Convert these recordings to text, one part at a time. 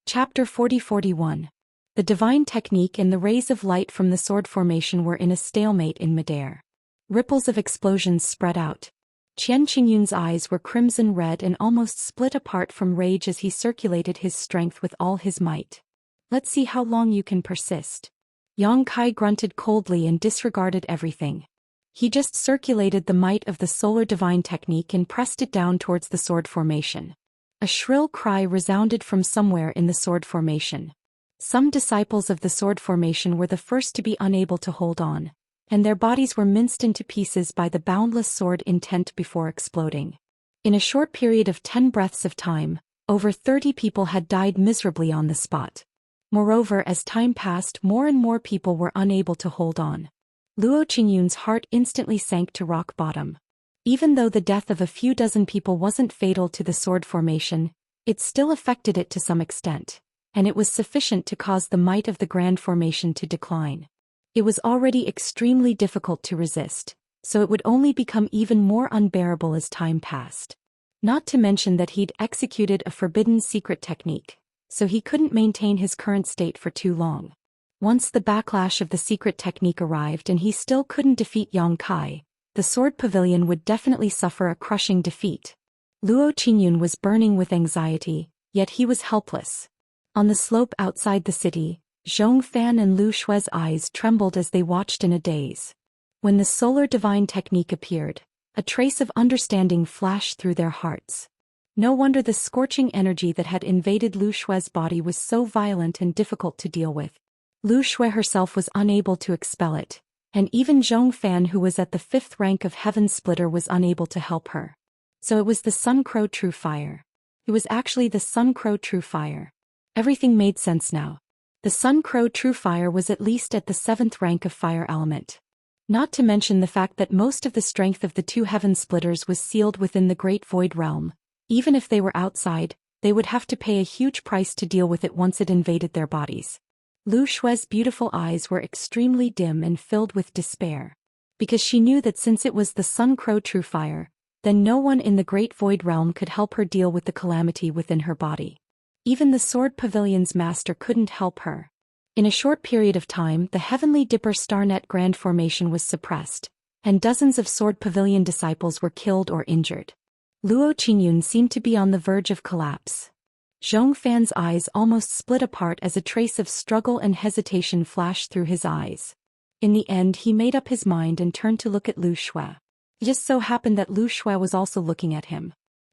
Chapter 40-41. The divine technique and the rays of light from the sword formation were in a stalemate in midair. Ripples of explosions spread out. Qian Qingyun's eyes were crimson red and almost split apart from rage as he circulated his strength with all his might. Let's see how long you can persist. Yang Kai grunted coldly and disregarded everything. He just circulated the might of the solar divine technique and pressed it down towards the sword formation. A shrill cry resounded from somewhere in the sword formation. Some disciples of the sword formation were the first to be unable to hold on, and their bodies were minced into pieces by the boundless sword intent before exploding. In a short period of 10 breaths of time, over 30 people had died miserably on the spot. Moreover, as time passed, more and more people were unable to hold on. Luo Qingyun's heart instantly sank to rock bottom. Even though the death of a few dozen people wasn't fatal to the sword formation, it still affected it to some extent, and it was sufficient to cause the might of the grand formation to decline. It was already extremely difficult to resist, so it would only become even more unbearable as time passed. Not to mention that he'd executed a forbidden secret technique, so he couldn't maintain his current state for too long. Once the backlash of the secret technique arrived and he still couldn't defeat Yang Kai, the sword pavilion would definitely suffer a crushing defeat. Luo Qingyun was burning with anxiety, yet he was helpless. On the slope outside the city, Zhou Xian and Lu Shui's eyes trembled as they watched in a daze. When the solar divine technique appeared, a trace of understanding flashed through their hearts. No wonder the scorching energy that had invaded Lu Shui's body was so violent and difficult to deal with. Lu Shui herself was unable to expel it, and even Zhou Xian, who was at the 5th rank of Heaven Splitter, was unable to help her. So it was the Sun Crow True Fire. It was actually the Sun Crow True Fire. Everything made sense now. The Sun Crow True Fire was at least at the 7th rank of Fire Element. Not to mention the fact that most of the strength of the 2 Heaven Splitters was sealed within the Great Void Realm. Even if they were outside, they would have to pay a huge price to deal with it once it invaded their bodies. Lu Shui's beautiful eyes were extremely dim and filled with despair. Because she knew that since it was the Sun Crow True Fire, then no one in the Great Void Realm could help her deal with the calamity within her body. Even the Sword Pavilion's master couldn't help her. In a short period of time, the Heavenly Dipper Starnet Grand Formation was suppressed, and dozens of Sword Pavilion disciples were killed or injured. Luo Qingyun seemed to be on the verge of collapse. Zhou Fan's eyes almost split apart as a trace of struggle and hesitation flashed through his eyes. In the end, he made up his mind and turned to look at Lu Shui. It just so happened that Lu Shui was also looking at him.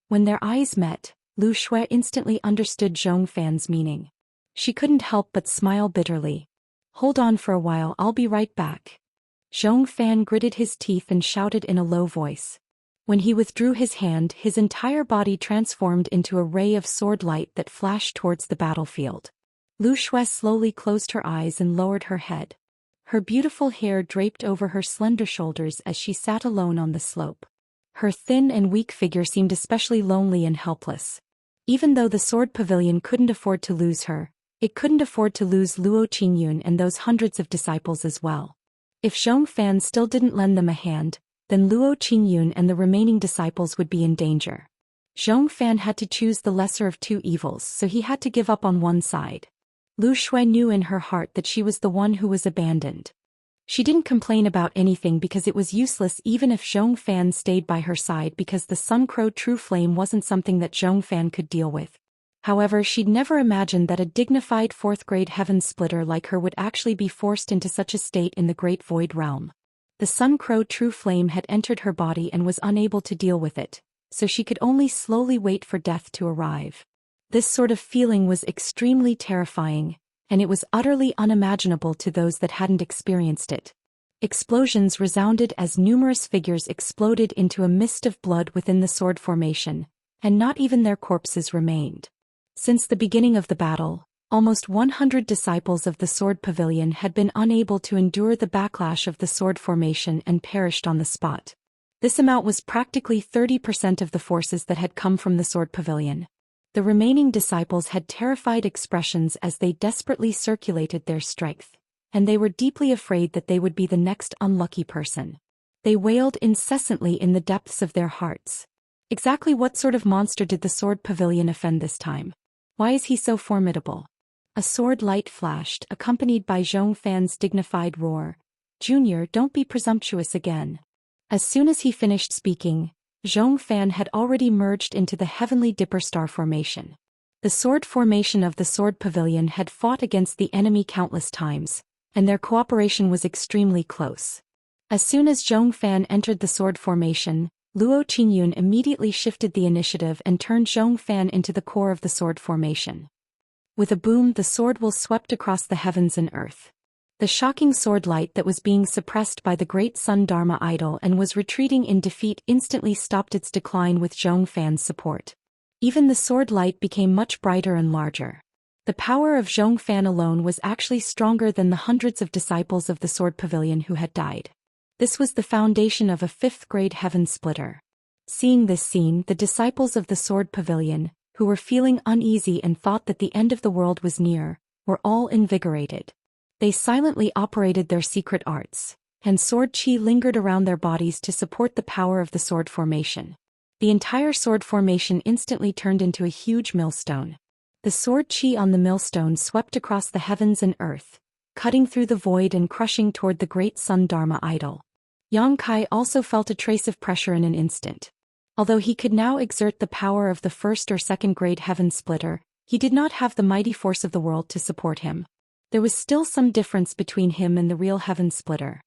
When their eyes met, Lu Shui instantly understood Zhou Fan's meaning. She couldn't help but smile bitterly. "Hold on for a while, I'll be right back." Zhou Fan gritted his teeth and shouted in a low voice. When he withdrew his hand, his entire body transformed into a ray of sword light that flashed towards the battlefield. Lu Shui slowly closed her eyes and lowered her head. Her beautiful hair draped over her slender shoulders as she sat alone on the slope. Her thin and weak figure seemed especially lonely and helpless. Even though the Sword Pavilion couldn't afford to lose her, it couldn't afford to lose Luo Qingyun and those hundreds of disciples as well. If Zhou Fan still didn't lend them a hand, then Luo Qingyun and the remaining disciples would be in danger. Zhou Fan had to choose the lesser of two evils, so he had to give up on one side. Lu Shui knew in her heart that she was the one who was abandoned. She didn't complain about anything because it was useless even if Zhou Fan stayed by her side, because the Sun Crow True Flame wasn't something that Zhou Fan could deal with. However, she'd never imagined that a dignified 4th-grade Heaven Splitter like her would actually be forced into such a state in the Great Void Realm. The Sun Crow True Flame had entered her body and was unable to deal with it, so she could only slowly wait for death to arrive. This sort of feeling was extremely terrifying, and it was utterly unimaginable to those that hadn't experienced it. Explosions resounded as numerous figures exploded into a mist of blood within the sword formation, and not even their corpses remained. Since the beginning of the battle, almost 100 disciples of the Sword Pavilion had been unable to endure the backlash of the sword formation and perished on the spot. This amount was practically 30% of the forces that had come from the Sword Pavilion. The remaining disciples had terrified expressions as they desperately circulated their strength, and they were deeply afraid that they would be the next unlucky person. They wailed incessantly in the depths of their hearts. Exactly what sort of monster did the Sword Pavilion offend this time? Why is he so formidable? A sword light flashed, accompanied by Zhou Xian's dignified roar. Junior, don't be presumptuous again. As soon as he finished speaking, Zhou Xian had already merged into the heavenly dipper star formation. The sword formation of the sword pavilion had fought against the enemy countless times, and their cooperation was extremely close. As soon as Zhou Xian entered the sword formation, Luo Qingyun immediately shifted the initiative and turned Zhou Xian into the core of the sword formation. With a boom, the sword will swept across the heavens and earth. The shocking sword light that was being suppressed by the great sun Dharma idol and was retreating in defeat instantly stopped its decline with Zhou Xian's support. Even the sword light became much brighter and larger. The power of Zhou Xian alone was actually stronger than the hundreds of disciples of the sword pavilion who had died. This was the foundation of a fifth-grade heaven splitter. Seeing this scene, the disciples of the sword pavilion, who were feeling uneasy and thought that the end of the world was near, were all invigorated. They silently operated their secret arts, and sword chi lingered around their bodies to support the power of the sword formation. The entire sword formation instantly turned into a huge millstone. The sword chi on the millstone swept across the heavens and earth, cutting through the void and crushing toward the great sun Dharma idol. Yang Kai also felt a trace of pressure in an instant. Although he could now exert the power of the first or second grade heaven splitter, he did not have the mighty force of the world to support him. There was still some difference between him and the real heaven splitter.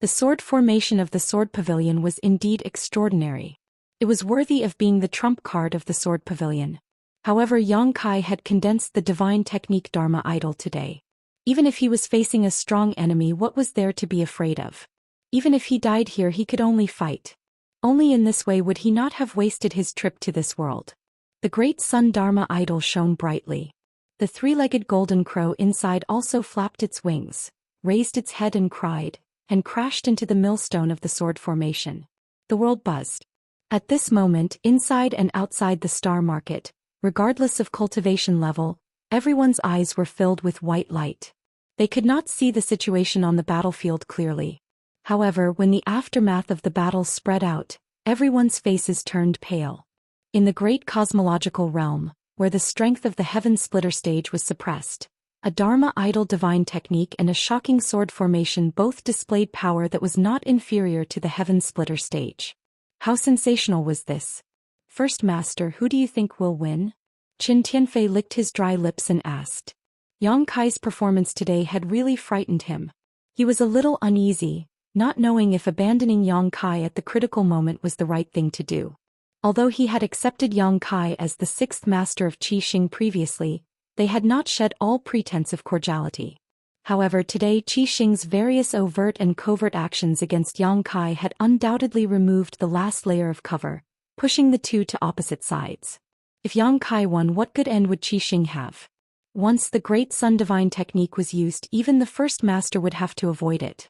The sword formation of the sword pavilion was indeed extraordinary. It was worthy of being the trump card of the sword pavilion. However, Yang Kai had condensed the divine technique Dharma idol today. Even if he was facing a strong enemy, what was there to be afraid of? Even if he died here, he could only fight. Only in this way would he not have wasted his trip to this world. The great sun Dharma idol shone brightly. The three-legged golden crow inside also flapped its wings, raised its head and cried, and crashed into the millstone of the sword formation. The world buzzed. At this moment, inside and outside the star market, regardless of cultivation level, everyone's eyes were filled with white light. They could not see the situation on the battlefield clearly. However, when the aftermath of the battle spread out, everyone's faces turned pale. In the great cosmological realm, where the strength of the heaven splitter stage was suppressed, a Dharma idol divine technique and a shocking sword formation both displayed power that was not inferior to the heaven splitter stage. How sensational was this? First Master, who do you think will win? Qin Tianfei licked his dry lips and asked. Yang Kai's performance today had really frightened him. He was a little uneasy, not knowing if abandoning Yang Kai at the critical moment was the right thing to do. Although he had accepted Yang Kai as the sixth master of Qi Xing previously, they had not shed all pretense of cordiality. However, today Qi Xing's various overt and covert actions against Yang Kai had undoubtedly removed the last layer of cover, pushing the two to opposite sides. If Yang Kai won, what good end would Qi Xing have? Once the great sun divine technique was used, even the first master would have to avoid it.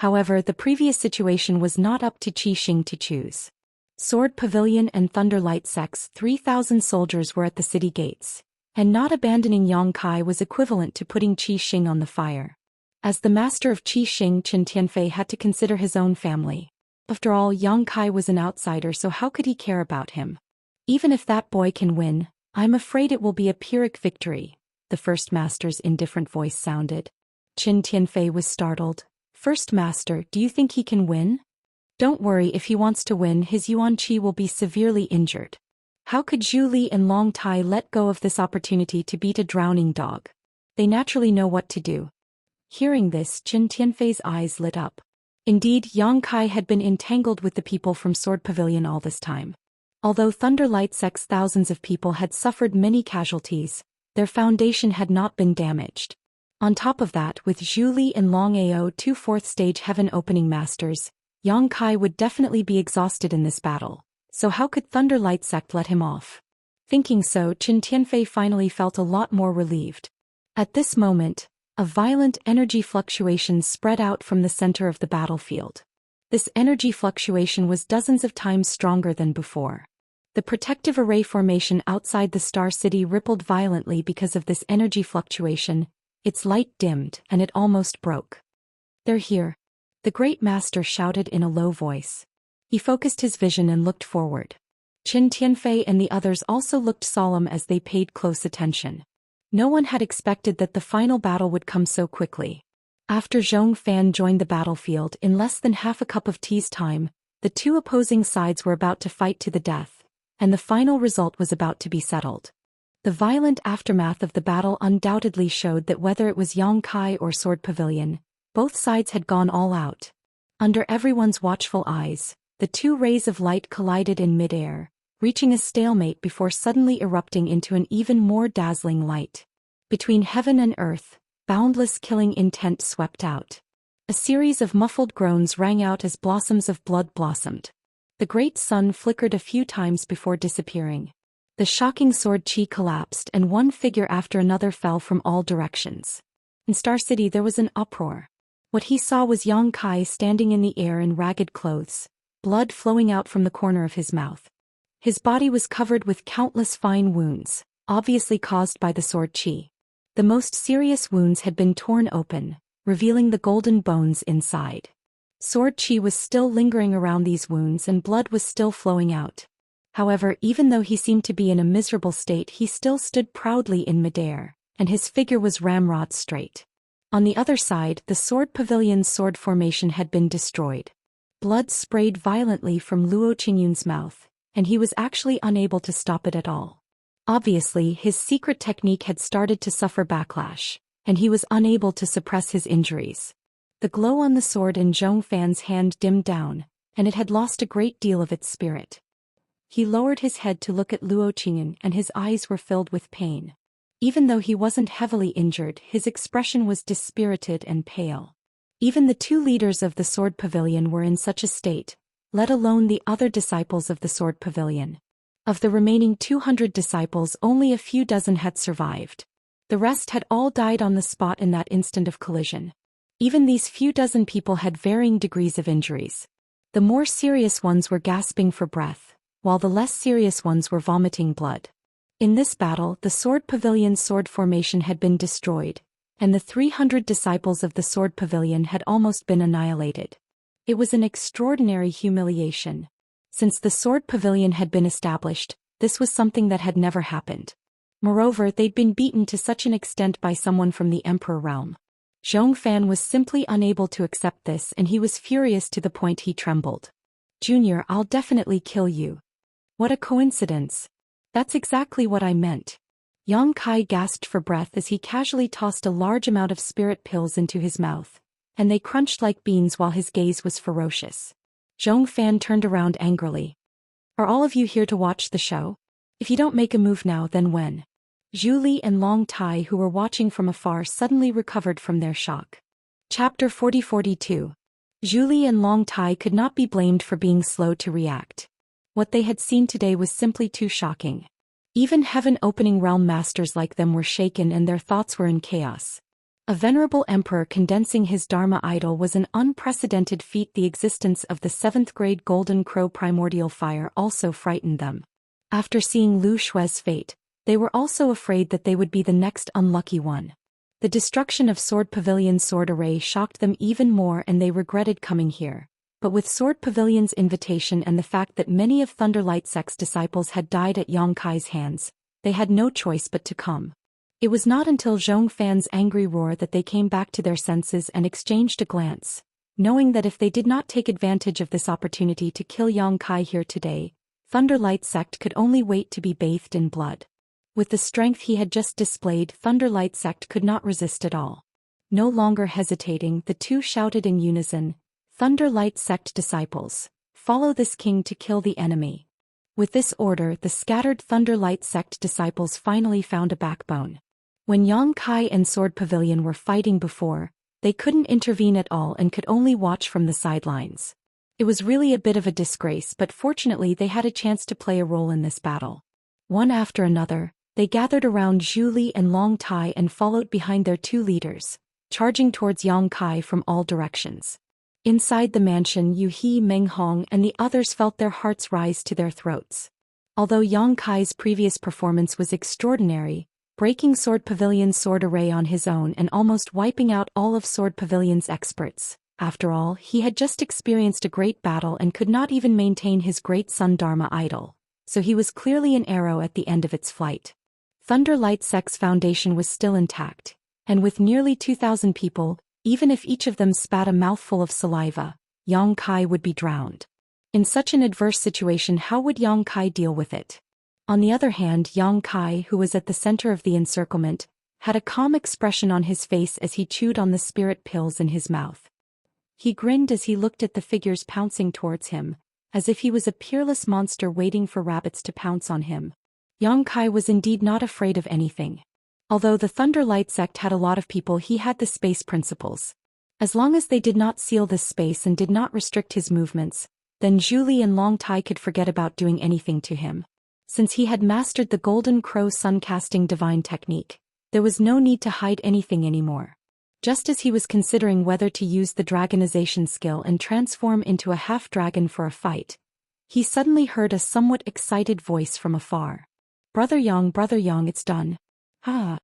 However, the previous situation was not up to Qi Xing to choose. Sword Pavilion and Thunderlight sects 3,000 soldiers were at the city gates, and not abandoning Yang Kai was equivalent to putting Qi Xing on the fire. As the master of Qi Xing, Qin Tianfei had to consider his own family. After all, Yang Kai was an outsider, so how could he care about him? Even if that boy can win, I'm afraid it will be a Pyrrhic victory, the first master's indifferent voice sounded. Qin Tianfei was startled. First Master, do you think he can win? Don't worry, if he wants to win, his Yuan Qi will be severely injured. How could Zhu Li and Long Tai let go of this opportunity to beat a drowning dog? They naturally know what to do. Hearing this, Qin Tianfei's eyes lit up. Indeed, Yang Kai had been entangled with the people from Sword Pavilion all this time. Although Thunderlight sect's thousands of people had suffered many casualties, their foundation had not been damaged. On top of that, with Zhu Li and Long Ao, two fourth-stage heaven opening masters, Yang Kai would definitely be exhausted in this battle, so how could Thunderlight sect let him off? Thinking so, Qin Tianfei finally felt a lot more relieved. At this moment, a violent energy fluctuation spread out from the center of the battlefield. This energy fluctuation was dozens of times stronger than before. The protective array formation outside the Star City rippled violently because of this energy fluctuation. Its light dimmed, and it almost broke. They're here. The great master shouted in a low voice. He focused his vision and looked forward. Qin Tianfei and the others also looked solemn as they paid close attention. No one had expected that the final battle would come so quickly. After Zhou Xian joined the battlefield in less than half a cup of tea's time, the two opposing sides were about to fight to the death, and the final result was about to be settled. The violent aftermath of the battle undoubtedly showed that whether it was Yangkai or Sword Pavilion, both sides had gone all out. Under everyone's watchful eyes, the two rays of light collided in midair, reaching a stalemate before suddenly erupting into an even more dazzling light. Between heaven and earth, boundless killing intent swept out. A series of muffled groans rang out as blossoms of blood blossomed. The great sun flickered a few times before disappearing. The shocking sword chi collapsed and one figure after another fell from all directions. In Star City there was an uproar. What he saw was Yangkai standing in the air in ragged clothes, blood flowing out from the corner of his mouth. His body was covered with countless fine wounds, obviously caused by the sword chi. The most serious wounds had been torn open, revealing the golden bones inside. Sword chi was still lingering around these wounds and blood was still flowing out. However, even though he seemed to be in a miserable state, he still stood proudly in midair, and his figure was ramrod straight. On the other side, the Sword Pavilion's sword formation had been destroyed. Blood sprayed violently from Luo Qingyun's mouth, and he was actually unable to stop it at all. Obviously, his secret technique had started to suffer backlash, and he was unable to suppress his injuries. The glow on the sword in Zhou Xian's hand dimmed down, and it had lost a great deal of its spirit. He lowered his head to look at Luo Qingyun and his eyes were filled with pain. Even though he wasn't heavily injured, his expression was dispirited and pale. Even the two leaders of the Sword Pavilion were in such a state, let alone the other disciples of the Sword Pavilion. Of the remaining 200 disciples, only a few dozen had survived. The rest had all died on the spot in that instant of collision. Even these few dozen people had varying degrees of injuries. The more serious ones were gasping for breath, while the less serious ones were vomiting blood. In this battle, the Sword Pavilion's sword formation had been destroyed, and the 300 disciples of the Sword Pavilion had almost been annihilated. It was an extraordinary humiliation. Since the Sword Pavilion had been established, this was something that had never happened. Moreover, they'd been beaten to such an extent by someone from the Emperor realm. Zhou Xian was simply unable to accept this and he was furious to the point he trembled. "Junior, I'll definitely kill you." "What a coincidence. That's exactly what I meant." Yang Kai gasped for breath as he casually tossed a large amount of spirit pills into his mouth, and they crunched like beans while his gaze was ferocious. Zhou Xian turned around angrily. "Are all of you here to watch the show? If you don't make a move now, then when?" Zhu Li and Long Tai, who were watching from afar, suddenly recovered from their shock. Chapter 40-42. Zhu Li and Long Tai could not be blamed for being slow to react. What they had seen today was simply too shocking. Even heaven-opening realm masters like them were shaken and their thoughts were in chaos. A venerable emperor condensing his Dharma idol was an unprecedented feat. The existence of the 7th-grade Golden Crow primordial fire also frightened them. After seeing Lu Shue's fate, they were also afraid that they would be the next unlucky one. The destruction of Sword Pavilion's sword array shocked them even more and they regretted coming here. But with Sword Pavilion's invitation and the fact that many of Thunderlight Sect's disciples had died at Yangkai's hands, they had no choice but to come. It was not until Zhou Xian's angry roar that they came back to their senses and exchanged a glance, knowing that if they did not take advantage of this opportunity to kill Yangkai here today, Thunderlight Sect could only wait to be bathed in blood. With the strength he had just displayed, Thunderlight Sect could not resist at all. No longer hesitating, the two shouted in unison, "Thunderlight Sect disciples, follow this king to kill the enemy." With this order, the scattered Thunderlight Sect disciples finally found a backbone. When Yang Kai and Sword Pavilion were fighting before, they couldn't intervene at all and could only watch from the sidelines. It was really a bit of a disgrace, but fortunately they had a chance to play a role in this battle. One after another, they gathered around Zhu Li and Long Tai and followed behind their two leaders, charging towards Yang Kai from all directions. Inside the mansion, Yu He, Meng Hong and the others felt their hearts rise to their throats. Although Yang Kai's previous performance was extraordinary, breaking Sword Pavilion's sword array on his own and almost wiping out all of Sword Pavilion's experts, after all, he had just experienced a great battle and could not even maintain his great Sun Dharma idol. so he was clearly an arrow at the end of its flight. Thunder Light Sect's foundation was still intact, and with nearly 2,000 people, even if each of them spat a mouthful of saliva, Yang Kai would be drowned. In such an adverse situation, how would Yang Kai deal with it? On the other hand, Yang Kai, who was at the center of the encirclement, had a calm expression on his face as he chewed on the spirit pills in his mouth. He grinned as he looked at the figures pouncing towards him, as if he was a peerless monster waiting for rabbits to pounce on him. Yang Kai was indeed not afraid of anything. Although the Thunder Light Sect had a lot of people, he had the space principles. As long as they did not seal this space and did not restrict his movements, then Zhu Li and Long Tai could forget about doing anything to him. Since he had mastered the Golden Crow Sun-casting divine technique, there was no need to hide anything anymore. Just as he was considering whether to use the dragonization skill and transform into a half-dragon for a fight, he suddenly heard a somewhat excited voice from afar. Brother Yang, it's done. Ah.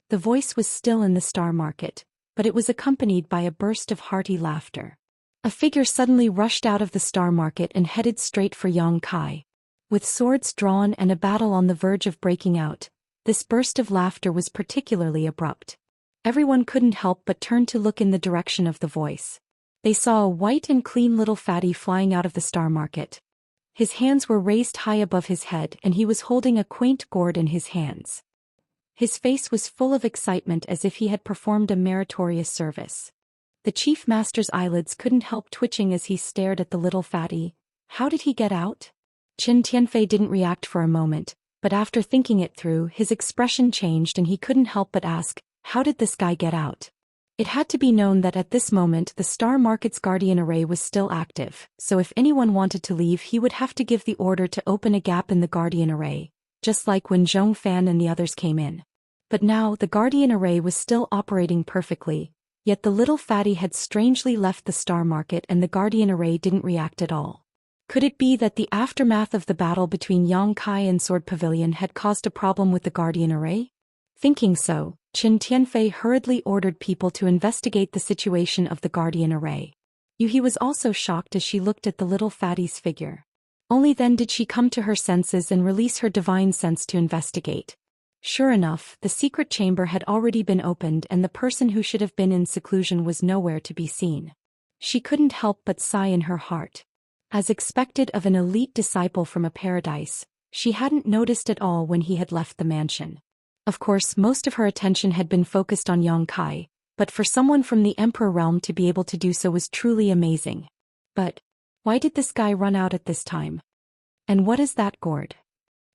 The voice was still in the star market, but it was accompanied by a burst of hearty laughter. A figure suddenly rushed out of the star market and headed straight for Yang Kai. With swords drawn and a battle on the verge of breaking out, this burst of laughter was particularly abrupt. Everyone couldn't help but turn to look in the direction of the voice. They saw a white and clean little fatty flying out of the star market. His hands were raised high above his head and he was holding a quaint gourd in his hands. His face was full of excitement as if he had performed a meritorious service. The chief master's eyelids couldn't help twitching as he stared at the little fatty. How did he get out? Qin Tianfei didn't react for a moment, but after thinking it through, his expression changed and he couldn't help but ask, how did this guy get out? It had to be known that at this moment the Star Market's Guardian Array was still active, so if anyone wanted to leave he would have to give the order to open a gap in the Guardian Array, just like when Zhong Fan and the others came in. But now the Guardian Array was still operating perfectly, yet the little fatty had strangely left the Star Market and the Guardian Array didn't react at all. Could it be that the aftermath of the battle between Yang Kai and Sword Pavilion had caused a problem with the Guardian Array? Thinking so, Qin Tianfei hurriedly ordered people to investigate the situation of the Guardian Array. Yuhi was also shocked as she looked at the little fatty's figure. Only then did she come to her senses and release her divine sense to investigate. Sure enough, the secret chamber had already been opened and the person who should have been in seclusion was nowhere to be seen. She couldn't help but sigh in her heart. As expected of an elite disciple from a paradise, she hadn't noticed at all when he had left the mansion. Of course, most of her attention had been focused on Yang Kai, but for someone from the Emperor realm to be able to do so was truly amazing. But why did this guy run out at this time? And what is that gourd?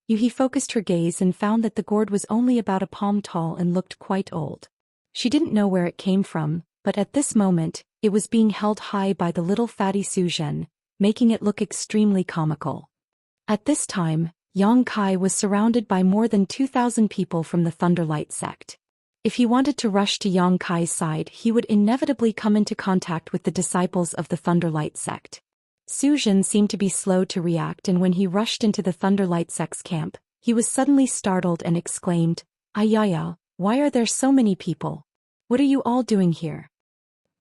Yuhi focused her gaze and found that the gourd was only about a palm tall and looked quite old. She didn't know where it came from, but at this moment, it was being held high by the little fatty Zhou Xian, making it look extremely comical. At this time, Yang Kai was surrounded by more than 2,000 people from the Thunderlight sect. If he wanted to rush to Yang Kai's side, he would inevitably come into contact with the disciples of the Thunderlight sect. Zhou Xian seemed to be slow to react, and when he rushed into the Thunderlight sect's camp, he was suddenly startled and exclaimed, Ayaya, why are there so many people? What are you all doing here?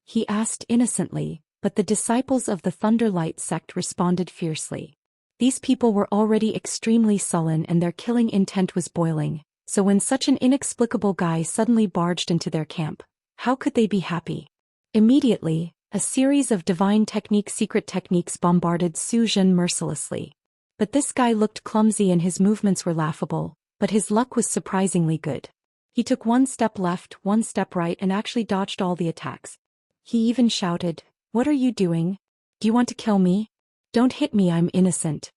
He asked innocently, but the disciples of the Thunderlight sect responded fiercely. These people were already extremely sullen and their killing intent was boiling, so when such an inexplicable guy suddenly barged into their camp, how could they be happy? Immediately, a series of divine secret techniques bombarded Zhou Xian mercilessly. But this guy looked clumsy and his movements were laughable, but his luck was surprisingly good. He took one step left, one step right and actually dodged all the attacks. He even shouted, "What are you doing? Do you want to kill me? Don't hit me, I'm innocent."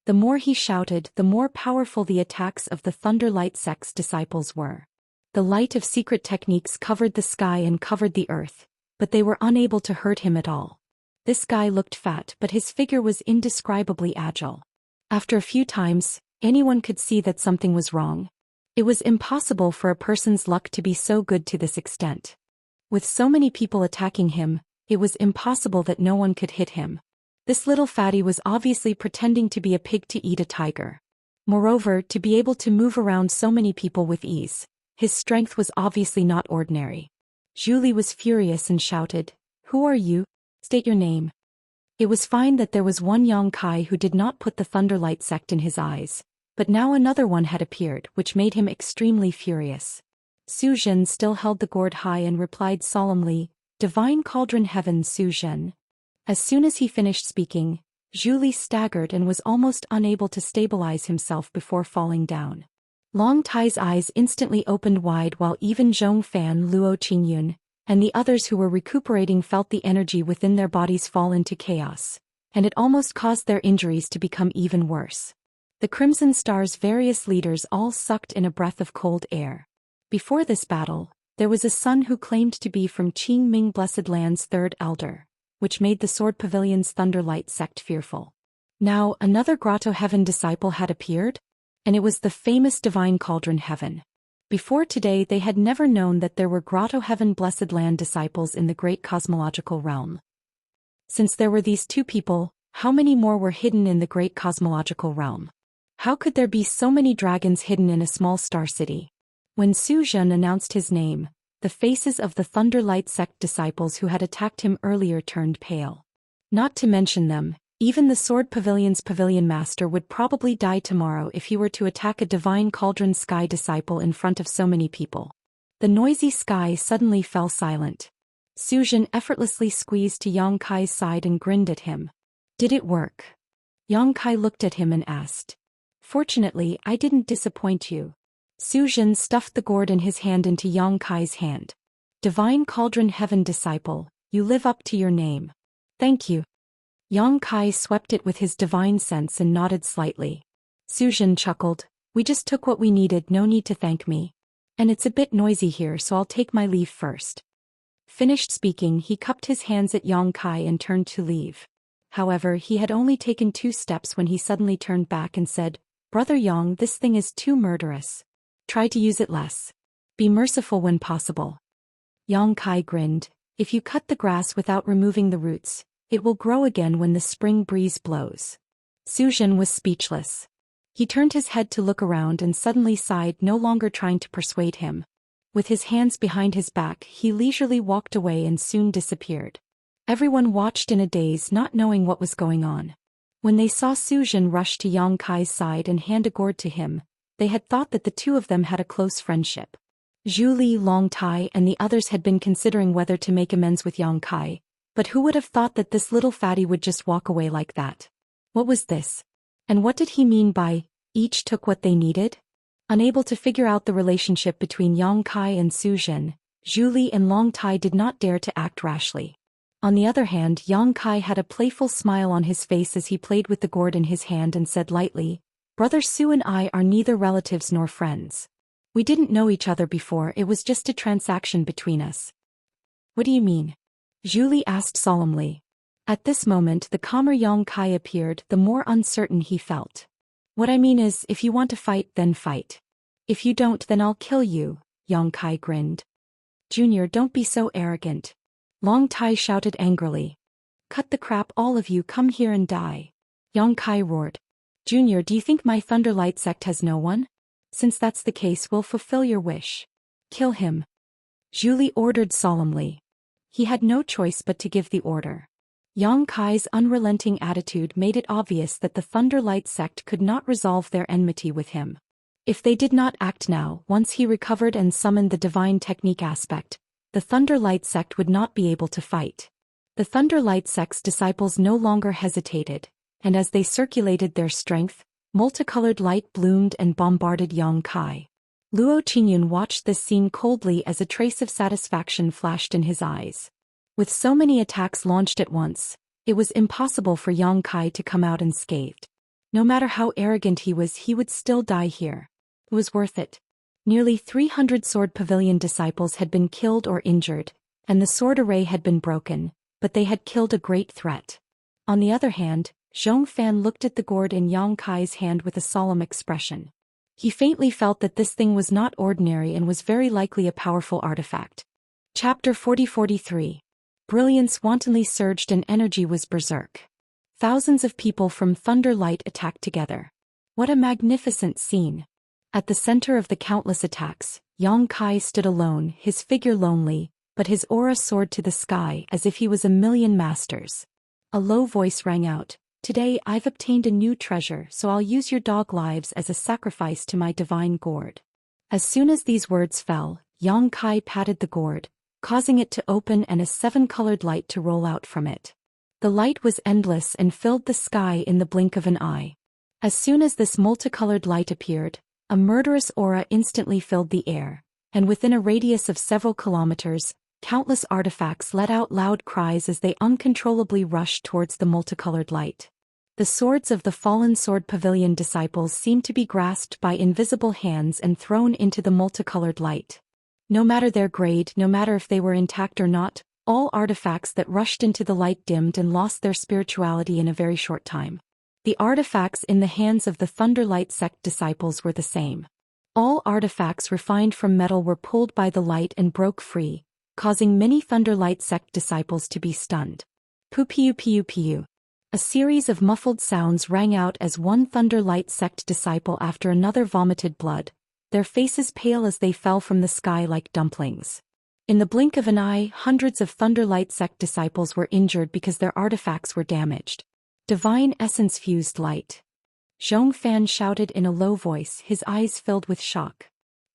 The more he shouted, the more powerful the attacks of the Thunderlight sect's disciples were. The light of secret techniques covered the sky and covered the earth, but they were unable to hurt him at all. This guy looked fat, but his figure was indescribably agile. After a few times, anyone could see that something was wrong. It was impossible for a person's luck to be so good to this extent. With so many people attacking him, it was impossible that no one could hit him. This little fatty was obviously pretending to be a pig to eat a tiger. Moreover, to be able to move around so many people with ease, his strength was obviously not ordinary. Zhu Li was furious and shouted, "Who are you? State your name." It was fine that there was one Yang Kai who did not put the Thunderlight sect in his eyes, but now another one had appeared, which made him extremely furious. Zhou Xian still held the gourd high and replied solemnly, "Divine Cauldron Heaven Zhou Xian." As soon as he finished speaking, Zhu Li staggered and was almost unable to stabilize himself before falling down. Long Tai's eyes instantly opened wide while even Zhong Fan, Luo Qingyun, and the others who were recuperating felt the energy within their bodies fall into chaos, and it almost caused their injuries to become even worse. The Crimson Star's various leaders all sucked in a breath of cold air. Before this battle, there was a son who claimed to be from Qing Ming Blessed Land's third elder, which made the Sword Pavilion's Thunderlight sect fearful. Now another Grotto Heaven disciple had appeared, and it was the famous Divine Cauldron Heaven. Before today they had never known that there were Grotto Heaven Blessed Land disciples in the great cosmological realm. Since there were these two people, how many more were hidden in the great cosmological realm? How could there be so many dragons hidden in a small star city? When Zhou Xian announced his name, the faces of the Thunderlight sect disciples who had attacked him earlier turned pale. Not to mention them, even the Sword Pavilion's pavilion master would probably die tomorrow if he were to attack a Divine Cauldron Sky disciple in front of so many people. The noisy sky suddenly fell silent. Zhou Xian effortlessly squeezed to Yang Kai's side and grinned at him. Did it work? Yang Kai looked at him and asked. Fortunately, I didn't disappoint you. Zhou Xian stuffed the gourd in his hand into Yang Kai's hand. Divine Cauldron Heaven disciple, you live up to your name. Thank you. Yang Kai swept it with his divine sense and nodded slightly. Zhou Xian chuckled, we just took what we needed, no need to thank me. And it's a bit noisy here, so I'll take my leave first. Finished speaking, he cupped his hands at Yang Kai and turned to leave. However, he had only taken 2 steps when he suddenly turned back and said, Brother Yang, this thing is too murderous. Try to use it less. Be merciful when possible. Yang Kai grinned, if you cut the grass without removing the roots, it will grow again when the spring breeze blows. Zhou Xian was speechless. He turned his head to look around and suddenly sighed, no longer trying to persuade him. With his hands behind his back, he leisurely walked away and soon disappeared. Everyone watched in a daze, not knowing what was going on. When they saw Zhou Xian rush to Yang Kai's side and hand a gourd to him, they had thought that the two of them had a close friendship. Zhu Li, Long Tai, and the others had been considering whether to make amends with Yang Kai. But who would have thought that this little fatty would just walk away like that? What was this? And what did he mean by, each took what they needed? Unable to figure out the relationship between Yang Kai and Zhou Xian, Zhu Li and Long Tai did not dare to act rashly. On the other hand, Yang Kai had a playful smile on his face as he played with the gourd in his hand and said lightly, Brother Su and I are neither relatives nor friends. We didn't know each other before, it was just a transaction between us. What do you mean? Zhu Li asked solemnly. At this moment the calmer Yang Kai appeared, the more uncertain he felt. What I mean is, if you want to fight, then fight. If you don't, then I'll kill you, Yang Kai grinned. Junior, don't be so arrogant. Long Tai shouted angrily. Cut the crap, all of you, come here and die. Yang Kai roared. Junior, do you think my Thunderlight sect has no one? Since that's the case, we'll fulfill your wish. Kill him. Zhu Li ordered solemnly. He had no choice but to give the order. Yang Kai's unrelenting attitude made it obvious that the Thunderlight sect could not resolve their enmity with him. If they did not act now, once he recovered and summoned the divine technique aspect, the Thunderlight sect would not be able to fight. The Thunderlight sect's disciples no longer hesitated, and as they circulated their strength, multicolored light bloomed and bombarded Yang Kai. Luo Qingyun watched this scene coldly as a trace of satisfaction flashed in his eyes. With so many attacks launched at once, it was impossible for Yang Kai to come out unscathed. No matter how arrogant he would still die here. It was worth it. Nearly 300 Sword Pavilion disciples had been killed or injured, and the sword array had been broken, but they had killed a great threat. On the other hand, Zhong Fan looked at the gourd in Yang Kai's hand with a solemn expression. He faintly felt that this thing was not ordinary and was very likely a powerful artifact. Chapter 40-43. Brilliance wantonly surged and energy was berserk. Thousands of people from Thunderlight attacked together. What a magnificent scene! At the center of the countless attacks, Yang Kai stood alone, his figure lonely, but his aura soared to the sky as if he was a million masters. A low voice rang out. Today I've obtained a new treasure, so I'll use your dog lives as a sacrifice to my divine gourd. As soon as these words fell, Yang Kai patted the gourd, causing it to open and a 7-colored light to roll out from it. The light was endless and filled the sky in the blink of an eye. As soon as this multicolored light appeared, a murderous aura instantly filled the air, and within a radius of several kilometers, countless artifacts let out loud cries as they uncontrollably rushed towards the multicolored light. The swords of the fallen Sword Pavilion disciples seemed to be grasped by invisible hands and thrown into the multicolored light. No matter their grade, no matter if they were intact or not, all artifacts that rushed into the light dimmed and lost their spirituality in a very short time. The artifacts in the hands of the Thunderlight sect disciples were the same. All artifacts refined from metal were pulled by the light and broke free, causing many Thunderlight sect disciples to be stunned. Pu-pu-pu-pu. A series of muffled sounds rang out as one Thunderlight sect disciple after another vomited blood, their faces pale as they fell from the sky like dumplings. In the blink of an eye, hundreds of Thunderlight sect disciples were injured because their artifacts were damaged. Divine essence-fused light. Zhou Xian shouted in a low voice, his eyes filled with shock.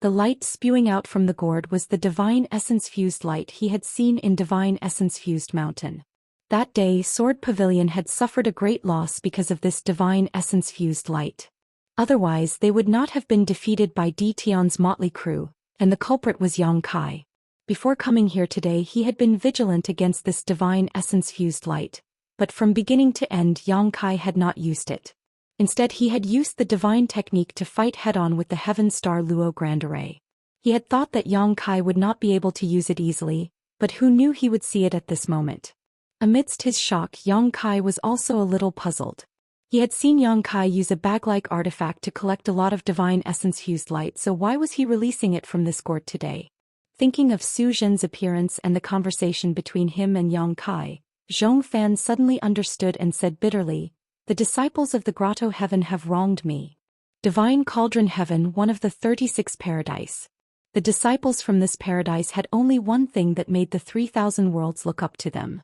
The light spewing out from the gourd was the divine essence-fused light he had seen in Divine Essence-Fused Mountain. That day, Sword Pavilion had suffered a great loss because of this divine essence-fused light. Otherwise, they would not have been defeated by Di Tian's motley crew, and the culprit was Yang Kai. Before coming here today, he had been vigilant against this divine essence-fused light, but from beginning to end, Yang Kai had not used it. Instead, he had used the divine technique to fight head-on with the Heaven Star Luo Grand Array. He had thought that Yang Kai would not be able to use it easily, but who knew he would see it at this moment. Amidst his shock, Yang Kai was also a little puzzled. He had seen Yang Kai use a bag-like artifact to collect a lot of divine essence-fused light, so why was he releasing it from this gourd today? Thinking of Zhou Xian's appearance and the conversation between him and Yang Kai, Zhou Xian suddenly understood and said bitterly, "The disciples of the Grotto Heaven have wronged me. Divine Cauldron Heaven, one of the 36 paradise. The disciples from this paradise had only one thing that made the 3,000 worlds look up to them.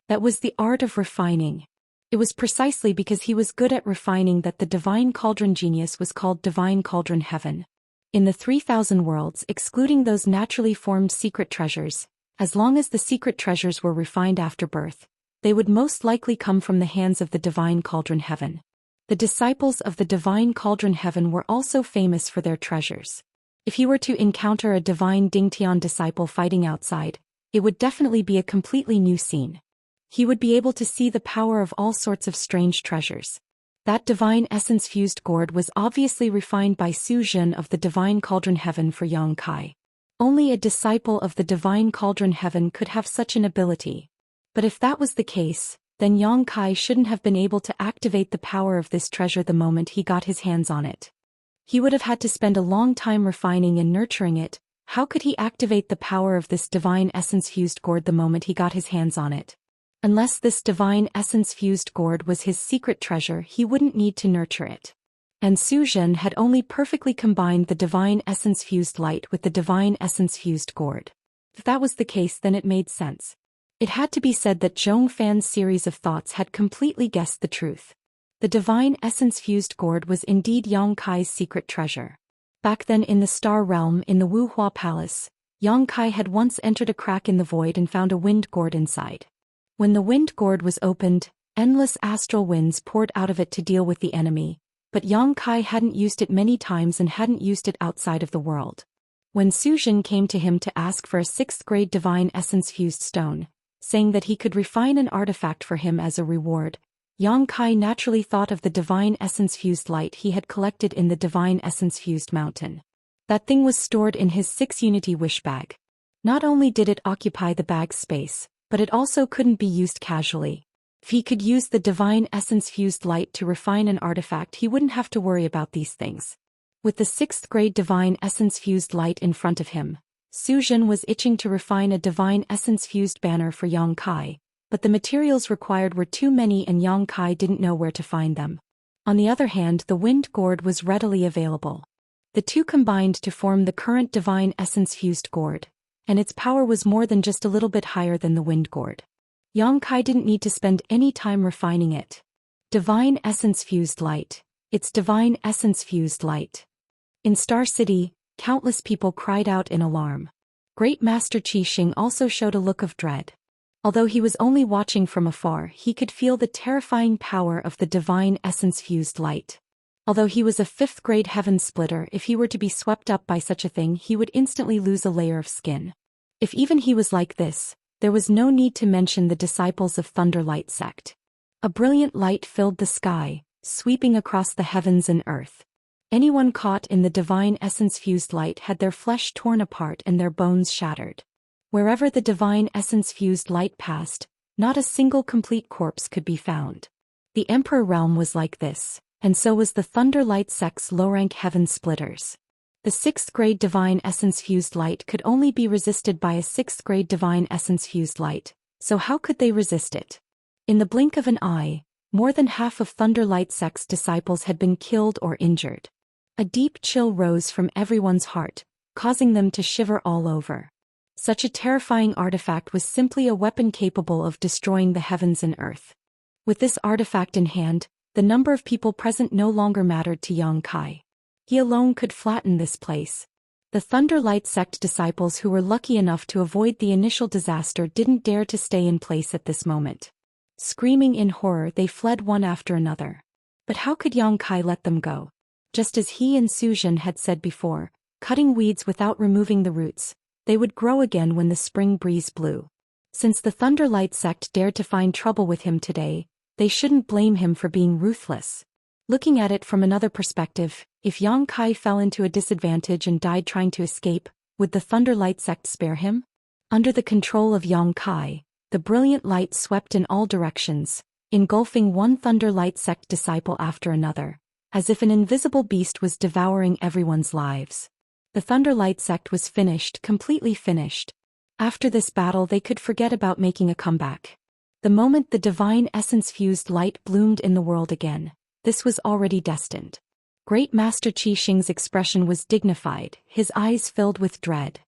That was the art of refining. It was precisely because he was good at refining that the Divine Cauldron genius was called Divine Cauldron Heaven. In the 3,000 worlds, excluding those naturally formed secret treasures, as long as the secret treasures were refined after birth, they would most likely come from the hands of the Divine Cauldron Heaven. The disciples of the Divine Cauldron Heaven were also famous for their treasures. If he were to encounter a Divine Dingtian disciple fighting outside, it would definitely be a completely new scene. He would be able to see the power of all sorts of strange treasures. That divine essence-fused gourd was obviously refined by Zhou Xian of the Divine Cauldron Heaven for Yang Kai. Only a disciple of the Divine Cauldron Heaven could have such an ability. But if that was the case, then Yang Kai shouldn't have been able to activate the power of this treasure the moment he got his hands on it. He would have had to spend a long time refining and nurturing it. How could he activate the power of this divine essence-fused gourd the moment he got his hands on it? Unless this divine essence-fused gourd was his secret treasure, he wouldn't need to nurture it. And Zhou Xian had only perfectly combined the divine essence-fused light with the divine essence-fused gourd. If that was the case, then it made sense. It had to be said that Zhou Xian's series of thoughts had completely guessed the truth. The divine essence-fused gourd was indeed Yang Kai's secret treasure. Back then in the Star Realm in the Wuhua Palace, Yang Kai had once entered a crack in the void and found a wind gourd inside. When the wind gourd was opened, endless astral winds poured out of it to deal with the enemy, but Yang Kai hadn't used it many times and hadn't used it outside of the world. When Zhou Xian came to him to ask for a 6th-grade divine essence-fused stone, saying that he could refine an artifact for him as a reward, Yang Kai naturally thought of the divine essence-fused light he had collected in the Divine Essence-Fused Mountain. That thing was stored in his 6-unity wish bag. Not only did it occupy the bag's space, but it also couldn't be used casually. If he could use the divine essence-fused light to refine an artifact, he wouldn't have to worry about these things. With the 6th-grade divine essence-fused light in front of him, Zhou Xian was itching to refine a divine essence-fused banner for Yang Kai, but the materials required were too many and Yang Kai didn't know where to find them. On the other hand, the wind gourd was readily available. The two combined to form the current divine essence-fused gourd, and its power was more than just a little bit higher than the wind gourd. Yang Kai didn't need to spend any time refining it. Divine essence fused light. It's divine essence fused light. In Star City, countless people cried out in alarm. Great Master Qi Xing also showed a look of dread. Although he was only watching from afar, he could feel the terrifying power of the divine essence fused light. Although he was a 5th grade heaven splitter, if he were to be swept up by such a thing, he would instantly lose a layer of skin. If even he was like this, there was no need to mention the disciples of Thunderlight sect. A brilliant light filled the sky, sweeping across the heavens and earth. Anyone caught in the divine essence-fused light had their flesh torn apart and their bones shattered. Wherever the divine essence-fused light passed, not a single complete corpse could be found. The Emperor realm was like this, and so was the Thunderlight sect's low-rank heaven splitters. The 6th grade divine essence-fused light could only be resisted by a 6th grade divine essence-fused light, so how could they resist it? In the blink of an eye, more than half of Thunderlight sect's disciples had been killed or injured. A deep chill rose from everyone's heart, causing them to shiver all over. Such a terrifying artifact was simply a weapon capable of destroying the heavens and earth. With this artifact in hand, the number of people present no longer mattered to Yang Kai. He alone could flatten this place. The Thunderlight sect disciples who were lucky enough to avoid the initial disaster didn't dare to stay in place at this moment. Screaming in horror, they fled one after another. But how could Yang Kai let them go? Just as he and Zhou Xian had said before, cutting weeds without removing the roots, they would grow again when the spring breeze blew. Since the Thunderlight sect dared to find trouble with him today, they shouldn't blame him for being ruthless. Looking at it from another perspective, if Yang Kai fell into a disadvantage and died trying to escape, would the Thunderlight sect spare him? Under the control of Yang Kai, the brilliant light swept in all directions, engulfing one Thunderlight sect disciple after another, as if an invisible beast was devouring everyone's lives. The Thunderlight sect was finished, completely finished. After this battle, they could forget about making a comeback. The moment the divine essence-fused light bloomed in the world again, this was already destined. Great Master Qi Xing's expression was dignified, his eyes filled with dread.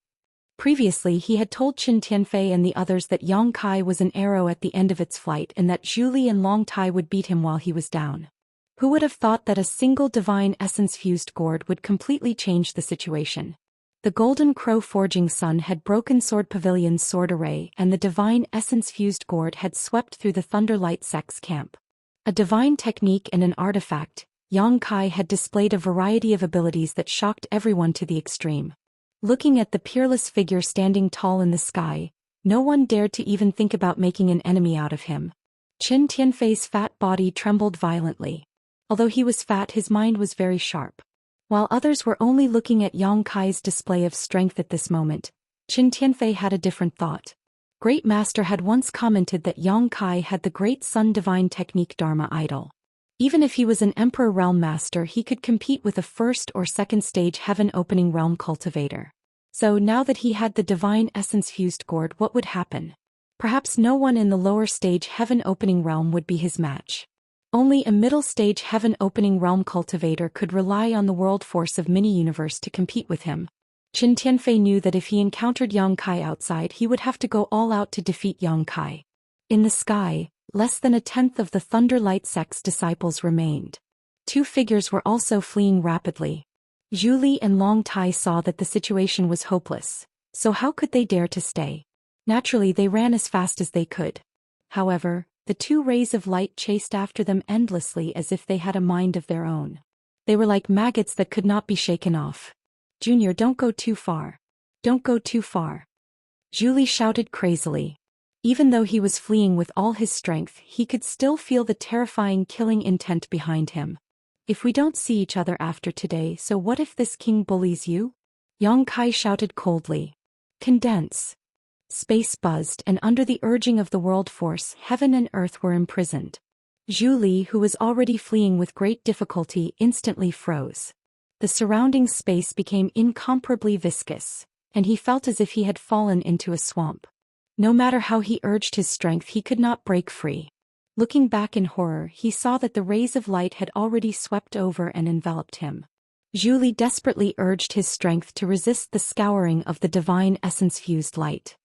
Previously he had told Qin Tianfei and the others that Yang Kai was an arrow at the end of its flight and that Zhu Li and Long Tai would beat him while he was down. Who would have thought that a single divine essence-fused gourd would completely change the situation? The Golden Crow Forging Sun had broken Sword Pavilion's sword array and the divine essence-fused gourd had swept through the Thunderlight sect's camp. A divine technique and an artifact, Yang Kai had displayed a variety of abilities that shocked everyone to the extreme. Looking at the peerless figure standing tall in the sky, no one dared to even think about making an enemy out of him. Qin Tianfei's fat body trembled violently. Although he was fat, his mind was very sharp. While others were only looking at Yang Kai's display of strength at this moment, Qin Tianfei had a different thought. Great Master had once commented that Yang Kai had the Great Sun Divine Technique Dharma Idol. Even if he was an Emperor Realm Master, he could compete with a 1st or 2nd stage Heaven Opening Realm Cultivator. So now that he had the Divine Essence-fused gourd, what would happen? Perhaps no one in the lower stage Heaven Opening Realm would be his match. Only a middle stage Heaven Opening Realm Cultivator could rely on the world force of Mini-Universe to compete with him. Qin Tianfei knew that if he encountered Yang Kai outside, he would have to go all out to defeat Yang Kai. In the sky, less than a tenth of the Thunderlight sect's disciples remained. 2 figures were also fleeing rapidly. Zhu Li and Long Tai saw that the situation was hopeless, so how could they dare to stay? Naturally, they ran as fast as they could. However, the 2 rays of light chased after them endlessly as if they had a mind of their own. They were like maggots that could not be shaken off. "Junior, don't go too far. Don't go too far." Zhu Li shouted crazily. Even though he was fleeing with all his strength, he could still feel the terrifying killing intent behind him. "If we don't see each other after today, so what if this king bullies you?" Yang Kai shouted coldly. "Condense." Space buzzed, and under the urging of the world force, heaven and earth were imprisoned. Zhu Li, who was already fleeing with great difficulty, instantly froze. The surrounding space became incomparably viscous, and he felt as if he had fallen into a swamp. No matter how he urged his strength, he could not break free. Looking back in horror, he saw that the rays of light had already swept over and enveloped him. Zhu Li desperately urged his strength to resist the scouring of the divine essence-fused light.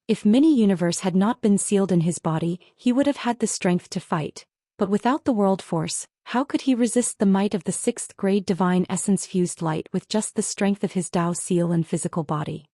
If Mini-Universe had not been sealed in his body, he would have had the strength to fight. But without the world force, how could he resist the might of the 6th grade divine essence-fused light with just the strength of his Dao seal and physical body?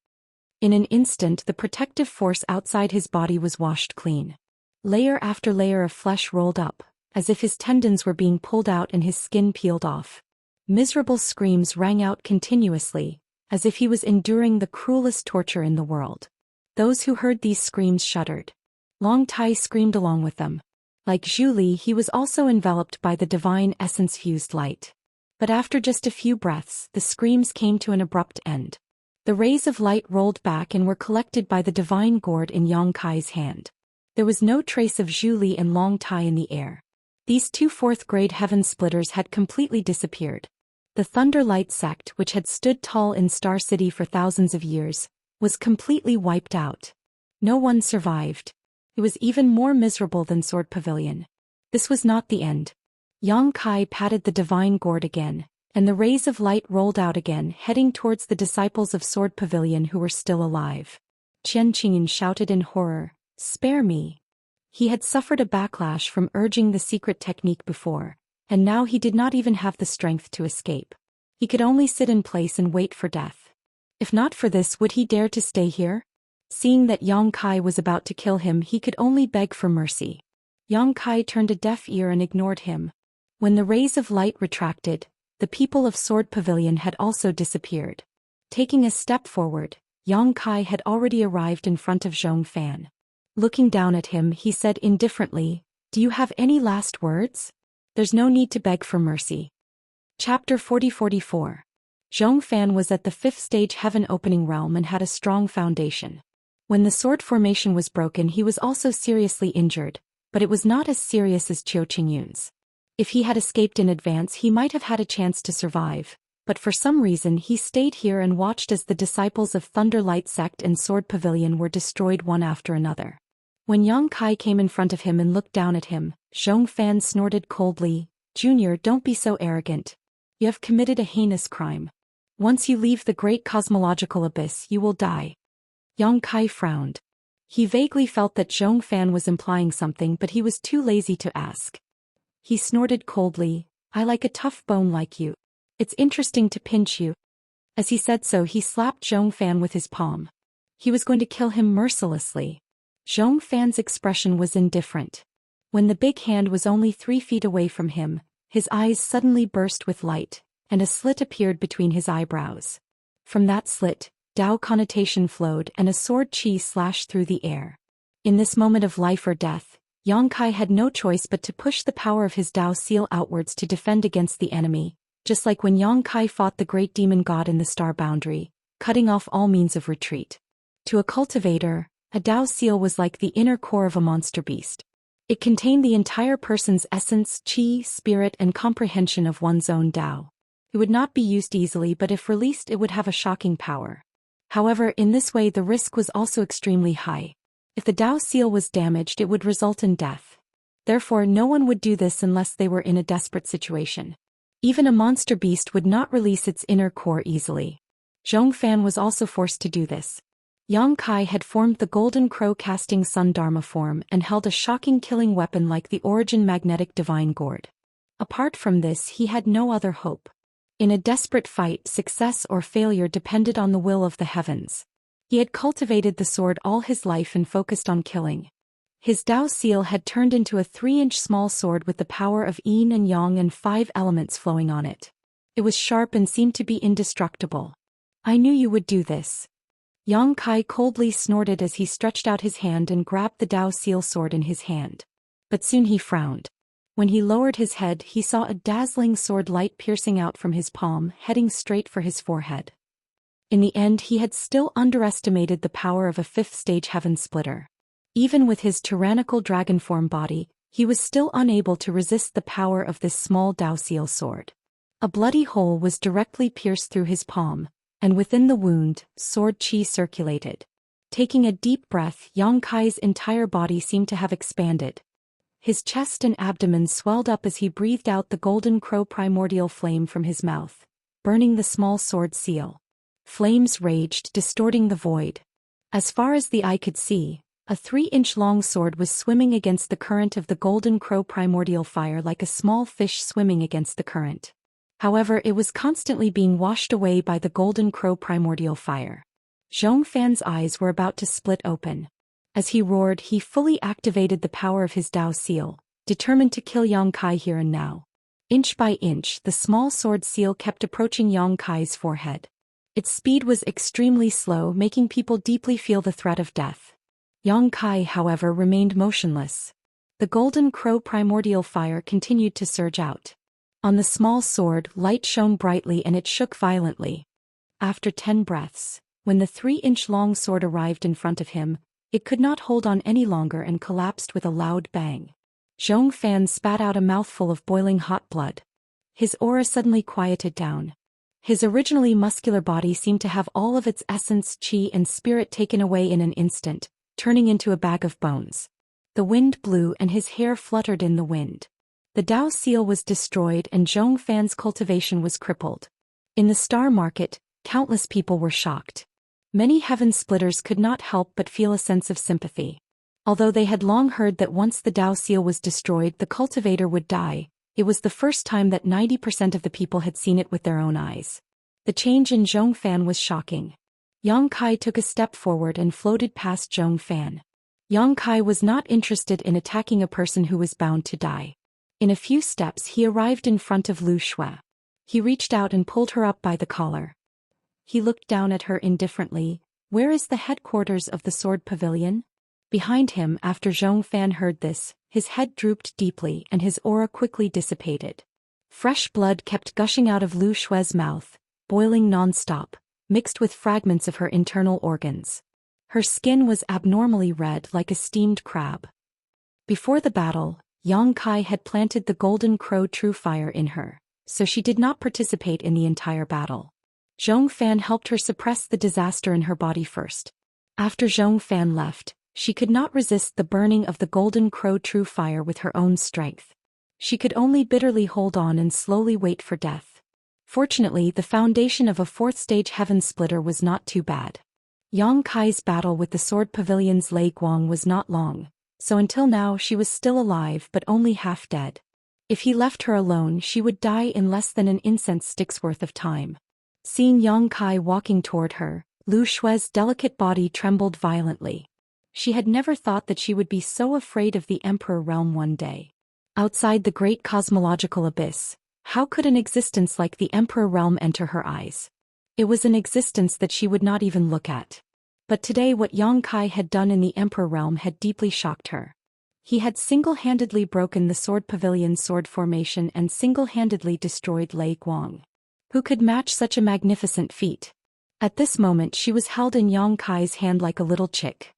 In an instant, the protective force outside his body was washed clean. Layer after layer of flesh rolled up, as if his tendons were being pulled out and his skin peeled off. Miserable screams rang out continuously, as if he was enduring the cruelest torture in the world. Those who heard these screams shuddered. Long Tai screamed along with them. Like Zhu Li, he was also enveloped by the divine essence-fused light. But after just a few breaths, the screams came to an abrupt end. The rays of light rolled back and were collected by the divine gourd in Yang Kai's hand. There was no trace of Zhu Li and Long Tai in the air. These 2 4th-grade heaven splitters had completely disappeared. The Thunder Light sect, which had stood tall in Star City for thousands of years, was completely wiped out. No one survived. It was even more miserable than Sword Pavilion. This was not the end. Yang Kai patted the divine gourd again, and the rays of light rolled out again, heading towards the disciples of Sword Pavilion who were still alive. Qianxia shouted in horror, "Spare me!" He had suffered a backlash from urging the secret technique before, and now he did not even have the strength to escape. He could only sit in place and wait for death. If not for this, would he dare to stay here? Seeing that Yang Kai was about to kill him, he could only beg for mercy. Yang Kai turned a deaf ear and ignored him. When the rays of light retracted, the people of Sword Pavilion had also disappeared. Taking a step forward, Yang Kai had already arrived in front of Zhou Xian. Looking down at him, he said indifferently, "Do you have any last words? There's no need to beg for mercy." Chapter 40-44. Zhou Xian was at the 5th stage heaven opening realm and had a strong foundation. When the sword formation was broken, he was also seriously injured, but it was not as serious as Qiu Qingyun's. If he had escaped in advance, he might have had a chance to survive, but for some reason he stayed here and watched as the disciples of Thunder Light Sect and Sword Pavilion were destroyed one after another. When Yang Kai came in front of him and looked down at him, Zhou Xian snorted coldly, "Junior, don't be so arrogant. You have committed a heinous crime. Once you leave the great cosmological abyss, you will die." Yang Kai frowned. He vaguely felt that Zhou Xian was implying something, but he was too lazy to ask. He snorted coldly, "I like a tough bone like you. It's interesting to pinch you." As he said so, he slapped Zhou Xian with his palm. He was going to kill him mercilessly. Zhou Xian's expression was indifferent. When the big hand was only 3 feet away from him, his eyes suddenly burst with light, and a slit appeared between his eyebrows. From that slit, Dao connotation flowed and a sword qi slashed through the air. In this moment of life or death, Yang Kai had no choice but to push the power of his Dao seal outwards to defend against the enemy, just like when Yang Kai fought the great demon god in the star boundary, cutting off all means of retreat. To a cultivator, a Dao seal was like the inner core of a monster beast. It contained the entire person's essence, qi, spirit, and comprehension of one's own Dao. It would not be used easily, but if released it would have a shocking power. However, in this way the risk was also extremely high. If the Dao seal was damaged, it would result in death. Therefore, no one would do this unless they were in a desperate situation. Even a monster beast would not release its inner core easily. Zhou Xian was also forced to do this. Yang Kai had formed the golden crow casting sun dharma form and held a shocking killing weapon like the origin magnetic divine gourd. Apart from this, he had no other hope. In a desperate fight, success or failure depended on the will of the heavens. He had cultivated the sword all his life and focused on killing. His Dao seal had turned into a 3-inch small sword with the power of yin and yang and 5 elements flowing on it. It was sharp and seemed to be indestructible. "I knew you would do this." Yang Kai coldly snorted as he stretched out his hand and grabbed the Dao seal sword in his hand. But soon he frowned. When he lowered his head, he saw a dazzling sword light piercing out from his palm, heading straight for his forehead. In the end, he had still underestimated the power of a 5th stage heaven splitter. Even with his tyrannical dragon form body, he was still unable to resist the power of this small Dao seal sword. A bloody hole was directly pierced through his palm, and within the wound, sword qi circulated. Taking a deep breath, Yang Kai's entire body seemed to have expanded. His chest and abdomen swelled up as he breathed out the golden crow primordial flame from his mouth, burning the small sword seal. Flames raged, distorting the void. As far as the eye could see, a 3-inch-long sword was swimming against the current of the golden crow primordial fire like a small fish swimming against the current. However, it was constantly being washed away by the golden crow primordial fire. Zhou Fan's eyes were about to split open. As he roared, he fully activated the power of his Dao seal, determined to kill Yang Kai here and now. Inch by inch, the small sword seal kept approaching Yang Kai's forehead. Its speed was extremely slow, making people deeply feel the threat of death. Yang Kai, however, remained motionless. The golden crow primordial fire continued to surge out. On the small sword, light shone brightly and it shook violently. After 10 breaths, when the 3-inch-long sword arrived in front of him, it could not hold on any longer and collapsed with a loud bang. Zhou Fan spat out a mouthful of boiling hot blood. His aura suddenly quieted down. His originally muscular body seemed to have all of its essence, chi and spirit taken away in an instant, turning into a bag of bones. The wind blew and his hair fluttered in the wind. The Dao seal was destroyed and Zhou Fan's cultivation was crippled. In the star market, countless people were shocked. Many heaven splitters could not help but feel a sense of sympathy. Although they had long heard that once the Dao seal was destroyed the cultivator would die, it was the first time that 90% of the people had seen it with their own eyes. The change in Zhou Fan was shocking. Yang Kai took a step forward and floated past Zhou Fan. Yang Kai was not interested in attacking a person who was bound to die. In a few steps he arrived in front of Lu Shui. He reached out and pulled her up by the collar. He looked down at her indifferently. "Where is the headquarters of the Sword Pavilion?" Behind him, after Zhou Fan heard this, his head drooped deeply and his aura quickly dissipated. Fresh blood kept gushing out of Lu Shui's mouth, boiling non-stop, mixed with fragments of her internal organs. Her skin was abnormally red like a steamed crab. Before the battle, Yang Kai had planted the golden crow true fire in her, so she did not participate in the entire battle. Zhou Fan helped her suppress the disaster in her body first. After Zhou Fan left, she could not resist the burning of the golden crow true fire with her own strength. She could only bitterly hold on and slowly wait for death. Fortunately, the foundation of a 4th-stage heaven splitter was not too bad. Yang Kai's battle with the Sword Pavilion's Lei Guang was not long, so until now she was still alive but only half dead. If he left her alone she would die in less than an incense stick's worth of time. Seeing Yang Kai walking toward her, Lu Shui's delicate body trembled violently. She had never thought that she would be so afraid of the Emperor realm one day. Outside the great cosmological abyss, how could an existence like the Emperor realm enter her eyes? It was an existence that she would not even look at. But today what Yang Kai had done in the Emperor realm had deeply shocked her. He had single-handedly broken the Sword Pavilion's sword formation and single-handedly destroyed Lei Guang. Who could match such a magnificent feat? At this moment she was held in Yang Kai's hand like a little chick.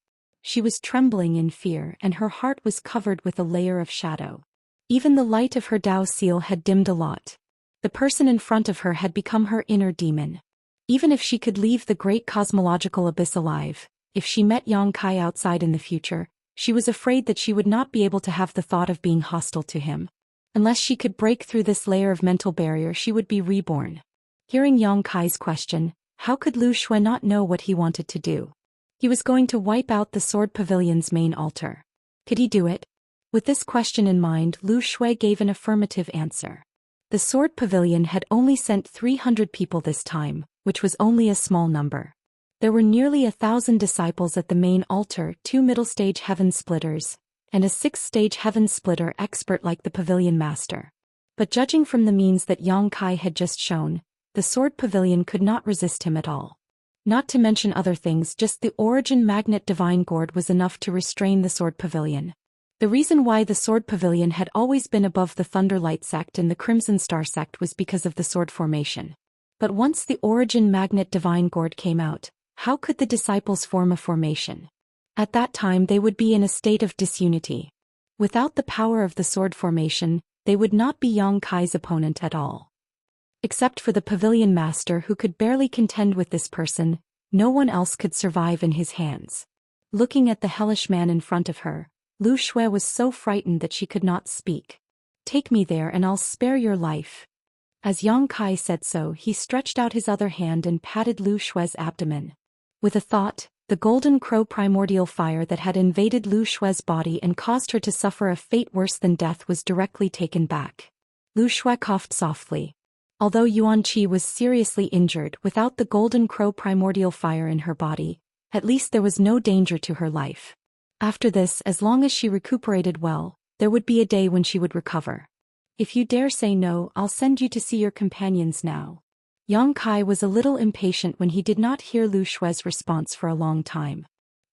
She was trembling in fear and her heart was covered with a layer of shadow. Even the light of her Dao seal had dimmed a lot. The person in front of her had become her inner demon. Even if she could leave the great cosmological abyss alive, if she met Yang Kai outside in the future, she was afraid that she would not be able to have the thought of being hostile to him. Unless she could break through this layer of mental barrier she would be reborn. Hearing Yang Kai's question, how could Lu Shui not know what he wanted to do? He was going to wipe out the Sword Pavilion's main altar. Could he do it? With this question in mind, Lu Shui gave an affirmative answer. The Sword Pavilion had only sent 300 people this time, which was only a small number. There were nearly 1,000 disciples at the main altar, 2 middle-stage heaven splitters, and a 6th-stage heaven splitter expert like the pavilion master. But judging from the means that Yang Kai had just shown, the Sword Pavilion could not resist him at all. Not to mention other things, just the origin magnet divine gourd was enough to restrain the Sword Pavilion. The reason why the Sword Pavilion had always been above the Thunderlight sect and the Crimson Star sect was because of the sword formation. But once the origin magnet divine gourd came out, how could the disciples form a formation? At that time they would be in a state of disunity. Without the power of the sword formation, they would not be Yang Kai's opponent at all. Except for the pavilion master who could barely contend with this person, no one else could survive in his hands. Looking at the hellish man in front of her, Lu Shui was so frightened that she could not speak. "Take me there and I'll spare your life." As Yang Kai said so, he stretched out his other hand and patted Lu Shui's abdomen. With a thought, The golden crow primordial fire that had invaded Lu Shue's body and caused her to suffer a fate worse than death was directly taken back. Lu Xue coughed softly. Although Yuan Qi was seriously injured without the golden crow primordial fire in her body, at least there was no danger to her life. After this, as long as she recuperated well, there would be a day when she would recover. If you dare say no, I'll send you to see your companions now. Yang Kai was a little impatient when he did not hear Lu Xue's response for a long time.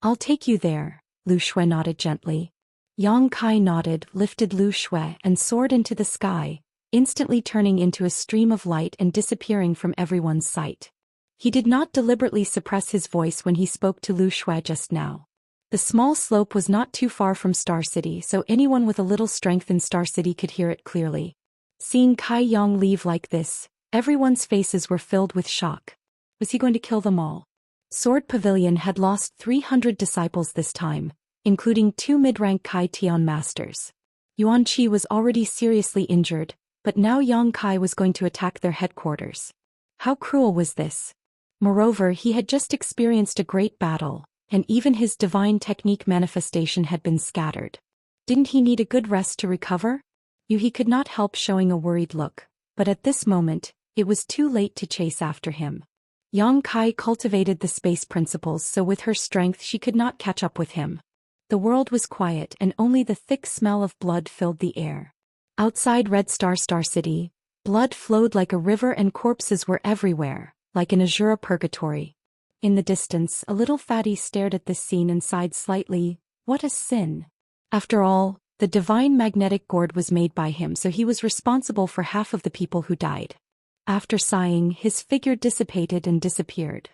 I'll take you there, Lu Xue nodded gently. Yang Kai nodded, lifted Lu Xue and soared into the sky, instantly turning into a stream of light and disappearing from everyone's sight. He did not deliberately suppress his voice when he spoke to Lu Xue just now. The small slope was not too far from Star City, so anyone with a little strength in Star City could hear it clearly. Seeing Kai Yang leave like this, everyone's faces were filled with shock. Was he going to kill them all? Sword Pavilion had lost 300 disciples this time, including 2 mid-rank Kai Tian masters. Yuan Qi was already seriously injured, but now Yang Kai was going to attack their headquarters. How cruel was this? Moreover, he had just experienced a great battle, and even his divine technique manifestation had been scattered. Didn't he need a good rest to recover? He could not help showing a worried look, but at this moment, it was too late to chase after him. Yang Kai cultivated the space principles, so with her strength she could not catch up with him. The world was quiet and only the thick smell of blood filled the air. Outside Red Star City, blood flowed like a river and corpses were everywhere, like an azure purgatory. In the distance, a little fatty stared at this scene and sighed slightly. What a sin! After all, the divine magnetic gourd was made by him, so he was responsible for half of the people who died. After sighing, his figure dissipated and disappeared.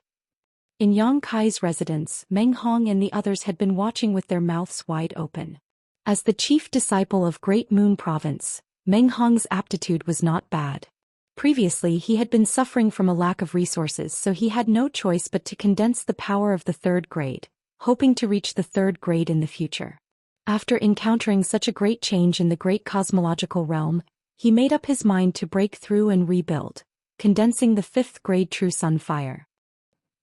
In Yang Kai's residence, Meng Hong and the others had been watching with their mouths wide open. As the chief disciple of Great Moon Province, Meng Hong's aptitude was not bad. Previously he had been suffering from a lack of resources, so he had no choice but to condense the power of the 3rd grade, hoping to reach the 3rd grade in the future. After encountering such a great change in the great cosmological realm, he made up his mind to break through and rebuild, condensing the 5th grade true sun fire.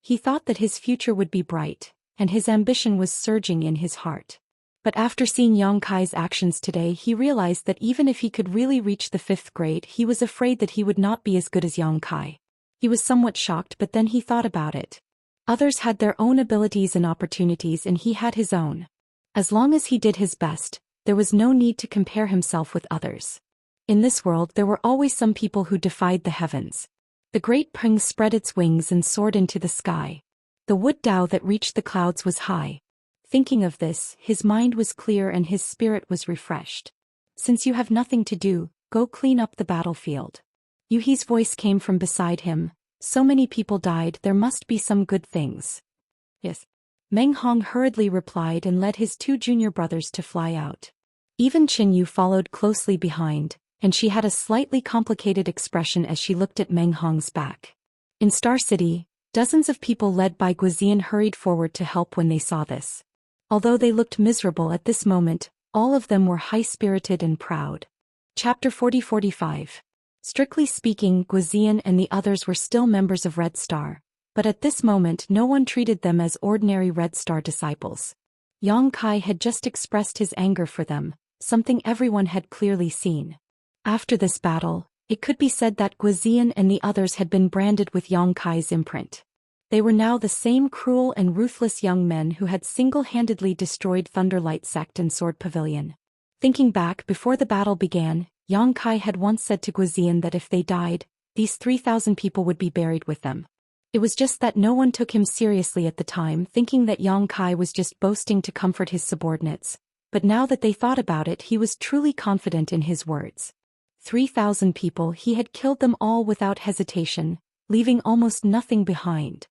He thought that his future would be bright, and his ambition was surging in his heart. But after seeing Yang Kai's actions today, he realized that even if he could really reach the 5th grade, he was afraid that he would not be as good as Yang Kai. He was somewhat shocked, but then he thought about it. Others had their own abilities and opportunities, and he had his own. As long as he did his best, there was no need to compare himself with others. In this world there were always some people who defied the heavens. The great Peng spread its wings and soared into the sky. The wood Dao that reached the clouds was high. Thinking of this, his mind was clear and his spirit was refreshed. Since you have nothing to do, go clean up the battlefield. Yuhi's voice came from beside him. So many people died, there must be some good things. Yes. Meng Hong hurriedly replied and led his 2 junior brothers to fly out. Even Qin Yu followed closely behind, and she had a slightly complicated expression as she looked at Meng Hong's back. In Star City, dozens of people led by Guizian hurried forward to help when they saw this. Although they looked miserable at this moment, all of them were high-spirited and proud. Chapter 40-45. Strictly speaking, Guizian and the others were still members of Red Star, but at this moment no one treated them as ordinary Red Star disciples. Yang Kai had just expressed his anger for them, something everyone had clearly seen. After this battle, it could be said that Guizian and the others had been branded with Yang Kai's imprint. They were now the same cruel and ruthless young men who had single-handedly destroyed Thunderlight Sect and Sword Pavilion. Thinking back, before the battle began, Yang Kai had once said to Guizian that if they died, these 3,000 people would be buried with them. It was just that no one took him seriously at the time, thinking that Yang Kai was just boasting to comfort his subordinates, but now that they thought about it, he was truly confident in his words. 3,000 people, he had killed them all without hesitation, leaving almost nothing behind.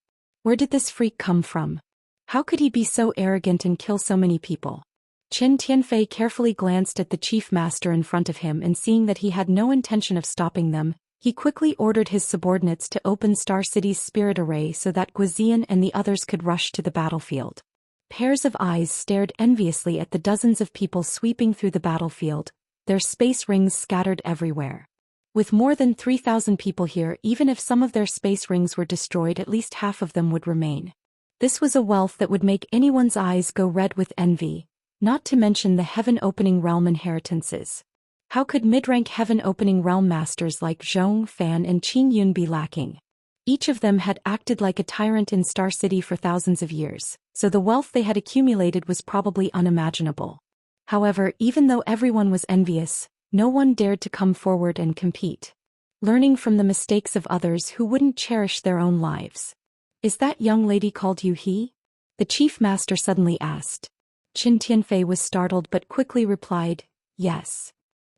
Where did this freak come from? How could he be so arrogant and kill so many people? Chen Tianfei carefully glanced at the chief master in front of him, and seeing that he had no intention of stopping them, he quickly ordered his subordinates to open Star City's spirit array so that Guizian and the others could rush to the battlefield. Pairs of eyes stared enviously at the dozens of people sweeping through the battlefield, their space rings scattered everywhere. With more than 3,000 people here, even if some of their space rings were destroyed, at least half of them would remain. This was a wealth that would make anyone's eyes go red with envy, not to mention the heaven-opening realm inheritances. How could mid-rank heaven-opening realm masters like Zhou Xian and Qin Yun be lacking? Each of them had acted like a tyrant in Star City for thousands of years, so the wealth they had accumulated was probably unimaginable. However, even though everyone was envious, no one dared to come forward and compete. Learning from the mistakes of others who wouldn't cherish their own lives. Is that young lady called Yu He? The chief master suddenly asked. Qin Tianfei was startled but quickly replied, yes.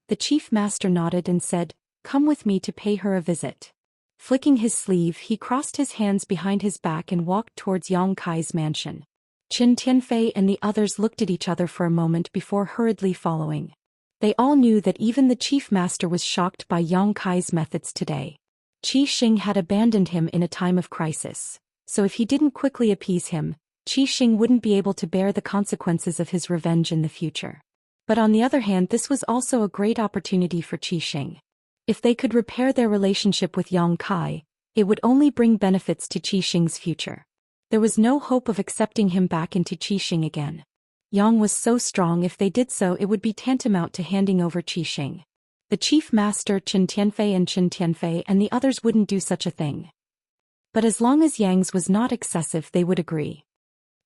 The chief master nodded and said, come with me to pay her a visit. Flicking his sleeve, he crossed his hands behind his back and walked towards Yang Kai's mansion. Qin Tianfei and the others looked at each other for a moment before hurriedly following. They all knew that even the chief master was shocked by Yang Kai's methods today. Qi Xing had abandoned him in a time of crisis, so if he didn't quickly appease him, Qi Xing wouldn't be able to bear the consequences of his revenge in the future. But on the other hand, this was also a great opportunity for Qi Xing. If they could repair their relationship with Yang Kai, it would only bring benefits to Qi Xing's future. There was no hope of accepting him back into Qi Xing again. Yang was so strong, if they did so it would be tantamount to handing over Qi Xing. The chief master Qin Tianfei and the others wouldn't do such a thing. But as long as Yang's was not excessive, they would agree.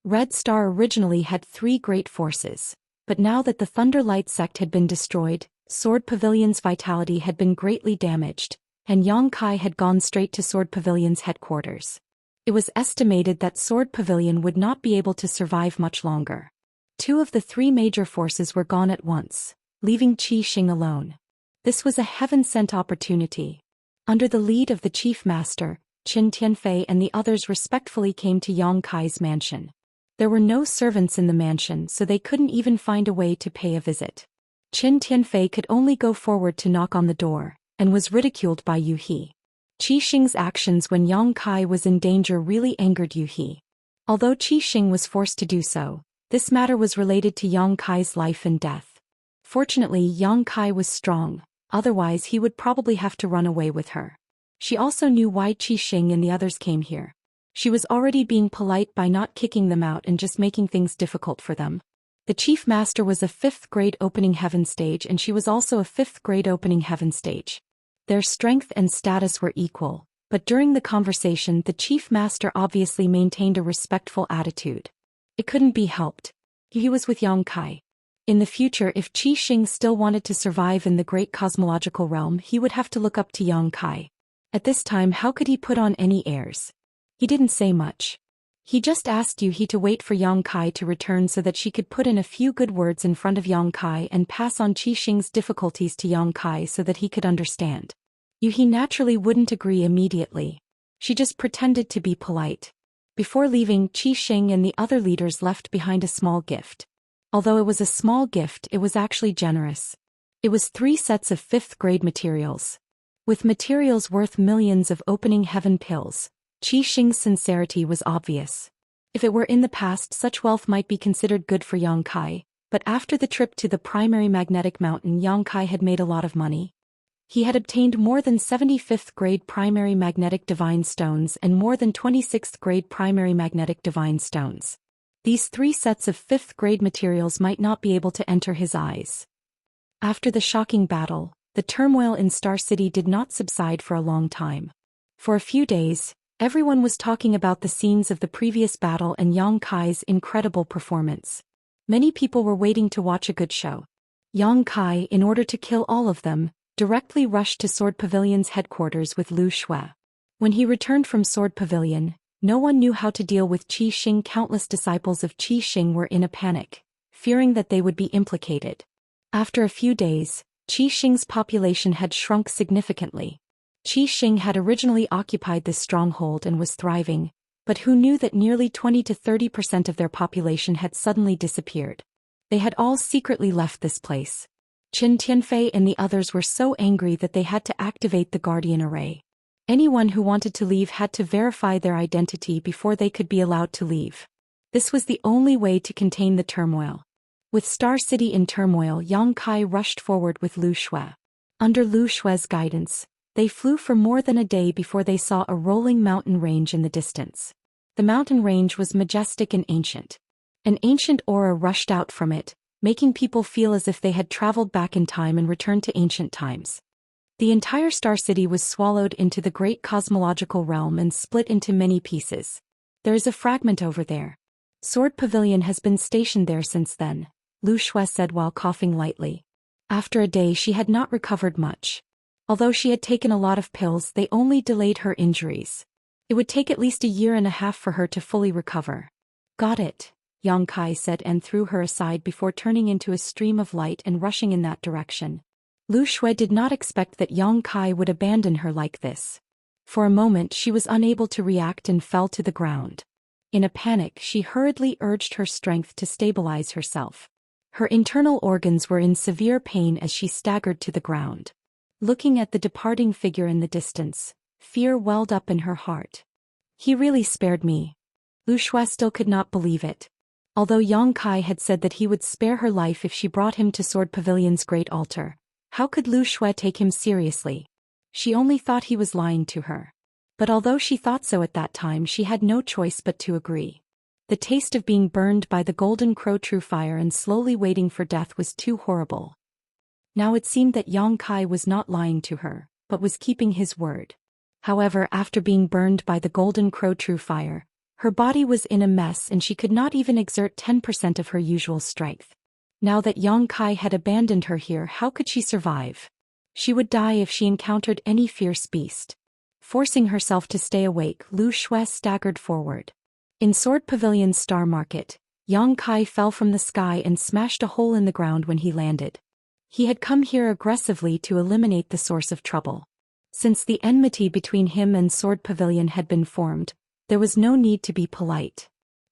Red Star originally had 3 great forces, but now that the Thunderlight sect had been destroyed, Sword Pavilion's vitality had been greatly damaged, and Yang Kai had gone straight to Sword Pavilion's headquarters. It was estimated that Sword Pavilion would not be able to survive much longer. 2 of the 3 major forces were gone at once, leaving Qi Xing alone. This was a heaven-sent opportunity. Under the lead of the chief master, Qin Tianfei and the others respectfully came to Yang Kai's mansion. There were no servants in the mansion, so they couldn't even find a way to pay a visit. Qin Tianfei could only go forward to knock on the door, and was ridiculed by Yu He. Qi Xing's actions when Yang Kai was in danger really angered Yu He. Although Qi Xing was forced to do so, this matter was related to Yang Kai's life and death. Fortunately, Yang Kai was strong, otherwise he would probably have to run away with her. She also knew why Qi Xing and the others came here. She was already being polite by not kicking them out and just making things difficult for them. The chief master was a 5th grade opening heaven stage, and she was also a 5th grade opening heaven stage. Their strength and status were equal, but during the conversation the chief master obviously maintained a respectful attitude. It couldn't be helped. He was with Yang Kai. In the future, if Qi Xing still wanted to survive in the great cosmological realm, he would have to look up to Yang Kai. At this time, how could he put on any airs? He didn't say much. He just asked Yu He to wait for Yang Kai to return so that she could put in a few good words in front of Yang Kai and pass on Qi Xing's difficulties to Yang Kai so that he could understand. Yu He naturally wouldn't agree immediately. She just pretended to be polite. Before leaving, Qi Xing and the other leaders left behind a small gift. Although it was a small gift, it was actually generous. It was 3 sets of 5th grade materials. With materials worth millions of opening heaven pills, Qi Xing's sincerity was obvious. If it were in the past, such wealth might be considered good for Yang Kai, but after the trip to the primary magnetic mountain, Yang Kai had made a lot of money. He had obtained more than 75th grade primary magnetic divine stones and more than 26th grade primary magnetic divine stones. These 3 sets of 5th grade materials might not be able to enter his eyes. After the shocking battle, the turmoil in Star City did not subside for a long time. For a few days, everyone was talking about the scenes of the previous battle and Yang Kai's incredible performance. Many people were waiting to watch a good show. Yang Kai, in order to kill all of them, directly rushed to Sword Pavilion's headquarters with Lu Xue. When he returned from Sword Pavilion, no one knew how to deal with Qi Xing. Countless disciples of Qi Xing were in a panic, fearing that they would be implicated. After a few days, Qi Xing's population had shrunk significantly. Qi Xing had originally occupied this stronghold and was thriving, but who knew that nearly 20 to 30% of their population had suddenly disappeared? They had all secretly left this place. Qin Tianfei and the others were so angry that they had to activate the Guardian Array. Anyone who wanted to leave had to verify their identity before they could be allowed to leave. This was the only way to contain the turmoil. With Star City in turmoil, Yang Kai rushed forward with Lu Xue. Under Lu Xue's guidance, they flew for more than a day before they saw a rolling mountain range in the distance. The mountain range was majestic and ancient. An ancient aura rushed out from it, making people feel as if they had traveled back in time and returned to ancient times. The entire Star City was swallowed into the great cosmological realm and split into many pieces. There is a fragment over there. Sword Pavilion has been stationed there since then, Lu Xue said while coughing lightly. After a day she had not recovered much. Although she had taken a lot of pills, they only delayed her injuries. It would take at least a year and a half for her to fully recover. Got it, Yang Kai said and threw her aside before turning into a stream of light and rushing in that direction. Lu Xue did not expect that Yang Kai would abandon her like this. For a moment she was unable to react and fell to the ground. In a panic she hurriedly urged her strength to stabilize herself. Her internal organs were in severe pain as she staggered to the ground. Looking at the departing figure in the distance, fear welled up in her heart. He really spared me. Lu Xue still could not believe it. Although Yang Kai had said that he would spare her life if she brought him to Sword Pavilion's great altar, how could Lu Xue take him seriously? She only thought he was lying to her. But although she thought so at that time, she had no choice but to agree. The taste of being burned by the golden crow true fire and slowly waiting for death was too horrible. Now it seemed that Yang Kai was not lying to her, but was keeping his word. However, after being burned by the golden crow true fire, her body was in a mess and she could not even exert 10% of her usual strength. Now that Yang Kai had abandoned her here, how could she survive? She would die if she encountered any fierce beast. Forcing herself to stay awake, Lu Xue staggered forward. In Sword Pavilion's star market, Yang Kai fell from the sky and smashed a hole in the ground when he landed. He had come here aggressively to eliminate the source of trouble. Since the enmity between him and Sword Pavilion had been formed, there was no need to be polite.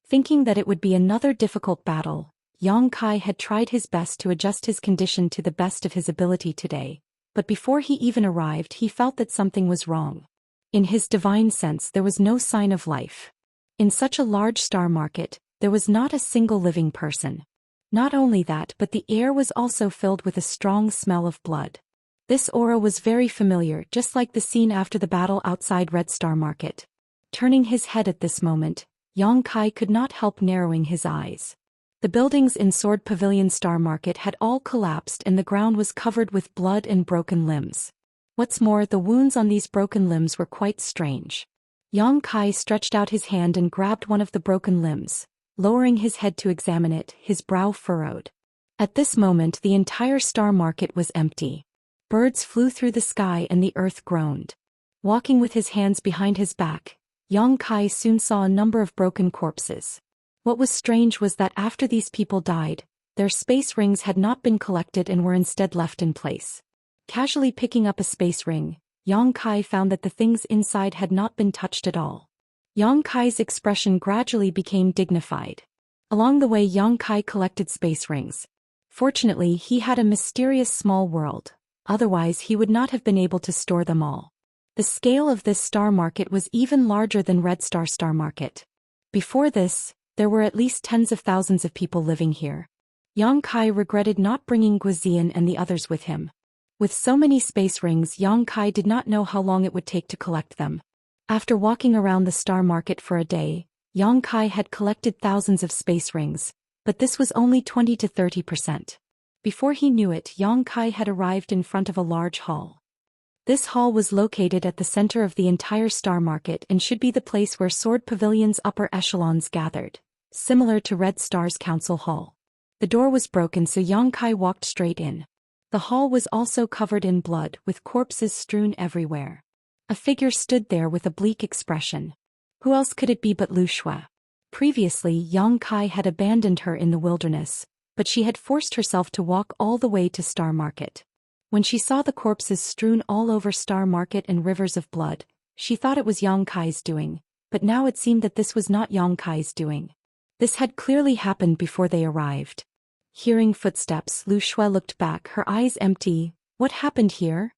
Thinking that it would be another difficult battle, Yang Kai had tried his best to adjust his condition to the best of his ability today, but before he even arrived he felt that something was wrong. In his divine sense there was no sign of life. In such a large star market, there was not a single living person. Not only that, but the air was also filled with a strong smell of blood. This aura was very familiar, just like the scene after the battle outside Red Star Market. Turning his head at this moment, Yang Kai could not help narrowing his eyes. The buildings in Sword Pavilion Star Market had all collapsed and the ground was covered with blood and broken limbs. What's more, the wounds on these broken limbs were quite strange. Yang Kai stretched out his hand and grabbed one of the broken limbs. Lowering his head to examine it, his brow furrowed. At this moment the entire star market was empty. Birds flew through the sky and the earth groaned. Walking with his hands behind his back, Yang Kai soon saw a number of broken corpses. What was strange was that after these people died, their space rings had not been collected and were instead left in place. Casually picking up a space ring, Yang Kai found that the things inside had not been touched at all. Yang Kai's expression gradually became dignified. Along the way Yang Kai collected space rings. Fortunately he had a mysterious small world, otherwise he would not have been able to store them all. The scale of this star market was even larger than Red Star Star Market. Before this, there were at least tens of thousands of people living here. Yang Kai regretted not bringing Guizian and the others with him. With so many space rings, Yang Kai did not know how long it would take to collect them. After walking around the star market for a day, Yang Kai had collected thousands of space rings, but this was only 20 to 30%. Before he knew it, Yang Kai had arrived in front of a large hall. This hall was located at the center of the entire star market and should be the place where Sword Pavilion's upper echelons gathered, similar to Red Star's Council Hall. The door was broken, so Yang Kai walked straight in. The hall was also covered in blood, with corpses strewn everywhere. A figure stood there with a bleak expression. Who else could it be but Lu Xue? Previously, Yang Kai had abandoned her in the wilderness, but she had forced herself to walk all the way to Star Market. When she saw the corpses strewn all over Star Market and rivers of blood, she thought it was Yang Kai's doing, but now it seemed that this was not Yang Kai's doing. This had clearly happened before they arrived. Hearing footsteps, Lu Xue looked back, her eyes empty. What happened here?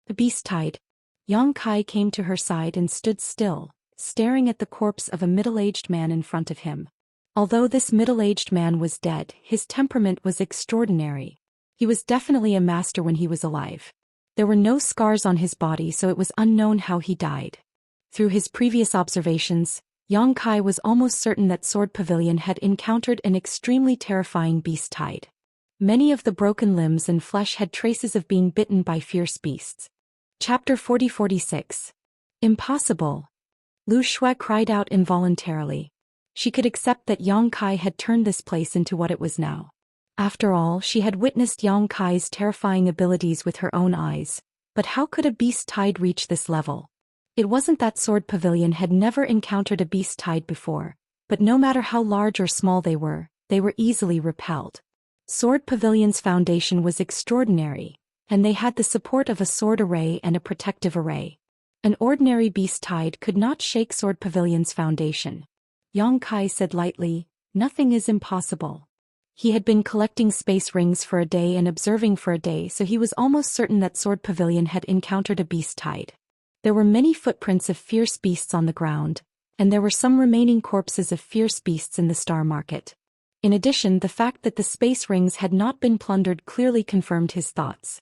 The beast tied. Yang Kai came to her side and stood still, staring at the corpse of a middle-aged man in front of him. Although this middle-aged man was dead, his temperament was extraordinary. He was definitely a master when he was alive. There were no scars on his body, so it was unknown how he died. Through his previous observations, Yang Kai was almost certain that Sword Pavilion had encountered an extremely terrifying beast tide. Many of the broken limbs and flesh had traces of being bitten by fierce beasts. Chapter 40-46. Impossible. Lu Shui cried out involuntarily. She could accept that Yang Kai had turned this place into what it was now. After all, she had witnessed Yang Kai's terrifying abilities with her own eyes, but how could a beast tide reach this level? It wasn't that Sword Pavilion had never encountered a beast tide before, but no matter how large or small they were easily repelled. Sword Pavilion's foundation was extraordinary, and they had the support of a sword array and a protective array. An ordinary beast tide could not shake Sword Pavilion's foundation. Yang Kai said lightly, "Nothing is impossible." He had been collecting space rings for a day and observing for a day, so he was almost certain that Sword Pavilion had encountered a beast tide. There were many footprints of fierce beasts on the ground, and there were some remaining corpses of fierce beasts in the star market. In addition, the fact that the space rings had not been plundered clearly confirmed his thoughts.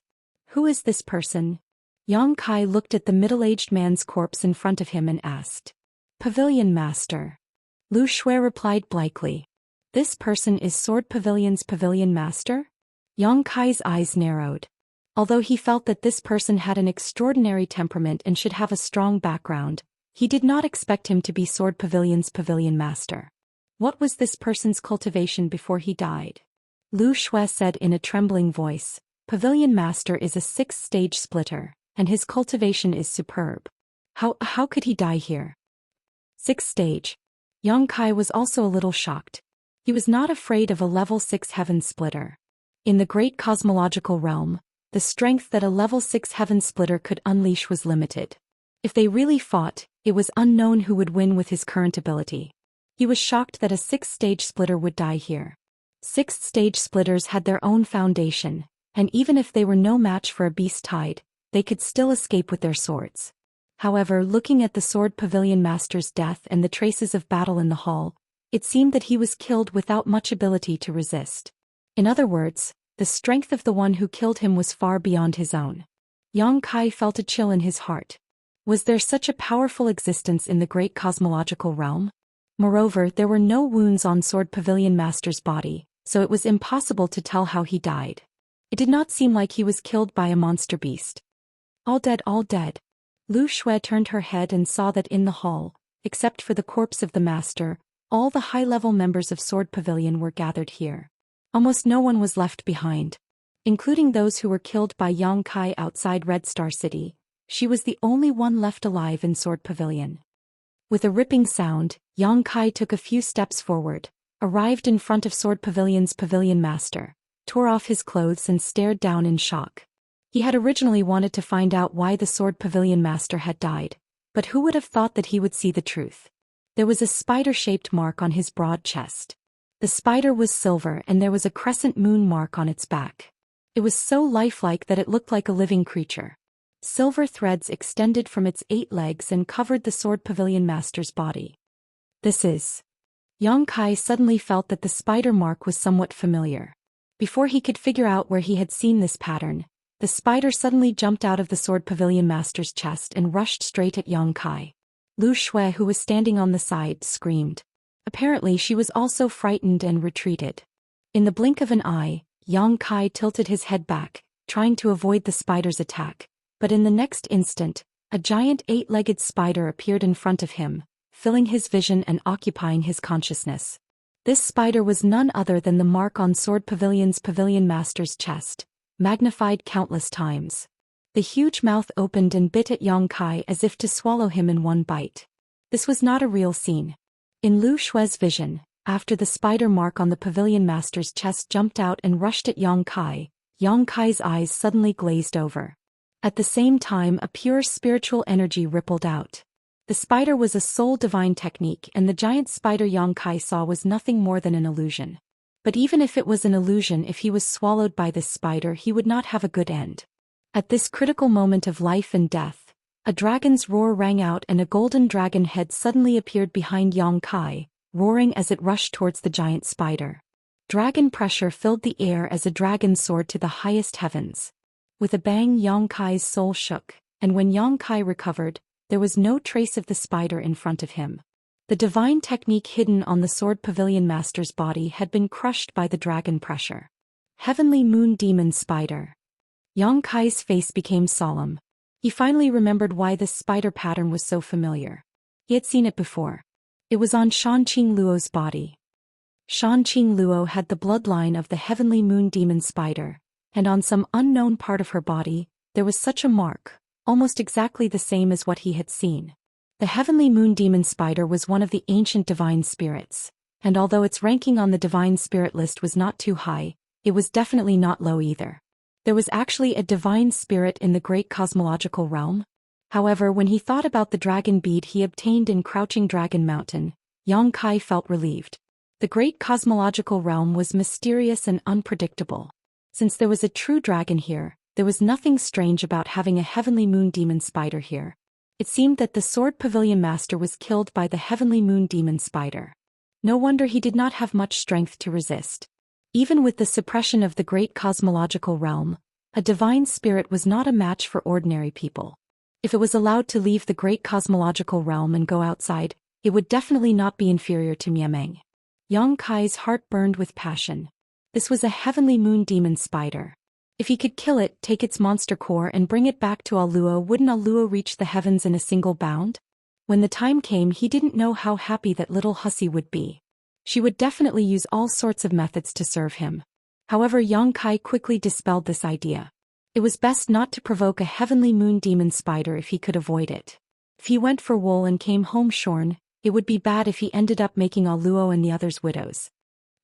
Who is this person? Yang Kai looked at the middle-aged man's corpse in front of him and asked. Pavilion Master. Lu Shui replied blankly. This person is Sword Pavilion's Pavilion Master? Yang Kai's eyes narrowed. Although he felt that this person had an extraordinary temperament and should have a strong background, he did not expect him to be Sword Pavilion's Pavilion Master. What was this person's cultivation before he died? Lu Shui said in a trembling voice, Pavilion Master is a 6th-stage splitter, and his cultivation is superb. How could he die here? 6th stage. Yang Kai was also a little shocked. He was not afraid of a level 6 heaven splitter. In the great cosmological realm, the strength that a level 6 heaven splitter could unleash was limited. If they really fought, it was unknown who would win with his current ability. He was shocked that a 6th-stage splitter would die here. 6th-stage splitters had their own foundation, and even if they were no match for a beast tide, they could still escape with their swords. However, looking at the Sword Pavilion Master's death and the traces of battle in the hall, it seemed that he was killed without much ability to resist. In other words, the strength of the one who killed him was far beyond his own. Yang Kai felt a chill in his heart. Was there such a powerful existence in the great cosmological realm? Moreover, there were no wounds on Sword Pavilion Master's body, so it was impossible to tell how he died. It did not seem like he was killed by a monster beast. All dead, all dead. Lu Shui turned her head and saw that in the hall, except for the corpse of the master, all the high-level members of Sword Pavilion were gathered here. Almost no one was left behind. Including those who were killed by Yang Kai outside Red Star City, she was the only one left alive in Sword Pavilion. With a ripping sound, Yang Kai took a few steps forward, arrived in front of Sword Pavilion's Pavilion Master, tore off his clothes and stared down in shock. He had originally wanted to find out why the Sword Pavilion Master had died, but who would have thought that he would see the truth? There was a spider-shaped mark on his broad chest. The spider was silver and there was a crescent moon mark on its back. It was so lifelike that it looked like a living creature. Silver threads extended from its 8 legs and covered the Sword Pavilion Master's body. This is... Yang Kai suddenly felt that the spider mark was somewhat familiar. Before he could figure out where he had seen this pattern, the spider suddenly jumped out of the Sword Pavilion Master's chest and rushed straight at Yang Kai. Lu Shui, who was standing on the side, screamed. Apparently she was also frightened and retreated. In the blink of an eye, Yang Kai tilted his head back, trying to avoid the spider's attack, but in the next instant, a giant 8-legged spider appeared in front of him, filling his vision and occupying his consciousness. This spider was none other than the mark on Sword Pavilion's Pavilion Master's chest, magnified countless times. The huge mouth opened and bit at Yang Kai as if to swallow him in one bite. This was not a real scene. In Lu Shui's vision, after the spider mark on the Pavilion Master's chest jumped out and rushed at Yang Kai's eyes suddenly glazed over. At the same time, a pure spiritual energy rippled out. The spider was a soul divine technique, and the giant spider Yang Kai saw was nothing more than an illusion. But even if it was an illusion, if he was swallowed by this spider, he would not have a good end. At this critical moment of life and death, a dragon's roar rang out and a golden dragon head suddenly appeared behind Yang Kai, roaring as it rushed towards the giant spider. Dragon pressure filled the air as a dragon soared to the highest heavens. With a bang, Yang Kai's soul shook, and when Yang Kai recovered, there was no trace of the spider in front of him. The divine technique hidden on the Sword Pavilion Master's body had been crushed by the dragon pressure. Heavenly Moon Demon Spider. Yang Kai's face became solemn. He finally remembered why this spider pattern was so familiar. He had seen it before. It was on Shanqing Luo's body. Shanqing Luo had the bloodline of the Heavenly Moon Demon Spider, and on some unknown part of her body, there was such a mark, almost exactly the same as what he had seen. The Heavenly Moon Demon Spider was one of the ancient divine spirits, and although its ranking on the divine spirit list was not too high, it was definitely not low either. There was actually a divine spirit in the great cosmological realm. However, when he thought about the dragon bead he obtained in Crouching Dragon Mountain, Yang Kai felt relieved. The great cosmological realm was mysterious and unpredictable. Since there was a true dragon here, there was nothing strange about having a Heavenly Moon Demon Spider here. It seemed that the Sword Pavilion Master was killed by the Heavenly Moon Demon Spider. No wonder he did not have much strength to resist. Even with the suppression of the great cosmological realm, a divine spirit was not a match for ordinary people. If it was allowed to leave the great cosmological realm and go outside, it would definitely not be inferior to Miameng. Yang Kai's heart burned with passion. This was a Heavenly Moon Demon Spider. If he could kill it, take its monster core and bring it back to Aluo, wouldn't Aluo reach the heavens in a single bound? When the time came, he didn't know how happy that little hussy would be. She would definitely use all sorts of methods to serve him. However, Yang Kai quickly dispelled this idea. It was best not to provoke a Heavenly Moon Demon Spider if he could avoid it. If he went for wool and came home shorn, it would be bad if he ended up making Aluo and the others widows.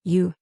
You.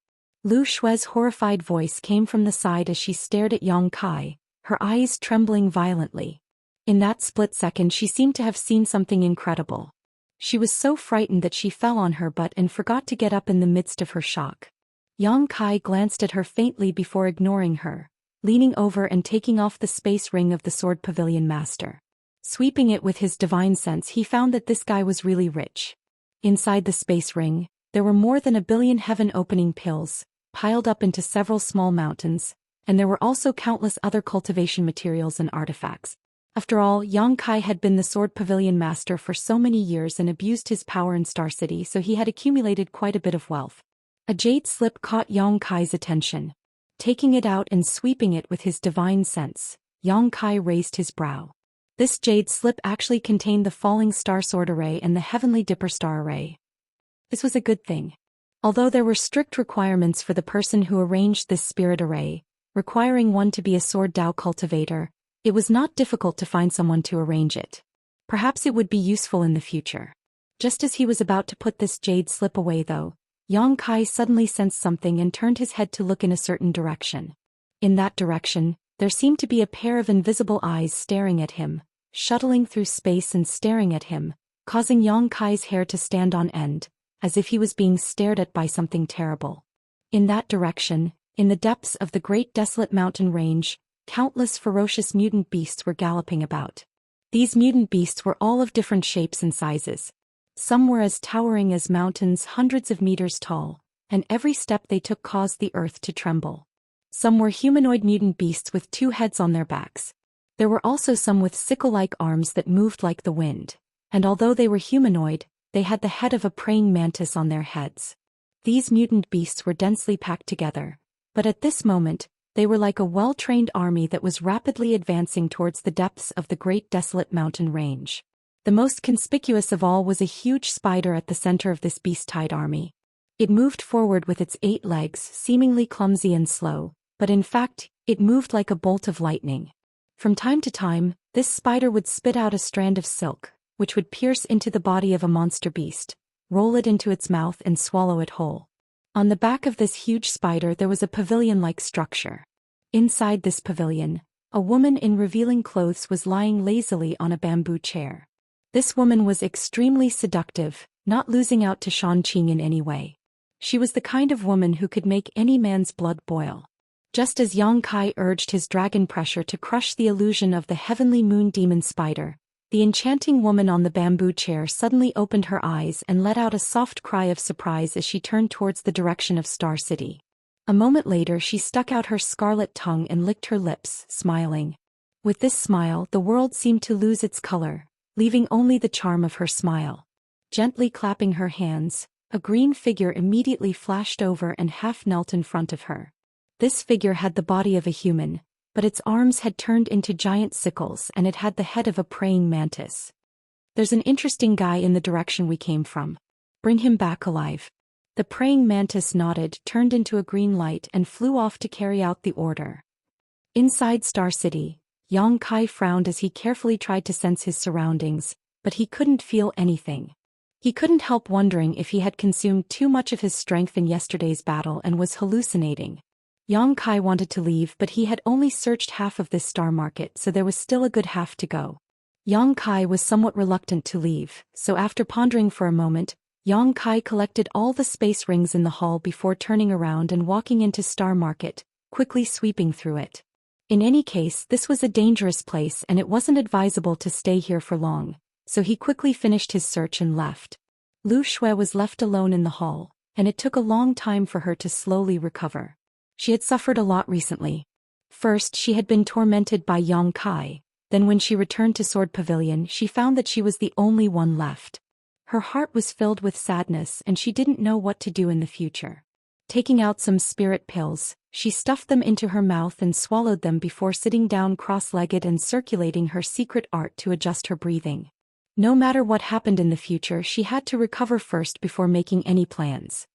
Lu Shue's horrified voice came from the side as she stared at Yang Kai, her eyes trembling violently. In that split second she seemed to have seen something incredible. She was so frightened that she fell on her butt and forgot to get up in the midst of her shock. Yang Kai glanced at her faintly before ignoring her, leaning over and taking off the space ring of the Sword Pavilion Master. Sweeping it with his divine sense, he found that this guy was really rich. Inside the space ring, there were more than 1 billion heaven-opening pills, piled up into several small mountains, and there were also countless other cultivation materials and artifacts. After all, Yang Kai had been the Sword Pavilion Master for so many years and abused his power in Star City, so he had accumulated quite a bit of wealth. A jade slip caught Yang Kai's attention. Taking it out and sweeping it with his divine sense, Yang Kai raised his brow. This jade slip actually contained the Falling Star Sword Array and the Heavenly Dipper Star Array. This was a good thing. Although there were strict requirements for the person who arranged this spirit array, requiring one to be a Sword Dao cultivator, it was not difficult to find someone to arrange it. Perhaps it would be useful in the future. Just as he was about to put this jade slip away though, Yang Kai suddenly sensed something and turned his head to look in a certain direction. In that direction, there seemed to be a pair of invisible eyes staring at him, shuttling through space and staring at him, causing Yang Kai's hair to stand on end, as if he was being stared at by something terrible. In that direction, in the depths of the great desolate mountain range, countless ferocious mutant beasts were galloping about. These mutant beasts were all of different shapes and sizes. Some were as towering as mountains, hundreds of meters tall, and every step they took caused the earth to tremble. Some were humanoid mutant beasts with 2 heads on their backs. There were also some with sickle-like arms that moved like the wind, and although they were humanoid, they had the head of a praying mantis on their heads. These mutant beasts were densely packed together, but at this moment, they were like a well-trained army that was rapidly advancing towards the depths of the great desolate mountain range. The most conspicuous of all was a huge spider at the center of this beast-tide army. It moved forward with its 8 legs, seemingly clumsy and slow, but in fact, it moved like a bolt of lightning. From time to time, this spider would spit out a strand of silk, which would pierce into the body of a monster beast, roll it into its mouth and swallow it whole. On the back of this huge spider there was a pavilion-like structure. Inside this pavilion, a woman in revealing clothes was lying lazily on a bamboo chair. This woman was extremely seductive, not losing out to Shanqing in any way. She was the kind of woman who could make any man's blood boil. Just as Yang Kai urged his dragon pressure to crush the illusion of the Heavenly Moon Demon Spider, the enchanting woman on the bamboo chair suddenly opened her eyes and let out a soft cry of surprise as she turned towards the direction of Star City. A moment later she stuck out her scarlet tongue and licked her lips, smiling. With this smile the world seemed to lose its color, leaving only the charm of her smile. Gently clapping her hands, a green figure immediately flashed over and half knelt in front of her. This figure had the body of a human, but its arms had turned into giant sickles and it had the head of a praying mantis. "There's an interesting guy in the direction we came from. Bring him back alive." The praying mantis nodded, turned into a green light and flew off to carry out the order. Inside Star City, Yang Kai frowned as he carefully tried to sense his surroundings, but he couldn't feel anything. He couldn't help wondering if he had consumed too much of his strength in yesterday's battle and was hallucinating. Yang Kai wanted to leave, but he had only searched half of this star market, so there was still a good half to go. Yang Kai was somewhat reluctant to leave, so after pondering for a moment, Yang Kai collected all the space rings in the hall before turning around and walking into Star Market, quickly sweeping through it. In any case, this was a dangerous place and it wasn't advisable to stay here for long, so he quickly finished his search and left. Lu Shui was left alone in the hall, and it took a long time for her to slowly recover. She had suffered a lot recently. First, she had been tormented by Yang Kai, then when she returned to Sword Pavilion, she found that she was the only one left. Her heart was filled with sadness and she didn't know what to do in the future. Taking out some spirit pills, she stuffed them into her mouth and swallowed them before sitting down cross-legged and circulating her secret art to adjust her breathing. No matter what happened in the future, she had to recover first before making any plans.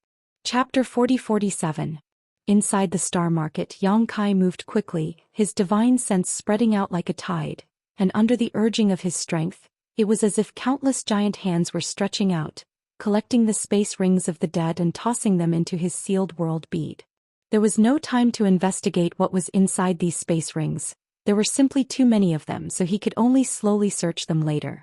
Chapter 40-47. Inside the Star Market, Yang Kai moved quickly, his divine sense spreading out like a tide, and under the urging of his strength, it was as if countless giant hands were stretching out, collecting the space rings of the dead and tossing them into his sealed world bead. There was no time to investigate what was inside these space rings. There were simply too many of them, so he could only slowly search them later.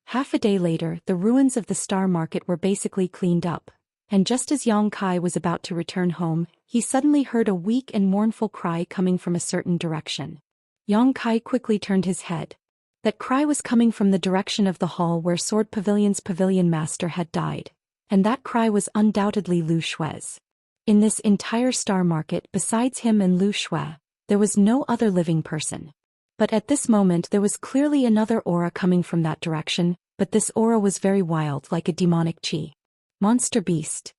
Half a day later, the ruins of the Star Market were basically cleaned up, and just as Yang Kai was about to return home, he suddenly heard a weak and mournful cry coming from a certain direction. Yang Kai quickly turned his head. That cry was coming from the direction of the hall where Sword Pavilion's pavilion master had died, and that cry was undoubtedly Lu Shui's. In this entire Star Market, besides him and Lu Shui, there was no other living person. But at this moment there was clearly another aura coming from that direction, but this aura was very wild, like a demonic chi. Monster beast.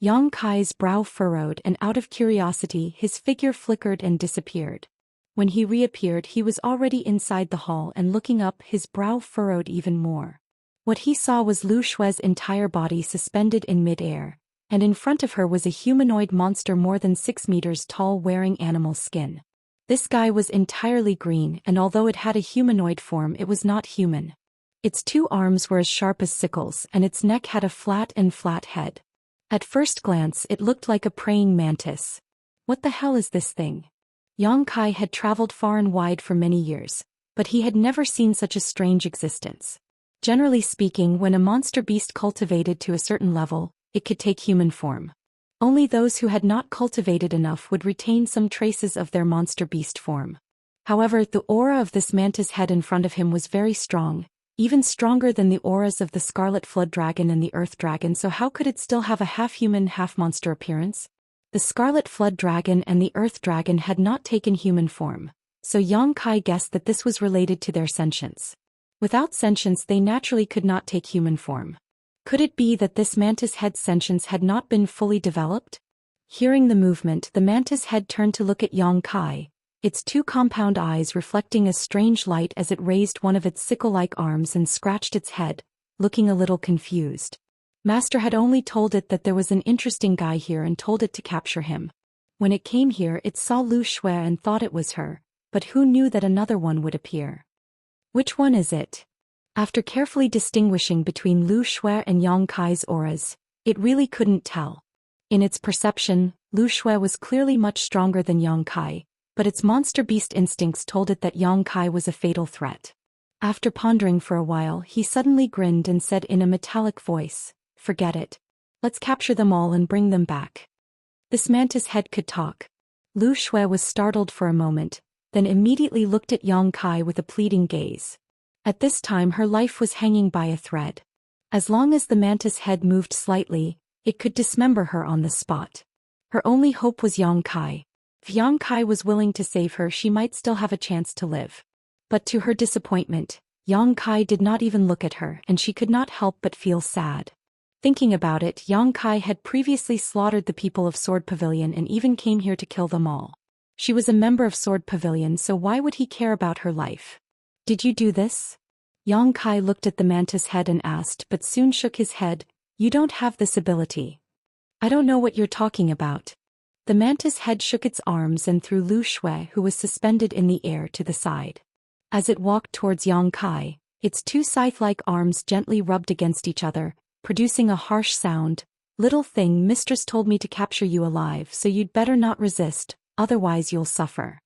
Yang Kai's brow furrowed and out of curiosity his figure flickered and disappeared. When he reappeared, he was already inside the hall and looking up, his brow furrowed even more. What he saw was Lu Shui's entire body suspended in mid-air, and in front of her was a humanoid monster more than 6 meters tall wearing animal skin. This guy was entirely green, and although it had a humanoid form, it was not human. Its 2 arms were as sharp as sickles and its neck had a flat head. At first glance it looked like a praying mantis. What the hell is this thing? Yang Kai had traveled far and wide for many years, but he had never seen such a strange existence. Generally speaking, when a monster beast cultivated to a certain level, it could take human form. Only those who had not cultivated enough would retain some traces of their monster beast form. However, the aura of this mantis head in front of him was very strong, even stronger than the auras of the Scarlet Flood Dragon and the Earth Dragon, so how could it still have a half-human, half-monster appearance? The Scarlet Flood Dragon and the Earth Dragon had not taken human form, so Yang Kai guessed that this was related to their sentience. Without sentience they naturally could not take human form. Could it be that this mantis head's sentience had not been fully developed? Hearing the movement, the mantis head turned to look at Yang Kai, its 2 compound eyes reflecting a strange light as it raised one of its sickle-like arms and scratched its head, looking a little confused. Master had only told it that there was an interesting guy here and told it to capture him. When it came here, it saw Lu Shui and thought it was her, but who knew that another one would appear? Which one is it? After carefully distinguishing between Lu Shui and Yang Kai's auras, it really couldn't tell. In its perception, Lu Shui was clearly much stronger than Yang Kai, but its monster beast instincts told it that Yang Kai was a fatal threat. After pondering for a while, he suddenly grinned and said in a metallic voice, "Forget it. Let's capture them all and bring them back." This mantis head could talk. Lu Shui was startled for a moment, then immediately looked at Yang Kai with a pleading gaze. At this time her life was hanging by a thread. As long as the mantis head moved slightly, it could dismember her on the spot. Her only hope was Yang Kai. If Yang Kai was willing to save her, she might still have a chance to live. But to her disappointment, Yang Kai did not even look at her, and she could not help but feel sad. Thinking about it, Yang Kai had previously slaughtered the people of Sword Pavilion and even came here to kill them all. She was a member of Sword Pavilion, so why would he care about her life? Did you do this? Yang Kai looked at the mantis head and asked, but soon shook his head. You don't have this ability. I don't know what you're talking about. The mantis head shook its arms and threw Lu Shui, who was suspended in the air, to the side. As it walked towards Yang Kai, its two scythe-like arms gently rubbed against each other, producing a harsh sound. Little thing, mistress told me to capture you alive, so you'd better not resist, otherwise you'll suffer.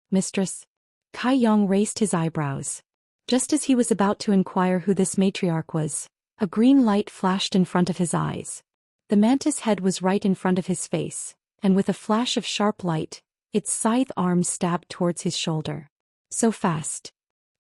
Mistress? Kai Yang raised his eyebrows. Just as he was about to inquire who this matriarch was, a green light flashed in front of his eyes. The mantis head was right in front of his face, and with a flash of sharp light, its scythe arm stabbed towards his shoulder. So fast.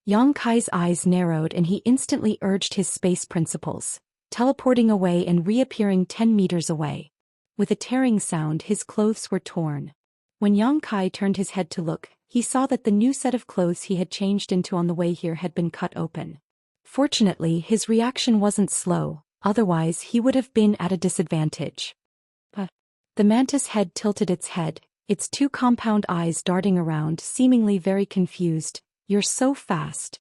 Yang Kai's eyes narrowed and he instantly urged his space principles, teleporting away and reappearing 10 meters away. With a tearing sound, his clothes were torn. When Yang Kai turned his head to look, he saw that the new set of clothes he had changed into on the way here had been cut open. Fortunately, his reaction wasn't slow, otherwise he would have been at a disadvantage. But the mantis head tilted its head, its two compound eyes darting around, seemingly very confused. You're so fast.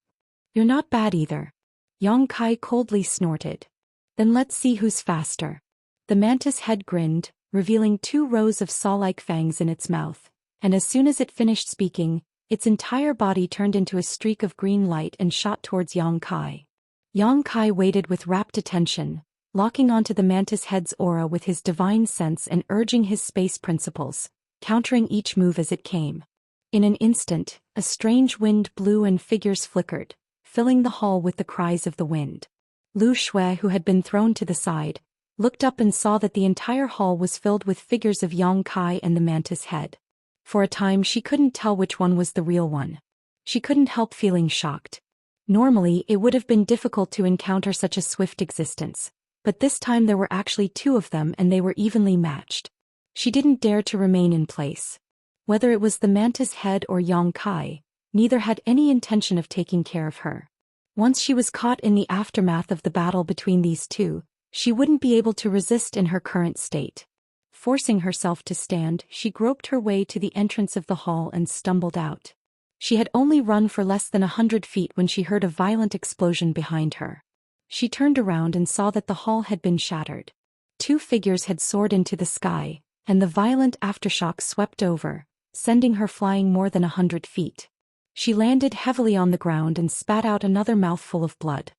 You're not bad either. Yang Kai coldly snorted. Then let's see who's faster. The mantis head grinned, revealing 2 rows of saw-like fangs in its mouth, and as soon as it finished speaking, its entire body turned into a streak of green light and shot towards Yang Kai. Yang Kai waited with rapt attention, locking onto the mantis head's aura with his divine sense and urging his space principles, countering each move as it came. In an instant, a strange wind blew and figures flickered, filling the hall with the cries of the wind. Lu Shui, who had been thrown to the side, looked up and saw that the entire hall was filled with figures of Yang Kai and the mantis head. For a time she couldn't tell which one was the real one. She couldn't help feeling shocked. Normally it would have been difficult to encounter such a swift existence, but this time there were actually 2 of them and they were evenly matched. She didn't dare to remain in place. Whether it was the mantis head or Yang Kai, neither had any intention of taking care of her. Once she was caught in the aftermath of the battle between these 2, she wouldn't be able to resist in her current state. Forcing herself to stand, she groped her way to the entrance of the hall and stumbled out. She had only run for less than 100 feet when she heard a violent explosion behind her. She turned around and saw that the hall had been shattered. 2 figures had soared into the sky, and the violent aftershock swept over, sending her flying more than 100 feet. She landed heavily on the ground and spat out another mouthful of blood.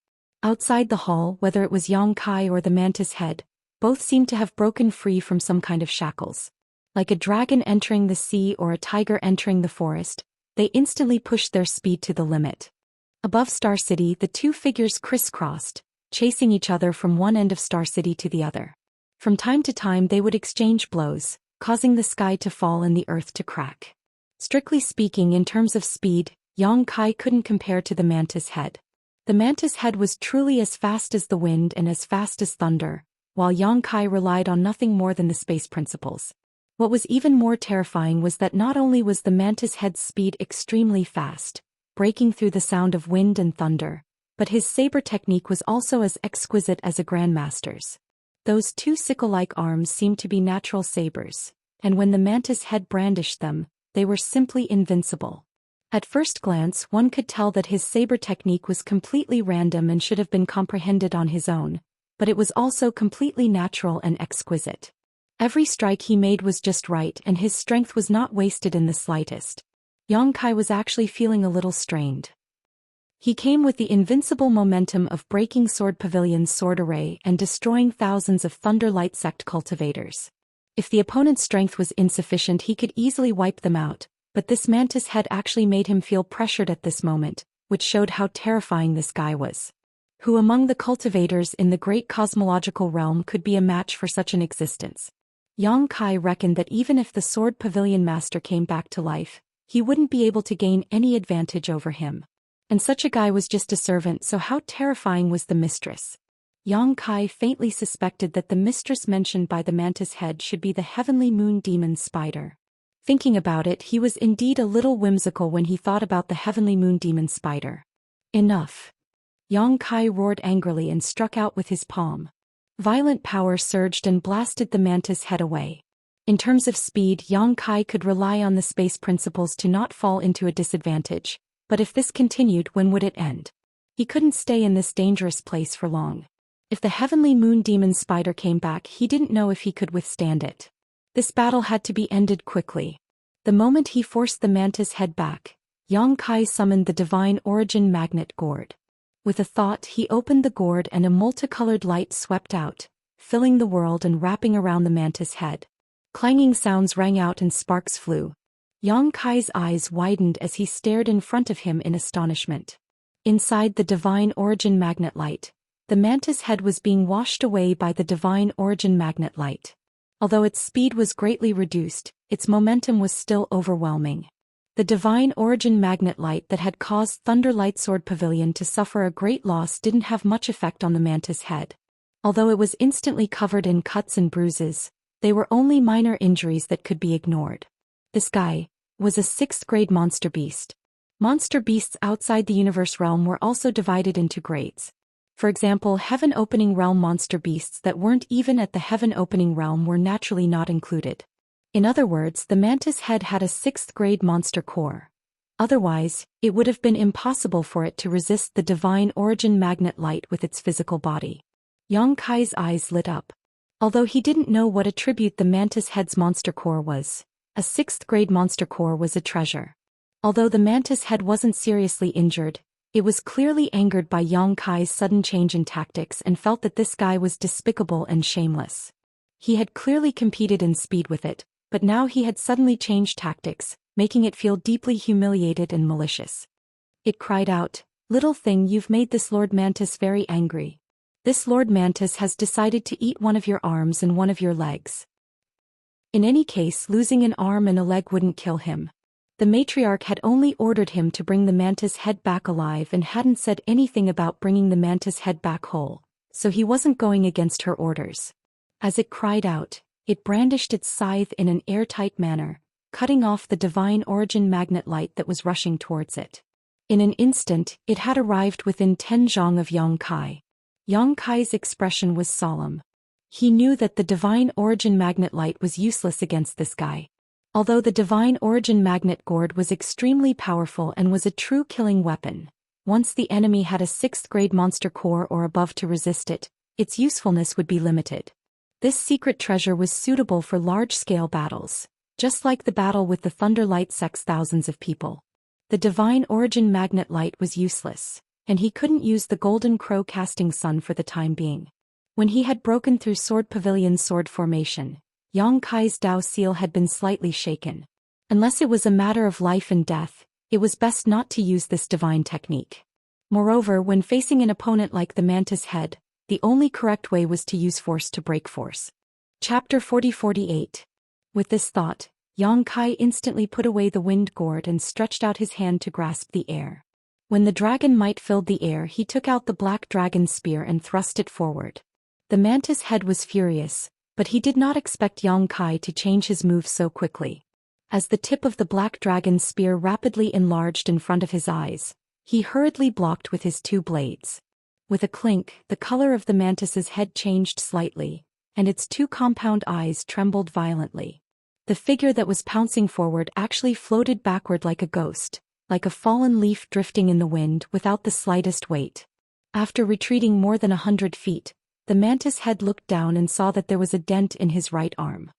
Outside the hall, whether it was Yang Kai or the mantis head, both seemed to have broken free from some kind of shackles. Like a dragon entering the sea or a tiger entering the forest, they instantly pushed their speed to the limit. Above Star City, the 2 figures crisscrossed, chasing each other from one end of Star City to the other. From time to time they would exchange blows, causing the sky to fall and the earth to crack. Strictly speaking, in terms of speed, Yang Kai couldn't compare to the mantis head. The mantis head was truly as fast as the wind and as fast as thunder, while Yang Kai relied on nothing more than the space principles. What was even more terrifying was that not only was the mantis head's speed extremely fast, breaking through the sound of wind and thunder, but his saber technique was also as exquisite as a grandmaster's. Those 2 sickle-like arms seemed to be natural sabers, and when the mantis head brandished them, they were simply invincible. At first glance, one could tell that his saber technique was completely random and should have been comprehended on his own, but it was also completely natural and exquisite. Every strike he made was just right and his strength was not wasted in the slightest. Yang Kai was actually feeling a little strained. He came with the invincible momentum of breaking Sword Pavilion's sword array and destroying thousands of Thunderlight Sect cultivators. If the opponent's strength was insufficient, he could easily wipe them out, but this mantis head actually made him feel pressured at this moment, which showed how terrifying this guy was. Who among the cultivators in the great cosmological realm could be a match for such an existence? Yang Kai reckoned that even if the Sword Pavilion Master came back to life, he wouldn't be able to gain any advantage over him. And such a guy was just a servant, so how terrifying was the mistress? Yang Kai faintly suspected that the mistress mentioned by the mantis head should be the heavenly moon demon spider. Thinking about it, he was indeed a little whimsical when he thought about the heavenly moon demon spider. Enough. Yang Kai roared angrily and struck out with his palm. Violent power surged and blasted the mantis head away. In terms of speed, Yang Kai could rely on the space principles to not fall into a disadvantage, but if this continued, when would it end? He couldn't stay in this dangerous place for long. If the heavenly moon demon spider came back, he didn't know if he could withstand it. This battle had to be ended quickly. The moment he forced the mantis head back, Yang Kai summoned the divine origin magnet gourd. With a thought, he opened the gourd and a multicolored light swept out, filling the world and wrapping around the mantis head. Clanging sounds rang out and sparks flew. Yang Kai's eyes widened as he stared in front of him in astonishment. Inside the divine origin magnet light, the mantis head was being washed away by the divine origin magnet light. Although its speed was greatly reduced, its momentum was still overwhelming. The divine origin magnet light that had caused Thunder Lightsword Pavilion to suffer a great loss didn't have much effect on the mantis head. Although it was instantly covered in cuts and bruises, they were only minor injuries that could be ignored. This guy was a 6th grade monster beast. Monster beasts outside the universe realm were also divided into grades. For example, Heaven Opening Realm monster beasts that weren't even at the Heaven Opening Realm were naturally not included. In other words, the mantis head had a 6th grade monster core. Otherwise, it would have been impossible for it to resist the divine origin magnet light with its physical body. Yang Kai's eyes lit up. Although he didn't know what attribute the mantis head's monster core was, a 6th grade monster core was a treasure. Although the mantis head wasn't seriously injured, it was clearly angered by Yang Kai's sudden change in tactics and felt that this guy was despicable and shameless. He had clearly competed in speed with it, but now he had suddenly changed tactics, making it feel deeply humiliated and malicious. It cried out, "Little thing, you've made this Lord Mantis very angry. This Lord Mantis has decided to eat one of your arms and one of your legs." In any case, losing an arm and a leg wouldn't kill him. The matriarch had only ordered him to bring the mantis head back alive and hadn't said anything about bringing the mantis head back whole, so he wasn't going against her orders. As it cried out, it brandished its scythe in an airtight manner, cutting off the divine origin magnet light that was rushing towards it. In an instant, it had arrived within 10 zhang of Yang Kai. Yang Kai's expression was solemn. He knew that the divine origin magnet light was useless against this guy. Although the divine origin magnet gourd was extremely powerful and was a true killing weapon, once the enemy had a 6th grade monster core or above to resist it, its usefulness would be limited. This secret treasure was suitable for large-scale battles, just like the battle with the Thunder Light sects thousands of people. The divine origin magnet light was useless, and he couldn't use the golden crow casting sun for the time being. When he had broken through Sword Pavilion's sword formation, Yang Kai's Dao seal had been slightly shaken. Unless it was a matter of life and death, it was best not to use this divine technique. Moreover, when facing an opponent like the mantis head, the only correct way was to use force to break force. Chapter 40-48. With this thought, Yang Kai instantly put away the wind gourd and stretched out his hand to grasp the air. When the dragon might filled the air, he took out the black dragon spear and thrust it forward. The mantis head was furious, but he did not expect Yang Kai to change his move so quickly. As the tip of the black dragon spear rapidly enlarged in front of his eyes, he hurriedly blocked with his 2 blades. With a clink, the color of the mantis's head changed slightly, and its 2 compound eyes trembled violently. The figure that was pouncing forward actually floated backward like a ghost, like a fallen leaf drifting in the wind without the slightest weight. After retreating more than 100 feet, the mantis head looked down and saw that there was a dent in his right arm.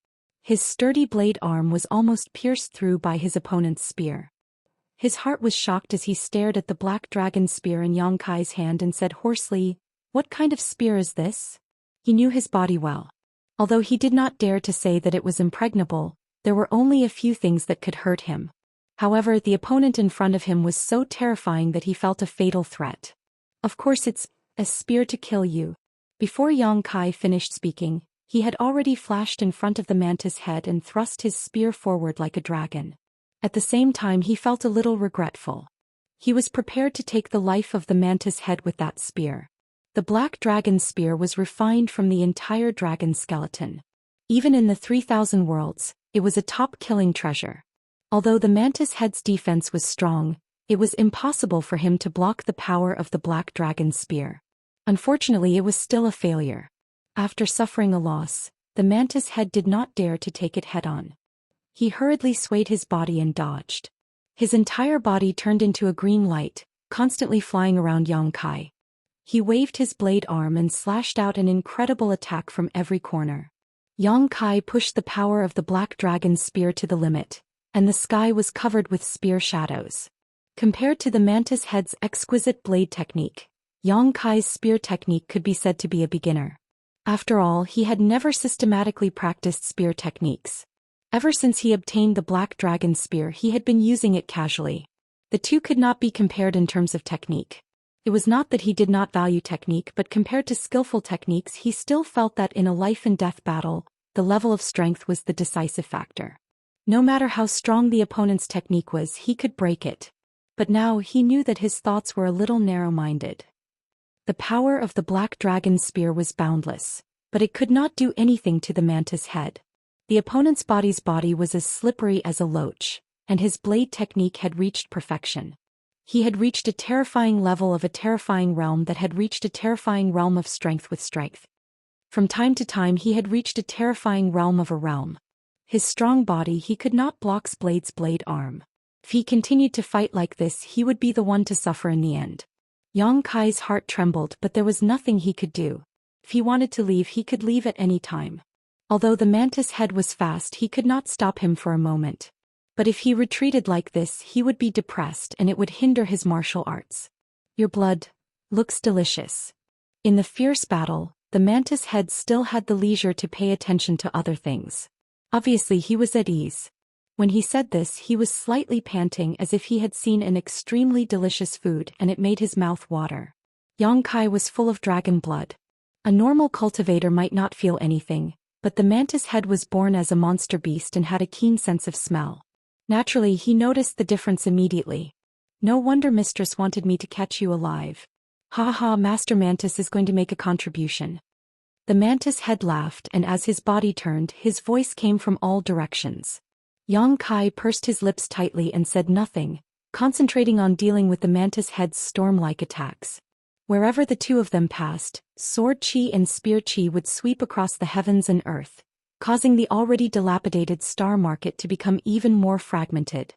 His sturdy blade arm was almost pierced through by his opponent's spear. His heart was shocked as he stared at the black dragon spear in Yang Kai's hand and said hoarsely, "What kind of spear is this?" He knew his body well. Although he did not dare to say that it was impregnable, there were only a few things that could hurt him. However, the opponent in front of him was so terrifying that he felt a fatal threat. "Of course it's a spear to kill you." Before Yang Kai finished speaking, he had already flashed in front of the mantis head and thrust his spear forward like a dragon. At the same time, he felt a little regretful. He was prepared to take the life of the mantis head with that spear. The black dragon spear was refined from the entire dragon skeleton. Even in the 3,000 worlds, it was a top killing treasure. Although the mantis head's defense was strong, It was impossible for him to block the power of the black dragon's spear. Unfortunately, it was still a failure. After suffering a loss, the mantis head did not dare to take it head-on. He hurriedly swayed his body and dodged. His entire body turned into a green light, constantly flying around Yang Kai. He waved his blade arm and slashed out an incredible attack from every corner. Yang Kai pushed the power of the black dragon's spear to the limit, and the sky was covered with spear shadows. Compared to the mantis head's exquisite blade technique, Yang Kai's spear technique could be said to be a beginner. After all, he had never systematically practiced spear techniques. Ever since he obtained the black dragon spear, he had been using it casually. The two could not be compared in terms of technique. It was not that he did not value technique, but compared to skillful techniques, he still felt that in a life-and-death battle, the level of strength was the decisive factor. No matter how strong the opponent's technique was, he could break it. But now he knew that his thoughts were a little narrow-minded. The power of the black dragon's spear was boundless, but it could not do anything to the mantis head. The opponent's body was as slippery as a loach, and his blade technique had reached perfection. He had reached a terrifying level of a terrifying realm that had reached a terrifying realm of strength with strength. From time to time he had reached a terrifying realm of a realm. His strong body, he could not block Blade's blade arm. If he continued to fight like this, he would be the one to suffer in the end. Yang Kai's heart trembled, but there was nothing he could do. If he wanted to leave, he could leave at any time. Although the mantis head was fast, he could not stop him for a moment. But if he retreated like this, he would be depressed and it would hinder his martial arts. Your blood looks delicious. In the fierce battle, the mantis head still had the leisure to pay attention to other things. Obviously he was at ease. When he said this, he was slightly panting as if he had seen an extremely delicious food and it made his mouth water. Yang Kai was full of dragon blood. A normal cultivator might not feel anything, but the mantis head was born as a monster beast and had a keen sense of smell. Naturally, he noticed the difference immediately. No wonder Mistress wanted me to catch you alive. Ha ha, Master Mantis is going to make a contribution. The mantis head laughed, and as his body turned, his voice came from all directions. Yang Kai pursed his lips tightly and said nothing, concentrating on dealing with the mantis head's storm-like attacks. Wherever the two of them passed, sword chi and spear chi would sweep across the heavens and earth, causing the already dilapidated star market to become even more fragmented.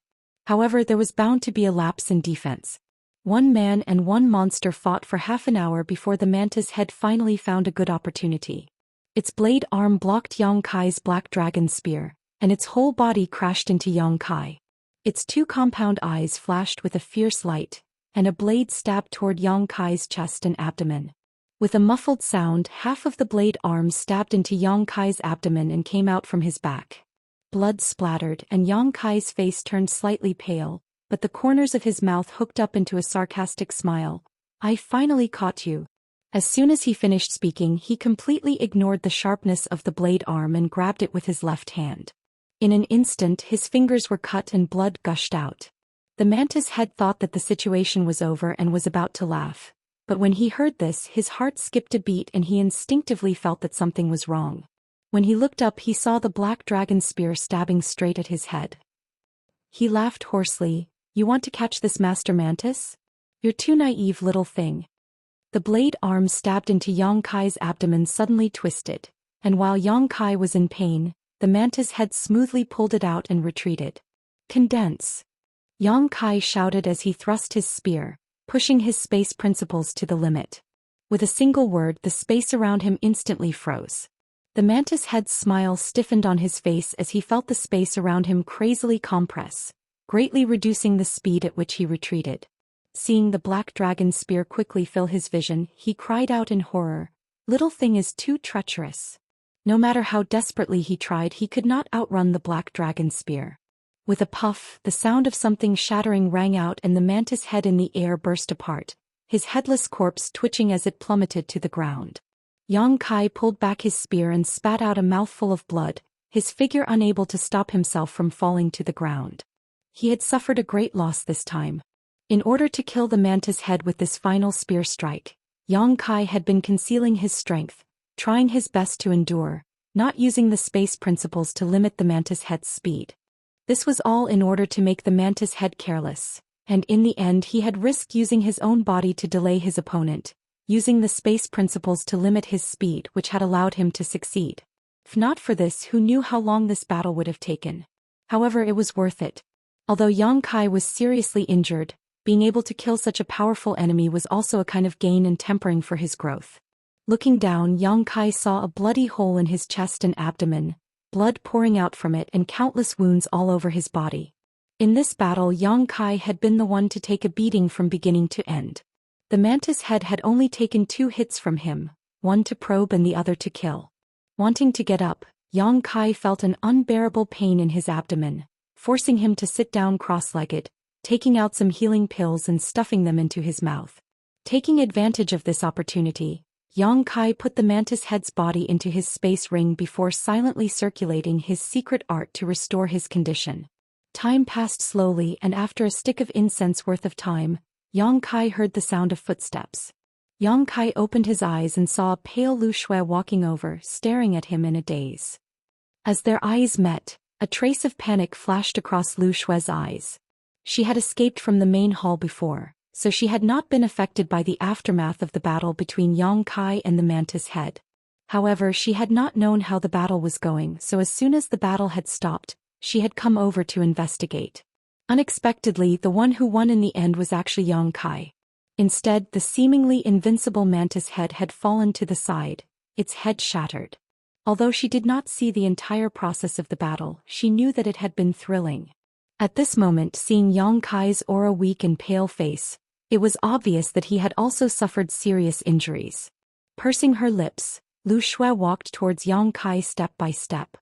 However, there was bound to be a lapse in defense. One man and one monster fought for half an hour before the mantis head finally found a good opportunity. Its blade arm blocked Yang Kai's black dragon spear, and its whole body crashed into Yang Kai. Its two compound eyes flashed with a fierce light, and a blade stabbed toward Yang Kai's chest and abdomen. With a muffled sound, half of the blade arm stabbed into Yang Kai's abdomen and came out from his back. Blood splattered, and Yang Kai's face turned slightly pale, but the corners of his mouth hooked up into a sarcastic smile. I finally caught you. As soon as he finished speaking, he completely ignored the sharpness of the blade arm and grabbed it with his left hand. In an instant, his fingers were cut and blood gushed out. The mantis head thought that the situation was over and was about to laugh. But when he heard this, his heart skipped a beat and he instinctively felt that something was wrong. When he looked up, he saw the black dragon spear stabbing straight at his head. He laughed hoarsely. You want to catch this Master Mantis? You're too naive, little thing. The blade arm stabbed into Yang Kai's abdomen suddenly twisted, and while Yang Kai was in pain, the mantis head smoothly pulled it out and retreated. Condense! Yang Kai shouted as he thrust his spear, pushing his space principles to the limit. With a single word, the space around him instantly froze. The mantis head's smile stiffened on his face as he felt the space around him crazily compress, greatly reducing the speed at which he retreated. Seeing the black dragon spear quickly fill his vision, he cried out in horror, "Little thing is too treacherous." No matter how desperately he tried, he could not outrun the black dragon spear. With a puff, the sound of something shattering rang out and the mantis head in the air burst apart, his headless corpse twitching as it plummeted to the ground. Yang Kai pulled back his spear and spat out a mouthful of blood, his figure unable to stop himself from falling to the ground. He had suffered a great loss this time. In order to kill the mantis head with this final spear strike, Yang Kai had been concealing his strength, trying his best to endure, not using the space principles to limit the mantis head's speed. This was all in order to make the mantis head careless, And in the end he had risked using his own body to delay his opponent, using the space principles to limit his speed which had allowed him to succeed. If not for this, who knew how long this battle would have taken. However, it was worth it. Although Yang Kai was seriously injured, being able to kill such a powerful enemy was also a kind of gain and tempering for his growth. Looking down, Yang Kai saw a bloody hole in his chest and abdomen, blood pouring out from it and countless wounds all over his body. In this battle, Yang Kai had been the one to take a beating from beginning to end. The mantis head had only taken 2 hits from him, one to probe and the other to kill. Wanting to get up, Yang Kai felt an unbearable pain in his abdomen, forcing him to sit down cross-legged, taking out some healing pills and stuffing them into his mouth. Taking advantage of this opportunity, Yang Kai put the mantis head's body into his space ring before silently circulating his secret art to restore his condition. Time passed slowly, and after a stick of incense worth of time, Yang Kai heard the sound of footsteps. Yang Kai opened his eyes and saw a pale Lu Shui walking over, staring at him in a daze. As their eyes met, a trace of panic flashed across Lu Shui's eyes. She had escaped from the main hall before, so she had not been affected by the aftermath of the battle between Yang Kai and the mantis head. However, she had not known how the battle was going, so as soon as the battle had stopped, she had come over to investigate. Unexpectedly, the one who won in the end was actually Yang Kai. Instead, the seemingly invincible mantis head had fallen to the side, its head shattered. Although she did not see the entire process of the battle, she knew that it had been thrilling. At this moment, seeing Yang Kai's aura weak and pale face, it was obvious that he had also suffered serious injuries. Pursing her lips, Lu Shui walked towards Yang Kai step by step.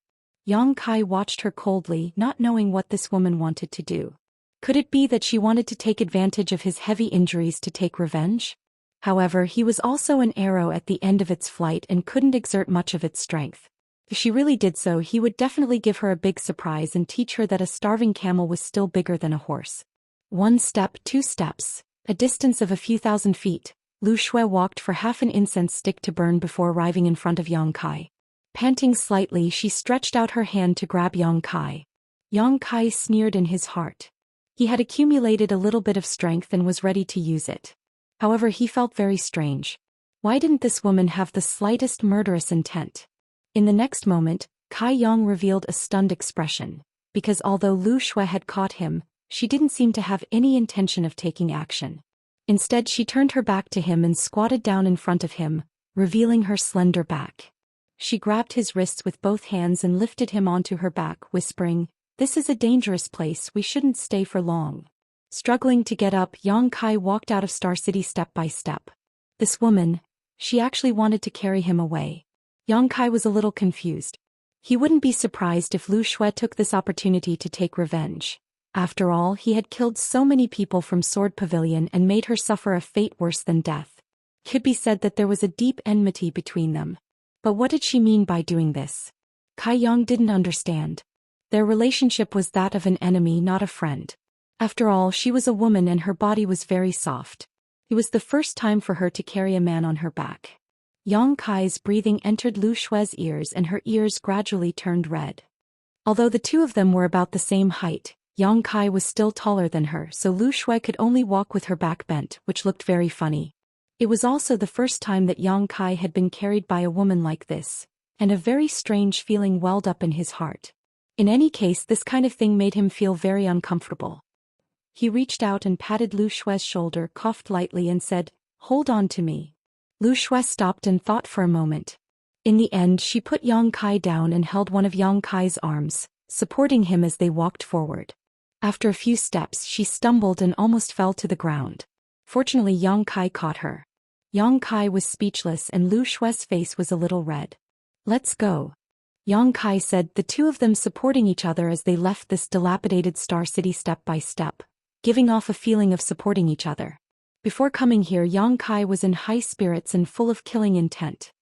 Yang Kai watched her coldly, not knowing what this woman wanted to do. Could it be that she wanted to take advantage of his heavy injuries to take revenge? However, he was also an arrow at the end of its flight and couldn't exert much of its strength. If she really did so, he would definitely give her a big surprise and teach her that a starving camel was still bigger than a horse. 1 step, 2 steps, a distance of a few thousand feet, Lu Shui walked for half an incense stick to burn before arriving in front of Yang Kai. Panting slightly, she stretched out her hand to grab Yang Kai. Yang Kai sneered in his heart. He had accumulated a little bit of strength and was ready to use it. However, he felt very strange. Why didn't this woman have the slightest murderous intent? In the next moment, Kai Yang revealed a stunned expression, because although Lu Shui had caught him, she didn't seem to have any intention of taking action. Instead, she turned her back to him and squatted down in front of him, revealing her slender back. She grabbed his wrists with both hands and lifted him onto her back, whispering, "This is a dangerous place, we shouldn't stay for long." Struggling to get up, Yang Kai walked out of Star City step by step. This woman, she actually wanted to carry him away. Yang Kai was a little confused. He wouldn't be surprised if Lu Shui took this opportunity to take revenge. After all, he had killed so many people from Sword Pavilion and made her suffer a fate worse than death. It could be said that there was a deep enmity between them. But what did she mean by doing this? Kai Yang didn't understand. Their relationship was that of an enemy, not a friend. After all, she was a woman and her body was very soft. It was the first time for her to carry a man on her back. Yang Kai's breathing entered Lu Shui's ears and her ears gradually turned red. Although the two of them were about the same height, Yang Kai was still taller than her, so Lu Shui could only walk with her back bent, which looked very funny. It was also the first time that Yang Kai had been carried by a woman like this, and a very strange feeling welled up in his heart. In any case, this kind of thing made him feel very uncomfortable. He reached out and patted Lu Shui's shoulder, coughed lightly and said, "Hold on to me." Lu Shui stopped and thought for a moment. In the end, she put Yang Kai down and held one of Yang Kai's arms, supporting him as they walked forward. After a few steps, she stumbled and almost fell to the ground. Fortunately, Yang Kai caught her. Yang Kai was speechless and Lu Shui's face was a little red. "Let's go," Yang Kai said, the two of them supporting each other as they left this dilapidated Star City step by step, giving off a feeling of supporting each other. Before coming here, Yang Kai was in high spirits and full of killing intent.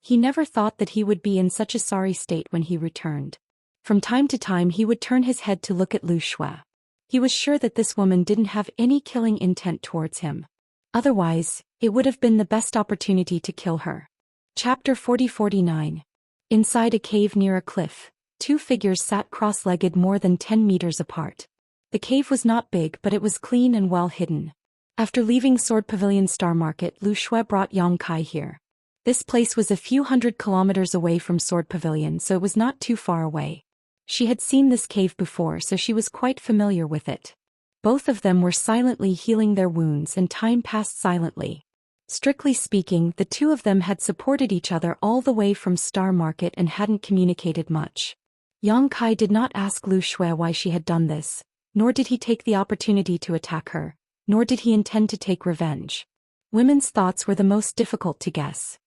He never thought that he would be in such a sorry state when he returned. From time to time he would turn his head to look at Lu Shui. He was sure that this woman didn't have any killing intent towards him. Otherwise, it would have been the best opportunity to kill her. Chapter 40-49. Inside a cave near a cliff, two figures sat cross-legged more than 10 meters apart. The cave was not big, but it was clean and well hidden. After leaving Sword Pavilion Star Market, Lu Shui brought Yang Kai here. This place was a few hundred kilometers away from Sword Pavilion, so it was not too far away. She had seen this cave before, so she was quite familiar with it. Both of them were silently healing their wounds, and time passed silently. Strictly speaking, the two of them had supported each other all the way from Star Market and hadn't communicated much. Yang Kai did not ask Lu Shui why she had done this, nor did he take the opportunity to attack her, nor did he intend to take revenge. Women's thoughts were the most difficult to guess.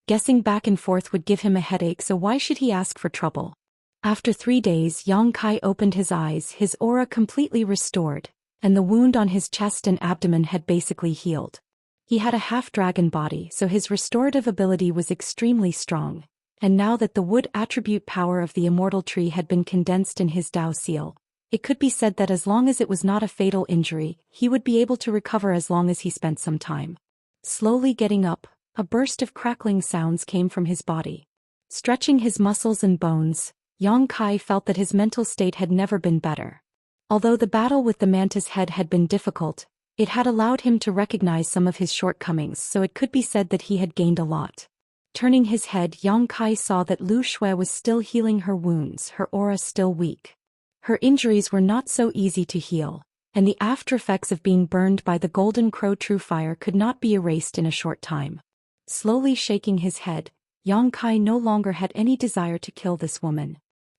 Guessing back and forth would give him a headache, so why should he ask for trouble? After 3 days, Yang Kai opened his eyes, his aura completely restored, and the wound on his chest and abdomen had basically healed. He had a half-dragon body, so his restorative ability was extremely strong, and now that the wood attribute power of the Immortal tree had been condensed in his Dao seal, it could be said that as long as it was not a fatal injury, he would be able to recover as long as he spent some time. Slowly getting up, a burst of crackling sounds came from his body. Stretching his muscles and bones, Yang Kai felt that his mental state had never been better. Although the battle with the mantis head had been difficult, it had allowed him to recognize some of his shortcomings, so it could be said that he had gained a lot. Turning his head, Yang Kai saw that Lu Shui was still healing her wounds, her aura still weak. Her injuries were not so easy to heal, and the aftereffects of being burned by the Golden Crow True Fire could not be erased in a short time. Slowly shaking his head, Yang Kai no longer had any desire to kill this woman.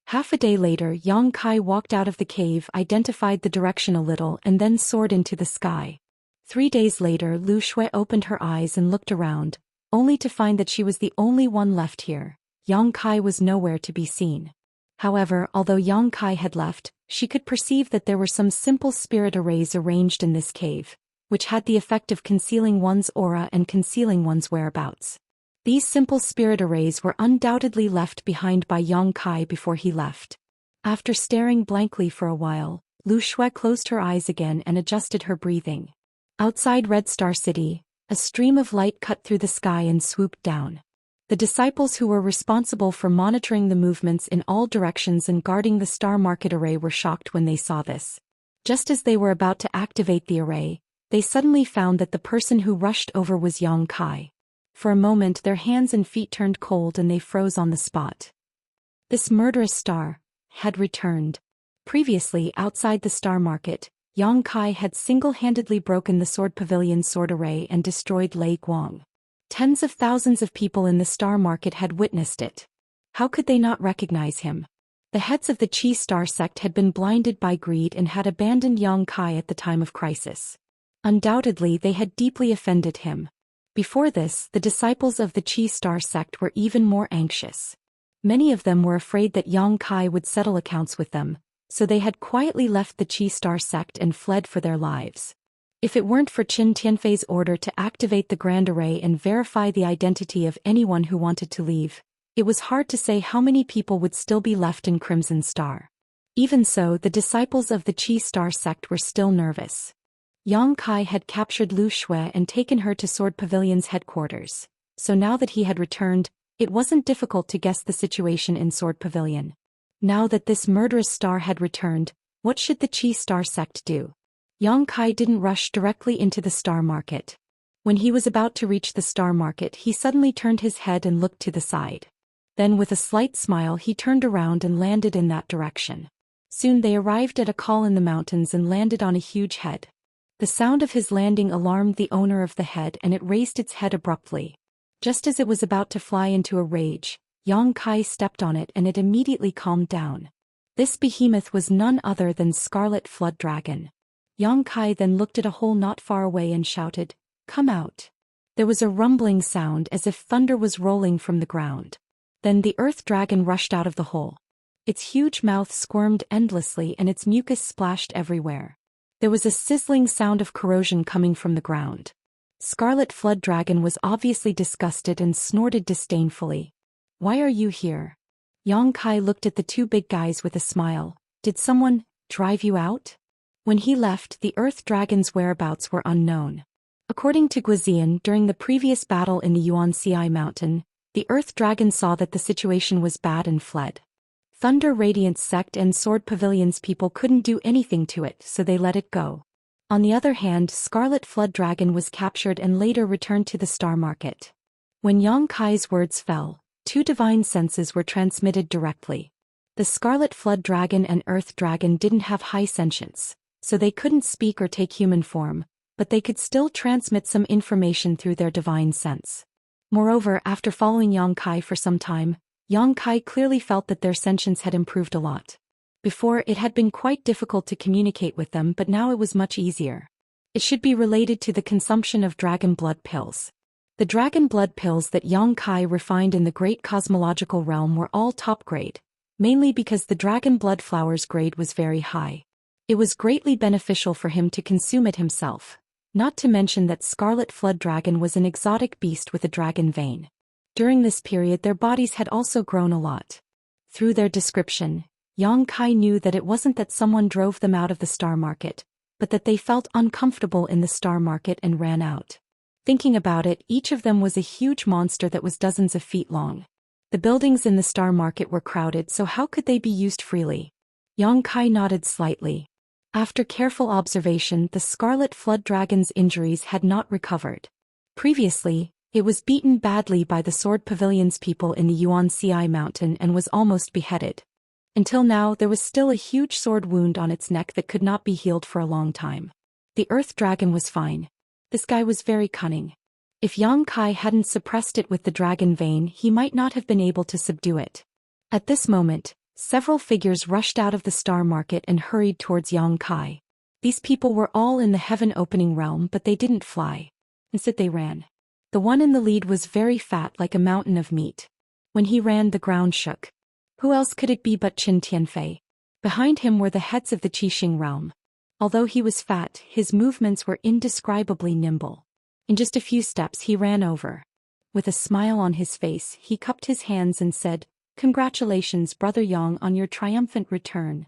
Half a day later, Yang Kai walked out of the cave, identified the direction a little, and then soared into the sky. 3 days later, Lu Shui opened her eyes and looked around, only to find that she was the only one left here. Yang Kai was nowhere to be seen. However, although Yang Kai had left, she could perceive that there were some simple spirit arrays arranged in this cave, which had the effect of concealing one's aura and concealing one's whereabouts. These simple spirit arrays were undoubtedly left behind by Yang Kai before he left. After staring blankly for a while, Lu Shui closed her eyes again and adjusted her breathing. Outside Red Star City, a stream of light cut through the sky and swooped down. The disciples who were responsible for monitoring the movements in all directions and guarding the Star Market array were shocked when they saw this. Just as they were about to activate the array, they suddenly found that the person who rushed over was Yang Kai. For a moment their hands and feet turned cold and they froze on the spot. This murderous star had returned. Previously, outside the Star Market, Yang Kai had single-handedly broken the Sword Pavilion sword array and destroyed Lei Guang. Tens of thousands of people in the Star Market had witnessed it. How could they not recognize him? The heads of the Qi Star sect had been blinded by greed and had abandoned Yang Kai at the time of crisis. Undoubtedly, they had deeply offended him. Before this, the disciples of the Qi Star sect were even more anxious. Many of them were afraid that Yang Kai would settle accounts with them, so they had quietly left the Qi Star sect and fled for their lives. If it weren't for Qin Tianfei's order to activate the Grand Array and verify the identity of anyone who wanted to leave, it was hard to say how many people would still be left in Crimson Star. Even so, the disciples of the Qi Star sect were still nervous. Yang Kai had captured Lu Shui and taken her to Sword Pavilion's headquarters, so now that he had returned, it wasn't difficult to guess the situation in Sword Pavilion. Now that this murderous star had returned, what should the Qi Star sect do? Yang Kai didn't rush directly into the Star Market. When he was about to reach the Star Market, he suddenly turned his head and looked to the side. Then with a slight smile he turned around and landed in that direction. Soon they arrived at a call in the mountains and landed on a huge head. The sound of his landing alarmed the owner of the head and it raised its head abruptly. Just as it was about to fly into a rage, Yang Kai stepped on it and it immediately calmed down. This behemoth was none other than Scarlet Flood Dragon. Yang Kai then looked at a hole not far away and shouted, "Come out." There was a rumbling sound as if thunder was rolling from the ground. Then the Earth Dragon rushed out of the hole. Its huge mouth squirmed endlessly and its mucus splashed everywhere. There was a sizzling sound of corrosion coming from the ground. Scarlet Flood Dragon was obviously disgusted and snorted disdainfully. "Why are you here?" Yang Kai looked at the two big guys with a smile. "Did someone drive you out?" When he left, the Earth Dragon's whereabouts were unknown. According to Guizian, during the previous battle in the Yuanxi Mountain, the Earth Dragon saw that the situation was bad and fled. Thunder Radiance sect and Sword Pavilion's people couldn't do anything to it, so they let it go. On the other hand, Scarlet Flood Dragon was captured and later returned to the Star Market. When Yang Kai's words fell, two divine senses were transmitted directly. The Scarlet Flood Dragon and Earth Dragon didn't have high sentience, so they couldn't speak or take human form, but they could still transmit some information through their divine sense. Moreover, after following Yang Kai for some time, Yang Kai clearly felt that their sentience had improved a lot. Before, it had been quite difficult to communicate with them, but now it was much easier. It should be related to the consumption of dragon blood pills. The dragon blood pills that Yang Kai refined in the great cosmological realm were all top grade, mainly because the dragon blood flower's grade was very high. It was greatly beneficial for him to consume it himself, not to mention that Scarlet Flood Dragon was an exotic beast with a dragon vein. During this period their bodies had also grown a lot. Through their description, Yang Kai knew that it wasn't that someone drove them out of the Star Market, but that they felt uncomfortable in the Star Market and ran out. Thinking about it, each of them was a huge monster that was dozens of feet long. The buildings in the Star Market were crowded, so how could they be used freely? Yang Kai nodded slightly. After careful observation, the Scarlet Flood Dragon's injuries had not recovered. Previously, it was beaten badly by the Sword Pavilion's people in the Yuan-Ci mountain and was almost beheaded. Until now, there was still a huge sword wound on its neck that could not be healed for a long time. The Earth Dragon was fine. This guy was very cunning. If Yang Kai hadn't suppressed it with the dragon vein, he might not have been able to subdue it. At this moment, several figures rushed out of the Star Market and hurried towards Yang Kai. These people were all in the heaven-opening realm, but they didn't fly. Instead they ran. The one in the lead was very fat, like a mountain of meat. When he ran, the ground shook. Who else could it be but Qin Tianfei? Behind him were the heads of the Qixing realm. Although he was fat, his movements were indescribably nimble. In just a few steps he ran over. With a smile on his face, he cupped his hands and said, "Congratulations, Brother Yang, on your triumphant return."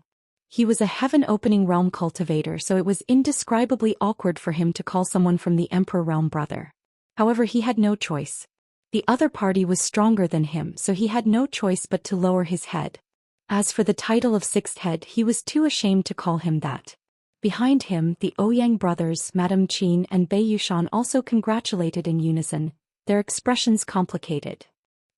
He was a heaven-opening realm cultivator, so it was indescribably awkward for him to call someone from the Emperor realm brother. However, he had no choice. The other party was stronger than him, so he had no choice but to lower his head. As for the title of Sixth Head, he was too ashamed to call him that. Behind him, the Ouyang brothers, Madame Qin and Bei Yushan also congratulated in unison, their expressions complicated.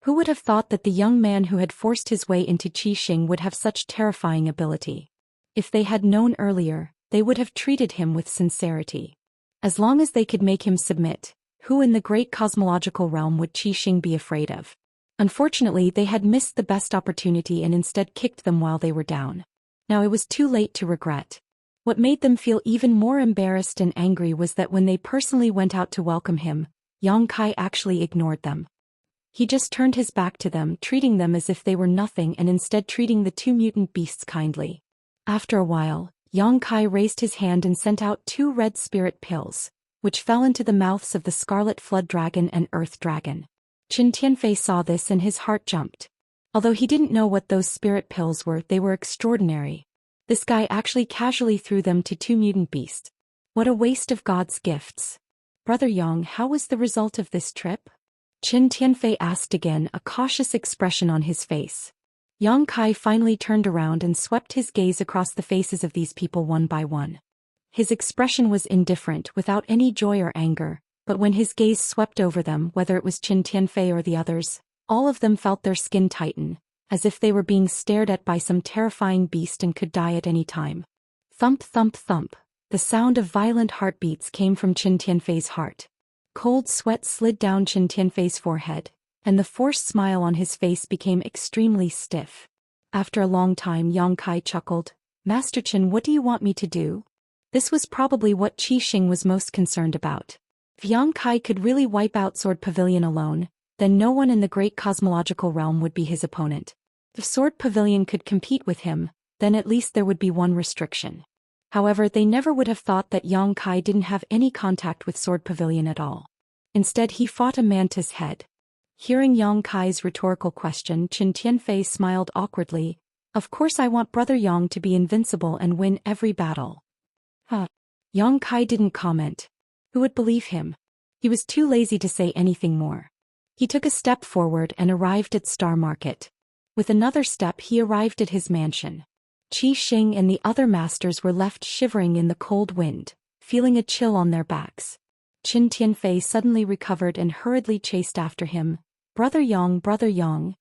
Who would have thought that the young man who had forced his way into Qixing would have such terrifying ability? If they had known earlier, they would have treated him with sincerity. As long as they could make him submit, who in the great cosmological realm would Qixing be afraid of? Unfortunately, they had missed the best opportunity and instead kicked them while they were down. Now it was too late to regret. What made them feel even more embarrassed and angry was that when they personally went out to welcome him, Yang Kai actually ignored them. He just turned his back to them, treating them as if they were nothing and instead treating the two mutant beasts kindly. After a while, Yang Kai raised his hand and sent out 2 red spirit pills, which fell into the mouths of the Scarlet Flood Dragon and Earth Dragon. Qin Tianfei saw this and his heart jumped. Although he didn't know what those spirit pills were, they were extraordinary. This guy actually casually threw them to 2 mutant beasts. What a waste of God's gifts. Brother Yang, how was the result of this trip? Qin Tianfei asked again, a cautious expression on his face. Yang Kai finally turned around and swept his gaze across the faces of these people one by one. His expression was indifferent, without any joy or anger, but when his gaze swept over them, whether it was Qin Tianfei or the others, all of them felt their skin tighten, as if they were being stared at by some terrifying beast and could die at any time. Thump thump thump, the sound of violent heartbeats came from Qin Tianfei's heart. Cold sweat slid down Qin Tianfei's forehead, and the forced smile on his face became extremely stiff. After a long time, Yang Kai chuckled, "Master Qin, what do you want me to do?" This was probably what Qixing was most concerned about. If Yang Kai could really wipe out Sword Pavilion alone, then no one in the great cosmological realm would be his opponent. If Sword Pavilion could compete with him, then at least there would be one restriction. However, they never would have thought that Yang Kai didn't have any contact with Sword Pavilion at all. Instead, he fought a mantis head. Hearing Yang Kai's rhetorical question, Qin Tianfei smiled awkwardly. "Of course I want Brother Yang to be invincible and win every battle." Yang Kai didn't comment. Who would believe him? He was too lazy to say anything more. He took a step forward and arrived at Star Market. With another step he arrived at his mansion. Qi Xing and the other masters were left shivering in the cold wind, feeling a chill on their backs. Qin Tianfei suddenly recovered and hurriedly chased after him. Brother Yang, Brother Yang.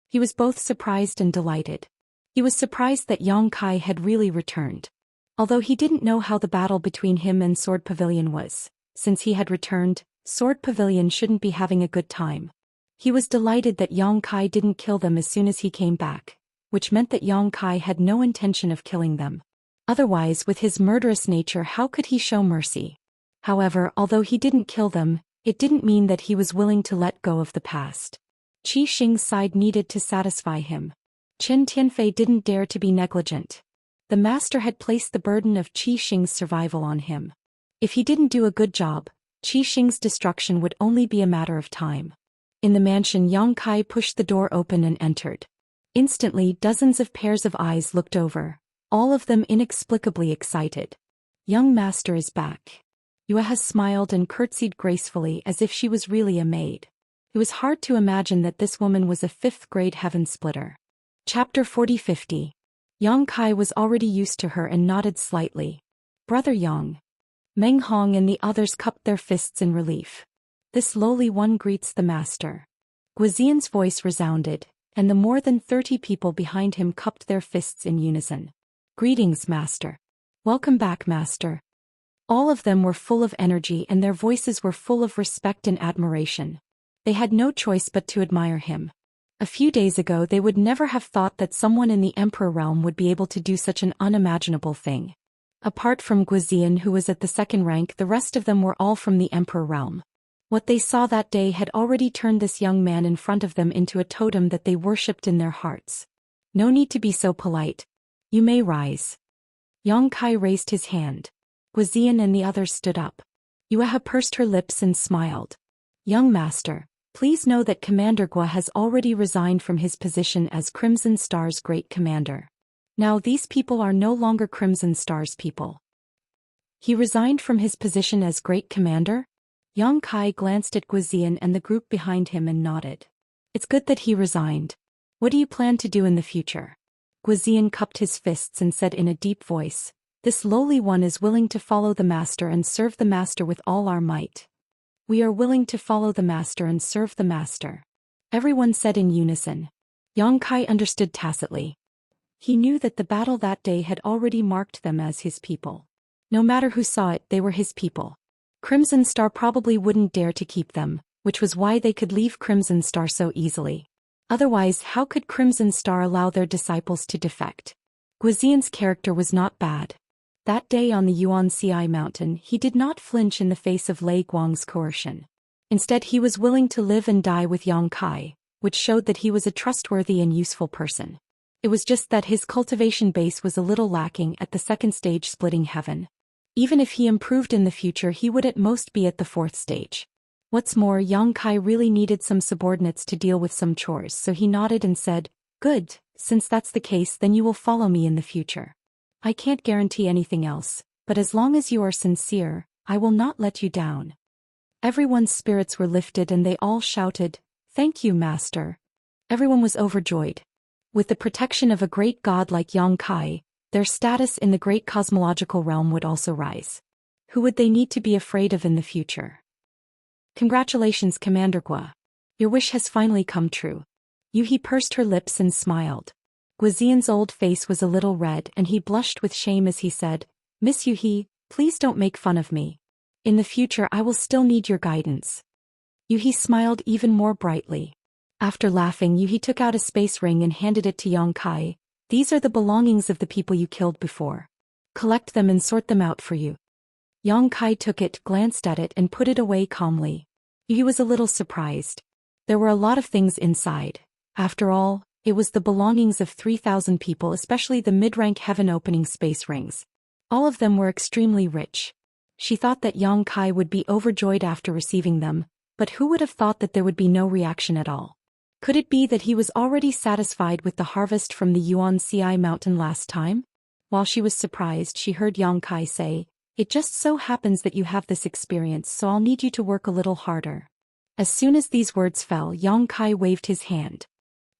He was both surprised and delighted. He was surprised that Yang Kai had really returned. Although he didn't know how the battle between him and Sword Pavilion was, since he had returned, Sword Pavilion shouldn't be having a good time. He was delighted that Yang Kai didn't kill them as soon as he came back, which meant that Yang Kai had no intention of killing them. Otherwise, with his murderous nature, how could he show mercy? However, although he didn't kill them, it didn't mean that he was willing to let go of the past. Qi Xing's side needed to satisfy him. Qin Tianfei didn't dare to be negligent. The master had placed the burden of Qi Xing's survival on him. If he didn't do a good job, Qi Xing's destruction would only be a matter of time. In the mansion, Yang Kai pushed the door open and entered. Instantly, dozens of pairs of eyes looked over, all of them inexplicably excited. Young master is back. Yueha smiled and curtsied gracefully as if she was really a maid. It was hard to imagine that this woman was a 5th-grade heaven splitter. Chapter 40-50. Yang Kai was already used to her and nodded slightly. Brother Yang. Meng Hong and the others cupped their fists in relief. This lowly one greets the master. Guizian's voice resounded, and the more than 30 people behind him cupped their fists in unison. Greetings, master. Welcome back, master. All of them were full of energy and their voices were full of respect and admiration. They had no choice but to admire him. A few days ago they would never have thought that someone in the Emperor realm would be able to do such an unimaginable thing. Apart from Guizian, who was at the 2nd rank, the rest of them were all from the Emperor realm. What they saw that day had already turned this young man in front of them into a totem that they worshipped in their hearts. No need to be so polite. You may rise. Yang Kai raised his hand. Guizian and the others stood up. Yueha pursed her lips and smiled. Young master, please know that Commander Gua has already resigned from his position as Crimson Star's great commander. Now these people are no longer Crimson Star's people. He resigned from his position as great commander? Yang Kai glanced at Guizian and the group behind him and nodded. It's good that he resigned. What do you plan to do in the future? Guizian cupped his fists and said in a deep voice, This lowly one is willing to follow the master and serve the master with all our might. We are willing to follow the master and serve the master. Everyone said in unison. Yang Kai understood tacitly. He knew that the battle that day had already marked them as his people. No matter who saw it, they were his people. Crimson Star probably wouldn't dare to keep them, which was why they could leave Crimson Star so easily. Otherwise, how could Crimson Star allow their disciples to defect? Guizian's character was not bad. That day on the Yuanxia mountain, he did not flinch in the face of Lei Guang's coercion. Instead, he was willing to live and die with Yang Kai, which showed that he was a trustworthy and useful person. It was just that his cultivation base was a little lacking at the 2nd stage splitting heaven. Even if he improved in the future, he would at most be at the 4th stage. What's more, Yang Kai really needed some subordinates to deal with some chores, so he nodded and said, Good, since that's the case, then you will follow me in the future. I can't guarantee anything else, but as long as you are sincere, I will not let you down. Everyone's spirits were lifted and they all shouted, Thank you, master. Everyone was overjoyed. With the protection of a great god like Yang Kai, their status in the great cosmological realm would also rise. Who would they need to be afraid of in the future? Congratulations, Commander Gua. Your wish has finally come true. Yuhi pursed her lips and smiled. Guizian's old face was a little red and he blushed with shame as he said, Miss Yuhi, please don't make fun of me. In the future I will still need your guidance. Yuhi smiled even more brightly. After laughing, Yuhi took out a space ring and handed it to Yang Kai. These are the belongings of the people you killed before. Collect them and sort them out for you. Yang Kai took it, glanced at it and put it away calmly. He was a little surprised. There were a lot of things inside. After all, it was the belongings of 3,000 people, especially the mid-rank heaven-opening space rings. All of them were extremely rich. She thought that Yang Kai would be overjoyed after receiving them, but who would have thought that there would be no reaction at all? Could it be that he was already satisfied with the harvest from the Yuanxia mountain last time? While she was surprised, she heard Yang Kai say, It just so happens that you have this experience, so I'll need you to work a little harder. As soon as these words fell, Yang Kai waved his hand.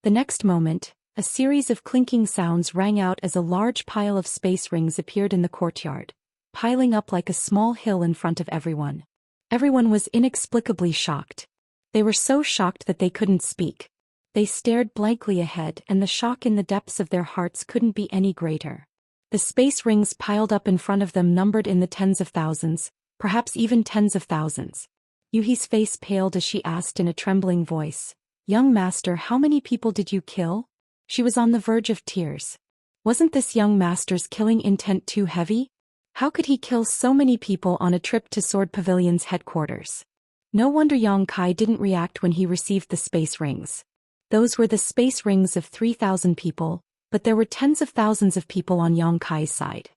The next moment, a series of clinking sounds rang out as a large pile of space rings appeared in the courtyard, piling up like a small hill in front of everyone. Everyone was inexplicably shocked. They were so shocked that they couldn't speak. They stared blankly ahead, and the shock in the depths of their hearts couldn't be any greater. The space rings piled up in front of them numbered in the tens of thousands, perhaps even tens of thousands. Yuhi's face paled as she asked in a trembling voice, "Young master, how many people did you kill?" She was on the verge of tears. Wasn't this young master's killing intent too heavy? How could he kill so many people on a trip to Sword Pavilion's headquarters? No wonder Yang Kai didn't react when he received the space rings. Those were the space rings of 3,000 people, but there were tens of thousands of people on Yang Kai's side.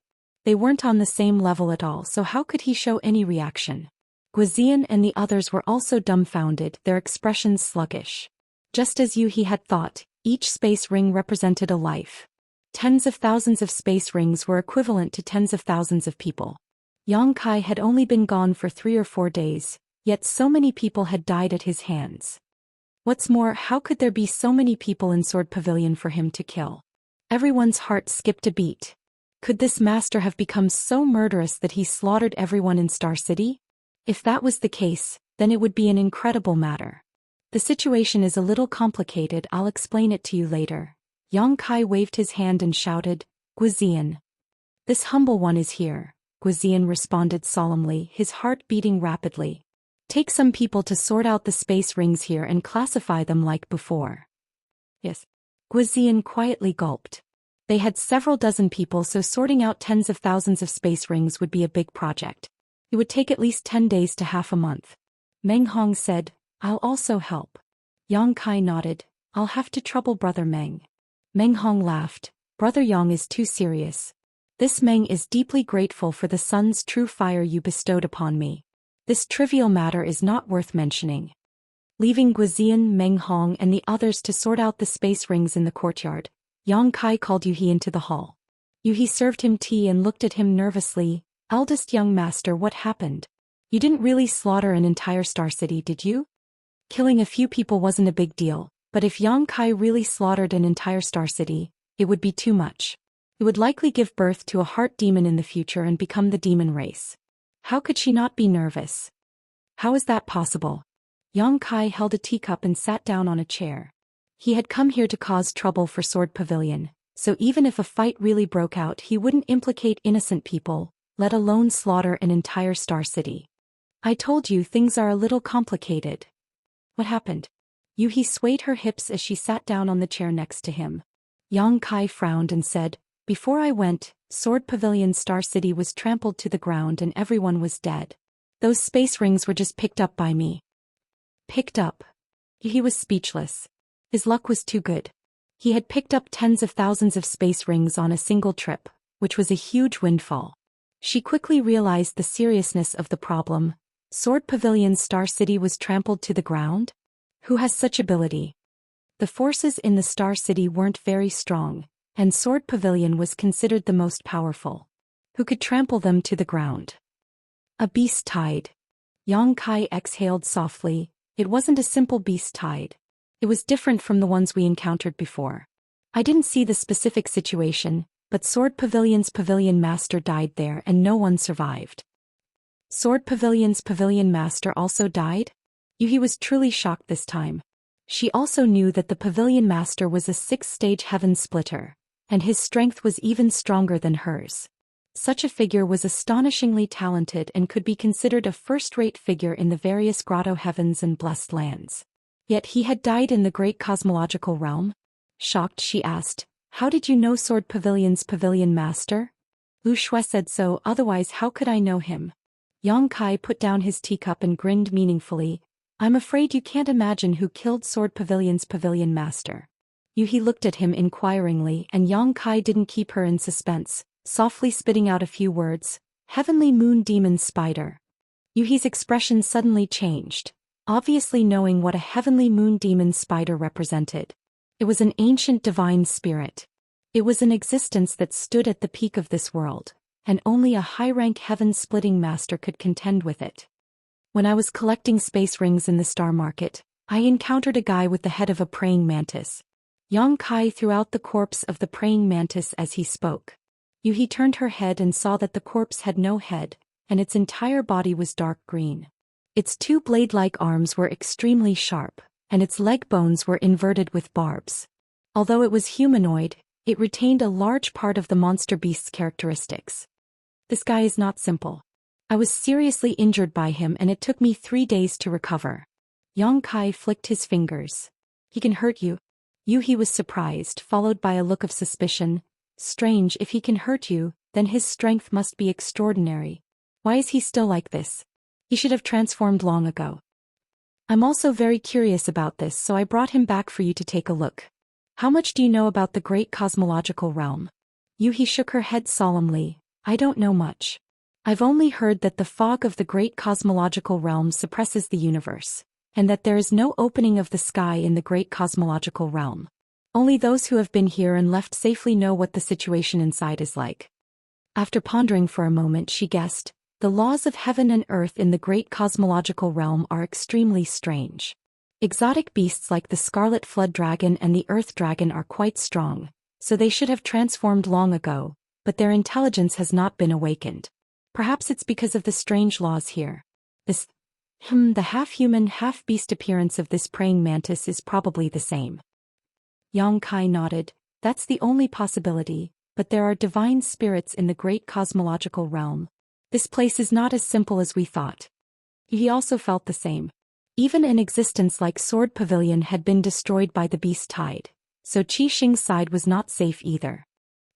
They weren't on the same level at all, so how could he show any reaction? Guizian and the others were also dumbfounded, their expressions sluggish. Just as Yuhi had thought, each space ring represented a life. Tens of thousands of space rings were equivalent to tens of thousands of people. Yang Kai had only been gone for 3 or 4 days, yet so many people had died at his hands. What's more, how could there be so many people in Sword Pavilion for him to kill? Everyone's heart skipped a beat. Could this master have become so murderous that he slaughtered everyone in Star City? If that was the case, then it would be an incredible matter. The situation is a little complicated, I'll explain it to you later. Yang Kai waved his hand and shouted, "Guizian." "This humble one is here," Guizian responded solemnly, his heart beating rapidly. "Take some people to sort out the space rings here and classify them like before." "Yes." Guizian quietly gulped. They had several dozen people, so sorting out tens of thousands of space rings would be a big project. It would take at least 10 days to half a month. Meng Hong said, "I'll also help." Yang Kai nodded, "I'll have to trouble Brother Meng." Meng Hong laughed, "Brother Yang is too serious. This Meng is deeply grateful for the sun's true fire you bestowed upon me. This trivial matter is not worth mentioning." Leaving Guizian, Meng Hong and the others to sort out the space rings in the courtyard, Yang Kai called Yuhi into the hall. Yuhi served him tea and looked at him nervously. "Eldest young master, what happened? You didn't really slaughter an entire Star City, did you?" Killing a few people wasn't a big deal, but if Yang Kai really slaughtered an entire Star City, it would be too much. It would likely give birth to a heart demon in the future and become the demon race. How could she not be nervous? How is that possible? Yang Kai held a teacup and sat down on a chair. He had come here to cause trouble for Sword Pavilion, so even if a fight really broke out he wouldn't implicate innocent people, let alone slaughter an entire Star City. "I told you things are a little complicated." "What happened?" Yuhi swayed her hips as she sat down on the chair next to him. Yang Kai frowned and said, "Before I went, Sword Pavilion Star City was trampled to the ground and everyone was dead. Those space rings were just picked up by me." Picked up? He was speechless. His luck was too good. He had picked up tens of thousands of space rings on a single trip, which was a huge windfall. She quickly realized the seriousness of the problem. Sword Pavilion's Star City was trampled to the ground? Who has such ability? The forces in the Star City weren't very strong, and Sword Pavilion was considered the most powerful. Who could trample them to the ground? A beast tide. Yang Kai exhaled softly. It wasn't a simple beast tide. It was different from the ones we encountered before. I didn't see the specific situation, but Sword Pavilion's pavilion master died there and no one survived. Sword Pavilion's pavilion master also died? Yuhi was truly shocked this time. She also knew that the pavilion master was a 6-stage heaven splitter, and his strength was even stronger than hers. Such a figure was astonishingly talented and could be considered a first-rate figure in the various grotto heavens and blessed lands. Yet he had died in the great cosmological realm? Shocked, she asked, "How did you know Sword Pavilion's pavilion master?" Lu Shui said so, otherwise how could I know him? Yang Kai put down his teacup and grinned meaningfully. "I'm afraid you can't imagine who killed Sword Pavilion's pavilion master." Yuhi looked at him inquiringly, and Yang Kai didn't keep her in suspense, softly spitting out a few words. "Heavenly Moon Demon Spider." Yuhi's expression suddenly changed, obviously knowing what a Heavenly Moon Demon Spider represented. It was an ancient divine spirit. It was an existence that stood at the peak of this world, and only a high-rank heaven-splitting master could contend with it. When I was collecting space rings in the star market, I encountered a guy with the head of a praying mantis. Yang Kai threw out the corpse of the praying mantis as he spoke. Yuhi turned her head and saw that the corpse had no head, and its entire body was dark green. Its two blade-like arms were extremely sharp, and its leg bones were inverted with barbs. Although it was humanoid, it retained a large part of the monster beast's characteristics. This guy is not simple. I was seriously injured by him and it took me 3 days to recover. Yang Kai flicked his fingers. He can hurt you. Yuhi was surprised, followed by a look of suspicion. Strange, if he can hurt you, then his strength must be extraordinary. Why is he still like this? He should have transformed long ago. I'm also very curious about this, so I brought him back for you to take a look. How much do you know about the great cosmological realm? Yuhi shook her head solemnly. I don't know much. I've only heard that the fog of the great cosmological realm suppresses the universe, and that there is no opening of the sky in the great cosmological realm. Only those who have been here and left safely know what the situation inside is like. After pondering for a moment, she guessed, the laws of heaven and earth in the great cosmological realm are extremely strange. Exotic beasts like the scarlet flood dragon and the earth dragon are quite strong, so they should have transformed long ago, but their intelligence has not been awakened. Perhaps it's because of the strange laws here. The half-human, half-beast appearance of this praying mantis is probably the same. Yang Kai nodded. That's the only possibility, but there are divine spirits in the great cosmological realm. This place is not as simple as we thought. He also felt the same. Even an existence like Sword Pavilion had been destroyed by the beast tide, so Qi Xing's side was not safe either.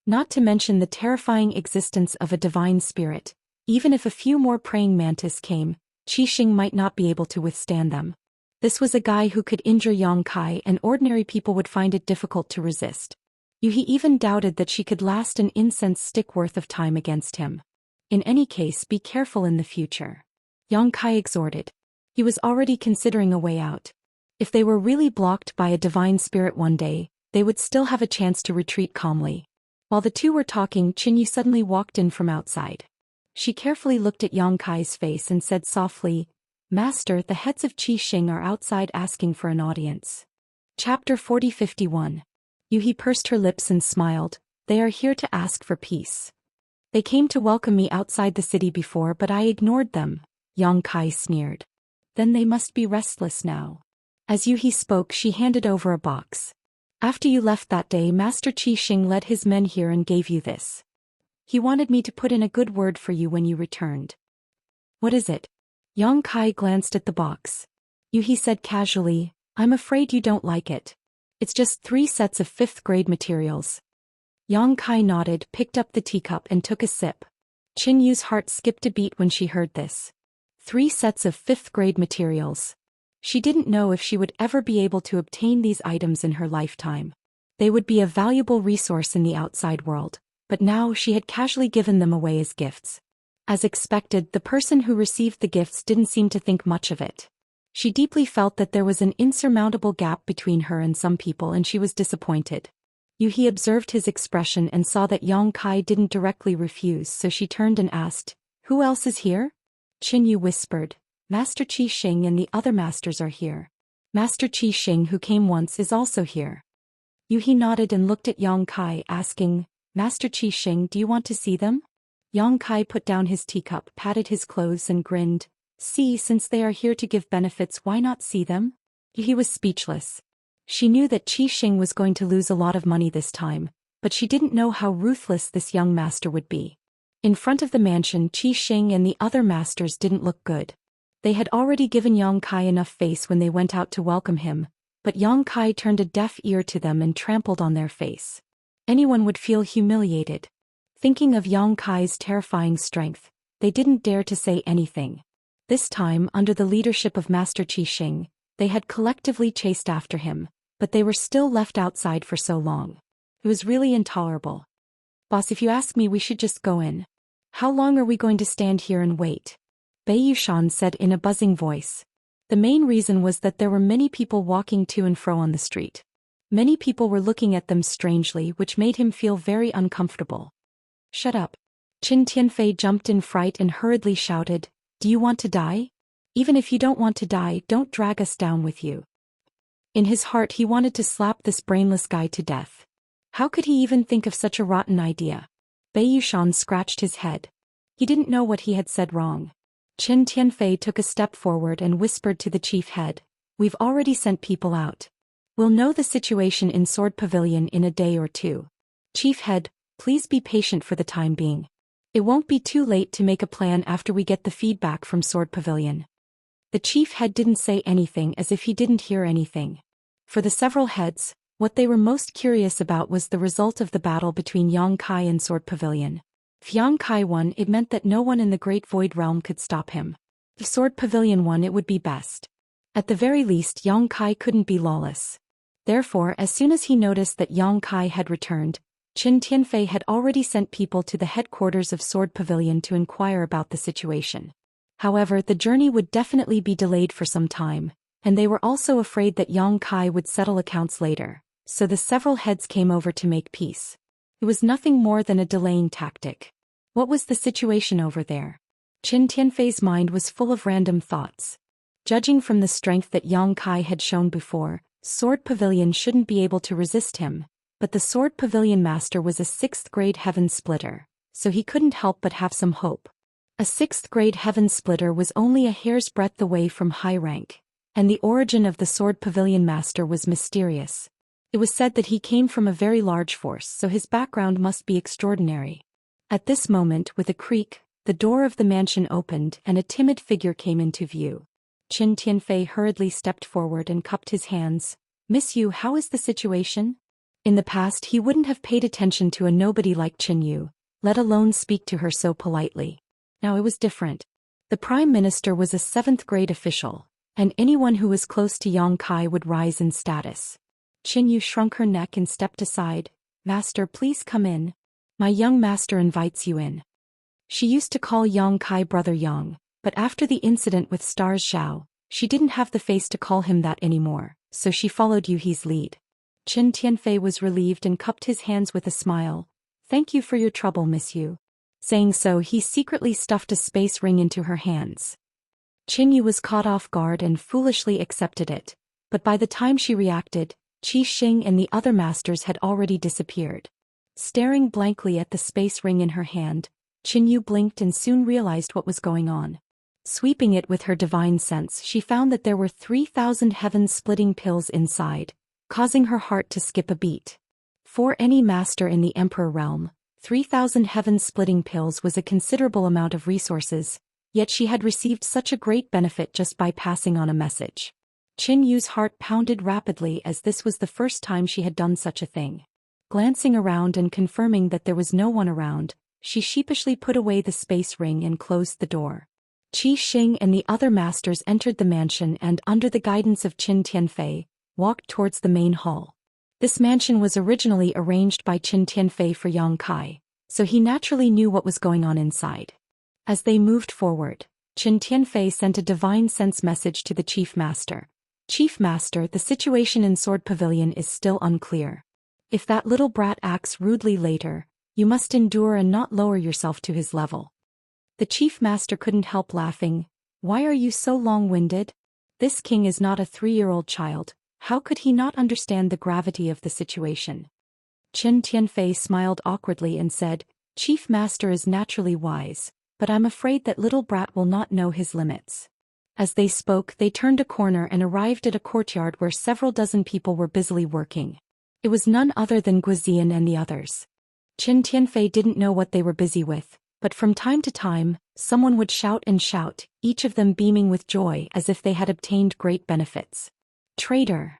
Not to mention the terrifying existence of a divine spirit. Even if a few more praying mantis came, Qi Xing might not be able to withstand them. This was a guy who could injure Yang Kai and ordinary people would find it difficult to resist. Yuhi even doubted that she could last an incense stick worth of time against him. In any case, be careful in the future. Yang Kai exhorted. He was already considering a way out. If they were really blocked by a divine spirit one day, they would still have a chance to retreat calmly. While the two were talking, Qinyu suddenly walked in from outside. She carefully looked at Yang Kai's face and said softly, Master, the heads of Qi Xing are outside asking for an audience. Chapter 40-51. Yuhi pursed her lips and smiled. They are here to ask for peace. They came to welcome me outside the city before, but I ignored them, Yang Kai sneered. Then they must be restless now. As Yuhi spoke, she handed over a box. After you left that day, Master Qi Xing led his men here and gave you this. He wanted me to put in a good word for you when you returned. What is it? Yang Kai glanced at the box. Yuhi said casually, I'm afraid you don't like it. It's just 3 sets of 5th grade materials. Yang Kai nodded, picked up the teacup and took a sip. Qin Yu's heart skipped a beat when she heard this. 3 sets of 5th grade materials. She didn't know if she would ever be able to obtain these items in her lifetime. They would be a valuable resource in the outside world. But now she had casually given them away as gifts. As expected, the person who received the gifts didn't seem to think much of it. She deeply felt that there was an insurmountable gap between her and some people and she was disappointed. Yuhi observed his expression and saw that Yang Kai didn't directly refuse, so she turned and asked, Who else is here? Qinyu whispered, Master Qi Xing and the other masters are here. Master Qi Xing, who came once, is also here. Yuhi nodded and looked at Yang Kai, asking, Master Qi Xing, do you want to see them? Yang Kai put down his teacup, patted his clothes and grinned. See, since they are here to give benefits, why not see them? He was speechless. She knew that Qi Xing was going to lose a lot of money this time, but she didn't know how ruthless this young master would be. In front of the mansion, Qi Xing and the other masters didn't look good. They had already given Yang Kai enough face when they went out to welcome him, but Yang Kai turned a deaf ear to them and trampled on their face. Anyone would feel humiliated. Thinking of Yang Kai's terrifying strength, they didn't dare to say anything. This time, under the leadership of Master Qi Xing, they had collectively chased after him, but they were still left outside for so long. It was really intolerable. Boss, if you ask me, we should just go in. How long are we going to stand here and wait? Bei Yushan said in a buzzing voice. The main reason was that there were many people walking to and fro on the street. Many people were looking at them strangely, which made him feel very uncomfortable. Shut up. Qin Tianfei jumped in fright and hurriedly shouted, Do you want to die? Even if you don't want to die, don't drag us down with you. In his heart he wanted to slap this brainless guy to death. How could he even think of such a rotten idea? Bei Yushan scratched his head. He didn't know what he had said wrong. Qin Tianfei took a step forward and whispered to the chief head, "We've already sent people out. We'll know the situation in Sword Pavilion in a day or two. Chief head, please be patient for the time being. It won't be too late to make a plan after we get the feedback from Sword Pavilion." The chief head didn't say anything, as if he didn't hear anything. For the several heads, what they were most curious about was the result of the battle between Yang Kai and Sword Pavilion. If Yang Kai won, it meant that no one in the Great Void Realm could stop him. If Sword Pavilion won, it would be best. At the very least, Yang Kai couldn't be lawless. Therefore, as soon as he noticed that Yang Kai had returned, Qin Tianfei had already sent people to the headquarters of Sword Pavilion to inquire about the situation. However, the journey would definitely be delayed for some time, and they were also afraid that Yang Kai would settle accounts later, so the several heads came over to make peace. It was nothing more than a delaying tactic. What was the situation over there? Qin Tianfei's mind was full of random thoughts. Judging from the strength that Yang Kai had shown before, Sword Pavilion shouldn't be able to resist him, but the Sword Pavilion master was a 6th grade heaven splitter, so he couldn't help but have some hope. A 6th grade heaven splitter was only a hair's breadth away from high rank, and the origin of the Sword Pavilion master was mysterious. It was said that he came from a very large force, so his background must be extraordinary. At this moment, with a creak, the door of the mansion opened and a timid figure came into view. Qin Tianfei hurriedly stepped forward and cupped his hands. "Miss Yu, how is the situation?" In the past he wouldn't have paid attention to a nobody like Qin Yu, let alone speak to her so politely. Now it was different. The Prime Minister was a 7th grade official, and anyone who was close to Yang Kai would rise in status. Qin Yu shrunk her neck and stepped aside. "Master, please come in. My young master invites you in." She used to call Yang Kai Brother Yang, but after the incident with Stars Zhao, she didn't have the face to call him that anymore, so she followed Yuhi's lead. Qin Tianfei was relieved and cupped his hands with a smile. "Thank you for your trouble, Miss Yu." Saying so, he secretly stuffed a space ring into her hands. Qin Yu was caught off guard and foolishly accepted it, but by the time she reacted, Qi Xing and the other masters had already disappeared. Staring blankly at the space ring in her hand, Qin Yu blinked and soon realized what was going on. Sweeping it with her divine sense, she found that there were 3,000 heaven-splitting pills inside, causing her heart to skip a beat. For any master in the Emperor realm, 3,000 heaven-splitting pills was a considerable amount of resources, yet she had received such a great benefit just by passing on a message. Qin Yu's heart pounded rapidly as this was the first time she had done such a thing. Glancing around and confirming that there was no one around, she sheepishly put away the space ring and closed the door. Qi Xing and the other masters entered the mansion and, under the guidance of Qin Tianfei, walked towards the main hall. This mansion was originally arranged by Qin Tianfei for Yang Kai, so he naturally knew what was going on inside. As they moved forward, Qin Tianfei sent a divine sense message to the Chief Master. "Chief Master, the situation in Sword Pavilion is still unclear. If that little brat acts rudely later, you must endure and not lower yourself to his level." The Chief Master couldn't help laughing. "Why are you so long-winded? This king is not a 3-year-old child. How could he not understand the gravity of the situation?" Qin Tianfei smiled awkwardly and said, "Chief Master is naturally wise, but I'm afraid that little brat will not know his limits." As they spoke, they turned a corner and arrived at a courtyard where several dozen people were busily working. It was none other than Guizian and the others. Qin Tianfei didn't know what they were busy with, but from time to time, someone would shout and shout, each of them beaming with joy as if they had obtained great benefits. "Traitor!"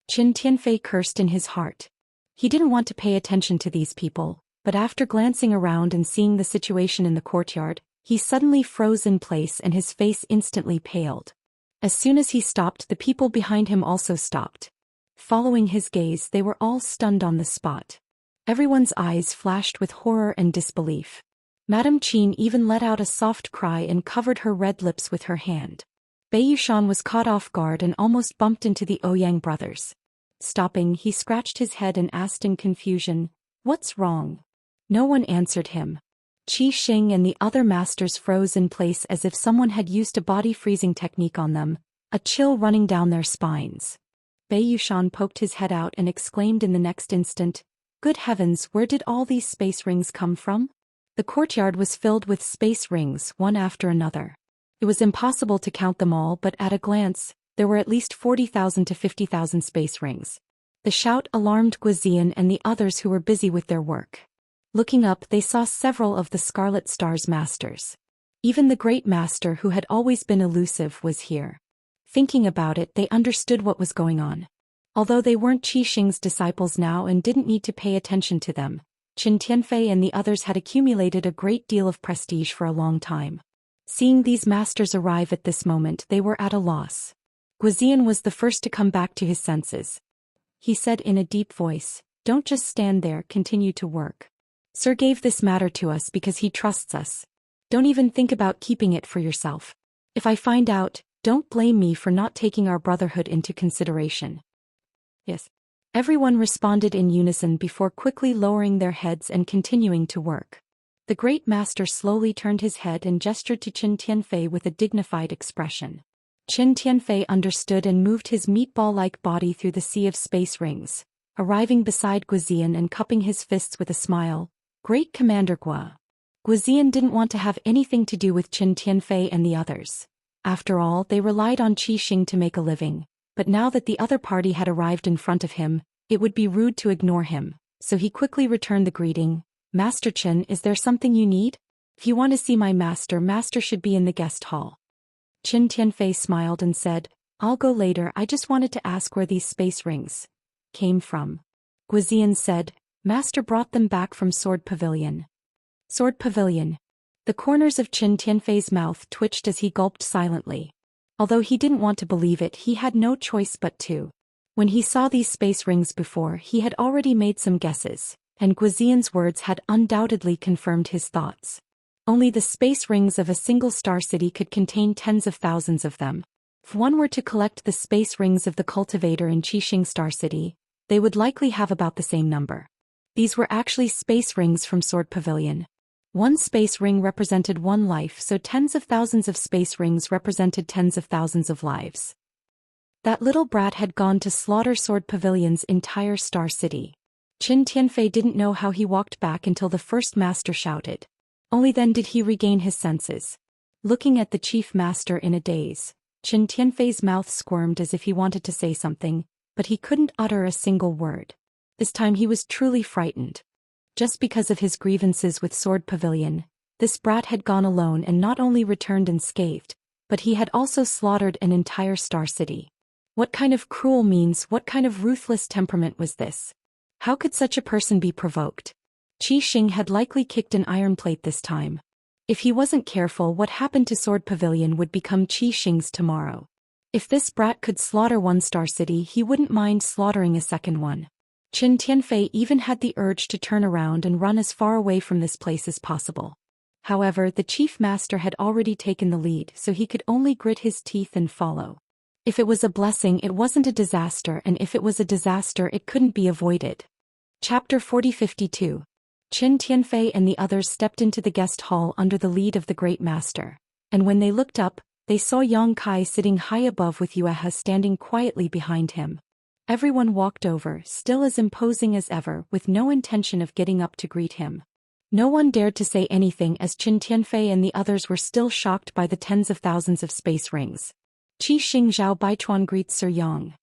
Qin Tianfei cursed in his heart. He didn't want to pay attention to these people, but after glancing around and seeing the situation in the courtyard, he suddenly froze in place and his face instantly paled. As soon as he stopped, the people behind him also stopped. Following his gaze, they were all stunned on the spot. Everyone's eyes flashed with horror and disbelief. Madame Qin even let out a soft cry and covered her red lips with her hand. Bei Yushan was caught off guard and almost bumped into the Ouyang brothers. Stopping, he scratched his head and asked in confusion, "What's wrong?" No one answered him. Qi Xing and the other masters froze in place as if someone had used a body freezing technique on them, a chill running down their spines. Bei Yushan poked his head out and exclaimed in the next instant, "Good heavens, where did all these space rings come from?" The courtyard was filled with space rings, one after another. It was impossible to count them all, but at a glance, there were at least 40,000 to 50,000 space rings. The shout alarmed Guizian and the others who were busy with their work. Looking up, they saw several of the Scarlet Star's masters. Even the Great Master, who had always been elusive, was here. Thinking about it, they understood what was going on. Although they weren't Qi Xing's disciples now and didn't need to pay attention to them, Qin Tianfei and the others had accumulated a great deal of prestige for a long time. Seeing these masters arrive at this moment, they were at a loss. Guizian was the first to come back to his senses. He said in a deep voice, "Don't just stand there, continue to work. Sir gave this matter to us because he trusts us. Don't even think about keeping it for yourself. If I find out, don't blame me for not taking our brotherhood into consideration." Yes. Everyone responded in unison before quickly lowering their heads and continuing to work. The Great Master slowly turned his head and gestured to Qin Tianfei with a dignified expression. Qin Tianfei understood and moved his meatball-like body through the sea of space rings, arriving beside Guizian and cupping his fists with a smile. "Great Commander Gua." Guizian didn't want to have anything to do with Qin Tianfei and the others. After all, they relied on Qi Xing to make a living, but now that the other party had arrived in front of him, it would be rude to ignore him, so he quickly returned the greeting. "Master Qin, is there something you need? If you want to see my master should be in the guest hall." Qin Tianfei smiled and said, "I'll go later, I just wanted to ask where these space rings came from." Guizian said, "Master brought them back from Sword Pavilion." Sword Pavilion. The corners of Qin Tianfei's mouth twitched as he gulped silently. Although he didn't want to believe it, he had no choice but to. When he saw these space rings before, he had already made some guesses, and Guizian's words had undoubtedly confirmed his thoughts. Only the space rings of a single star city could contain tens of thousands of them. If one were to collect the space rings of the cultivator in Qixing Star City, they would likely have about the same number. These were actually space rings from Sword Pavilion. One space ring represented one life, so tens of thousands of space rings represented tens of thousands of lives. That little brat had gone to slaughter Sword Pavilion's entire star city. Qin Tianfei didn't know how he walked back until the first master shouted. Only then did he regain his senses. Looking at the chief master in a daze, Qin Tianfei's mouth squirmed as if he wanted to say something, but he couldn't utter a single word. This time he was truly frightened. Just because of his grievances with Sword Pavilion, this brat had gone alone and not only returned unscathed, but he had also slaughtered an entire star city. What kind of cruel means, what kind of ruthless temperament was this? How could such a person be provoked? Qi Xing had likely kicked an iron plate this time. If he wasn't careful, what happened to Sword Pavilion would become Qi Xing's tomorrow. If this brat could slaughter one star city, he wouldn't mind slaughtering a second one. Qin Tianfei even had the urge to turn around and run as far away from this place as possible. However, the chief master had already taken the lead, so he could only grit his teeth and follow. If it was a blessing, it wasn't a disaster, and if it was a disaster, it couldn't be avoided. Chapter 4052. Qin Tianfei and the others stepped into the guest hall under the lead of the Great Master, and when they looked up, they saw Yang Kai sitting high above with Yuehe standing quietly behind him. Everyone walked over, still as imposing as ever, with no intention of getting up to greet him. No one dared to say anything as Qin Tianfei and the others were still shocked by the tens of thousands of space rings. Qi Xing Zhao Baichuan greets Sir Yang.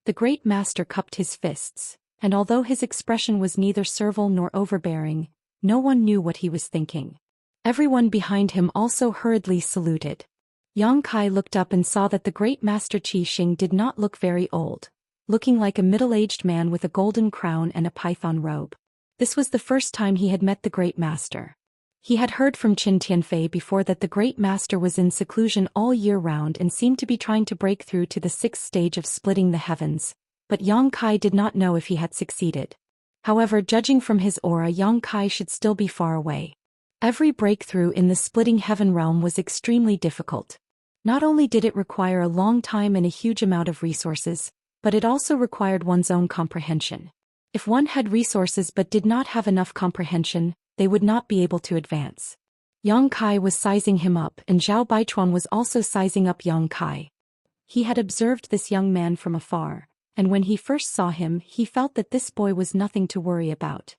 The Great Master cupped his fists, and although his expression was neither servile nor overbearing, no one knew what he was thinking. Everyone behind him also hurriedly saluted. Yang Kai looked up and saw that the Great Master Qi Xing did not look very old, looking like a middle-aged man with a golden crown and a python robe. This was the first time he had met the Great Master. He had heard from Qin Tianfei before that the Great Master was in seclusion all year round and seemed to be trying to break through to the 6th stage of splitting the heavens, but Yang Kai did not know if he had succeeded. However, judging from his aura, Yang Kai should still be far away. Every breakthrough in the splitting heaven realm was extremely difficult. Not only did it require a long time and a huge amount of resources, but it also required one's own comprehension. If one had resources but did not have enough comprehension, they would not be able to advance. Yang Kai was sizing him up, and Zhao Baichuan was also sizing up Yang Kai. He had observed this young man from afar, and when he first saw him he felt that this boy was nothing to worry about.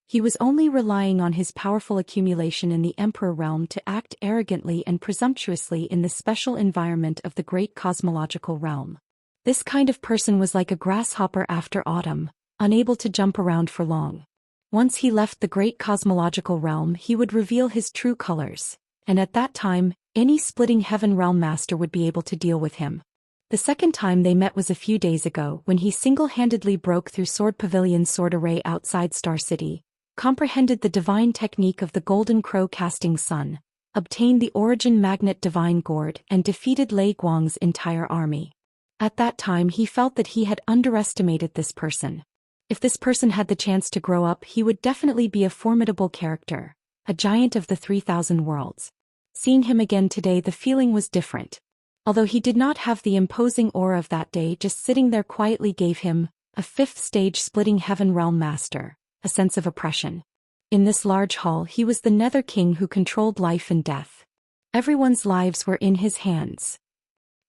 He was only relying on his powerful accumulation in the Emperor realm to act arrogantly and presumptuously in the special environment of the great cosmological realm. This kind of person was like a grasshopper after autumn, unable to jump around for long. Once he left the great cosmological realm he would reveal his true colors, and at that time, any splitting heaven realm master would be able to deal with him. The second time they met was a few days ago when he single-handedly broke through Sword Pavilion's sword array outside Star City, comprehended the divine technique of the Golden Crow casting sun, obtained the origin magnet divine gourd and defeated Lei Guang's entire army. At that time he felt that he had underestimated this person. If this person had the chance to grow up he would definitely be a formidable character, a giant of the 3,000 worlds. Seeing him again today the feeling was different. Although he did not have the imposing aura of that day, just sitting there quietly gave him, a fifth stage splitting heaven realm master, a sense of oppression. In this large hall he was the Nether King who controlled life and death. Everyone's lives were in his hands.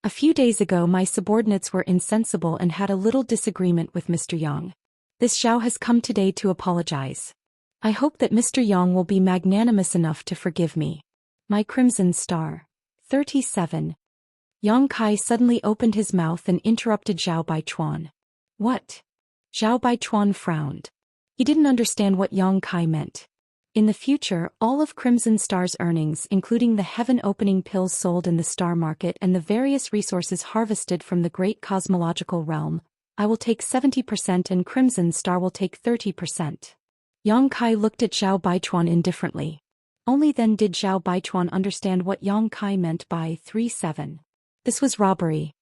A few days ago my subordinates were insensible and had a little disagreement with Mr. Yang. This Zhao has come today to apologize. I hope that Mr. Yang will be magnanimous enough to forgive me. My Crimson Star. 37. Yang Kai suddenly opened his mouth and interrupted Zhao Baichuan. What? Zhao Baichuan frowned. He didn't understand what Yang Kai meant. In the future, all of Crimson Star's earnings, including the heaven-opening pills sold in the star market and the various resources harvested from the great cosmological realm, I will take 70% and Crimson Star will take 30%. Yang Kai looked at Zhao Baichuan indifferently. Only then did Zhao Baichuan understand what Yang Kai meant by 37. This was robbery.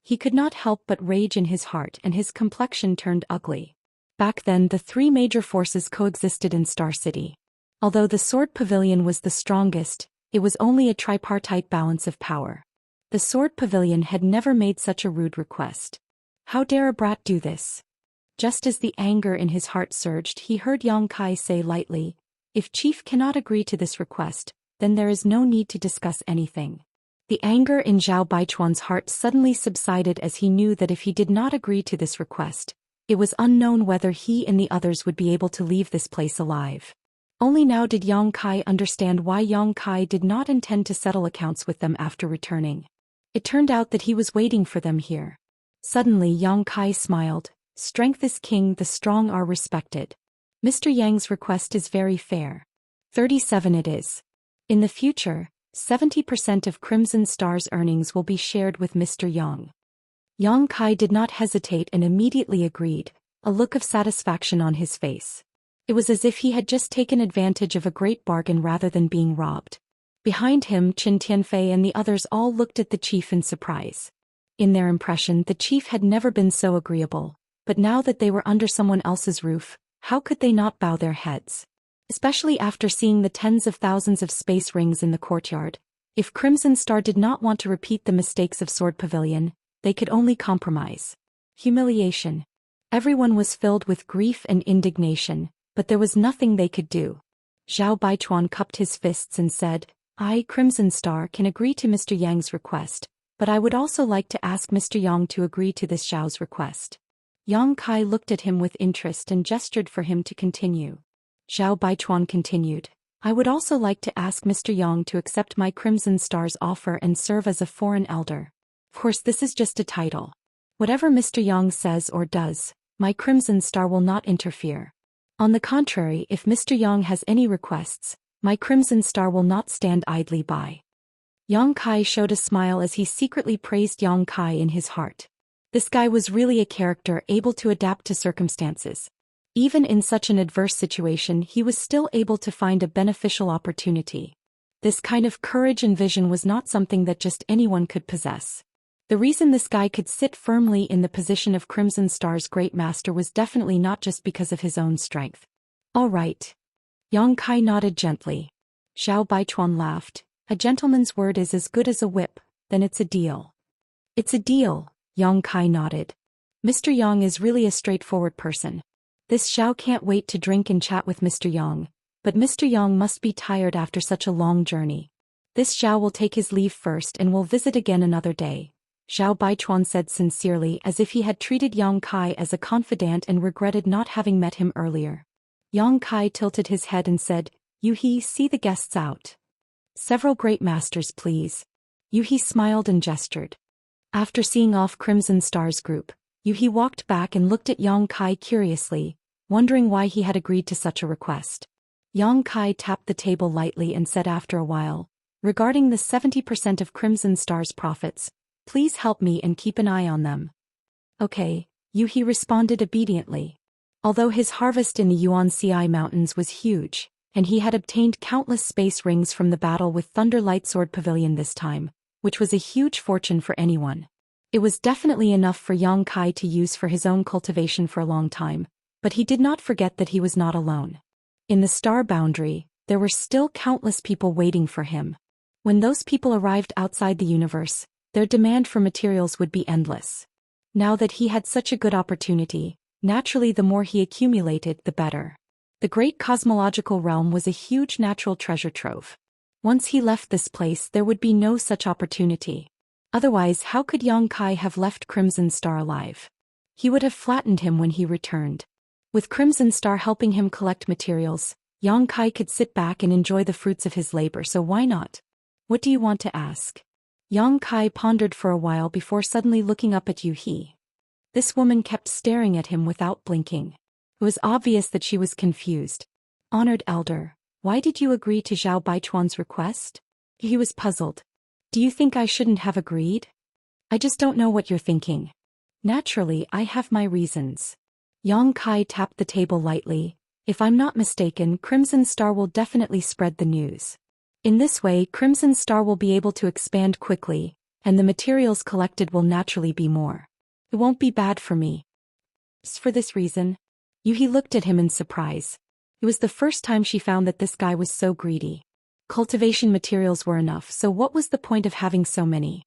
He could not help but rage in his heart and his complexion turned ugly. Back then the three major forces coexisted in Star City. Although the Sword Pavilion was the strongest, it was only a tripartite balance of power. The Sword Pavilion had never made such a rude request. How dare a brat do this? Just as the anger in his heart surged he heard Yang Kai say lightly, "If Chief cannot agree to this request, then there is no need to discuss anything." The anger in Zhao Baichuan's heart suddenly subsided as he knew that if he did not agree to this request, it was unknown whether he and the others would be able to leave this place alive. Only now did Yang Kai understand why Yang Kai did not intend to settle accounts with them after returning. It turned out that he was waiting for them here. Suddenly Yang Kai smiled. Strength is king, the strong are respected. Mr. Yang's request is very fair. 37 it is. In the future, 70% of Crimson Star's earnings will be shared with Mr. Yang. Yang Kai did not hesitate and immediately agreed, a look of satisfaction on his face. It was as if he had just taken advantage of a great bargain rather than being robbed. Behind him, Qin Tianfei and the others all looked at the chief in surprise. In their impression, the chief had never been so agreeable, but now that they were under someone else's roof, how could they not bow their heads? Especially after seeing the tens of thousands of space rings in the courtyard. If Crimson Star did not want to repeat the mistakes of Sword Pavilion, they could only compromise. Humiliation. Everyone was filled with grief and indignation, but there was nothing they could do. Zhao Baichuan cupped his fists and said, "I, Crimson Star, can agree to Mr. Yang's request, but I would also like to ask Mr. Yang to agree to this Zhao's request." Yang Kai looked at him with interest and gestured for him to continue. Zhao Baichuan continued, "I would also like to ask Mr. Yang to accept my Crimson Star's offer and serve as a foreign elder. Of course this is just a title. Whatever Mr. Yang says or does, my Crimson Star will not interfere. On the contrary, if Mr. Yang has any requests, my Crimson Star will not stand idly by." Yang Kai showed a smile as he secretly praised Yang Kai in his heart. This guy was really a character able to adapt to circumstances. Even in such an adverse situation he was still able to find a beneficial opportunity. This kind of courage and vision was not something that just anyone could possess. The reason this guy could sit firmly in the position of Crimson Star's great master was definitely not just because of his own strength. "All right." Yang Kai nodded gently. Zhao Baichuan laughed. "A gentleman's word is as good as a whip, then it's a deal." "It's a deal," Yang Kai nodded. Mr. Yang is really a straightforward person. This Zhao can't wait to drink and chat with Mr. Yang, but Mr. Yang must be tired after such a long journey. This Zhao will take his leave first and will visit again another day. Zhao Baichuan said sincerely, as if he had treated Yang Kai as a confidant and regretted not having met him earlier. Yang Kai tilted his head and said, "Yuhi, see the guests out. Several great masters, please." Yuhi smiled and gestured. After seeing off Crimson Star's group, Yuhi walked back and looked at Yang Kai curiously, wondering why he had agreed to such a request. Yang Kai tapped the table lightly and said after a while, "Regarding the 70% of Crimson Star's profits, please help me and keep an eye on them." "Okay," Yuhi responded obediently. Although his harvest in the Yuanxia Mountains was huge, and he had obtained countless space rings from the battle with Thunder Lightsword Pavilion this time, which was a huge fortune for anyone. It was definitely enough for Yang Kai to use for his own cultivation for a long time, but he did not forget that he was not alone. In the star boundary, there were still countless people waiting for him. When those people arrived outside the universe, their demand for materials would be endless. Now that he had such a good opportunity, naturally the more he accumulated, the better. The great cosmological realm was a huge natural treasure trove. Once he left this place, there would be no such opportunity. Otherwise, how could Yang Kai have left Crimson Star alive? He would have flattened him when he returned. With Crimson Star helping him collect materials, Yang Kai could sit back and enjoy the fruits of his labor, so why not? "What do you want to ask?" Yang Kai pondered for a while before suddenly looking up at Yuhi. This woman kept staring at him without blinking. It was obvious that she was confused. "Honored elder, why did you agree to Zhao Baichuan's request?" He was puzzled. "Do you think I shouldn't have agreed?" "I just don't know what you're thinking." "Naturally, I have my reasons." Yang Kai tapped the table lightly. "If I'm not mistaken, Crimson Star will definitely spread the news. In this way, Crimson Star will be able to expand quickly, and the materials collected will naturally be more. It won't be bad for me." For this reason, Yuhi looked at him in surprise. It was the first time she found that this guy was so greedy. Cultivation materials were enough, so what was the point of having so many?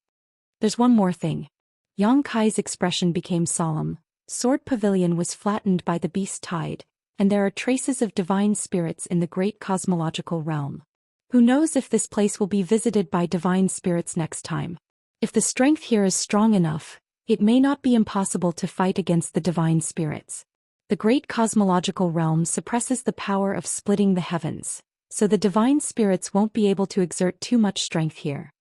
"There's one more thing." Yang Kai's expression became solemn. Sword Pavilion was flattened by the beast tide, and there are traces of divine spirits in the great cosmological realm. Who knows if this place will be visited by divine spirits next time? If the strength here is strong enough, it may not be impossible to fight against the divine spirits. The great cosmological realm suppresses the power of splitting the heavens, so the divine spirits won't be able to exert too much strength here.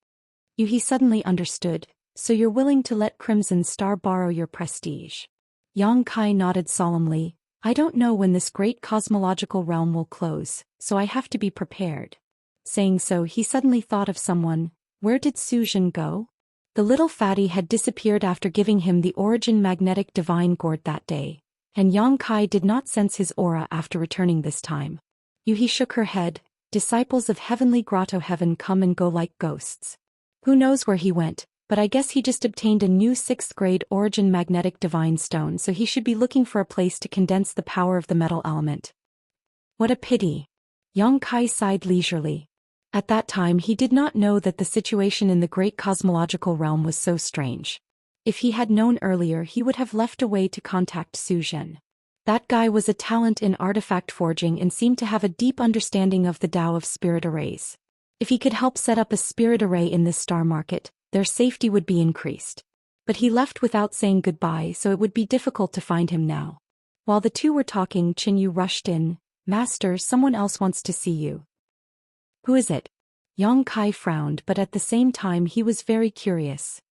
Yuhi suddenly understood. "So you're willing to let Crimson Star borrow your prestige?" Yang Kai nodded solemnly. "I don't know when this great cosmological realm will close, so I have to be prepared." Saying so, he suddenly thought of someone. Where did Zhou Xian go? The little fatty had disappeared after giving him the Origin Magnetic Divine Gourd that day, and Yang Kai did not sense his aura after returning this time. Yuhi shook her head. "Disciples of Heavenly Grotto Heaven come and go like ghosts. Who knows where he went, but I guess he just obtained a new 6th grade Origin Magnetic Divine Stone, so he should be looking for a place to condense the power of the metal element." "What a pity." Yang Kai sighed leisurely. At that time he did not know that the situation in the great cosmological realm was so strange. If he had known earlier, he would have left a way to contact Zhou Xian. That guy was a talent in artifact forging and seemed to have a deep understanding of the Tao of spirit arrays. If he could help set up a spirit array in this star market, their safety would be increased. But he left without saying goodbye, so it would be difficult to find him now. While the two were talking, Qinyu rushed in. "Master, someone else wants to see you." "Who is it?" Yang Kai frowned, but at the same time he was very curious.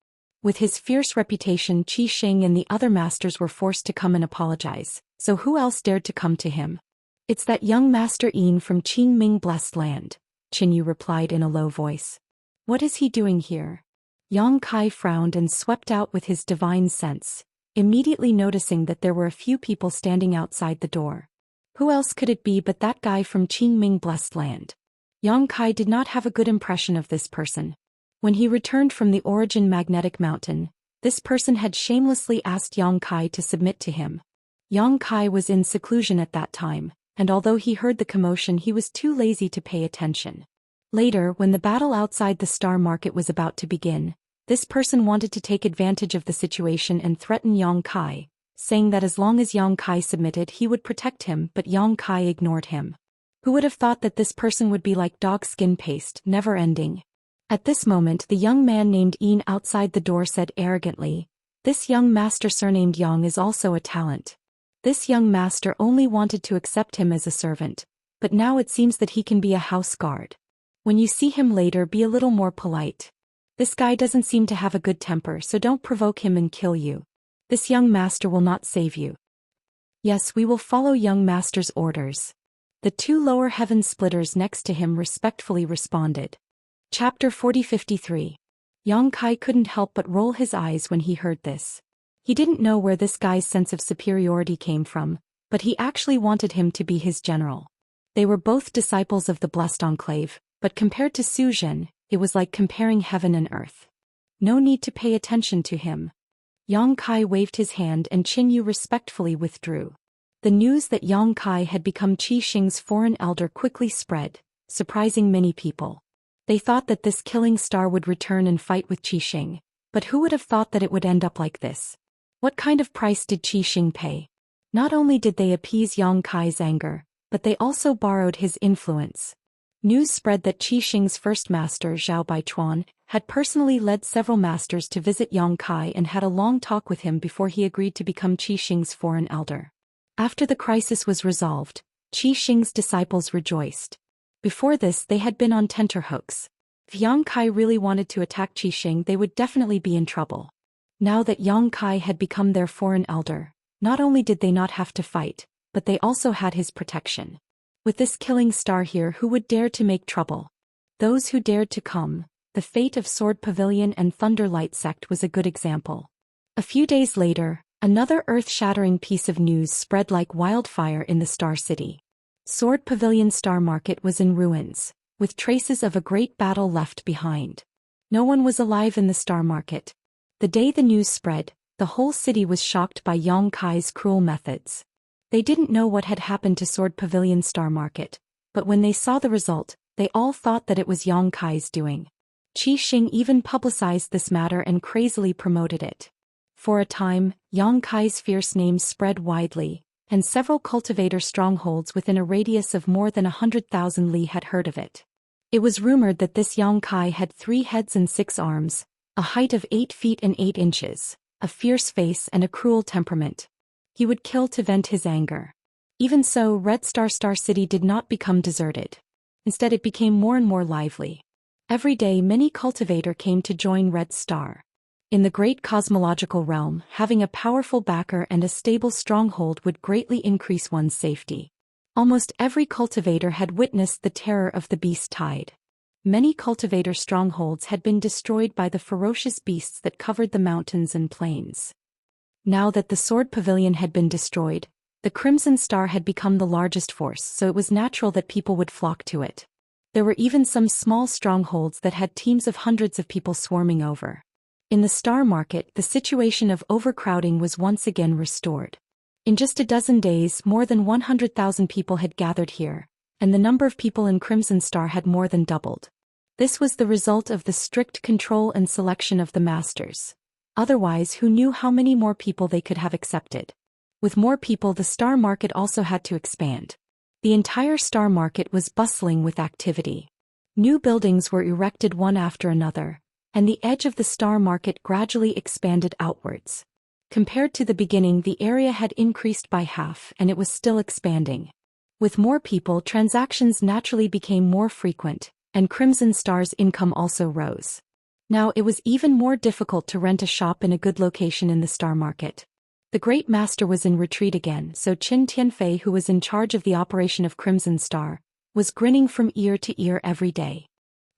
With his fierce reputation, Qi Sheng and the other masters were forced to come and apologize, so who else dared to come to him? "It's that young Master Yin from Qingming Blessed Land," Qinyu replied in a low voice. "What is he doing here?" Yang Kai frowned and swept out with his divine sense, immediately noticing that there were a few people standing outside the door. Who else could it be but that guy from Qingming Blessed Land? Yang Kai did not have a good impression of this person. When he returned from the Origin Magnetic Mountain, this person had shamelessly asked Yang Kai to submit to him. Yang Kai was in seclusion at that time, and although he heard the commotion, he was too lazy to pay attention. Later, when the battle outside the star market was about to begin, this person wanted to take advantage of the situation and threaten Yang Kai, saying that as long as Yang Kai submitted, he would protect him, but Yang Kai ignored him. Who would have thought that this person would be like dog skin paste, never ending? At this moment the young man named Yin outside the door said arrogantly, "This young master surnamed Yang is also a talent." This young master only wanted to accept him as a servant, but now it seems that he can be a house guard. When you see him later, be a little more polite. This guy doesn't seem to have a good temper, so don't provoke him and kill you. This young master will not save you. Yes, we will follow young master's orders. The two lower heaven splitters next to him respectfully responded. Chapter 40-53. Yang Kai couldn't help but roll his eyes when he heard this. He didn't know where this guy's sense of superiority came from, but he actually wanted him to be his general. They were both disciples of the Blessed Enclave, but compared to Zhou Xian, it was like comparing heaven and earth. No need to pay attention to him. Yang Kai waved his hand and Qin Yu respectfully withdrew. The news that Yang Kai had become Qi Xing's foreign elder quickly spread, surprising many people. They thought that this killing star would return and fight with Qi Xing, but who would have thought that it would end up like this? What kind of price did Qi Xing pay? Not only did they appease Yang Kai's anger, but they also borrowed his influence. News spread that Qi Xing's first master Zhao Baichuan had personally led several masters to visit Yang Kai and had a long talk with him before he agreed to become Qi Xing's foreign elder. After the crisis was resolved, Qi Xing's disciples rejoiced. Before this they had been on tenterhooks. If Yang Kai really wanted to attack Qi Xing, they would definitely be in trouble. Now that Yang Kai had become their foreign elder, not only did they not have to fight, but they also had his protection. With this killing star here, who would dare to make trouble? Those who dared to come. The fate of Sword Pavilion and Thunderlight Sect was a good example. A few days later, another earth-shattering piece of news spread like wildfire in the Star City. Sword Pavilion Star Market was in ruins, with traces of a great battle left behind. No one was alive in the Star Market. The day the news spread, the whole city was shocked by Yang Kai's cruel methods. They didn't know what had happened to Sword Pavilion Star Market, but when they saw the result, they all thought that it was Yang Kai's doing. Qi Xing even publicized this matter and crazily promoted it. For a time, Yang Kai's fierce name spread widely, and several cultivator strongholds within a radius of more than 100,000 li had heard of it. It was rumored that this Yang Kai had 3 heads and 6 arms, a height of 8 feet and 8 inches, a fierce face and a cruel temperament. He would kill to vent his anger. Even so, Red Star City did not become deserted. Instead it became more and more lively. Every day many cultivator came to join Red Star. In the great cosmological realm, having a powerful backer and a stable stronghold would greatly increase one's safety. Almost every cultivator had witnessed the terror of the beast tide. Many cultivator strongholds had been destroyed by the ferocious beasts that covered the mountains and plains. Now that the Sword Pavilion had been destroyed, the Crimson Star had become the largest force, so it was natural that people would flock to it. There were even some small strongholds that had teams of hundreds of people swarming over. In the Star Market, the situation of overcrowding was once again restored. In just a dozen days, more than 100,000 people had gathered here, and the number of people in Crimson Star had more than doubled. This was the result of the strict control and selection of the masters. Otherwise, who knew how many more people they could have accepted? With more people, the Star Market also had to expand. The entire Star Market was bustling with activity. New buildings were erected one after another, and the edge of the Star Market gradually expanded outwards. Compared to the beginning, the area had increased by half, and it was still expanding. With more people, transactions naturally became more frequent, and Crimson Star's income also rose. Now it was even more difficult to rent a shop in a good location in the Star Market. The Great Master was in retreat again, so Qin Tianfei, who was in charge of the operation of Crimson Star, was grinning from ear to ear every day.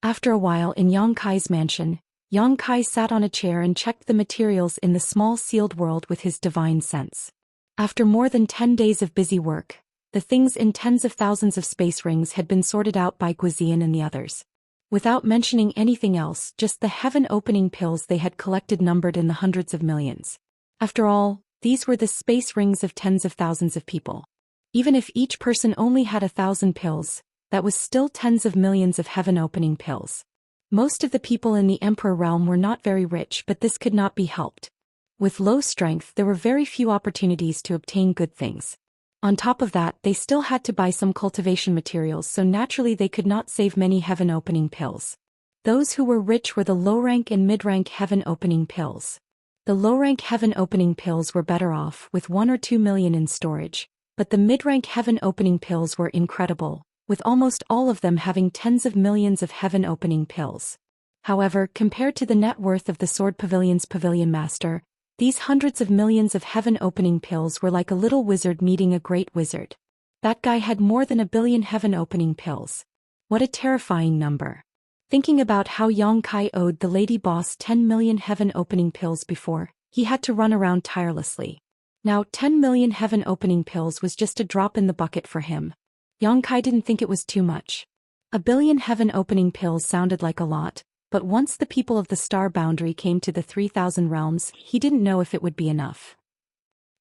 After a while in Yang Kai's mansion, Yang Kai sat on a chair and checked the materials in the small sealed world with his divine sense. After more than 10 days of busy work, the things in tens of thousands of space rings had been sorted out by Guizian and the others. Without mentioning anything else, just the heaven-opening pills they had collected numbered in the hundreds of millions. After all, these were the space rings of tens of thousands of people. Even if each person only had 1,000 pills, that was still tens of millions of heaven-opening pills. Most of the people in the Emperor realm were not very rich, but this could not be helped. With low strength, there were very few opportunities to obtain good things. On top of that, they still had to buy some cultivation materials, so naturally they could not save many heaven-opening pills. Those who were rich were the low-rank and mid-rank heaven-opening pills. The low-rank heaven-opening pills were better off with 1 or 2 million in storage, but the mid-rank heaven-opening pills were incredible, with almost all of them having tens of millions of heaven-opening pills. However, compared to the net worth of the Sword Pavilion's pavilion master, these hundreds of millions of heaven-opening pills were like a little wizard meeting a great wizard. That guy had more than 1 billion heaven-opening pills. What a terrifying number. Thinking about how Yang Kai owed the lady boss 10 million heaven-opening pills before, he had to run around tirelessly. Now 10 million heaven-opening pills was just a drop in the bucket for him. Yang Kai didn't think it was too much. 1 billion heaven-opening pills sounded like a lot, but once the people of the star boundary came to the 3,000 realms, he didn't know if it would be enough.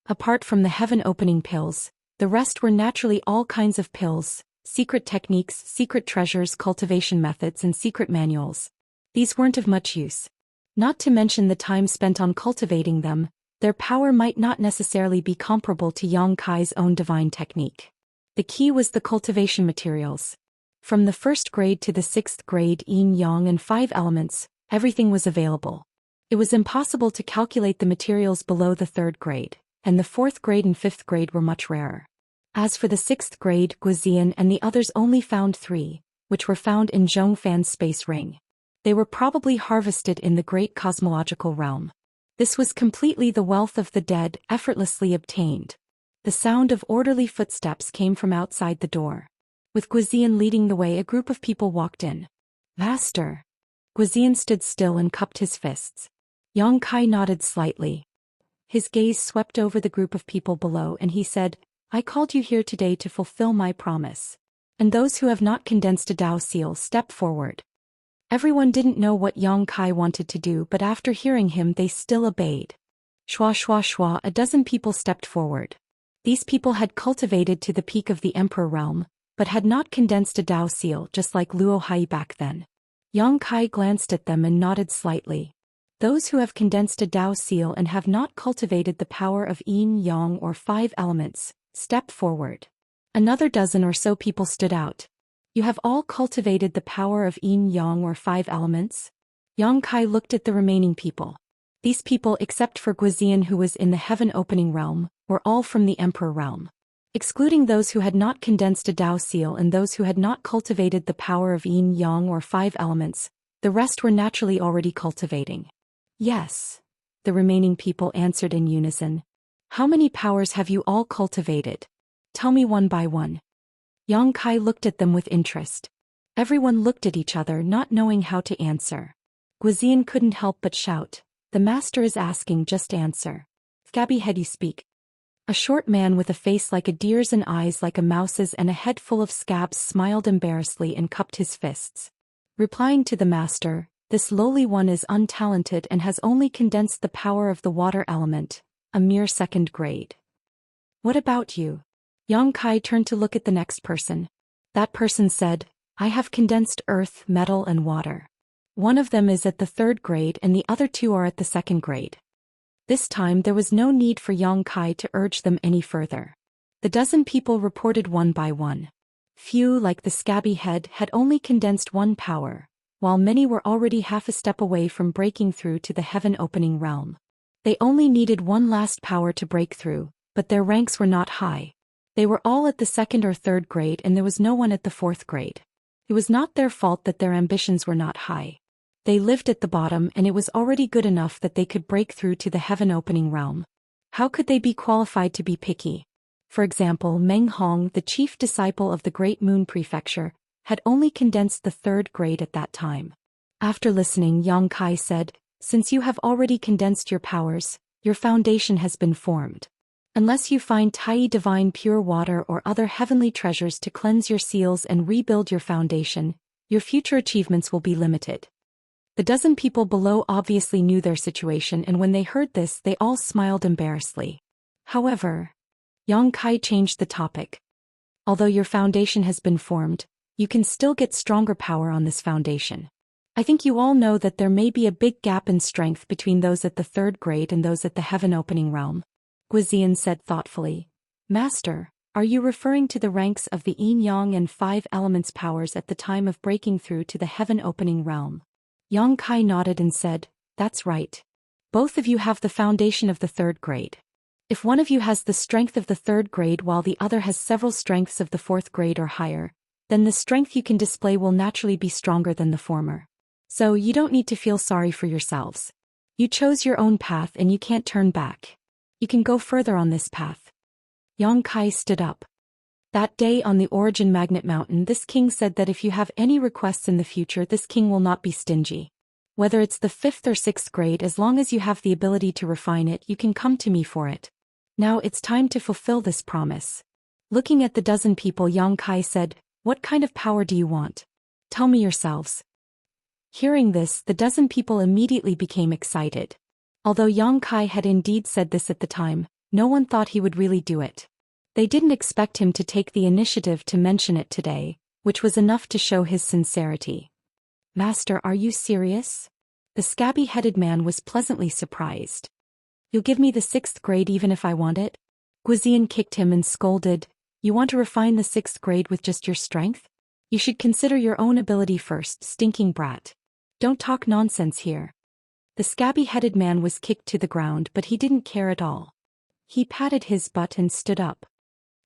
Apart from the heaven-opening pills, the rest were naturally all kinds of pills, secret techniques, secret treasures, cultivation methods, and secret manuals. These weren't of much use. Not to mention the time spent on cultivating them, their power might not necessarily be comparable to Yang Kai's own divine technique. The key was the cultivation materials. From the 1st grade to the 6th grade, yin, yang, and 5 elements, everything was available. It was impossible to calculate the materials below the 3rd grade, and the 4th grade and 5th grade were much rarer. As for the 6th grade, Zhou Xian and the others only found 3, which were found in Zhong Fan's space ring. They were probably harvested in the great cosmological realm. This was completely the wealth of the dead, effortlessly obtained. The sound of orderly footsteps came from outside the door. With Zhou Xian leading the way, a group of people walked in. Master. Zhou Xian stood still and cupped his fists. Yang Kai nodded slightly. His gaze swept over the group of people below and he said, I called you here today to fulfill my promise. And those who have not condensed a Dao seal step forward. Everyone didn't know what Yang Kai wanted to do, but after hearing him they still obeyed. Shwa shwa shwa, a dozen people stepped forward. These people had cultivated to the peak of the Emperor realm, but had not condensed a Dao seal just like Luo Hai back then. Yang Kai glanced at them and nodded slightly. Those who have condensed a Dao seal and have not cultivated the power of yin, yang, or 5 elements, step forward. Another dozen or so people stood out. You have all cultivated the power of yin, yang, or 5 elements? Yang Kai looked at the remaining people. These people, except for Zhou Xian who was in the heaven-opening realm, were all from the Emperor realm. Excluding those who had not condensed a Dao seal and those who had not cultivated the power of yin, yang, or 5 elements, the rest were naturally already cultivating. Yes. The remaining people answered in unison. How many powers have you all cultivated? Tell me one by one. Yang Kai looked at them with interest. Everyone looked at each other, not knowing how to answer. Zhou Xian couldn't help but shout, the master is asking, just answer. Scabby head, you speak. A short man with a face like a deer's and eyes like a mouse's and a head full of scabs smiled embarrassedly and cupped his fists. Replying to the master, this lowly one is untalented and has only condensed the power of the water element, a mere 2nd grade. What about you? Yang Kai turned to look at the next person. That person said, I have condensed earth, metal, and water. One of them is at the 3rd grade and the other 2 are at the 2nd grade. This time there was no need for Yang Kai to urge them any further. The dozen people reported one by one. Few, like the scabby head, had only condensed 1 power, while many were already half a step away from breaking through to the heaven-opening realm. They only needed 1 last power to break through, but their ranks were not high. They were all at the 2nd or 3rd grade and there was no one at the 4th grade. It was not their fault that their ambitions were not high. They lived at the bottom and it was already good enough that they could break through to the heaven-opening realm. How could they be qualified to be picky? For example, Meng Hong, the chief disciple of the Great Moon Prefecture, had only condensed the 3rd grade at that time. After listening, Yang Kai said, since you have already condensed your powers, your foundation has been formed. Unless you find Tai divine pure water or other heavenly treasures to cleanse your seals and rebuild your foundation, your future achievements will be limited. The dozen people below obviously knew their situation and when they heard this they all smiled embarrassedly. However, Yang Kai changed the topic. Although your foundation has been formed, you can still get stronger power on this foundation. I think you all know that there may be a big gap in strength between those at the 3rd grade and those at the heaven-opening realm. Zhou Xian said thoughtfully. Master, are you referring to the ranks of the yin yang and 5 elements powers at the time of breaking through to the heaven-opening realm? Yang Kai nodded and said, "That's right. Both of you have the foundation of the third grade. If one of you has the strength of the third grade while the other has several strengths of the fourth grade or higher, then the strength you can display will naturally be stronger than the former. So you don't need to feel sorry for yourselves. You chose your own path and you can't turn back. You can go further on this path." Yang Kai stood up. That day on the Origin Magnet Mountain, this king said that if you have any requests in the future, this king will not be stingy. Whether it's the 5th or 6th grade, as long as you have the ability to refine it, you can come to me for it. Now it's time to fulfill this promise. Looking at the dozen people, Yang Kai said, "What kind of power do you want? Tell me yourselves." Hearing this, the dozen people immediately became excited. Although Yang Kai had indeed said this at the time, no one thought he would really do it. They didn't expect him to take the initiative to mention it today, which was enough to show his sincerity. "Master, are you serious?" The scabby-headed man was pleasantly surprised. "You'll give me the 6th grade even if I want it?" Wuxia kicked him and scolded, "You want to refine the 6th grade with just your strength? You should consider your own ability first, stinking brat. Don't talk nonsense here." The scabby-headed man was kicked to the ground, but he didn't care at all. He patted his butt and stood up.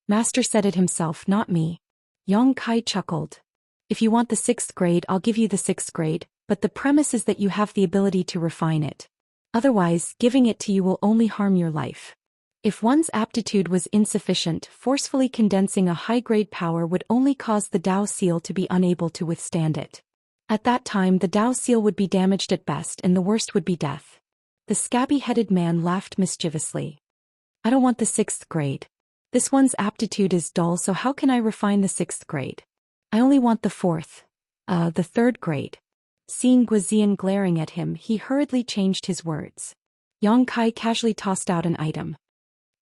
"Master said it himself, not me." Yang Kai chuckled. "If you want the 6th grade, I'll give you the 6th grade, but the premise is that you have the ability to refine it. Otherwise, giving it to you will only harm your life. If one's aptitude was insufficient, forcefully condensing a high-grade power would only cause the Dao seal to be unable to withstand it. At that time, the Dao seal would be damaged at best, and the worst would be death." The scabby-headed man laughed mischievously. "I don't want the 6th grade. This one's aptitude is dull, so how can I refine the 6th grade? I only want the 3rd grade." Seeing Wuxia glaring at him, he hurriedly changed his words. Yang Kai casually tossed out an item.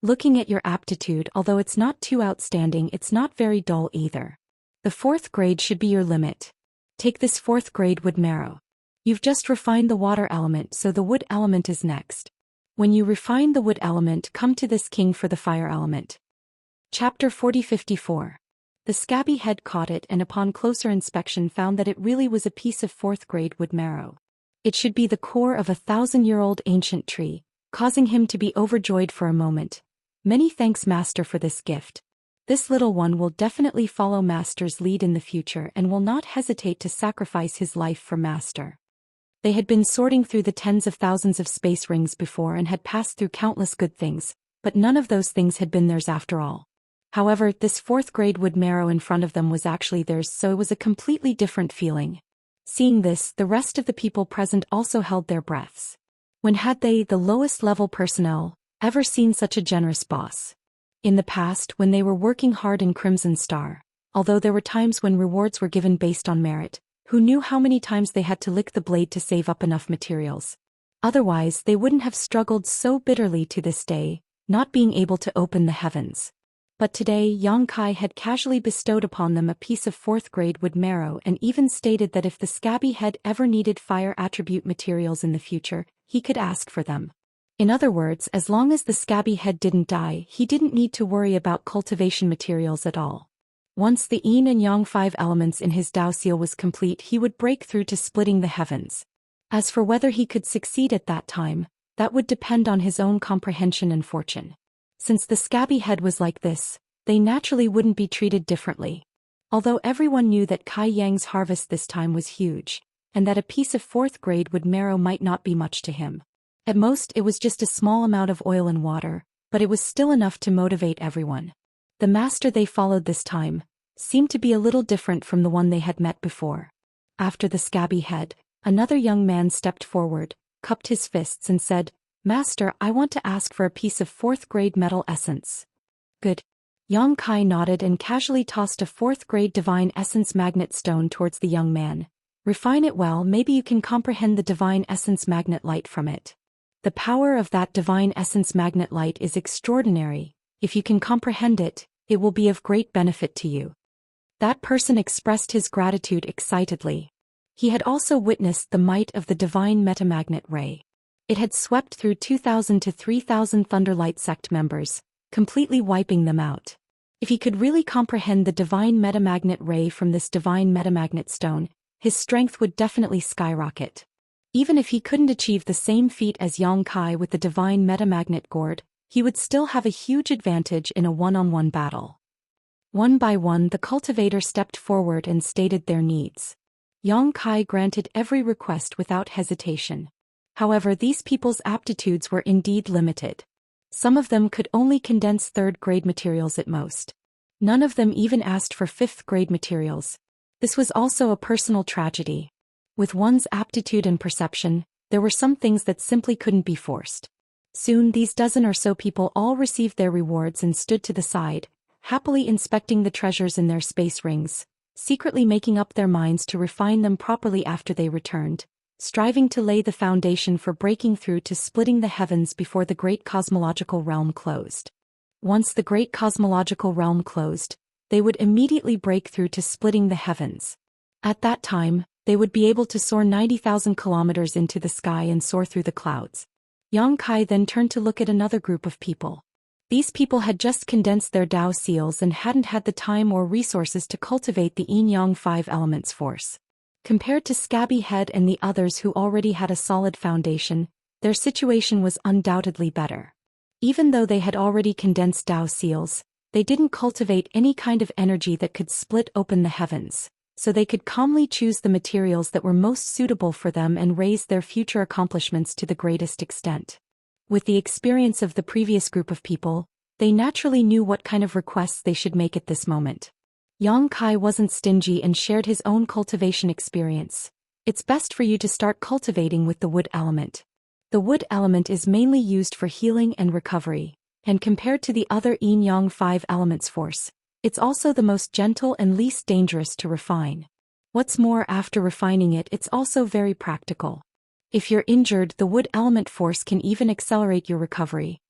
"Looking at your aptitude, although it's not too outstanding, it's not very dull either. The 4th grade should be your limit. Take this 4th grade wood marrow. You've just refined the water element, so the wood element is next. When you refine the wood element, come to this king for the fire element." Chapter 4054. The scabby head caught it and upon closer inspection found that it really was a piece of 4th grade wood marrow. It should be the core of a 1,000-year-old ancient tree, causing him to be overjoyed for a moment. "Many thanks, Master, for this gift. This little one will definitely follow Master's lead in the future and will not hesitate to sacrifice his life for Master." They had been sorting through the tens of thousands of space rings before and had passed through countless good things, but none of those things had been theirs after all. However, this 4th grade wood marrow in front of them was actually theirs, so it was a completely different feeling. Seeing this, the rest of the people present also held their breaths. When had they, the lowest level personnel, ever seen such a generous boss? In the past, when they were working hard in Crimson Star, although there were times when rewards were given based on merit, who knew how many times they had to lick the blade to save up enough materials? Otherwise, they wouldn't have struggled so bitterly to this day, not being able to open the heavens. But today, Yang Kai had casually bestowed upon them a piece of 4th grade wood marrow and even stated that if the scabby head ever needed fire attribute materials in the future, he could ask for them. In other words, as long as the scabby head didn't die, he didn't need to worry about cultivation materials at all. Once the yin and yang 5 elements in his Dao seal was complete, he would break through to splitting the heavens. As for whether he could succeed at that time, that would depend on his own comprehension and fortune. Since the scabby head was like this, they naturally wouldn't be treated differently. Although everyone knew that Kai Yang's harvest this time was huge, and that a piece of 4th grade wood marrow might not be much to him. At most, it was just a small amount of oil and water, but it was still enough to motivate everyone. The master they followed this time seemed to be a little different from the one they had met before. After the scabby head, another young man stepped forward, cupped his fists and said, "Master, I want to ask for a piece of 4th grade metal essence." "Good." Yang Kai nodded and casually tossed a 4th grade divine essence magnet stone towards the young man. "Refine it well, maybe you can comprehend the divine essence magnet light from it. The power of that divine essence magnet light is extraordinary. If you can comprehend it, it will be of great benefit to you." That person expressed his gratitude excitedly. He had also witnessed the might of the divine metamagnet ray. It had swept through 2,000 to 3,000 Thunderlight sect members, completely wiping them out. If he could really comprehend the divine metamagnet ray from this divine metamagnet stone, his strength would definitely skyrocket. Even if he couldn't achieve the same feat as Yang Kai with the divine metamagnet gourd, he would still have a huge advantage in a one-on-one battle. One by one, the cultivator stepped forward and stated their needs. Yang Kai granted every request without hesitation. However, these people's aptitudes were indeed limited. Some of them could only condense third-grade materials at most. None of them even asked for fifth-grade materials. This was also a personal tragedy. With one's aptitude and perception, there were some things that simply couldn't be forced. Soon these dozen or so people all received their rewards and stood to the side, happily inspecting the treasures in their space rings, secretly making up their minds to refine them properly after they returned, striving to lay the foundation for breaking through to splitting the heavens before the great cosmological realm closed. Once the great cosmological realm closed, they would immediately break through to splitting the heavens. At that time, they would be able to soar 90,000 kilometers into the sky and soar through the clouds. Yang Kai then turned to look at another group of people. These people had just condensed their Dao seals and hadn't had the time or resources to cultivate the Yin-Yang 5 elements force. Compared to Scabby Head and the others who already had a solid foundation, their situation was undoubtedly better. Even though they had already condensed Dao seals, they didn't cultivate any kind of energy that could split open the heavens, so they could calmly choose the materials that were most suitable for them and raise their future accomplishments to the greatest extent. With the experience of the previous group of people, they naturally knew what kind of requests they should make at this moment. Yang Kai wasn't stingy and shared his own cultivation experience. It's best for you to start cultivating with the wood element. The wood element is mainly used for healing and recovery, and compared to the other Yin-Yang 5 elements force, it's also the most gentle and least dangerous to refine. What's more, after refining it, it's also very practical. If you're injured, the wood element force can even accelerate your recovery.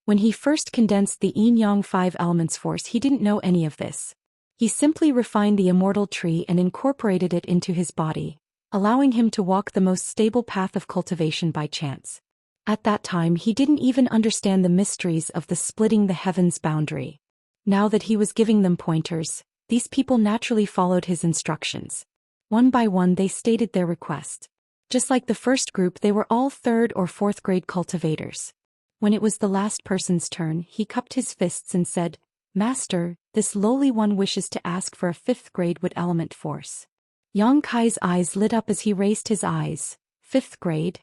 When he first condensed the Yin-Yang 5 elements force, he didn't know any of this. He simply refined the immortal tree and incorporated it into his body, allowing him to walk the most stable path of cultivation by chance. At that time, he didn't even understand the mysteries of the splitting the heavens boundary. Now that he was giving them pointers, these people naturally followed his instructions. One by one, they stated their request. Just like the first group, they were all third or fourth grade cultivators. When it was the last person's turn, he cupped his fists and said, "Master, this lowly one wishes to ask for a fifth grade wood element force." Yang Kai's eyes lit up as he raised his eyes. Fifth grade?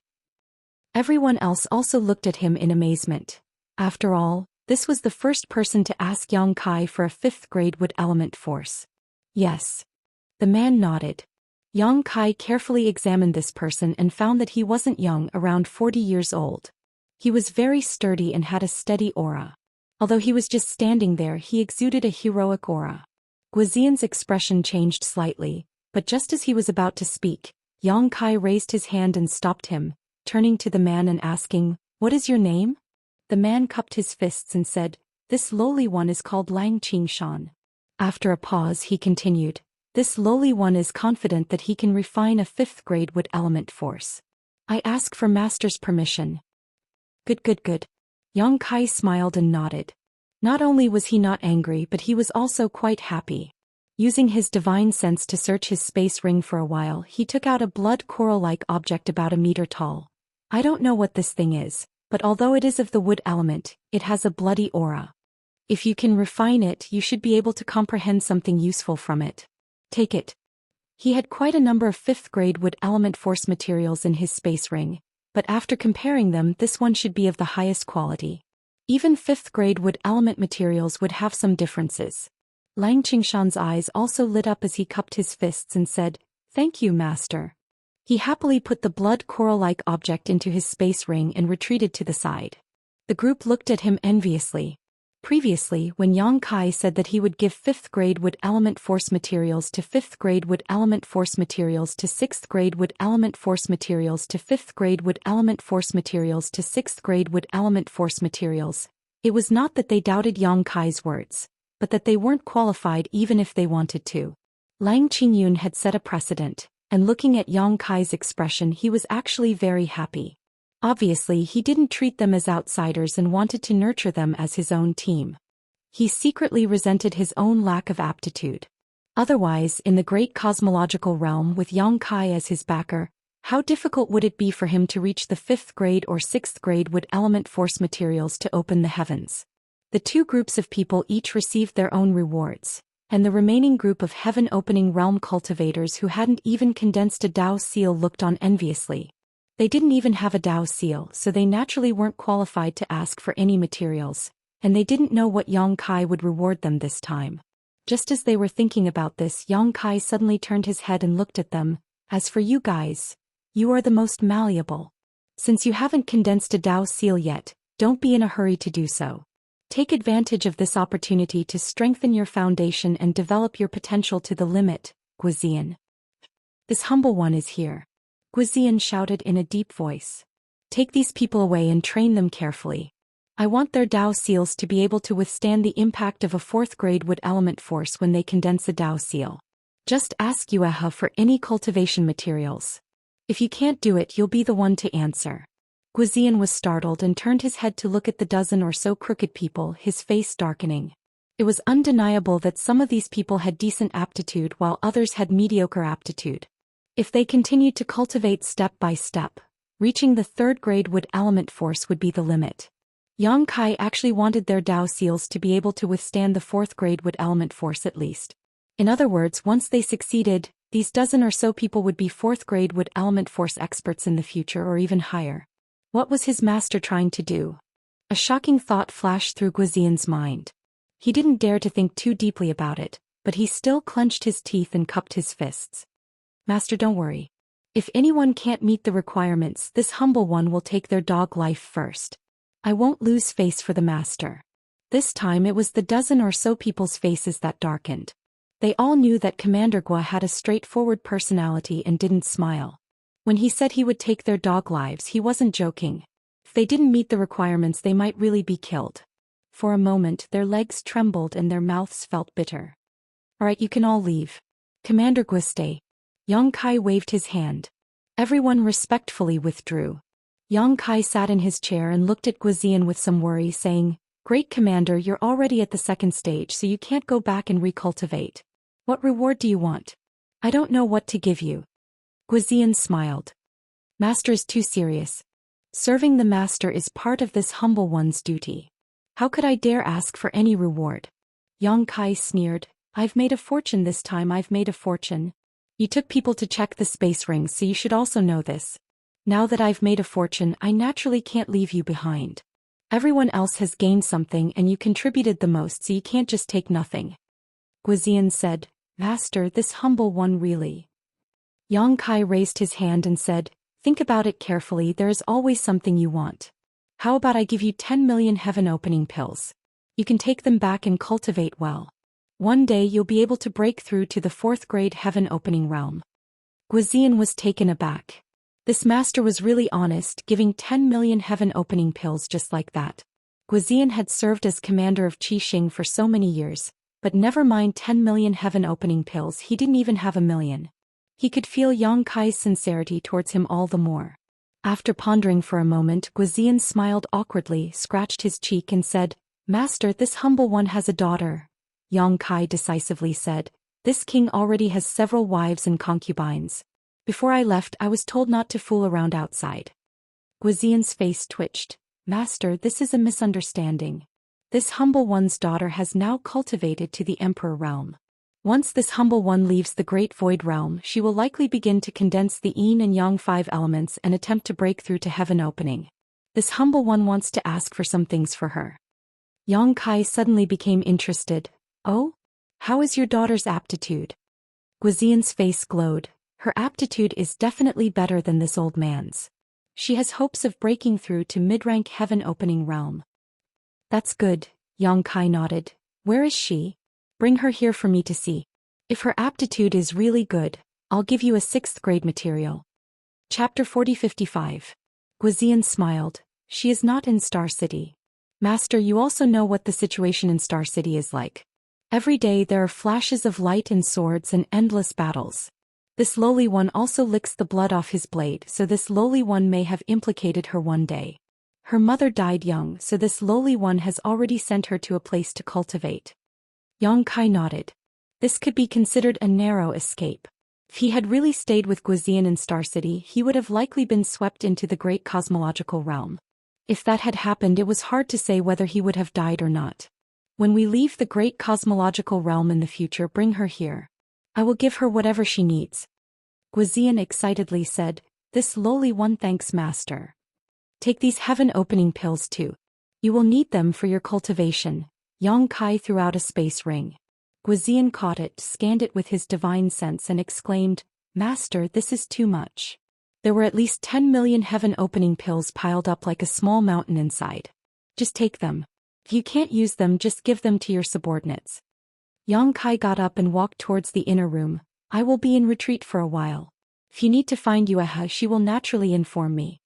Everyone else also looked at him in amazement. After all, this was the first person to ask Yang Kai for a fifth grade wood element force. Yes. The man nodded. Yang Kai carefully examined this person and found that he wasn't young, around 40 years old. He was very sturdy and had a steady aura. Although he was just standing there, he exuded a heroic aura. Guizian's expression changed slightly, but just as he was about to speak, Yang Kai raised his hand and stopped him, turning to the man and asking, "What is your name?" The man cupped his fists and said, "This lowly one is called Lang Qingshan." After a pause, he continued, "This lowly one is confident that he can refine a fifth grade wood element force. I ask for master's permission." Good. Yang Kai smiled and nodded. Not only was he not angry, but he was also quite happy. Using his divine sense to search his space ring for a while, he took out a blood coral-like object about a meter tall. I don't know what this thing is, but although it is of the wood element, it has a bloody aura. If you can refine it, you should be able to comprehend something useful from it. Take it. He had quite a number of fifth grade wood element force materials in his space ring, but after comparing them, this one should be of the highest quality. Even fifth grade wood element materials would have some differences. Lang Qingshan's eyes also lit up as he cupped his fists and said, "Thank you, master." He happily put the blood coral-like object into his space ring and retreated to the side. The group looked at him enviously. Previously, when Yang Kai said that he would give fifth grade wood element force materials to fifth grade wood element force materials to sixth grade wood element force materials to fifth grade wood element force materials to sixth grade wood element force materials, it was not that they doubted Yang Kai's words, but that they weren't qualified even if they wanted to. Lang Qingyun had set a precedent, and looking at Yang Kai's expression, he was actually very happy. Obviously, he didn't treat them as outsiders and wanted to nurture them as his own team. He secretly resented his own lack of aptitude. Otherwise, in the great cosmological realm with Yang Kai as his backer, How difficult would it be for him to reach the 5th grade or 6th grade wood element force materials to open the heavens? The two groups of people each received their own rewards, and the remaining group of heaven-opening realm cultivators who hadn't even condensed a Dao seal looked on enviously. They didn't even have a Dao seal, so they naturally weren't qualified to ask for any materials, and they didn't know what Yang Kai would reward them this time. Just as they were thinking about this, Yang Kai suddenly turned his head and looked at them. As for you guys, you are the most malleable. Since you haven't condensed a Dao seal yet, don't be in a hurry to do so. Take advantage of this opportunity to strengthen your foundation and develop your potential to the limit, Guizian. This humble one is here. Guizian shouted in a deep voice. Take these people away and train them carefully. I want their Dao seals to be able to withstand the impact of a 4th grade wood element force when they condense a Dao seal. Just ask Yueha for any cultivation materials. If you can't do it, you'll be the one to answer. Guizian was startled and turned his head to look at the dozen or so crooked people, his face darkening. It was undeniable that some of these people had decent aptitude while others had mediocre aptitude. If they continued to cultivate step by step, reaching the 3rd grade wood element force would be the limit. Yang Kai actually wanted their Dao seals to be able to withstand the 4th grade wood element force at least. In other words, once they succeeded, these dozen or so people would be 4th grade wood element force experts in the future or even higher. What was his master trying to do? A shocking thought flashed through Guizian's mind. He didn't dare to think too deeply about it, but he still clenched his teeth and cupped his fists. Master, don't worry. If anyone can't meet the requirements, this humble one will take their dog life first. I won't lose face for the master. This time it was the dozen or so people's faces that darkened. They all knew that Commander Gua had a straightforward personality and didn't smile. When he said he would take their dog lives, he wasn't joking. If they didn't meet the requirements, they might really be killed. For a moment, their legs trembled and their mouths felt bitter. All right, you can all leave. Commander Gua, stay. Yang Kai waved his hand. Everyone respectfully withdrew. Yang Kai sat in his chair and looked at Guizian with some worry, saying, Great Commander, you're already at the 2nd stage, so you can't go back and recultivate. What reward do you want? I don't know what to give you. Guizian smiled. Master is too serious. Serving the master is part of this humble one's duty. How could I dare ask for any reward? Yang Kai sneered. I've made a fortune this time, I've made a fortune. You took people to check the space rings, so you should also know this. Now that I've made a fortune, I naturally can't leave you behind. Everyone else has gained something and you contributed the most, so you can't just take nothing. Guizian said, Master, this humble one really. Yang Kai raised his hand and said, Think about it carefully, there is always something you want. How about I give you 10 million heaven-opening pills? You can take them back and cultivate well. One day you'll be able to break through to the 4th grade heaven-opening realm. Guizian was taken aback. This master was really honest, giving 10 million heaven-opening pills just like that. Guizian had served as commander of Qixing for so many years, but never mind 10 million heaven-opening pills, he didn't even have a million. He could feel Yang Kai's sincerity towards him all the more. After pondering for a moment, Guizian smiled awkwardly, scratched his cheek and said, Master, this humble one has a daughter. Yang Kai decisively said, This king already has several wives and concubines. Before I left, I was told not to fool around outside. Guizian's face twitched. Master, this is a misunderstanding. This humble one's daughter has now cultivated to the Emperor realm. Once this humble one leaves the Great Void realm, she will likely begin to condense the Yin and Yang 5 elements and attempt to break through to heaven opening. This humble one wants to ask for some things for her. Yang Kai suddenly became interested. Oh? How is your daughter's aptitude? Guizian's face glowed. Her aptitude is definitely better than this old man's. She has hopes of breaking through to mid-rank heaven opening realm. That's good, Yang Kai nodded. Where is she? Bring her here for me to see. If her aptitude is really good, I'll give you a 6th grade material. Chapter 4055. Guizian smiled. She is not in Star City. Master, you also know what the situation in Star City is like. Every day there are flashes of light and swords and endless battles. This lowly one also licks the blood off his blade, so this lowly one may have implicated her one day. Her mother died young, so this lowly one has already sent her to a place to cultivate. Yang Kai nodded. This could be considered a narrow escape. If he had really stayed with Guizian in Star City, he would have likely been swept into the great cosmological realm. If that had happened, it was hard to say whether he would have died or not. When we leave the great cosmological realm in the future, bring her here. I will give her whatever she needs. Guizian excitedly said, "This lowly one thanks master. Take these heaven-opening pills too. You will need them for your cultivation." Yang Kai threw out a space ring. Guizian caught it, scanned it with his divine sense and exclaimed, "Master, this is too much." There were at least 10 million heaven-opening pills piled up like a small mountain inside. "Just take them. If you can't use them, just give them to your subordinates." Yang Kai got up and walked towards the inner room. "I will be in retreat for a while. If you need to find Yuehe, she will naturally inform me."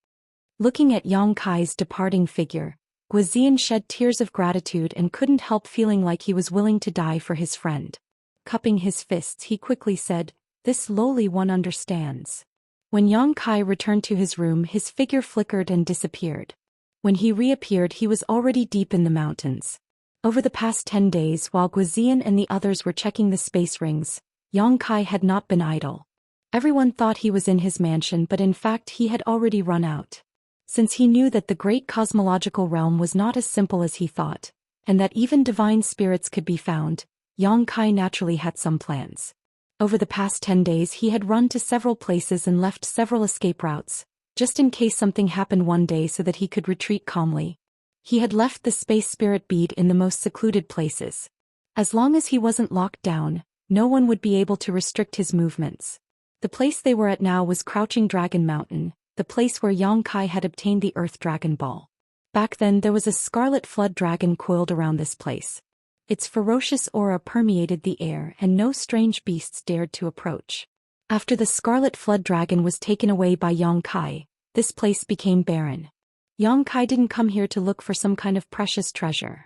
Looking at Yang Kai's departing figure, Guizian shed tears of gratitude and couldn't help feeling like he was willing to die for his friend. Cupping his fists, he quickly said, "This lowly one understands." When Yang Kai returned to his room, his figure flickered and disappeared. When he reappeared, he was already deep in the mountains. Over the past 10 days, while Guizian and the others were checking the space rings, Yang Kai had not been idle. Everyone thought he was in his mansion, but in fact he had already run out. Since he knew that the great cosmological realm was not as simple as he thought, and that even divine spirits could be found, Yang Kai naturally had some plans. Over the past 10 days he had run to several places and left several escape routes, just in case something happened one day so that he could retreat calmly. He had left the space spirit bead in the most secluded places. As long as he wasn't locked down, no one would be able to restrict his movements. The place they were at now was Crouching Dragon Mountain, the place where Yang Kai had obtained the Earth Dragon Ball. Back then there was a scarlet flood dragon coiled around this place. Its ferocious aura permeated the air and no strange beasts dared to approach. After the scarlet flood dragon was taken away by Yang Kai, this place became barren. Yang Kai didn't come here to look for some kind of precious treasure.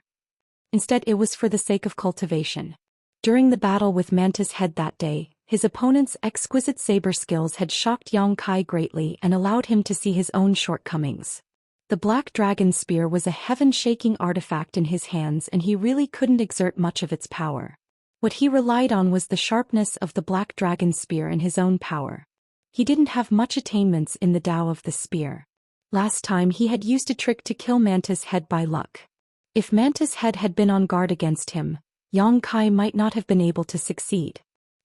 Instead, it was for the sake of cultivation. During the battle with Mantis Head that day, his opponent's exquisite saber skills had shocked Yang Kai greatly and allowed him to see his own shortcomings. The Black Dragon Spear was a heaven-shaking artifact in his hands, and he really couldn't exert much of its power. What he relied on was the sharpness of the Black Dragon Spear and his own power. He didn't have much attainments in the Tao of the Spear. Last time he had used a trick to kill Mantis Head by luck. If Mantis Head had been on guard against him, Yang Kai might not have been able to succeed.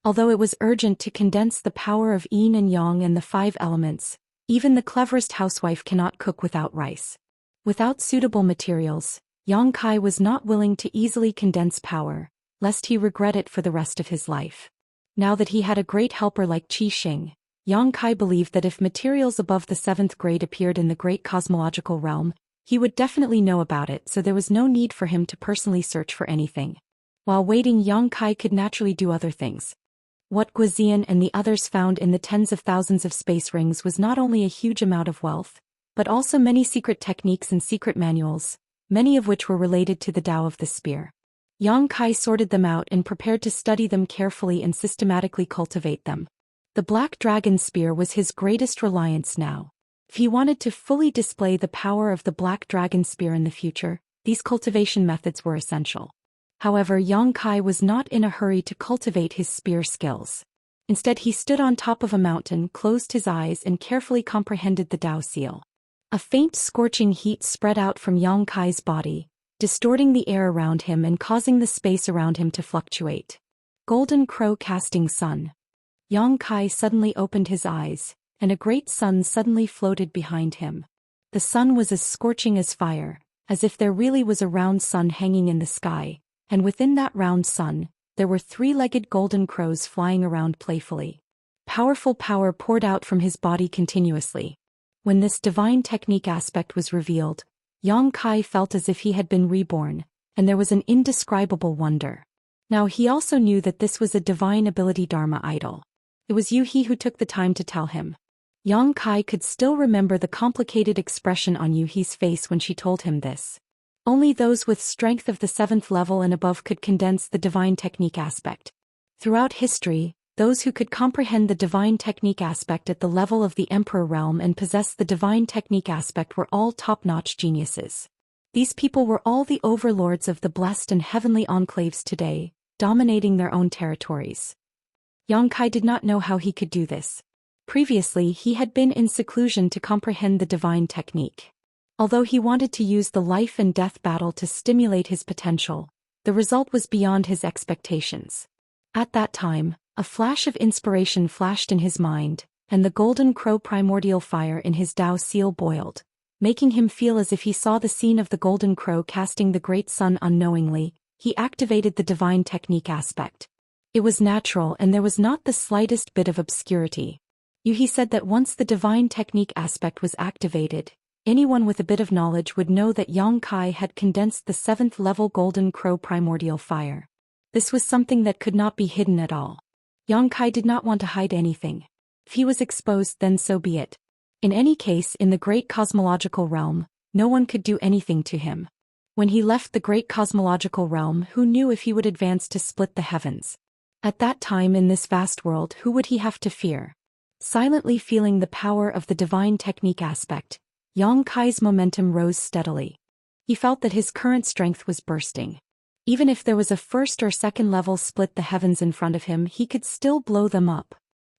Although it was urgent to condense the power of yin and yang and the 5 elements, even the cleverest housewife cannot cook without rice. Without suitable materials, Yang Kai was not willing to easily condense power, lest he regret it for the rest of his life. Now that he had a great helper like Qi Xing, Yang Kai believed that if materials above the 7th grade appeared in the great cosmological realm, he would definitely know about it, so there was no need for him to personally search for anything. While waiting, Yang Kai could naturally do other things. What Guizian and the others found in the tens of thousands of space rings was not only a huge amount of wealth, but also many secret techniques and secret manuals, many of which were related to the Tao of the Spear. Yang Kai sorted them out and prepared to study them carefully and systematically cultivate them. The Black Dragon Spear was his greatest reliance now. If he wanted to fully display the power of the Black Dragon Spear in the future, these cultivation methods were essential. However, Yang Kai was not in a hurry to cultivate his spear skills. Instead, he stood on top of a mountain, closed his eyes and carefully comprehended the Tao seal. A faint scorching heat spread out from Yang Kai's body, distorting the air around him and causing the space around him to fluctuate. Golden Crow Casting Sun. Yang Kai suddenly opened his eyes, and a great sun suddenly floated behind him. The sun was as scorching as fire, as if there really was a round sun hanging in the sky, and within that round sun, there were 3-legged golden crows flying around playfully. Powerful power poured out from his body continuously. When this divine technique aspect was revealed, Yang Kai felt as if he had been reborn, and there was an indescribable wonder. Now he also knew that this was a divine ability Dharma idol. It was Yuhi who took the time to tell him. Yang Kai could still remember the complicated expression on Yuhi's face when she told him this. Only those with strength of the 7th level and above could condense the divine technique aspect. Throughout history, those who could comprehend the divine technique aspect at the level of the Emperor realm and possess the divine technique aspect were all top-notch geniuses. These people were all the overlords of the blessed and heavenly enclaves today, dominating their own territories. Yang Kai did not know how he could do this. Previously he had been in seclusion to comprehend the divine technique. Although he wanted to use the life and death battle to stimulate his potential, the result was beyond his expectations. At that time, a flash of inspiration flashed in his mind, and the golden crow primordial fire in his Dao seal boiled, making him feel as if he saw the scene of the golden crow casting the great sun unknowingly. He activated the divine technique aspect. It was natural and there was not the slightest bit of obscurity. He said that once the divine technique aspect was activated, anyone with a bit of knowledge would know that Yang Kai had condensed the 7th level golden crow primordial fire. This was something that could not be hidden at all. Yang Kai did not want to hide anything. If he was exposed, then so be it. In any case, in the great cosmological realm, no one could do anything to him. When he left the great cosmological realm, who knew if he would advance to split the heavens? At that time in this vast world, who would he have to fear? Silently feeling the power of the divine technique aspect, Yang Kai's momentum rose steadily. He felt that his current strength was bursting. Even if there was a 1st or 2nd level split the heavens in front of him, he could still blow them up.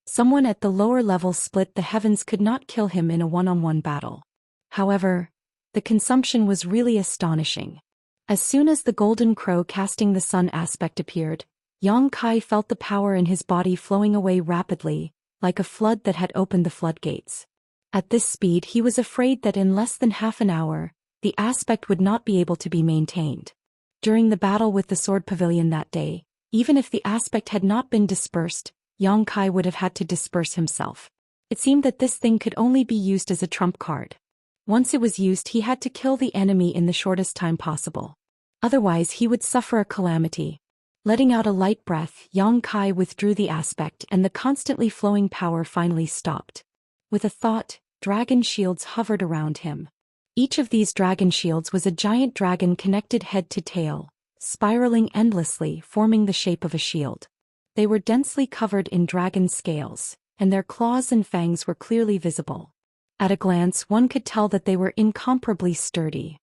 Someone at the lower level split the heavens could not kill him in a one-on-one battle. However, the consumption was really astonishing. As soon as the golden crow casting the sun aspect appeared, Yang Kai felt the power in his body flowing away rapidly, like a flood that had opened the floodgates. At this speed he was afraid that in less than half an hour, the aspect would not be able to be maintained. During the battle with the sword pavilion that day, even if the aspect had not been dispersed, Yang Kai would have had to disperse himself. It seemed that this thing could only be used as a trump card. Once it was used, he had to kill the enemy in the shortest time possible. Otherwise he would suffer a calamity. Letting out a light breath, Yang Kai withdrew the aspect and the constantly flowing power finally stopped. With a thought, dragon shields hovered around him. Each of these dragon shields was a giant dragon connected head to tail, spiraling endlessly, forming the shape of a shield. They were densely covered in dragon scales, and their claws and fangs were clearly visible. At a glance one could tell that they were incomparably sturdy.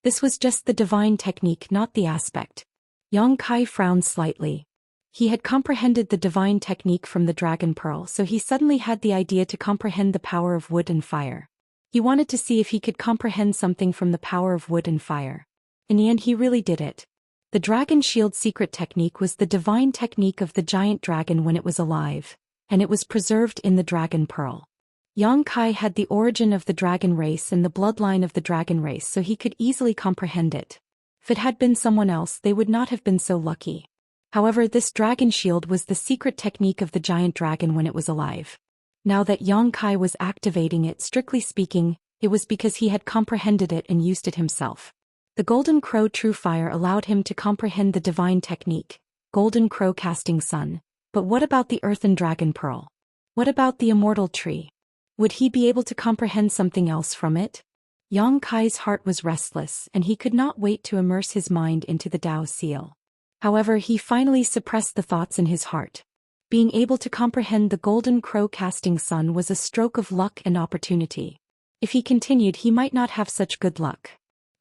This was just the divine technique, not the aspect. Yang Kai frowned slightly. He had comprehended the divine technique from the dragon pearl, so he suddenly had the idea to comprehend the power of wood and fire. He wanted to see if he could comprehend something from the power of wood and fire. In the end he really did it. The dragon shield secret technique was the divine technique of the giant dragon when it was alive, and it was preserved in the dragon pearl. Yang Kai had the origin of the dragon race and the bloodline of the dragon race, so he could easily comprehend it. If it had been someone else, they would not have been so lucky. However, this dragon shield was the secret technique of the giant dragon when it was alive. Now that Yang Kai was activating it, strictly speaking, it was because he had comprehended it and used it himself. The golden crow true fire allowed him to comprehend the divine technique, golden crow casting sun. But what about the earthen dragon pearl? What about the immortal tree? Would he be able to comprehend something else from it? Yang Kai's heart was restless, and he could not wait to immerse his mind into the Dao seal. However, he finally suppressed the thoughts in his heart. Being able to comprehend the golden crow casting sun was a stroke of luck and opportunity. If he continued, he might not have such good luck.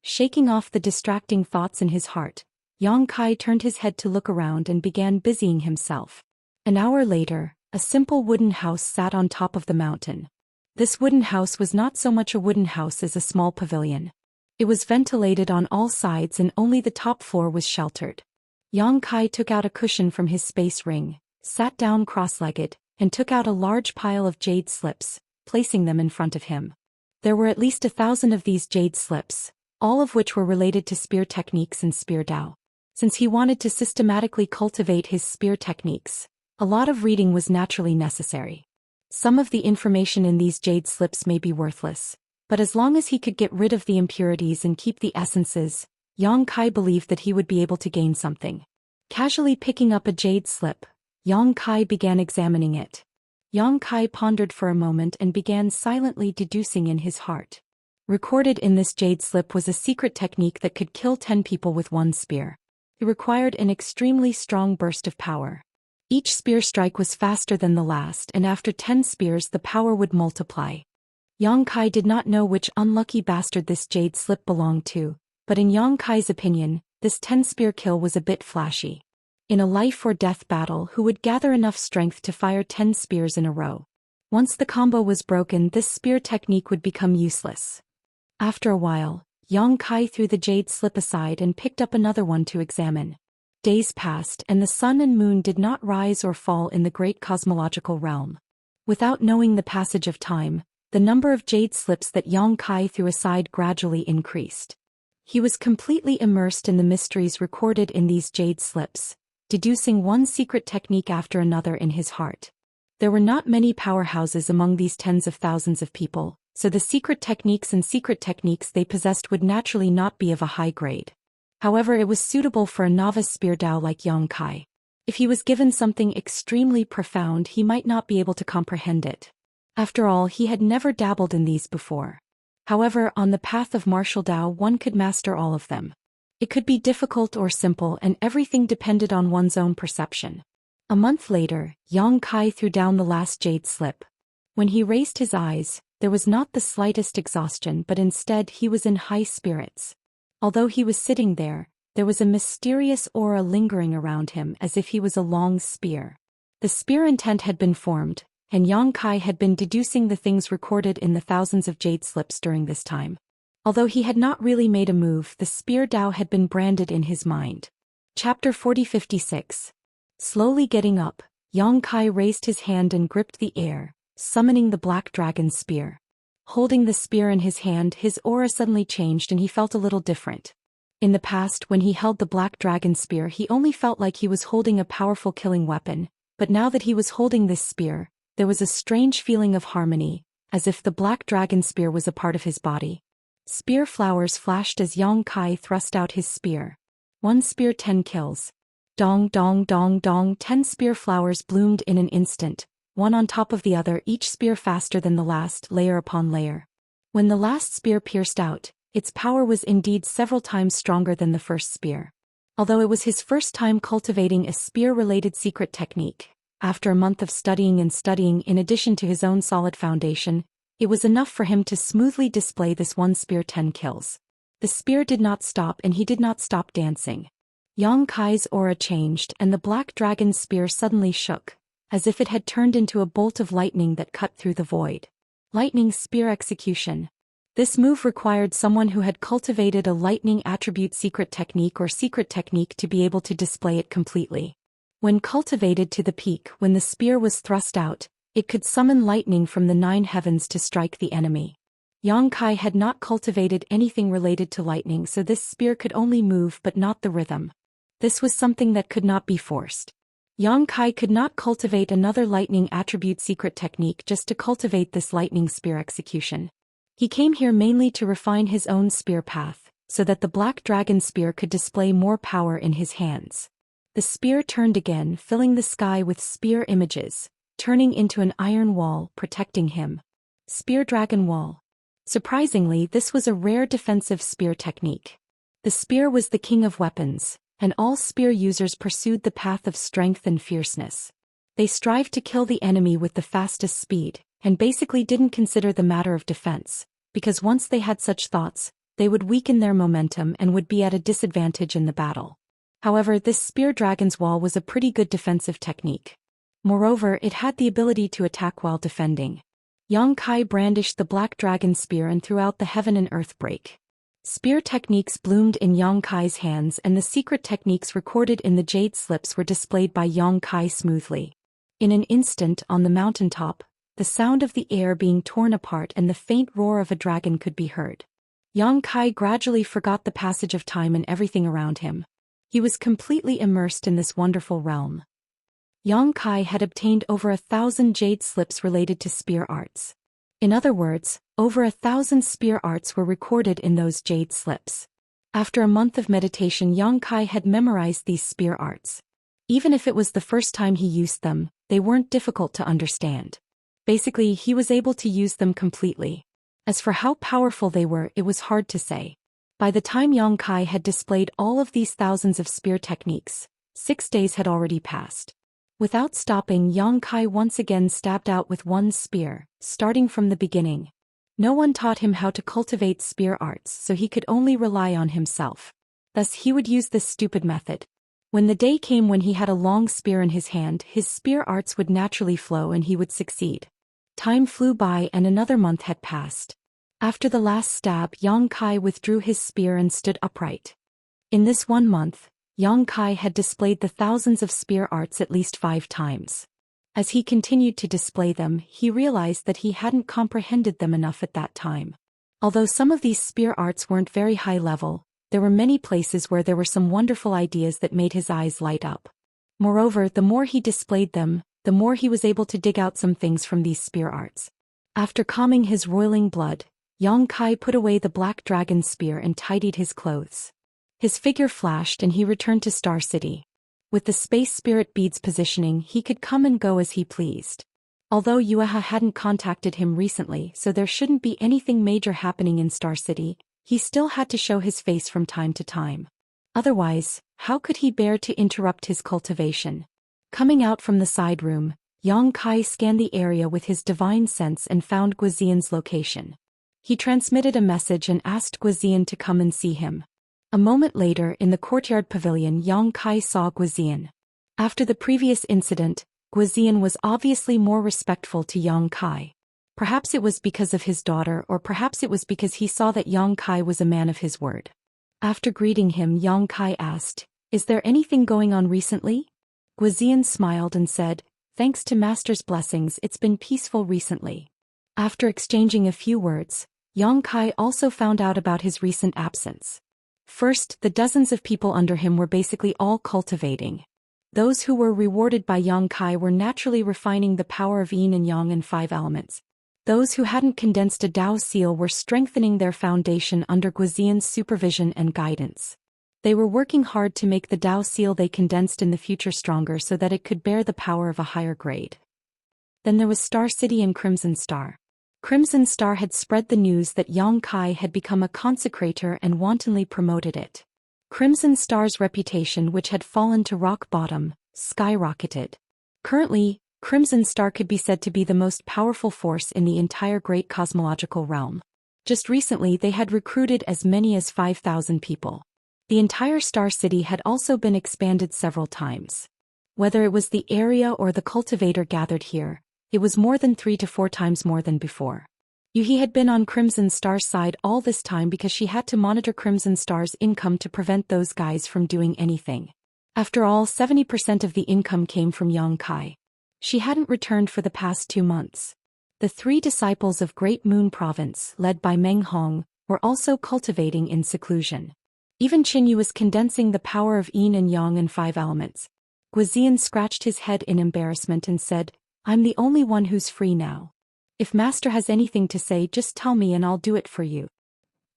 Shaking off the distracting thoughts in his heart, Yang Kai turned his head to look around and began busying himself. An hour later, a simple wooden house sat on top of the mountain. This wooden house was not so much a wooden house as a small pavilion. It was ventilated on all sides and only the top floor was sheltered. Yang Kai took out a cushion from his space ring, sat down cross-legged, and took out a large pile of jade slips, placing them in front of him. There were at least 1,000 of these jade slips, all of which were related to spear techniques and spear Dao. Since he wanted to systematically cultivate his spear techniques, a lot of reading was naturally necessary. Some of the information in these jade slips may be worthless, but as long as he could get rid of the impurities and keep the essences, Yang Kai believed that he would be able to gain something. Casually picking up a jade slip, Yang Kai began examining it. Yang Kai pondered for a moment and began silently deducing in his heart. Recorded in this jade slip was a secret technique that could kill 10 people with one spear. It required an extremely strong burst of power. Each spear strike was faster than the last, and after 10 spears the power would multiply. Yang Kai did not know which unlucky bastard this jade slip belonged to, but in Yang Kai's opinion, this 10-spear kill was a bit flashy. In a life-or-death battle, who would gather enough strength to fire 10 spears in a row? Once the combo was broken, this spear technique would become useless. After a while, Yang Kai threw the jade slip aside and picked up another one to examine. Days passed and the sun and moon did not rise or fall in the great cosmological realm. Without knowing the passage of time, the number of jade slips that Yang Kai threw aside gradually increased. He was completely immersed in the mysteries recorded in these jade slips, deducing one secret technique after another in his heart. There were not many powerhouses among these tens of thousands of people, so the secret techniques they possessed would naturally not be of a high grade. However, it was suitable for a novice spear Dao like Yang Kai. If he was given something extremely profound, he might not be able to comprehend it. After all, he had never dabbled in these before. However, on the path of martial Dao, one could master all of them. It could be difficult or simple, and everything depended on one's own perception. A month later, Yang Kai threw down the last jade slip. When he raised his eyes, there was not the slightest exhaustion, but instead he was in high spirits. Although he was sitting there was a mysterious aura lingering around him as if he was a long spear. The spear intent had been formed, and Yang Kai had been deducing the things recorded in the thousands of jade slips during this time. Although he had not really made a move, the spear Dao had been branded in his mind. Chapter 4056. Slowly getting up, Yang Kai raised his hand and gripped the air, summoning the black dragon spear. Holding the spear in his hand, his aura suddenly changed and he felt a little different. In the past, when he held the black dragon spear, he only felt like he was holding a powerful killing weapon, but now that he was holding this spear, there was a strange feeling of harmony, as if the black dragon spear was a part of his body. Spear flowers flashed as Yang Kai thrust out his spear. 1 spear 10 kills. Dong dong dong dong, 10 spear flowers bloomed in an instant, one on top of the other, each spear faster than the last, layer upon layer. When the last spear pierced out, its power was indeed several times stronger than the first spear. Although it was his first time cultivating a spear-related secret technique, after a month of studying in addition to his own solid foundation, it was enough for him to smoothly display this 1 spear 10 kills. The spear did not stop and he did not stop dancing. Yang Kai's aura changed and the black dragon spear suddenly shook, as if it had turned into a bolt of lightning that cut through the void. Lightning spear execution. This move required someone who had cultivated a lightning attribute secret technique to be able to display it completely. When cultivated to the peak, when the spear was thrust out, it could summon lightning from the 9 heavens to strike the enemy. Yang Kai had not cultivated anything related to lightning, so this spear could only move but not the rhythm. This was something that could not be forced. Yang Kai could not cultivate another lightning attribute secret technique just to cultivate this lightning spear execution. He came here mainly to refine his own spear path, so that the black dragon spear could display more power in his hands. The spear turned again, filling the sky with spear images, turning into an iron wall, protecting him. Spear Dragon Wall. Surprisingly, this was a rare defensive spear technique. The spear was the king of weapons, and all spear users pursued the path of strength and fierceness. They strived to kill the enemy with the fastest speed, and basically didn't consider the matter of defense, because once they had such thoughts, they would weaken their momentum and would be at a disadvantage in the battle. However, this spear dragon's wall was a pretty good defensive technique. Moreover, it had the ability to attack while defending. Yang Kai brandished the black dragon spear and throughout the heaven and earth break. Spear techniques bloomed in Yang Kai's hands and the secret techniques recorded in the jade slips were displayed by Yang Kai smoothly. In an instant, on the mountaintop, the sound of the air being torn apart and the faint roar of a dragon could be heard. Yang Kai gradually forgot the passage of time and everything around him. He was completely immersed in this wonderful realm. Yang Kai had obtained over 1,000 jade slips related to spear arts. In other words, over 1,000 spear arts were recorded in those jade slips. After a month of meditation, Yang Kai had memorized these spear arts. Even if it was the first time he used them, they weren't difficult to understand. Basically, he was able to use them completely. As for how powerful they were, it was hard to say. By the time Yang Kai had displayed all of these thousands of spear techniques, 6 days had already passed. Without stopping, Yang Kai once again stabbed out with one spear, starting from the beginning. No one taught him how to cultivate spear arts, so he could only rely on himself. Thus he would use this stupid method. When the day came when he had a long spear in his hand, his spear arts would naturally flow and he would succeed. Time flew by and another month had passed. After the last stab, Yang Kai withdrew his spear and stood upright. In this 1 month, Yang Kai had displayed the thousands of spear arts at least 5 times. As he continued to display them, he realized that he hadn't comprehended them enough at that time. Although some of these spear arts weren't very high level, there were many places where there were some wonderful ideas that made his eyes light up. Moreover, the more he displayed them, the more he was able to dig out some things from these spear arts. After calming his roiling blood, Yang Kai put away the black dragon spear and tidied his clothes. His figure flashed and he returned to Star City. With the space spirit beads positioning, he could come and go as he pleased. Although Yueha hadn't contacted him recently, so there shouldn't be anything major happening in Star City, he still had to show his face from time to time. Otherwise, how could he bear to interrupt his cultivation? Coming out from the side room, Yang Kai scanned the area with his divine sense and found Guizian's location. He transmitted a message and asked Guizian to come and see him. A moment later, in the courtyard pavilion, Yang Kai saw Guizian. After the previous incident, Guizian was obviously more respectful to Yang Kai. Perhaps it was because of his daughter, or perhaps it was because he saw that Yang Kai was a man of his word. After greeting him, Yang Kai asked, "Is there anything going on recently?" Guizian smiled and said, "Thanks to Master's blessings, it's been peaceful recently." After exchanging a few words, Yang Kai also found out about his recent absence. First, the dozens of people under him were basically all cultivating. Those who were rewarded by Yang Kai were naturally refining the power of yin and yang and 5 elements. Those who hadn't condensed a Dao seal were strengthening their foundation under Guizian's supervision and guidance. They were working hard to make the Dao seal they condensed in the future stronger so that it could bear the power of a higher grade. Then there was Star City and Crimson Star. Crimson Star had spread the news that Yang Kai had become a consecrator and wantonly promoted it. Crimson Star's reputation, which had fallen to rock bottom, skyrocketed. Currently, Crimson Star could be said to be the most powerful force in the entire great cosmological realm. Just recently they had recruited as many as 5,000 people. The entire Star City had also been expanded several times. Whether it was the area or the cultivator gathered here, it was more than 3 to 4 times more than before. Yuhi had been on Crimson Star's side all this time because she had to monitor Crimson Star's income to prevent those guys from doing anything. After all, 70% of the income came from Yang Kai. She hadn't returned for the past 2 months. The 3 disciples of Great Moon Province, led by Meng Hong, were also cultivating in seclusion. Even Qinyu was condensing the power of yin and yang and 5 elements. Guizian scratched his head in embarrassment and said, "I'm the only one who's free now. If Master has anything to say, just tell me and I'll do it for you."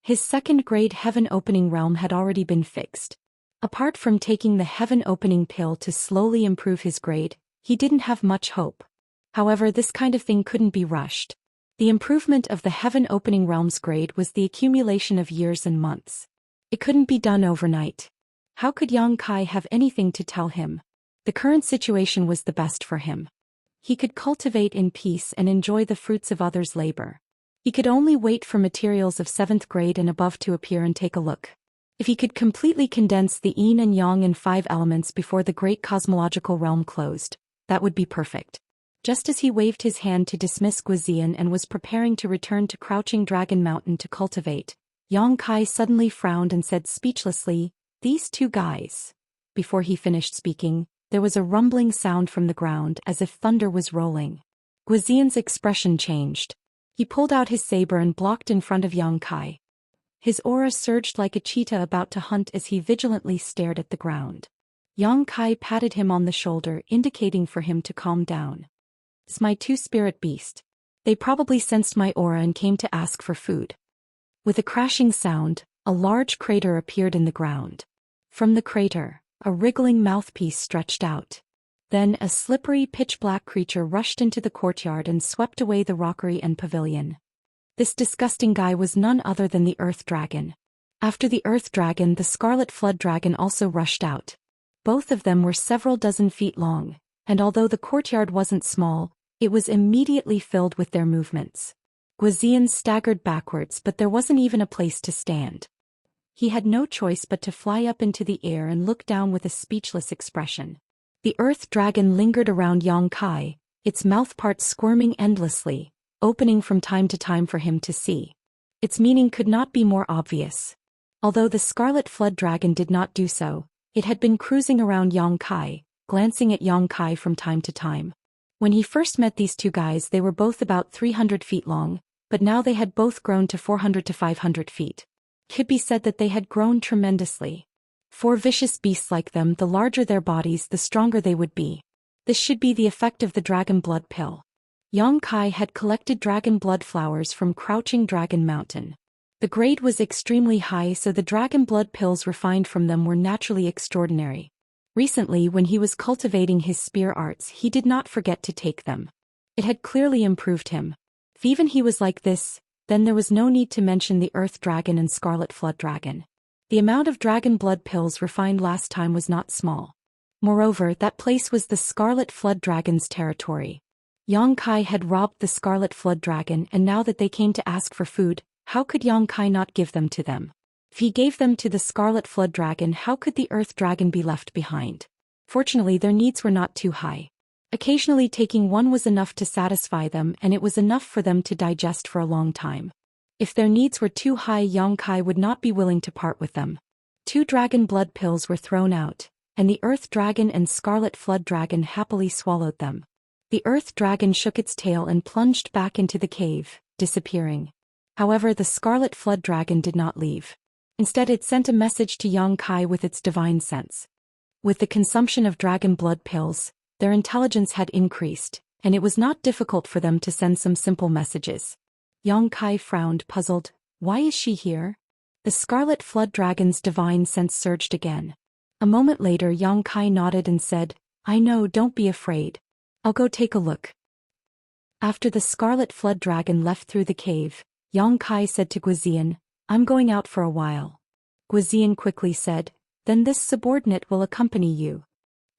His 2nd grade heaven opening realm had already been fixed. Apart from taking the heaven opening pill to slowly improve his grade, he didn't have much hope. However, this kind of thing couldn't be rushed. The improvement of the heaven opening realm's grade was the accumulation of years and months. It couldn't be done overnight. How could Yang Kai have anything to tell him? The current situation was the best for him. He could cultivate in peace and enjoy the fruits of others' labor. He could only wait for materials of 7th grade and above to appear and take a look. If he could completely condense the yin and yang and 5 elements before the great cosmological realm closed, that would be perfect. Just as he waved his hand to dismiss Guizian and was preparing to return to Crouching Dragon Mountain to cultivate, Yang Kai suddenly frowned and said speechlessly, "These 2 guys." Before he finished speaking, there was a rumbling sound from the ground as if thunder was rolling. Guizian's expression changed. He pulled out his saber and blocked in front of Yang Kai. His aura surged like a cheetah about to hunt as he vigilantly stared at the ground. Yang Kai patted him on the shoulder, indicating for him to calm down. "It's my 2 spirit beast. They probably sensed my aura and came to ask for food." With a crashing sound, a large crater appeared in the ground. From the crater, a wriggling mouthpiece stretched out. Then a slippery pitch-black creature rushed into the courtyard and swept away the rockery and pavilion. This disgusting guy was none other than the Earth Dragon. After the Earth Dragon, the Scarlet Flood Dragon also rushed out. Both of them were several dozen feet long, and although the courtyard wasn't small, it was immediately filled with their movements. Guizian staggered backwards, but there wasn't even a place to stand. He had no choice but to fly up into the air and look down with a speechless expression. The earth dragon lingered around Yang Kai, its mouthparts squirming endlessly, opening from time to time for him to see. Its meaning could not be more obvious. Although the scarlet flood dragon did not do so, it had been cruising around Yang Kai, glancing at Yang Kai from time to time. When he first met these two guys, they were both about 300 feet long, but now they had both grown to 400 to 500 feet. Could be said that they had grown tremendously. For vicious beasts like them, the larger their bodies, the stronger they would be. This should be the effect of the dragon blood pill. Yang Kai had collected dragon blood flowers from Crouching Dragon Mountain. The grade was extremely high, so the dragon blood pills refined from them were naturally extraordinary. Recently, when he was cultivating his spear arts, he did not forget to take them. It had clearly improved him. If even he was like this, then there was no need to mention the earth dragon and scarlet flood dragon. The amount of dragon blood pills refined last time was not small. Moreover, that place was the scarlet flood dragon's territory. Yang Kai had robbed the scarlet flood dragon, and now that they came to ask for food, how could Yang Kai not give them to them? If he gave them to the scarlet flood dragon, how could the earth dragon be left behind? Fortunately, their needs were not too high. Occasionally taking one was enough to satisfy them, and it was enough for them to digest for a long time. If their needs were too high, Yang Kai would not be willing to part with them. 2 dragon blood pills were thrown out, and the earth dragon and scarlet flood dragon happily swallowed them. The earth dragon shook its tail and plunged back into the cave, disappearing. However, the scarlet flood dragon did not leave. Instead, it sent a message to Yang Kai with its divine sense. With the consumption of dragon blood pills, their intelligence had increased, and it was not difficult for them to send some simple messages. Yang Kai frowned, puzzled. Why is she here? The scarlet flood dragon's divine sense surged again. A moment later, Yang Kai nodded and said, I know, don't be afraid. I'll go take a look. After the scarlet flood dragon left through the cave, Yang Kai said to Zhou Xian, I'm going out for a while. Zhou Xian quickly said, then this subordinate will accompany you.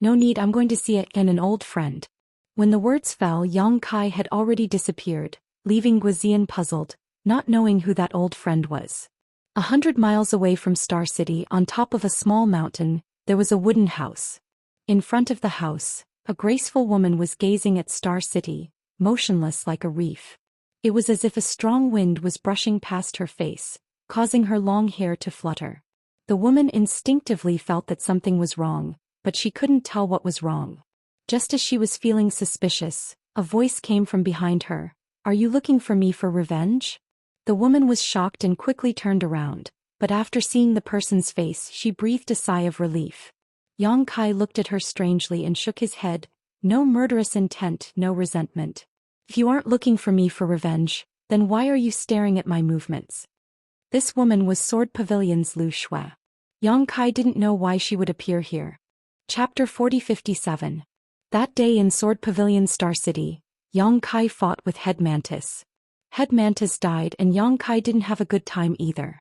No need, I'm going to see an old friend. When the words fell, Yang Kai had already disappeared, leaving Zhou Xian puzzled, not knowing who that old friend was. 100 miles away from Star City, on top of a small mountain, there was a wooden house. In front of the house, a graceful woman was gazing at Star City, motionless like a reef. It was as if a strong wind was brushing past her face, causing her long hair to flutter. The woman instinctively felt that something was wrong, but she couldn't tell what was wrong. Just as she was feeling suspicious, a voice came from behind her. Are you looking for me for revenge? The woman was shocked and quickly turned around, but after seeing the person's face, she breathed a sigh of relief. Yang Kai looked at her strangely and shook his head. No murderous intent, no resentment. If you aren't looking for me for revenge, then why are you staring at my movements? This woman was Sword Pavilion's Lu Shui. Yang Kai didn't know why she would appear here. Chapter 4057. That day in Sword Pavilion Star City, Yang Kai fought with Head Mantis. Head Mantis died, and Yang Kai didn't have a good time either.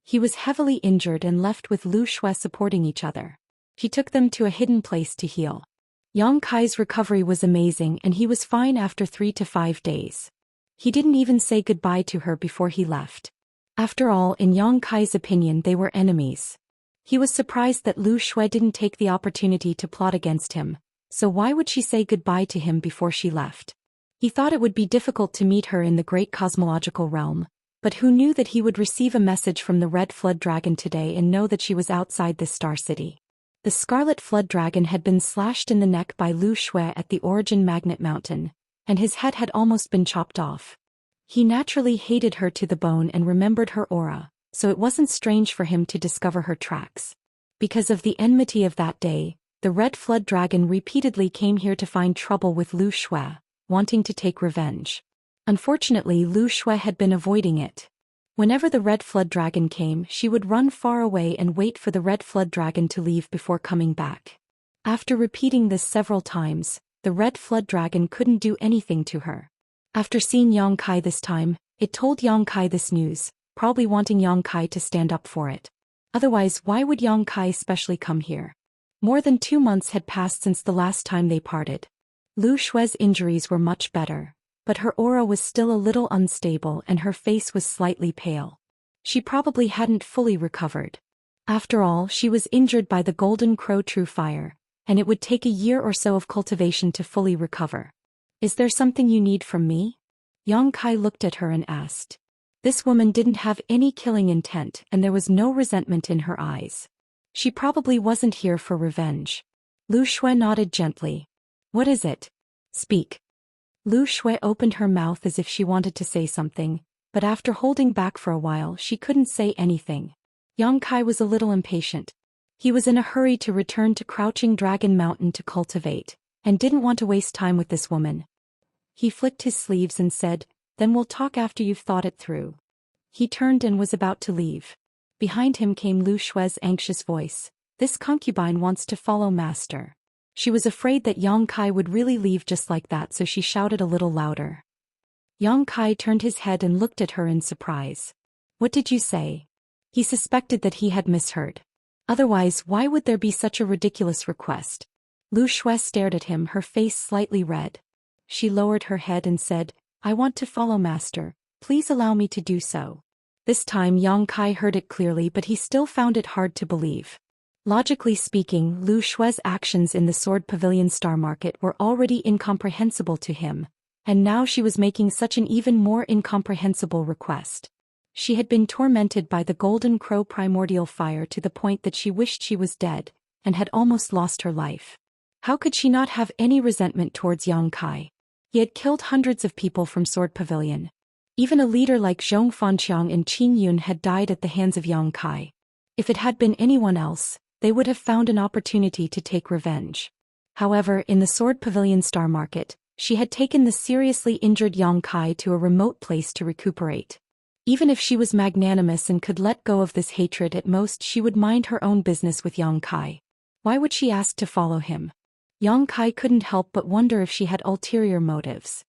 He was heavily injured and left with Lu Shui supporting each other. He took them to a hidden place to heal. Yang Kai's recovery was amazing, and he was fine after 3 to 5 days. He didn't even say goodbye to her before he left. After all, in Yang Kai's opinion, they were enemies. He was surprised that Lu Shui didn't take the opportunity to plot against him, so why would she say goodbye to him before she left? He thought it would be difficult to meet her in the great cosmological realm, but who knew that he would receive a message from the Red Flood Dragon today and know that she was outside this star city. The Scarlet Flood Dragon had been slashed in the neck by Lu Shui at the Origin Magnet Mountain, and his head had almost been chopped off. He naturally hated her to the bone and remembered her aura, so it wasn't strange for him to discover her tracks. Because of the enmity of that day, the Red Flood Dragon repeatedly came here to find trouble with Lu Shui, wanting to take revenge. Unfortunately, Lu Shui had been avoiding it. Whenever the Red Flood Dragon came, she would run far away and wait for the Red Flood Dragon to leave before coming back. After repeating this several times, the Red Flood Dragon couldn't do anything to her. After seeing Yang Kai this time, it told Yang Kai this news, probably wanting Yang Kai to stand up for it. Otherwise, why would Yang Kai specially come here? More than 2 months had passed since the last time they parted. Lu Shui's injuries were much better, but her aura was still a little unstable and her face was slightly pale. She probably hadn't fully recovered. After all, she was injured by the Golden Crow True Fire, and it would take a year or so of cultivation to fully recover. Is there something you need from me? Yang Kai looked at her and asked. This woman didn't have any killing intent and there was no resentment in her eyes. She probably wasn't here for revenge. Lu Shui nodded gently. What is it? Speak. Lu Shui opened her mouth as if she wanted to say something, but after holding back for a while she couldn't say anything. Yang Kai was a little impatient. He was in a hurry to return to Crouching Dragon Mountain to cultivate, and didn't want to waste time with this woman. He flicked his sleeves and said, Then we'll talk after you've thought it through. He turned and was about to leave. Behind him came Lu Shui's anxious voice. This concubine wants to follow master. She was afraid that Yang Kai would really leave just like that, so she shouted a little louder. Yang Kai turned his head and looked at her in surprise. What did you say? He suspected that he had misheard. Otherwise, why would there be such a ridiculous request? Lu Shui stared at him, her face slightly red. She lowered her head and said, I want to follow master, please allow me to do so. This time Yang Kai heard it clearly, but he still found it hard to believe. Logically speaking, Lu Shui's actions in the Sword Pavilion Star Market were already incomprehensible to him, and now she was making such an even more incomprehensible request. She had been tormented by the Golden Crow primordial fire to the point that she wished she was dead, and had almost lost her life. How could she not have any resentment towards Yang Kai? He had killed hundreds of people from Sword Pavilion. Even a leader like Zhong Fanqiang and Qin Yun had died at the hands of Yang Kai. If it had been anyone else, they would have found an opportunity to take revenge. However, in the Sword Pavilion Star Market, she had taken the seriously injured Yang Kai to a remote place to recuperate. Even if she was magnanimous and could let go of this hatred, at most she would mind her own business with Yang Kai. Why would she ask to follow him? Yang Kai couldn't help but wonder if she had ulterior motives.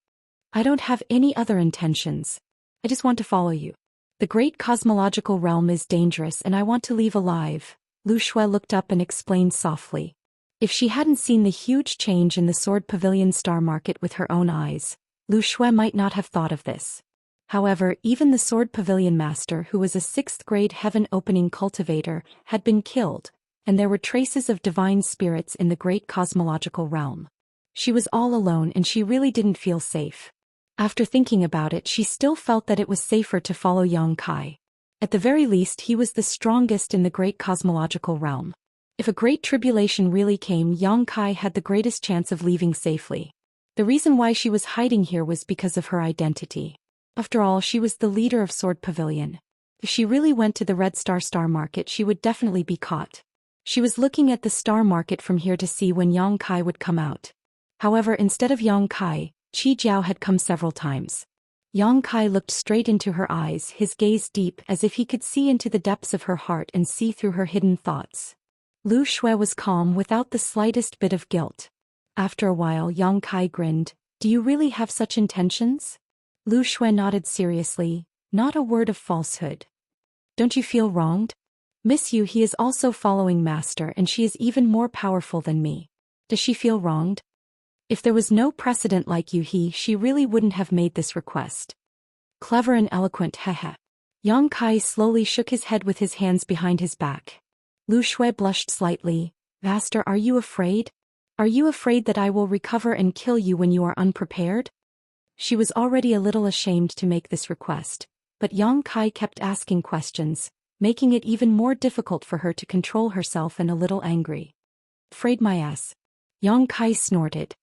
I don't have any other intentions. I just want to follow you. The great cosmological realm is dangerous and I want to leave alive. Lu Shui looked up and explained softly. If she hadn't seen the huge change in the Sword Pavilion Star Market with her own eyes, Lu Shui might not have thought of this. However, even the Sword Pavilion Master, who was a 6th grade heaven-opening cultivator, had been killed, and there were traces of divine spirits in the great cosmological realm. She was all alone and she really didn't feel safe. After thinking about it, she still felt that it was safer to follow Yang Kai. At the very least, he was the strongest in the great cosmological realm. If a great tribulation really came, Yang Kai had the greatest chance of leaving safely. The reason why she was hiding here was because of her identity. After all, she was the leader of Sword Pavilion. If she really went to the Red Star Market, she would definitely be caught. She was looking at the Star Market from here to see when Yang Kai would come out. However, instead of Yang Kai, Qi Jiao had come several times. Yang Kai looked straight into her eyes, his gaze deep, as if he could see into the depths of her heart and see through her hidden thoughts. Lu Shui was calm without the slightest bit of guilt. After a while, Yang Kai grinned. Do you really have such intentions? Lu Shui nodded seriously, not a word of falsehood. Don't you feel wronged? Miss Yu, he is also following master and she is even more powerful than me. Does she feel wronged? If there was no precedent like Yu He, she really wouldn't have made this request. Clever and eloquent, hehe. Yang Kai slowly shook his head with his hands behind his back. Lu Shui blushed slightly. Master, are you afraid? Are you afraid that I will recover and kill you when you are unprepared? She was already a little ashamed to make this request, but Yang Kai kept asking questions, making it even more difficult for her to control herself and a little angry. Afraid my ass. Yang Kai snorted.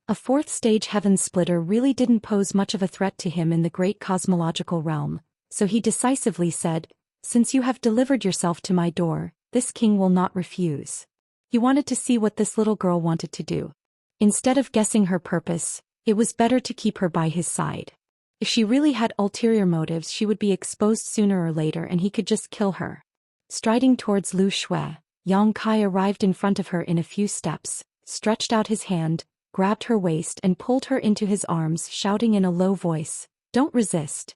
A 4th stage heaven splitter really didn't pose much of a threat to him in the great cosmological realm, so he decisively said, Since you have delivered yourself to my door, this king will not refuse. He wanted to see what this little girl wanted to do. Instead of guessing her purpose, it was better to keep her by his side. If she really had ulterior motives, she would be exposed sooner or later and he could just kill her. Striding towards Lu Shui, Yang Kai arrived in front of her in a few steps, stretched out his hand, grabbed her waist and pulled her into his arms, shouting in a low voice, Don't resist.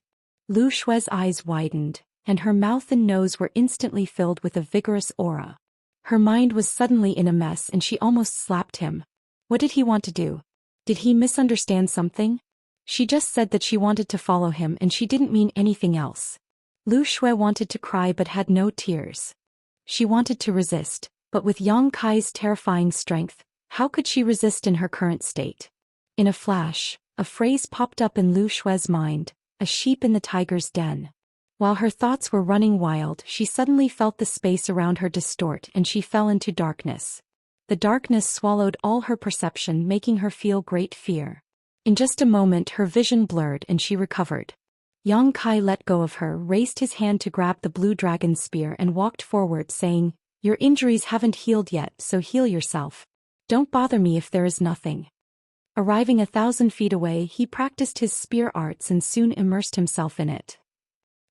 Lu Shui's eyes widened, and her mouth and nose were instantly filled with a vigorous aura. Her mind was suddenly in a mess and she almost slapped him. What did he want to do? Did he misunderstand something? She just said that she wanted to follow him and she didn't mean anything else. Lu Shui wanted to cry but had no tears. She wanted to resist, but with Yang Kai's terrifying strength, how could she resist in her current state? In a flash, a phrase popped up in Lu Shui's mind, a sheep in the tiger's den. While her thoughts were running wild, she suddenly felt the space around her distort and she fell into darkness. The darkness swallowed all her perception, making her feel great fear. In just a moment her vision blurred and she recovered. Yang Kai let go of her, raised his hand to grab the blue dragon spear and walked forward saying, "Your injuries haven't healed yet, so heal yourself. Don't bother me if there is nothing." Arriving 1,000 feet away, he practiced his spear arts and soon immersed himself in it.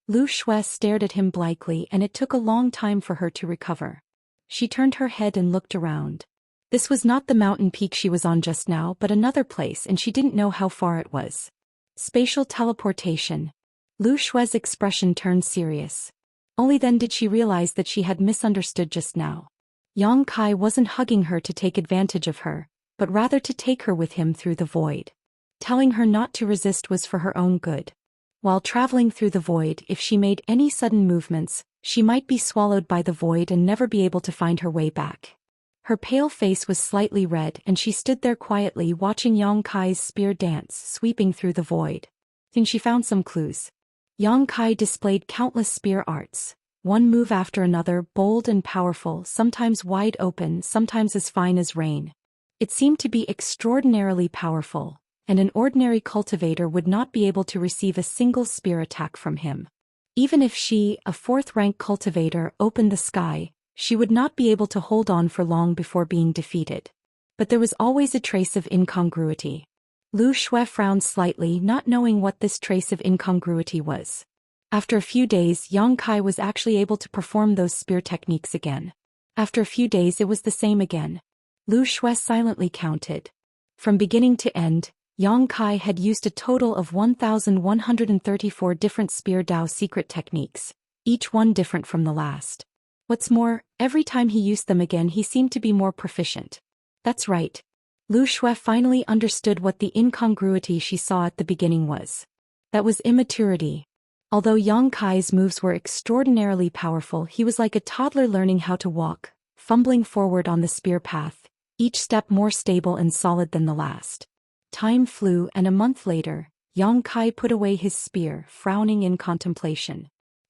Lu Shui stared at him blankly and it took a long time for her to recover. She turned her head and looked around. This was not the mountain peak she was on just now but another place and she didn't know how far it was. Spatial teleportation. Lu Shui's expression turned serious. Only then did she realize that she had misunderstood just now. Yang Kai wasn't hugging her to take advantage of her, but rather to take her with him through the void. Telling her not to resist was for her own good. While traveling through the void, if she made any sudden movements, she might be swallowed by the void and never be able to find her way back. Her pale face was slightly red and she stood there quietly watching Yang Kai's spear dance sweeping through the void. Then she found some clues. Yang Kai displayed countless spear arts, one move after another, bold and powerful, sometimes wide open, sometimes as fine as rain. It seemed to be extraordinarily powerful, and an ordinary cultivator would not be able to receive a single spear attack from him. Even if she, a 4th-rank cultivator, opened the sky, she would not be able to hold on for long before being defeated. But there was always a trace of incongruity. Lu Shui frowned slightly, not knowing what this trace of incongruity was. After a few days, Yang Kai was actually able to perform those spear techniques again. After a few days it was the same again. Lu Shui silently counted. From beginning to end, Yang Kai had used a total of 1,134 different spear Dao secret techniques, each one different from the last. What's more, every time he used them again he seemed to be more proficient. That's right. Lu Shui finally understood what the incongruity she saw at the beginning was. That was immaturity. Although Yang Kai's moves were extraordinarily powerful, he was like a toddler learning how to walk, fumbling forward on the spear path, each step more stable and solid than the last. Time flew and a month later, Yang Kai put away his spear, frowning in contemplation.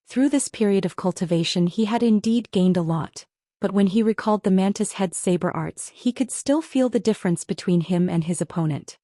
Through this period of cultivation he had indeed gained a lot. But when he recalled the mantis head saber arts, he could still feel the difference between him and his opponent.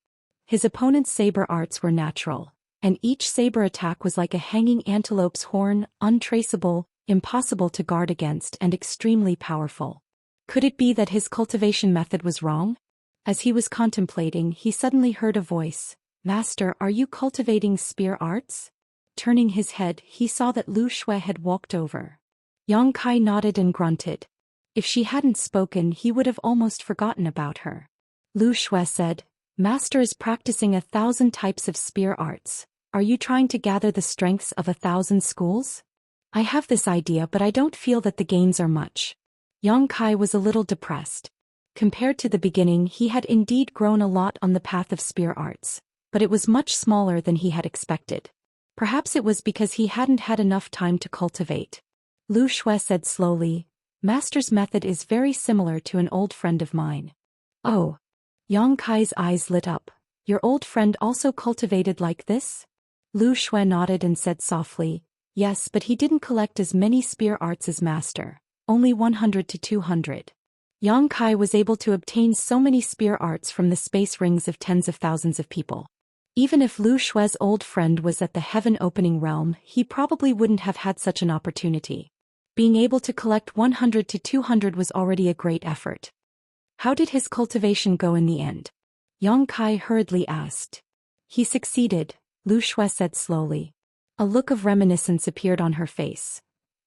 His opponent's saber arts were natural, and each saber attack was like a hanging antelope's horn, untraceable, impossible to guard against, and extremely powerful. Could it be that his cultivation method was wrong? As he was contemplating, he suddenly heard a voice. "Master, are you cultivating spear arts?" Turning his head, he saw that Lu Shui had walked over. Yang Kai nodded and grunted. If she hadn't spoken, he would have almost forgotten about her. Lu Shui said, "Master is practicing 1,000 types of spear arts. Are you trying to gather the strengths of 1,000 schools?" "I have this idea, but I don't feel that the gains are much." Yang Kai was a little depressed. Compared to the beginning, he had indeed grown a lot on the path of spear arts, but it was much smaller than he had expected. Perhaps it was because he hadn't had enough time to cultivate. Lu Shui said slowly, "Master's method is very similar to an old friend of mine." "Oh." Yang Kai's eyes lit up. "Your old friend also cultivated like this?" Lu Shui nodded and said softly, "Yes, but he didn't collect as many spear arts as Master, only 100 to 200. Yang Kai was able to obtain so many spear arts from the space rings of tens of thousands of people. Even if Lu Shui's old friend was at the heaven-opening realm, he probably wouldn't have had such an opportunity. Being able to collect 100 to 200 was already a great effort. How did his cultivation go in the end? Yang Kai hurriedly asked. "He succeeded," Lu Shui said slowly. A look of reminiscence appeared on her face.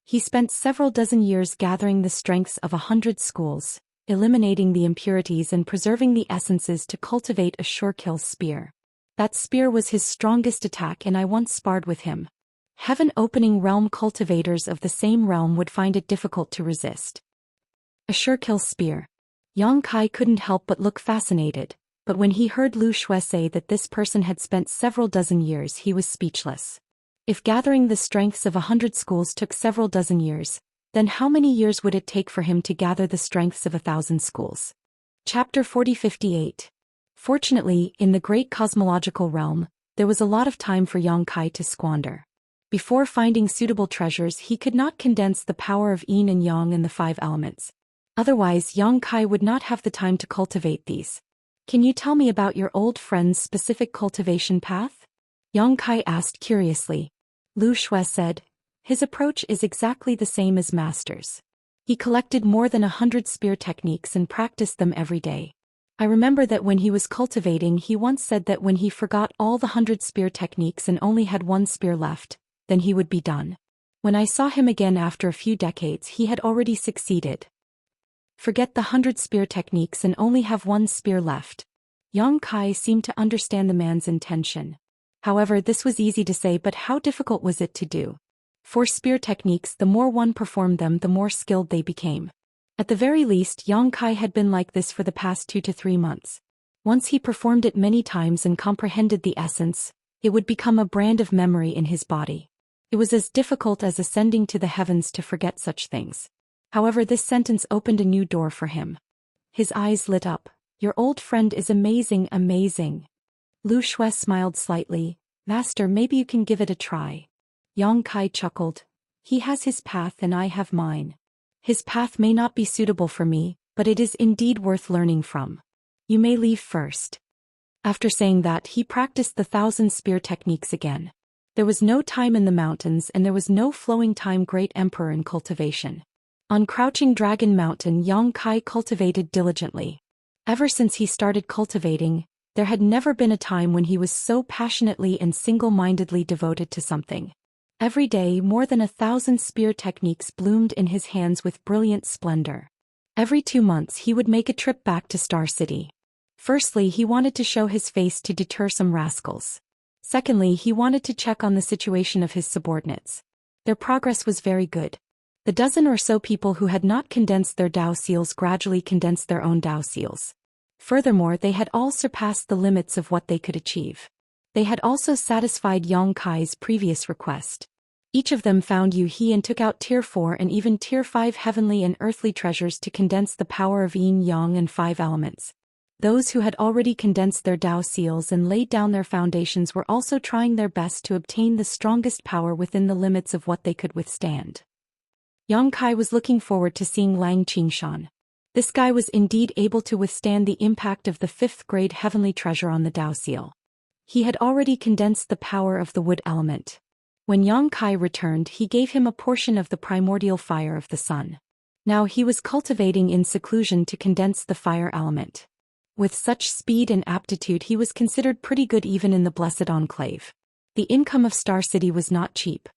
He spent several dozen years gathering the strengths of 100 schools, eliminating the impurities and preserving the essences to cultivate a sure-kill spear. That spear was his strongest attack and I once sparred with him. Heaven-opening realm cultivators of the same realm would find it difficult to resist. A sure-kill spear. Yang Kai couldn't help but look fascinated, but when he heard Lu Shui say that this person had spent several dozen years, he was speechless. If gathering the strengths of 100 schools took several dozen years, then how many years would it take for him to gather the strengths of 1,000 schools? Chapter 4058. Fortunately, in the great cosmological realm, there was a lot of time for Yang Kai to squander. Before finding suitable treasures, he could not condense the power of yin and yang and the 5 elements. Otherwise, Yang Kai would not have the time to cultivate these. Can you tell me about your old friend's specific cultivation path? Yang Kai asked curiously. Lu Shui said, his approach is exactly the same as Master's. He collected more than 100 spear techniques and practiced them every day. I remember that when he was cultivating, he once said that when he forgot all the 100 spear techniques and only had 1 spear left, then he would be done. When I saw him again after a few decades, he had already succeeded. Forget the 100 spear techniques and only have 1 spear left. Yang Kai seemed to understand the man's intention. However, this was easy to say, but how difficult was it to do? For spear techniques, the more one performed them, the more skilled they became. At the very least, Yang Kai had been like this for the past 2 to 3 months. Once he performed it many times and comprehended the essence, it would become a brand of memory in his body. It was as difficult as ascending to the heavens to forget such things. However, this sentence opened a new door for him. His eyes lit up. Your old friend is amazing, amazing. Lu Shui smiled slightly. Master, maybe you can give it a try. Yang Kai chuckled. He has his path and I have mine. His path may not be suitable for me, but it is indeed worth learning from. You may leave first. After saying that, he practiced the 1,000 spear techniques again. There was no time in the mountains and there was no flowing time, Great Emperor, in cultivation. On Crouching Dragon Mountain, Yang Kai cultivated diligently. Ever since he started cultivating, there had never been a time when he was so passionately and single-mindedly devoted to something. Every day, more than 1,000 spear techniques bloomed in his hands with brilliant splendor. Every 2 months, he would make a trip back to Star City. Firstly, he wanted to show his face to deter some rascals. Secondly, he wanted to check on the situation of his subordinates. Their progress was very good. The dozen or so people who had not condensed their Dao seals gradually condensed their own Dao seals. Furthermore, they had all surpassed the limits of what they could achieve. They had also satisfied Yang Kai's previous request. Each of them found Yu He and took out Tier 4 and even Tier 5 heavenly and earthly treasures to condense the power of yin, yang and 5 elements. Those who had already condensed their Dao seals and laid down their foundations were also trying their best to obtain the strongest power within the limits of what they could withstand. Yang Kai was looking forward to seeing Lang Qingshan. This guy was indeed able to withstand the impact of the 5th grade heavenly treasure on the Dao seal. He had already condensed the power of the wood element. When Yang Kai returned, he gave him a portion of the primordial fire of the sun. Now he was cultivating in seclusion to condense the fire element. With such speed and aptitude, he was considered pretty good even in the Blessed Enclave. The income of Star City was not cheap.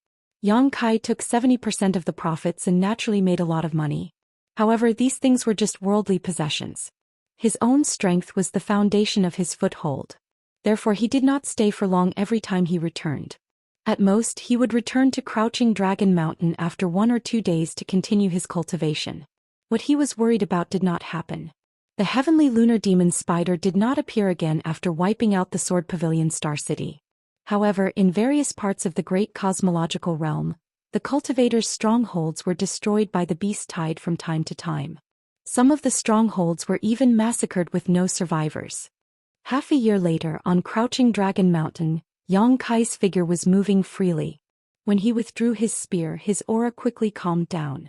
Yang Kai took 70% of the profits and naturally made a lot of money. However, these things were just worldly possessions. His own strength was the foundation of his foothold. Therefore, he did not stay for long every time he returned. At most, he would return to Crouching Dragon Mountain after 1 or 2 days to continue his cultivation. What he was worried about did not happen. The heavenly lunar demon spider did not appear again after wiping out the Sword Pavilion Star City. However, in various parts of the great cosmological realm, the cultivators' strongholds were destroyed by the beast tide from time to time. Some of the strongholds were even massacred with no survivors. Half a year later, on Crouching Dragon Mountain, Yang Kai's figure was moving freely. When he withdrew his spear, his aura quickly calmed down.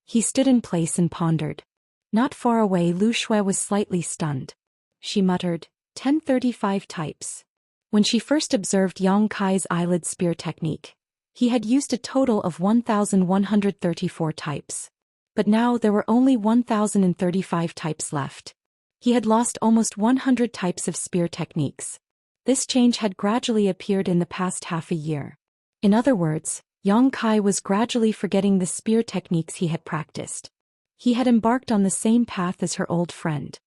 He stood in place and pondered. Not far away, Lu Shui was slightly stunned. She muttered, 1035 types. When she first observed Yang Kai's eyelid spear technique, he had used a total of 1,134 types. But now there were only 1,035 types left. He had lost almost 100 types of spear techniques. This change had gradually appeared in the past half a year. In other words, Yang Kai was gradually forgetting the spear techniques he had practiced. He had embarked on the same path as her old friend.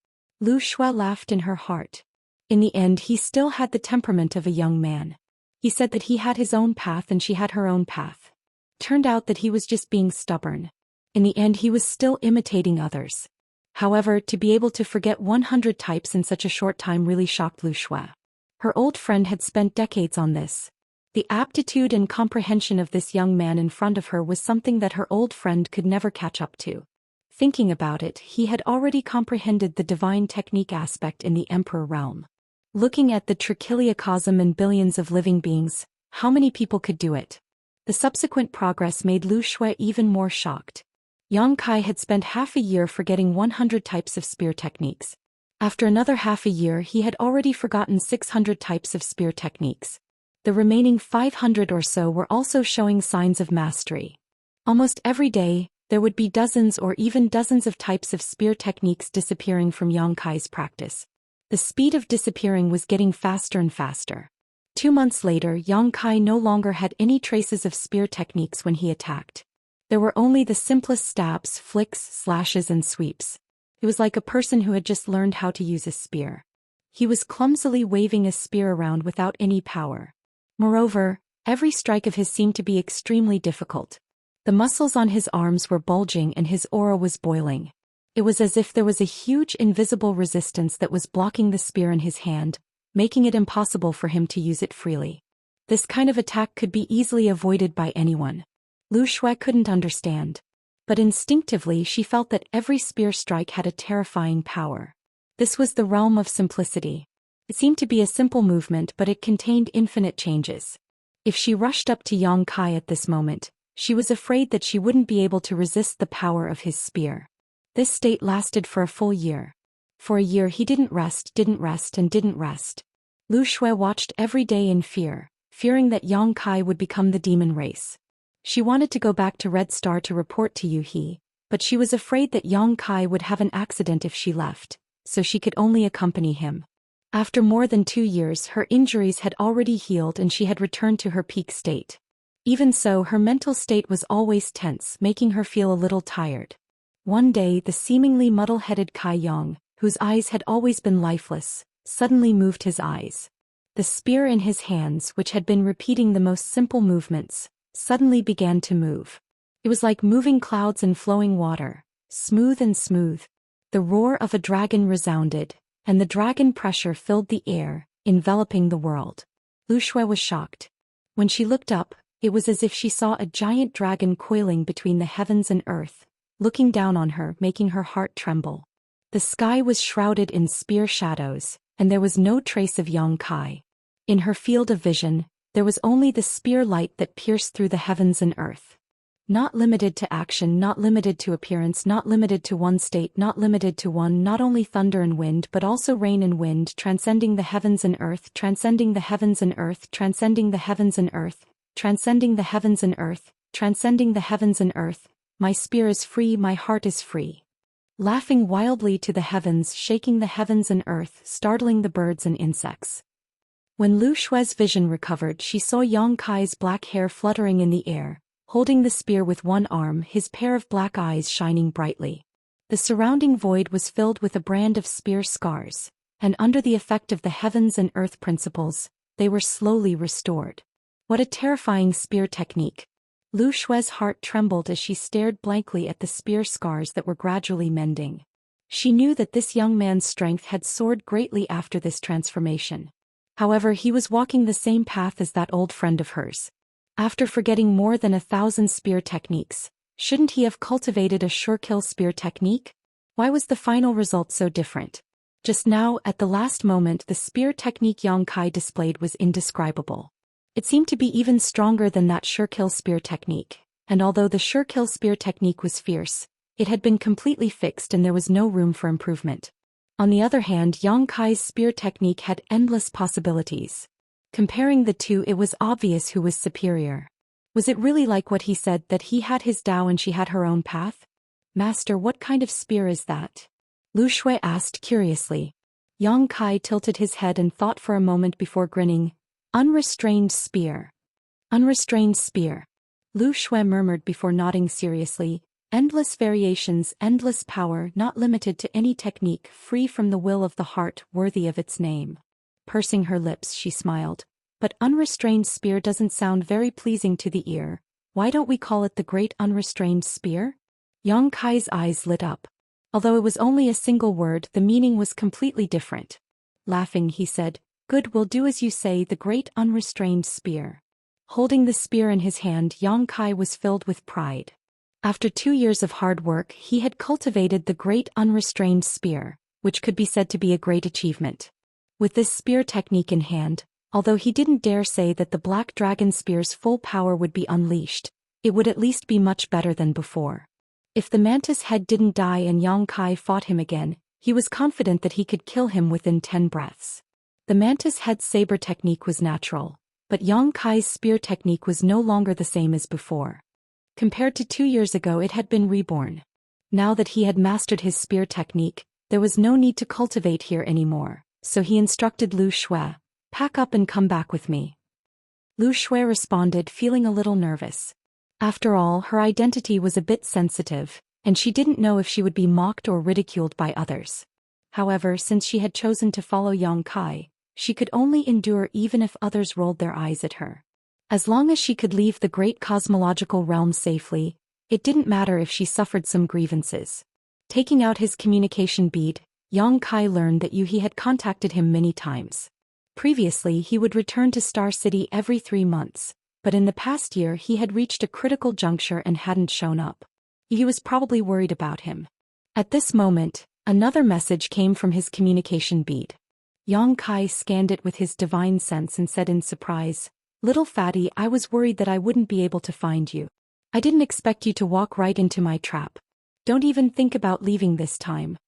Lu Shui laughed in her heart. In the end, he still had the temperament of a young man. He said that he had his own path and she had her own path. Turned out that he was just being stubborn. In the end, he was still imitating others. However, to be able to forget 100 types in such a short time really shocked Lu Shui. Her old friend had spent decades on this. The aptitude and comprehension of this young man in front of her was something that her old friend could never catch up to. Thinking about it, he had already comprehended the divine technique aspect in the Emperor realm. Looking at the trichiliocosm and billions of living beings, how many people could do it? The subsequent progress made Lu Shui even more shocked. Yang Kai had spent half a year forgetting 100 types of spear techniques. After another half a year, he had already forgotten 600 types of spear techniques. The remaining 500 or so were also showing signs of mastery. Almost every day, there would be dozens or even dozens of types of spear techniques disappearing from Yang Kai's practice. The speed of disappearing was getting faster and faster. 2 months later, Yang Kai no longer had any traces of spear techniques when he attacked. There were only the simplest stabs, flicks, slashes and sweeps. It was like a person who had just learned how to use a spear. He was clumsily waving a spear around without any power. Moreover, every strike of his seemed to be extremely difficult. The muscles on his arms were bulging and his aura was boiling. It was as if there was a huge invisible resistance that was blocking the spear in his hand, making it impossible for him to use it freely. This kind of attack could be easily avoided by anyone. Lu Shui couldn't understand. But instinctively she felt that every spear strike had a terrifying power. This was the realm of simplicity. It seemed to be a simple movement, but it contained infinite changes. If she rushed up to Yang Kai at this moment, she was afraid that she wouldn't be able to resist the power of his spear. This state lasted for a full year. For a year he didn't rest. Lu Shui watched every day in fear, fearing that Yang Kai would become the demon race. She wanted to go back to Red Star to report to Yu, but she was afraid that Yang Kai would have an accident if she left, so she could only accompany him. After more than 2 years, her injuries had already healed and she had returned to her peak state. Even so, her mental state was always tense, making her feel a little tired. One day, the seemingly muddle-headed Kai Yang, whose eyes had always been lifeless, suddenly moved his eyes. The spear in his hands, which had been repeating the most simple movements, suddenly began to move. It was like moving clouds and flowing water, smooth and smooth. The roar of a dragon resounded, and the dragon pressure filled the air, enveloping the world. Lu Shui was shocked. When she looked up, it was as if she saw a giant dragon coiling between the heavens and earth, looking down on her, making her heart tremble. The sky was shrouded in spear shadows, and there was no trace of Yang Kai. In her field of vision, there was only the spear light that pierced through the heavens and earth. Not limited to action, not limited to appearance, not limited to one state, not limited to one, not only thunder and wind but also rain and wind, transcending the heavens and earth, transcending the heavens and earth, transcending the heavens and earth, transcending the heavens and earth, transcending the heavens and earth. My spear is free, my heart is free. Laughing wildly to the heavens, shaking the heavens and earth, startling the birds and insects. When Lu Shui's vision recovered, she saw Yang Kai's black hair fluttering in the air, holding the spear with one arm, his pair of black eyes shining brightly. The surrounding void was filled with a brand of spear scars, and under the effect of the heavens and earth principles, they were slowly restored. What a terrifying spear technique! Lu Shui's heart trembled as she stared blankly at the spear scars that were gradually mending. She knew that this young man's strength had soared greatly after this transformation. However, he was walking the same path as that old friend of hers. After forgetting more than 1,000 spear techniques, shouldn't he have cultivated a sure-kill spear technique? Why was the final result so different? Just now, at the last moment, the spear technique Yang Kai displayed was indescribable. It seemed to be even stronger than that sure-kill spear technique, and although the sure-kill spear technique was fierce, it had been completely fixed and there was no room for improvement. On the other hand, Yang Kai's spear technique had endless possibilities. Comparing the two, it was obvious who was superior. Was it really like what he said, that he had his Dao and she had her own path? Master, what kind of spear is that? Lu Shui asked curiously. Yang Kai tilted his head and thought for a moment before grinning. Unrestrained spear. Unrestrained spear. Lu Shui murmured before nodding seriously. Endless variations, endless power, not limited to any technique, free from the will of the heart, worthy of its name. Pursing her lips, she smiled. But unrestrained spear doesn't sound very pleasing to the ear. Why don't we call it the Great Unrestrained Spear? Yang Kai's eyes lit up. Although it was only a single word, the meaning was completely different. Laughing, he said, Good, we'll do as you say, the Great Unrestrained Spear. Holding the spear in his hand, Yang Kai was filled with pride. After 2 years of hard work, he had cultivated the great unrestrained spear, which could be said to be a great achievement. With this spear technique in hand, although he didn't dare say that the Black Dragon Spear's full power would be unleashed, it would at least be much better than before. If the mantis head didn't die and Yang Kai fought him again, he was confident that he could kill him within 10 breaths. The mantis head saber technique was natural, but Yang Kai's spear technique was no longer the same as before. Compared to 2 years ago, it had been reborn. Now that he had mastered his spear technique, there was no need to cultivate here anymore, so he instructed Lu Shui, "Pack up and come back with me." Lu Shui responded, feeling a little nervous. After all, her identity was a bit sensitive, and she didn't know if she would be mocked or ridiculed by others. However, since she had chosen to follow Yang Kai, she could only endure even if others rolled their eyes at her. As long as she could leave the great cosmological realm safely, it didn't matter if she suffered some grievances. Taking out his communication bead, Yang Kai learned that Yuhi had contacted him many times. Previously, he would return to Star City every 3 months, but in the past year he had reached a critical juncture and hadn't shown up. He was probably worried about him. At this moment, another message came from his communication bead. Yang Kai scanned it with his divine sense and said in surprise, "Little fatty, I was worried that I wouldn't be able to find you. I didn't expect you to walk right into my trap. Don't even think about leaving this time."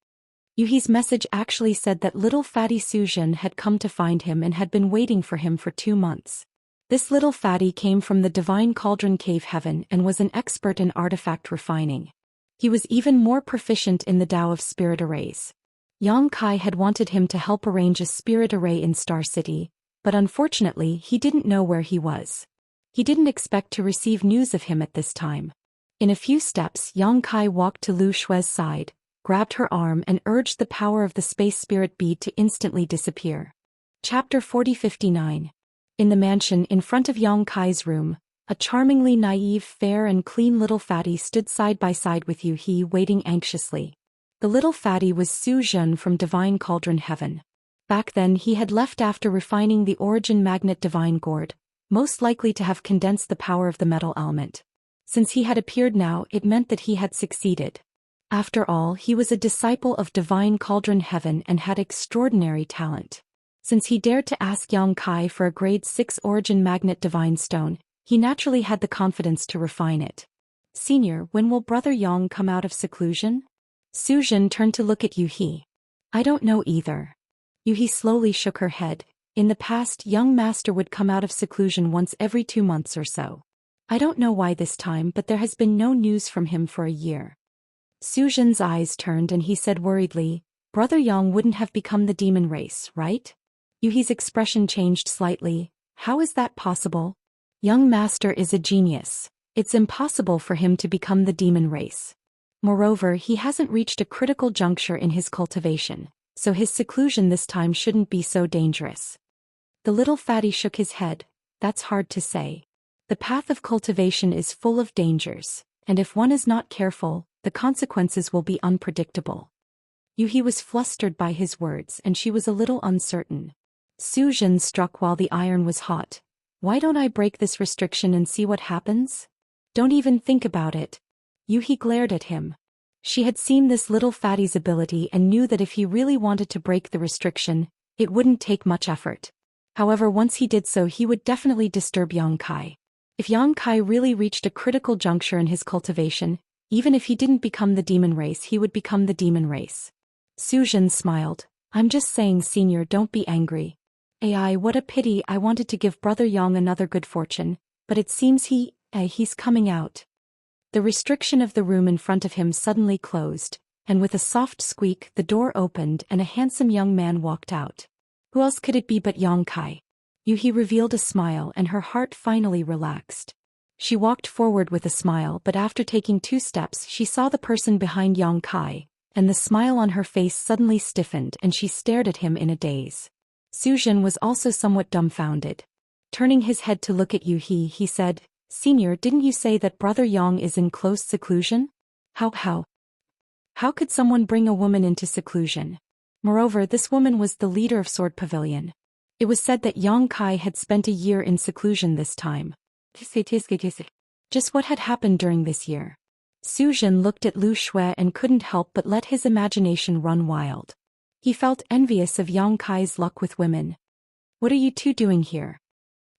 Yuhi's message actually said that little fatty Zhou Xian had come to find him and had been waiting for him for 2 months. This little fatty came from the Divine Cauldron Cave Heaven and was an expert in artifact refining. He was even more proficient in the Tao of spirit arrays. Yang Kai had wanted him to help arrange a spirit array in Star City, but unfortunately he didn't know where he was. He didn't expect to receive news of him at this time. In a few steps, Yang Kai walked to Lu Shui's side, grabbed her arm and urged the power of the space spirit bead to instantly disappear. Chapter 4059. In the mansion in front of Yang Kai's room, a charmingly naive, fair and clean little fatty stood side by side with Yuhi, waiting anxiously. The little fatty was Zhou Xian from Divine Cauldron Heaven. Back then he had left after refining the origin magnet Divine Gourd, most likely to have condensed the power of the metal element. Since he had appeared now, it meant that he had succeeded. After all, he was a disciple of Divine Cauldron Heaven and had extraordinary talent. Since he dared to ask Yang Kai for a grade 6 origin magnet divine stone, he naturally had the confidence to refine it. "Senior, when will Brother Yang come out of seclusion?" Zhou Xian turned to look at Yuhi. "I don't know either." Yuhi slowly shook her head. In the past, young master would come out of seclusion once every 2 months or so. "I don't know why this time, but there has been no news from him for a year." Zhou Xian's eyes turned and he said worriedly, "Brother Yang wouldn't have become the demon race, right?" Yuhi's expression changed slightly. "How is that possible? Young master is a genius. It's impossible for him to become the demon race. Moreover, he hasn't reached a critical juncture in his cultivation, so his seclusion this time shouldn't be so dangerous." The little fatty shook his head. "That's hard to say. The path of cultivation is full of dangers, and if one is not careful, the consequences will be unpredictable." Yuhi was flustered by his words and she was a little uncertain. Zhou Xian struck while the iron was hot. "Why don't I break this restriction and see what happens?" "Don't even think about it." Yuhi glared at him. She had seen this little fatty's ability and knew that if he really wanted to break the restriction, it wouldn't take much effort. However, once he did so, he would definitely disturb Yang Kai. If Yang Kai really reached a critical juncture in his cultivation, even if he didn't become the demon race, he would become the demon race. Zhou Xian smiled. "I'm just saying, senior, don't be angry. Ai, what a pity. I wanted to give Brother Yang another good fortune, but it seems he's coming out." The restriction of the room in front of him suddenly closed, and with a soft squeak the door opened and a handsome young man walked out. Who else could it be but Yang Kai? Yuhi revealed a smile and her heart finally relaxed. She walked forward with a smile, but after taking 2 steps she saw the person behind Yang Kai, and the smile on her face suddenly stiffened and she stared at him in a daze. Zhou Xian was also somewhat dumbfounded. Turning his head to look at Yuhi, he said, "Senior, didn't you say that Brother Yang is in close seclusion? How could someone bring a woman into seclusion? Moreover, this woman was the leader of Sword Pavilion. It was said that Yang Kai had spent a year in seclusion this time." Just what had happened during this year. Su Xian looked at Lu Shui and couldn't help but let his imagination run wild. He felt envious of Yang Kai's luck with women. What are you two doing here?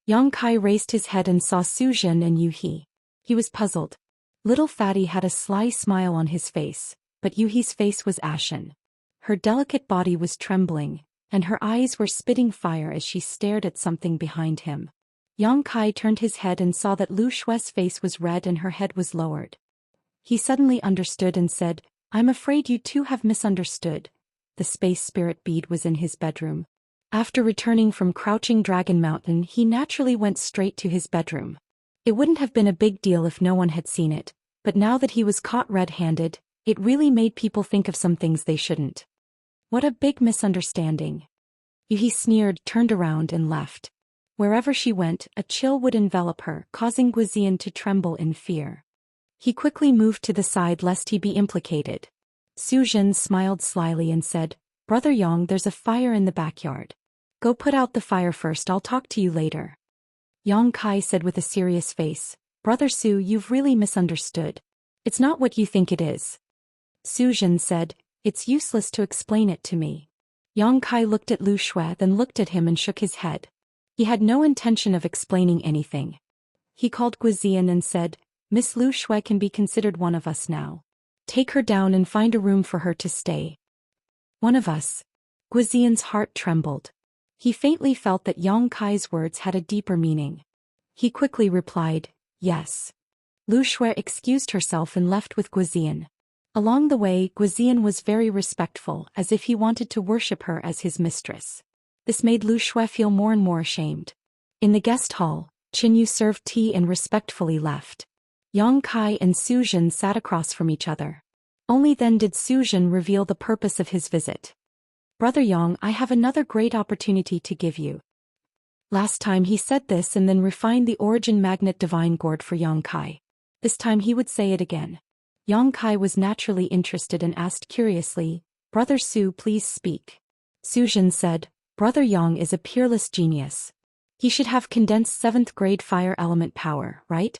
Yang Kai raised his head and saw Su Xian and Yu He. He was puzzled. Little Fatty had a sly smile on his face, but Yu He's face was ashen. Her delicate body was trembling, and her eyes were spitting fire as she stared at something behind him. Yang Kai turned his head and saw that Lu Shui's face was red and her head was lowered. He suddenly understood and said, "I'm afraid you two have misunderstood." The space spirit bead was in his bedroom. After returning from Crouching Dragon Mountain, he naturally went straight to his bedroom. It wouldn't have been a big deal if no one had seen it, but now that he was caught red-handed, it really made people think of some things they shouldn't. What a big misunderstanding. He sneered, turned around and left. Wherever she went, a chill would envelop her, causing Guizian to tremble in fear. He quickly moved to the side lest he be implicated. Su Xian smiled slyly and said, "Brother Yang, there's a fire in the backyard. Go put out the fire first, I'll talk to you later." Yang Kai said with a serious face, "Brother Su, you've really misunderstood. It's not what you think it is." Su Xian said, "It's useless to explain it to me." Yang Kai looked at Lu Shui, then looked at him and shook his head. He had no intention of explaining anything. He called Guizian and said, "Miss Lu Shui can be considered one of us now. Take her down and find a room for her to stay." "One of us?" Guizian's heart trembled. He faintly felt that Yang Kai's words had a deeper meaning. He quickly replied, "Yes." Lu Shui excused herself and left with Guizian. Along the way, Guizian was very respectful, as if he wanted to worship her as his mistress. This made Lu Shui feel more and more ashamed. In the guest hall, Qinyu served tea and respectfully left. Yang Kai and Su Xian sat across from each other. Only then did Su Xian reveal the purpose of his visit. "Brother Yang, I have another great opportunity to give you." Last time he said this and then refined the origin magnet divine gourd for Yang Kai. This time he would say it again. Yang Kai was naturally interested and asked curiously, "Brother Su, please speak." Su Xian said, "Brother Yang is a peerless genius. He should have condensed 7th grade fire element power, right?"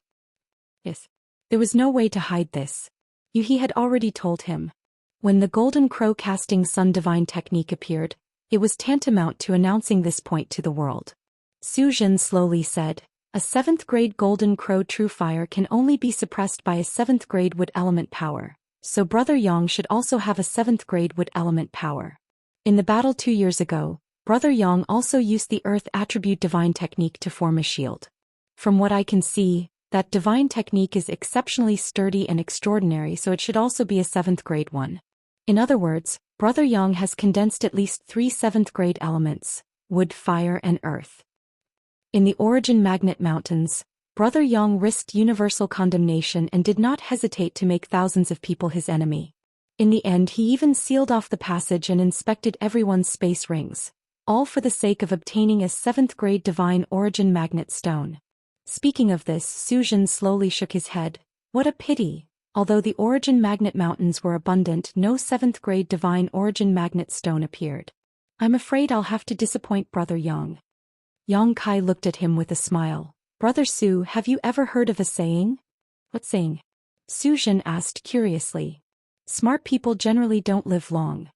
Yes. There was no way to hide this. He had already told him. When the Golden Crow casting sun divine technique appeared, it was tantamount to announcing this point to the world. Su Xian slowly said, "A 7th grade Golden Crow true fire can only be suppressed by a 7th grade wood element power, so Brother Yang should also have a 7th grade wood element power." In the battle 2 years ago, Brother Yang also used the Earth attribute divine technique to form a shield. From what I can see, that divine technique is exceptionally sturdy and extraordinary, so it should also be a 7th grade one. In other words, Brother Yang has condensed at least 3 7th grade elements: wood, fire, and earth. In the Origin Magnet Mountains, Brother Yang risked universal condemnation and did not hesitate to make thousands of people his enemy. In the end, he even sealed off the passage and inspected everyone's space rings, all for the sake of obtaining a 7th grade divine origin magnet stone. Speaking of this, Su Xian slowly shook his head. What a pity! Although the Origin Magnet Mountains were abundant, no 7th grade divine origin magnet stone appeared. "I'm afraid I'll have to disappoint Brother Yang." Yang Kai looked at him with a smile. "Brother Su, have you ever heard of a saying?" "What saying?" Su Xian asked curiously. "Smart people generally don't live long."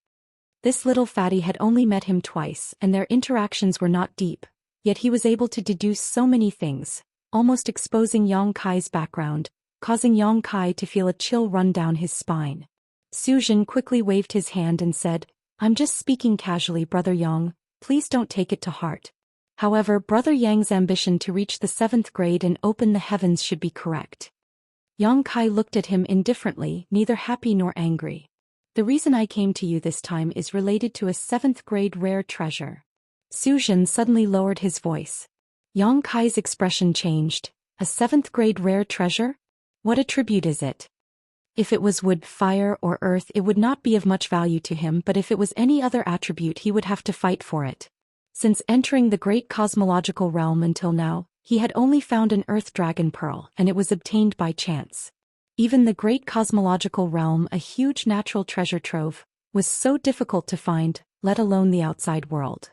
This little fatty had only met him twice, and their interactions were not deep, yet he was able to deduce so many things, almost exposing Yang Kai's background, causing Yang Kai to feel a chill run down his spine. Su Xian quickly waved his hand and said, "I'm just speaking casually, Brother Yang, please don't take it to heart. However, Brother Yang's ambition to reach the 7th grade and open the heavens should be correct." Yang Kai looked at him indifferently, neither happy nor angry. "The reason I came to you this time is related to a 7th grade rare treasure." Su Xian suddenly lowered his voice. Yang Kai's expression changed. "A 7th grade rare treasure? What attribute is it?" If it was wood, fire, or earth, it would not be of much value to him, but if it was any other attribute, he would have to fight for it. Since entering the great cosmological realm until now, he had only found an earth dragon pearl, and it was obtained by chance. Even the great cosmological realm, a huge natural treasure trove, was so difficult to find, let alone the outside world.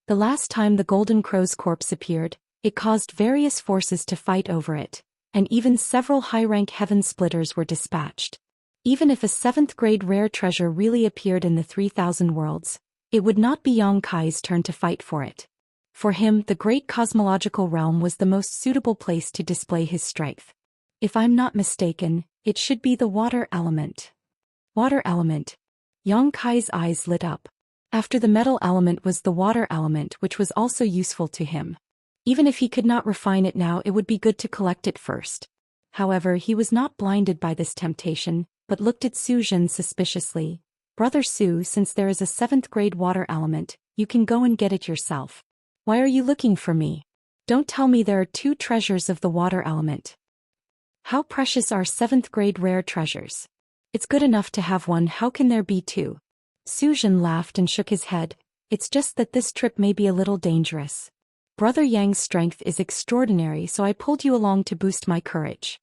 The last time the Golden Crow's corpse appeared, It caused various forces to fight over it, and even several high-rank heaven splitters were dispatched. Even if a 7th-grade rare treasure really appeared in the 3,000 worlds, it would not be Yang Kai's turn to fight for it. For him, the great cosmological realm was the most suitable place to display his strength. If I'm not mistaken, it should be the water element. Water element. Yang Kai's eyes lit up. After the metal element was the water element, which was also useful to him. Even if he could not refine it now, it would be good to collect it first. However, he was not blinded by this temptation, but looked at Zhou Xian suspiciously. Brother Zhou, since there is a 7th-grade water element, you can go and get it yourself. Why are you looking for me? Don't tell me there are 2 treasures of the water element. How precious are 7th-grade rare treasures? It's good enough to have one, how can there be 2? Zhou Xian laughed and shook his head. It's just that this trip may be a little dangerous. Brother Yang's strength is extraordinary, so I pulled you along to boost my courage.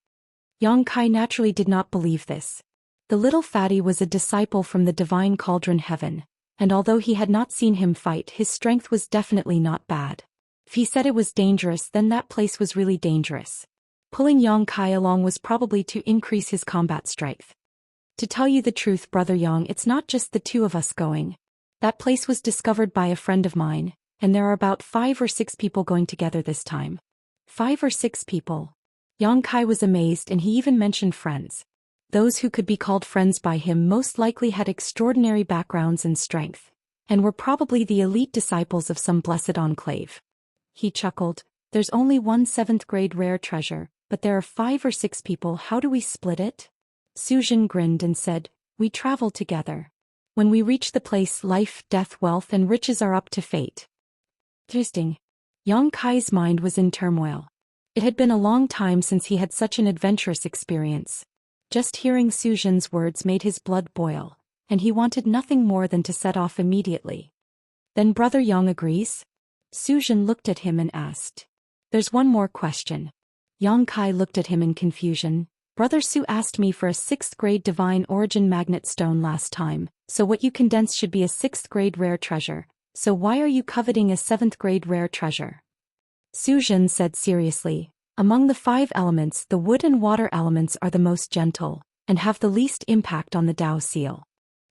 Yang Kai naturally did not believe this. The little fatty was a disciple from the divine cauldron heaven, and although he had not seen him fight, his strength was definitely not bad. If he said it was dangerous, then that place was really dangerous. Pulling Yang Kai along was probably to increase his combat strength. To tell you the truth, Brother Yang, it's not just the 2 of us going. That place was discovered by a friend of mine, and there are about 5 or 6 people going together this time. 5 or 6 people. Yang Kai was amazed, and he even mentioned friends. Those who could be called friends by him most likely had extraordinary backgrounds and strength, and were probably the elite disciples of some blessed enclave. He chuckled. There's only one 7th-grade rare treasure, but there are 5 or 6 people. How do we split it? Zhou Xian grinned and said, we travel together. When we reach the place, life, death, wealth, and riches are up to fate. Interesting. Yang Kai's mind was in turmoil. It had been a long time since he had such an adventurous experience. Just hearing Zhou Xian's words made his blood boil, and he wanted nothing more than to set off immediately. Then Brother Yang agrees? Zhou Xian looked at him and asked. There's one more question. Yang Kai looked at him in confusion. Brother Zhou asked me for a 6th-grade divine origin magnet stone last time, so what you condensed should be a 6th-grade rare treasure. So why are you coveting a 7th-grade rare treasure? Zhou Xian said seriously, among the 5 elements, the wood and water elements are the most gentle, and have the least impact on the Dao seal.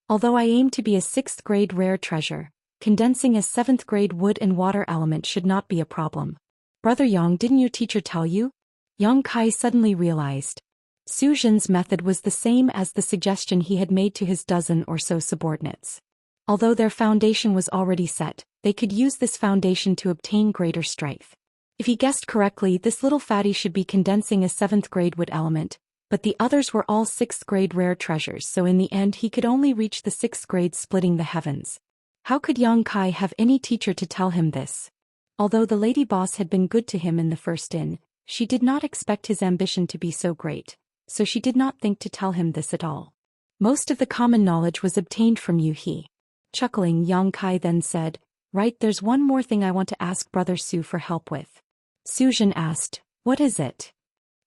Although I aim to be a 6th-grade rare treasure, condensing a 7th-grade wood and water element should not be a problem. Brother Yang, didn't your teacher tell you? Yang Kai suddenly realized. Zhou Xian's method was the same as the suggestion he had made to his dozen or so subordinates. Although their foundation was already set, they could use this foundation to obtain greater strength. If he guessed correctly, this little fatty should be condensing a 7th-grade wood element, but the others were all 6th-grade rare treasures, so in the end he could only reach the 6th grade, splitting the heavens. How could Yang Kai have any teacher to tell him this? Although the lady boss had been good to him in the first inn, she did not expect his ambition to be so great, so she did not think to tell him this at all. Most of the common knowledge was obtained from you, he. Chuckling, Yang Kai then said, right, there's one more thing I want to ask Brother Zhou for help with. Zhou Xian asked, what is it?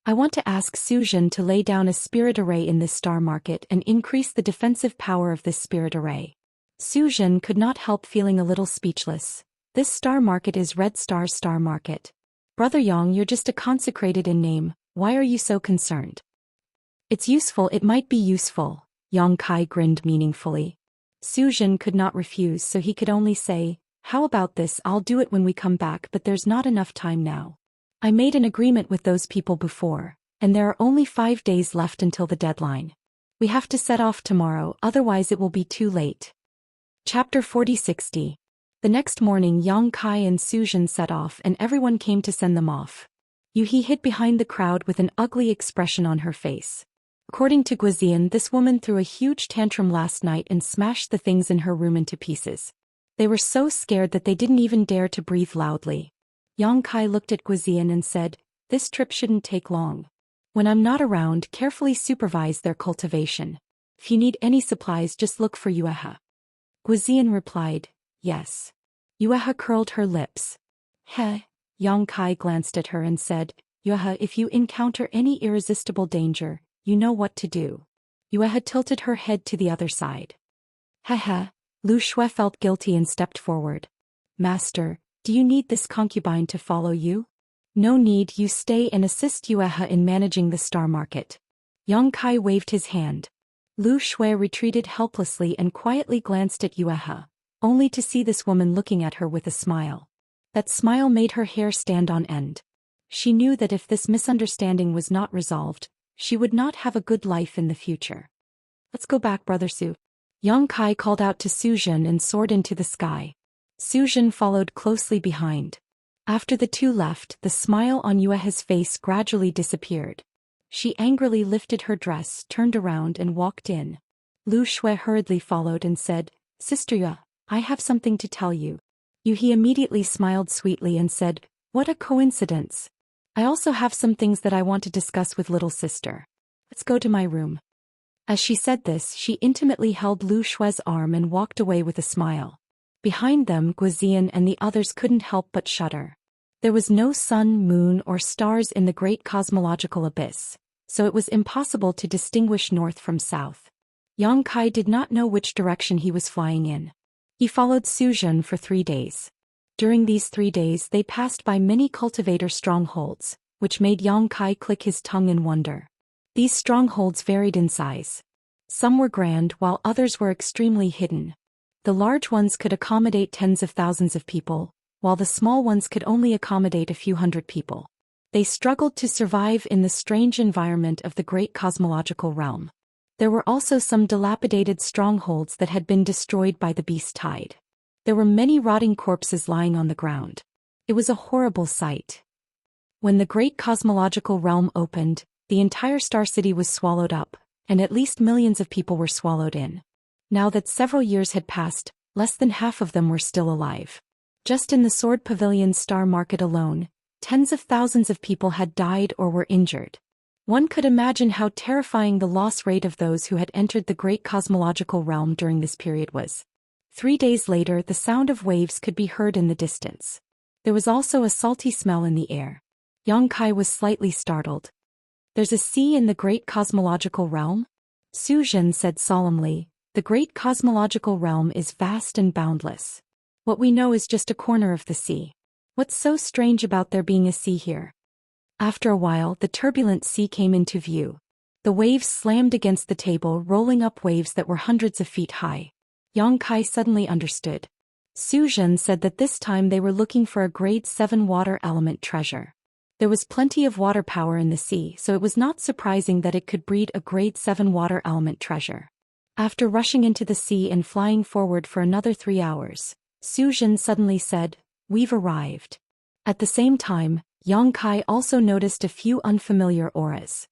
I want to ask Zhou Xian to lay down a spirit array in this star market and increase the defensive power of this spirit array. Zhou Xian could not help feeling a little speechless. This star market is Red Star's star market. Brother Yang, you're just a consecrated in name, why are you so concerned? It's useful, it might be useful, Yang Kai grinned meaningfully. Zhou Xian could not refuse, so he could only say, how about this, I'll do it when we come back, but there's not enough time now. I made an agreement with those people before, and there are only 5 days left until the deadline. We have to set off tomorrow, otherwise it will be too late. Chapter 4060. The next morning Yang Kai and Zhou Xian set off, and everyone came to send them off. Yuhi hid behind the crowd with an ugly expression on her face. According to Guizian, this woman threw a huge tantrum last night and smashed the things in her room into pieces. They were so scared that they didn't even dare to breathe loudly. Yang Kai looked at Guizian and said, this trip shouldn't take long. When I'm not around, carefully supervise their cultivation. If you need any supplies, just look for Yueha. Guizian replied, yes. Yueha curled her lips. Heh. Yang Kai glanced at her and said, Yueha, if you encounter any irresistible danger, you know what to do. Yueha tilted her head to the other side. Heh. Lu Shui felt guilty and stepped forward. Master, do you need this concubine to follow you? No need, you stay and assist Yuehe in managing the star market. Yang Kai waved his hand. Lu Shui retreated helplessly and quietly glanced at Yuehe, only to see this woman looking at her with a smile. That smile made her hair stand on end. She knew that if this misunderstanding was not resolved, she would not have a good life in the future. Let's go back, Brother Su. Yang Kai called out to Zhou Xian and soared into the sky. Zhou Xian followed closely behind. After the two left, the smile on Yuehe's face gradually disappeared. She angrily lifted her dress, turned around and walked in. Lu Shui hurriedly followed and said, Sister Yue, I have something to tell you. He immediately smiled sweetly and said, What a coincidence. I also have some things that I want to discuss with little sister. Let's go to my room. As she said this, she intimately held Lu Shui's arm and walked away with a smile. Behind them, Guizian and the others couldn't help but shudder. There was no sun, moon, or stars in the great cosmological abyss, so it was impossible to distinguish north from south. Yang Kai did not know which direction he was flying in. He followed Zhou Xian for 3 days. During these 3 days they passed by many cultivator strongholds, which made Yang Kai click his tongue in wonder. These strongholds varied in size. Some were grand while others were extremely hidden. The large ones could accommodate tens of thousands of people, while the small ones could only accommodate a few hundred people. They struggled to survive in the strange environment of the great cosmological realm. There were also some dilapidated strongholds that had been destroyed by the beast tide. There were many rotting corpses lying on the ground. It was a horrible sight. When the great cosmological realm opened, the entire star city was swallowed up, and at least millions of people were swallowed in. Now that several years had passed, less than half of them were still alive. Just in the Sword Pavilion's star market alone, tens of thousands of people had died or were injured. One could imagine how terrifying the loss rate of those who had entered the great cosmological realm during this period was. 3 days later, the sound of waves could be heard in the distance. There was also a salty smell in the air. Yang Kai was slightly startled. There's a sea in the great cosmological realm? Zhou Xian said solemnly, the great cosmological realm is vast and boundless. What we know is just a corner of the sea. What's so strange about there being a sea here? After a while, the turbulent sea came into view. The waves slammed against the table, rolling up waves that were hundreds of feet high. Yang Kai suddenly understood. Zhou Xian said that this time they were looking for a grade 7 water element treasure. There was plenty of water power in the sea, so it was not surprising that it could breed a grade 7 water element treasure. After rushing into the sea and flying forward for another 3 hours, Zhou Xian suddenly said, We've arrived. At the same time, Yang Kai also noticed a few unfamiliar auras.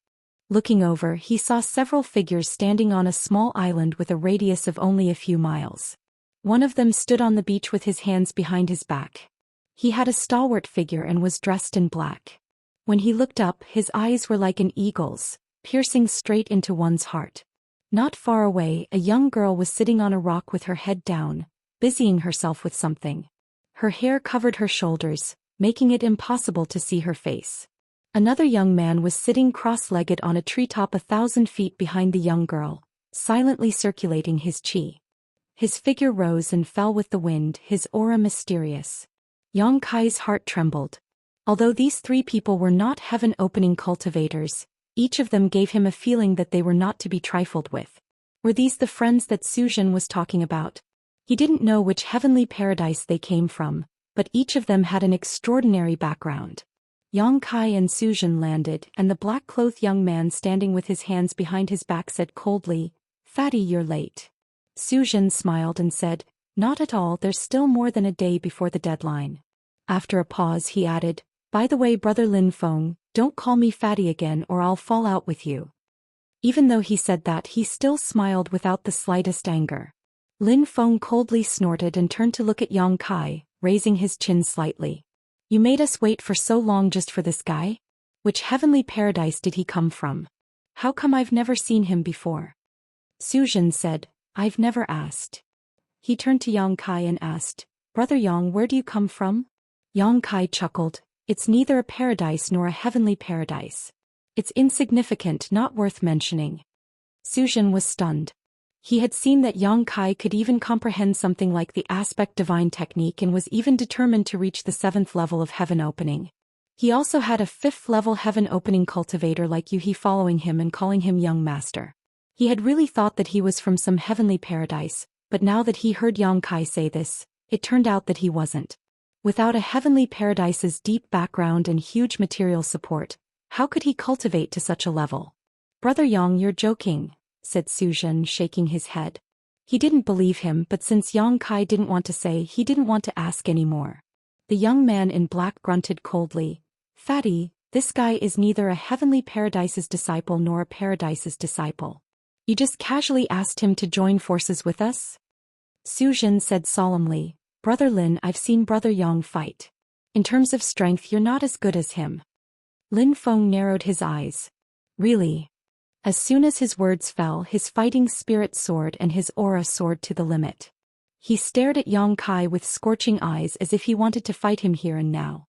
Looking over, he saw several figures standing on a small island with a radius of only a few miles. One of them stood on the beach with his hands behind his back. He had a stalwart figure and was dressed in black. When he looked up, his eyes were like an eagle's, piercing straight into one's heart. Not far away, a young girl was sitting on a rock with her head down, busying herself with something. Her hair covered her shoulders, making it impossible to see her face. Another young man was sitting cross-legged on a treetop 1,000 feet behind the young girl, silently circulating his qi. His figure rose and fell with the wind, his aura mysterious. Yang Kai's heart trembled. Although these 3 people were not heaven-opening cultivators, each of them gave him a feeling that they were not to be trifled with. Were these the friends that Zhou Xian was talking about? He didn't know which heavenly paradise they came from, but each of them had an extraordinary background. Yang Kai and Zhou Xian landed, and the black-clothed young man standing with his hands behind his back said coldly, Fatty, you're late. Zhou Xian smiled and said, Not at all, there's still more than a day before the deadline. After a pause he added, By the way, Brother Lin Feng, don't call me Fatty again or I'll fall out with you. Even though he said that, he still smiled without the slightest anger. Lin Feng coldly snorted and turned to look at Yang Kai, raising his chin slightly. You made us wait for so long just for this guy? Which heavenly paradise did he come from? How come I've never seen him before? Zhou Xian said, I've never asked. He turned to Yang Kai and asked, Brother Yang, where do you come from? Yang Kai chuckled, It's neither a paradise nor a heavenly paradise. It's insignificant, not worth mentioning. Zhou Xian was stunned. He had seen that Yang Kai could even comprehend something like the aspect divine technique and was even determined to reach the 7th level of heaven opening. He also had a 5th-level heaven-opening cultivator like Yuhi following him and calling him young master. He had really thought that he was from some heavenly paradise, but now that he heard Yang Kai say this, it turned out that he wasn't. Without a heavenly paradise's deep background and huge material support, how could he cultivate to such a level? Brother Yang, you're joking, said Zhou Xian, shaking his head. He didn't believe him, but since Yang Kai didn't want to say, he didn't want to ask anymore. The young man in black grunted coldly, "Fatty, this guy is neither a heavenly paradise's disciple nor a paradise's disciple. You just casually asked him to join forces with us?" Zhou Xian said solemnly, "Brother Lin, I've seen Brother Yang fight. In terms of strength, you're not as good as him." Lin Feng narrowed his eyes. "Really?" As soon as his words fell, his fighting spirit soared and his aura soared to the limit. He stared at Yang Kai with scorching eyes as if he wanted to fight him here and now.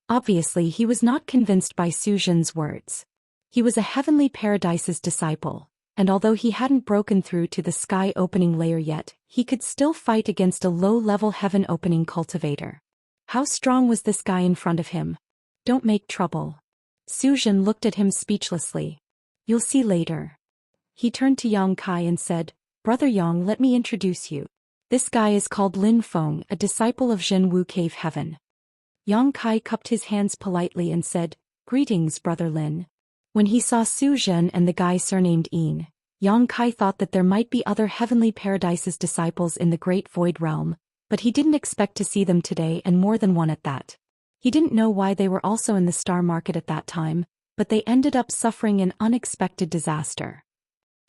Obviously, he was not convinced by Zhou Xian's words. He was a heavenly paradise's disciple, and although he hadn't broken through to the sky-opening layer yet, he could still fight against a low-level heaven-opening cultivator. How strong was this guy in front of him? "Don't make trouble." Zhou Xian looked at him speechlessly. "You'll see later." He turned to Yang Kai and said, "Brother Yang, let me introduce you. This guy is called Lin Feng, a disciple of Zhenwu Cave Heaven." Yang Kai cupped his hands politely and said, "Greetings, Brother Lin." When he saw Zhou Xian and the guy surnamed Yin, Yang Kai thought that there might be other heavenly paradise's disciples in the Great Void Realm, but he didn't expect to see them today, and more than one at that. He didn't know why they were also in the star market at that time, but they ended up suffering an unexpected disaster.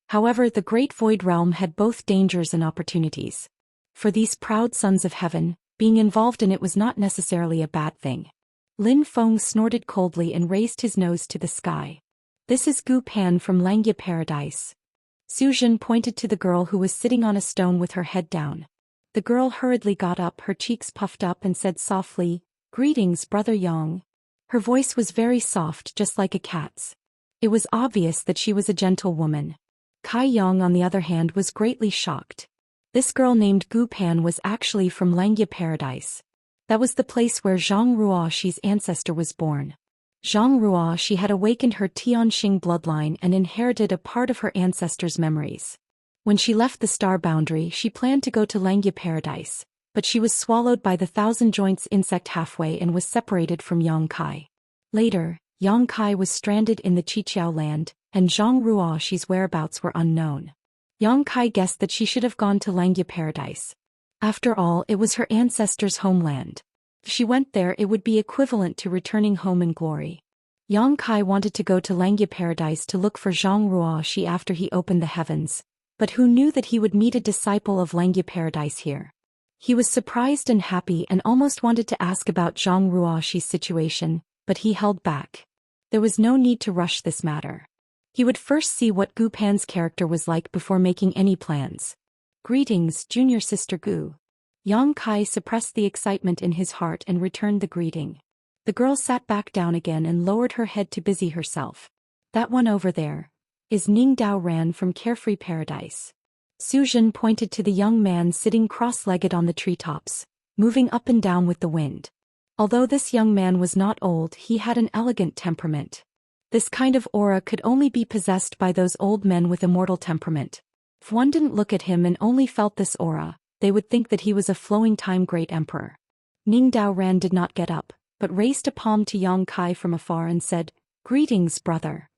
However, the Great Void Realm had both dangers and opportunities. For these proud sons of heaven, being involved in it was not necessarily a bad thing. Lin Feng snorted coldly and raised his nose to the sky. "This is Gu Pan from Langya Paradise." Zhou Xian pointed to the girl who was sitting on a stone with her head down. The girl hurriedly got up, her cheeks puffed up, and said softly, "Greetings, Brother Yang." Her voice was very soft, just like a cat's. It was obvious that she was a gentle woman. Kai Yang, on the other hand, was greatly shocked. This girl named Gu Pan was actually from Langya Paradise. That was the place where Zhang Ruoxi's ancestor was born. Zhang Ruoxi had awakened her Tianxing bloodline and inherited a part of her ancestors' memories. When she left the star boundary, she planned to go to Langya Paradise, but she was swallowed by the Thousand Joints insect halfway and was separated from Yang Kai. Later, Yang Kai was stranded in the Qiqiao land, and Zhang Ruoxi's whereabouts were unknown. Yang Kai guessed that she should have gone to Langya Paradise. After all, it was her ancestors' homeland. If she went there, it would be equivalent to returning home in glory. Yang Kai wanted to go to Langya Paradise to look for Zhang Ruoxi after he opened the heavens, but who knew that he would meet a disciple of Langya Paradise here? He was surprised and happy and almost wanted to ask about Zhang Ruoxi's situation, but he held back. There was no need to rush this matter. He would first see what Gu Pan's character was like before making any plans. "Greetings, junior sister Gu." Yang Kai suppressed the excitement in his heart and returned the greeting. The girl sat back down again and lowered her head to busy herself. "That one over there is Ning Dao Ran from Carefree Paradise." Zhou Xian pointed to the young man sitting cross-legged on the treetops, moving up and down with the wind. Although this young man was not old, he had an elegant temperament. This kind of aura could only be possessed by those old men with immortal temperament. If one didn't look at him and only felt this aura, they would think that he was a flowing time great emperor. Ning Dao Ran did not get up, but raised a palm to Yang Kai from afar and said, "Greetings, brother."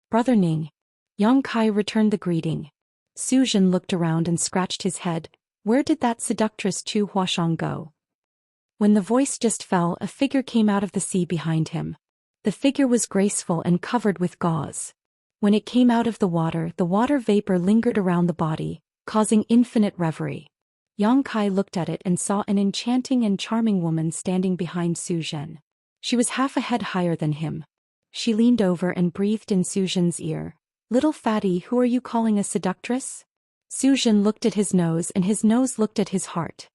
"Brother Ning." Yang Kai returned the greeting. Zhou Xian looked around and scratched his head. Where did that seductress Chu Huashang go? When the voice just fell, a figure came out of the sea behind him. The figure was graceful and covered with gauze. When it came out of the water vapor lingered around the body, causing infinite reverie. Yang Kai looked at it and saw an enchanting and charming woman standing behind Zhou Xian. She was half a head higher than him. She leaned over and breathed in Zhou Xian's ear. "Little fatty, who are you calling a seductress?" Zhou Xian looked at his nose and his nose looked at his heart.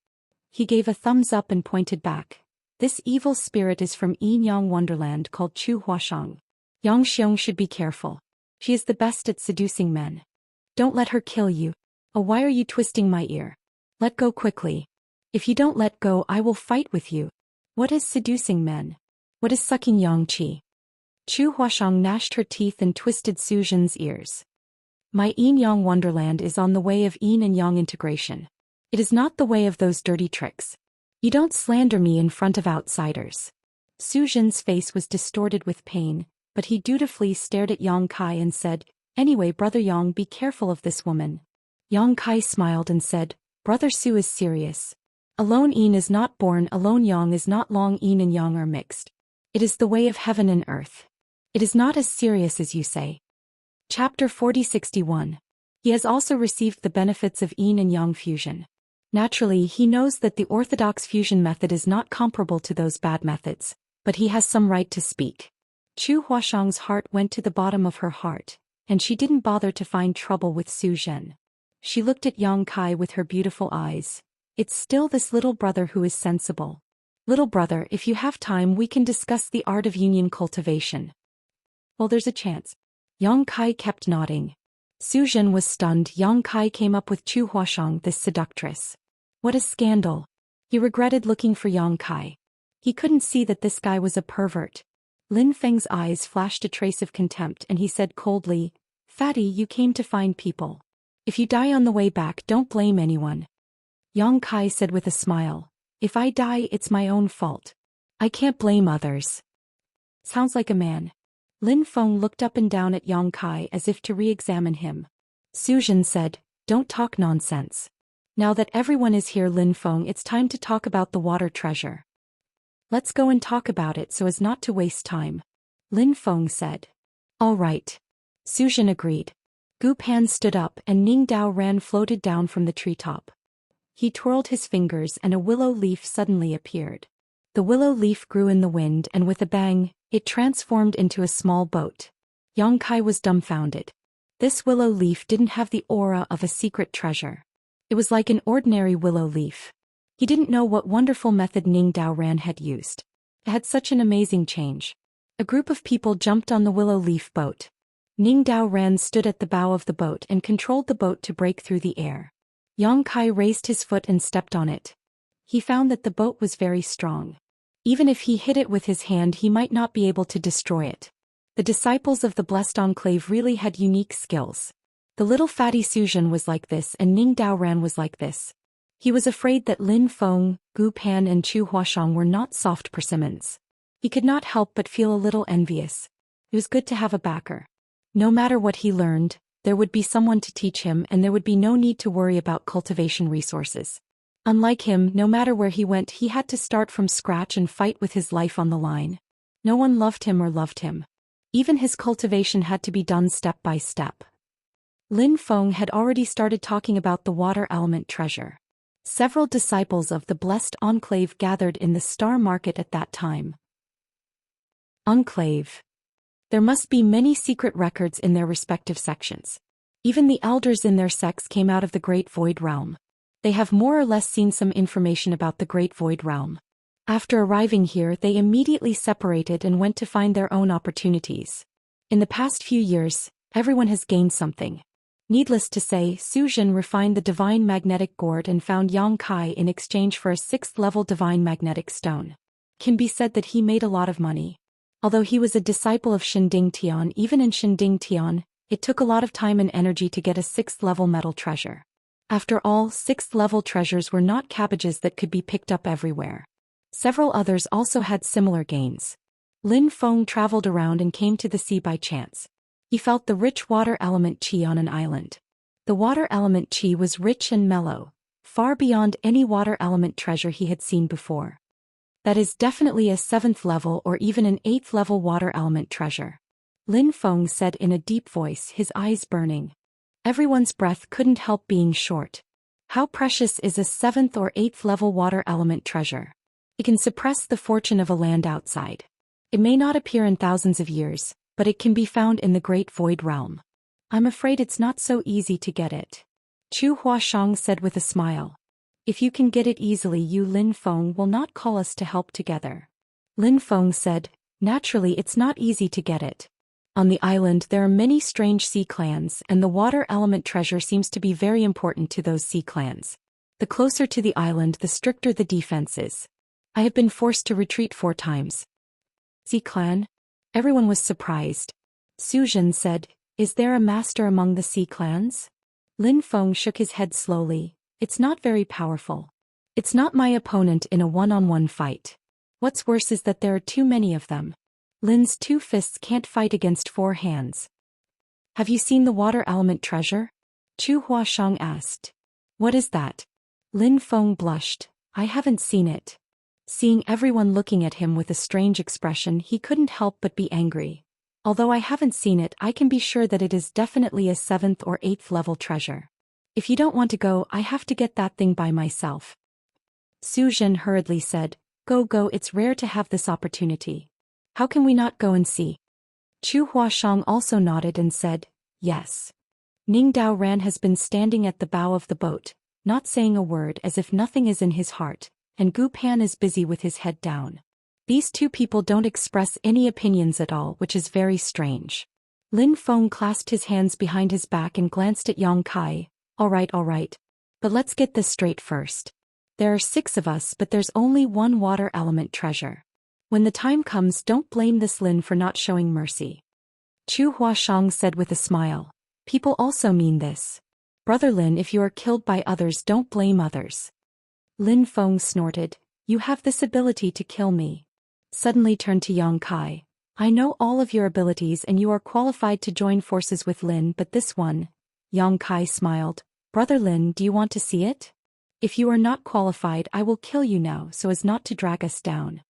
He gave a thumbs up and pointed back. "This evil spirit is from Yin Yang Wonderland called Chu Huashang. Yang Xiong should be careful. She is the best at seducing men. Don't let her kill you." "Oh, why are you twisting my ear? Let go quickly. If you don't let go, I will fight with you." "What is seducing men?" What is sucking yang qi? Chu Huashang gnashed her teeth and twisted Zhou Xian's ears. My yin-yang wonderland is on the way of yin and yang integration. It is not the way of those dirty tricks. You don't slander me in front of outsiders. Zhou Xian's face was distorted with pain, but he dutifully stared at Yang Kai and said, Anyway, Brother Yang, be careful of this woman. Yang Kai smiled and said, Brother Su is serious. Alone yin is not born, alone yang is not long, yin and yang are mixed. It is the way of heaven and earth. It is not as serious as you say. Chapter 4061. He has also received the benefits of yin and yang fusion. Naturally, he knows that the orthodox fusion method is not comparable to those bad methods, but he has some right to speak. Chu Huashang's heart went to the bottom of her heart, and she didn't bother to find trouble with Zhou Xian. She looked at Yang Kai with her beautiful eyes. It's still this little brother who is sensible. Little brother, if you have time we can discuss the art of union cultivation. Well, there's a chance. Yang Kai kept nodding. Zhou Xian was stunned. Yang Kai came up with Chu Huashang, this seductress. What a scandal. He regretted looking for Yang Kai. He couldn't see that this guy was a pervert. Lin Feng's eyes flashed a trace of contempt and he said coldly, Fatty, you came to find people. If you die on the way back, don't blame anyone. Yang Kai said with a smile, If I die, it's my own fault. I can't blame others. Sounds like a man. Lin Feng looked up and down at Yang Kai as if to re-examine him. Zhou Xian said, Don't talk nonsense. Now that everyone is here, Lin Feng, it's time to talk about the water treasure. Let's go and talk about it so as not to waste time. Lin Feng said. All right. Zhou Xian agreed. Gu Pan stood up and Ning Dao Ran floated down from the treetop. He twirled his fingers and a willow leaf suddenly appeared. The willow leaf grew in the wind and with a bang, it transformed into a small boat. Yang Kai was dumbfounded. This willow leaf didn't have the aura of a secret treasure. It was like an ordinary willow leaf. He didn't know what wonderful method Ning Dao Ran had used. It had such an amazing change. A group of people jumped on the willow leaf boat. Ning Dao Ran stood at the bow of the boat and controlled the boat to break through the air. Yang Kai raised his foot and stepped on it. He found that the boat was very strong. Even if he hit it with his hand, he might not be able to destroy it. The disciples of the Blessed Enclave really had unique skills. The little fatty Zhou Xian was like this and Ning Dao Ran was like this. He was afraid that Lin Feng, Gu Pan and Chu Huashang were not soft persimmons. He could not help but feel a little envious. It was good to have a backer. No matter what he learned, there would be someone to teach him and there would be no need to worry about cultivation resources. Unlike him, no matter where he went, he had to start from scratch and fight with his life on the line. No one loved him or loved him. Even his cultivation had to be done step by step. Lin Feng had already started talking about the water element treasure. Several disciples of the Blessed Enclave gathered in the Star Market at that time. Enclave. There must be many secret records in their respective sections. Even the elders in their sects came out of the Great Void Realm. They have more or less seen some information about the Great Void Realm. After arriving here, they immediately separated and went to find their own opportunities. In the past few years, everyone has gained something. Needless to say, Zhou Xian refined the Divine Magnetic Gourd and found Yang Kai in exchange for a 6th-level Divine Magnetic Stone. Can be said that he made a lot of money. Although he was a disciple of Shinding Tian, even in Shinding Tian, it took a lot of time and energy to get a 6th-level metal treasure. After all, 6th-level treasures were not cabbages that could be picked up everywhere. Several others also had similar gains. Lin Feng traveled around and came to the sea by chance. He felt the rich water element qi on an island. The water element qi was rich and mellow, far beyond any water element treasure he had seen before. That is definitely a 7th level or even an 8th level water element treasure. Lin Feng said in a deep voice, his eyes burning. Everyone's breath couldn't help being short. How precious is a 7th or 8th level water element treasure? It can suppress the fortune of a land outside. It may not appear in thousands of years, but it can be found in the Great Void Realm. I'm afraid it's not so easy to get it. Chu Huashang said with a smile. If you can get it easily, you Lin Feng will not call us to help together. Lin Feng said, naturally it's not easy to get it. On the island there are many strange sea clans and the water element treasure seems to be very important to those sea clans. The closer to the island the stricter the defense is. I have been forced to retreat 4 times. Sea clan? Everyone was surprised. Zhou Xian said, "Is there a master among the sea clans?" Lin Feng shook his head slowly. "It's not very powerful. It's not my opponent in a one-on-one fight. What's worse is that there are too many of them. Lin's 2 fists can't fight against 4 hands." "Have you seen the water element treasure?" Chu Huashang asked. "What is that?" Lin Feng blushed. "I haven't seen it." Seeing everyone looking at him with a strange expression, he couldn't help but be angry. "Although I haven't seen it, I can be sure that it is definitely a 7th or 8th level treasure. If you don't want to go, I have to get that thing by myself." Zhou Xian hurriedly said, Go, it's rare to have this opportunity. How can we not go and see?" Chu Huashang also nodded and said, "Yes." Ning Dao Ran has been standing at the bow of the boat, not saying a word, as if nothing is in his heart, and Gu Pan is busy with his head down. These 2 people don't express any opinions at all, which is very strange. Lin Feng clasped his hands behind his back and glanced at Yang Kai. All right. But let's get this straight first. There are 6 of us, but there's only 1 water element treasure. When the time comes, don't blame this Lin for not showing mercy." Chu Huashang said with a smile. "People also mean this. Brother Lin, if you are killed by others, don't blame others." Lin Feng snorted. "You have this ability to kill me." Suddenly turned to Yang Kai. "I know all of your abilities and you are qualified to join forces with Lin, but this one..." Yang Kai smiled. "Brother Lin, do you want to see it? If you are not qualified, I will kill you now so as not to drag us down."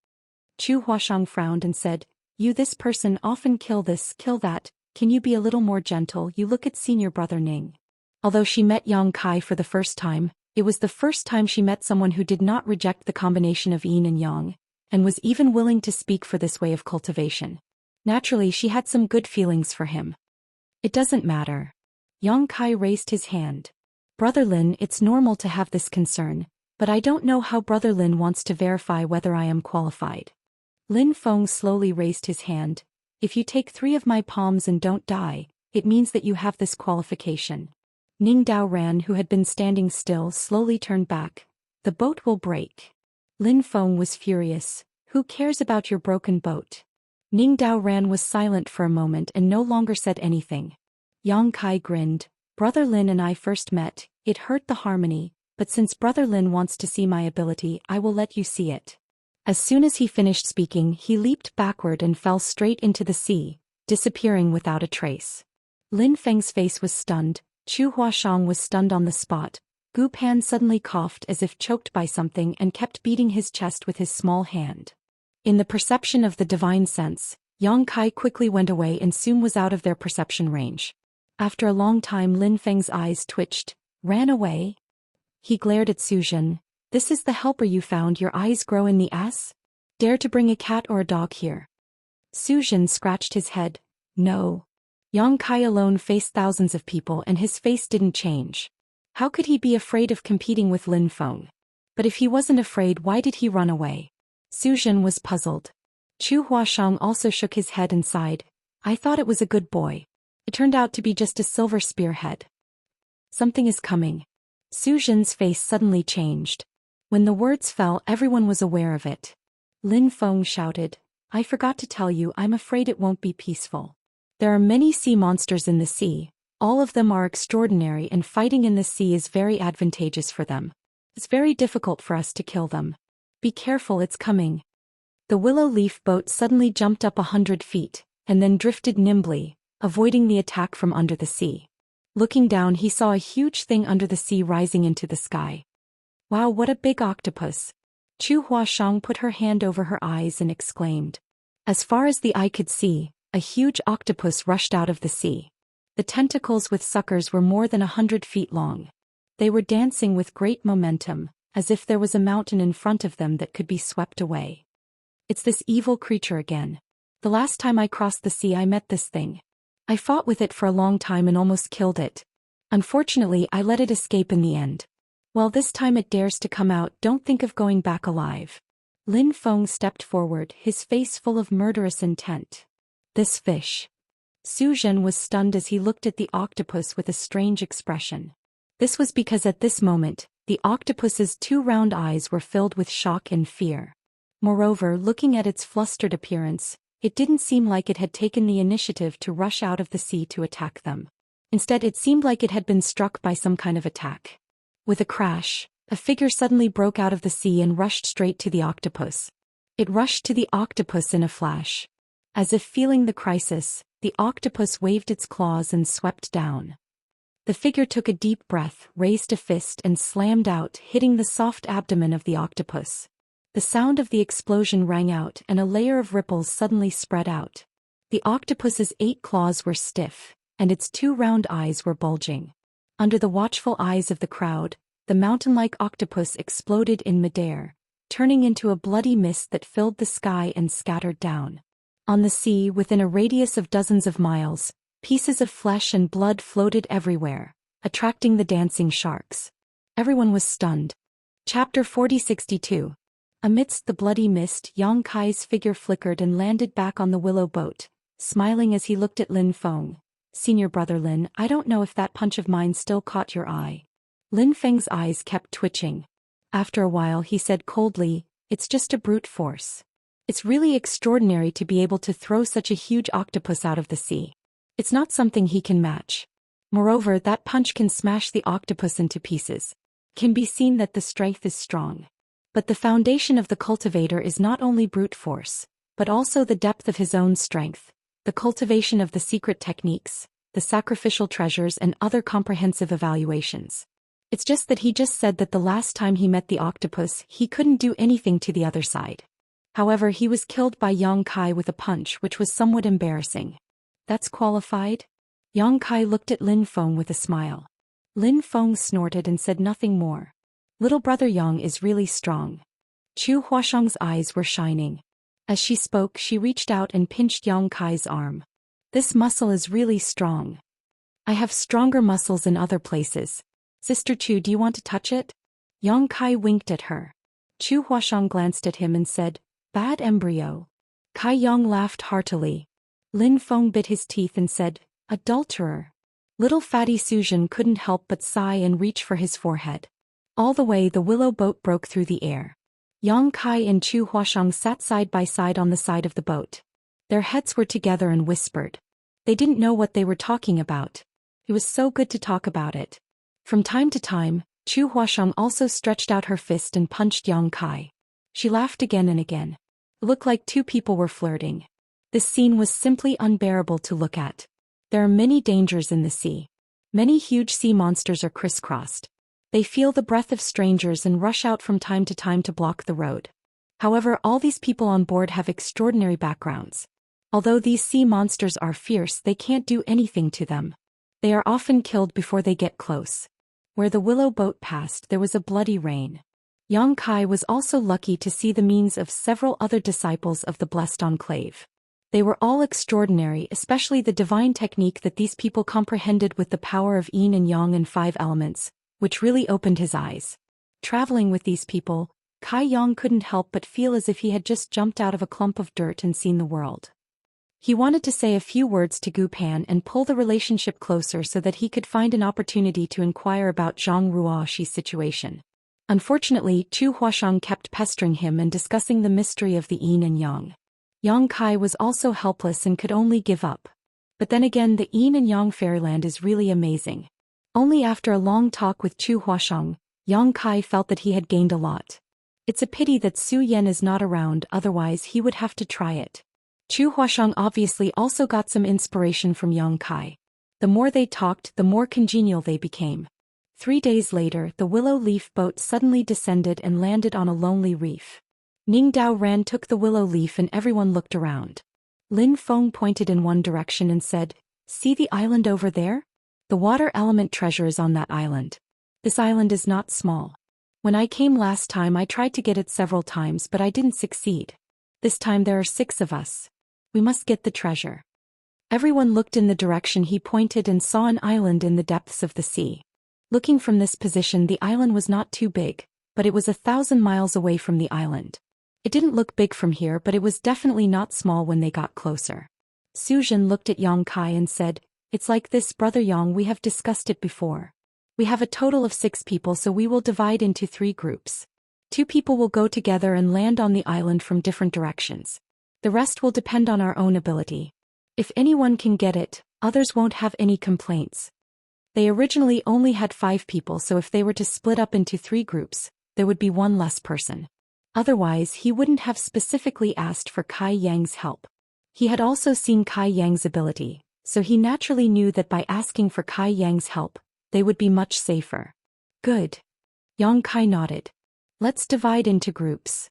Chu Huashang frowned and said, This person often kill this, kill that, can you be a little more gentle? You look at senior brother Ning." Although she met Yang Kai for the first time, it was the first time she met someone who did not reject the combination of yin and yang, and was even willing to speak for this way of cultivation. Naturally, she had some good feelings for him. "It doesn't matter." Yang Kai raised his hand. "Brother Lin, it's normal to have this concern, but I don't know how Brother Lin wants to verify whether I am qualified." Lin Feng slowly raised his hand. "If you take 3 of my palms and don't die, it means that you have this qualification." Ning Dao Ran, who had been standing still, slowly turned back. "The boat will break." Lin Feng was furious. "Who cares about your broken boat?" Ning Dao Ran was silent for a moment and no longer said anything. Yang Kai grinned. "Brother Lin and I first met, it hurt the harmony, but since Brother Lin wants to see my ability, I will let you see it." As soon as he finished speaking, he leaped backward and fell straight into the sea, disappearing without a trace. Lin Feng's face was stunned. Chu Huashang was stunned on the spot. Gu Pan suddenly coughed as if choked by something and kept beating his chest with his small hand. In the perception of the divine sense, Yang Kai quickly went away and soon was out of their perception range. After a long time, Lin Feng's eyes twitched. "Ran away?" He glared at Zhou Xian. "This is the helper you found, your eyes grow in the ass? Dare to bring a cat or a dog here?" Zhou Xian scratched his head. "No." Yang Kai alone faced thousands of people and his face didn't change. How could he be afraid of competing with Lin Feng? But if he wasn't afraid, why did he run away? Zhou Xian was puzzled. Chu Huashang also shook his head and sighed. "I thought it was a good boy. It turned out to be just a silver spearhead." "Something is coming." Zhou Xian's face suddenly changed. When the words fell, everyone was aware of it. Lin Feng shouted, "I forgot to tell you, I'm afraid it won't be peaceful. There are many sea monsters in the sea. All of them are extraordinary and fighting in the sea is very advantageous for them. It's very difficult for us to kill them. Be careful, it's coming." The willow leaf boat suddenly jumped up 100 feet, and then drifted nimbly, avoiding the attack from under the sea. Looking down, he saw a huge thing under the sea rising into the sky. "Wow, what a big octopus." Chu Huashang put her hand over her eyes and exclaimed. As far as the eye could see, a huge octopus rushed out of the sea. The tentacles with suckers were more than 100 feet long. They were dancing with great momentum, as if there was a mountain in front of them that could be swept away. "It's this evil creature again. The last time I crossed the sea I met this thing. I fought with it for a long time and almost killed it. Unfortunately, I let it escape in the end. Well, this time it dares to come out, don't think of going back alive." Lin Feng stepped forward, his face full of murderous intent. "This fish." Zhou Xian was stunned as he looked at the octopus with a strange expression. This was because at this moment, the octopus's 2 round eyes were filled with shock and fear. Moreover, looking at its flustered appearance, It didn't seem like it had taken the initiative to rush out of the sea to attack them. Instead, it seemed like it had been struck by some kind of attack. With a crash, a figure suddenly broke out of the sea and rushed straight to the octopus. It rushed to the octopus in a flash. As if feeling the crisis, the octopus waved its claws and swept down. The figure took a deep breath, raised a fist and slammed out, hitting the soft abdomen of the octopus. The sound of the explosion rang out and a layer of ripples suddenly spread out. The octopus's 8 claws were stiff, and its 2 round eyes were bulging. Under the watchful eyes of the crowd, the mountain-like octopus exploded in midair, turning into a bloody mist that filled the sky and scattered down. On the sea, within a radius of dozens of miles, pieces of flesh and blood floated everywhere, attracting the dancing sharks. Everyone was stunned. Chapter 4062. Amidst the bloody mist, Yang Kai's figure flickered and landed back on the willow boat, smiling as he looked at Lin Feng. "Senior brother Lin, I don't know if that punch of mine still caught your eye." Lin Feng's eyes kept twitching. After a while he said coldly, "It's just a brute force. It's really extraordinary to be able to throw such a huge octopus out of the sea. It's not something he can match. Moreover, that punch can smash the octopus into pieces. Can be seen that the strength is strong. But the foundation of the cultivator is not only brute force, but also the depth of his own strength, the cultivation of the secret techniques, the sacrificial treasures and other comprehensive evaluations. It's just that he just said that the last time he met the octopus he couldn't do anything to the other side. However, he was killed by Yang Kai with a punch which was somewhat embarrassing. That's qualified?" Yang Kai looked at Lin Feng with a smile. Lin Feng snorted and said nothing more. "Little brother Yang is really strong." Chu Huashang's eyes were shining. As she spoke, she reached out and pinched Yang Kai's arm. "This muscle is really strong. I have stronger muscles in other places. Sister Chu, do you want to touch it?" Yang Kai winked at her. Chu Huashang glanced at him and said, "Bad embryo." Kai Yang laughed heartily. Lin Feng bit his teeth and said, "Adulterer." Little fatty Zhou Xian couldn't help but sigh and reach for his forehead. All the way the willow boat broke through the air. Yang Kai and Chu Huashang sat side by side on the side of the boat. Their heads were together and whispered. They didn't know what they were talking about. It was so good to talk about it. From time to time, Chu Huashang also stretched out her fist and punched Yang Kai. She laughed again and again. It looked like 2 people were flirting. This scene was simply unbearable to look at. There are many dangers in the sea. Many huge sea monsters are crisscrossed. They feel the breath of strangers and rush out from time to block the road. However, all these people on board have extraordinary backgrounds. Although these sea monsters are fierce, they can't do anything to them. They are often killed before they get close. Where the willow boat passed, there was a bloody rain. Yang Kai was also lucky to see the means of several other disciples of the Blessed Enclave. They were all extraordinary, especially the divine technique that these people comprehended with the power of yin and yang and 5 elements, which really opened his eyes. Traveling with these people, Kai Yang couldn't help but feel as if he had just jumped out of a clump of dirt and seen the world. He wanted to say a few words to Gu Pan and pull the relationship closer so that he could find an opportunity to inquire about Zhang Ruoxi's situation. Unfortunately, Chu Huashang kept pestering him and discussing the mystery of the yin and yang. Yang Kai was also helpless and could only give up. But then again, the yin and yang fairyland is really amazing. Only after a long talk with Chu Huashang, Yang Kai felt that he had gained a lot. It's a pity that Su Yan is not around, otherwise he would have to try it. Chu Huashang obviously also got some inspiration from Yang Kai. The more they talked, the more congenial they became. 3 days later, the willow leaf boat suddenly descended and landed on a lonely reef. Ning Dao Ran took the willow leaf and everyone looked around. Lin Feng pointed in one direction and said, "See the island over there? The water element treasure is on that island. This island is not small. When I came last time I tried to get it several times but I didn't succeed. This time there are 6 of us. We must get the treasure." Everyone looked in the direction he pointed and saw an island in the depths of the sea. Looking from this position, the island was not too big, but it was 1,000 miles away from the island. It didn't look big from here, but it was definitely not small when they got closer. Su Xian looked at Yang Kai and said, "It's like this, brother Yang, we have discussed it before. We have a total of 6 people, so we will divide into 3 groups. 2 people will go together and land on the island from different directions. The rest will depend on our own ability. If anyone can get it, others won't have any complaints. They originally only had 5 people, so if they were to split up into 3 groups, there would be 1 less person. Otherwise, he wouldn't have specifically asked for Kai Yang's help. He had also seen Kai Yang's ability, so he naturally knew that by asking for Kai Yang's help, they would be much safer. Good. Yang Kai nodded. Let's divide into groups.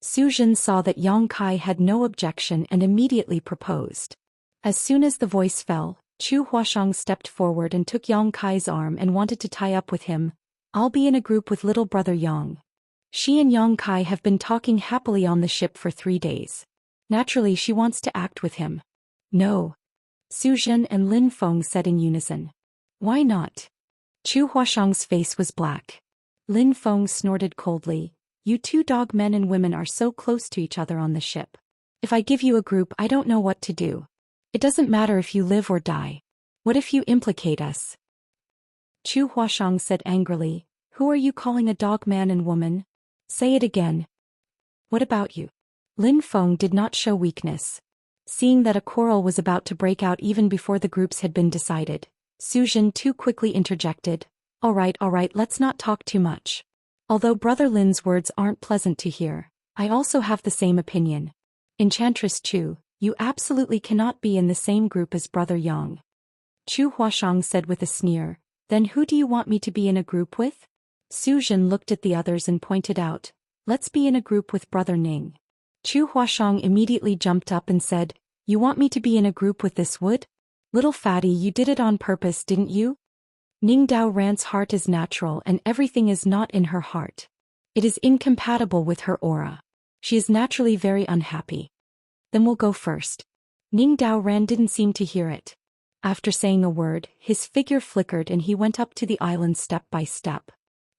Su Xian saw that Yang Kai had no objection and immediately proposed. As soon as the voice fell, Chu Huashang stepped forward and took Yang Kai's arm and wanted to tie up with him. I'll be in a group with little brother Yang. She and Yang Kai have been talking happily on the ship for 3 days. Naturally, she wants to act with him. No. Su Xian and Lin Feng said in unison. Why not? Chu Huashang's face was black. Lin Feng snorted coldly. You 2 dog men and women are so close to each other on the ship. If I give you a group, I don't know what to do. It doesn't matter if you live or die. What if you implicate us? Chu Huashang said angrily. Who are you calling a dog man and woman? Say it again. What about you? Lin Feng did not show weakness. Seeing that a quarrel was about to break out even before the groups had been decided, Su Xian too quickly interjected. All right, let's not talk too much. Although Brother Lin's words aren't pleasant to hear, I also have the same opinion. Enchantress Chu, you absolutely cannot be in the same group as Brother Yang. Chu Huashang said with a sneer. Then who do you want me to be in a group with? Su Xian looked at the others and pointed out. Let's be in a group with Brother Ning. Chu Huashang immediately jumped up and said, You want me to be in a group with this wood? Little fatty, you did it on purpose, didn't you? Ning Dao Ran's heart is natural and everything is not in her heart. It is incompatible with her aura. She is naturally very unhappy. Then we'll go first. Ning Dao Ran didn't seem to hear it. After saying a word, his figure flickered and he went up to the island step by step.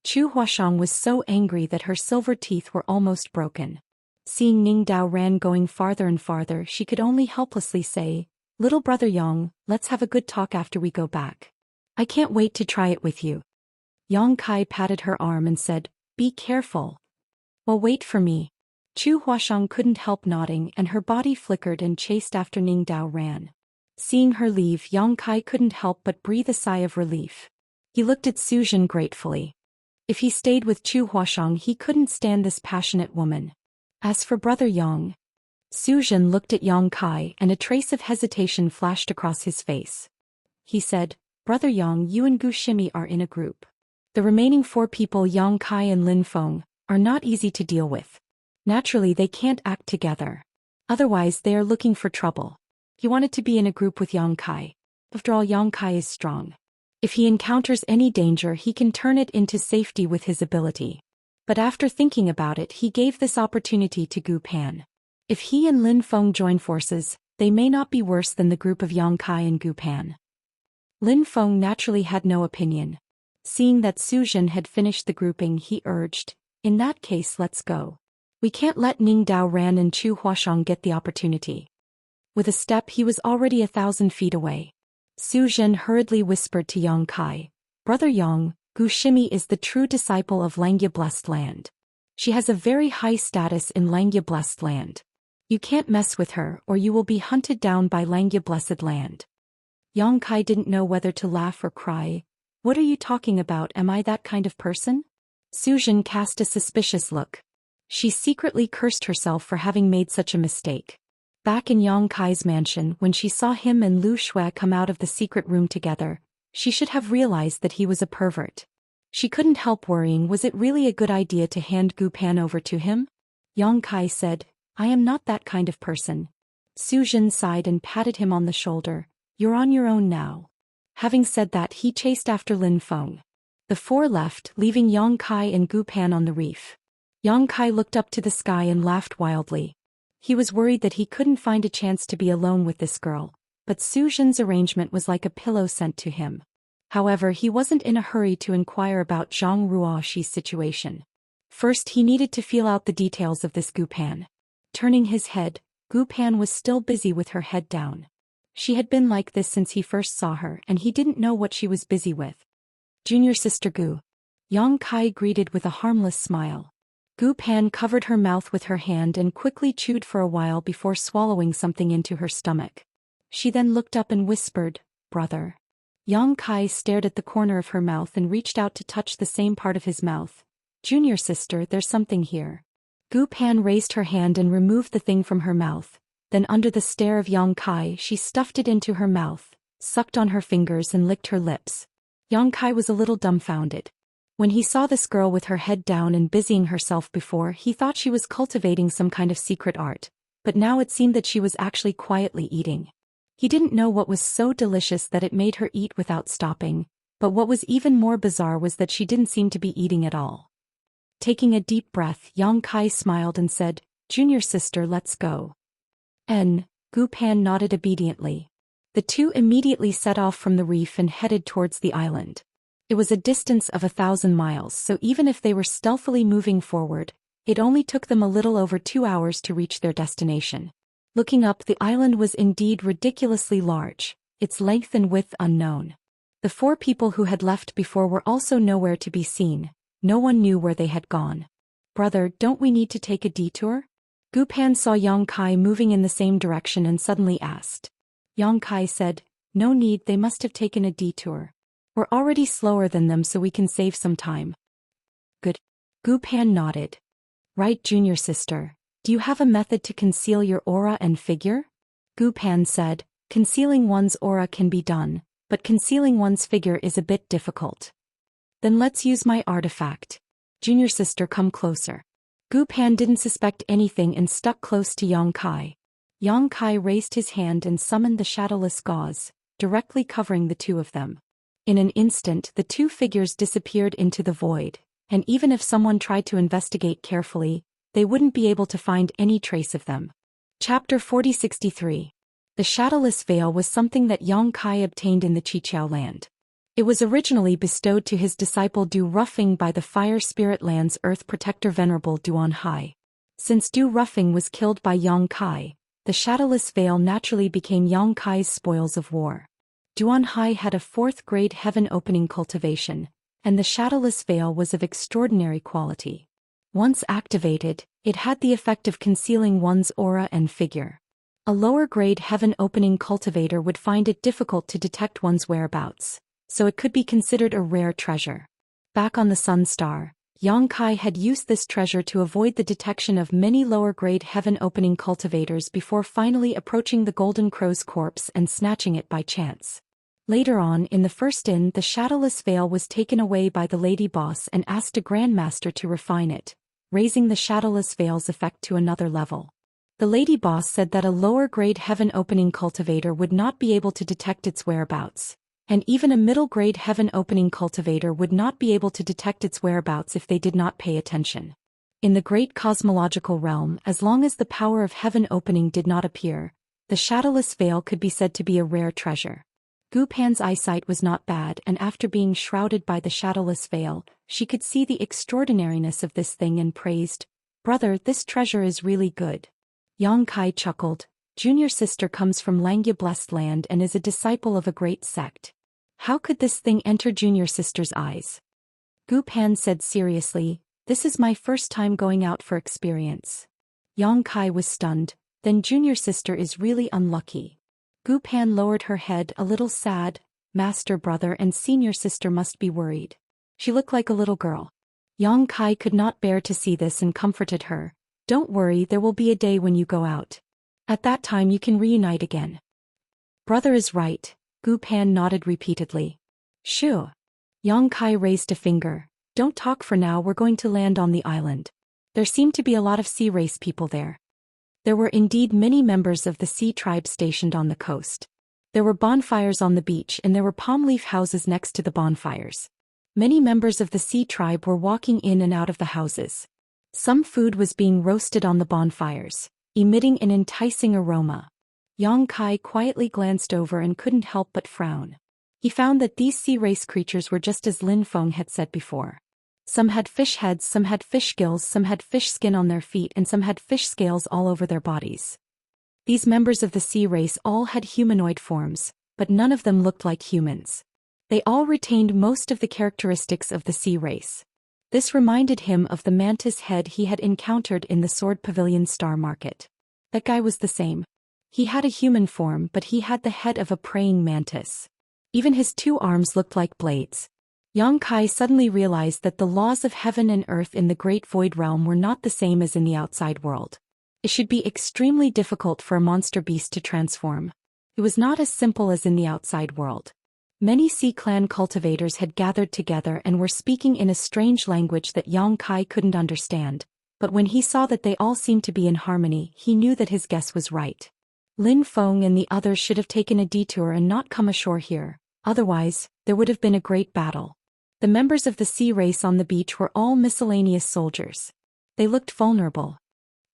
Chu Huashang was so angry that her silver teeth were almost broken. Seeing Ning Dao Ran going farther and farther, she could only helplessly say, Little brother Yang, let's have a good talk after we go back. I can't wait to try it with you. Yang Kai patted her arm and said, Be careful. Well, wait for me. Chu Huashang couldn't help nodding and her body flickered and chased after Ning Dao Ran. Seeing her leave, Yang Kai couldn't help but breathe a sigh of relief. He looked at Su Xian gratefully. If he stayed with Chu Huashang, he couldn't stand this passionate woman. As for brother Yang, Su Xian looked at Yang Kai and a trace of hesitation flashed across his face. He said, Brother Yang, you and Gu Shimi are in a group. The remaining 4 people, Yang Kai and Lin Feng, are not easy to deal with. Naturally, they can't act together. Otherwise, they are looking for trouble. He wanted to be in a group with Yang Kai. After all, Yang Kai is strong. If he encounters any danger, he can turn it into safety with his ability. But after thinking about it, he gave this opportunity to Gu Pan. If he and Lin Feng join forces, they may not be worse than the group of Yang Kai and Gu Pan. Lin Feng naturally had no opinion. Seeing that Su Xian had finished the grouping, he urged, In that case, let's go. We can't let Ning Dao Ran and Chu Huashang get the opportunity. With a step, he was already 1,000 feet away. Su Xian hurriedly whispered to Yang Kai, Brother Yang, Gu Shimi is the true disciple of Langya Blessed Land. She has a very high status in Langya Blessed Land. You can't mess with her or you will be hunted down by Langya Blessed Land. Yang Kai didn't know whether to laugh or cry. What are you talking about? Am I that kind of person? Su Xian cast a suspicious look. She secretly cursed herself for having made such a mistake. Back in Yang Kai's mansion, when she saw him and Lu Shui come out of the secret room together, she should have realized that he was a pervert. She couldn't help worrying, was it really a good idea to hand Gu Pan over to him? Yang Kai said, I am not that kind of person. Su Xian sighed and patted him on the shoulder. You're on your own now. Having said that, he chased after Lin Feng. The 4 left, leaving Yang Kai and Gu Pan on the reef. Yang Kai looked up to the sky and laughed wildly. He was worried that he couldn't find a chance to be alone with this girl, but Su Xian's arrangement was like a pillow sent to him. However, he wasn't in a hurry to inquire about Zhang Ruoxi's situation. First, he needed to feel out the details of this Gu Pan. Turning his head, Gu Pan was still busy with her head down. She had been like this since he first saw her, and he didn't know what she was busy with. Junior sister Gu. Yang Kai greeted with a harmless smile. Gu Pan covered her mouth with her hand and quickly chewed for a while before swallowing something into her stomach. She then looked up and whispered, "Brother." Yang Kai stared at the corner of her mouth and reached out to touch the same part of his mouth. "Junior sister, there's something here." Gu Pan raised her hand and removed the thing from her mouth. Then under the stare of Yang Kai she stuffed it into her mouth, sucked on her fingers and licked her lips. Yang Kai was a little dumbfounded. When he saw this girl with her head down and busying herself before, he thought she was cultivating some kind of secret art, but now it seemed that she was actually quietly eating. He didn't know what was so delicious that it made her eat without stopping, but what was even more bizarre was that she didn't seem to be eating at all. Taking a deep breath, Yang Kai smiled and said, "Junior sister, let's go." Gu Pan nodded obediently. The two immediately set off from the reef and headed towards the island. It was a distance of 1,000 miles, so even if they were stealthily moving forward, it only took them a little over 2 hours to reach their destination. Looking up, the island was indeed ridiculously large, its length and width unknown. The 4 people who had left before were also nowhere to be seen. No one knew where they had gone. "Brother, don't we need to take a detour?" Gu Pan saw Yang Kai moving in the same direction and suddenly asked. Yang Kai said, "No need, they must have taken a detour. We're already slower than them, so we can save some time." "Good." Gu Pan nodded. "Right, junior sister. Do you have a method to conceal your aura and figure?" Gu Pan said, "Concealing one's aura can be done, but concealing one's figure is a bit difficult." "Then let's use my artifact. Junior sister, come closer." Gu Pan didn't suspect anything and stuck close to Yang Kai. Yang Kai raised his hand and summoned the shadowless gauze, directly covering the two of them. In an instant, the 2 figures disappeared into the void, and even if someone tried to investigate carefully, they wouldn't be able to find any trace of them. Chapter 4063. The shadowless veil was something that Yang Kai obtained in the Qiqiao land. It was originally bestowed to his disciple Du Ruffing by the Fire Spirit Land's Earth Protector Venerable Duan Hai. Since Du Ruffing was killed by Yang Kai, the shadowless veil naturally became Yang Kai's spoils of war. Duan Hai had a 4th grade heaven opening cultivation, and the shadowless veil was of extraordinary quality. Once activated, it had the effect of concealing one's aura and figure. A lower grade heaven opening cultivator would find it difficult to detect one's whereabouts, so it could be considered a rare treasure. Back on the Sun Star, Yang Kai had used this treasure to avoid the detection of many lower-grade heaven-opening cultivators before finally approaching the Golden Crow's corpse and snatching it by chance. Later on in the first inn, the shadowless veil was taken away by the lady boss and asked a grandmaster to refine it, raising the shadowless veil's effect to another level. The lady boss said that a lower-grade heaven-opening cultivator would not be able to detect its whereabouts, and even a middle-grade heaven-opening cultivator would not be able to detect its whereabouts if they did not pay attention. In the great cosmological realm, as long as the power of heaven opening did not appear, the shadowless veil could be said to be a rare treasure. Gu Pan's eyesight was not bad, and after being shrouded by the shadowless veil, she could see the extraordinariness of this thing and praised, "Brother, this treasure is really good." Yang Kai chuckled. "Junior sister comes from Langya Blessed Land and is a disciple of a great sect. How could this thing enter junior sister's eyes?" Gu Pan said seriously, "This is my first time going out for experience." Yang Kai was stunned. "Then junior sister is really unlucky." Gu Pan lowered her head, a little sad. "Master brother and senior sister must be worried." She looked like a little girl. Yang Kai could not bear to see this and comforted her. "Don't worry, there will be a day when you go out. At that time you can reunite again." "Brother is right," Gu Pan nodded repeatedly. "Shoo." Yang Kai raised a finger. "Don't talk for now, we're going to land on the island." There seemed to be a lot of sea race people there. There were indeed many members of the sea tribe stationed on the coast. There were bonfires on the beach and there were palm leaf houses next to the bonfires. Many members of the sea tribe were walking in and out of the houses. Some food was being roasted on the bonfires, emitting an enticing aroma. Yang Kai quietly glanced over and couldn't help but frown. He found that these sea race creatures were just as Lin Feng had said before. Some had fish heads, some had fish gills, some had fish skin on their feet, and some had fish scales all over their bodies. These members of the sea race all had humanoid forms, but none of them looked like humans. They all retained most of the characteristics of the sea race. This reminded him of the mantis head he had encountered in the Sword Pavilion Star Market. That guy was the same. He had a human form, but he had the head of a praying mantis. Even his 2 arms looked like blades. Yang Kai suddenly realized that the laws of heaven and earth in the Great Void Realm were not the same as in the outside world. It should be extremely difficult for a monster beast to transform. It was not as simple as in the outside world. Many Sea Clan cultivators had gathered together and were speaking in a strange language that Yang Kai couldn't understand, but when he saw that they all seemed to be in harmony, he knew that his guess was right. Lin Feng and the others should have taken a detour and not come ashore here, otherwise, there would have been a great battle. The members of the sea race on the beach were all miscellaneous soldiers. They looked vulnerable.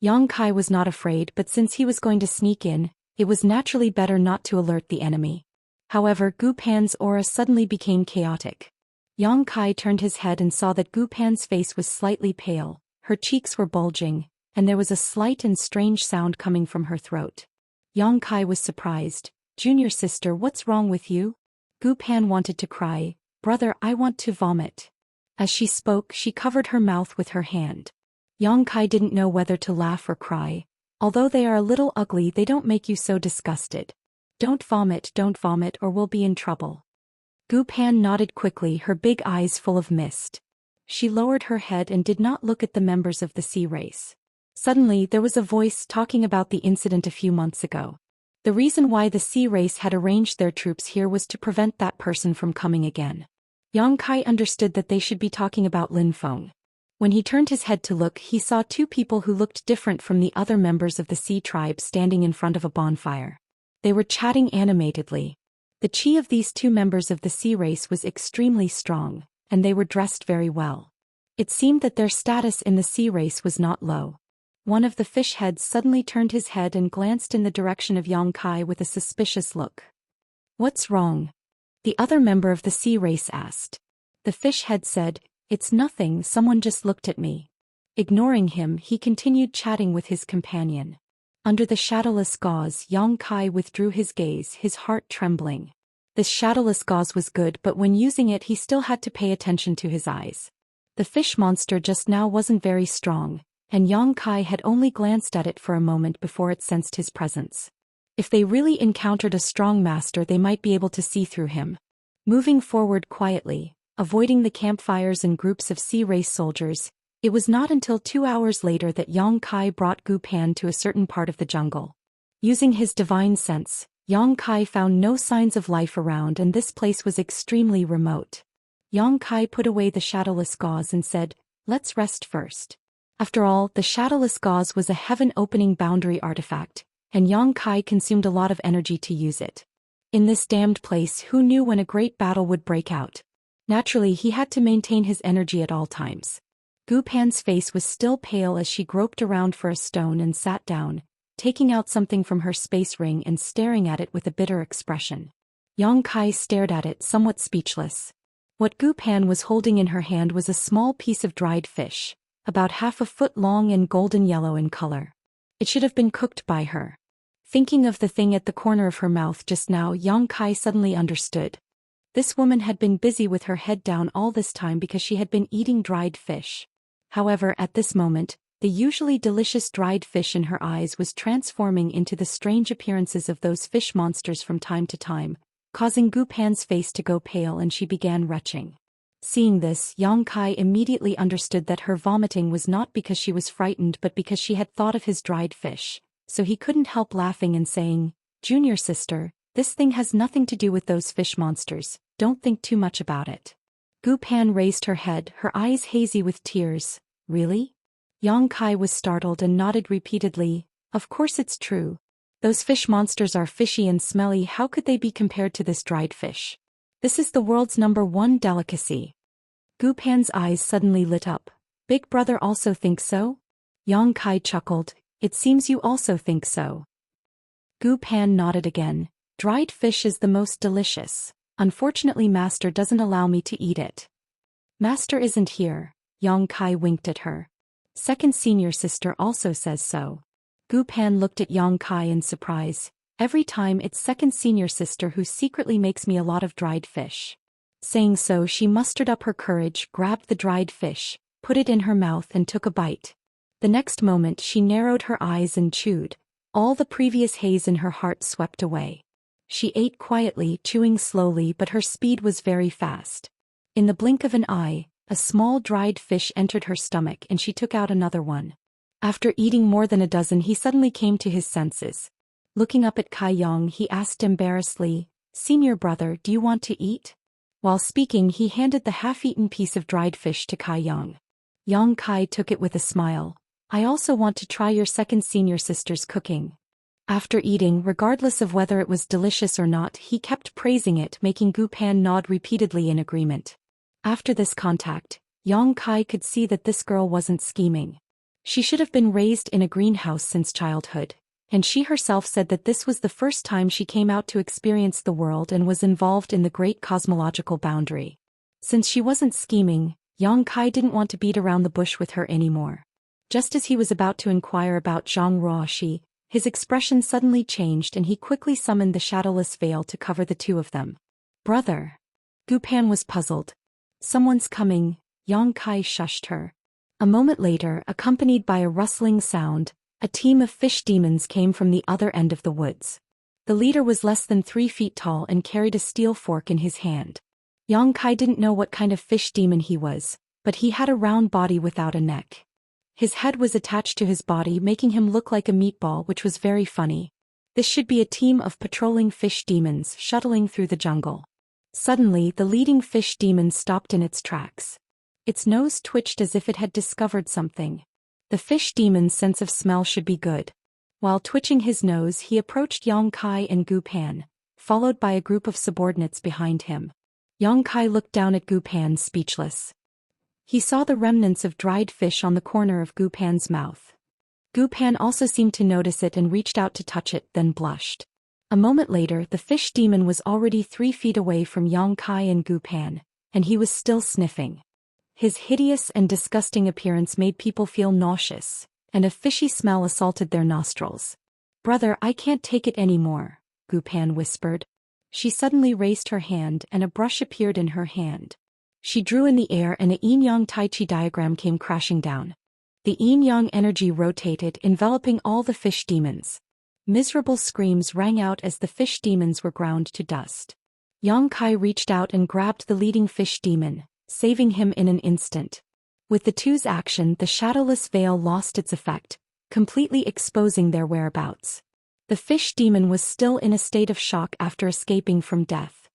Yang Kai was not afraid, but since he was going to sneak in, it was naturally better not to alert the enemy. However, Gu Pan's aura suddenly became chaotic. Yang Kai turned his head and saw that Gu Pan's face was slightly pale, her cheeks were bulging, and there was a slight and strange sound coming from her throat. Yang Kai was surprised. "Junior sister, what's wrong with you?" Gu Pan wanted to cry. "Brother, I want to vomit." As she spoke, she covered her mouth with her hand. Yang Kai didn't know whether to laugh or cry. Although they are a little ugly, they don't make you so disgusted. Don't vomit, or we'll be in trouble." Gu Pan nodded quickly, her big eyes full of mist. She lowered her head and did not look at the members of the sea race. Suddenly, there was a voice talking about the incident a few months ago. The reason why the sea race had arranged their troops here was to prevent that person from coming again. Yang Kai understood that they should be talking about Lin Feng. When he turned his head to look, he saw 2 people who looked different from the other members of the sea tribe standing in front of a bonfire. They were chatting animatedly. The chi of these 2 members of the sea race was extremely strong, and they were dressed very well. It seemed that their status in the sea race was not low. One of the fish heads suddenly turned his head and glanced in the direction of Yang Kai with a suspicious look. "What's wrong?" the other member of the sea race asked. The fish head said, "It's nothing, someone just looked at me." Ignoring him, he continued chatting with his companion. Under the shadowless gauze, Yang Kai withdrew his gaze, his heart trembling. This shadowless gauze was good, but when using it he still had to pay attention to his eyes. The fish monster just now wasn't very strong, and Yang Kai had only glanced at it for a moment before it sensed his presence. If they really encountered a strong master, they might be able to see through him. Moving forward quietly, avoiding the campfires and groups of sea race soldiers, it was not until 2 hours later that Yang Kai brought Gu Pan to a certain part of the jungle. Using his divine sense, Yang Kai found no signs of life around, and this place was extremely remote. Yang Kai put away the shadowless gauze and said, "Let's rest first." After all, the shadowless gauze was a heaven-opening boundary artifact, and Yang Kai consumed a lot of energy to use it. In this damned place, who knew when a great battle would break out? Naturally, he had to maintain his energy at all times. Gu Pan's face was still pale as she groped around for a stone and sat down, taking out something from her space ring and staring at it with a bitter expression. Yang Kai stared at it, somewhat speechless. What Gu Pan was holding in her hand was a small piece of dried fish, about half a foot long and golden yellow in color. It should have been cooked by her. Thinking of the thing at the corner of her mouth just now, Yang Kai suddenly understood. This woman had been busy with her head down all this time because she had been eating dried fish. However, at this moment, the usually delicious dried fish in her eyes was transforming into the strange appearances of those fish monsters from time to time, causing Gu Pan's face to go pale, and she began retching. Seeing this, Yang Kai immediately understood that her vomiting was not because she was frightened but because she had thought of his dried fish, so he couldn't help laughing and saying, "Junior sister, this thing has nothing to do with those fish monsters, don't think too much about it." Gu Pan raised her head, her eyes hazy with tears. "Really?" Yang Kai was startled and nodded repeatedly. "Of course it's true. Those fish monsters are fishy and smelly, how could they be compared to this dried fish? This is the world's #1 delicacy." Gu Pan's eyes suddenly lit up. "Big brother also thinks so?" Yang Kai chuckled. "It seems you also think so." Gu Pan nodded again. "Dried fish is the most delicious. Unfortunately, Master doesn't allow me to eat it." "Master isn't here." Yang Kai winked at her. "Second senior sister also says so." Gu Pan looked at Yang Kai in surprise. "Every time it's second senior sister who secretly makes me a lot of dried fish." Saying so, she mustered up her courage, grabbed the dried fish, put it in her mouth and took a bite. The next moment she narrowed her eyes and chewed. All the previous haze in her heart swept away. She ate quietly, chewing slowly, but her speed was very fast. In the blink of an eye, a small dried fish entered her stomach and she took out another one. After eating more than a dozen, he suddenly came to his senses. Looking up at Kai Yang, he asked embarrassedly, "Senior brother, do you want to eat?" While speaking, he handed the half-eaten piece of dried fish to Kai Yang. Yang Kai took it with a smile. "I also want to try your second senior sister's cooking." After eating, regardless of whether it was delicious or not, he kept praising it, making Gu Pan nod repeatedly in agreement. After this contact, Yang Kai could see that this girl wasn't scheming. She should have been raised in a greenhouse since childhood, and she herself said that this was the first time she came out to experience the world and was involved in the great cosmological boundary. Since she wasn't scheming, Yang Kai didn't want to beat around the bush with her anymore. Just as he was about to inquire about Zhang Ruoxi, his expression suddenly changed and he quickly summoned the shadowless veil to cover the two of them. "Brother." Gu Pan was puzzled. "Someone's coming," Yang Kai shushed her. A moment later, accompanied by a rustling sound, a team of fish demons came from the other end of the woods. The leader was less than 3 feet tall and carried a steel fork in his hand. Yang Kai didn't know what kind of fish demon he was, but he had a round body without a neck. His head was attached to his body, making him look like a meatball, which was very funny. This should be a team of patrolling fish demons shuttling through the jungle. Suddenly, the leading fish demon stopped in its tracks. Its nose twitched as if it had discovered something. The fish demon's sense of smell should be good. While twitching his nose, he approached Yang Kai and Gu Pan, followed by a group of subordinates behind him. Yang Kai looked down at Gu Pan, speechless. He saw the remnants of dried fish on the corner of Gu Pan's mouth. Gu Pan also seemed to notice it and reached out to touch it, then blushed. A moment later, the fish demon was already 3 feet away from Yang Kai and Gu Pan, and he was still sniffing. His hideous and disgusting appearance made people feel nauseous, and a fishy smell assaulted their nostrils. "Brother, I can't take it anymore," Gu Pan whispered. She suddenly raised her hand and a brush appeared in her hand. She drew in the air and a yin-yang tai chi diagram came crashing down. The yin-yang energy rotated, enveloping all the fish demons. Miserable screams rang out as the fish demons were ground to dust. Yang Kai reached out and grabbed the leading fish demon, saving him in an instant. With the two's action, the shadowless veil lost its effect, completely exposing their whereabouts. The fish demon was still in a state of shock after escaping from death.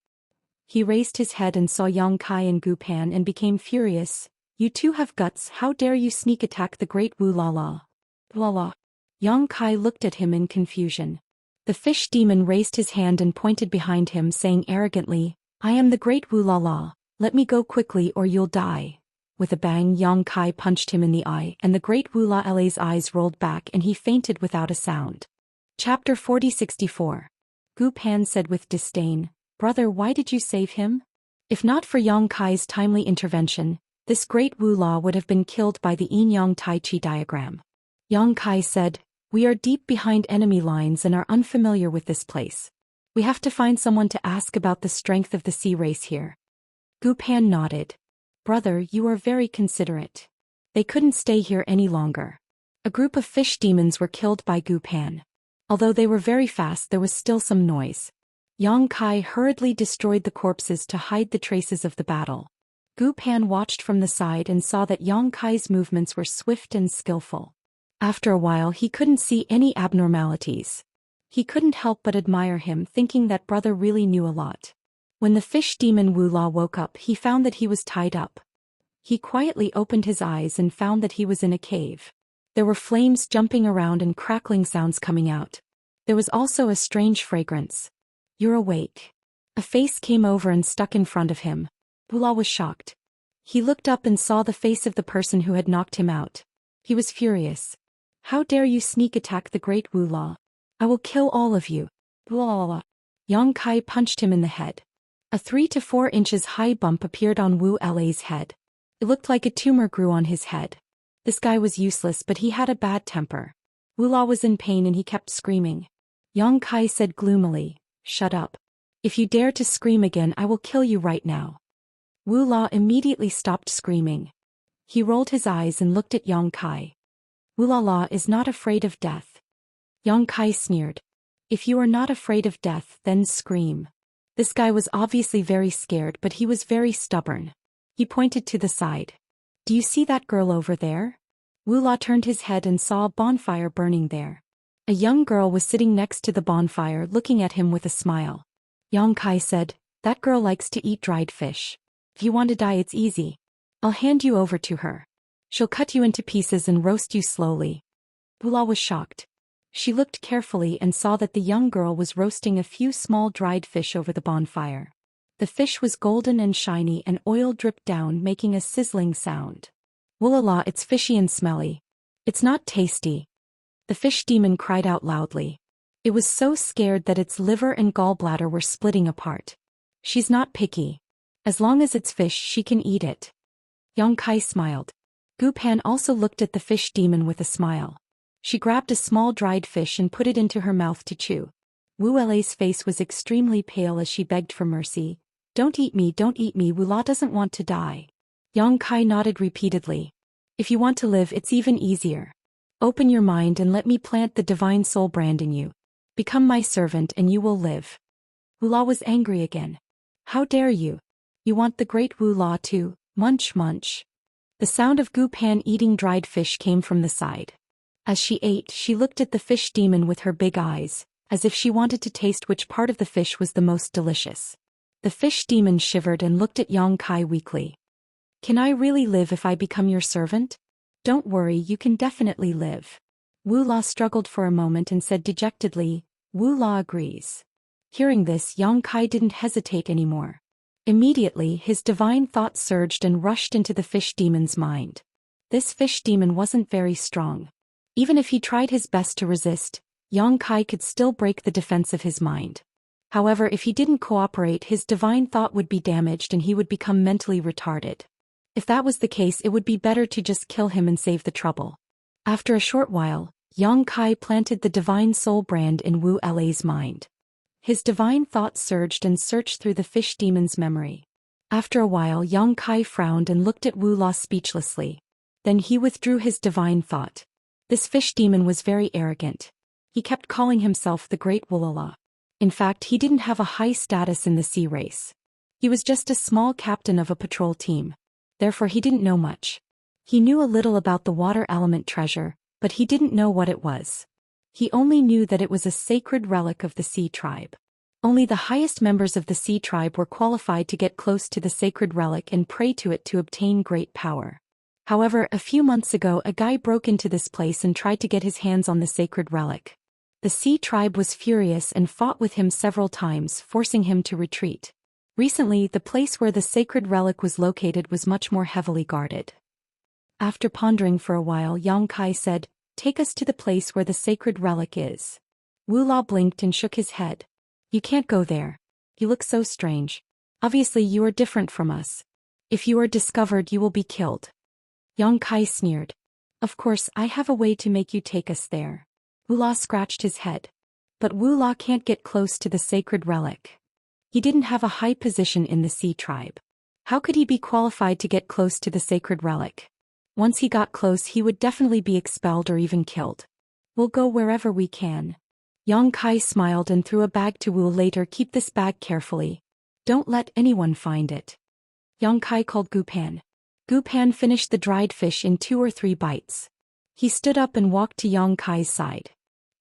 He raised his head and saw Yang Kai and Gu Pan and became furious. "You two have guts, how dare you sneak attack the great Wu La La? La La." Yang Kai looked at him in confusion. The fish demon raised his hand and pointed behind him, saying arrogantly, "I am the great Wu La La, let me go quickly or you'll die." With a bang, Yang Kai punched him in the eye and the great Wu La La's eyes rolled back and he fainted without a sound. Chapter 4064. Gu Pan said with disdain, "Brother, why did you save him? If not for Yang Kai's timely intervention, this great Wu La would have been killed by the yin-yang tai chi diagram." Yang Kai said, "We are deep behind enemy lines and are unfamiliar with this place. We have to find someone to ask about the strength of the sea race here." Gu Pan nodded. "Brother, you are very considerate." They couldn't stay here any longer. A group of fish demons were killed by Gu Pan. Although they were very fast, there was still some noise. Yang Kai hurriedly destroyed the corpses to hide the traces of the battle. Gu Pan watched from the side and saw that Yang Kai's movements were swift and skillful. After a while he couldn't see any abnormalities. He couldn't help but admire him, thinking that brother really knew a lot. When the fish demon Wu La woke up, he found that he was tied up. He quietly opened his eyes and found that he was in a cave. There were flames jumping around and crackling sounds coming out. There was also a strange fragrance. "You're awake." A face came over and stuck in front of him. Wu La was shocked. He looked up and saw the face of the person who had knocked him out. He was furious. "How dare you sneak attack the great Wu La? I will kill all of you." Blah. Yang Kai punched him in the head. A 3 to 4 inches high bump appeared on Wu La's head. It looked like a tumor grew on his head. This guy was useless, but he had a bad temper. Wu La was in pain and he kept screaming. Yang Kai said gloomily, "Shut up. If you dare to scream again, I will kill you right now." Wu La immediately stopped screaming. He rolled his eyes and looked at Yang Kai. Wulala is not afraid of death. Yang Kai sneered. If you are not afraid of death, then scream. This guy was obviously very scared, but he was very stubborn. He pointed to the side. Do you see that girl over there? Wula turned his head and saw a bonfire burning there. A young girl was sitting next to the bonfire looking at him with a smile. Yang Kai said, that girl likes to eat dried fish. If you want to die, it's easy. I'll hand you over to her. She'll cut you into pieces and roast you slowly. Wula was shocked. She looked carefully and saw that the young girl was roasting a few small dried fish over the bonfire. The fish was golden and shiny and oil dripped down, making a sizzling sound. Wulala, it's fishy and smelly. It's not tasty. The fish demon cried out loudly. It was so scared that its liver and gallbladder were splitting apart. She's not picky. As long as it's fish, she can eat it. Yang Kai smiled. Gu Pan also looked at the fish demon with a smile. She grabbed a small dried fish and put it into her mouth to chew. Wu Lei's face was extremely pale as she begged for mercy. Don't eat me, Wula doesn't want to die. Yang Kai nodded repeatedly. If you want to live, it's even easier. Open your mind and let me plant the divine soul brand in you. Become my servant and you will live. Wula was angry again. How dare you? You want the great Wula to munch munch. The sound of Gu Pan eating dried fish came from the side. As she ate, she looked at the fish demon with her big eyes, as if she wanted to taste which part of the fish was the most delicious. The fish demon shivered and looked at Yang Kai weakly. Can I really live if I become your servant? Don't worry, you can definitely live. Wu La struggled for a moment and said dejectedly, Wu La agrees. Hearing this, Yang Kai didn't hesitate anymore. Immediately, his divine thought surged and rushed into the fish demon's mind. This fish demon wasn't very strong. Even if he tried his best to resist, Yang Kai could still break the defense of his mind. However, if he didn't cooperate, his divine thought would be damaged and he would become mentally retarded. If that was the case, it would be better to just kill him and save the trouble. After a short while, Yang Kai planted the divine soul brand in Wu Lei's mind. His divine thought surged and searched through the fish demon's memory. After a while, Yang Kai frowned and looked at Wu La speechlessly. Then he withdrew his divine thought. This fish demon was very arrogant. He kept calling himself the Great Wulala. In fact, he didn't have a high status in the sea race. He was just a small captain of a patrol team. Therefore, he didn't know much. He knew a little about the water element treasure, but he didn't know what it was. He only knew that it was a sacred relic of the sea tribe. Only the highest members of the sea tribe were qualified to get close to the sacred relic and pray to it to obtain great power. However, a few months ago, a guy broke into this place and tried to get his hands on the sacred relic. The sea tribe was furious and fought with him several times, forcing him to retreat. Recently, the place where the sacred relic was located was much more heavily guarded. After pondering for a while, Yang Kai said, "Take us to the place where the sacred relic is." Wu La blinked and shook his head. "You can't go there. You look so strange. Obviously you are different from us. If you are discovered, you will be killed." Yang Kai sneered. "Of course, I have a way to make you take us there." Wu La scratched his head. But Wu La can't get close to the sacred relic. He didn't have a high position in the sea tribe. How could he be qualified to get close to the sacred relic? Once he got close, he would definitely be expelled or even killed. "We'll go wherever we can." Yang Kai smiled and threw a bag to Wu. "Later, keep this bag carefully. Don't let anyone find it." Yang Kai called Gu Pan. Gu Pan finished the dried fish in 2 or 3 bites. He stood up and walked to Yang Kai's side.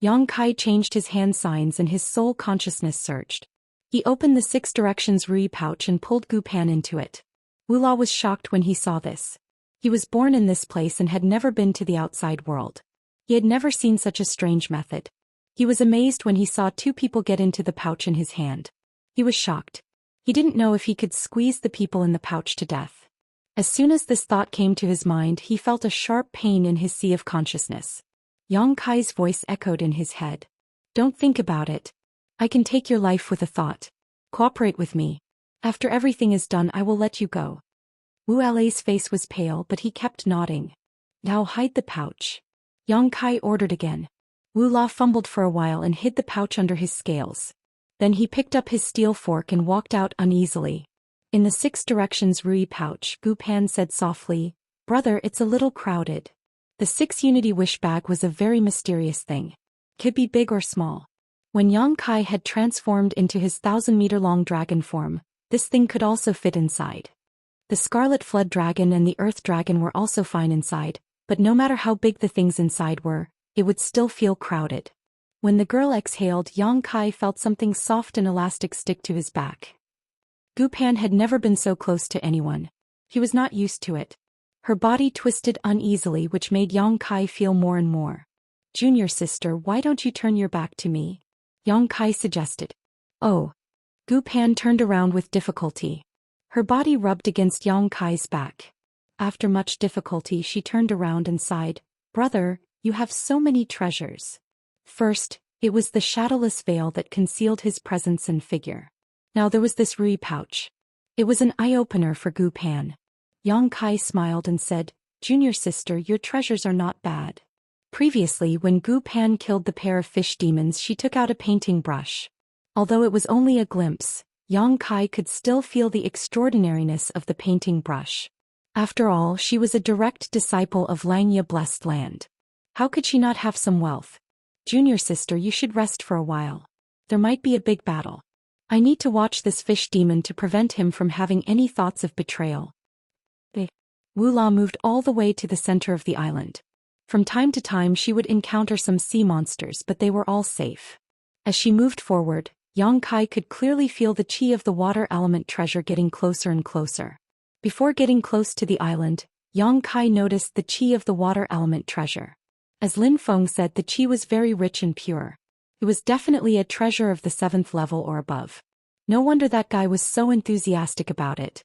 Yang Kai changed his hand signs and his soul consciousness surged. He opened the 6 directions Rui pouch and pulled Gu Pan into it. Wu La was shocked when he saw this. He was born in this place and had never been to the outside world. He had never seen such a strange method. He was amazed when he saw 2 people get into the pouch in his hand. He was shocked. He didn't know if he could squeeze the people in the pouch to death. As soon as this thought came to his mind, he felt a sharp pain in his sea of consciousness. Yang Kai's voice echoed in his head. "Don't think about it. I can take your life with a thought. Cooperate with me. After everything is done, I will let you go." Wu Lei's face was pale, but he kept nodding. "Now hide the pouch." Yang Kai ordered again. Wu La fumbled for a while and hid the pouch under his scales. Then he picked up his steel fork and walked out uneasily. In the 6 directions Rui pouch, Gu Pan said softly, Brother, it's a little crowded. The 6 Unity Wish bag was a very mysterious thing. Could be big or small. When Yang Kai had transformed into his 1,000-meter-long dragon form, this thing could also fit inside. The Scarlet Flood Dragon and the Earth Dragon were also fine inside, but no matter how big the things inside were, it would still feel crowded. When the girl exhaled, Yang Kai felt something soft and elastic stick to his back. Gu Pan had never been so close to anyone. He was not used to it. Her body twisted uneasily, which made Yang Kai feel more and more. Junior sister, why don't you turn your back to me? Yang Kai suggested. Oh. Gu Pan turned around with difficulty. Her body rubbed against Yang Kai's back. After much difficulty she turned around and sighed, Brother, you have so many treasures. First, it was the shadowless veil that concealed his presence and figure. Now there was this Rui pouch. It was an eye-opener for Gu Pan. Yang Kai smiled and said, Junior sister, your treasures are not bad. Previously, when Gu Pan killed the pair of fish demons, she took out a painting brush. Although it was only a glimpse, Yang Kai could still feel the extraordinariness of the painting brush. After all, she was a direct disciple of Langya Blessed Land. How could she not have some wealth? Junior sister, you should rest for a while. There might be a big battle. I need to watch this fish demon to prevent him from having any thoughts of betrayal. Wu La moved all the way to the center of the island. From time to time she would encounter some sea monsters, but they were all safe. As she moved forward, Yang Kai could clearly feel the chi of the water element treasure getting closer and closer. Before getting close to the island, Yang Kai noticed the chi of the water element treasure. As Lin Feng said, the chi was very rich and pure. It was definitely a treasure of the 7th level or above. No wonder that guy was so enthusiastic about it.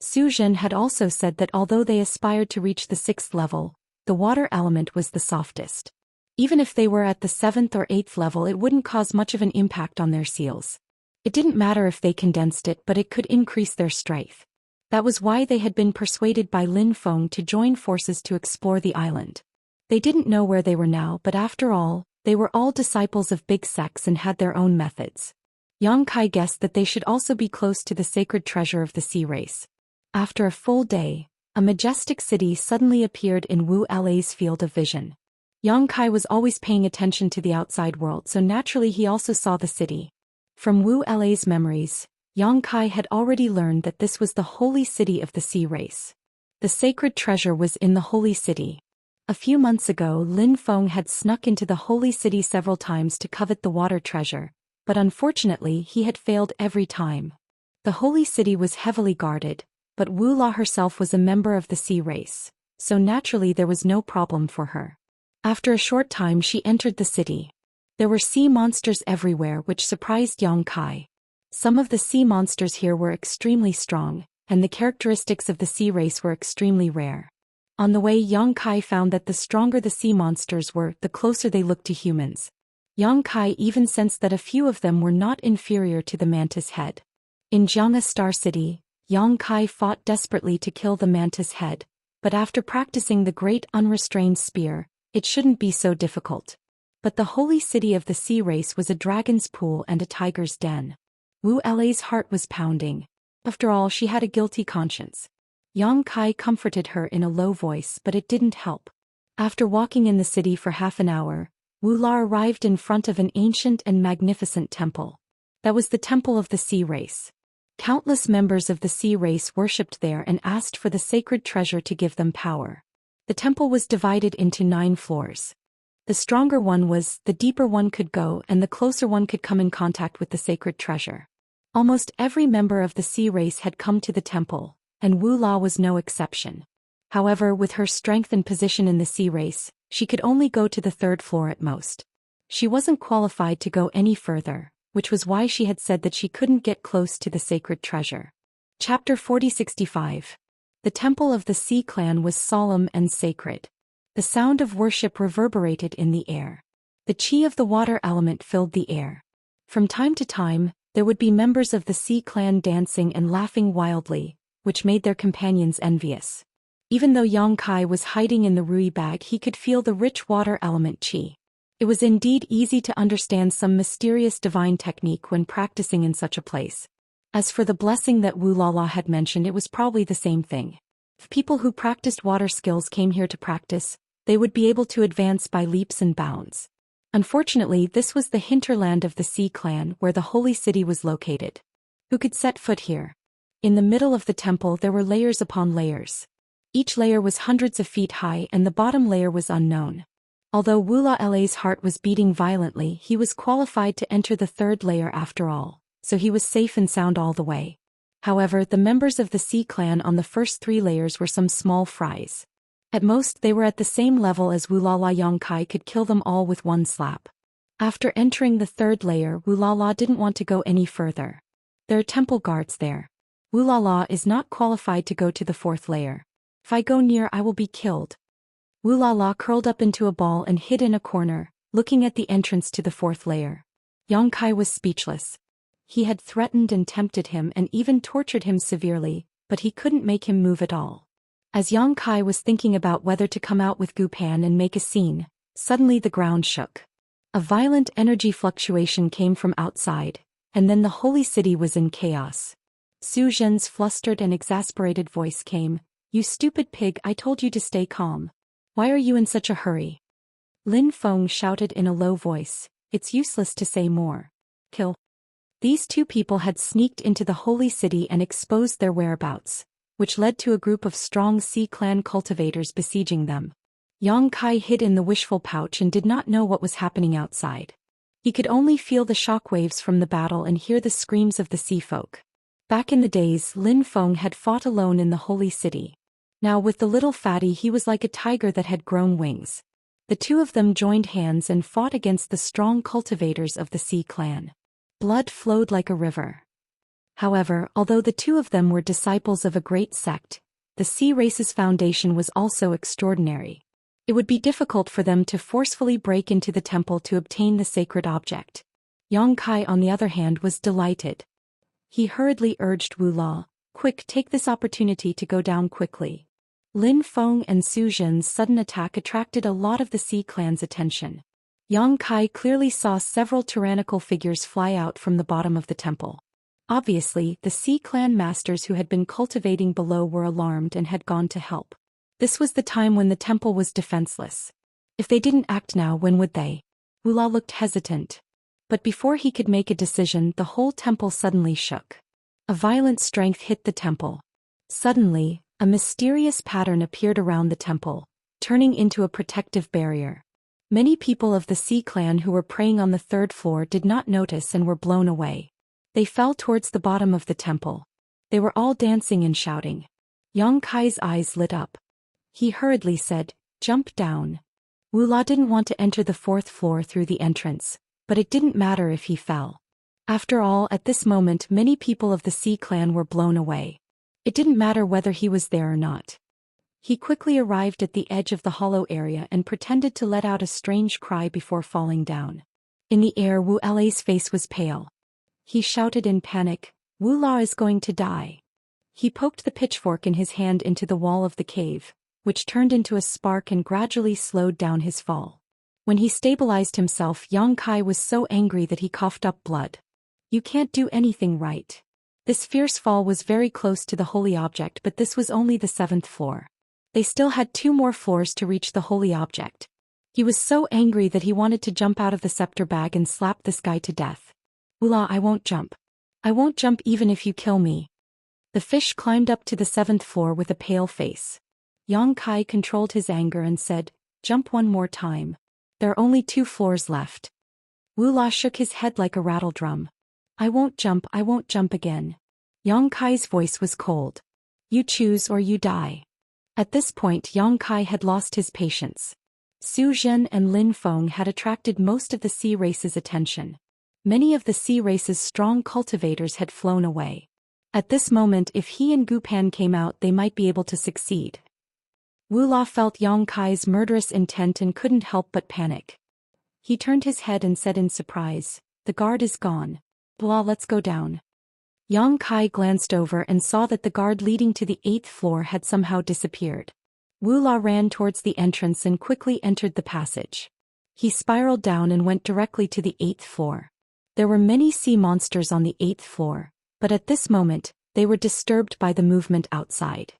Su Zhen had also said that although they aspired to reach the 6th level, the water element was the softest. Even if they were at the 7th or 8th level, it wouldn't cause much of an impact on their seals. It didn't matter if they condensed it, but it could increase their strength. That was why they had been persuaded by Lin Feng to join forces to explore the island. They didn't know where they were now, but after all, they were all disciples of big sects and had their own methods. Yang Kai guessed that they should also be close to the sacred treasure of the sea race. After a full day, a majestic city suddenly appeared in Wu La's field of vision. Yang Kai was always paying attention to the outside world, so naturally he also saw the city. From Wu La's memories, Yang Kai had already learned that this was the holy city of the sea race. The sacred treasure was in the holy city. A few months ago, Lin Feng had snuck into the holy city several times to covet the water treasure, but unfortunately he had failed every time. The holy city was heavily guarded, but Wu La herself was a member of the sea race, so naturally there was no problem for her. After a short time she entered the city. There were sea monsters everywhere, which surprised Yang Kai. Some of the sea monsters here were extremely strong, and the characteristics of the sea race were extremely rare. On the way, Yang Kai found that the stronger the sea monsters were, the closer they looked to humans. Yang Kai even sensed that a few of them were not inferior to the mantis head. In Jiang'a Star City, Yang Kai fought desperately to kill the mantis head, but after practicing the great unrestrained spear, it shouldn't be so difficult. But the holy city of the sea race was a dragon's pool and a tiger's den. Wu La's heart was pounding. After all, she had a guilty conscience. Yang Kai comforted her in a low voice, but it didn't help. After walking in the city for half an hour, Wu La arrived in front of an ancient and magnificent temple. That was the temple of the sea race. Countless members of the sea race worshipped there and asked for the sacred treasure to give them power. The temple was divided into 9 floors. The stronger one was, the deeper one could go, and the closer one could come in contact with the sacred treasure. Almost every member of the sea race had come to the temple, and Wu La was no exception. However, with her strength and position in the sea race, she could only go to the 3rd floor at most. She wasn't qualified to go any further, which was why she had said that she couldn't get close to the sacred treasure. Chapter 4065. The temple of the Sea Clan was solemn and sacred. The sound of worship reverberated in the air. The chi of the water element filled the air. From time to time, there would be members of the Sea Clan dancing and laughing wildly, which made their companions envious. Even though Yang Kai was hiding in the Rui bag, he could feel the rich water element chi. It was indeed easy to understand some mysterious divine technique when practicing in such a place. As for the blessing that Wu Lala had mentioned, it was probably the same thing. If people who practiced water skills came here to practice, they would be able to advance by leaps and bounds. Unfortunately, this was the hinterland of the Sea Clan where the holy city was located. Who could set foot here? In the middle of the temple there were layers upon layers. Each layer was hundreds of feet high and the bottom layer was unknown. Although Wu La's heart was beating violently, he was qualified to enter the third layer after all, so he was safe and sound all the way. However, the members of the Sea Clan on the first 3 layers were some small fries. At most they were at the same level as Wu La Yongkai could kill them all with one slap. After entering the third layer, Wu La didn't want to go any further. There are temple guards there. Wu La is not qualified to go to the 4th layer. If I go near I will be killed. Wu La curled up into a ball and hid in a corner, looking at the entrance to the 4th layer. Yongkai was speechless. He had threatened and tempted him and even tortured him severely, but he couldn't make him move at all. As Yongkai was thinking about whether to come out with Gu Pan and make a scene, suddenly the ground shook. A violent energy fluctuation came from outside, and then the holy city was in chaos. Zhou Xian's flustered and exasperated voice came, "You stupid pig, I told you to stay calm. Why are you in such a hurry?" Lin Feng shouted in a low voice, "It's useless to say more. Kill." These 2 people had sneaked into the holy city and exposed their whereabouts, which led to a group of strong Sea Clan cultivators besieging them. Yongkai hid in the wishful pouch and did not know what was happening outside. He could only feel the shockwaves from the battle and hear the screams of the sea folk. Back in the days, Lin Feng had fought alone in the holy city. Now with the little fatty he was like a tiger that had grown wings. The 2 of them joined hands and fought against the strong cultivators of the Sea Clan. Blood flowed like a river. However, although the 2 of them were disciples of a great sect, the Sea Race's foundation was also extraordinary. It would be difficult for them to forcefully break into the temple to obtain the sacred object. Yongkai, on the other hand, was delighted. He hurriedly urged Wu La, "Quick, take this opportunity to go down quickly." Lin Feng and Zhou Xian's sudden attack attracted a lot of the Sea Clan's attention. Yongkai clearly saw several tyrannical figures fly out from the bottom of the temple. Obviously, the Sea Clan masters who had been cultivating below were alarmed and had gone to help. This was the time when the temple was defenseless. If they didn't act now, when would they? Wu La looked hesitant. But before he could make a decision, the whole temple suddenly shook. A violent strength hit the temple. Suddenly, a mysterious pattern appeared around the temple, turning into a protective barrier. Many people of the Sea Clan who were praying on the 3rd floor did not notice and were blown away. They fell towards the bottom of the temple. They were all dancing and shouting. Yongkai's eyes lit up. He hurriedly said, "Jump down." Wu La didn't want to enter the 4th floor through the entrance, but it didn't matter if he fell. After all, at this moment many people of the Sea Clan were blown away. It didn't matter whether he was there or not. He quickly arrived at the edge of the hollow area and pretended to let out a strange cry before falling down. In the air, Wu La's face was pale. He shouted in panic, "Wu La is going to die." He poked the pitchfork in his hand into the wall of the cave, which turned into a spark and gradually slowed down his fall. When he stabilized himself, Yongkai was so angry that he coughed up blood. "You can't do anything right." This fierce fall was very close to the holy object, but this was only the 7th floor. They still had 2 more floors to reach the holy object. He was so angry that he wanted to jump out of the scepter bag and slap this guy to death. "Wu La, I won't jump. I won't jump even if you kill me." The fish climbed up to the 7th floor with a pale face. Yongkai controlled his anger and said, "Jump one more time. There are only 2 floors left." Wu La shook his head like a rattle drum. I won't jump again." Yongkai's voice was cold. "You choose or you die." At this point Yongkai had lost his patience. Zhou Xian and Lin Feng had attracted most of the Sea Race's attention. Many of the Sea Race's strong cultivators had flown away. At this moment, if he and Gu Pan came out, they might be able to succeed. Wu La felt Yongkai's murderous intent and couldn't help but panic. He turned his head and said in surprise, "The guard is gone. Blah, let's go down." Yongkai glanced over and saw that the guard leading to the 8th floor had somehow disappeared. Wu La ran towards the entrance and quickly entered the passage. He spiraled down and went directly to the 8th floor. There were many sea monsters on the 8th floor, but at this moment, they were disturbed by the movement outside.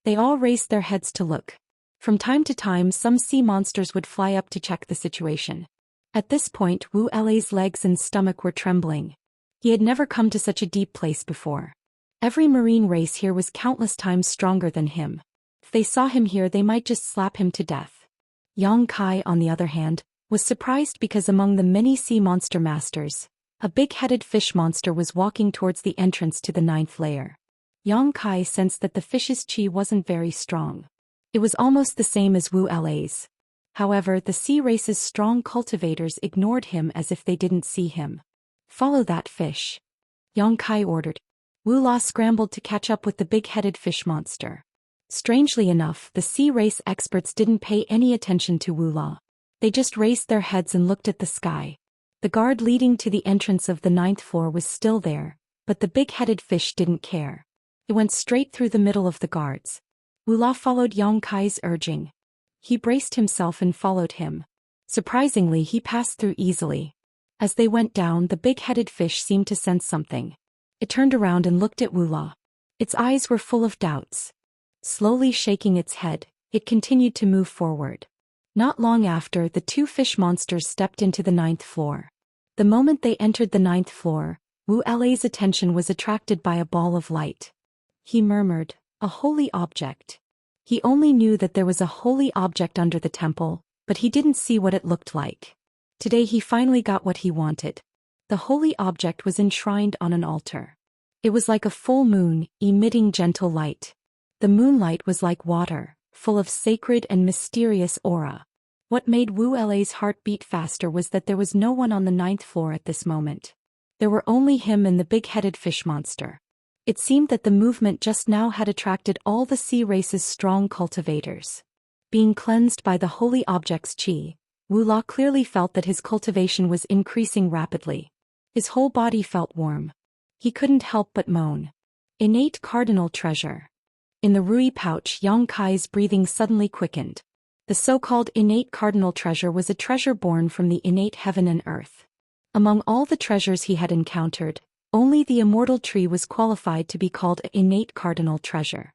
They all raised their heads to look. From time to time some sea monsters would fly up to check the situation. At this point Wu Lei's legs and stomach were trembling. He had never come to such a deep place before. Every marine race here was countless times stronger than him. If they saw him here they might just slap him to death. Yang Kai, on the other hand, was surprised because among the many sea monster masters, a big-headed fish monster was walking towards the entrance to the 9th layer. Yang Kai sensed that the fish's chi wasn't very strong. It was almost the same as Wu Lei's. However, the sea race's strong cultivators ignored him as if they didn't see him. "Follow that fish," Yang Kai ordered. Wu Lai scrambled to catch up with the big-headed fish monster. Strangely enough, the sea race experts didn't pay any attention to Wu Lai. They just raised their heads and looked at the sky. The guard leading to the entrance of the 9th floor was still there, but the big-headed fish didn't care. It went straight through the middle of the guards. Wu Lai followed Yang Kai's urging. He braced himself and followed him. Surprisingly, he passed through easily. As they went down, the big-headed fish seemed to sense something. It turned around and looked at Wu Lai. Its eyes were full of doubts. Slowly shaking its head, it continued to move forward. Not long after, the two fish monsters stepped into the 9th floor. The moment they entered the 9th floor, Wu Lei's attention was attracted by a ball of light. He murmured, "A holy object." He only knew that there was a holy object under the temple, but he didn't see what it looked like. Today he finally got what he wanted. The holy object was enshrined on an altar. It was like a full moon, emitting gentle light. The moonlight was like water, full of sacred and mysterious aura. What made Wu Lei's heart beat faster was that there was no one on the 9th floor at this moment. There were only him and the big-headed fish monster. It seemed that the movement just now had attracted all the sea race's strong cultivators. Being cleansed by the holy object's chi, Wu Lai clearly felt that his cultivation was increasing rapidly. His whole body felt warm. He couldn't help but moan. Innate cardinal treasure. In the Rui pouch, Yang Kai's breathing suddenly quickened. The so-called innate cardinal treasure was a treasure born from the innate heaven and earth. Among all the treasures he had encountered, only the immortal tree was qualified to be called an innate cardinal treasure.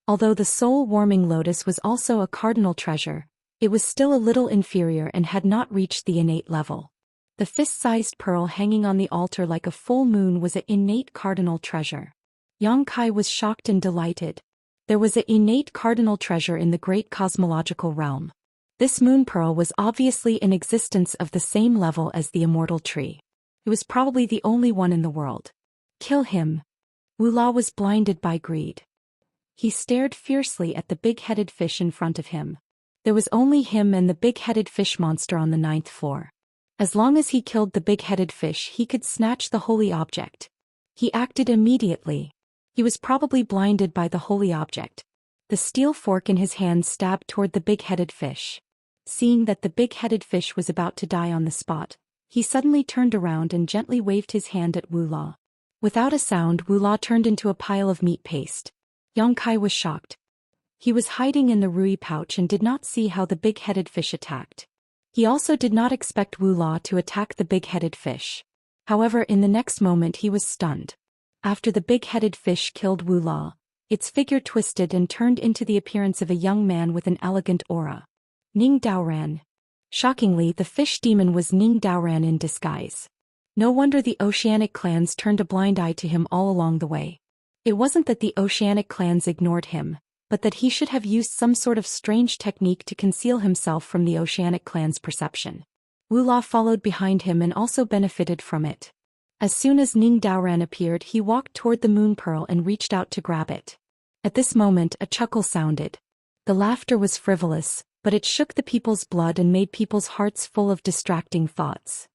Although the soul-warming lotus was also a cardinal treasure, it was still a little inferior and had not reached the innate level. The fist-sized pearl hanging on the altar like a full moon was an innate cardinal treasure. Yang Kai was shocked and delighted. There was an innate cardinal treasure in the great cosmological realm. This moon pearl was obviously in existence of the same level as the immortal tree. It was probably the only one in the world. Kill him. Wu Lai was blinded by greed. He stared fiercely at the big-headed fish in front of him. There was only him and the big-headed fish monster on the 9th floor. As long as he killed the big-headed fish, he could snatch the holy object. He acted immediately. He was probably blinded by the holy object. The steel fork in his hand stabbed toward the big-headed fish. Seeing that the big-headed fish was about to die on the spot, he suddenly turned around and gently waved his hand at Wu Lai. Without a sound, Wu Lai turned into a pile of meat paste. Yang Kai was shocked. He was hiding in the Rui pouch and did not see how the big-headed fish attacked. He also did not expect Wu Lai to attack the big-headed fish. However, in the next moment he was stunned. After the big-headed fish killed Wu Lai, its figure twisted and turned into the appearance of a young man with an elegant aura. Ning Daoran. Shockingly, the fish demon was Ning Daoran in disguise. No wonder the oceanic clans turned a blind eye to him all along the way. It wasn't that the oceanic clans ignored him, but that he should have used some sort of strange technique to conceal himself from the oceanic clan's perception. Wu Lai followed behind him and also benefited from it. As soon as Ning Daoran appeared, he walked toward the moon pearl and reached out to grab it. At this moment, a chuckle sounded. The laughter was frivolous, but it shook the people's blood and made people's hearts full of distracting thoughts.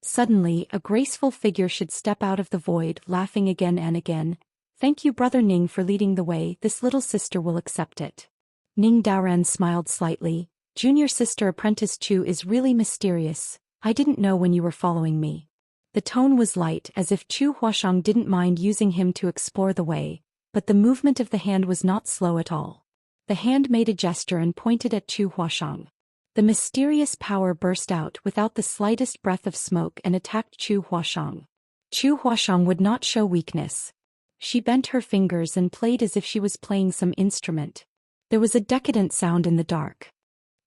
Suddenly, a graceful figure should step out of the void, laughing again and again. "Thank you, Brother Ning, for leading the way. This little sister will accept it." Ning Daoran smiled slightly. "Junior sister Apprentice Chu is really mysterious. I didn't know when you were following me." The tone was light, as if Chu Huashang didn't mind using him to explore the way, but the movement of the hand was not slow at all. The hand made a gesture and pointed at Chu Huashang. The mysterious power burst out without the slightest breath of smoke and attacked Chu Huashang. Chu Huashang would not show weakness. She bent her fingers and played as if she was playing some instrument. There was a decadent sound in the dark.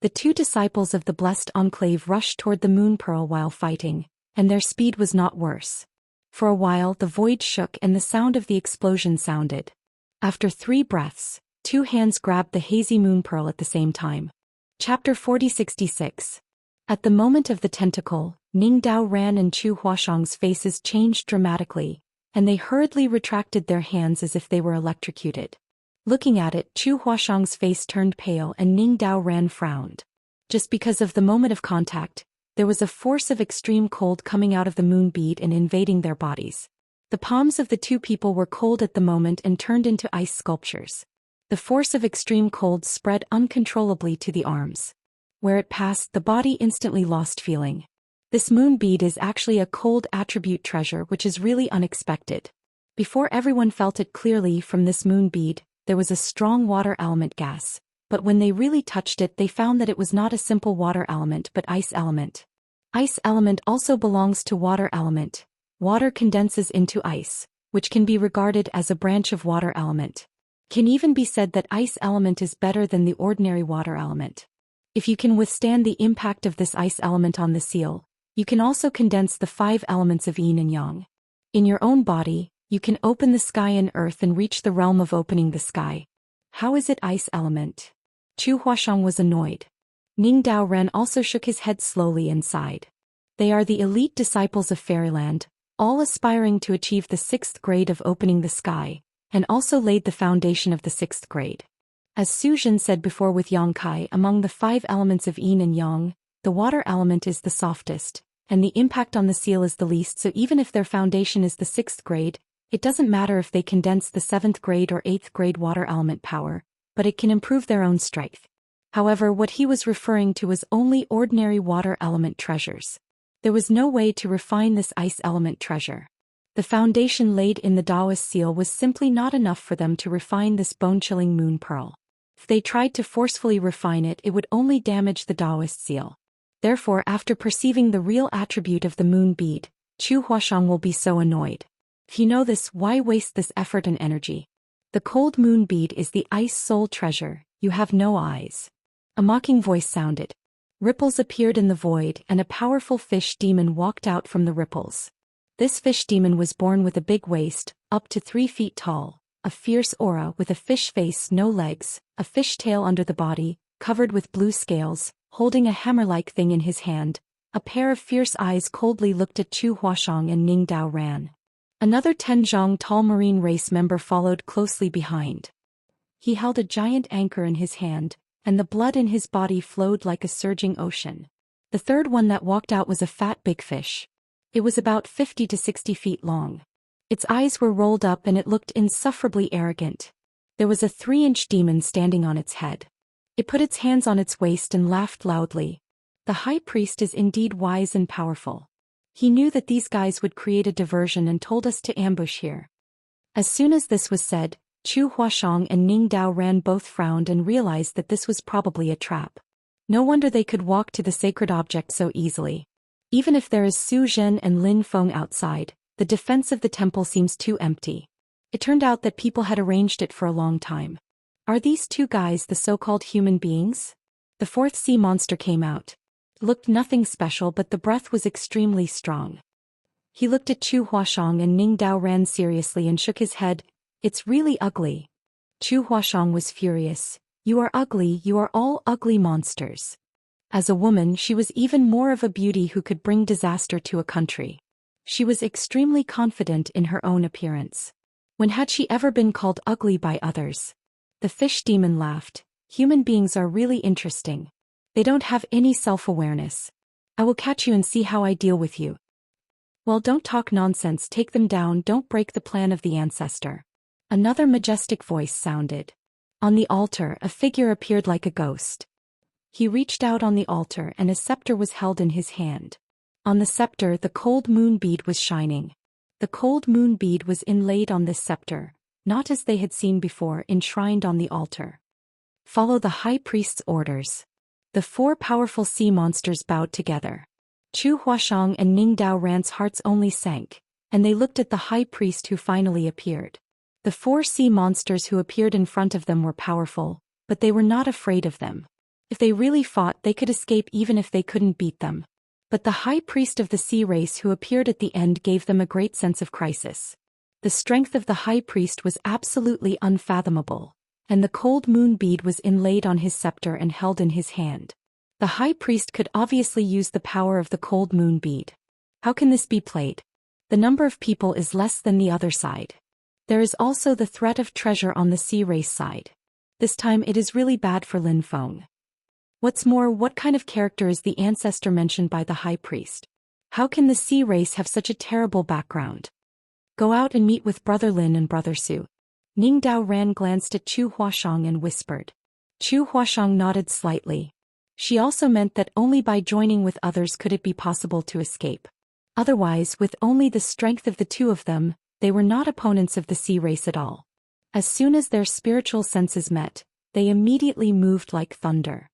The two disciples of the blessed enclave rushed toward the moon pearl while fighting, and their speed was not worse. For a while the void shook and the sound of the explosion sounded. After 3 breaths, 2 hands grabbed the hazy moon pearl at the same time. Chapter 4066. At the moment of the tentacle, Ning Dao Ran and Chu Huashang's faces changed dramatically, and they hurriedly retracted their hands as if they were electrocuted. Looking at it, Chu Huashang's face turned pale and Ning Dao Ran frowned. Just because of the moment of contact, there was a force of extreme cold coming out of the moon bead and invading their bodies. The palms of the two people were cold at the moment and turned into ice sculptures. The force of extreme cold spread uncontrollably to the arms. Where it passed, the body instantly lost feeling. This moon bead is actually a cold attribute treasure, which is really unexpected. Before everyone felt it clearly from this moon bead, there was a strong water element gas, but when they really touched it they found that it was not a simple water element but ice element. Ice element also belongs to water element. Water condenses into ice, which can be regarded as a branch of water element. Can even be said that ice element is better than the ordinary water element. If you can withstand the impact of this ice element on the seal, you can also condense the 5 elements of yin and yang. In your own body, you can open the sky and earth and reach the realm of opening the sky. How is it ice element? Chu Huashang was annoyed. Ning Dao Ren also shook his head slowly and sighed. They are the elite disciples of Fairyland, all aspiring to achieve the 6th grade of opening the sky, and also laid the foundation of the 6th grade. As Zhou Xian said before with Yangkai, among the 5 elements of yin and yang, the water element is the softest, and the impact on the seal is the least, so even if their foundation is the 6th grade, it doesn't matter if they condense the 7th grade or 8th grade water element power, but it can improve their own strength. However, what he was referring to was only ordinary water element treasures. There was no way to refine this ice element treasure. The foundation laid in the Daoist seal was simply not enough for them to refine this bone-chilling moon pearl. If they tried to forcefully refine it, it would only damage the Daoist seal. Therefore, after perceiving the real attribute of the moon bead, Chu Huashang will be so annoyed. If you know this, why waste this effort and energy? The cold moon bead is the ice soul treasure. You have no eyes. A mocking voice sounded. Ripples appeared in the void and a powerful fish demon walked out from the ripples. This fish demon was born with a big waist, up to 3 feet tall, a fierce aura with a fish face, no legs, a fish tail under the body, covered with blue scales, holding a hammer-like thing in his hand. A pair of fierce eyes coldly looked at Chu Huashang and Ning Dao Ran. Another Tenzhong tall marine race member followed closely behind. He held a giant anchor in his hand, and the blood in his body flowed like a surging ocean. The third one that walked out was a fat big fish. It was about 50 to 60 feet long. Its eyes were rolled up and it looked insufferably arrogant. There was a 3-inch demon standing on its head. It put its hands on its waist and laughed loudly. The high priest is indeed wise and powerful. He knew that these guys would create a diversion and told us to ambush here. As soon as this was said, Chu Huashang and Ning Dao Ran both frowned and realized that this was probably a trap. No wonder they could walk to the sacred object so easily. Even if there is Zhou Xian and Lin Feng outside, the defense of the temple seems too empty. It turned out that people had arranged it for a long time. Are these 2 guys the so-called human beings? The 4th sea monster came out. Looked nothing special, but the breath was extremely strong. He looked at Chu Huashang and Ning Dao Ran seriously and shook his head. It's really ugly. Chu Huashang was furious. You are ugly, you are all ugly monsters. As a woman, she was even more of a beauty who could bring disaster to a country. She was extremely confident in her own appearance. When had she ever been called ugly by others? The fish demon laughed. Human beings are really interesting. They don't have any self-awareness. I will catch you and see how I deal with you. Well, don't talk nonsense, take them down, don't break the plan of the ancestor. Another majestic voice sounded. On the altar, a figure appeared like a ghost. He reached out on the altar and a scepter was held in his hand. On the scepter, the cold moon bead was shining. The cold moon bead was inlaid on this scepter, not as they had seen before, enshrined on the altar. Follow the high priest's orders. The 4 powerful sea monsters bowed together. Chu Huashang and Ning Dao Ran's hearts only sank, and they looked at the high priest who finally appeared. The 4 sea monsters who appeared in front of them were powerful, but they were not afraid of them. If they really fought, they could escape even if they couldn't beat them. But the high priest of the sea race who appeared at the end gave them a great sense of crisis. The strength of the high priest was absolutely unfathomable, and the cold moon bead was inlaid on his scepter and held in his hand. The high priest could obviously use the power of the cold moon bead. How can this be played? The number of people is less than the other side. There is also the threat of treasure on the sea race side. This time it is really bad for Lin Feng. What's more, what kind of character is the ancestor mentioned by the high priest? How can the sea race have such a terrible background? Go out and meet with Brother Lin and Brother Su. Ning Dao Ran glanced at Chu Huashang and whispered. Chu Huashang nodded slightly. She also meant that only by joining with others could it be possible to escape. Otherwise, with only the strength of the two of them, they were not opponents of the sea race at all. As soon as their spiritual senses met, they immediately moved like thunder.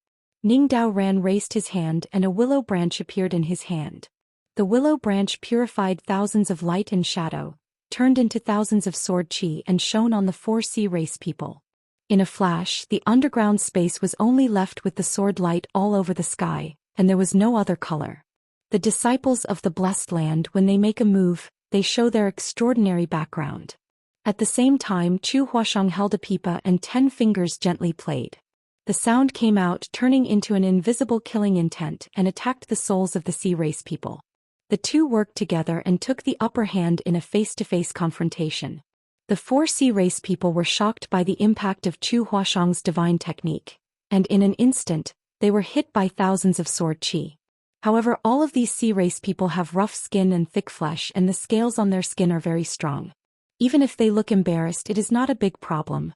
Ning Dao Ran raised his hand and a willow branch appeared in his hand. The willow branch purified thousands of light and shadow, turned into thousands of sword chi and shone on the 4 sea race people. In a flash, the underground space was only left with the sword light all over the sky, and there was no other color. The disciples of the blessed land, when they make a move, they show their extraordinary background. At the same time, Chu Huashang held a pipa and 10 fingers gently played. The sound came out, turning into an invisible killing intent, and attacked the souls of the sea race people. The two worked together and took the upper hand in a face-to-face confrontation. The 4 sea race people were shocked by the impact of Chu Huashang's divine technique, and in an instant, they were hit by thousands of sword chi. However, all of these sea race people have rough skin and thick flesh, and the scales on their skin are very strong. Even if they look embarrassed, it is not a big problem.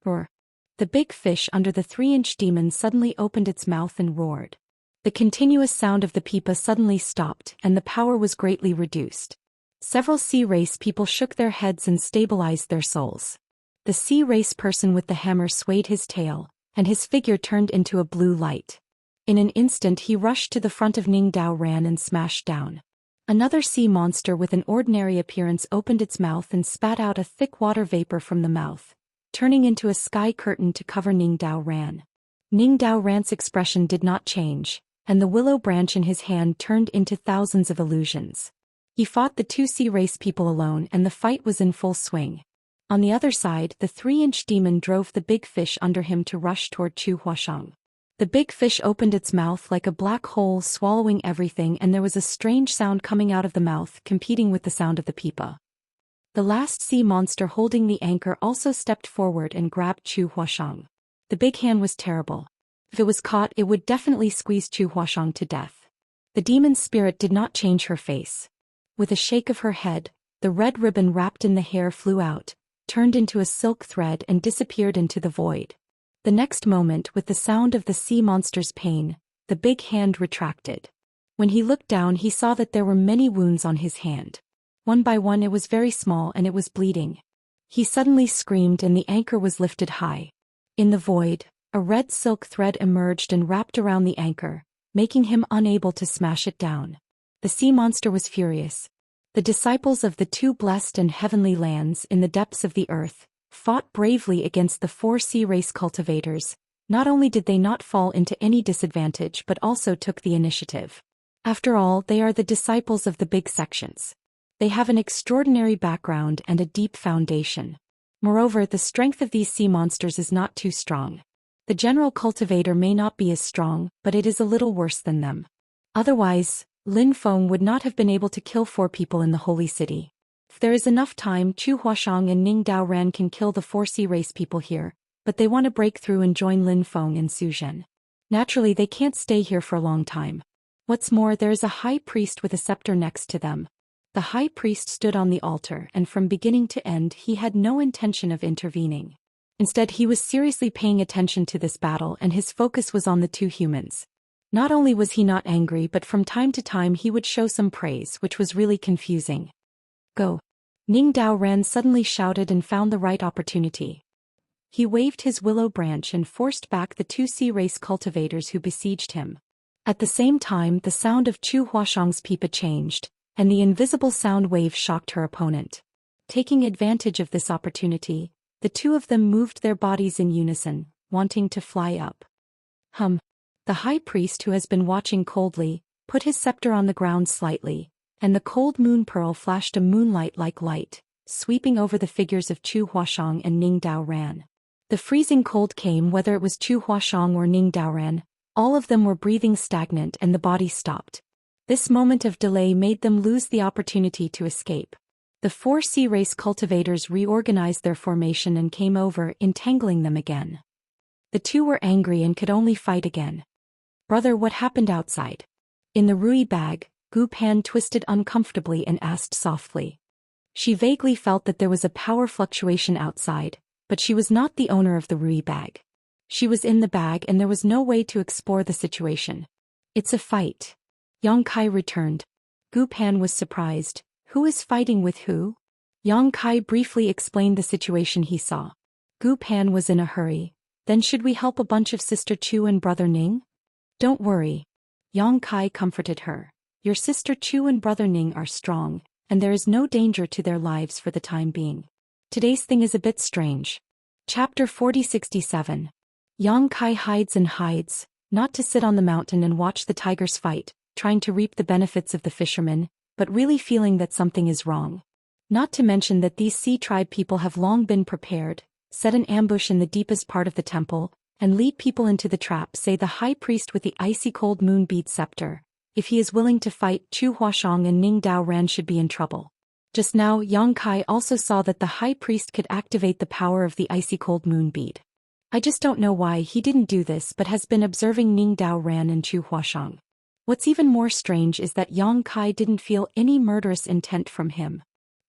The big fish under the 3-inch demon suddenly opened its mouth and roared. The continuous sound of the pipa suddenly stopped, and the power was greatly reduced. Several sea race people shook their heads and stabilized their souls. The sea race person with the hammer swayed his tail, and his figure turned into a blue light. In an instant he rushed to the front of Ning Dao Ran and smashed down. Another sea monster with an ordinary appearance opened its mouth and spat out a thick water vapor from the mouth, turning into a sky curtain to cover Ning Dao Ran. Ning Dao Ran's expression did not change, and the willow branch in his hand turned into thousands of illusions. He fought the 2 sea race people alone, and the fight was in full swing. On the other side, the 3-inch demon drove the big fish under him to rush toward Chu Huashang. The big fish opened its mouth like a black hole, swallowing everything, and there was a strange sound coming out of the mouth, competing with the sound of the pipa. The last sea monster holding the anchor also stepped forward and grabbed Chu Huashang. The big hand was terrible. If it was caught, it would definitely squeeze Chu Huashang to death. The demon's spirit did not change her face. With a shake of her head, the red ribbon wrapped in the hair flew out, turned into a silk thread and disappeared into the void. The next moment, with the sound of the sea monster's pain, the big hand retracted. When he looked down, he saw that there were many wounds on his hand. One by one it was very small and it was bleeding. He suddenly screamed and the anchor was lifted high. In the void, a red silk thread emerged and wrapped around the anchor, making him unable to smash it down. The sea monster was furious. The disciples of the 2 blessed and heavenly lands in the depths of the earth fought bravely against the 4 sea race cultivators. Not only did they not fall into any disadvantage but also took the initiative. After all, they are the disciples of the big sections. They have an extraordinary background and a deep foundation. Moreover, the strength of these sea monsters is not too strong. The general cultivator may not be as strong, but it is a little worse than them. Otherwise, Lin Feng would not have been able to kill 4 people in the holy city. If there is enough time, Chu Huashang and Ning Dao Ran can kill the 4 sea race people here, but they want to break through and join Lin Feng and Su Zhen. Naturally, they can't stay here for a long time. What's more, there is a high priest with a scepter next to them. The high priest stood on the altar, and from beginning to end he had no intention of intervening. Instead, he was seriously paying attention to this battle, and his focus was on the 2 humans. Not only was he not angry, but from time to time he would show some praise, which was really confusing. Go! Ning Dao Ran suddenly shouted and found the right opportunity. He waved his willow branch and forced back the 2 sea race cultivators who besieged him. At the same time, the sound of Chu Huashang's pipa changed, and the invisible sound wave shocked her opponent. Taking advantage of this opportunity, the 2 of them moved their bodies in unison, wanting to fly up. The high priest, who has been watching coldly, put his scepter on the ground slightly, and the cold moon pearl flashed a moonlight-like light, sweeping over the figures of Chu Huashang and Ning Daoran. The freezing cold came whether it was Chu Huashang or Ning Daoran. All of them were breathing stagnant and the body stopped. This moment of delay made them lose the opportunity to escape. The 4 sea race cultivators reorganized their formation and came over, entangling them again. The 2 were angry and could only fight again. "Brother, what happened outside?" In the Rui bag, Gu Pan twisted uncomfortably and asked softly. She vaguely felt that there was a power fluctuation outside, but she was not the owner of the Rui bag. She was in the bag and there was no way to explore the situation. "It's a fight." Yang Kai returned. Gu Pan was surprised. Who is fighting with who? Yang Kai briefly explained the situation he saw. Gu Pan was in a hurry. "Then should we help a bunch of Sister Chu and Brother Ning?" "Don't worry." Yang Kai comforted her. "Your Sister Chu and Brother Ning are strong, and there is no danger to their lives for the time being. Today's thing is a bit strange." Chapter 4067. Yang Kai hides and hides, not to sit on the mountain and watch the tigers fight, trying to reap the benefits of the fishermen, but really feeling that something is wrong. Not to mention that these sea tribe people have long been prepared, set an ambush in the deepest part of the temple, and lead people into the trap, say the high priest with the icy cold moon bead scepter. If he is willing to fight, Chu Huashang and Ning Daoran should be in trouble. Just now, Yang Kai also saw that the high priest could activate the power of the icy cold moon bead. I just don't know why he didn't do this but has been observing Ning Daoran and Chu Huashang. What's even more strange is that Yang Kai didn't feel any murderous intent from him.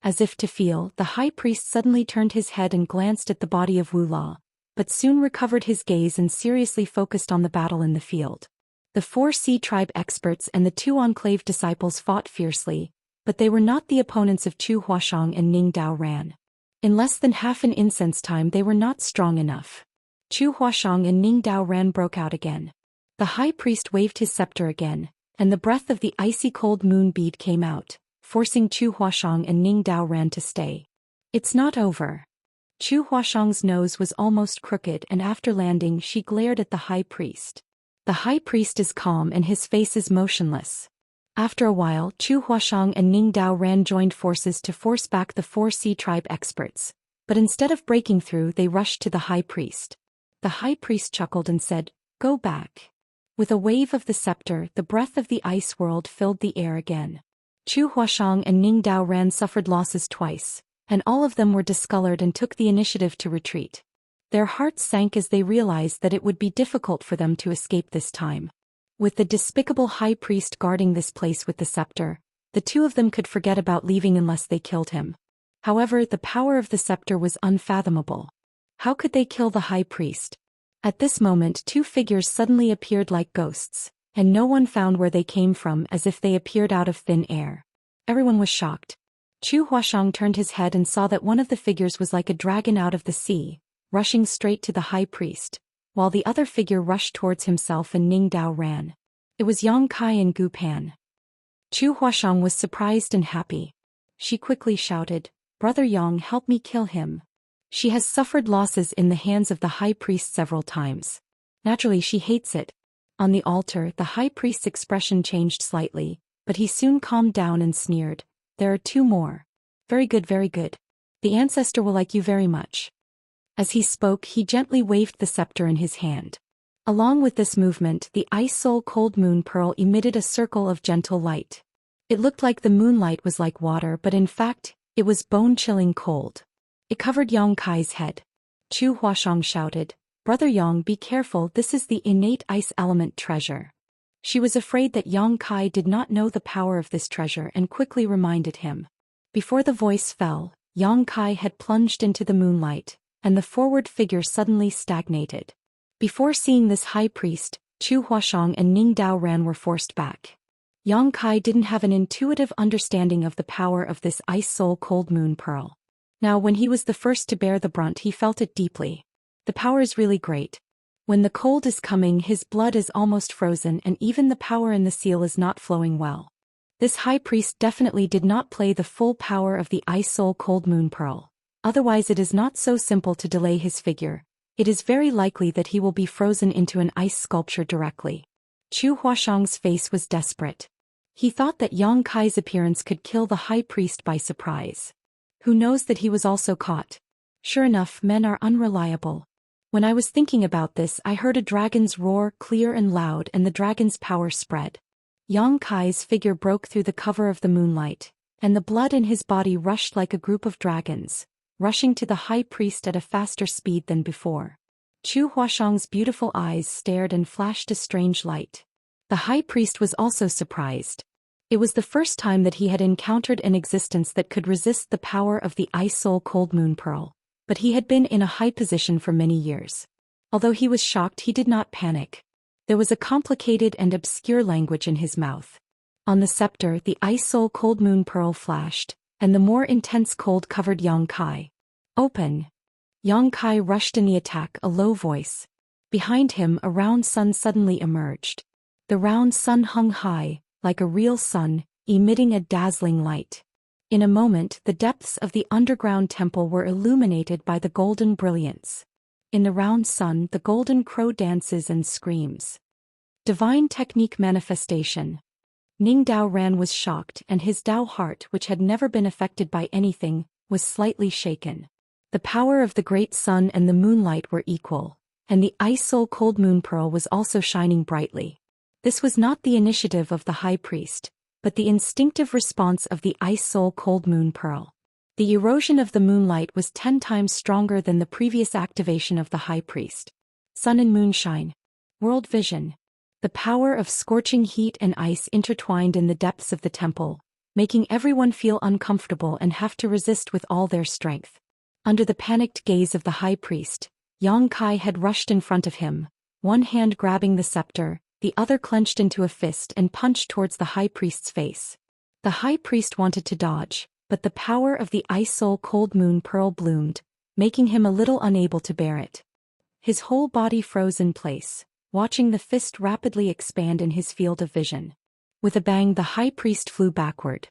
As if to feel, the high priest suddenly turned his head and glanced at the body of Wu La, but soon recovered his gaze and seriously focused on the battle in the field. The 4 sea tribe experts and the 2 enclave disciples fought fiercely, but they were not the opponents of Chu Huashang and Ning Daoran. In less than half an incense time they were not strong enough. Chu Huashang and Ning Daoran broke out again. The high priest waved his scepter again, and the breath of the icy cold moon bead came out, forcing Chu Huashang and Ning Daoran to stay. "It's not over." Chu Huashang's nose was almost crooked and after landing she glared at the high priest. The high priest is calm and his face is motionless. After a while, Chu Huashang and Ning Daoran joined forces to force back the 4 sea tribe experts, but instead of breaking through they rushed to the high priest. The high priest chuckled and said, "Go back." With a wave of the scepter, the breath of the ice world filled the air again. Chu Huashang and Ning Daoran suffered losses twice, and all of them were discolored and took the initiative to retreat. Their hearts sank as they realized that it would be difficult for them to escape this time. With the despicable high priest guarding this place with the scepter, the 2 of them could forget about leaving unless they killed him. However, the power of the scepter was unfathomable. How could they kill the high priest? At this moment 2 figures suddenly appeared like ghosts, and no one found where they came from, as if they appeared out of thin air. Everyone was shocked. Chu Huashang turned his head and saw that one of the figures was like a dragon out of the sea, rushing straight to the high priest, while the other figure rushed towards himself and Ning Daoran. It was Yang Kai and Gu Pan. Chu Huashang was surprised and happy. She quickly shouted, "Brother Yang, help me kill him." She has suffered losses in the hands of the high priest several times. Naturally she hates it. On the altar the high priest's expression changed slightly, but he soon calmed down and sneered, "There are 2 more. Very good, very good. The ancestor will like you very much." As he spoke he gently waved the scepter in his hand. Along with this movement the ice soul cold moon pearl emitted a circle of gentle light. It looked like the moonlight was like water, but in fact, it was bone-chilling cold. It covered Yang Kai's head. Chu Huashang shouted, "Brother Yang, be careful, this is the innate ice element treasure." She was afraid that Yang Kai did not know the power of this treasure and quickly reminded him. Before the voice fell, Yang Kai had plunged into the moonlight, and the forward figure suddenly stagnated. Before seeing this high priest, Chu Huashang and Ning Daoran were forced back. Yang Kai didn't have an intuitive understanding of the power of this ice soul cold moon pearl. Now when he was the first to bear the brunt he felt it deeply. The power is really great. When the cold is coming his blood is almost frozen and even the power in the seal is not flowing well. This high priest definitely did not play the full power of the ice soul cold moon pearl. Otherwise it is not so simple to delay his figure, It is very likely that he will be frozen into an ice sculpture directly. Chu Huashang's face was desperate. He thought that Yang Kai's appearance could kill the high priest by surprise. Who knows that he was also caught? Sure enough, men are unreliable. When I was thinking about this, I heard a dragon's roar, clear and loud, and the dragon's power spread. Yang Kai's figure broke through the cover of the moonlight, and the blood in his body rushed like a group of dragons, rushing to the high priest at a faster speed than before. Chu Huashang's beautiful eyes stared and flashed a strange light. The high priest was also surprised. It was the first time that he had encountered an existence that could resist the power of the Ice Soul Cold Moon Pearl, but he had been in a high position for many years. Although he was shocked, he did not panic. There was a complicated and obscure language in his mouth. On the scepter, the Ice Soul Cold Moon Pearl flashed, and the more intense cold covered Yang Kai. Open! Yang Kai rushed in the attack, a low voice. Behind him, a round sun suddenly emerged. The round sun hung high, like a real sun, emitting a dazzling light. In a moment, the depths of the underground temple were illuminated by the golden brilliance. In the round sun, the golden crow dances and screams. Divine technique manifestation. Ning Dao Ran was shocked, and his Dao heart, which had never been affected by anything, was slightly shaken. The power of the great sun and the moonlight were equal, and the Ice Soul Cold Moon Pearl was also shining brightly. This was not the initiative of the high priest, but the instinctive response of the Ice Soul Cold Moon Pearl. The erosion of the moonlight was 10 times stronger than the previous activation of the high priest. Sun and moonshine. World vision. The power of scorching heat and ice intertwined in the depths of the temple, making everyone feel uncomfortable and have to resist with all their strength. Under the panicked gaze of the high priest, Yang Kai had rushed in front of him, one hand grabbing the scepter, the other clenched into a fist and punched towards the high priest's face. The high priest wanted to dodge, but the power of the Ice Soul Cold Moon Pearl bloomed, making him a little unable to bear it. His whole body froze in place, watching the fist rapidly expand in his field of vision. With a bang, the high priest flew backward.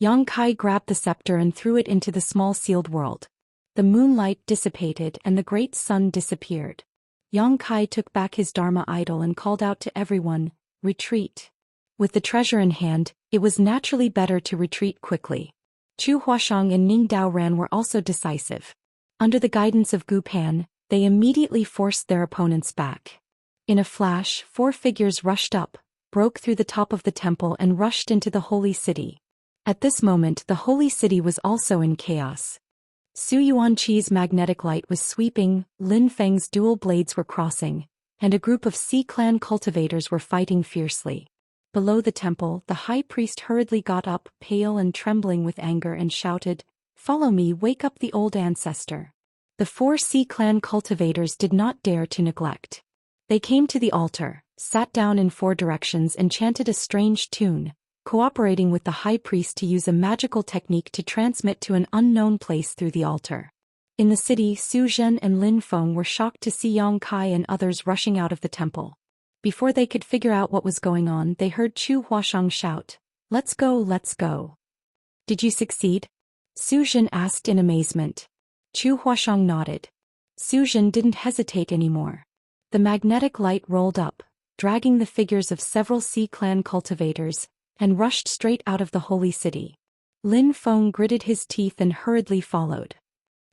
Yang Kai grabbed the scepter and threw it into the small sealed world. The moonlight dissipated and the great sun disappeared. Yang Kai took back his Dharma idol and called out to everyone, "Retreat." With the treasure in hand, it was naturally better to retreat quickly. Chu Huashang and Ning Dao Ran were also decisive. Under the guidance of Gu Pan, they immediately forced their opponents back. In a flash, 4 figures rushed up, broke through the top of the temple and rushed into the holy city. At this moment, the holy city was also in chaos. Su Yuanqi's magnetic light was sweeping, Lin Feng's dual blades were crossing, and a group of Sea Clan cultivators were fighting fiercely. Below the temple, the high priest hurriedly got up, pale and trembling with anger, and shouted, "Follow me, wake up the old ancestor." The 4 Sea Clan cultivators did not dare to neglect. They came to the altar, sat down in 4 directions and chanted a strange tune, cooperating with the high priest to use a magical technique to transmit to an unknown place through the altar. In the city, Su Zhen and Lin Feng were shocked to see Yang Kai and others rushing out of the temple. Before they could figure out what was going on, they heard Chu Huashang shout, "Let's go, let's go." "Did you succeed?" Su Zhen asked in amazement. Chu Huashang nodded. Su Zhen didn't hesitate anymore. The magnetic light rolled up, dragging the figures of several Sea Clan cultivators, and rushed straight out of the holy city. Lin Feng gritted his teeth and hurriedly followed.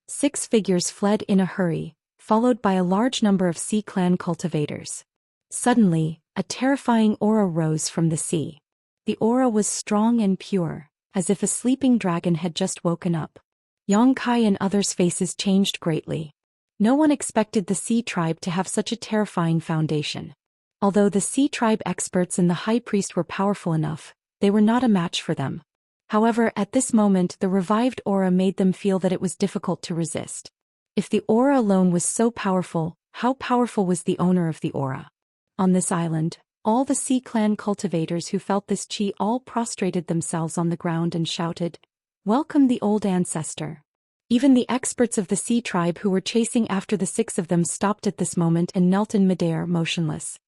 6 figures fled in a hurry, followed by a large number of Sea Clan cultivators. Suddenly, a terrifying aura rose from the sea. The aura was strong and pure, as if a sleeping dragon had just woken up. Yang Kai and others' faces changed greatly. No one expected the Sea Tribe to have such a terrifying foundation. Although the Sea Tribe experts and the High Priest were powerful enough, they were not a match for them. However, at this moment the revived aura made them feel that it was difficult to resist. If the aura alone was so powerful, how powerful was the owner of the aura? On this island, all the Sea Clan cultivators who felt this chi all prostrated themselves on the ground and shouted, "Welcome the old ancestor." Even the experts of the Sea Tribe who were chasing after the 6 of them stopped at this moment and knelt in midair, motionless.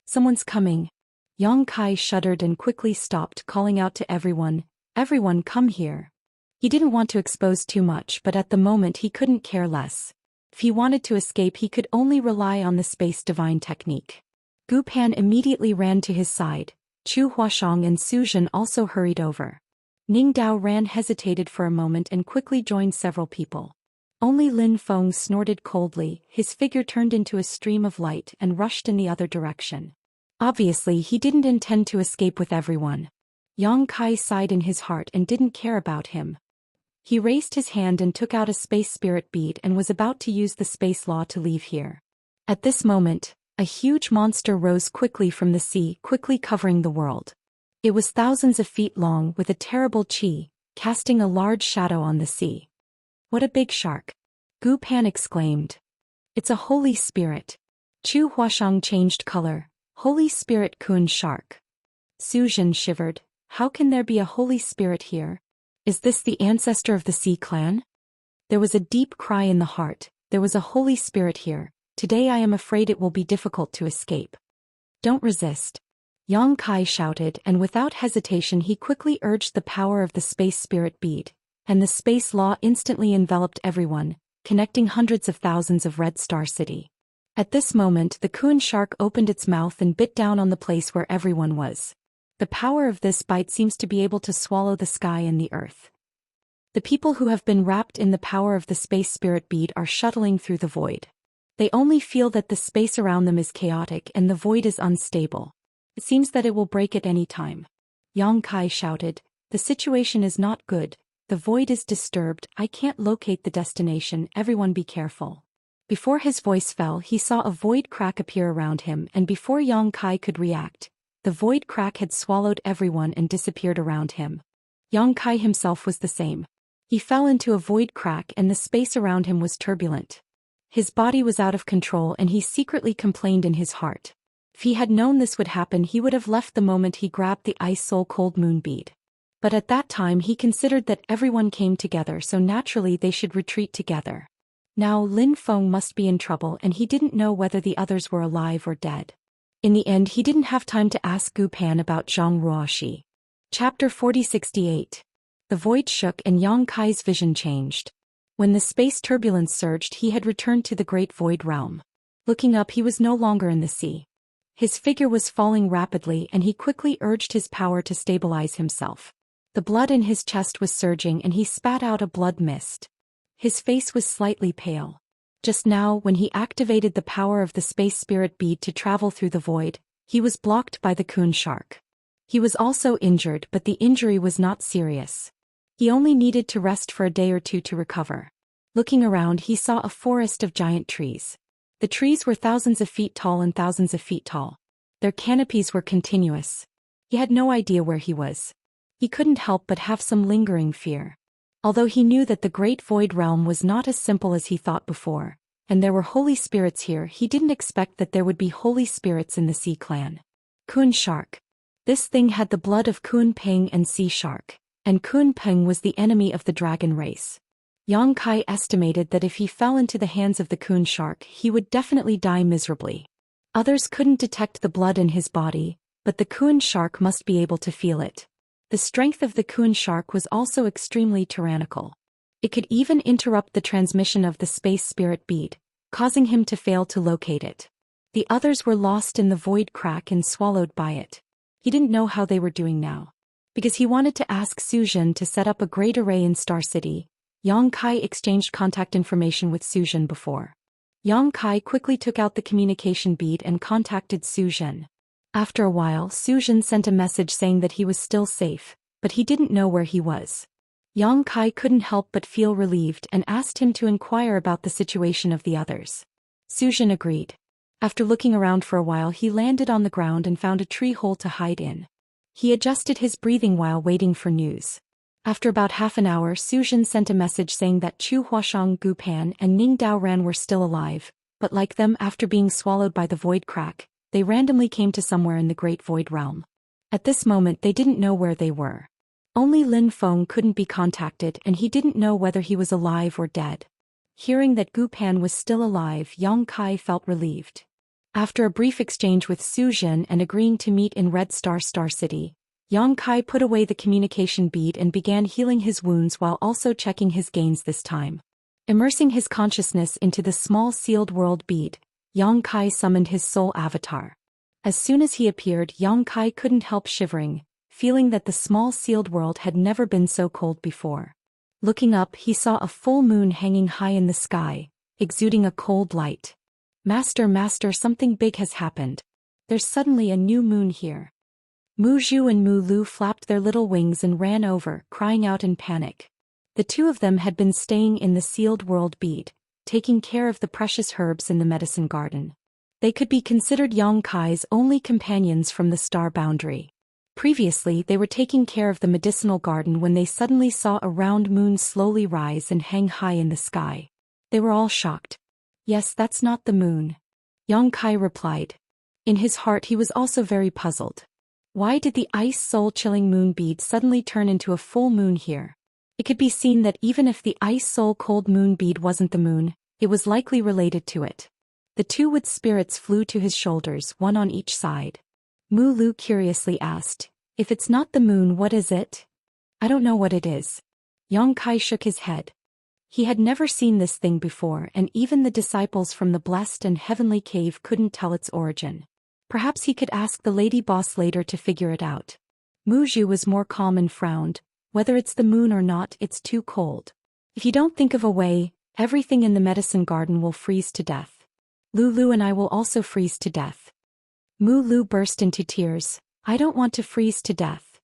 "Someone's coming." Yang Kai shuddered and quickly stopped, calling out to everyone, "Everyone come here." He didn't want to expose too much, but at the moment he couldn't care less. If he wanted to escape, he could only rely on the space divine technique. Gu Pan immediately ran to his side. Chu Huashang and Su Xian also hurried over. Ning Dao Ran hesitated for a moment and quickly joined several people. Only Lin Feng snorted coldly, his figure turned into a stream of light and rushed in the other direction. Obviously, he didn't intend to escape with everyone. Yang Kai sighed in his heart and didn't care about him. He raised his hand and took out a space spirit bead and was about to use the space law to leave here. At this moment, a huge monster rose quickly from the sea, quickly covering the world. It was thousands of feet long with a terrible qi, casting a large shadow on the sea. What a big shark! Gu Pan exclaimed. It's a holy spirit. Chu Huashang changed color. Holy spirit Kun shark. Su Xian shivered. How can there be a holy spirit here? Is this the ancestor of the Sea clan? There was a deep cry in the heart. There was a holy spirit here. Today I am afraid it will be difficult to escape. Don't resist. Yang Kai shouted, and without hesitation he quickly urged the power of the space spirit bead, and the space law instantly enveloped everyone, connecting hundreds of thousands of Red Star City. At this moment the Kun shark opened its mouth and bit down on the place where everyone was. The power of this bite seems to be able to swallow the sky and the earth. The people who have been wrapped in the power of the space spirit bead are shuttling through the void. They only feel that the space around them is chaotic and the void is unstable. It seems that it will break at any time. Yang Kai shouted, the situation is not good, the void is disturbed, I can't locate the destination, everyone be careful. Before his voice fell, he saw a void crack appear around him, and before Yang Kai could react, the void crack had swallowed everyone and disappeared around him. Yang Kai himself was the same. He fell into a void crack and the space around him was turbulent. His body was out of control and he secretly complained in his heart. If he had known this would happen, he would have left the moment he grabbed the Ice Soul Cold Moon bead. But at that time he considered that everyone came together, so naturally they should retreat together. Now Lin Feng must be in trouble and he didn't know whether the others were alive or dead. In the end he didn't have time to ask Gu Pan about Zhang Ruoxi. Chapter 4068. The void shook and Yang Kai's vision changed. When the space turbulence surged, he had returned to the great void realm. Looking up, he was no longer in the sea. His figure was falling rapidly and he quickly urged his power to stabilize himself. The blood in his chest was surging and he spat out a blood mist. His face was slightly pale. Just now, when he activated the power of the space spirit bead to travel through the void, he was blocked by the Kun shark. He was also injured, but the injury was not serious. He only needed to rest for a day or two to recover. Looking around, he saw a forest of giant trees. The trees were thousands of feet tall and thousands of feet tall. Their canopies were continuous. He had no idea where he was. He couldn't help but have some lingering fear. Although he knew that the great void realm was not as simple as he thought before, and there were holy spirits here, he didn't expect that there would be holy spirits in the Sea clan. Kun shark. This thing had the blood of Kun Peng and Sea shark, and Kun Peng was the enemy of the dragon race. Yang Kai estimated that if he fell into the hands of the Kun shark, he would definitely die miserably. Others couldn't detect the blood in his body, but the Kun shark must be able to feel it. The strength of the Kun shark was also extremely tyrannical. It could even interrupt the transmission of the space spirit bead, causing him to fail to locate it. The others were lost in the void crack and swallowed by it. He didn't know how they were doing now. Because he wanted to ask Su Xian to set up a great array in Star City, Yang Kai exchanged contact information with Su Xian before. Yang Kai quickly took out the communication bead and contacted Su Xian. After a while, Su Xian sent a message saying that he was still safe, but he didn't know where he was. Yang Kai couldn't help but feel relieved and asked him to inquire about the situation of the others. Su Xian agreed. After looking around for a while, he landed on the ground and found a tree hole to hide in. He adjusted his breathing while waiting for news. After about half an hour, Su Xian sent a message saying that Chu Huashang, Gu Pan, and Ning Dao Ran were still alive, but like them, after being swallowed by the void crack, they randomly came to somewhere in the great void realm. At this moment they didn't know where they were. Only Lin Feng couldn't be contacted and he didn't know whether he was alive or dead. Hearing that Gu Pan was still alive, Yang Kai felt relieved. After a brief exchange with Su Xian and agreeing to meet in Red Star City, Yang Kai put away the communication bead and began healing his wounds while also checking his gains this time. Immersing his consciousness into the small sealed world bead, Yang Kai summoned his soul avatar. As soon as he appeared, Yang Kai couldn't help shivering, feeling that the small sealed world had never been so cold before. Looking up, he saw a full moon hanging high in the sky, exuding a cold light. Master, something big has happened. There's suddenly a new moon here. Mu Zhu and Mu Lu flapped their little wings and ran over, crying out in panic. The two of them had been staying in the sealed world bead, taking care of the precious herbs in the medicine garden. They could be considered Yang Kai's only companions from the star boundary. Previously, they were taking care of the medicinal garden when they suddenly saw a round moon slowly rise and hang high in the sky. They were all shocked. Yes, that's not the moon, Yang Kai replied. In his heart he was also very puzzled. Why did the ice soul-chilling moon bead suddenly turn into a full moon here? It could be seen that even if the ice soul cold moon bead wasn't the moon, it was likely related to it. The two wood spirits flew to his shoulders, one on each side. Mu Lu curiously asked, "If it's not the moon, what is it?" "I don't know what it is." Yang Kai shook his head. He had never seen this thing before, and even the disciples from the blessed and heavenly cave couldn't tell its origin. Perhaps he could ask the lady boss later to figure it out. Mu Zhu was more calm and frowned. "Whether it's the moon or not, it's too cold. If you don't think of a way, everything in the medicine garden will freeze to death. Lulu and I will also freeze to death." Mu Lu burst into tears. "I don't want to freeze to death."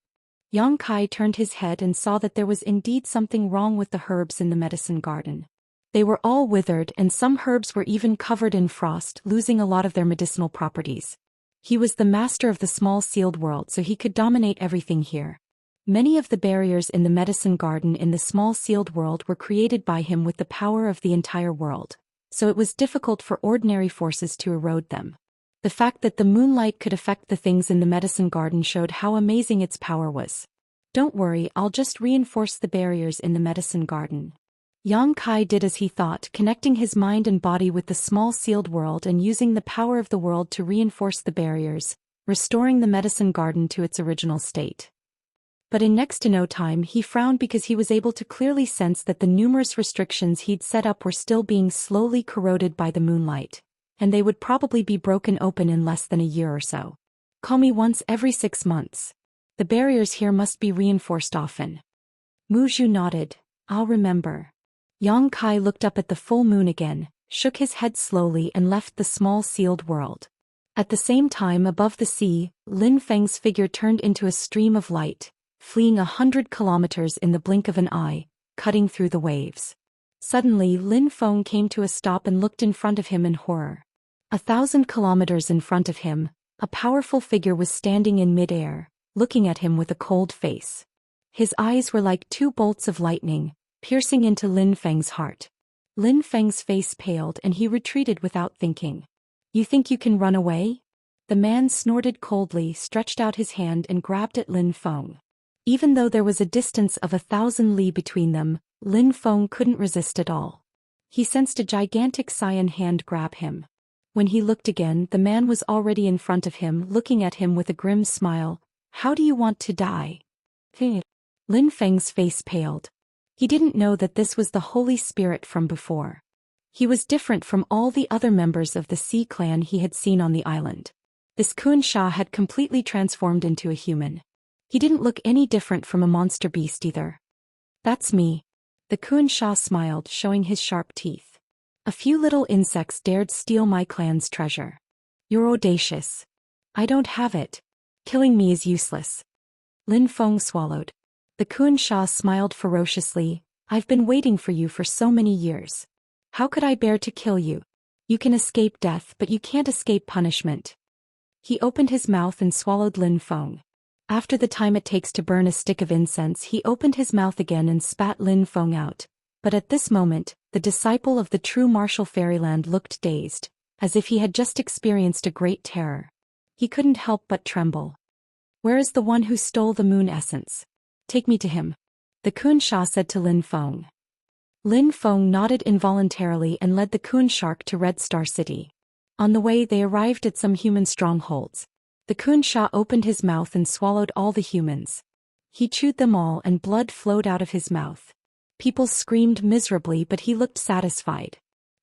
Yang Kai turned his head and saw that there was indeed something wrong with the herbs in the medicine garden. They were all withered, and some herbs were even covered in frost, losing a lot of their medicinal properties. He was the master of the small sealed world, so he could dominate everything here. Many of the barriers in the medicine garden in the small sealed world were created by him with the power of the entire world, so it was difficult for ordinary forces to erode them. The fact that the moonlight could affect the things in the medicine garden showed how amazing its power was. "Don't worry, I'll just reinforce the barriers in the medicine garden." Yang Kai did as he thought, connecting his mind and body with the small sealed world and using the power of the world to reinforce the barriers, restoring the medicine garden to its original state. But in next to no time he frowned because he was able to clearly sense that the numerous restrictions he'd set up were still being slowly corroded by the moonlight, and they would probably be broken open in less than a year or so. "Call me once every 6 months. The barriers here must be reinforced often." Mu Zhu nodded. "I'll remember." Yang Kai looked up at the full moon again, shook his head slowly and left the small sealed world. At the same time above the sea, Lin Feng's figure turned into a stream of light, fleeing 100 kilometers in the blink of an eye, cutting through the waves. Suddenly Lin Feng came to a stop and looked in front of him in horror. 1,000 kilometers in front of him, a powerful figure was standing in mid-air, looking at him with a cold face. His eyes were like two bolts of lightning, piercing into Lin Feng's heart. Lin Feng's face paled and he retreated without thinking. "You think you can run away?" The man snorted coldly, stretched out his hand and grabbed at Lin Feng. Even though there was a distance of 1,000 li between them, Lin Feng couldn't resist at all. He sensed a gigantic cyan hand grab him. When he looked again, the man was already in front of him, looking at him with a grim smile. "How do you want to die?" Lin Feng's face paled. He didn't know that this was the Holy Spirit from before. He was different from all the other members of the Sea clan he had seen on the island. This Xianxia had completely transformed into a human. He didn't look any different from a monster beast either. "That's me." The Xianxia smiled, showing his sharp teeth. "A few little insects dared steal my clan's treasure. You're audacious. I don't have it. Killing me is useless." Lin Feng swallowed. The Xianxia smiled ferociously. "I've been waiting for you for so many years. How could I bear to kill you? You can escape death, but you can't escape punishment." He opened his mouth and swallowed Lin Feng. After the time it takes to burn a stick of incense, he opened his mouth again and spat Lin Feng out. But at this moment, the disciple of the true martial fairyland looked dazed, as if he had just experienced a great terror. He couldn't help but tremble. "Where is the one who stole the moon essence? Take me to him," the Xianxia said to Lin Feng. Lin Feng nodded involuntarily and led the Xianxia to Red Star City. On the way they arrived at some human strongholds. The Xianxia opened his mouth and swallowed all the humans. He chewed them all and blood flowed out of his mouth. People screamed miserably, but he looked satisfied.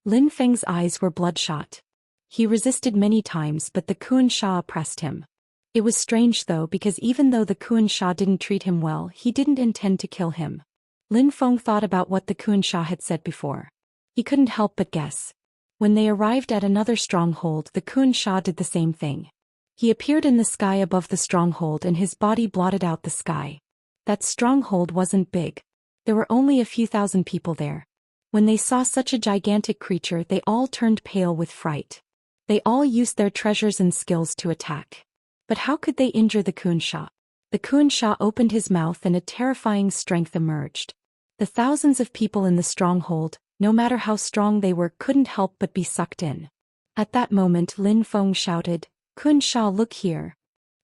Lin Feng's eyes were bloodshot. He resisted many times, but the Kun Sha oppressed him. It was strange though, because even though the Kun Sha didn't treat him well, he didn't intend to kill him. Lin Feng thought about what the Kun Sha had said before. He couldn't help but guess. When they arrived at another stronghold, the Kun Sha did the same thing. He appeared in the sky above the stronghold and his body blotted out the sky. That stronghold wasn't big. There were only a few thousand people there. When they saw such a gigantic creature, they all turned pale with fright. They all used their treasures and skills to attack. But how could they injure the Kun Sha? The Kun Sha opened his mouth and a terrifying strength emerged. The thousands of people in the stronghold, no matter how strong they were, couldn't help but be sucked in. At that moment Lin Feng shouted, "Kun Sha, look here."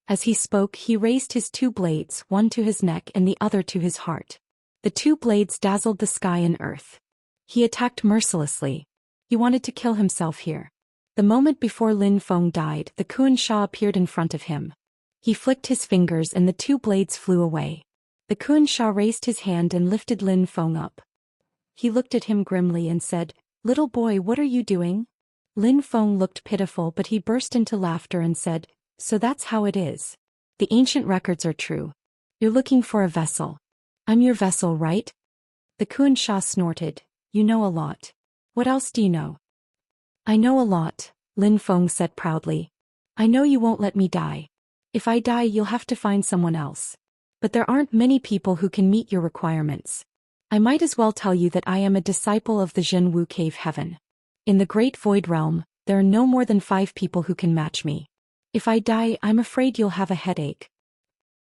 As he spoke, he raised his two blades, one to his neck and the other to his heart. The two blades dazzled the sky and earth. He attacked mercilessly. He wanted to kill himself here. The moment before Lin Feng died, the Kun Sha appeared in front of him. He flicked his fingers and the two blades flew away. The Kun Sha raised his hand and lifted Lin Feng up. He looked at him grimly and said, "Little boy, what are you doing?" Lin Feng looked pitiful, but he burst into laughter and said, "So that's how it is. The ancient records are true. You're looking for a vessel. I'm your vessel, right?" The Kun Sha snorted, "You know a lot. What else do you know?" "I know a lot," Lin Feng said proudly. "I know you won't let me die. If I die, you'll have to find someone else. But there aren't many people who can meet your requirements. I might as well tell you that I am a disciple of the Zhenwu Cave Heaven. In the Great Void Realm, there are no more than 5 people who can match me. If I die, I'm afraid you'll have a headache."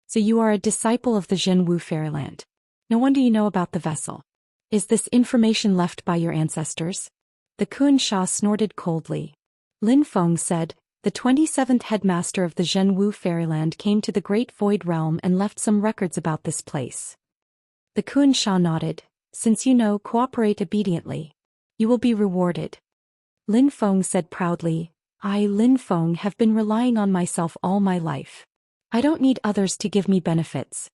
"So you are a disciple of the Zhenwu Fairyland. No wonder you know about the vessel. Is this information left by your ancestors?" The Kun Sha snorted coldly. Lin Feng said, "The 27th headmaster of the Zhenwu Fairyland came to the Great Void Realm and left some records about this place." The Kun Sha nodded. "Since you know, cooperate obediently. You will be rewarded." Lin Feng said proudly, "I, Lin Feng, have been relying on myself all my life. I don't need others to give me benefits."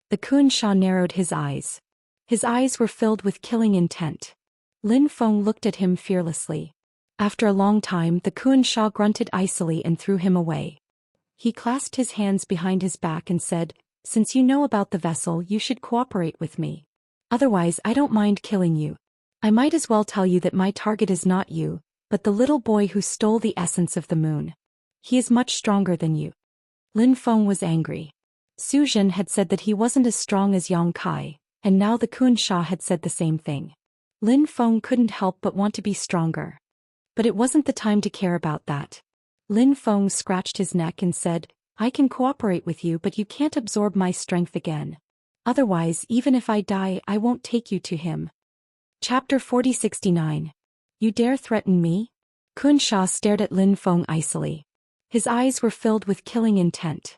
The Kun Sha narrowed his eyes. His eyes were filled with killing intent. Lin Feng looked at him fearlessly. After a long time, the Kun Sha grunted icily and threw him away. He clasped his hands behind his back and said, "Since you know about the vessel, you should cooperate with me. Otherwise, I don't mind killing you. I might as well tell you that my target is not you, but the little boy who stole the essence of the moon. He is much stronger than you." Lin Feng was angry. Su Jin had said that he wasn't as strong as Yang Kai, and now the Kun Sha had said the same thing. Lin Feng couldn't help but want to be stronger. But it wasn't the time to care about that. Lin Feng scratched his neck and said, "I can cooperate with you, but you can't absorb my strength again. Otherwise, even if I die, I won't take you to him." Chapter 4069. You dare threaten me? Kun Sha stared at Lin Feng icily. His eyes were filled with killing intent.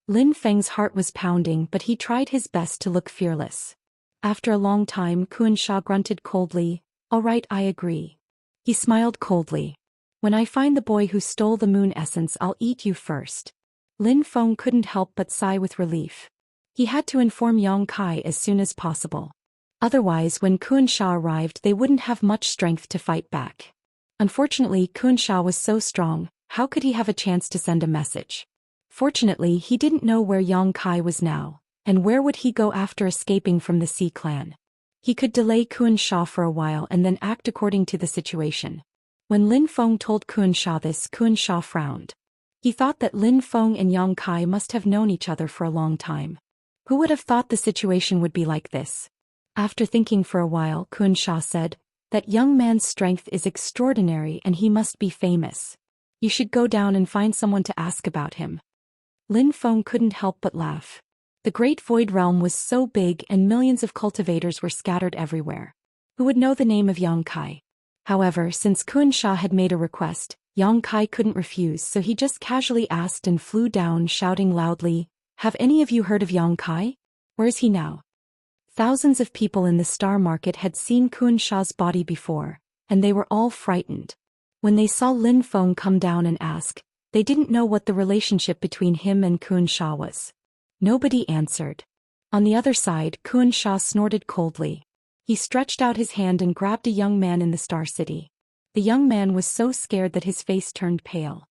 Lin Feng's heart was pounding, but he tried his best to look fearless. After a long time, Kun Sha grunted coldly, "All right, I agree." He smiled coldly. "When I find the boy who stole the moon essence, I'll eat you first." Lin Feng couldn't help but sigh with relief. He had to inform Yang Kai as soon as possible. Otherwise, when Kun Sha arrived, they wouldn't have much strength to fight back. Unfortunately, Kun Sha was so strong, how could he have a chance to send a message? Fortunately, he didn't know where Yang Kai was now, and where would he go after escaping from the Sea Clan? He could delay Kun Sha for a while and then act according to the situation. When Lin Feng told Kun Sha this, Kun Sha frowned. He thought that Lin Feng and Yang Kai must have known each other for a long time. Who would have thought the situation would be like this? After thinking for a while, Kun Sha said, "That young man's strength is extraordinary and he must be famous. You should go down and find someone to ask about him." Lin Feng couldn't help but laugh. The Great Void Realm was so big and millions of cultivators were scattered everywhere. Who would know the name of Yang Kai? However, since Kun Sha had made a request, Yang Kai couldn't refuse, so he just casually asked and flew down shouting loudly, "Have any of you heard of Yang Kai? Where is he now?" Thousands of people in the Star Market had seen Kun Sha's body before, and they were all frightened. When they saw Lin Feng come down and ask, they didn't know what the relationship between him and Kun Sha was. Nobody answered. On the other side, Kun Sha snorted coldly. He stretched out his hand and grabbed a young man in the Star City. The young man was so scared that his face turned pale.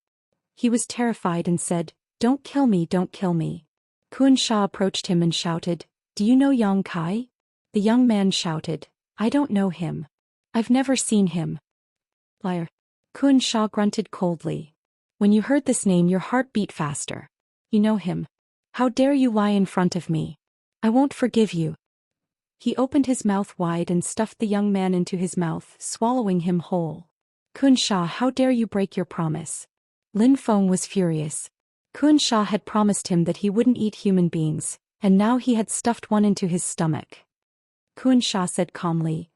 He was terrified and said, "Don't kill me, don't kill me." Xianxia approached him and shouted, "Do you know Yang Kai?" The young man shouted, "I don't know him. I've never seen him." Liar. Xianxia grunted coldly. "When you heard this name your heart beat faster. You know him. How dare you lie in front of me? I won't forgive you." He opened his mouth wide and stuffed the young man into his mouth, swallowing him whole. "Xianxia, how dare you break your promise?" Lin Feng was furious. Xianxia had promised him that he wouldn't eat human beings, and now he had stuffed one into his stomach. Xianxia said calmly,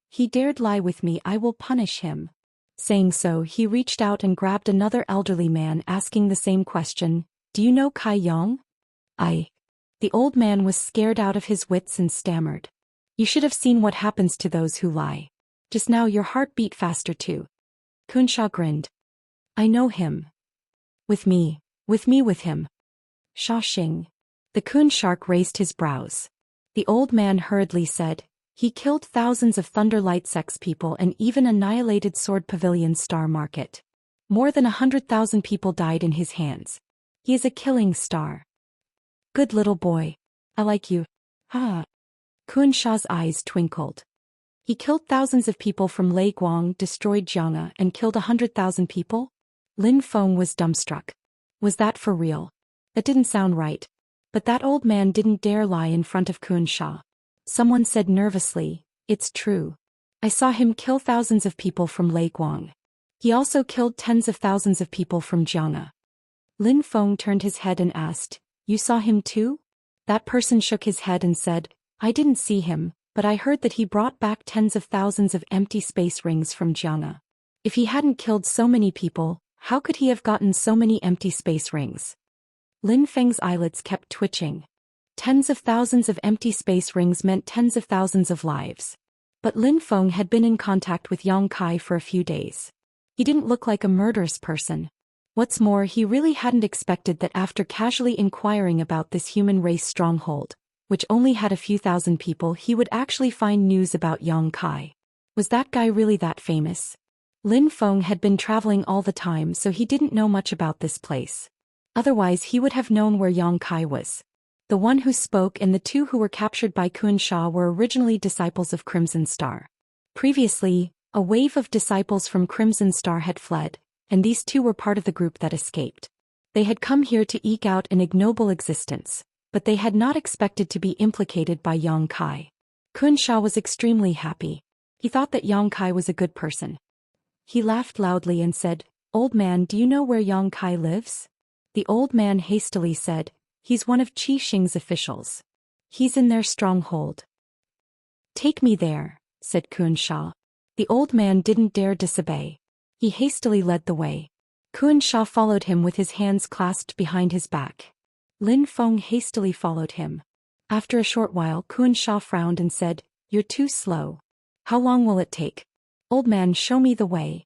"He dared lie with me, I will punish him." Saying so, he reached out and grabbed another elderly man, asking the same question, "Do you know Kai Yang?" The old man was scared out of his wits and stammered, "You should have seen what happens to those who lie. Just now your heart beat faster too." Xianxia grinned. "I know him. With me with him." Shashing. The Kun Shark raised his brows. The old man hurriedly said, "He killed thousands of Thunderlight Sex people and even annihilated Sword Pavilion Star Market. More than 100,000 people died in his hands. He is a killing star. Good little boy. I like you. Ha." Xia's eyes twinkled. He killed thousands of people from Lei Guang, destroyed Jiang'a, and killed 100,000 people? Lin Feng was dumbstruck. Was that for real? That didn't sound right. But that old man didn't dare lie in front of Xianxia. Someone said nervously, "It's true. I saw him kill thousands of people from Lei Guang. He also killed tens of thousands of people from Jiang'a." Lin Feng turned his head and asked, "You saw him too?" That person shook his head and said, "I didn't see him, but I heard that he brought back tens of thousands of empty space rings from Jiang'a. If he hadn't killed so many people, how could he have gotten so many empty space rings?" Lin Feng's eyelids kept twitching. Tens of thousands of empty space rings meant tens of thousands of lives. But Lin Feng had been in contact with Yang Kai for a few days. He didn't look like a murderous person. What's more, he really hadn't expected that after casually inquiring about this human race stronghold, which only had a few thousand people, he would actually find news about Yang Kai. Was that guy really that famous? Lin Feng had been traveling all the time, so he didn't know much about this place. Otherwise he would have known where Yang Kai was. The one who spoke and the two who were captured by Xianxia were originally disciples of Crimson Star. Previously, a wave of disciples from Crimson Star had fled, and these two were part of the group that escaped. They had come here to eke out an ignoble existence, but they had not expected to be implicated by Yang Kai. Xianxia was extremely happy. He thought that Yang Kai was a good person. He laughed loudly and said, "Old man, do you know where Yang Kai lives?" The old man hastily said, "He's one of Qi Xing's officials. He's in their stronghold." "Take me there," said Xianxia. The old man didn't dare disobey. He hastily led the way. Xianxia followed him with his hands clasped behind his back. Lin Feng hastily followed him. After a short while Xianxia frowned and said, "You're too slow. How long will it take? Old man, show me the way."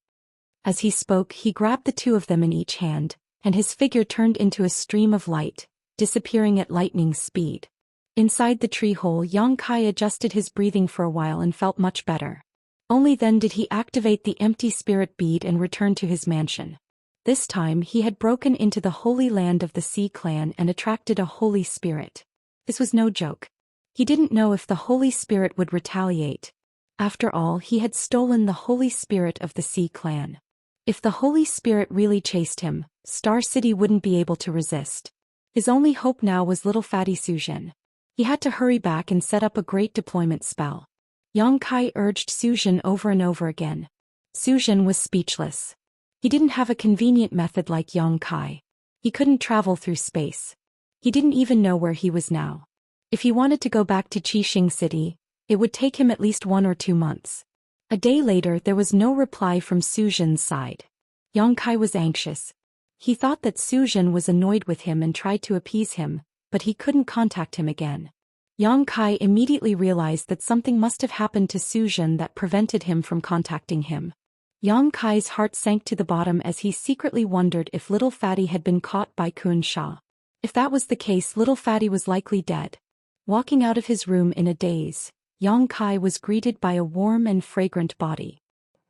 As he spoke he grabbed the two of them in each hand, and his figure turned into a stream of light, disappearing at lightning speed. Inside the tree hole Yang Kai adjusted his breathing for a while and felt much better. Only then did he activate the empty spirit bead and return to his mansion. This time he had broken into the holy land of the Sea clan and attracted a holy spirit. This was no joke. He didn't know if the holy spirit would retaliate. After all, he had stolen the holy spirit of the Sea clan. If the holy spirit really chased him, Star City wouldn't be able to resist. His only hope now was little fatty Zhou Xian. He had to hurry back and set up a great deployment spell. Yang Kai urged Zhou Xian over and over again. Zhou Xian was speechless. He didn't have a convenient method like Yang Kai. He couldn't travel through space. He didn't even know where he was now. If he wanted to go back to Qi Xing City, it would take him at least 1 or 2 months. A day later there was no reply from Zhou Xian's side. Yang Kai was anxious. He thought that Zhou Xian was annoyed with him and tried to appease him, but he couldn't contact him again. Yang Kai immediately realized that something must have happened to Zhou Xian that prevented him from contacting him. Yang Kai's heart sank to the bottom as he secretly wondered if little fatty had been caught by Xianxia. If that was the case, little fatty was likely dead. Walking out of his room in a daze, Yang Kai was greeted by a warm and fragrant body.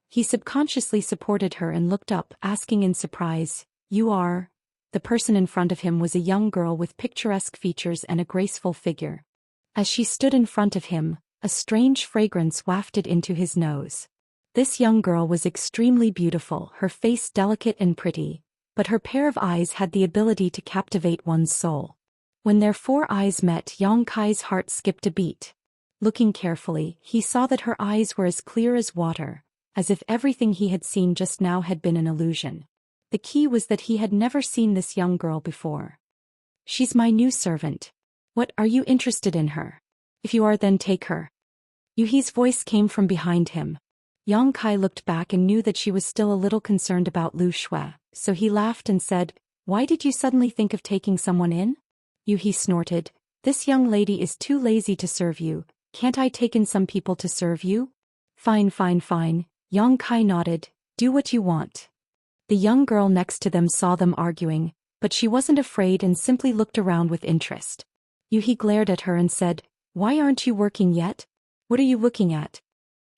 He subconsciously supported her and looked up, asking in surprise, "You are?" The person in front of him was a young girl with picturesque features and a graceful figure. As she stood in front of him, a strange fragrance wafted into his nose. This young girl was extremely beautiful, her face delicate and pretty, but her pair of eyes had the ability to captivate one's soul. When their four eyes met, Yang Kai's heart skipped a beat. Looking carefully, he saw that her eyes were as clear as water, as if everything he had seen just now had been an illusion. The key was that he had never seen this young girl before. "She's my new servant. What, are you interested in her? If you are, then take her." Yuhi's voice came from behind him. Yang Kai looked back and knew that she was still a little concerned about Lu Shui, so he laughed and said, "Why did you suddenly think of taking someone in?" Yuhi snorted, "This young lady is too lazy to serve you. Can't I take in some people to serve you?" Fine. Yang Kai nodded, "Do what you want." The young girl next to them saw them arguing, but she wasn't afraid and simply looked around with interest. Yuhi glared at her and said, "Why aren't you working yet? What are you looking at?"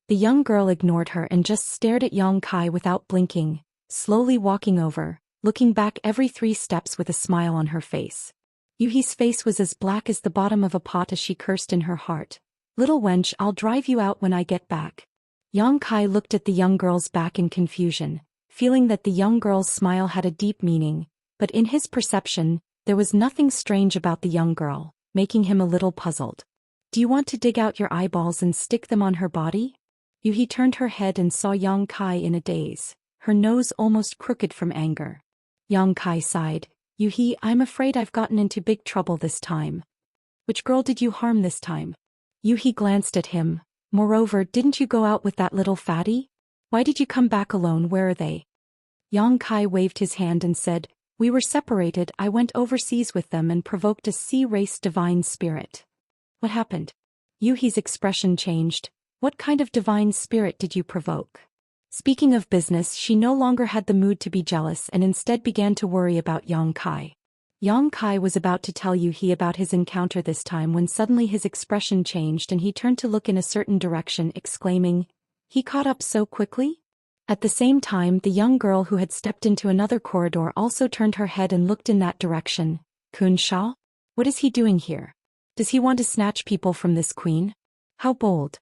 The young girl ignored her and just stared at Yang Kai without blinking, slowly walking over, looking back every 3 steps with a smile on her face. Yuhi's face was as black as the bottom of a pot as she cursed in her heart, "Little wench, I'll drive you out when I get back." Yang Kai looked at the young girl's back in confusion, feeling that the young girl's smile had a deep meaning, but in his perception, there was nothing strange about the young girl, making him a little puzzled. "Do you want to dig out your eyeballs and stick them on her body?" Yuhi turned her head and saw Yang Kai in a daze, her nose almost crooked from anger. Yang Kai sighed, "Yuhi, I'm afraid I've gotten into big trouble this time." "Which girl did you harm this time?" Yuhi glanced at him. "Moreover, didn't you go out with that little fatty? Why did you come back alone? Where are they?" Yang Kai waved his hand and said, "We were separated. I went overseas with them and provoked a sea-race divine spirit." "What happened?" Yuhi's expression changed. "What kind of divine spirit did you provoke?" Speaking of business, she no longer had the mood to be jealous and instead began to worry about Yang Kai. Yang Kai was about to tell Yuhi about his encounter this time when suddenly his expression changed and he turned to look in a certain direction, exclaiming, "He caught up so quickly?" At the same time, the young girl who had stepped into another corridor also turned her head and looked in that direction. "Kun Sha? What is he doing here? Does he want to snatch people from this queen? How bold."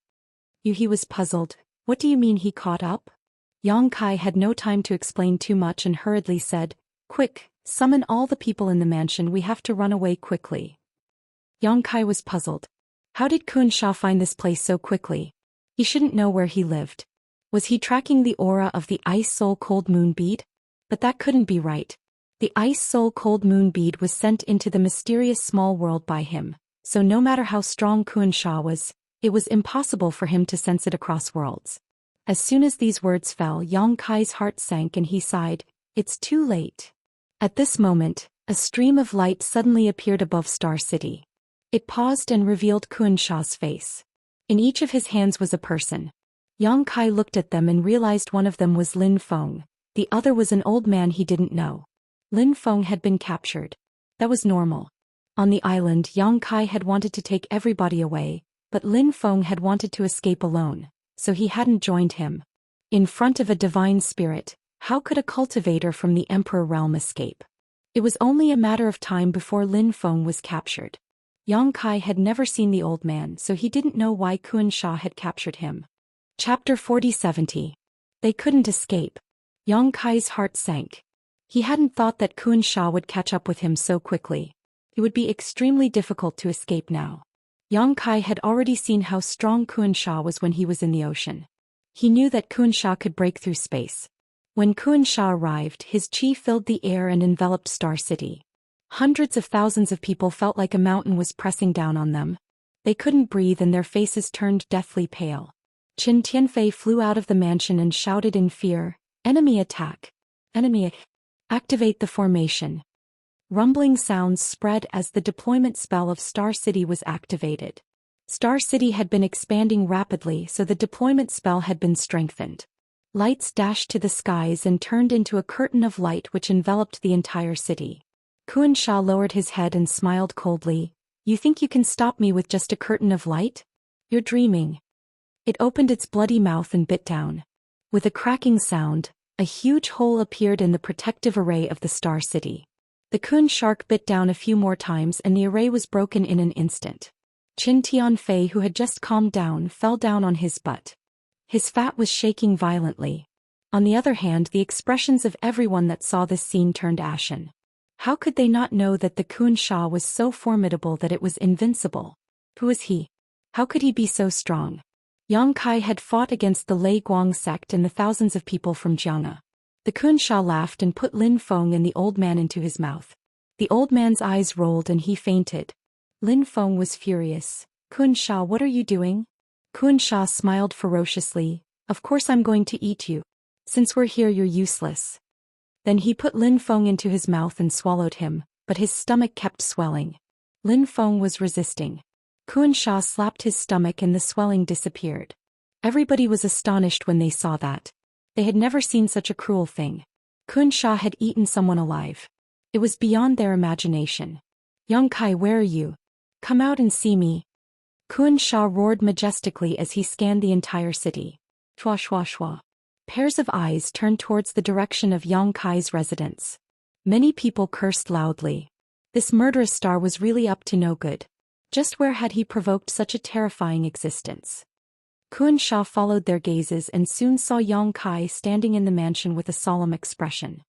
Yuhi was puzzled. "What do you mean he caught up?" Yang Kai had no time to explain too much and hurriedly said, "Quick, summon all the people in the mansion, we have to run away quickly." Yang Kai was puzzled. How did Kun Sha find this place so quickly? He shouldn't know where he lived. Was he tracking the aura of the Ice Soul Cold Moon bead? But that couldn't be right. The Ice Soul Cold Moon bead was sent into the mysterious small world by him, so no matter how strong Kun Sha was, it was impossible for him to sense it across worlds. As soon as these words fell, Yang Kai's heart sank and he sighed, "It's too late." At this moment, a stream of light suddenly appeared above Star City. It paused and revealed Kun Sha's face. In each of his hands was a person. Yang Kai looked at them and realized one of them was Lin Feng, the other was an old man he didn't know. Lin Feng had been captured. That was normal. On the island, Yang Kai had wanted to take everybody away, but Lin Feng had wanted to escape alone, so he hadn't joined him. In front of a divine spirit, how could a cultivator from the Emperor realm escape? It was only a matter of time before Lin Feng was captured. Yang Kai had never seen the old man, so he didn't know why Kun Sha had captured him. Chapter 40-70. They couldn't escape. Yang Kai's heart sank. He hadn't thought that Kun Sha would catch up with him so quickly. It would be extremely difficult to escape now. Yang Kai had already seen how strong Kun Sha was when he was in the ocean. He knew that Kun Sha could break through space. When Kun Sha arrived, his chi filled the air and enveloped Star City. Hundreds of thousands of people felt like a mountain was pressing down on them. They couldn't breathe and their faces turned deathly pale. Qin Tianfei flew out of the mansion and shouted in fear, "Enemy attack! Enemy! Activate the formation!" Rumbling sounds spread as the deployment spell of Star City was activated. Star City had been expanding rapidly, so the deployment spell had been strengthened. Lights dashed to the skies and turned into a curtain of light which enveloped the entire city. Kun Sha lowered his head and smiled coldly. "You think you can stop me with just a curtain of light?" You're dreaming. It opened its bloody mouth and bit down. With a cracking sound, a huge hole appeared in the protective array of the Star City. The Kun shark bit down a few more times and the array was broken in an instant. Qin Tianfei, who had just calmed down, fell down on his butt. His fat was shaking violently. On the other hand, the expressions of everyone that saw this scene turned ashen. How could they not know that the Kun Sha was so formidable that it was invincible? Who was he? How could he be so strong? Yang Kai had fought against the Lei Guang sect and the thousands of people from Jiang'a. The Kun Sha laughed and put Lin Feng and the old man into his mouth. The old man's eyes rolled and he fainted. Lin Feng was furious. Kun Sha, what are you doing? Kun Sha smiled ferociously. Of course I'm going to eat you. Since we're here, you're useless. Then he put Lin Feng into his mouth and swallowed him, but his stomach kept swelling. Lin Feng was resisting. Kun Sha slapped his stomach and the swelling disappeared. Everybody was astonished when they saw that. They had never seen such a cruel thing. Kun Sha had eaten someone alive. It was beyond their imagination. Yang Kai, where are you? Come out and see me. Kun Sha roared majestically as he scanned the entire city. Shwa shwa shwa. Pairs of eyes turned towards the direction of Yang Kai's residence. Many people cursed loudly. This murderous star was really up to no good. Just where had he provoked such a terrifying existence? Kun Sha followed their gazes and soon saw Yang Kai standing in the mansion with a solemn expression.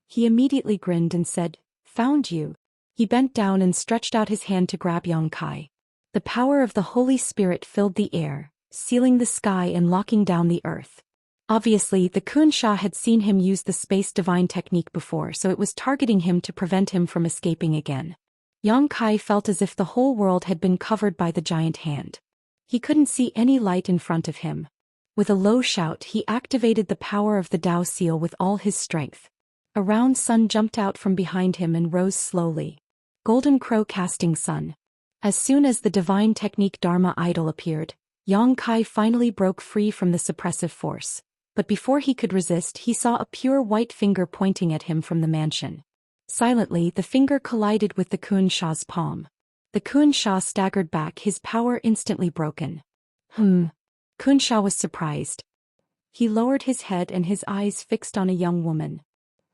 He immediately grinned and said, "Found you." He bent down and stretched out his hand to grab Yang Kai. The power of the Holy Spirit filled the air, sealing the sky and locking down the earth. Obviously, the Kun Sha had seen him use the space divine technique before, so it was targeting him to prevent him from escaping again. Yang Kai felt as if the whole world had been covered by the giant hand. He couldn't see any light in front of him. With a low shout, he activated the power of the Dao seal with all his strength. A round sun jumped out from behind him and rose slowly. Golden crow casting sun. As soon as the divine technique Dharma idol appeared, Yang Kai finally broke free from the suppressive force. But before he could resist, he saw a pure white finger pointing at him from the mansion. Silently, the finger collided with the Kun Sha's palm. The Kun Sha staggered back, his power instantly broken. Kun Sha was surprised. He lowered his head and his eyes fixed on a young woman.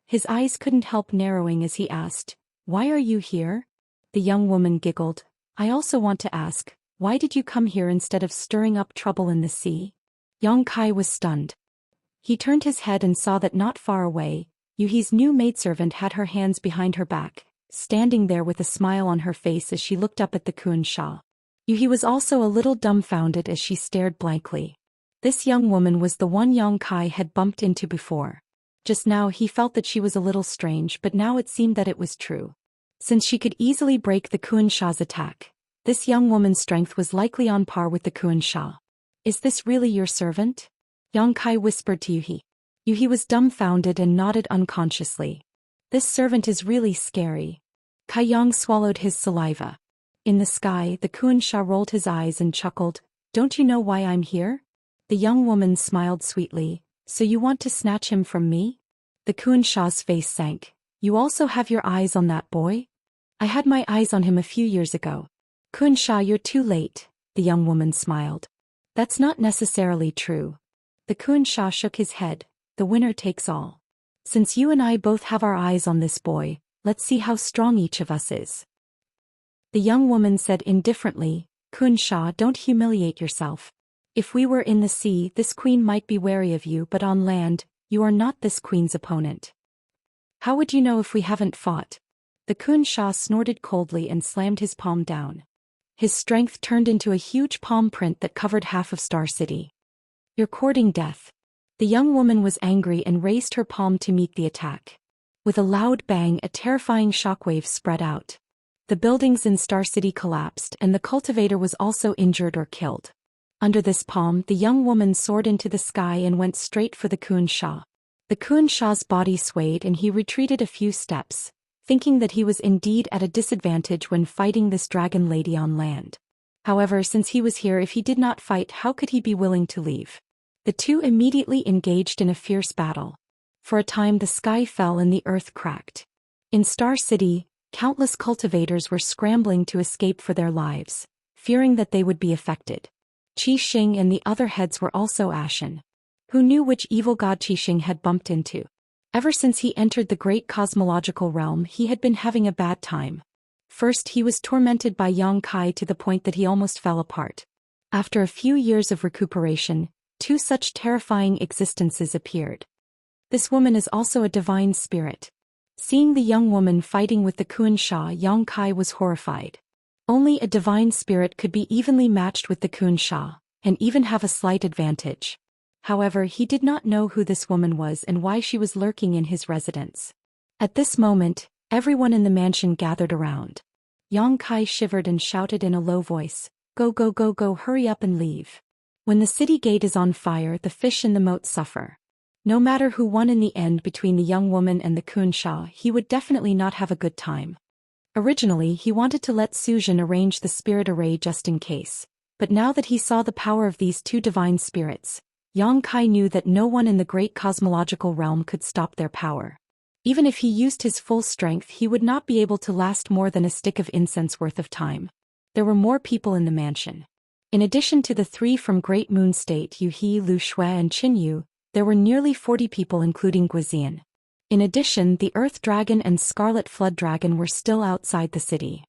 His eyes couldn't help narrowing as he asked, "Why are you here?" The young woman giggled. "I also want to ask, why did you come here instead of stirring up trouble in the sea?" Yang Kai was stunned. He turned his head and saw that not far away, Yuhi's new maidservant had her hands behind her back, standing there with a smile on her face as she looked up at the Kun Sha. Yuhi was also a little dumbfounded as she stared blankly. This young woman was the one Yang Kai had bumped into before. Just now he felt that she was a little strange, but now it seemed that it was true. Since she could easily break the Kun Sha's attack, this young woman's strength was likely on par with the Kun Sha. "Is this really your servant?" Yang Kai whispered to Yuhi. Yuhi was dumbfounded and nodded unconsciously. "This servant is really scary." Kai Yang swallowed his saliva. In the sky, the Kun Sha rolled his eyes and chuckled. "Don't you know why I'm here?" The young woman smiled sweetly. "So you want to snatch him from me?" The Kun Sha's face sank. "You also have your eyes on that boy?" "I had my eyes on him a few years ago." "Kun Sha, you're too late," the young woman smiled. "That's not necessarily true." The Kun Sha shook his head. "The winner takes all. Since you and I both have our eyes on this boy, let's see how strong each of us is." The young woman said indifferently, "Kun Sha, don't humiliate yourself. If we were in the sea, this queen might be wary of you, but on land, you are not this queen's opponent." "How would you know if we haven't fought?" The Kun Sha snorted coldly and slammed his palm down. His strength turned into a huge palm print that covered half of Star City. "You're courting death." The young woman was angry and raised her palm to meet the attack. With a loud bang, a terrifying shockwave spread out. The buildings in Star City collapsed and the cultivator was also injured or killed. Under this palm, the young woman soared into the sky and went straight for the Kun Sha. The Kun Sha's body swayed and he retreated a few steps, thinking that he was indeed at a disadvantage when fighting this dragon lady on land. However, since he was here, if he did not fight, how could he be willing to leave? The two immediately engaged in a fierce battle. For a time the sky fell and the earth cracked. In Star City, countless cultivators were scrambling to escape for their lives, fearing that they would be affected. Qi Xing and the other heads were also ashen. Who knew which evil god Qi Xing had bumped into? Ever since he entered the great cosmological realm, he had been having a bad time. First, he was tormented by Yang Kai to the point that he almost fell apart. After a few years of recuperation, two such terrifying existences appeared. This woman is also a divine spirit. Seeing the young woman fighting with the Xianxia, Yang Kai was horrified. Only a divine spirit could be evenly matched with the Xianxia, and even have a slight advantage. However, he did not know who this woman was and why she was lurking in his residence. At this moment, everyone in the mansion gathered around. Yang Kai shivered and shouted in a low voice, "Go go go go, hurry up and leave. When the city gate is on fire, the fish in the moat suffer." No matter who won in the end between the young woman and the Xianxia, he would definitely not have a good time. Originally, he wanted to let Zhou Xian arrange the spirit array just in case, but now that he saw the power of these two divine spirits, Yang Kai knew that no one in the great cosmological realm could stop their power. Even if he used his full strength, he would not be able to last more than a stick of incense worth of time. There were more people in the mansion. In addition to the three from Great Moon State, Yu He, Lu Shui and Qin Yu, there were nearly 40 people including Guizian. In addition, the Earth Dragon and Scarlet Flood Dragon were still outside the city.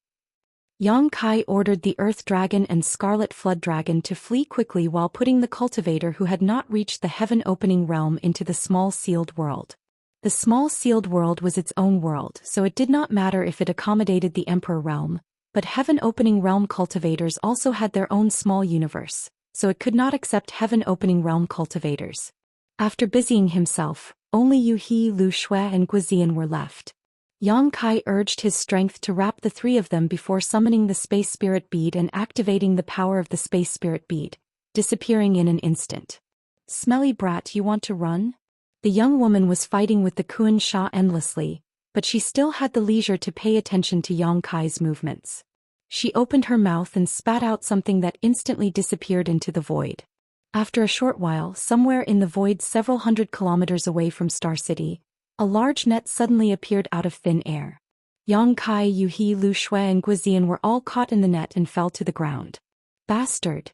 Yang Kai ordered the Earth Dragon and Scarlet Flood Dragon to flee quickly while putting the cultivator who had not reached the heaven-opening realm into the small sealed world. The small sealed world was its own world, so it did not matter if it accommodated the Emperor realm, but heaven-opening realm cultivators also had their own small universe, so it could not accept heaven-opening realm cultivators. After busying himself, only Yu He, Lu Shui and Guizian were left. Yang Kai urged his strength to wrap the three of them before summoning the Space Spirit Bead and activating the power of the Space Spirit Bead, disappearing in an instant. "Smelly brat, you want to run?" The young woman was fighting with the Xianxia endlessly, but she still had the leisure to pay attention to Yang Kai's movements. She opened her mouth and spat out something that instantly disappeared into the void. After a short while, somewhere in the void several hundred kilometers away from Star City, a large net suddenly appeared out of thin air. Yang Kai, Yu He, Lu Shui and Guizian were all caught in the net and fell to the ground. "Bastard!"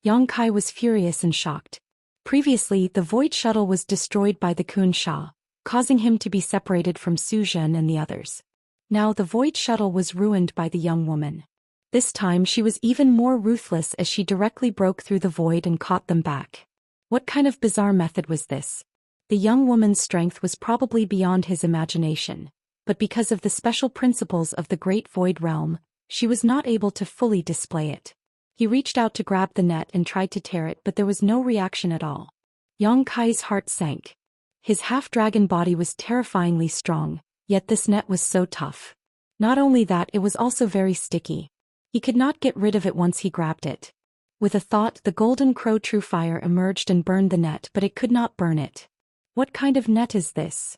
Yang Kai was furious and shocked. Previously, the void shuttle was destroyed by the Xianxia, causing him to be separated from Zhou Xian and the others. Now the void shuttle was ruined by the young woman. This time she was even more ruthless as she directly broke through the void and caught them back. What kind of bizarre method was this? The young woman's strength was probably beyond his imagination, but because of the special principles of the Great Void Realm, she was not able to fully display it. He reached out to grab the net and tried to tear it, but there was no reaction at all. Yang Kai's heart sank. His half-dragon body was terrifyingly strong, yet this net was so tough. Not only that, it was also very sticky. He could not get rid of it once he grabbed it. With a thought, the golden crow true fire emerged and burned the net, but it could not burn it. "What kind of net is this?"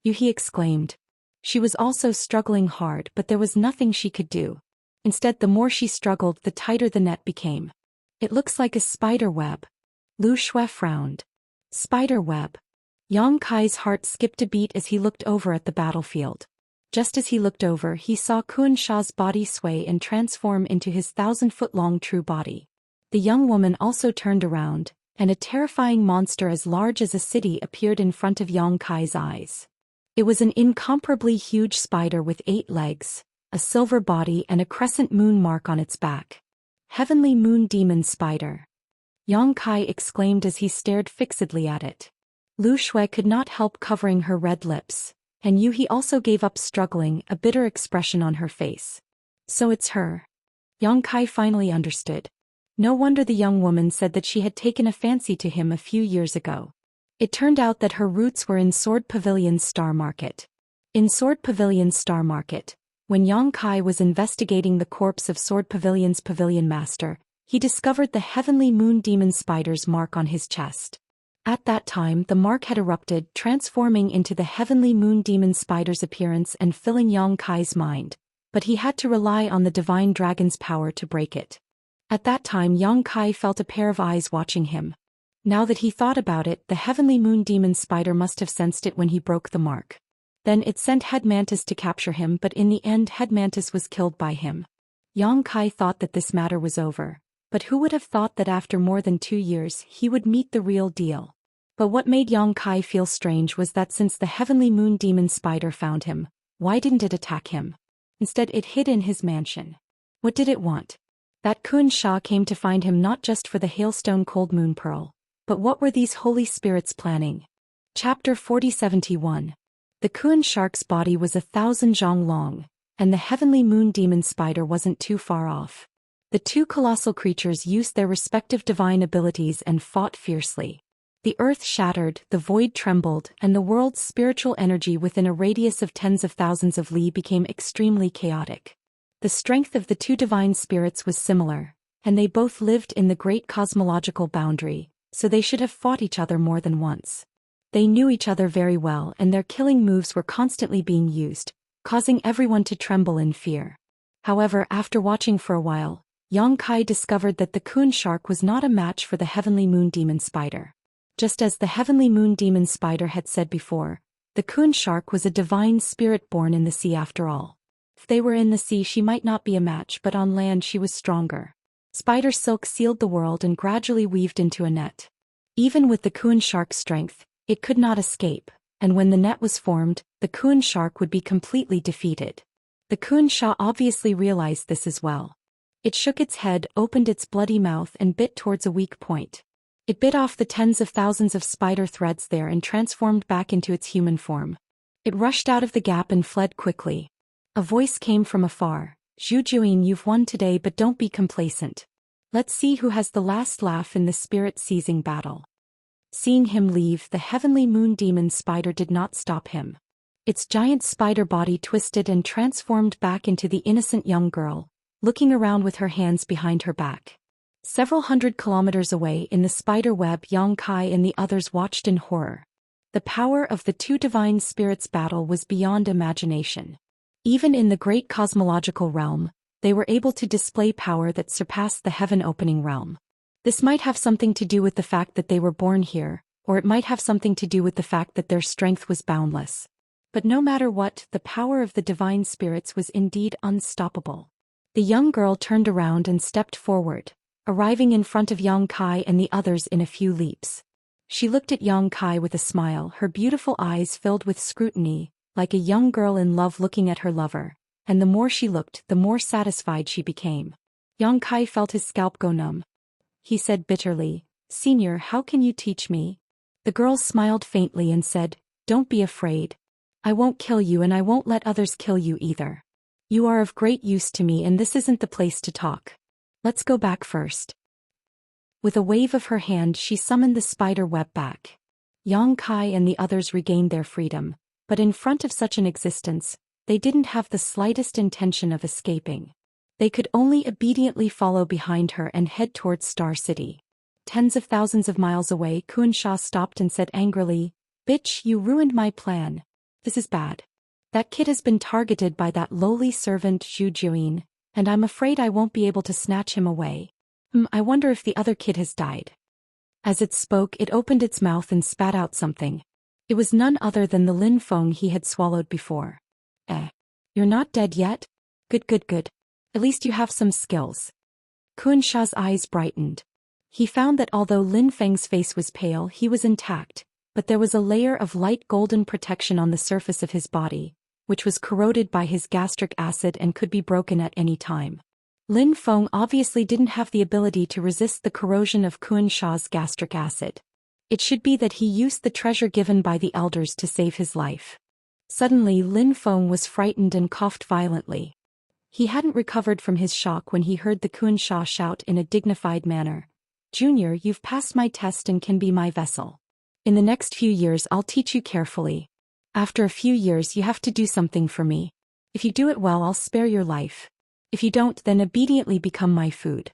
Yu He exclaimed. She was also struggling hard, but there was nothing she could do. Instead, the more she struggled, the tighter the net became. "It looks like a spider web." Lu Shui frowned. "Spider web." Yang Kai's heart skipped a beat as he looked over at the battlefield. Just as he looked over, he saw Xianxia's body sway and transform into his 1,000-foot-long true body. The young woman also turned around, and a terrifying monster as large as a city appeared in front of Yang Kai's eyes. It was an incomparably huge spider with 8 legs, a silver body and a crescent moon mark on its back. "Heavenly Moon Demon Spider," Yang Kai exclaimed as he stared fixedly at it. Lu Shui could not help covering her red lips, and Yu He also gave up struggling, a bitter expression on her face. "So it's her." Yang Kai finally understood. No wonder the young woman said that she had taken a fancy to him a few years ago. It turned out that her roots were in Sword Pavilion's Star Market. In Sword Pavilion's Star Market, when Yang Kai was investigating the corpse of Sword Pavilion's Pavilion Master, he discovered the Heavenly Moon Demon Spider's mark on his chest. At that time, the mark had erupted, transforming into the Heavenly Moon Demon Spider's appearance and filling Yang Kai's mind, but he had to rely on the Divine Dragon's power to break it. At that time, Yang Kai felt a pair of eyes watching him. Now that he thought about it, the Heavenly Moon Demon Spider must have sensed it when he broke the mark. Then it sent Head Mantis to capture him, but in the end Head Mantis was killed by him. Yang Kai thought that this matter was over, But who would have thought that after more than 2 years he would meet the real deal? But what made Yang Kai feel strange was that since the heavenly moon demon spider found him, why didn't it attack him? Instead it hid in his mansion. What did it want? That Xianxia came to find him not just for the hailstone cold moon pearl, but what were these holy spirits planning? Chapter 4071. The Kuan shark's body was 1,000 zhang long, and the heavenly moon demon spider wasn't too far off. The two colossal creatures used their respective divine abilities and fought fiercely. The earth shattered, the void trembled, and the world's spiritual energy within a radius of tens of thousands of li became extremely chaotic. The strength of the two divine spirits was similar, and they both lived in the great cosmological boundary, so they should have fought each other more than once. They knew each other very well and their killing moves were constantly being used, causing everyone to tremble in fear. However, after watching for a while, Yang Kai discovered that the Kuan shark was not a match for the heavenly moon demon spider. Just as the heavenly moon demon spider had said before, the Kuan shark was a divine spirit born in the sea after all. If they were in the sea she might not be a match, but on land she was stronger. Spider silk sealed the world and gradually weaved into a net. Even with the Kuan shark's strength, it could not escape, and when the net was formed, the Kuan shark would be completely defeated. The Xianxia obviously realized this as well. It shook its head, opened its bloody mouth and bit towards a weak point. It bit off the tens of thousands of spider threads there and transformed back into its human form. It rushed out of the gap and fled quickly. A voice came from afar. Zhou, you've won today, but don't be complacent. Let's see who has the last laugh in the spirit-seizing battle. Seeing him leave, the heavenly moon demon spider did not stop him. Its giant spider body twisted and transformed back into the innocent young girl, looking around with her hands behind her back. Several hundred kilometers away in the spider web, Yang Kai and the others watched in horror. The power of the two divine spirits' battle was beyond imagination. Even in the great cosmological realm, they were able to display power that surpassed the heaven-opening realm. This might have something to do with the fact that they were born here, or it might have something to do with the fact that their strength was boundless. But no matter what, the power of the divine spirits was indeed unstoppable. The young girl turned around and stepped forward, arriving in front of Yang Kai and the others in a few leaps. She looked at Yang Kai with a smile, her beautiful eyes filled with scrutiny, like a young girl in love looking at her lover, and the more she looked, the more satisfied she became. Yang Kai felt his scalp go numb. He said bitterly, "Senior, how can you teach me?" The girl smiled faintly and said, "Don't be afraid. I won't kill you and I won't let others kill you either. You are of great use to me and this isn't the place to talk. Let's go back first." With a wave of her hand she summoned the spider web back. Yang Kai and the others regained their freedom, but in front of such an existence, they didn't have the slightest intention of escaping. They could only obediently follow behind her and head towards Star City. Tens of thousands of miles away, Xianxia stopped and said angrily, "Bitch, you ruined my plan. This is bad. That kid has been targeted by that lowly servant Zhou, and I'm afraid I won't be able to snatch him away. I wonder if the other kid has died." As it spoke, it opened its mouth and spat out something. It was none other than the Lin Feng he had swallowed before. You're not dead yet? Good. At least you have some skills. Xia's eyes brightened. He found that although Lin Feng's face was pale, he was intact, but there was a layer of light golden protection on the surface of his body, which was corroded by his gastric acid and could be broken at any time. Lin Feng obviously didn't have the ability to resist the corrosion of Xia's gastric acid. It should be that he used the treasure given by the elders to save his life. Suddenly Lin Feng was frightened and coughed violently. He hadn't recovered from his shock when he heard the Xianxia shout in a dignified manner, "Junior, you've passed my test and can be my vessel. In the next few years I'll teach you carefully. After a few years you have to do something for me. If you do it well I'll spare your life. If you don't, then obediently become my food."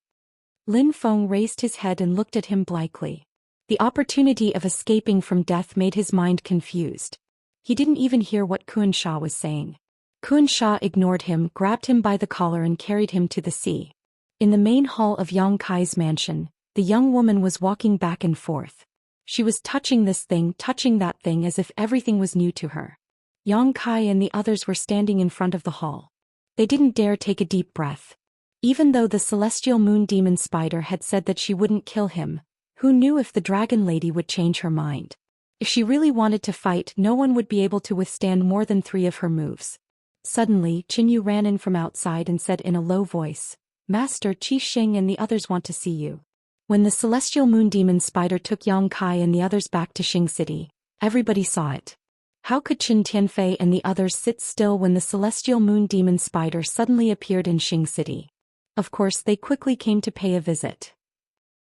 Lin Feng raised his head and looked at him blankly. The opportunity of escaping from death made his mind confused. He didn't even hear what Xianxia was saying. Xianxia ignored him, grabbed him by the collar and carried him to the sea. In the main hall of Yang Kai's mansion, the young woman was walking back and forth. She was touching this thing, touching that thing as if everything was new to her. Yang Kai and the others were standing in front of the hall. They didn't dare take a deep breath. Even though the celestial moon demon spider had said that she wouldn't kill him, who knew if the dragon lady would change her mind? If she really wanted to fight, no one would be able to withstand more than 3 of her moves. Suddenly, Qinyu ran in from outside and said in a low voice, "Master Qi Xing and the others want to see you." When the celestial moon demon spider took Yang Kai and the others back to Xing City, everybody saw it. How could Qin Tianfei and the others sit still when the celestial moon demon spider suddenly appeared in Xing City? Of course, they quickly came to pay a visit.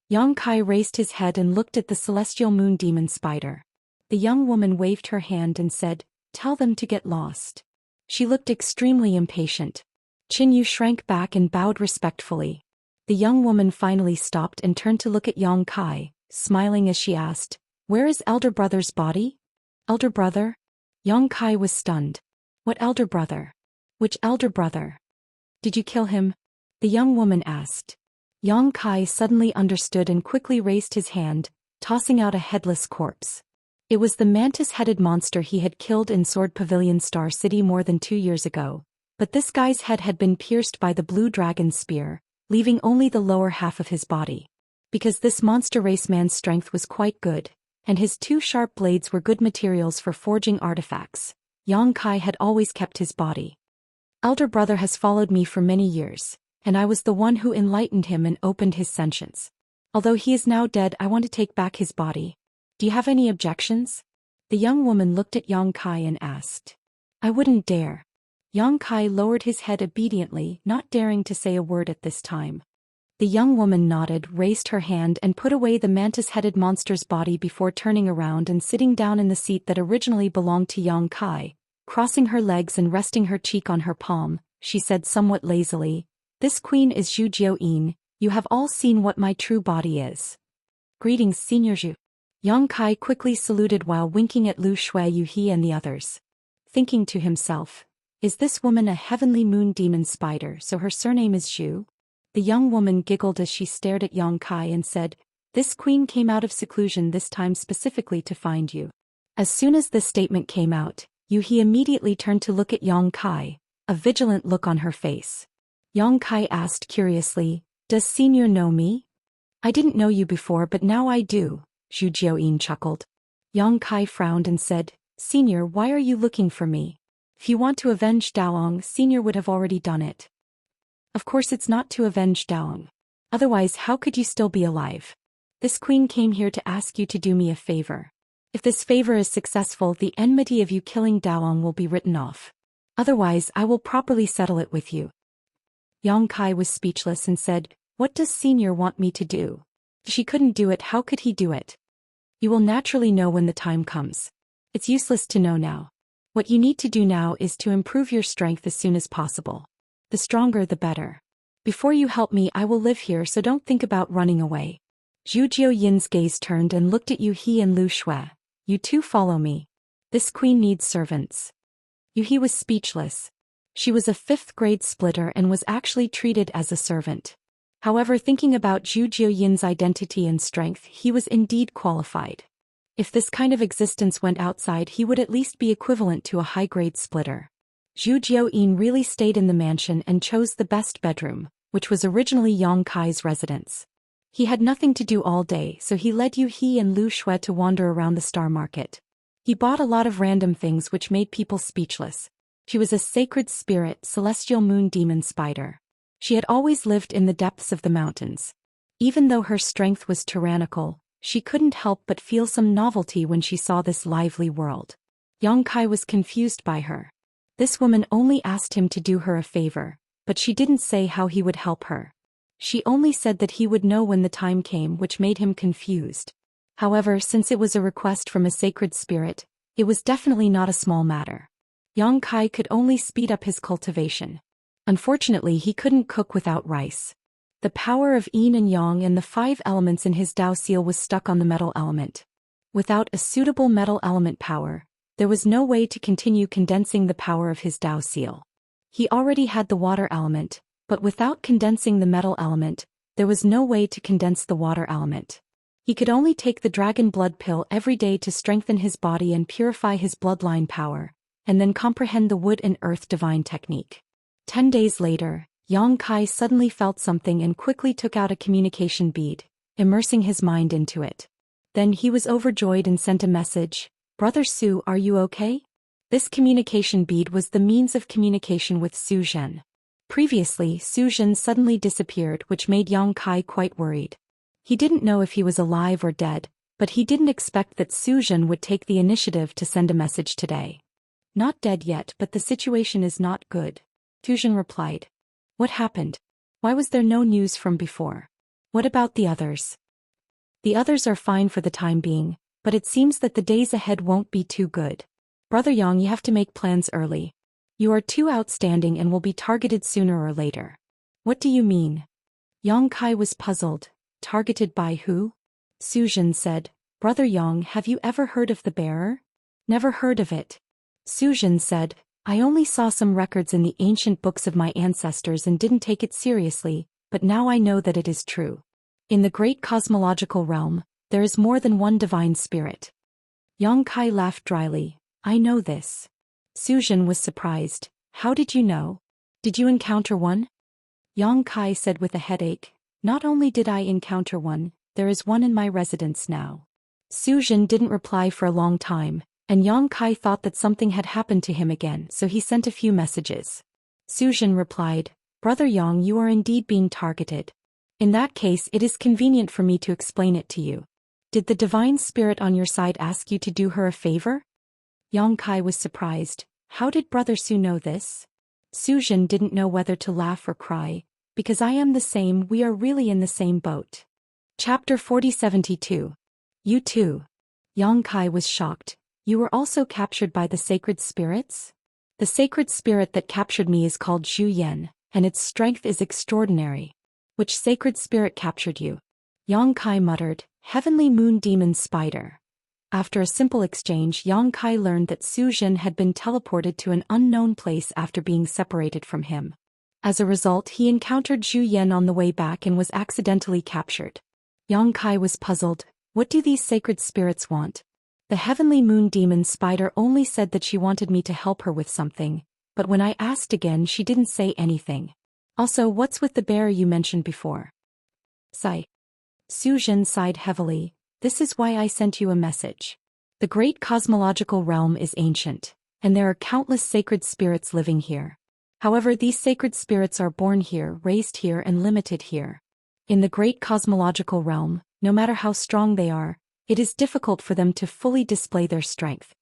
Yang Kai raised his head and looked at the celestial moon demon spider. The young woman waved her hand and said, "Tell them to get lost." She looked extremely impatient. Qinyu shrank back and bowed respectfully. The young woman finally stopped and turned to look at Yang Kai, smiling as she asked, "Where is elder brother's body?" "Elder brother?" Yang Kai was stunned. "What elder brother? Which elder brother? Did you kill him?" the young woman asked. Yang Kai suddenly understood and quickly raised his hand, tossing out a headless corpse. It was the mantis-headed monster he had killed in Sword Pavilion Star City more than 2 years ago, but this guy's head had been pierced by the blue dragon spear, leaving only the lower half of his body. Because this monster race man's strength was quite good, and his 2 sharp blades were good materials for forging artifacts, Yang Kai had always kept his body. "Elder brother has followed me for many years, and I was the one who enlightened him and opened his sentience. Although he is now dead, I want to take back his body. Do you have any objections?" The young woman looked at Yang Kai and asked. "I wouldn't dare." Yang Kai lowered his head obediently, not daring to say a word at this time. The young woman nodded, raised her hand and put away the mantis-headed monster's body before turning around and sitting down in the seat that originally belonged to Yang Kai. Crossing her legs and resting her cheek on her palm, she said somewhat lazily, "This queen is Zhu Xian. You have all seen what my true body is. Greetings, Senior Zhu." Yang Kai quickly saluted while winking at Lu Shui, Yuhi and the others. Thinking to himself, "Is this woman a heavenly moon demon spider, so her surname is Zhu?" The young woman giggled as she stared at Yang Kai and said, "This queen came out of seclusion this time specifically to find you." As soon as this statement came out, Yuhi immediately turned to look at Yang Kai, a vigilant look on her face. Yang Kai asked curiously, "Does Senior know me?" "I didn't know you before, but now I do," Zhu Xian chuckled. Yang Kai frowned and said, "Senior, why are you looking for me? If you want to avenge Daoong, Senior would have already done it." "Of course it's not to avenge Daoong. Otherwise how could you still be alive? This queen came here to ask you to do me a favor. If this favor is successful, the enmity of you killing Daoong will be written off. Otherwise I will properly settle it with you." Yang Kai was speechless and said, "What does Senior want me to do? If she couldn't do it, how could he do it?" "You will naturally know when the time comes. It's useless to know now. What you need to do now is to improve your strength as soon as possible. The stronger the better. Before you help me, I will live here, so don't think about running away." Zhu Xian's gaze turned and looked at Yuhi and Lu Shui. "You two follow me. This queen needs servants." Yuhi was speechless. She was a 5th grade splitter and was actually treated as a servant. However, thinking about Zhu Xian's identity and strength, he was indeed qualified. If this kind of existence went outside, he would at least be equivalent to a high-grade splitter. Zhu Xian really stayed in the mansion and chose the best bedroom, which was originally Yang Kai's residence. He had nothing to do all day, so he led Yuhi and Lu Shui to wander around the star market. He bought a lot of random things which made people speechless. She was a sacred spirit, celestial moon demon spider. She had always lived in the depths of the mountains. Even though her strength was tyrannical, she couldn't help but feel some novelty when she saw this lively world. Yang Kai was confused by her. This woman only asked him to do her a favor, but she didn't say how he would help her. She only said that he would know when the time came, which made him confused. However, since it was a request from a sacred spirit, it was definitely not a small matter. Yang Kai could only speed up his cultivation. Unfortunately, he couldn't cook without rice. The power of yin and yang and the 5 elements in his Dao seal was stuck on the metal element. Without a suitable metal element power, there was no way to continue condensing the power of his Dao seal. He already had the water element, but without condensing the metal element, there was no way to condense the water element. He could only take the dragon blood pill every day to strengthen his body and purify his bloodline power, and then comprehend the wood and earth divine technique. 10 days later, Yang Kai suddenly felt something and quickly took out a communication bead, immersing his mind into it. Then he was overjoyed and sent a message, "Brother Su, are you okay?" This communication bead was the means of communication with Zhou Xian. Previously, Zhou Xian suddenly disappeared, which made Yang Kai quite worried. He didn't know if he was alive or dead, but he didn't expect that Zhou Xian would take the initiative to send a message today. "Not dead yet, but the situation is not good," Zhou Xian replied. "What happened? Why was there no news from before? What about the others?" "The others are fine for the time being, but it seems that the days ahead won't be too good. Brother Yang, you have to make plans early. You are too outstanding and will be targeted sooner or later." "What do you mean?" Yang Kai was puzzled. "Targeted by who?" Zhou Xian said, "Brother Yang, have you ever heard of the bearer?" "Never heard of it." Zhou Xian said, "I only saw some records in the ancient books of my ancestors and didn't take it seriously, but now I know that it is true. In the great cosmological realm, there is more than one divine spirit." Yang Kai laughed dryly. "I know this." Zhou Xian was surprised. "How did you know? Did you encounter one?" Yang Kai said with a headache, "Not only did I encounter one, there is one in my residence now." Zhou Xian didn't reply for a long time, and Yang Kai thought that something had happened to him again, so he sent a few messages. Zhou Xian replied, "Brother Yang, you are indeed being targeted. In that case, it is convenient for me to explain it to you. Did the divine spirit on your side ask you to do her a favor?" Yang Kai was surprised. "How did Brother Su know this?" Zhou Xian didn't know whether to laugh or cry. "Because I am the same, we are really in the same boat." Chapter 4072. You too. Yang Kai was shocked. "You were also captured by the sacred spirits?" "The sacred spirit that captured me is called Zhou Xian, and its strength is extraordinary." "Which sacred spirit captured you?" Yang Kai muttered, "Heavenly Moon Demon Spider." After a simple exchange, Yang Kai learned that Zhou Xian had been teleported to an unknown place after being separated from him. As a result, he encountered Zhou Xian on the way back and was accidentally captured. Yang Kai was puzzled. What do these sacred spirits want? The Heavenly Moon Demon Spider only said that she wanted me to help her with something, but when I asked again she didn't say anything. Also, what's with the bear you mentioned before? Sigh. Zhou Xian sighed heavily. "This is why I sent you a message. The great cosmological realm is ancient, and there are countless sacred spirits living here. However, these sacred spirits are born here, raised here, and limited here. In the great cosmological realm, no matter how strong they are, it is difficult for them to fully display their strength."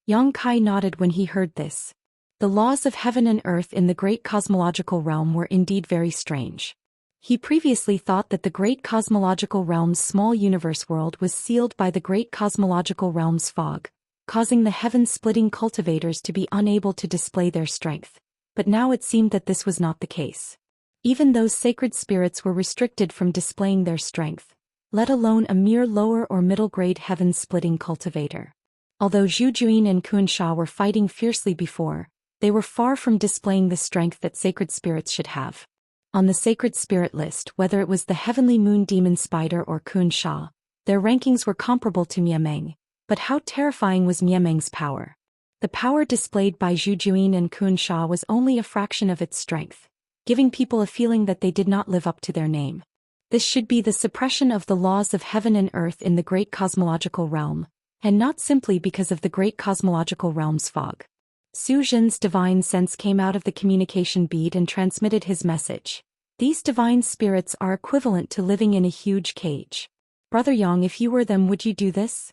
Yang Kai nodded when he heard this. The laws of heaven and earth in the great cosmological realm were indeed very strange. He previously thought that the great cosmological realm's small universe world was sealed by the great cosmological realm's fog, causing the heaven-splitting cultivators to be unable to display their strength. But now it seemed that this was not the case. Even those sacred spirits were restricted from displaying their strength, let alone a mere lower or middle-grade heaven-splitting cultivator. Although Zhu Juin and Xianxia were fighting fiercely before, they were far from displaying the strength that sacred spirits should have. On the sacred spirit list, whether it was the Heavenly Moon Demon Spider or Xianxia, their rankings were comparable to Miameng, but how terrifying was Miameng's power? The power displayed by Zhu Juin and Xianxia was only a fraction of its strength, giving people a feeling that they did not live up to their name. This should be the suppression of the laws of heaven and earth in the great cosmological realm, and not simply because of the great cosmological realm's fog. Zhou Xian's divine sense came out of the communication bead and transmitted his message. "These divine spirits are equivalent to living in a huge cage. Brother Yang, if you were them, would you do this?"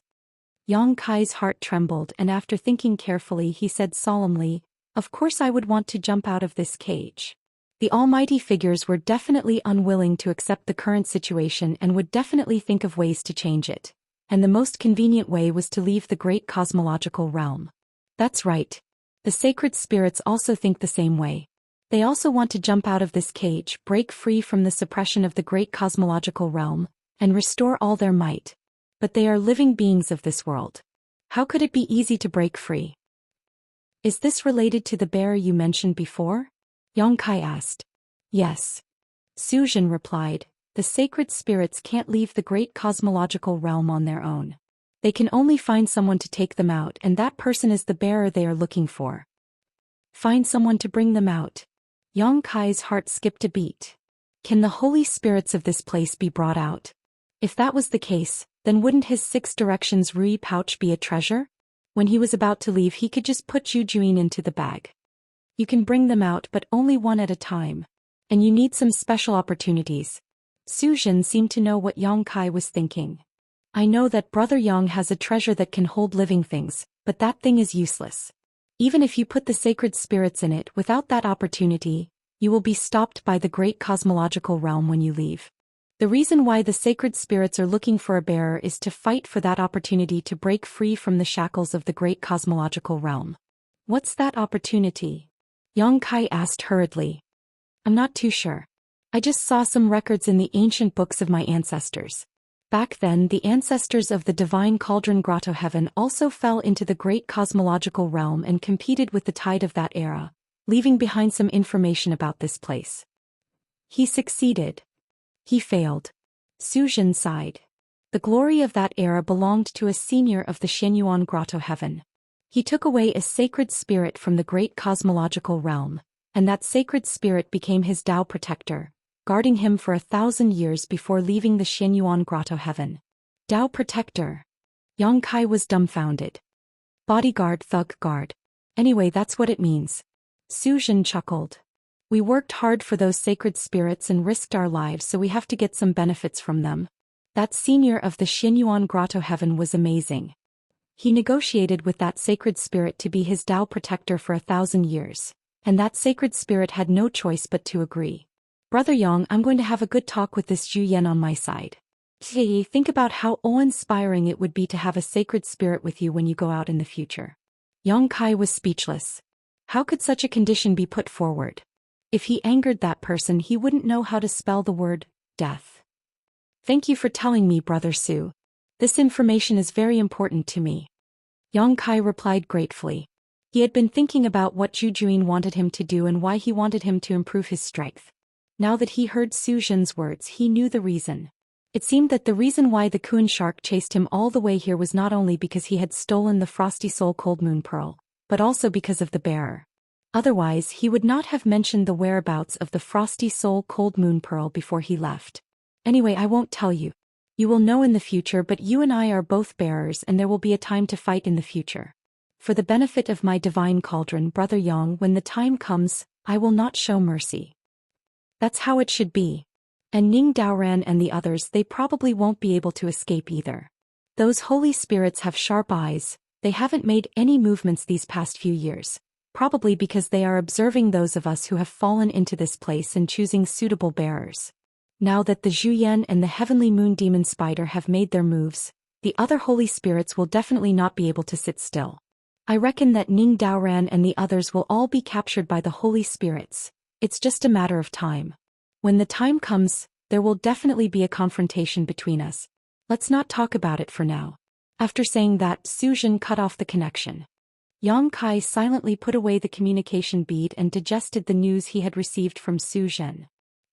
Yang Kai's heart trembled, and after thinking carefully he said solemnly, "Of course I would want to jump out of this cage." The almighty figures were definitely unwilling to accept the current situation and would definitely think of ways to change it, and the most convenient way was to leave the great cosmological realm. That's right. The sacred spirits also think the same way. They also want to jump out of this cage, break free from the suppression of the great cosmological realm, and restore all their might. But they are living beings of this world. How could it be easy to break free? Is this related to the bear you mentioned before? Yang Kai asked. Yes. Zhou Xian replied, "The sacred spirits can't leave the great cosmological realm on their own. They can only find someone to take them out, and that person is the bearer they are looking for." Find someone to bring them out. Yang Kai's heart skipped a beat. Can the holy spirits of this place be brought out? If that was the case, then wouldn't his 6 directions Rui pouch be a treasure? When he was about to leave, he could just put Zhu into the bag. You can bring them out, but only one at a time. And you need some special opportunities. Zhou Xian seemed to know what Yang Kai was thinking. I know that Brother Yang has a treasure that can hold living things, but that thing is useless. Even if you put the sacred spirits in it, without that opportunity, you will be stopped by the great cosmological realm when you leave. The reason why the sacred spirits are looking for a bearer is to fight for that opportunity to break free from the shackles of the great cosmological realm. What's that opportunity? Yang Kai asked hurriedly. I'm not too sure. I just saw some records in the ancient books of my ancestors. Back then, the ancestors of the divine cauldron grotto heaven also fell into the great cosmological realm and competed with the tide of that era, leaving behind some information about this place. He succeeded. He failed. Zhou Xian sighed. The glory of that era belonged to a senior of the Xianyuan grotto heaven. He took away a sacred spirit from the great cosmological realm, and that sacred spirit became his Tao protector, guarding him for 1,000 years before leaving the Xianyuan grotto heaven. Tao protector. Yang Kai was dumbfounded. Bodyguard, thug guard. Anyway, that's what it means. Zhou Xian chuckled. We worked hard for those sacred spirits and risked our lives, so we have to get some benefits from them. That senior of the Xianyuan grotto heaven was amazing. He negotiated with that sacred spirit to be his Tao protector for 1,000 years, and that sacred spirit had no choice but to agree. Brother Yang, I'm going to have a good talk with this Zhu Yan on my side. Hey, think about how awe-inspiring it would be to have a sacred spirit with you when you go out in the future. Yang Kai was speechless. How could such a condition be put forward? If he angered that person, he wouldn't know how to spell the word death. Thank you for telling me, Brother Su. This information is very important to me. Yang Kai replied gratefully. He had been thinking about what Zhu wanted him to do and why he wanted him to improve his strength. Now that he heard Zhou Xian's words, he knew the reason. It seemed that the reason why the Kun shark chased him all the way here was not only because he had stolen the Frosty Soul Cold Moon Pearl, but also because of the bearer. Otherwise, he would not have mentioned the whereabouts of the Frosty Soul Cold Moon Pearl before he left. Anyway, I won't tell you. You will know in the future, but you and I are both bearers and there will be a time to fight in the future. For the benefit of my divine cauldron, Brother Yang, when the time comes, I will not show mercy. That's how it should be. And Ning Daoran and the others, they probably won't be able to escape either. Those holy spirits have sharp eyes, they haven't made any movements these past few years. Probably because they are observing those of us who have fallen into this place and choosing suitable bearers. Now that the Zhu Yan and the Heavenly Moon Demon Spider have made their moves, the other holy spirits will definitely not be able to sit still. I reckon that Ning Daoran and the others will all be captured by the holy spirits. It's just a matter of time. When the time comes, there will definitely be a confrontation between us. Let's not talk about it for now. After saying that, Zhou Xian cut off the connection. Yang Kai silently put away the communication bead and digested the news he had received from Zhou Xian.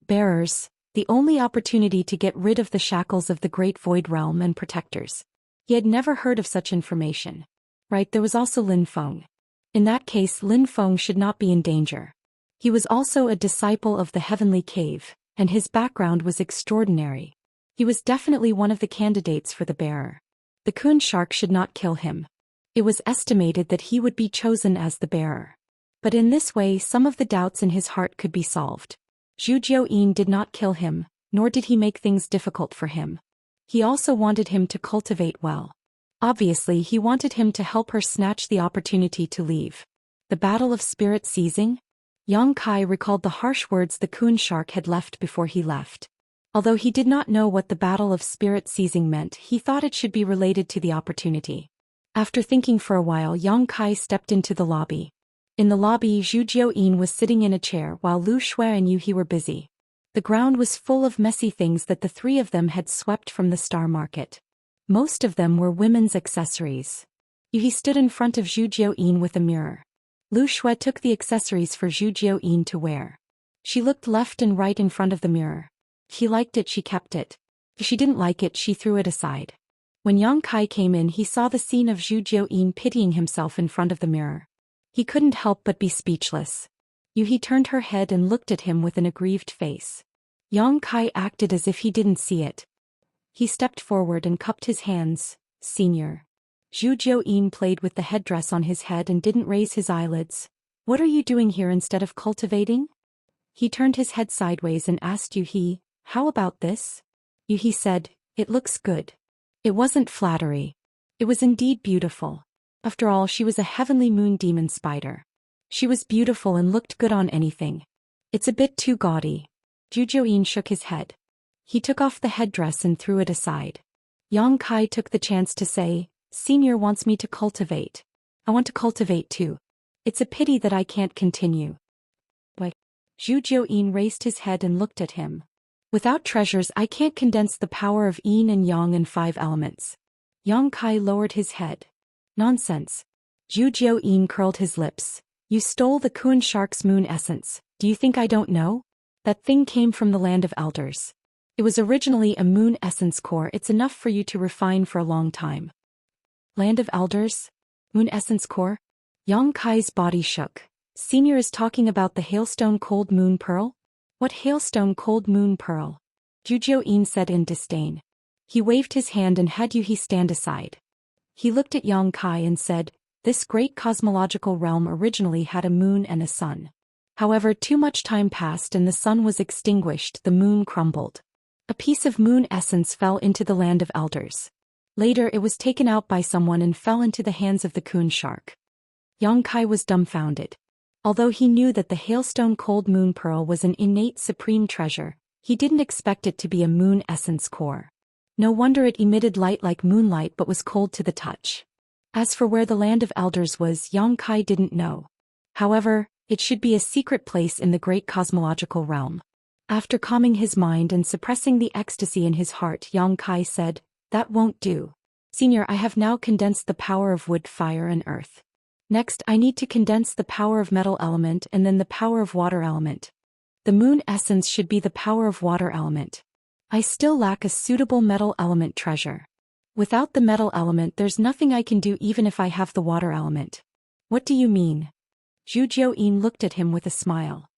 Bearers, the only opportunity to get rid of the shackles of the Great Void Realm and protectors. He had never heard of such information. Right, there was also Lin Feng. In that case, Lin Feng should not be in danger. He was also a disciple of the Heavenly Cave, and his background was extraordinary. He was definitely one of the candidates for the bearer. The Kun shark should not kill him. It was estimated that he would be chosen as the bearer. But in this way, some of the doubts in his heart could be solved. Zhu Jiuyin did not kill him, nor did he make things difficult for him. He also wanted him to cultivate well. Obviously, he wanted him to help her snatch the opportunity to leave. The battle of spirit seizing? Yang Kai recalled the harsh words the Kun shark had left before he left. Although he did not know what the battle of spirit seizing meant, he thought it should be related to the opportunity. After thinking for a while, Yang Kai stepped into the lobby. In the lobby, Zhu Jiuyin was sitting in a chair while Lu Shui and Yu He were busy. The ground was full of messy things that the three of them had swept from the star market. Most of them were women's accessories. Yu He stood in front of Zhu Jiuyin with a mirror. Lu Shui took the accessories for Zhu Jiuyin to wear. She looked left and right in front of the mirror. If she liked it, she kept it. If she didn't like it, she threw it aside. When Yang Kai came in, he saw the scene of Zhu Jiuyin pitying himself in front of the mirror. He couldn't help but be speechless. He turned her head and looked at him with an aggrieved face. Yang Kai acted as if he didn't see it. He stepped forward and cupped his hands. Senior. Zhu Xian played with the headdress on his head and didn't raise his eyelids. What are you doing here instead of cultivating? He turned his head sideways and asked He, how about this? He said, it looks good. It wasn't flattery. It was indeed beautiful. After all, she was a heavenly moon demon spider. She was beautiful and looked good on anything. It's a bit too gaudy. Zhu Xian shook his head. He took off the headdress and threw it aside. Yang Kai took the chance to say, Senior wants me to cultivate. I want to cultivate too. It's a pity that I can't continue. Why? Zhu Xian raised his head and looked at him. Without treasures I can't condense the power of yin and yang and 5 elements. Yang Kai lowered his head. Nonsense. Zhu Xian curled his lips. You stole the Kuan shark's moon essence. Do you think I don't know? That thing came from the land of elders. It was originally a moon essence core. It's enough for you to refine for a long time. Land of elders? Moon essence core? Yang Kai's body shook. Senior is talking about the hailstone cold moon pearl? What hailstone cold moon pearl? Zhu Xian said in disdain. He waved his hand and had He stand aside. He looked at Yang Kai and said, this great cosmological realm originally had a moon and a sun. However, too much time passed and the sun was extinguished, the moon crumbled. A piece of moon essence fell into the land of elders. Later it was taken out by someone and fell into the hands of the Kuan shark. Yang Kai was dumbfounded. Although he knew that the hailstone cold moon pearl was an innate supreme treasure, he didn't expect it to be a moon essence core. No wonder it emitted light like moonlight but was cold to the touch. As for where the land of elders was, Yang Kai didn't know. However, it should be a secret place in the great cosmological realm. After calming his mind and suppressing the ecstasy in his heart, Yang Kai said, that won't do. Senior, I have now condensed the power of wood, fire and earth. Next, I need to condense the power of metal element and then the power of water element. The moon essence should be the power of water element. I still lack a suitable metal element treasure. Without the metal element there's nothing I can do even if I have the water element. What do you mean? Zhu Xian looked at him with a smile.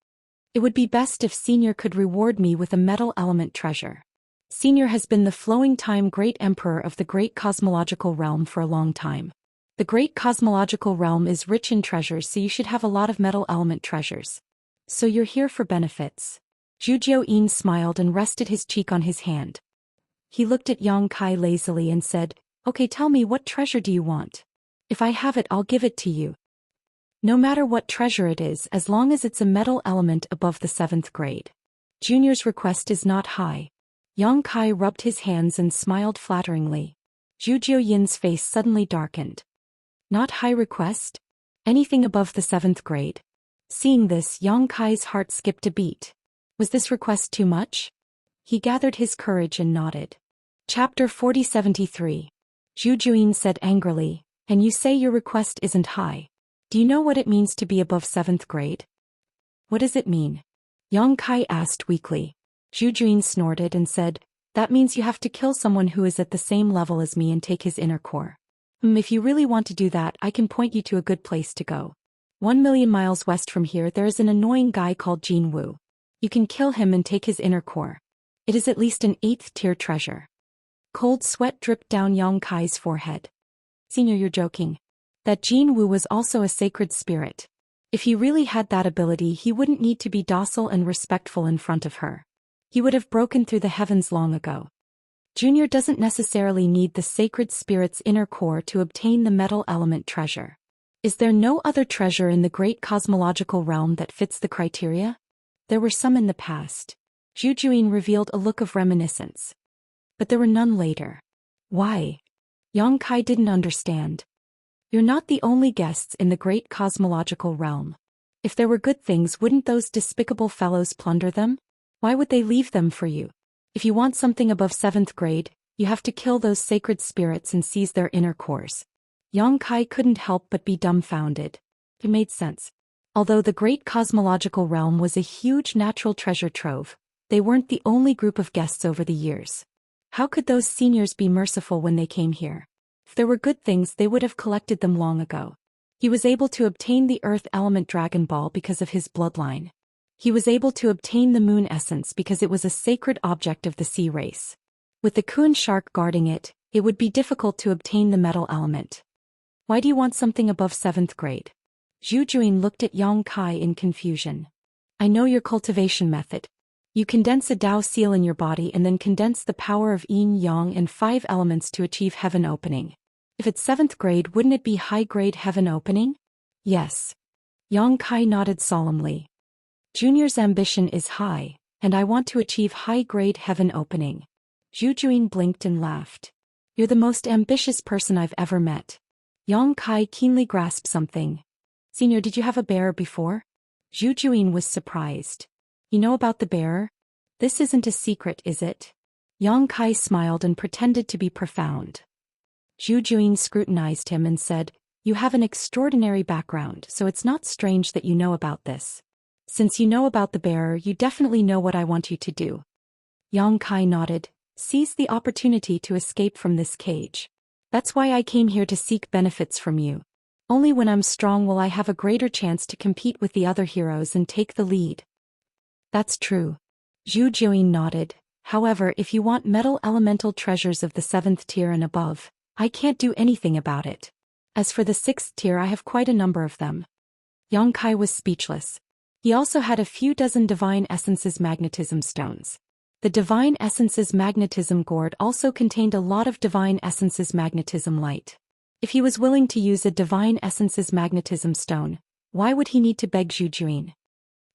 It would be best if Senior could reward me with a metal element treasure. Senior has been the flowing time great emperor of the great cosmological realm for a long time. The great cosmological realm is rich in treasures, so you should have a lot of metal element treasures. So you're here for benefits. Zhu Xian smiled and rested his cheek on his hand. He looked at Yang Kai lazily and said, okay, tell me, what treasure do you want? If I have it, I'll give it to you. No matter what treasure it is, as long as it's a metal element above the 7th grade. Junior's request is not high. Yang Kai rubbed his hands and smiled flatteringly. Zhu Xian's face suddenly darkened. Not high request? Anything above the 7th grade? Seeing this, Yang Kai's heart skipped a beat. Was this request too much? He gathered his courage and nodded. Chapter 4073. Zhu Xian said angrily, and you say your request isn't high. Do you know what it means to be above 7th grade? What does it mean? Yang Kai asked weakly. Zhu Xian snorted and said, that means you have to kill someone who is at the same level as me and take his inner core. If you really want to do that, I can point you to a good place to go. 1,000,000 miles west from here there is an annoying guy called Jin Wu. You can kill him and take his inner core. It is at least an 8th tier treasure. Cold sweat dripped down Yang Kai's forehead. Senior, you're joking. That Jin Wu was also a sacred spirit. If he really had that ability, he wouldn't need to be docile and respectful in front of her. He would have broken through the heavens long ago. Junior doesn't necessarily need the sacred spirit's inner core to obtain the metal element treasure. Is there no other treasure in the great cosmological realm that fits the criteria? There were some in the past. Zhu Xian revealed a look of reminiscence. But there were none later. Why? Yang Kai didn't understand. You're not the only guests in the great cosmological realm. If there were good things, wouldn't those despicable fellows plunder them? Why would they leave them for you? If you want something above 7th grade, you have to kill those sacred spirits and seize their inner cores. Yang Kai couldn't help but be dumbfounded. It made sense. Although the great cosmological realm was a huge natural treasure trove, they weren't the only group of guests over the years. How could those seniors be merciful when they came here? If there were good things, they would have collected them long ago. He was able to obtain the Earth Element Dragon Ball because of his bloodline. He was able to obtain the Moon Essence because it was a sacred object of the sea race. With the Kun Shark guarding it, it would be difficult to obtain the metal element. Why do you want something above 7th grade? Zhu Juin looked at Yang Kai in confusion. I know your cultivation method. You condense a Dao seal in your body and then condense the power of yin, yang and 5 elements to achieve heaven opening. If it's 7th grade, wouldn't it be high-grade heaven opening? Yes. Yang Kai nodded solemnly. Junior's ambition is high, and I want to achieve high-grade heaven opening. Zhu Juin blinked and laughed. You're the most ambitious person I've ever met. Yang Kai keenly grasped something. Senior, did you have a bearer before? Zhu Juin was surprised. You know about the bearer? This isn't a secret, is it? Yang Kai smiled and pretended to be profound. Zhu Juin scrutinized him and said, You have an extraordinary background, so it's not strange that you know about this. Since you know about the bearer, you definitely know what I want you to do. Yang Kai nodded. Seize the opportunity to escape from this cage. That's why I came here to seek benefits from you. Only when I'm strong will I have a greater chance to compete with the other heroes and take the lead. That's true. Zhu Juin nodded. However, if you want metal elemental treasures of the 7th tier and above, I can't do anything about it. As for the 6th tier, I have quite a number of them. Yang Kai was speechless. He also had a few dozen Divine Essences magnetism stones. The Divine Essences magnetism gourd also contained a lot of Divine Essences magnetism light. If he was willing to use a Divine Essences magnetism stone, why would he need to beg Zhu Juin?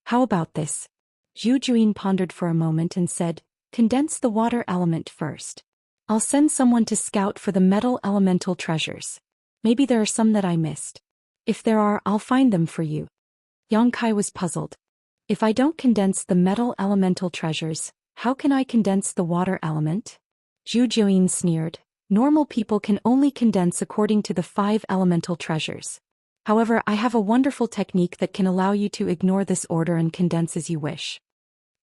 How about this? Zhu Juin pondered for a moment and said, Condense the water element first. I'll send someone to scout for the metal elemental treasures. Maybe there are some that I missed. If there are, I'll find them for you. Yang Kai was puzzled. If I don't condense the metal elemental treasures, how can I condense the water element? Zhu Juin sneered. Normal people can only condense according to the 5 elemental treasures. However, I have a wonderful technique that can allow you to ignore this order and condense as you wish.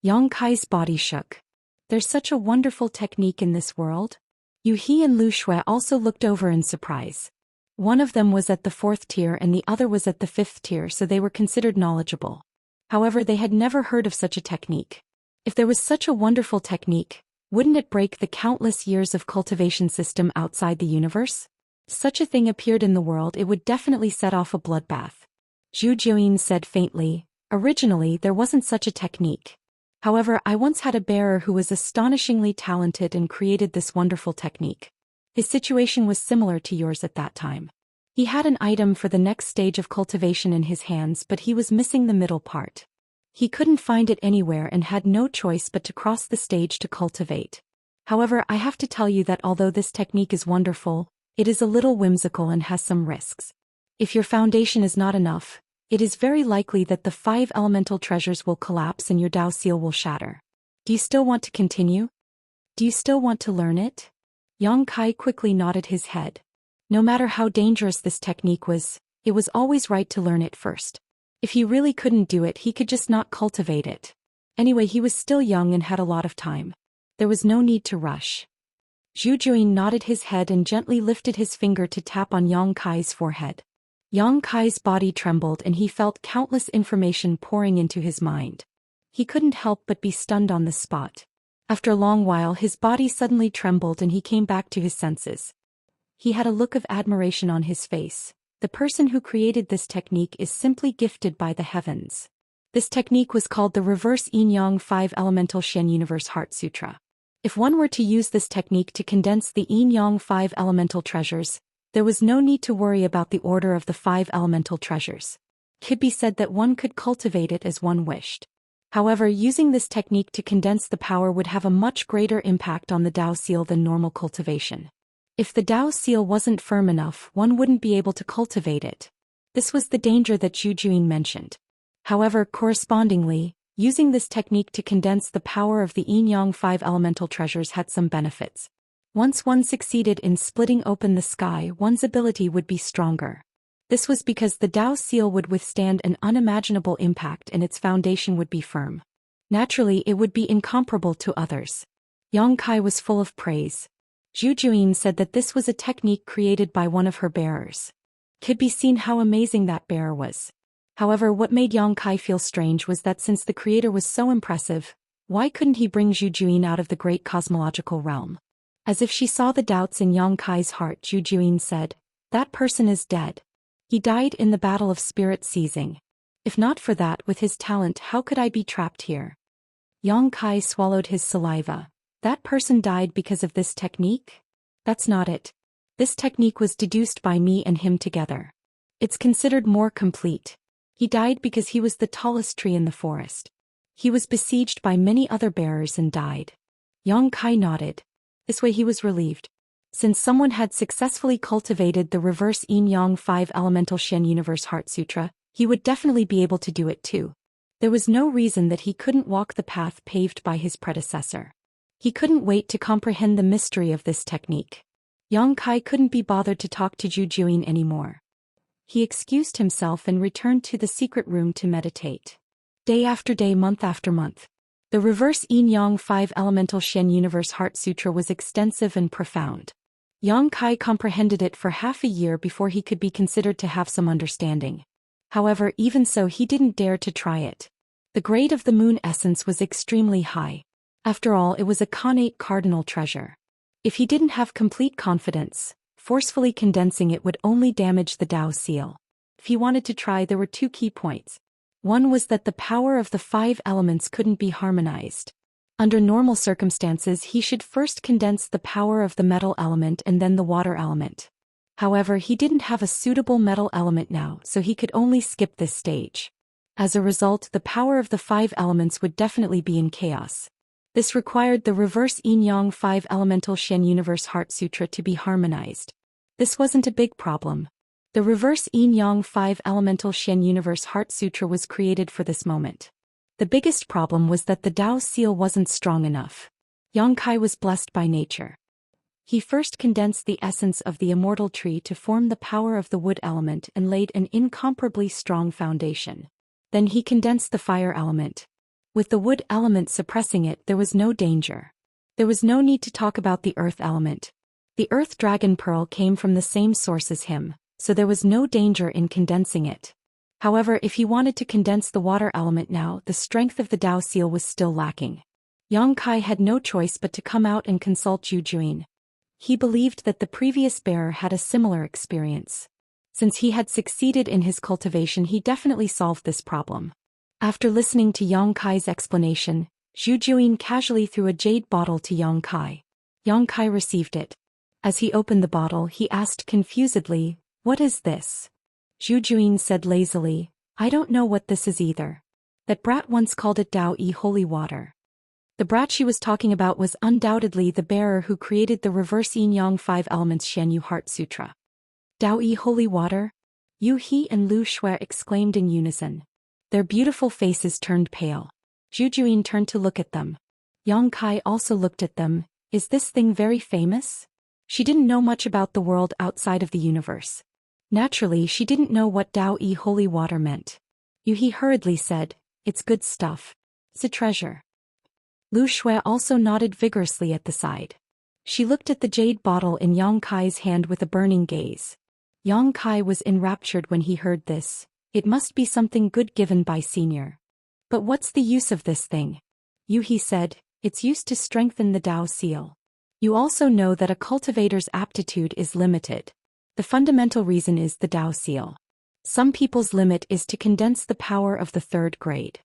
Yang Kai's body shook. There's such a wonderful technique in this world? Yu He and Lu Shui also looked over in surprise. One of them was at the 4th tier and the other was at the 5th tier, so they were considered knowledgeable. However, they had never heard of such a technique. If there was such a wonderful technique, wouldn't it break the countless years of cultivation system outside the universe? Such a thing appeared in the world, it would definitely set off a bloodbath. Zhu Juin said faintly, Originally, there wasn't such a technique. However, I once had a bearer who was astonishingly talented and created this wonderful technique. His situation was similar to yours at that time. He had an item for the next stage of cultivation in his hands, but he was missing the middle part. He couldn't find it anywhere and had no choice but to cross the stage to cultivate. However, I have to tell you that although this technique is wonderful, it is a little whimsical and has some risks. If your foundation is not enough, it is very likely that the 5 elemental treasures will collapse and your Dao seal will shatter. Do you still want to continue? Do you still want to learn it? Yang Kai quickly nodded his head. No matter how dangerous this technique was, it was always right to learn it first. If he really couldn't do it, he could just not cultivate it. Anyway, he was still young and had a lot of time. There was no need to rush. Zhu Juin nodded his head and gently lifted his finger to tap on Yang Kai's forehead. Yang Kai's body trembled and he felt countless information pouring into his mind. He couldn't help but be stunned on the spot. After a long while, his body suddenly trembled and he came back to his senses. He had a look of admiration on his face. The person who created this technique is simply gifted by the heavens. This technique was called the Reverse Yin-Yang 5 Elemental Xian Universe Heart Sutra. If one were to use this technique to condense the Yin-Yang 5 elemental treasures, there was no need to worry about the order of the 5 elemental treasures. It could be said that one could cultivate it as one wished. However, using this technique to condense the power would have a much greater impact on the Dao seal than normal cultivation. If the Dao seal wasn't firm enough, one wouldn't be able to cultivate it. This was the danger that Zhu Juin mentioned. However, correspondingly, using this technique to condense the power of the Yin-Yang 5 elemental treasures had some benefits. Once one succeeded in splitting open the sky, one's ability would be stronger. This was because the Dao seal would withstand an unimaginable impact and its foundation would be firm. Naturally, it would be incomparable to others. Yang Kai was full of praise. Zhu Juin said that this was a technique created by one of her bearers. Could be seen how amazing that bearer was. However, what made Yang Kai feel strange was that since the creator was so impressive, why couldn't he bring Zhu Juyin out of the great cosmological realm? As if she saw the doubts in Yang Kai's heart, Zhu Juyin said, "That person is dead. He died in the battle of spirit seizing. If not for that, with his talent, how could I be trapped here?" Yang Kai swallowed his saliva. "That person died because of this technique? That's not it. This technique was deduced by me and him together. It's considered more complete. He died because he was the tallest tree in the forest. He was besieged by many other bearers and died." Yang Kai nodded. This way he was relieved. Since someone had successfully cultivated the reverse yin-yang 5 elemental Shen universe heart sutra, he would definitely be able to do it too. There was no reason that he couldn't walk the path paved by his predecessor. He couldn't wait to comprehend the mystery of this technique. Yang Kai couldn't be bothered to talk to Zhu Juyin anymore. He excused himself and returned to the secret room to meditate. Day after day, month after month. The reverse yin-yang 5 elemental Shen universe heart sutra was extensive and profound. Yang Kai comprehended it for half a year before he could be considered to have some understanding. However, even so, he didn't dare to try it. The grade of the moon essence was extremely high. After all, it was a connate cardinal treasure. If he didn't have complete confidence, forcefully condensing it would only damage the Dao seal. If he wanted to try, there were two key points. One was that the power of the 5 elements couldn't be harmonized. Under normal circumstances, he should first condense the power of the metal element and then the water element. However, he didn't have a suitable metal element now, so he could only skip this stage. As a result, the power of the 5 elements would definitely be in chaos. This required the reverse yin-yang 5 elemental Shen universe heart sutra to be harmonized. This wasn't a big problem. The reverse yin-yang 5 elemental Shen universe heart sutra was created for this moment. The biggest problem was that the Dao seal wasn't strong enough. Yang Kai was blessed by nature. He first condensed the essence of the immortal tree to form the power of the wood element and laid an incomparably strong foundation. Then he condensed the fire element. With the wood element suppressing it, there was no danger. There was no need to talk about the earth element. The earth dragon pearl came from the same source as him, so there was no danger in condensing it. However, if he wanted to condense the water element now, the strength of the Dao seal was still lacking. Yang Kai had no choice but to come out and consult Zhu Juyin. He believed that the previous bearer had a similar experience. Since he had succeeded in his cultivation, he definitely solved this problem. After listening to Yang Kai's explanation, Zhu Juyin casually threw a jade bottle to Yang Kai. Yang Kai received it. As he opened the bottle, he asked confusedly, "What is this?" Zhu Juyin said lazily, "I don't know what this is either. That brat once called it Dao-yi holy water." The brat she was talking about was undoubtedly the bearer who created the reverse yin-yang 5 elements Shen Yu Heart Sutra. "Dao-yi holy water?" Yu He and Lu Shui exclaimed in unison. Their beautiful faces turned pale. Zhu Juyin turned to look at them. Yang Kai also looked at them. Is this thing very famous? She didn't know much about the world outside of the universe. Naturally, she didn't know what Dao-yi holy water meant. Yu He hurriedly said, "It's good stuff. It's a treasure." Lu Shui also nodded vigorously at the side. She looked at the jade bottle in Yang Kai's hand with a burning gaze. Yang Kai was enraptured when he heard this. It must be something good given by senior. "But what's the use of this thing?" Yu He said, "It's used to strengthen the Dao seal. You also know that a cultivator's aptitude is limited. The fundamental reason is the Dao seal. Some people's limit is to condense the power of the 3rd grade.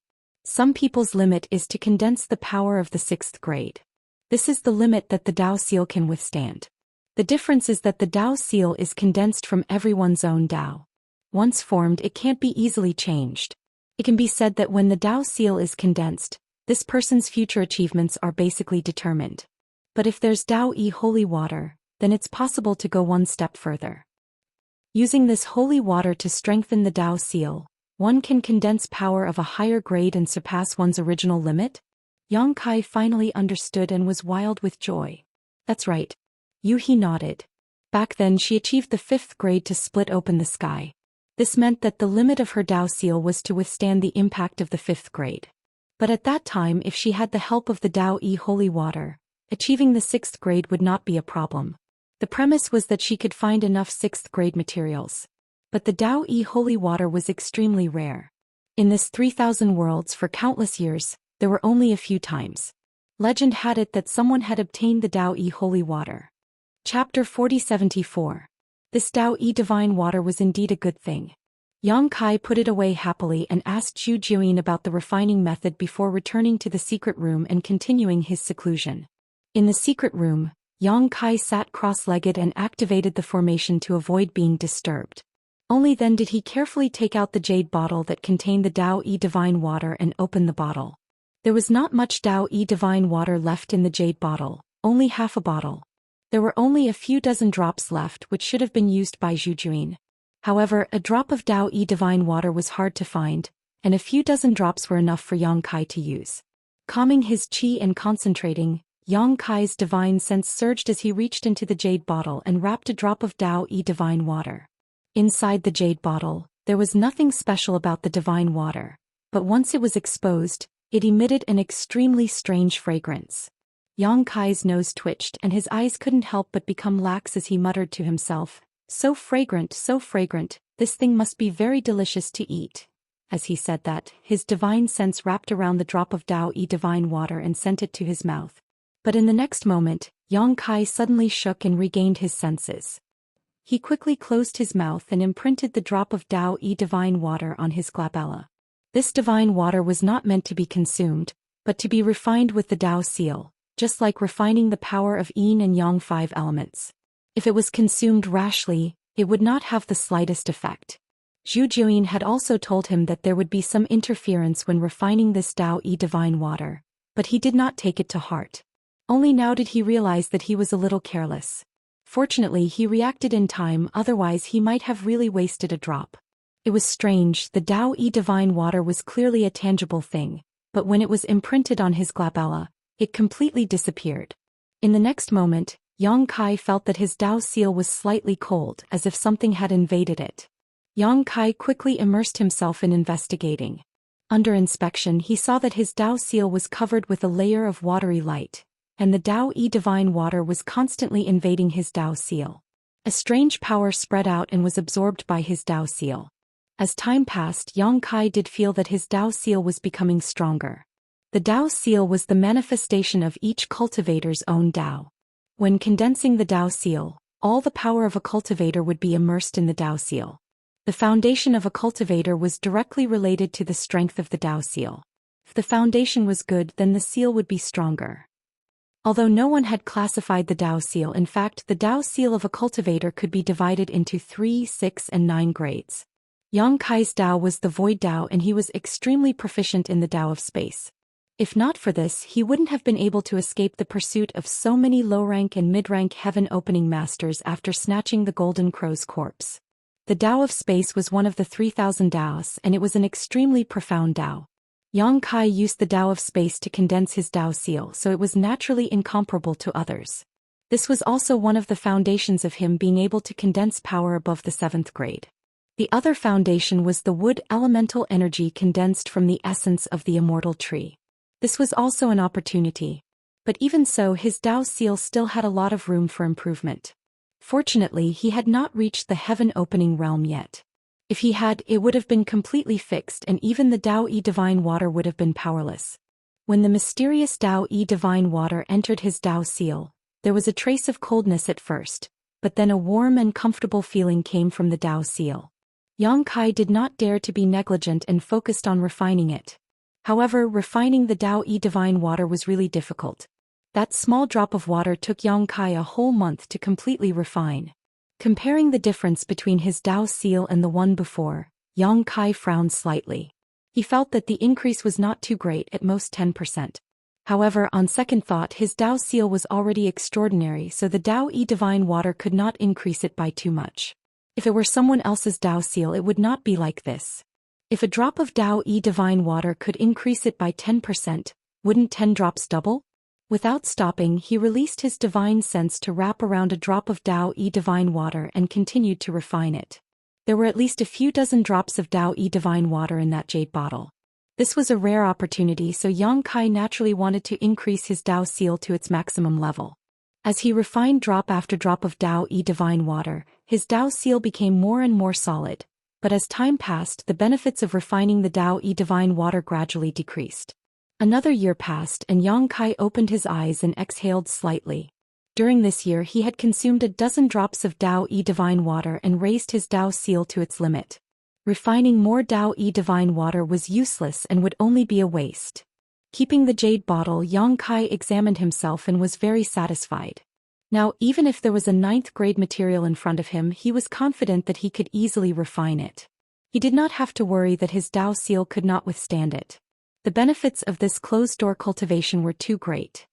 Some people's limit is to condense the power of the 6th grade. This is the limit that the Dao seal can withstand. The difference is that the Dao seal is condensed from everyone's own Dao. Once formed, it can't be easily changed. It can be said that when the Dao seal is condensed, this person's future achievements are basically determined. But if there's Dao-yi holy water, then it's possible to go one step further. Using this holy water to strengthen the Dao seal, one can condense power of a higher grade and surpass one's original limit? Yang Kai finally understood and was wild with joy. That's right. Yu He nodded. Back then she achieved the 5th grade to split open the sky. This meant that the limit of her Dao seal was to withstand the impact of the 5th grade. But at that time, if she had the help of the Dao-yi holy water, achieving the 6th grade would not be a problem. The premise was that she could find enough 6th grade materials. But the Daoist holy water was extremely rare. In this 3,000 worlds for countless years, there were only a few times. Legend had it that someone had obtained the Daoist holy water. Chapter 4074. This Daoist divine water was indeed a good thing. Yang Kai put it away happily and asked Zhou Xian about the refining method before returning to the secret room and continuing his seclusion. In the secret room, Yang Kai sat cross-legged and activated the formation to avoid being disturbed. Only then did he carefully take out the jade bottle that contained the Daoist divine water and open the bottle. There was not much Daoist divine water left in the jade bottle, only half a bottle. There were only a few dozen drops left which should have been used by Zhou Xian. However, a drop of Daoist divine water was hard to find, and a few dozen drops were enough for Yang Kai to use. Calming his qi and concentrating, Yang Kai's divine sense surged as he reached into the jade bottle and wrapped a drop of Daoist divine water. Inside the jade bottle, there was nothing special about the divine water, but once it was exposed, it emitted an extremely strange fragrance. Yang Kai's nose twitched and his eyes couldn't help but become lax as he muttered to himself, so fragrant, this thing must be very delicious to eat. As he said that, his divine sense wrapped around the drop of Daoist divine water and sent it to his mouth. But in the next moment, Yang Kai suddenly shook and regained his senses. He quickly closed his mouth and imprinted the drop of Daoist divine water on his glabella. This divine water was not meant to be consumed, but to be refined with the Dao seal, just like refining the power of Yin and Yang 5 elements. If it was consumed rashly, it would not have the slightest effect. Zhou Xian had also told him that there would be some interference when refining this Daoist divine water, but he did not take it to heart. Only now did he realize that he was a little careless. Fortunately, he reacted in time, otherwise he might have really wasted a drop. It was strange, the Daoist divine water was clearly a tangible thing, but when it was imprinted on his glabella, it completely disappeared. In the next moment, Yang Kai felt that his Dao seal was slightly cold, as if something had invaded it. Yang Kai quickly immersed himself in investigating. Under inspection, he saw that his Dao seal was covered with a layer of watery light, and the Daoist divine water was constantly invading his Dao seal. A strange power spread out and was absorbed by his Dao seal. As time passed, Yang Kai did feel that his Dao seal was becoming stronger. The Dao seal was the manifestation of each cultivator's own Dao. When condensing the Dao seal, all the power of a cultivator would be immersed in the Dao seal. The foundation of a cultivator was directly related to the strength of the Dao seal. If the foundation was good, then the seal would be stronger. Although no one had classified the Dao seal, in fact, the Dao seal of a cultivator could be divided into 3, 6, and 9 grades. Yang Kai's Dao was the Void Dao and he was extremely proficient in the Dao of space. If not for this, he wouldn't have been able to escape the pursuit of so many low-rank and mid-rank heaven-opening masters after snatching the Golden Crow's corpse. The Dao of space was one of the 3,000 Daos and it was an extremely profound Dao. Yang Kai used the Dao of space to condense his Dao seal, so it was naturally incomparable to others. This was also one of the foundations of him being able to condense power above the 7th grade. The other foundation was the wood elemental energy condensed from the essence of the immortal tree. This was also an opportunity. But even so, his Dao seal still had a lot of room for improvement. Fortunately, he had not reached the heaven-opening realm yet. If he had, it would have been completely fixed and even the Daoist divine water would have been powerless. When the mysterious Daoist divine water entered his Dao seal, there was a trace of coldness at first, but then a warm and comfortable feeling came from the Dao seal. Yang Kai did not dare to be negligent and focused on refining it. However, refining the Daoist divine water was really difficult. That small drop of water took Yang Kai a whole month to completely refine. Comparing the difference between his Dao seal and the one before, Yang Kai frowned slightly. He felt that the increase was not too great, at most 10%. However, on second thought, his Dao seal was already extraordinary, so the Daoist divine water could not increase it by too much. If it were someone else's Dao seal, it would not be like this. If a drop of Daoist divine water could increase it by 10%, wouldn't 10 drops double? Without stopping, he released his divine sense to wrap around a drop of Daoist divine water and continued to refine it. There were at least a few dozen drops of Daoist divine water in that jade bottle. This was a rare opportunity, so Yang Kai naturally wanted to increase his Dao seal to its maximum level. As he refined drop after drop of Dao-E divine water, his Dao seal became more and more solid. But as time passed, the benefits of refining the Dao-E divine water gradually decreased. Another year passed and Yang Kai opened his eyes and exhaled slightly. During this year he had consumed a dozen drops of Dao-E divine water and raised his Dao seal to its limit. Refining more Dao-E divine water was useless and would only be a waste. Keeping the jade bottle, Yang Kai examined himself and was very satisfied. Now, even if there was a 9th grade material in front of him, he was confident that he could easily refine it. He did not have to worry that his Dao seal could not withstand it. The benefits of this closed-door cultivation were too great.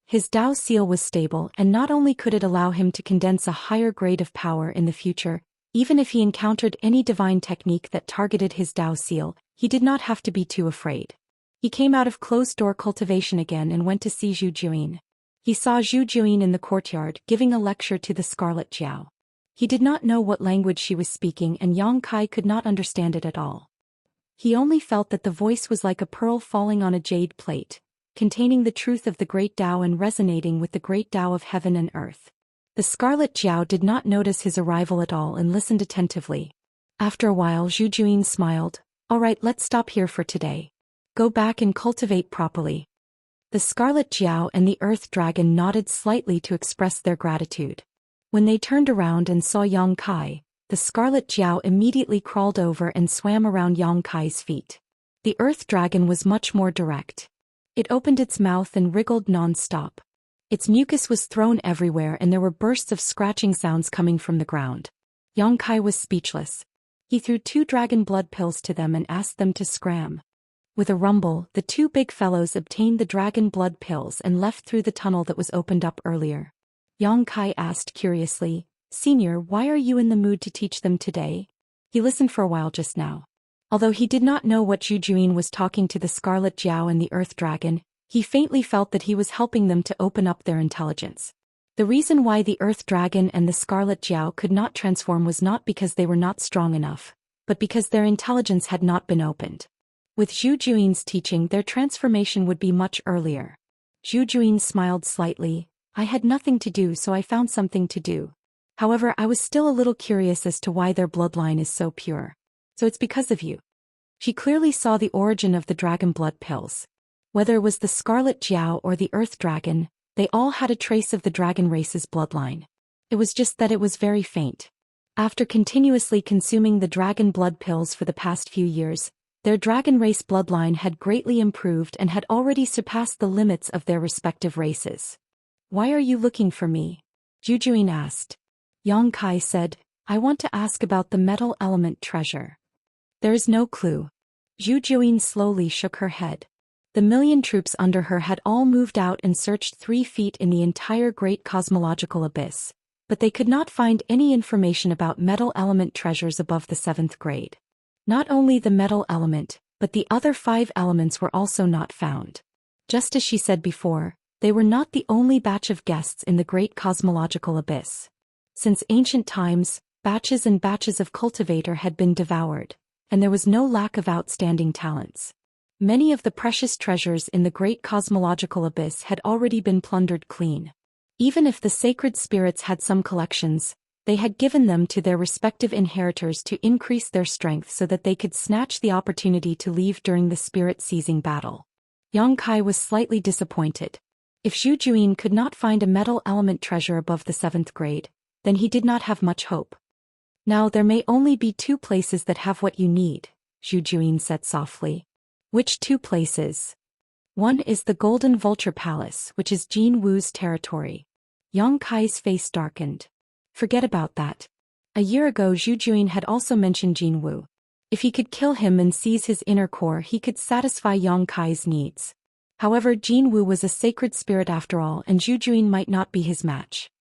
His Dao seal was stable, and not only could it allow him to condense a higher grade of power in the future, even if he encountered any divine technique that targeted his Dao seal, he did not have to be too afraid. He came out of closed-door cultivation again and went to see Zhu Xian. He saw Zhu Xian in the courtyard giving a lecture to the Scarlet Jiao. He did not know what language she was speaking and Yang Kai could not understand it at all. He only felt that the voice was like a pearl falling on a jade plate, containing the truth of the great Tao and resonating with the great Tao of heaven and earth. The Scarlet Jiao did not notice his arrival at all and listened attentively. After a while Zhu Xian smiled. "All right, let's stop here for today. Go back and cultivate properly." The Scarlet Jiao and the Earth Dragon nodded slightly to express their gratitude. When they turned around and saw Yang Kai, the Scarlet Jiao immediately crawled over and swam around Yang Kai's feet. The Earth Dragon was much more direct. It opened its mouth and wriggled non-stop. Its mucus was thrown everywhere and there were bursts of scratching sounds coming from the ground. Yang Kai was speechless. He threw 2 dragon blood pills to them and asked them to scram. With a rumble, the 2 big fellows obtained the dragon blood pills and left through the tunnel that was opened up earlier. Yang Kai asked curiously, "Senior, why are you in the mood to teach them today?" He listened for a while just now. Although he did not know what Zhu Xian was talking to the Scarlet Jiao and the Earth Dragon, he faintly felt that he was helping them to open up their intelligence. The reason why the Earth Dragon and the Scarlet Jiao could not transform was not because they were not strong enough, but because their intelligence had not been opened. With Zhu Xian's teaching, their transformation would be much earlier. Zhu Xian smiled slightly. "I had nothing to do, so I found something to do. However, I was still a little curious as to why their bloodline is so pure. So it's because of you." She clearly saw the origin of the dragon blood pills. Whether it was the Scarlet Jiao or the Earth Dragon, they all had a trace of the dragon race's bloodline. It was just that it was very faint. After continuously consuming the dragon blood pills for the past few years, their dragon race bloodline had greatly improved and had already surpassed the limits of their respective races. "Why are you looking for me?" Zhu Xian asked. Yang Kai said, "I want to ask about the metal element treasure." "There is no clue." Zhu Xian slowly shook her head. The million troops under her had all moved out and searched 3 feet in the entire great cosmological abyss, but they could not find any information about metal element treasures above the 7th grade. Not only the metal element, but the other 5 elements were also not found. Just as she said before, they were not the only batch of guests in the great cosmological abyss. Since ancient times, batches and batches of cultivator had been devoured, and there was no lack of outstanding talents. Many of the precious treasures in the great cosmological abyss had already been plundered clean. Even if the sacred spirits had some collections, they had given them to their respective inheritors to increase their strength so that they could snatch the opportunity to leave during the spirit-seizing battle. Yang Kai was slightly disappointed. If Zhu Xian could not find a metal element treasure above the 7th grade, then he did not have much hope. "Now there may only be 2 places that have what you need," Zhu Xian said softly. "Which 2 places?" "One is the Golden Vulture Palace, which is Jin Wu's territory." Yang Kai's face darkened. Forget about that. A year ago Zhu Xian had also mentioned Jin Wu. If he could kill him and seize his inner core, he could satisfy Yang Kai's needs. However, Jin Wu was a sacred spirit after all, and Zhu Xian might not be his match.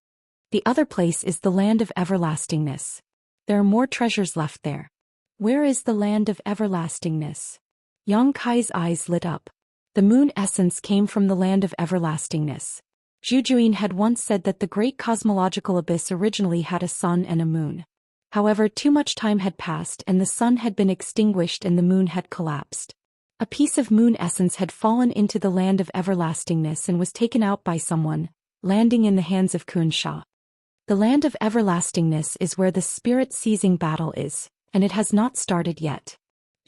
The other place is the Land of Everlastingness. There are more treasures left there. Where is the Land of Everlastingness? Yang Kai's eyes lit up. The moon essence came from the Land of Everlastingness. Zhu Xian had once said that the great cosmological abyss originally had a sun and a moon. However, too much time had passed and the sun had been extinguished and the moon had collapsed. A piece of moon essence had fallen into the Land of Everlastingness and was taken out by someone, landing in the hands of Xianxia. The land of everlastingness is where the spirit-seizing battle is, and it has not started yet.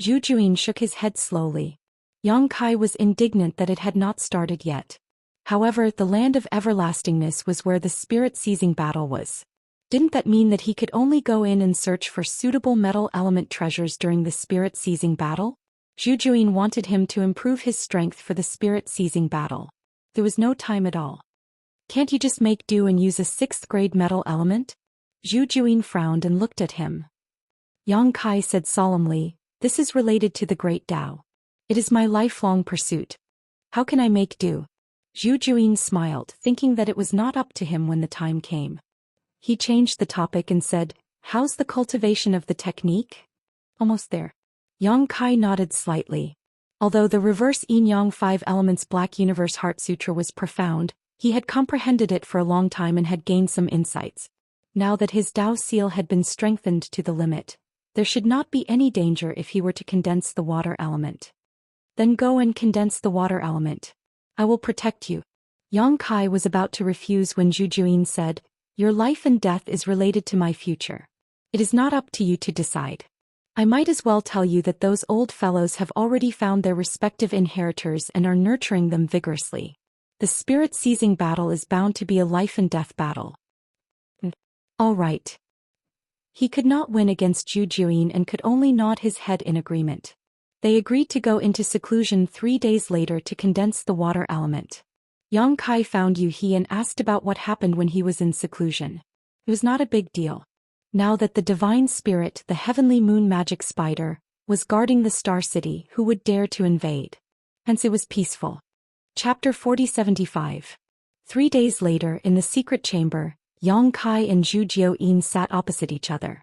Zhu Xian shook his head slowly. Yang Kai was indignant that it had not started yet. However, the land of everlastingness was where the spirit-seizing battle was. Didn't that mean that he could only go in and search for suitable metal element treasures during the spirit-seizing battle? Zhu Xian wanted him to improve his strength for the spirit-seizing battle. There was no time at all. Can't you just make do and use a 6th-grade metal element? Zhu Xian frowned and looked at him. Yang Kai said solemnly, "This is related to the Great Tao. It is my lifelong pursuit. How can I make do?" Zhu Xian smiled, thinking that it was not up to him when the time came. He changed the topic and said, "How's the cultivation of the technique?" "Almost there." Yang Kai nodded slightly. Although the reverse yin-yang 5 elements Black Universe Heart Sutra was profound, he had comprehended it for a long time and had gained some insights. Now that his Tao seal had been strengthened to the limit, there should not be any danger if he were to condense the water element. "Then go and condense the water element. I will protect you." Yang Kai was about to refuse when Zhu Xian said, "Your life and death is related to my future. It is not up to you to decide. I might as well tell you that those old fellows have already found their respective inheritors and are nurturing them vigorously. The spirit-seizing battle is bound to be a life-and-death battle." "All right." He could not win against Zhu Xian and could only nod his head in agreement. They agreed to go into seclusion 3 days later to condense the water element. Yang Kai found Yu He and asked about what happened when he was in seclusion. It was not a big deal. Now that the divine spirit, the heavenly moon magic spider, was guarding the Star City, who would dare to invade? Hence it was peaceful. Chapter 4075. 3 days later, in the secret chamber, Yang Kai and Zhu Xian sat opposite each other.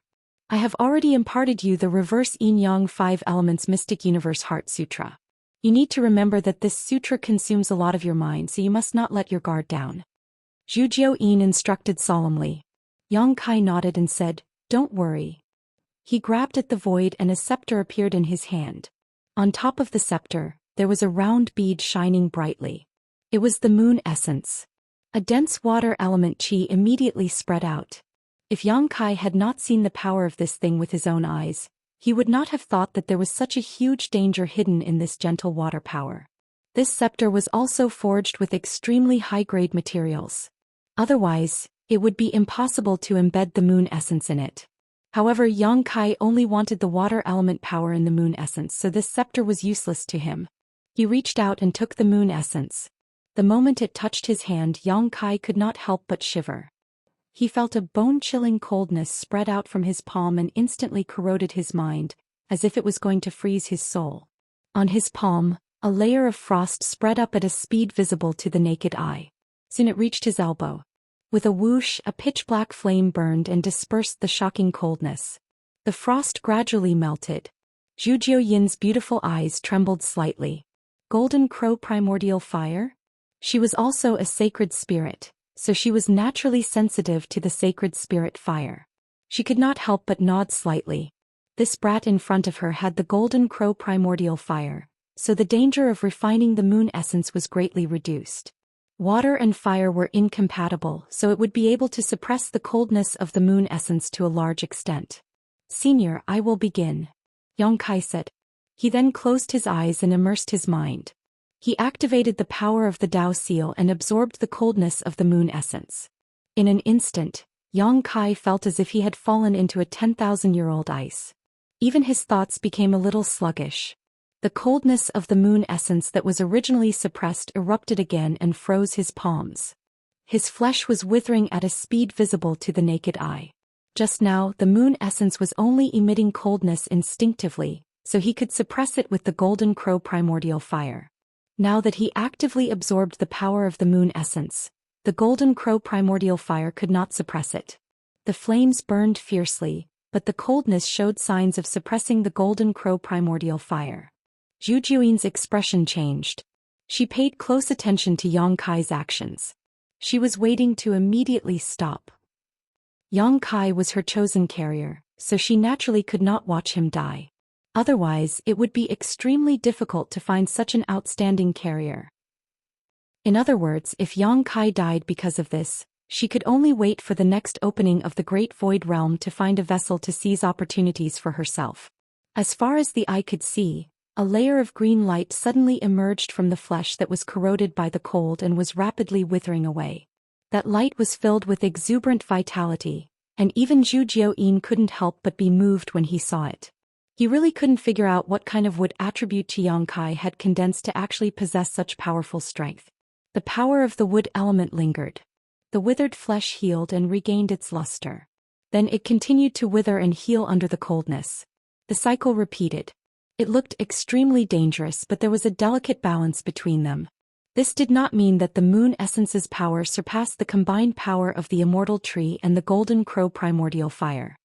"I have already imparted you the reverse yin-yang 5 elements Mystic Universe Heart Sutra. You need to remember that this sutra consumes a lot of your mind, so you must not let your guard down." Zhu Xian instructed solemnly. Yang Kai nodded and said, "Don't worry." He grabbed at the void and a scepter appeared in his hand. On top of the scepter, there was a round bead shining brightly. It was the moon essence. A dense water element chi immediately spread out. If Yang Kai had not seen the power of this thing with his own eyes, he would not have thought that there was such a huge danger hidden in this gentle water power. This scepter was also forged with extremely high-grade materials. Otherwise, it would be impossible to embed the moon essence in it. However, Yang Kai only wanted the water element power in the moon essence, so this scepter was useless to him. He reached out and took the moon essence. The moment it touched his hand, Yang Kai could not help but shiver. He felt a bone-chilling coldness spread out from his palm and instantly corroded his mind, as if it was going to freeze his soul. On his palm, a layer of frost spread up at a speed visible to the naked eye. Soon it reached his elbow. With a whoosh, a pitch-black flame burned and dispersed the shocking coldness. The frost gradually melted. Zhu Xian's beautiful eyes trembled slightly. Golden Crow primordial fire? She was also a sacred spirit, so she was naturally sensitive to the sacred spirit fire. She could not help but nod slightly. This brat in front of her had the Golden Crow primordial fire, so the danger of refining the moon essence was greatly reduced. Water and fire were incompatible, so it would be able to suppress the coldness of the moon essence to a large extent. "Senior, I will begin," Yang Kai said. He then closed his eyes and immersed his mind. He activated the power of the Tao seal and absorbed the coldness of the moon essence. In an instant, Yang Kai felt as if he had fallen into a 10,000-year-old ice. Even his thoughts became a little sluggish. The coldness of the moon essence that was originally suppressed erupted again and froze his palms. His flesh was withering at a speed visible to the naked eye. Just now, the moon essence was only emitting coldness instinctively, so he could suppress it with the Golden Crow primordial fire. Now that he actively absorbed the power of the moon essence, the Golden Crow primordial fire could not suppress it. The flames burned fiercely, but the coldness showed signs of suppressing the Golden Crow primordial fire. Zhu Xian's expression changed. She paid close attention to Yang Kai's actions. She was waiting to immediately stop. Yang Kai was her chosen carrier, so she naturally could not watch him die. Otherwise, it would be extremely difficult to find such an outstanding carrier. In other words, if Yang Kai died because of this, she could only wait for the next opening of the Great Void Realm to find a vessel to seize opportunities for herself. As far as the eye could see, a layer of green light suddenly emerged from the flesh that was corroded by the cold and was rapidly withering away. That light was filled with exuberant vitality, and even Zhu Xian couldn't help but be moved when he saw it. He really couldn't figure out what kind of wood attribute Yang Kai had condensed to actually possess such powerful strength. The power of the wood element lingered. The withered flesh healed and regained its luster. Then it continued to wither and heal under the coldness. The cycle repeated. It looked extremely dangerous, but there was a delicate balance between them. This did not mean that the moon essence's power surpassed the combined power of the immortal tree and the golden crow primordial fire.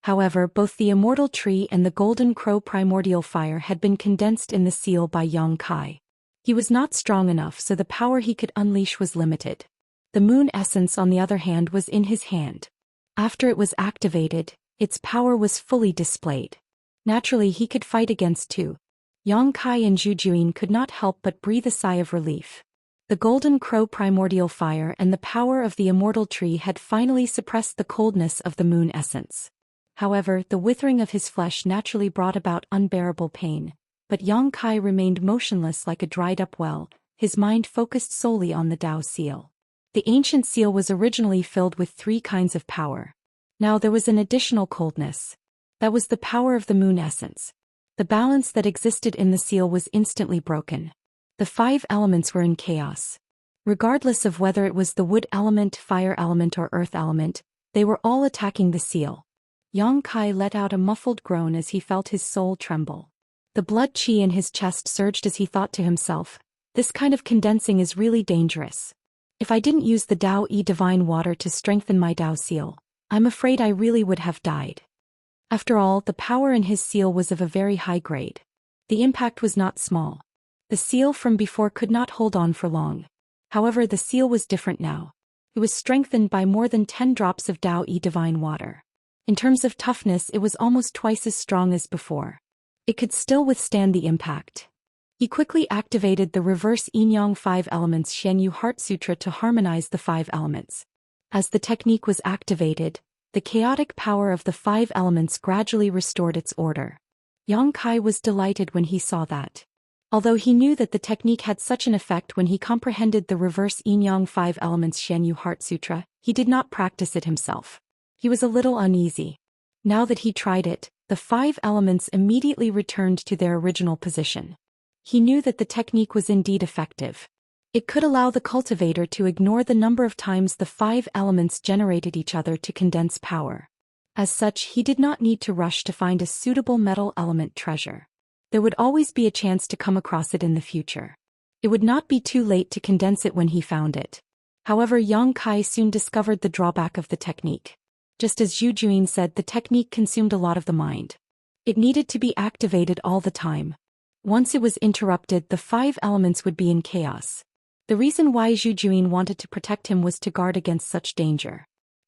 However, both the immortal tree and the golden crow primordial fire had been condensed in the seal by Yang Kai. He was not strong enough, so the power he could unleash was limited. The moon essence, on the other hand, was in his hand. After it was activated, its power was fully displayed. Naturally, he could fight against two. Yang Kai and Zhu Xian could not help but breathe a sigh of relief. The golden crow primordial fire and the power of the immortal tree had finally suppressed the coldness of the moon essence. However, the withering of his flesh naturally brought about unbearable pain. But Yang Kai remained motionless like a dried-up well, his mind focused solely on the Dao seal. The ancient seal was originally filled with 3 kinds of power. Now there was an additional coldness. That was the power of the moon essence. The balance that existed in the seal was instantly broken. The 5 elements were in chaos. Regardless of whether it was the wood element, fire element, or earth element, they were all attacking the seal. Yang Kai let out a muffled groan as he felt his soul tremble. The blood qi in his chest surged as he thought to himself, this kind of condensing is really dangerous. If I didn't use the Dao divine water to strengthen my Dao seal, I'm afraid I really would have died. After all, the power in his seal was of a very high grade. The impact was not small. The seal from before could not hold on for long. However, the seal was different now. It was strengthened by more than 10 drops of Dao divine water. In terms of toughness, it was almost twice as strong as before. It could still withstand the impact. He quickly activated the reverse yin-yang 5 elements Xianyu Heart Sutra to harmonize the 5 elements. As the technique was activated, the chaotic power of the 5 elements gradually restored its order. Yang Kai was delighted when he saw that. Although he knew that the technique had such an effect when he comprehended the reverse yin-yang 5 elements Xianyu Heart Sutra, he did not practice it himself. He was a little uneasy. Now that he tried it, the 5 elements immediately returned to their original position. He knew that the technique was indeed effective. It could allow the cultivator to ignore the number of times the 5 elements generated each other to condense power. As such, he did not need to rush to find a suitable metal element treasure. There would always be a chance to come across it in the future. It would not be too late to condense it when he found it. However, Yang Kai soon discovered the drawback of the technique. Just as Zhu Xian said, the technique consumed a lot of the mind. It needed to be activated all the time. Once it was interrupted, the 5 elements would be in chaos. The reason why Zhu Xian wanted to protect him was to guard against such danger.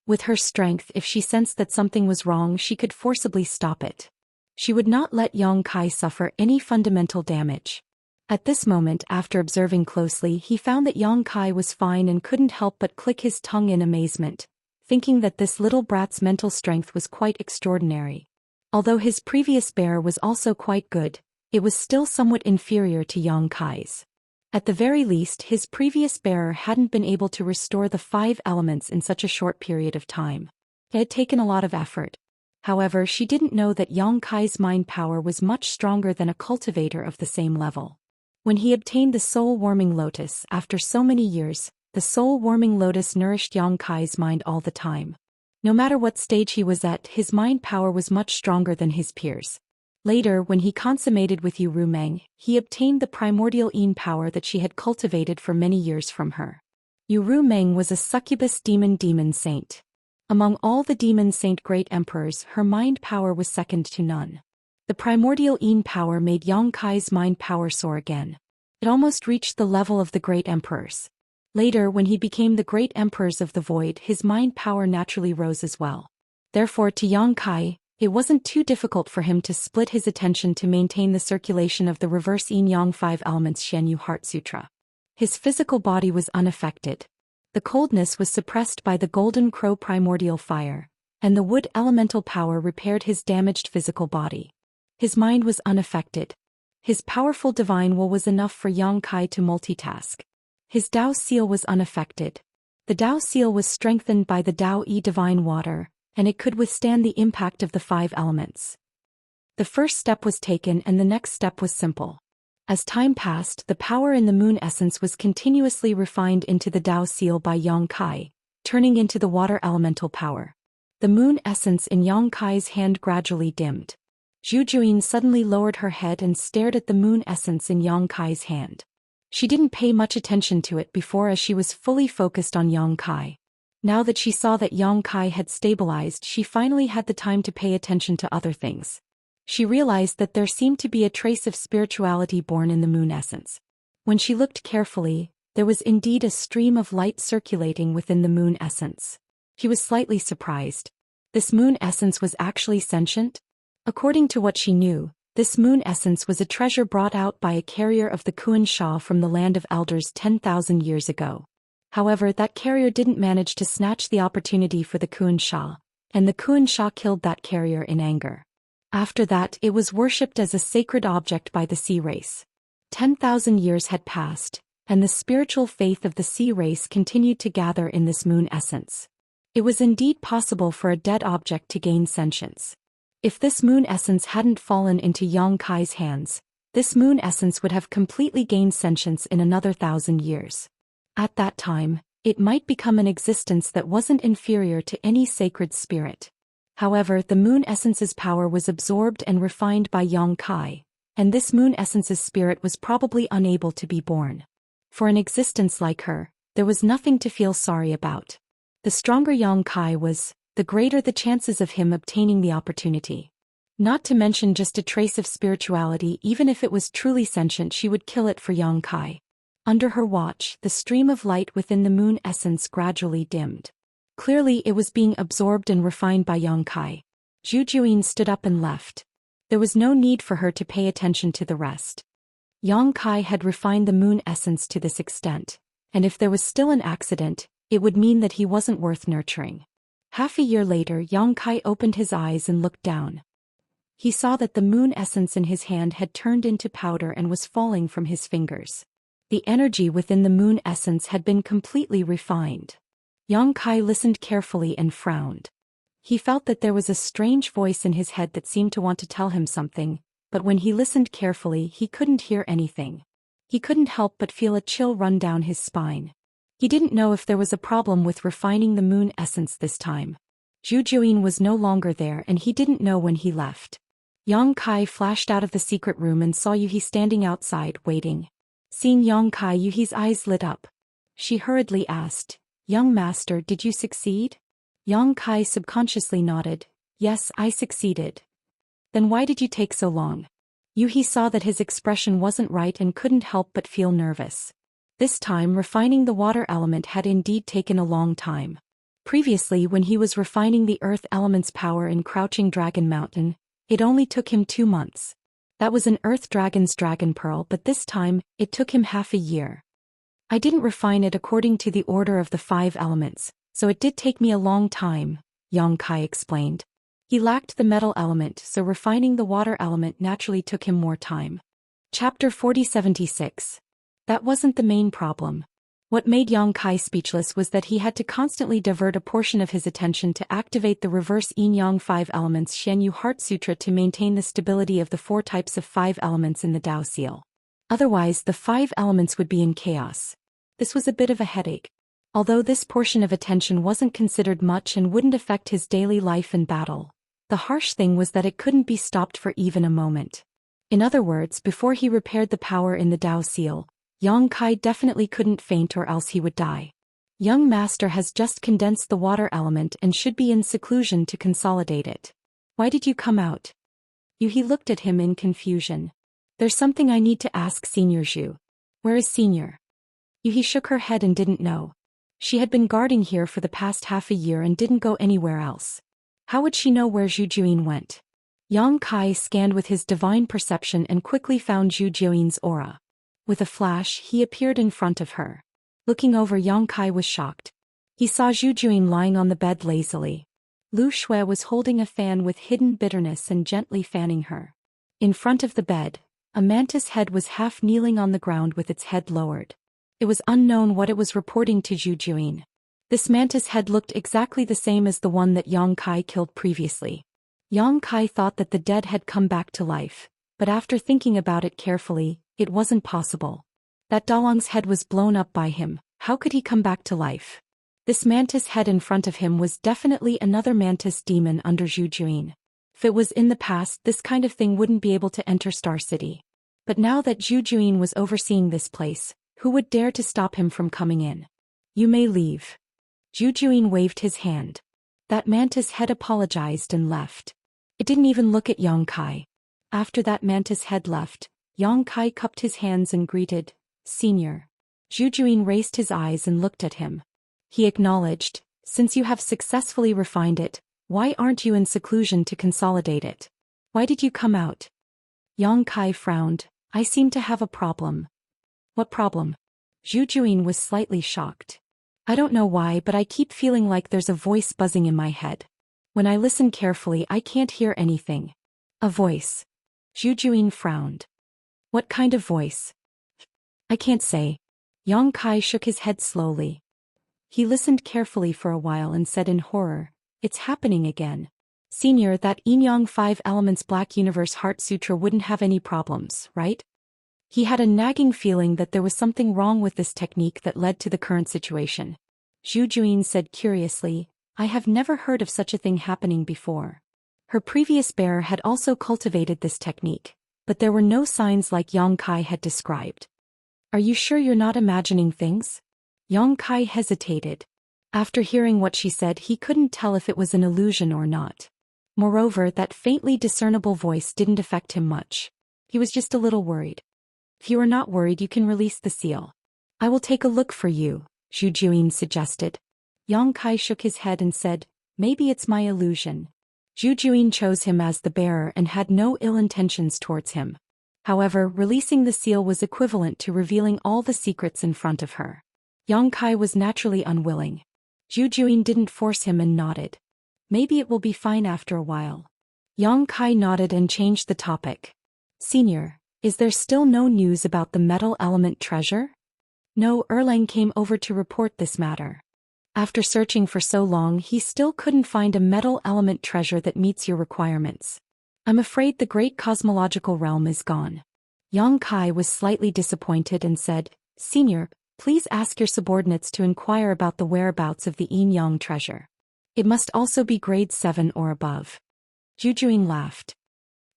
With her strength, if she sensed that something was wrong, she could forcibly stop it. She would not let Yang Kai suffer any fundamental damage. At this moment, after observing closely, he found that Yang Kai was fine and couldn't help but click his tongue in amazement, thinking that this little brat's mental strength was quite extraordinary. Although his previous bear was also quite good, it was still somewhat inferior to Yang Kai's. At the very least, his previous bearer hadn't been able to restore the 5 elements in such a short period of time. It had taken a lot of effort. However, she didn't know that Yang Kai's mind power was much stronger than a cultivator of the same level. When he obtained the soul-warming lotus after so many years, the soul-warming lotus nourished Yang Kai's mind all the time. No matter what stage he was at, his mind power was much stronger than his peers. Later, when he consummated with Yu Rumeng, he obtained the primordial yin power that she had cultivated for many years from her. Yu Rumeng was a succubus demon saint. Among all the demon saint great emperors, her mind power was second to none. The primordial yin power made Yang Kai's mind power soar again. It almost reached the level of the great emperors. Later, when he became the great emperors of the void, his mind power naturally rose as well. Therefore, to Yang Kai, it wasn't too difficult for him to split his attention to maintain the circulation of the reverse yin-yang 5 elements Xianyu Heart Sutra. His physical body was unaffected. The coldness was suppressed by the golden crow primordial fire, and the wood elemental power repaired his damaged physical body. His mind was unaffected. His powerful divine will was enough for Yang Kai to multitask. His Dao seal was unaffected. The Dao seal was strengthened by the Dao-E divine water, and it could withstand the impact of the 5 elements. The first step was taken and the next step was simple. As time passed, the power in the moon essence was continuously refined into the Dao seal by Yang Kai, turning into the water elemental power. The moon essence in Yang Kai's hand gradually dimmed. Zhu Xian suddenly lowered her head and stared at the moon essence in Yang Kai's hand. She didn't pay much attention to it before as she was fully focused on Yang Kai. Now that she saw that Yang Kai had stabilized, she finally had the time to pay attention to other things. She realized that there seemed to be a trace of spirituality born in the moon essence. When she looked carefully, there was indeed a stream of light circulating within the moon essence. She was slightly surprised. This moon essence was actually sentient? According to what she knew, this moon essence was a treasure brought out by a carrier of the Xianxia from the land of elders 10,000 years ago. However, that carrier didn't manage to snatch the opportunity for the Xianxia, and the Xianxia killed that carrier in anger. After that, it was worshipped as a sacred object by the sea race. 10,000 years had passed, and the spiritual faith of the sea race continued to gather in this moon essence. It was indeed possible for a dead object to gain sentience. If this moon essence hadn't fallen into Yang Kai's hands, this moon essence would have completely gained sentience in another 1,000 years. At that time, it might become an existence that wasn't inferior to any sacred spirit. However, the moon essence's power was absorbed and refined by Yang Kai, and this moon essence's spirit was probably unable to be born. For an existence like her, there was nothing to feel sorry about. The stronger Yang Kai was, the greater the chances of him obtaining the opportunity. Not to mention just a trace of spirituality, even if it was truly sentient, she would kill it for Yang Kai. Under her watch, the stream of light within the moon essence gradually dimmed. Clearly it was being absorbed and refined by Yang Kai. Zhu Xian stood up and left. There was no need for her to pay attention to the rest. Yang Kai had refined the moon essence to this extent, and if there was still an accident, it would mean that he wasn't worth nurturing. Half a year later, Yang Kai opened his eyes and looked down. He saw that the moon essence in his hand had turned into powder and was falling from his fingers. The energy within the moon essence had been completely refined. Yang Kai listened carefully and frowned. He felt that there was a strange voice in his head that seemed to want to tell him something, but when he listened carefully, he couldn't hear anything. He couldn't help but feel a chill run down his spine. He didn't know if there was a problem with refining the moon essence this time. Zhu Xian was no longer there and he didn't know when he left. Yang Kai flashed out of the secret room and saw Yuhi standing outside, waiting. Seeing Yang Kai, Yuhi's eyes lit up. She hurriedly asked, "Young master, did you succeed?" Yang Kai subconsciously nodded. "Yes, I succeeded." "Then why did you take so long?" Yuhi saw that his expression wasn't right and couldn't help but feel nervous. This time, refining the water element had indeed taken a long time. Previously, when he was refining the earth element's power in Crouching Dragon Mountain, it only took him 2 months. That was an earth dragon's dragon pearl, but this time, it took him half a year. "I didn't refine it according to the order of the 5 elements, so it did take me a long time," Yang Kai explained. He lacked the metal element, so refining the water element naturally took him more time. Chapter 4076. That wasn't the main problem. What made Yang Kai speechless was that he had to constantly divert a portion of his attention to activate the reverse yin-yang 5 elements Xianyu Heart Sutra to maintain the stability of the 4 types of 5 elements in the Dao Seal. Otherwise, the 5 elements would be in chaos. This was a bit of a headache. Although this portion of attention wasn't considered much and wouldn't affect his daily life and battle, the harsh thing was that it couldn't be stopped for even a moment. In other words, before he repaired the power in the Dao Seal, Yang Kai definitely couldn't faint or else he would die. Young master has just condensed the water element and should be in seclusion to consolidate it. Why did you come out? Yuhi looked at him in confusion. There's something I need to ask Senior Zhu. Where is Senior? Yuhi shook her head and didn't know. She had been guarding here for the past half a year and didn't go anywhere else. How would she know where Zhu Xian went? Yang Kai scanned with his divine perception and quickly found Zhu Xian's aura. With a flash, he appeared in front of her. Looking over, Yang Kai was shocked. He saw Zhu Juyin lying on the bed lazily. Lu Shui was holding a fan with hidden bitterness and gently fanning her. In front of the bed, a mantis head was half kneeling on the ground with its head lowered. It was unknown what it was reporting to Zhu Juyin. This mantis head looked exactly the same as the one that Yang Kai killed previously. Yang Kai thought that the dead had come back to life, but after thinking about it carefully, it wasn't possible. That Dalong's head was blown up by him, how could he come back to life? This mantis head in front of him was definitely another mantis demon under Zhu Juyin. If it was in the past, this kind of thing wouldn't be able to enter Star City. But now that Zhu Juyin was overseeing this place, who would dare to stop him from coming in? You may leave. Zhu Juyin waved his hand. That mantis head apologized and left. It didn't even look at Yang Kai. After that mantis head left, Yang Kai cupped his hands and greeted, "Senior." Zhu Juyin raised his eyes and looked at him. He acknowledged, "Since you have successfully refined it, why aren't you in seclusion to consolidate it? Why did you come out?" Yang Kai frowned. "I seem to have a problem." "What problem?" Zhu Juyin was slightly shocked. "I don't know why, but I keep feeling like there's a voice buzzing in my head. When I listen carefully, I can't hear anything." "A voice?" Zhu Juyin frowned. "What kind of voice?" "I can't say." Yang Kai shook his head slowly. He listened carefully for a while and said in horror, "It's happening again. Senior, that Yin Yang 5 Elements Black Universe Heart Sutra wouldn't have any problems, right?" He had a nagging feeling that there was something wrong with this technique that led to the current situation. Zhu Juyin said curiously, "I have never heard of such a thing happening before." Her previous bearer had also cultivated this technique, but there were no signs like Yang Kai had described. "Are you sure you're not imagining things?" Yang Kai hesitated. After hearing what she said, he couldn't tell if it was an illusion or not. Moreover, that faintly discernible voice didn't affect him much. He was just a little worried. "If you are not worried, you can release the seal." "I will take a look for you," Zhu Juyin suggested. Yang Kai shook his head and said, "Maybe it's my illusion." Zhu Juyin chose him as the bearer and had no ill intentions towards him. However, releasing the seal was equivalent to revealing all the secrets in front of her. Yang Kai was naturally unwilling. Zhu Juyin didn't force him and nodded. "Maybe it will be fine after a while." Yang Kai nodded and changed the topic. "Senior, is there still no news about the metal element treasure?" "No, Erlang came over to report this matter. After searching for so long, he still couldn't find a metal element treasure that meets your requirements. I'm afraid the great cosmological realm is gone." Yang Kai was slightly disappointed and said, "Senior, please ask your subordinates to inquire about the whereabouts of the Yin Yang treasure. It must also be grade 7 or above." Zhu Juyin laughed.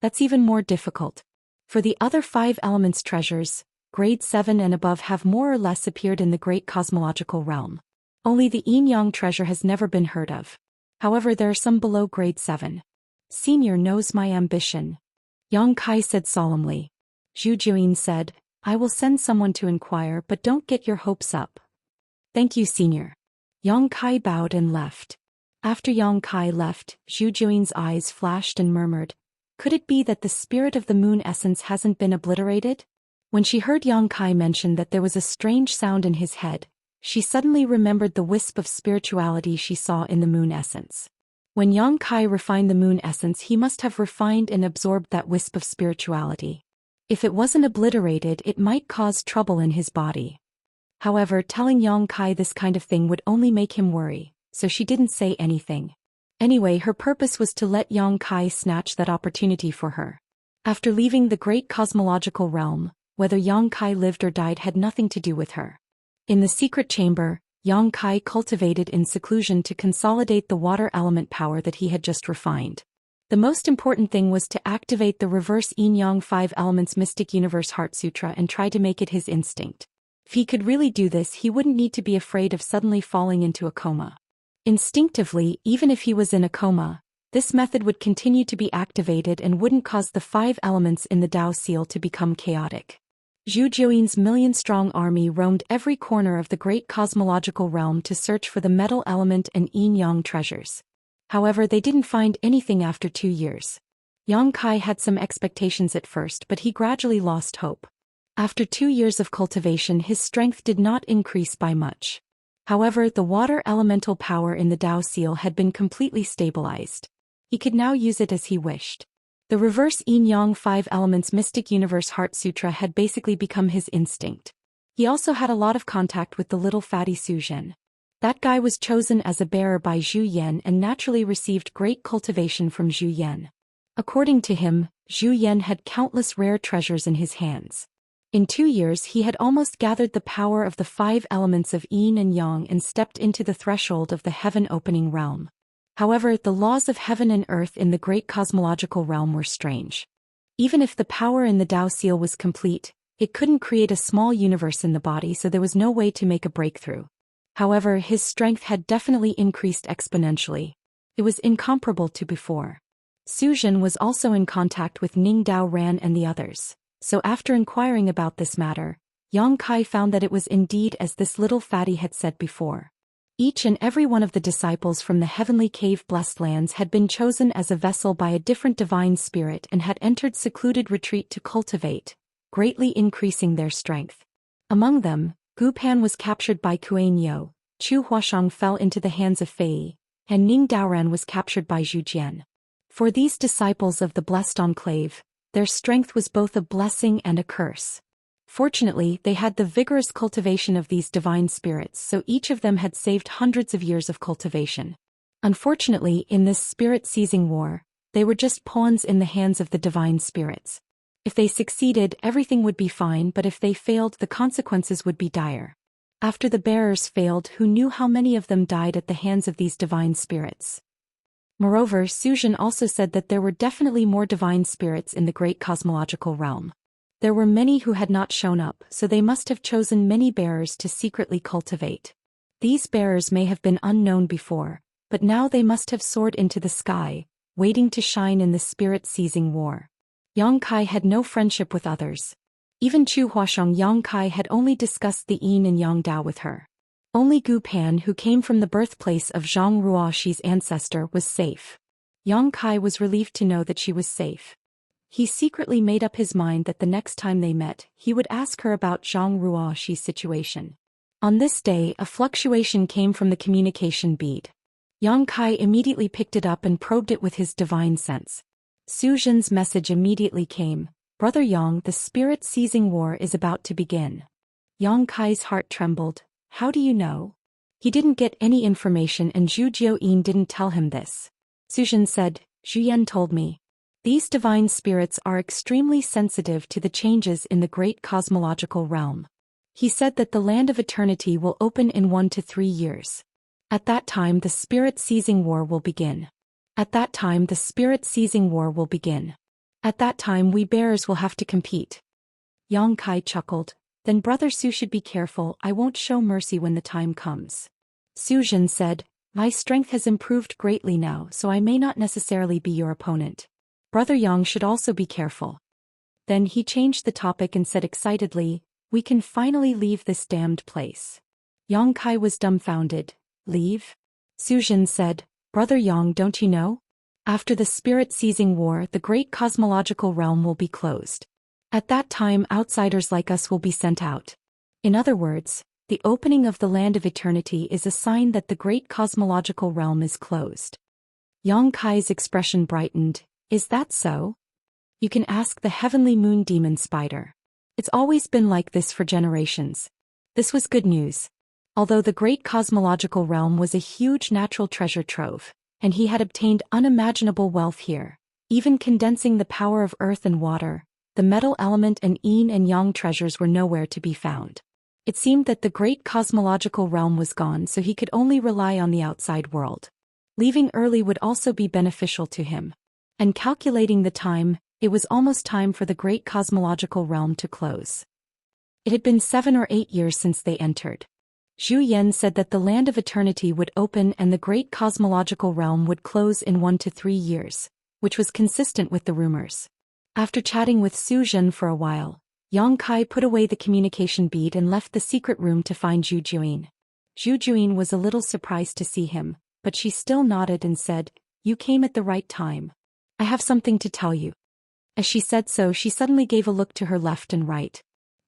"That's even more difficult. For the other 5 elements treasures, grade 7 and above have more or less appeared in the great cosmological realm. Only the Yin Yang treasure has never been heard of. However, there are some below grade 7. Senior knows my ambition," Yang Kai said solemnly. Zhu Juyin said, "I will send someone to inquire, but don't get your hopes up." "Thank you, Senior." Yang Kai bowed and left. After Yang Kai left, Zhu Juin's eyes flashed and murmured, "Could it be that the spirit of the moon essence hasn't been obliterated?" When she heard Yang Kai mention that there was a strange sound in his head, she suddenly remembered the wisp of spirituality she saw in the moon essence. When Yang Kai refined the moon essence, he must have refined and absorbed that wisp of spirituality. If it wasn't obliterated, it might cause trouble in his body. However, telling Yang Kai this kind of thing would only make him worry, so she didn't say anything. Anyway, her purpose was to let Yang Kai snatch that opportunity for her. After leaving the great cosmological realm, whether Yang Kai lived or died had nothing to do with her. In the secret chamber, Yang Kai cultivated in seclusion to consolidate the water element power that he had just refined. The most important thing was to activate the reverse Yin Yang 5 Elements Mystic Universe Heart Sutra and try to make it his instinct. If he could really do this, he wouldn't need to be afraid of suddenly falling into a coma. Instinctively, even if he was in a coma, this method would continue to be activated and wouldn't cause the 5 elements in the Dao seal to become chaotic. Zhu Juin's million-strong army roamed every corner of the great cosmological realm to search for the metal element and Yin Yang treasures. However, they didn't find anything after 2 years. Yang Kai had some expectations at first, but he gradually lost hope. After 2 years of cultivation, his strength did not increase by much. However, the water elemental power in the Dao seal had been completely stabilized. He could now use it as he wished. The reverse yin-yang 5 elements mystic universe heart sutra had basically become his instinct. He also had a lot of contact with the little fatty Zhou Xian. That guy was chosen as a bearer by Zhou Xian and naturally received great cultivation from Zhou Xian. According to him, Zhou Xian had countless rare treasures in his hands. In 2 years he had almost gathered the power of the 5 elements of yin and yang and stepped into the threshold of the heaven-opening realm. However, the laws of heaven and earth in the great cosmological realm were strange. Even if the power in the Dao seal was complete, it couldn't create a small universe in the body, so there was no way to make a breakthrough. However, his strength had definitely increased exponentially. It was incomparable to before. Zhou Xian was also in contact with Ning Dao Ran and the others, so after inquiring about this matter, Yang Kai found that it was indeed as this little fatty had said before. Each and every one of the disciples from the heavenly cave blessed lands had been chosen as a vessel by a different divine spirit and had entered secluded retreat to cultivate, greatly increasing their strength. Among them, Gu Pan was captured by Kuan Yu, Chu Huashang fell into the hands of Fei, and Ning Daoran was captured by Zhu Jian. For these disciples of the blessed enclave, their strength was both a blessing and a curse. Fortunately, they had the vigorous cultivation of these divine spirits, so each of them had saved hundreds of years of cultivation. Unfortunately, in this spirit-seizing war, they were just pawns in the hands of the divine spirits. If they succeeded, everything would be fine, but if they failed, the consequences would be dire. After the bearers failed, who knew how many of them died at the hands of these divine spirits? Moreover, Zhou Xian also said that there were definitely more divine spirits in the great cosmological realm. There were many who had not shown up, so they must have chosen many bearers to secretly cultivate. These bearers may have been unknown before, but now they must have soared into the sky, waiting to shine in the spirit-seizing war. Yang Kai had no friendship with others. Even Chu Huashang Yang Kai had only discussed the yin and yang Dao with her. Only Gu Pan, who came from the birthplace of Zhang Ruoxi's ancestor, was safe. Yang Kai was relieved to know that she was safe. He secretly made up his mind that the next time they met, he would ask her about Zhang Ruoxi's situation. On this day, a fluctuation came from the communication bead. Yang Kai immediately picked it up and probed it with his divine sense. Zhou Xian's message immediately came. Brother Yang, the spirit-seizing war is about to begin. Yang Kai's heart trembled. How do you know? He didn't get any information and Zhu Jiuyin didn't tell him this. Zhou Xian said, Zhu Yan told me. These divine spirits are extremely sensitive to the changes in the great cosmological realm. He said that the land of eternity will open in 1 to 3 years. At that time the spirit-seizing war will begin. At that time the spirit-seizing war will begin. At that time we bearers will have to compete. Yang Kai chuckled. Then Brother Su should be careful, I won't show mercy when the time comes. Zhu Xian said, my strength has improved greatly now, so I may not necessarily be your opponent. Brother Yang should also be careful. Then he changed the topic and said excitedly, we can finally leave this damned place. Yang Kai was dumbfounded. Leave? Zhu Xian said, Brother Yang, don't you know? After the spirit-seizing war, the great cosmological realm will be closed. At that time outsiders like us will be sent out. In other words, the opening of the land of eternity is a sign that the great cosmological realm is closed. Yang Kai's expression brightened. Is that so? You can ask the heavenly moon demon spider. It's always been like this for generations. This was good news. Although the great cosmological realm was a huge natural treasure trove, and he had obtained unimaginable wealth here, even condensing the power of earth and water, the metal element and yin and yang treasures were nowhere to be found. It seemed that the great cosmological realm was gone, so he could only rely on the outside world. Leaving early would also be beneficial to him. And calculating the time, it was almost time for the great cosmological realm to close. It had been 7 or 8 years since they entered. Zhu Yan said that the land of eternity would open and the great cosmological realm would close in 1 to 3 years, which was consistent with the rumors. After chatting with Zhu Xian for a while, Yang Kai put away the communication bead and left the secret room to find Zhu Jiuyin. Zhu Jiuyin was a little surprised to see him, but she still nodded and said, You came at the right time. I have something to tell you. As she said so, she suddenly gave a look to her left and right.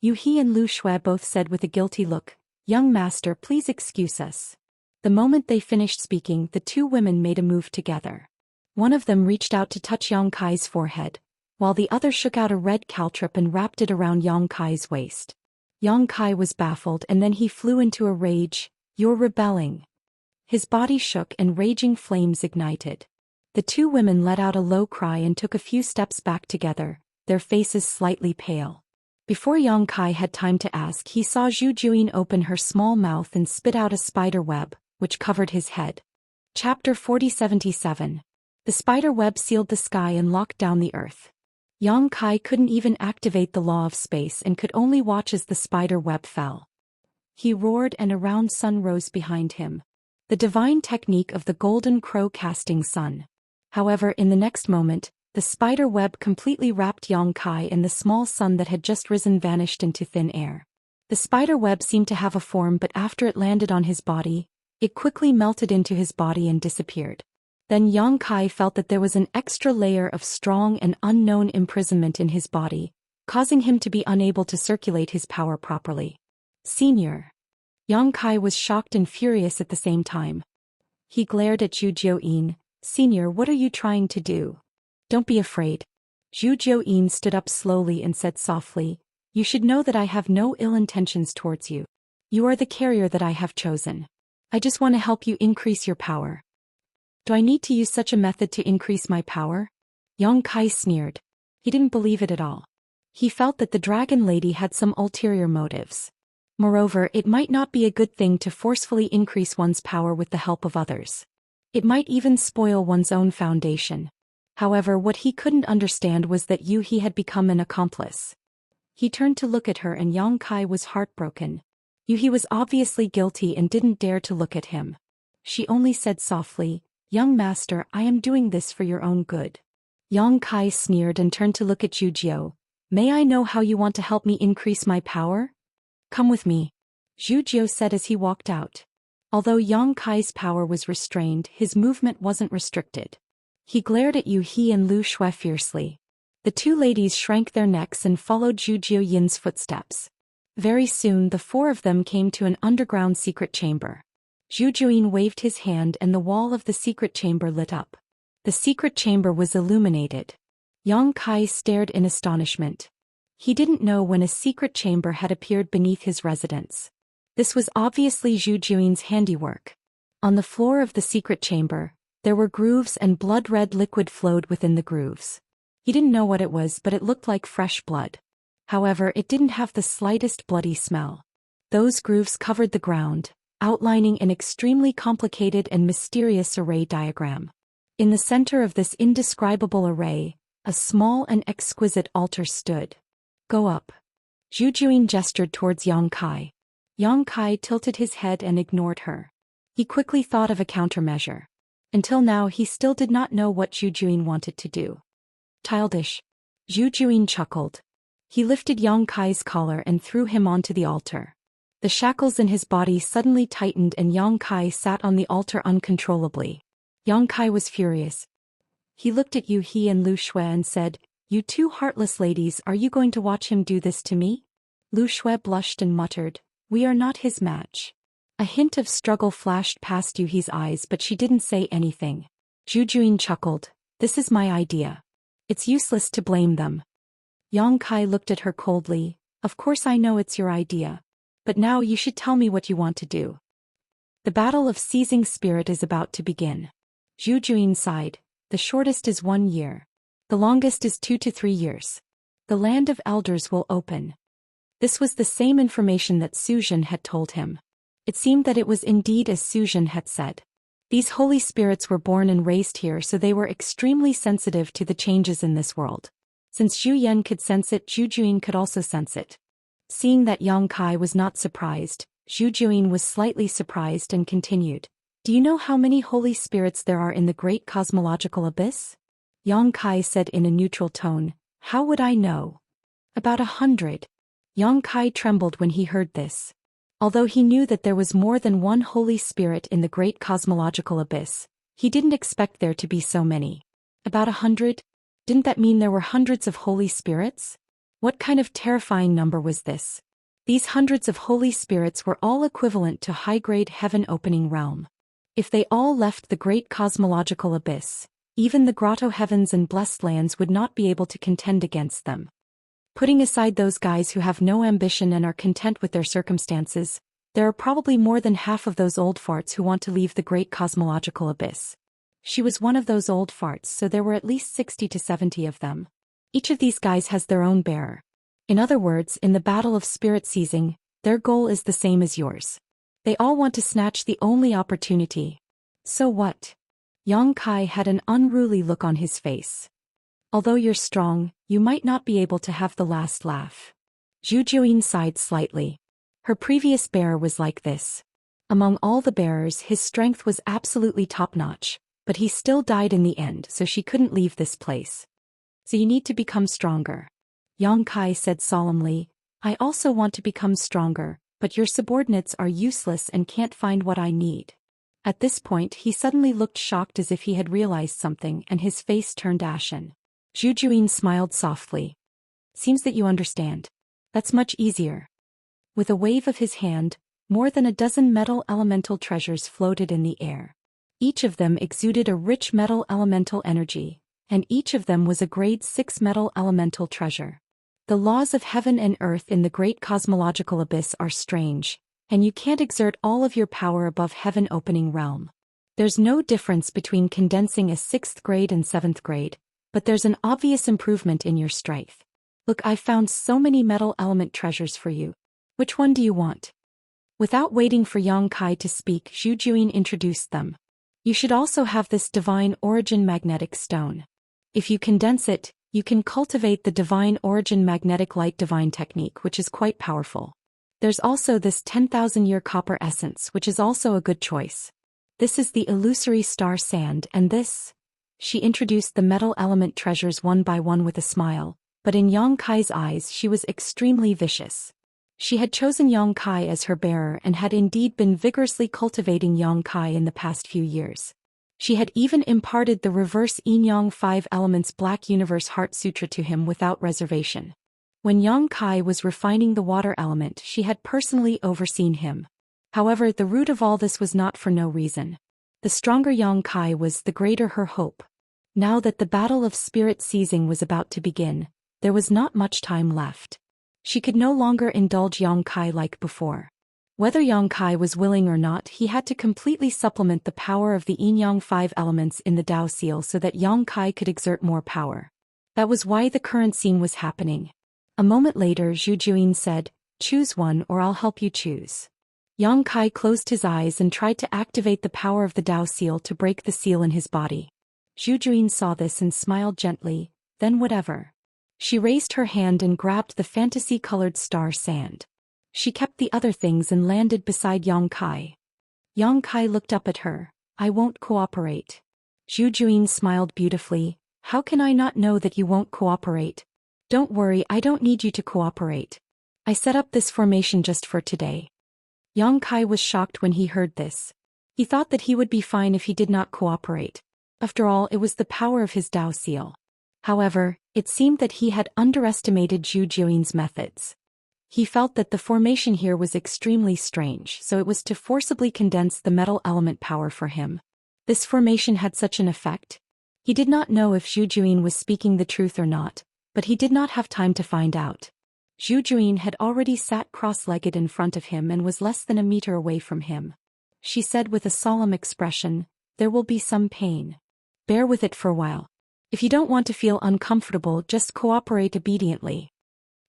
Yu He and Lu Shui both said with a guilty look, "Young master, please excuse us." The moment they finished speaking, the two women made a move together. One of them reached out to touch Yang Kai's forehead, while the other shook out a red caltrip and wrapped it around Yang Kai's waist. Yang Kai was baffled and then he flew into a rage. "You're rebelling." His body shook and raging flames ignited. The two women let out a low cry and took a few steps back together, their faces slightly pale. Before Yang Kai had time to ask, he saw Zhu Juyin open her small mouth and spit out a spider web, which covered his head. Chapter 4077. The spider web sealed the sky and locked down the earth. Yang Kai couldn't even activate the law of space and could only watch as the spider web fell. He roared and a round sun rose behind him. The divine technique of the golden crow casting sun. However, in the next moment, the spider web completely wrapped Yang Kai and the small sun that had just risen vanished into thin air. The spider web seemed to have a form, but after it landed on his body, it quickly melted into his body and disappeared. Then Yang Kai felt that there was an extra layer of strong and unknown imprisonment in his body, causing him to be unable to circulate his power properly. "Senior." Yang Kai was shocked and furious at the same time. He glared at Zhu Juyin. "Senior, what are you trying to do? Don't be afraid." Zhu Juyin stood up slowly and said softly, "You should know that I have no ill intentions towards you. You are the carrier that I have chosen. I just want to help you increase your power." "Do I need to use such a method to increase my power?" Yang Kai sneered. He didn't believe it at all. He felt that the dragon lady had some ulterior motives. Moreover, it might not be a good thing to forcefully increase one's power with the help of others. It might even spoil one's own foundation. However, what he couldn't understand was that Yu He had become an accomplice. He turned to look at her and Yang Kai was heartbroken. Yu He was obviously guilty and didn't dare to look at him. She only said softly, "Young master, I am doing this for your own good." Yang Kai sneered and turned to look at Zhu Jiu. "May I know how you want to help me increase my power?" "Come with me," Zhu Jiu said as he walked out. Although Yang Kai's power was restrained, his movement wasn't restricted. He glared at Yu He and Lu Shui fiercely. The two ladies shrank their necks and followed Zhu Jiuyin's footsteps. Very soon the four of them came to an underground secret chamber. Zhu Juyin waved his hand and the wall of the secret chamber lit up. The secret chamber was illuminated. Yang Kai stared in astonishment. He didn't know when a secret chamber had appeared beneath his residence. This was obviously Zhu Juyin's handiwork. On the floor of the secret chamber, there were grooves and blood-red liquid flowed within the grooves. He didn't know what it was, but it looked like fresh blood. However, it didn't have the slightest bloody smell. Those grooves covered the ground, outlining an extremely complicated and mysterious array diagram. In the center of this indescribable array, a small and exquisite altar stood. "Go up." Zhu Juyin gestured towards Yang Kai. Yang Kai tilted his head and ignored her. He quickly thought of a countermeasure. Until now he still did not know what Zhu Juyin wanted to do. "Childish." Zhu Juyin chuckled. He lifted Yang Kai's collar and threw him onto the altar. The shackles in his body suddenly tightened and Yang Kai sat on the altar uncontrollably. Yang Kai was furious. He looked at Yu He and Lu Shui and said, "You two heartless ladies, are you going to watch him do this to me?" Lu Shui blushed and muttered, "We are not his match." A hint of struggle flashed past Yu He's eyes, but she didn't say anything. Zhu Juyin chuckled, "This is my idea. It's useless to blame them." Yang Kai looked at her coldly. "Of course I know it's your idea. But now you should tell me what you want to do." "The battle of seizing spirit is about to begin." Zhu Juyin sighed. "The shortest is 1 year. The longest is 2 to 3 years. The land of elders will open." This was the same information that Su Zhen had told him. It seemed that it was indeed as Su Zhen had said. These holy spirits were born and raised here, so they were extremely sensitive to the changes in this world. Since Zhu Yan could sense it, Zhu Juyin could also sense it. Seeing that Yang Kai was not surprised, Zhu Juyin was slightly surprised and continued, "Do you know how many holy spirits there are in the great cosmological abyss?" Yang Kai said in a neutral tone, "How would I know?" "About 100. Yang Kai trembled when he heard this. Although he knew that there was more than one holy spirit in the great cosmological abyss, he didn't expect there to be so many. About 100? Didn't that mean there were hundreds of holy spirits? What kind of terrifying number was this? These hundreds of holy spirits were all equivalent to high-grade heaven-opening realm. If they all left the great cosmological abyss, even the grotto heavens and blessed lands would not be able to contend against them. Putting aside those guys who have no ambition and are content with their circumstances, there are probably more than half of those old farts who want to leave the great cosmological abyss. She was one of those old farts, so there were at least 60 to 70 of them. Each of these guys has their own bearer. In other words, in the battle of spirit seizing, their goal is the same as yours. They all want to snatch the only opportunity. So what? Yang Kai had an unruly look on his face. Although you're strong, you might not be able to have the last laugh. Zhu Xian sighed slightly. Her previous bearer was like this. Among all the bearers, his strength was absolutely top-notch, but he still died in the end, so she couldn't leave this place. So you need to become stronger. Yang Kai said solemnly, I also want to become stronger, but your subordinates are useless and can't find what I need. At this point he suddenly looked shocked as if he had realized something and his face turned ashen. Zhu Xian smiled softly. Seems that you understand. That's much easier. With a wave of his hand, more than a dozen metal elemental treasures floated in the air. Each of them exuded a rich metal elemental energy, and each of them was a grade 6 metal elemental treasure. The laws of heaven and earth in the great cosmological abyss are strange, and you can't exert all of your power above heaven-opening realm. There's no difference between condensing a 6th grade and 7th grade, but there's an obvious improvement in your strength. Look, I found so many metal element treasures for you. Which one do you want? Without waiting for Yang Kai to speak, Zhu Xian introduced them. You should also have this divine origin magnetic stone. If you condense it, you can cultivate the divine origin magnetic light divine technique, which is quite powerful. There's also this 10,000-year copper essence, which is also a good choice. This is the illusory star sand, and this... She introduced the metal element treasures one by one with a smile, but in Yang Kai's eyes she was extremely vicious. She had chosen Yang Kai as her bearer and had indeed been vigorously cultivating Yang Kai in the past few years. She had even imparted the reverse yin-yang 5 elements Black Universe Heart Sutra to him without reservation. When Yang Kai was refining the water element, she had personally overseen him. However, the root of all this was not for no reason. The stronger Yang Kai was, the greater her hope. Now that the battle of spirit seizing was about to begin, there was not much time left. She could no longer indulge Yang Kai like before. Whether Yang Kai was willing or not, he had to completely supplement the power of the yin-yang 5 elements in the Dao seal so that Yang Kai could exert more power. That was why the current scene was happening. A moment later, Zhu Xian said, choose one or I'll help you choose. Yang Kai closed his eyes and tried to activate the power of the Dao seal to break the seal in his body. Zhu Xian saw this and smiled gently, then whatever. She raised her hand and grabbed the fantasy-colored star sand. She kept the other things and landed beside Yang Kai. Yang Kai looked up at her. I won't cooperate. Zhu Xian smiled beautifully. How can I not know that you won't cooperate? Don't worry, I don't need you to cooperate. I set up this formation just for today. Yang Kai was shocked when he heard this. He thought that he would be fine if he did not cooperate. After all, it was the power of his Dao seal. However, it seemed that he had underestimated Zhu Xian's methods. He felt that the formation here was extremely strange, so it was to forcibly condense the metal element power for him. This formation had such an effect. He did not know if Zhu Xian was speaking the truth or not, but he did not have time to find out. Zhu Xian had already sat cross-legged in front of him and was less than a meter away from him. She said with a solemn expression, there will be some pain. Bear with it for a while. If you don't want to feel uncomfortable, just cooperate obediently.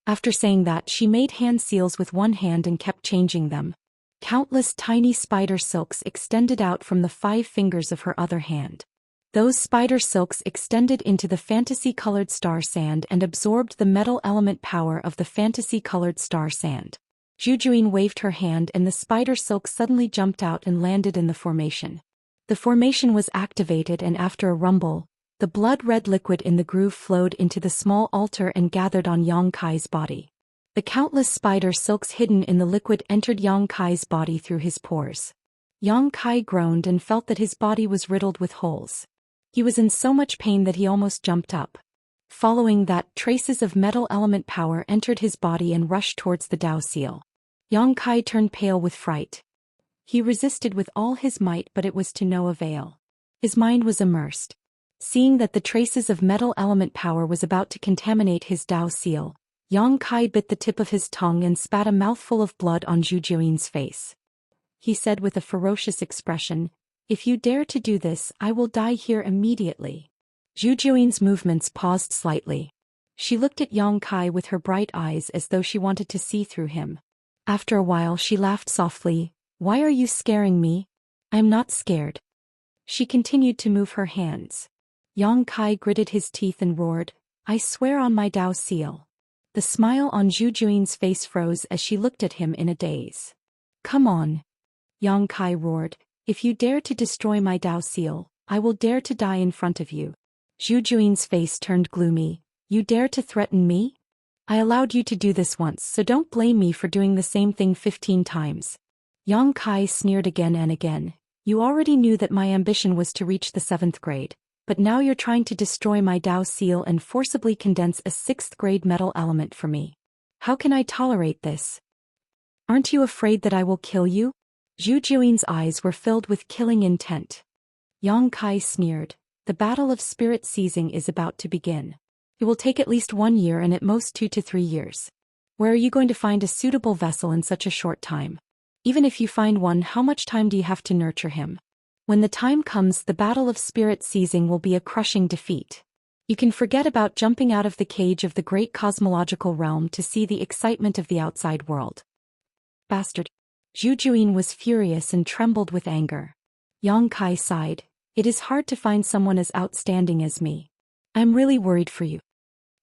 After saying that, she made hand seals with one hand and kept changing them. Countless tiny spider silks extended out from the 5 fingers of her other hand. Those spider silks extended into the fantasy-colored star sand and absorbed the metal element power of the fantasy-colored star sand. Zhu Xian waved her hand and the spider silk suddenly jumped out and landed in the formation. The formation was activated and after a rumble, the blood-red liquid in the groove flowed into the small altar and gathered on Yang Kai's body. The countless spider silks hidden in the liquid entered Yang Kai's body through his pores. Yang Kai groaned and felt that his body was riddled with holes. He was in so much pain that he almost jumped up. Following that, traces of metal element power entered his body and rushed towards the Dao seal. Yang Kai turned pale with fright. He resisted with all his might, but it was to no avail. His mind was immersed. Seeing that the traces of metal element power was about to contaminate his Dao seal, Yang Kai bit the tip of his tongue and spat a mouthful of blood on Zhu Juin's face. He said with a ferocious expression, "If you dare to do this, I will die here immediately." Zhu Juin's movements paused slightly. She looked at Yang Kai with her bright eyes as though she wanted to see through him. After a while she laughed softly. "Why are you scaring me? I am not scared." She continued to move her hands. Yang Kai gritted his teeth and roared, "I swear on my Dao seal." The smile on Zhu Juin's face froze as she looked at him in a daze. "Come on," Yang Kai roared. "If you dare to destroy my Dao seal, I will dare to die in front of you." Zhu Juin's face turned gloomy. "You dare to threaten me? I allowed you to do this once, so don't blame me for doing the same thing 15 times. Yang Kai sneered again and again. "You already knew that my ambition was to reach the 7th grade, but now you're trying to destroy my Dao seal and forcibly condense a 6th grade metal element for me. How can I tolerate this? Aren't you afraid that I will kill you?" Zhu Juin's eyes were filled with killing intent. Yang Kai sneered. "The battle of spirit seizing is about to begin. It will take at least 1 year and at most 2 to 3 years. Where are you going to find a suitable vessel in such a short time? Even if you find one, how much time do you have to nurture him? When the time comes, the battle of spirit seizing will be a crushing defeat. You can forget about jumping out of the cage of the great cosmological realm to see the excitement of the outside world." "Bastard." Zhu Juin was furious and trembled with anger. Yang Kai sighed. "It is hard to find someone as outstanding as me. I'm really worried for you."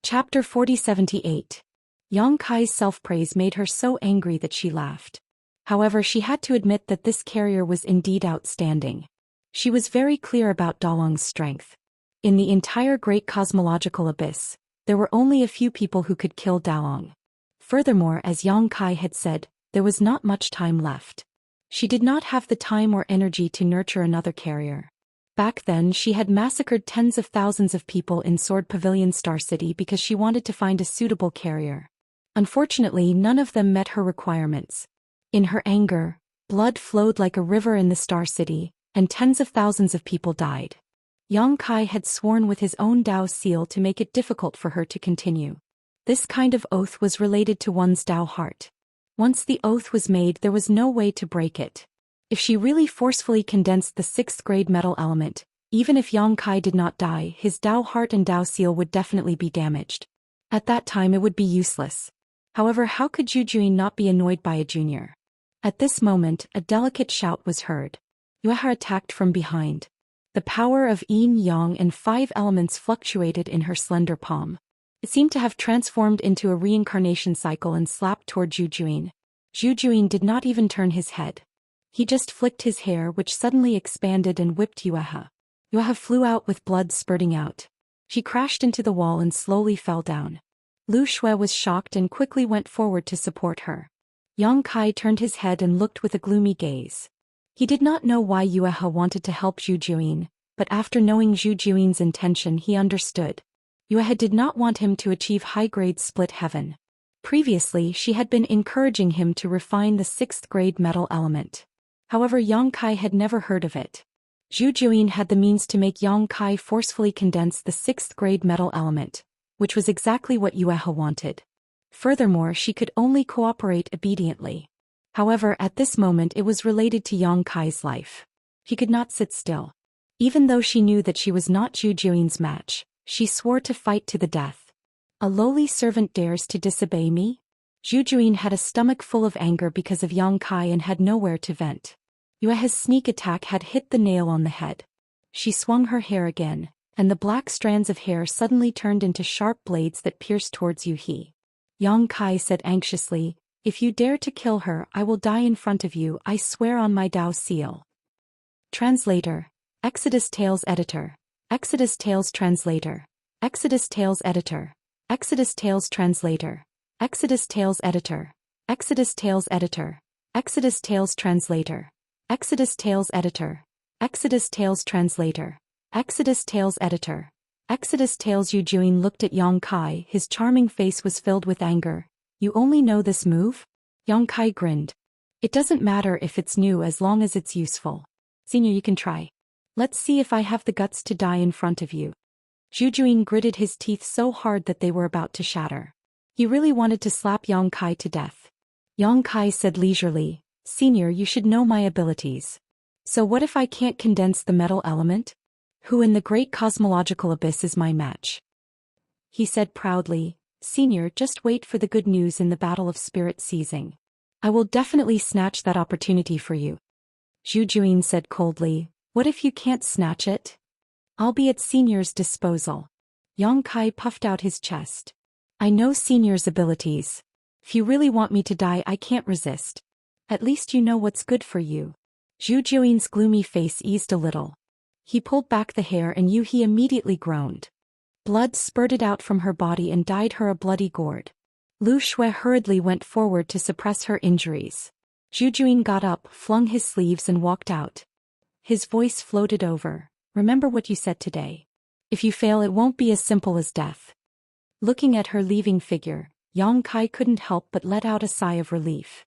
Chapter 4078. Yang Kai's self-praise made her so angry that she laughed. However, she had to admit that this carrier was indeed outstanding. She was very clear about Dalong's strength. In the entire great cosmological abyss, there were only a few people who could kill Dalong. Furthermore, as Yang Kai had said, there was not much time left. She did not have the time or energy to nurture another carrier. Back then she had massacred tens of thousands of people in Sword Pavilion Star City because she wanted to find a suitable carrier. Unfortunately, none of them met her requirements. In her anger, blood flowed like a river in the Star City, and tens of thousands of people died. Yang Kai had sworn with his own Dao seal to make it difficult for her to continue. This kind of oath was related to one's Dao heart. Once the oath was made, there was no way to break it. If she really forcefully condensed the 6th grade metal element, even if Yang Kai did not die, his Dao heart and Dao seal would definitely be damaged. At that time it would be useless. However, how could Zhu Juin not be annoyed by a junior? At this moment, a delicate shout was heard. Yuehe attacked from behind. The power of yin, yang and 5 elements fluctuated in her slender palm. It seemed to have transformed into a reincarnation cycle and slapped toward Zhu Juin. Zhu Juin did not even turn his head. He just flicked his hair, which suddenly expanded and whipped Yuehe. Yuehe flew out with blood spurting out. She crashed into the wall and slowly fell down. Lu Shui was shocked and quickly went forward to support her. Yang Kai turned his head and looked with a gloomy gaze. He did not know why Yuehe wanted to help Zhu Juin, but after knowing Zhu Juin's intention he understood. Yuehe did not want him to achieve high-grade split heaven. Previously she had been encouraging him to refine the 6th grade metal element. However, Yang Kai had never heard of it. Zhu Juin had the means to make Yang Kai forcefully condense the 6th grade metal element, which was exactly what Yuehe wanted. Furthermore, she could only cooperate obediently. However, at this moment it was related to Yang Kai's life. He could not sit still. Even though she knew that she was not Zhu Juin's match, she swore to fight to the death. "A lowly servant dares to disobey me?" Zhu Juin had a stomach full of anger because of Yang Kai and had nowhere to vent. Yuehe's sneak attack had hit the nail on the head. She swung her hair again, and the black strands of hair suddenly turned into sharp blades that pierced towards Yuehe. Yang Kai said anxiously, "If you dare to kill her, I will die in front of you, I swear on my Dao seal." Translator. Exodus Tales Editor. Exodus Tales Translator. Exodus Tales Editor. Exodus Tales Translator. Exodus Tales Editor. Exodus Tales Editor. Exodus Tales Translator. Exodus Tales Editor. Exodus Tales Translator. Exodus Tales Editor. Exodus Tales. Zhu Juin looked at Yang Kai, his charming face was filled with anger. You only know this move? Yang Kai grinned. It doesn't matter if it's new as long as it's useful. Senior, you can try. Let's see if I have the guts to die in front of you. Zhu Juin gritted his teeth so hard that they were about to shatter. He really wanted to slap Yang Kai to death. Yang Kai said leisurely, Senior, you should know my abilities. So what if I can't condense the metal element? Who in the great cosmological abyss is my match? He said proudly, Senior, just wait for the good news in the battle of spirit seizing. I will definitely snatch that opportunity for you. Zhu Juin said coldly, what if you can't snatch it? I'll be at Senior's disposal. Yang Kai puffed out his chest. I know Senior's abilities. If you really want me to die, I can't resist. At least you know what's good for you. Zhu Juin's gloomy face eased a little. He pulled back the hair and Yuhi immediately groaned. Blood spurted out from her body and dyed her a bloody gourd. Lu Shui hurriedly went forward to suppress her injuries. Zhu Juin got up, flung his sleeves and walked out. His voice floated over. Remember what you said today. If you fail, it won't be as simple as death. Looking at her leaving figure, Yang Kai couldn't help but let out a sigh of relief.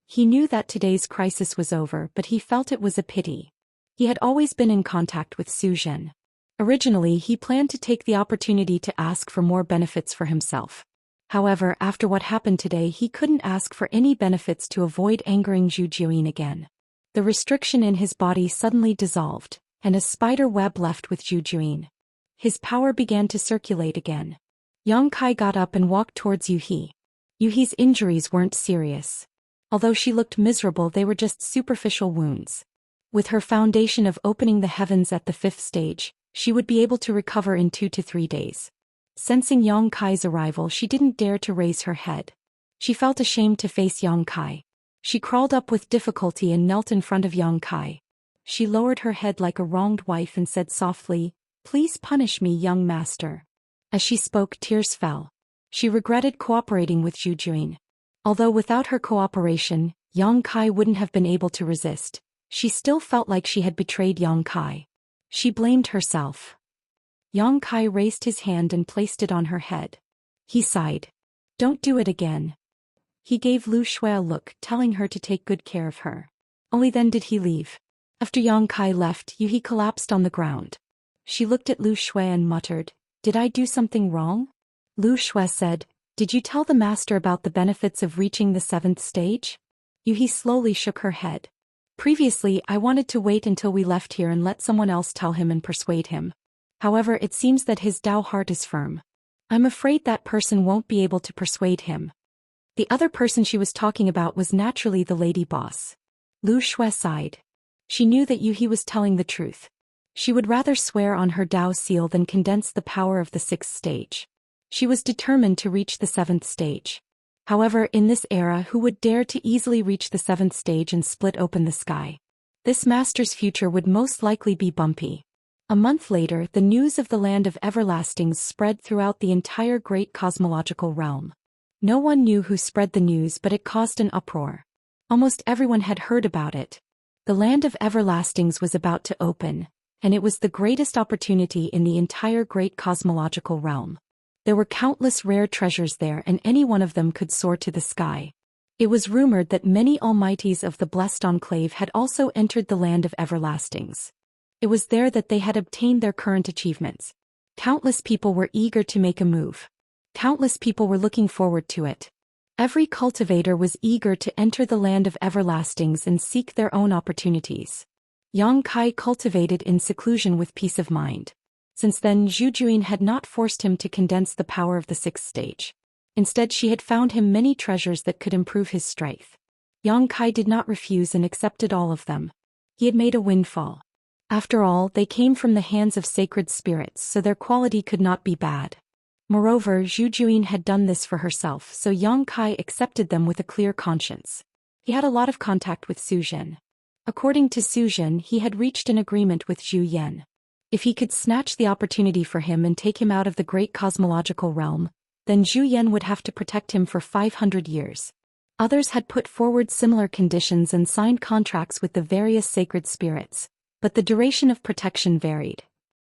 He knew that today's crisis was over, but he felt it was a pity. He had always been in contact with Zhou Xian. Originally, he planned to take the opportunity to ask for more benefits for himself. However, after what happened today, he couldn't ask for any benefits to avoid angering Zhu Juin again. The restriction in his body suddenly dissolved, and a spider web left with Zhu Juin. His power began to circulate again. Yang Kai got up and walked towards Yuhi. Yuhi's injuries weren't serious. Although she looked miserable, they were just superficial wounds. With her foundation of opening the heavens at the 5th stage, she would be able to recover in 2 to 3 days. Sensing Yang Kai's arrival, she didn't dare to raise her head. She felt ashamed to face Yang Kai. She crawled up with difficulty and knelt in front of Yang Kai. She lowered her head like a wronged wife and said softly, Please punish me, young master. As she spoke, tears fell. She regretted cooperating with Zhu Juin. Although without her cooperation, Yang Kai wouldn't have been able to resist, she still felt like she had betrayed Yang Kai. She blamed herself. Yang Kai raised his hand and placed it on her head. He sighed. Don't do it again. He gave Lu Shui a look, telling her to take good care of her. Only then did he leave. After Yang Kai left, Yuhi collapsed on the ground. She looked at Lu Shui and muttered, Did I do something wrong? Lu Shui said, Did you tell the master about the benefits of reaching the 7th stage? Yuhi slowly shook her head. Previously, I wanted to wait until we left here and let someone else tell him and persuade him. However, it seems that his Dao heart is firm. I'm afraid that person won't be able to persuade him. The other person she was talking about was naturally the lady boss. Lu Shui sighed. She knew that Yuhi was telling the truth. She would rather swear on her Dao seal than condense the power of the 6th stage. She was determined to reach the 7th stage. However, in this era, who would dare to easily reach the 7th stage and split open the sky? This master's future would most likely be bumpy. A month later, the news of the land of everlastings spread throughout the entire great cosmological realm. No one knew who spread the news, but it caused an uproar. Almost everyone had heard about it. The land of everlastings was about to open, and it was the greatest opportunity in the entire great cosmological realm. There were countless rare treasures there, and any one of them could soar to the sky. It was rumored that many almighties of the Blessed Enclave had also entered the land of everlastings. It was there that they had obtained their current achievements. Countless people were eager to make a move. Countless people were looking forward to it. Every cultivator was eager to enter the land of everlastings and seek their own opportunities. Yang Kai cultivated in seclusion with peace of mind. Since then, Zhu Juin had not forced him to condense the power of the 6th stage. Instead, she had found him many treasures that could improve his strength. Yang Kai did not refuse and accepted all of them. He had made a windfall. After all, they came from the hands of sacred spirits, so their quality could not be bad. Moreover, Zhu Juin had done this for herself, so Yang Kai accepted them with a clear conscience. He had a lot of contact with Zhou Xian. According to Zhou Xian, he had reached an agreement with Zhu Yan. If he could snatch the opportunity for him and take him out of the great cosmological realm, then Zhu Yan would have to protect him for 500 years. Others had put forward similar conditions and signed contracts with the various sacred spirits, but the duration of protection varied.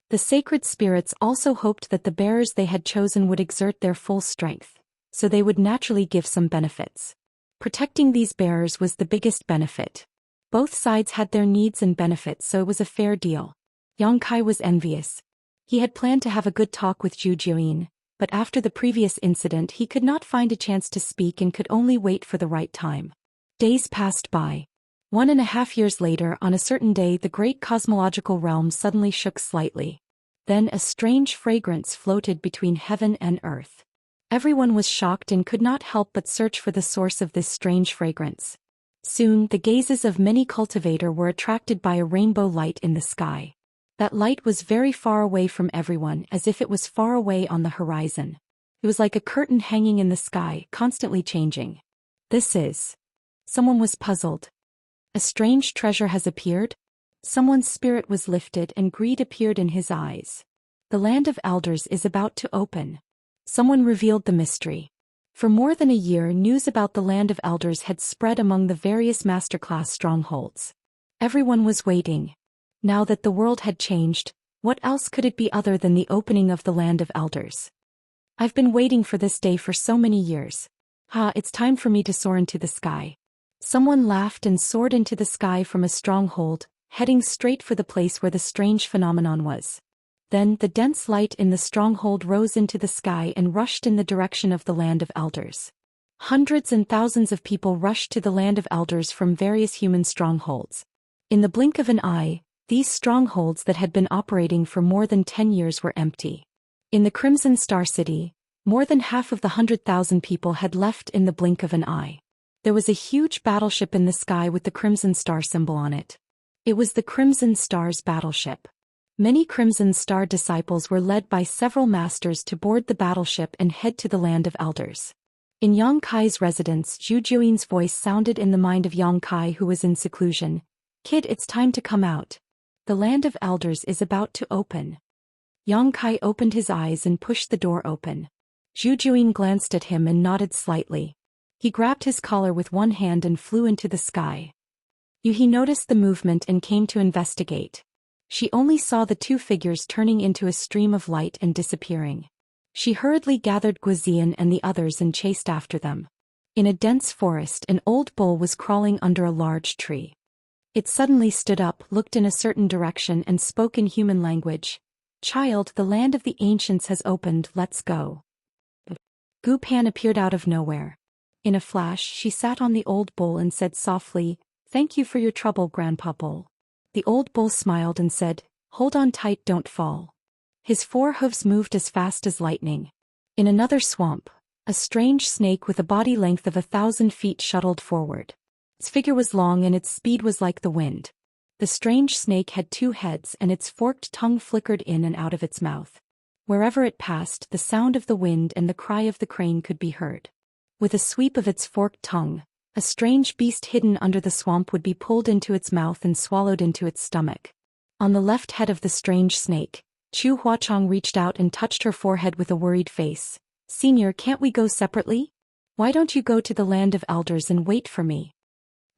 The sacred spirits also hoped that the bearers they had chosen would exert their full strength, so they would naturally give some benefits. Protecting these bearers was the biggest benefit. Both sides had their needs and benefits, so it was a fair deal. Yang Kai was envious. He had planned to have a good talk with Zhou Xian, but after the previous incident he could not find a chance to speak and could only wait for the right time. Days passed by. 1.5 years later, on a certain day, the great cosmological realm suddenly shook slightly. Then a strange fragrance floated between heaven and earth. Everyone was shocked and could not help but search for the source of this strange fragrance. Soon, the gazes of many cultivators were attracted by a rainbow light in the sky. That light was very far away from everyone, as if it was far away on the horizon. It was like a curtain hanging in the sky, constantly changing. This is. Someone was puzzled. A strange treasure has appeared? Someone's spirit was lifted and greed appeared in his eyes. The land of elders is about to open. Someone revealed the mystery. For more than a year, news about the land of elders had spread among the various masterclass strongholds. Everyone was waiting. Now that the world had changed, what else could it be other than the opening of the land of elders? I've been waiting for this day for so many years. It's time for me to soar into the sky. Someone laughed and soared into the sky from a stronghold, heading straight for the place where the strange phenomenon was. Then the dense light in the stronghold rose into the sky and rushed in the direction of the land of elders. Hundreds and thousands of people rushed to the land of elders from various human strongholds. In the blink of an eye, these strongholds that had been operating for more than 10 years were empty. In the Crimson Star City, more than half of the 100,000 people had left in the blink of an eye. There was a huge battleship in the sky with the Crimson Star symbol on it. It was the Crimson Star's battleship. Many Crimson Star disciples were led by several masters to board the battleship and head to the land of elders. In Yang Kai's residence, Zhou Xian's voice sounded in the mind of Yang Kai, who was in seclusion. "Kid, it's time to come out. The land of elders is about to open." Yang Kai opened his eyes and pushed the door open. Zhou Xian glanced at him and nodded slightly. He grabbed his collar with one hand and flew into the sky. He noticed the movement and came to investigate. She only saw the two figures turning into a stream of light and disappearing. She hurriedly gathered Guizian and the others and chased after them. In a dense forest, an old bull was crawling under a large tree. It suddenly stood up, looked in a certain direction and spoke in human language. "Child, the land of the ancients has opened, let's go." Gu Pan appeared out of nowhere. In a flash, she sat on the old bull and said softly, "Thank you for your trouble, Grandpa Bull." The old bull smiled and said, "Hold on tight, don't fall." His 4 hooves moved as fast as lightning. In another swamp, a strange snake with a body length of 1,000 feet shuttled forward. Its figure was long and its speed was like the wind. The strange snake had 2 heads and its forked tongue flickered in and out of its mouth. Wherever it passed, the sound of the wind and the cry of the crane could be heard. With a sweep of its forked tongue, a strange beast hidden under the swamp would be pulled into its mouth and swallowed into its stomach. On the left head of the strange snake, Chu Huachang reached out and touched her forehead with a worried face. "Senior, can't we go separately? Why don't you go to the land of elders and wait for me?"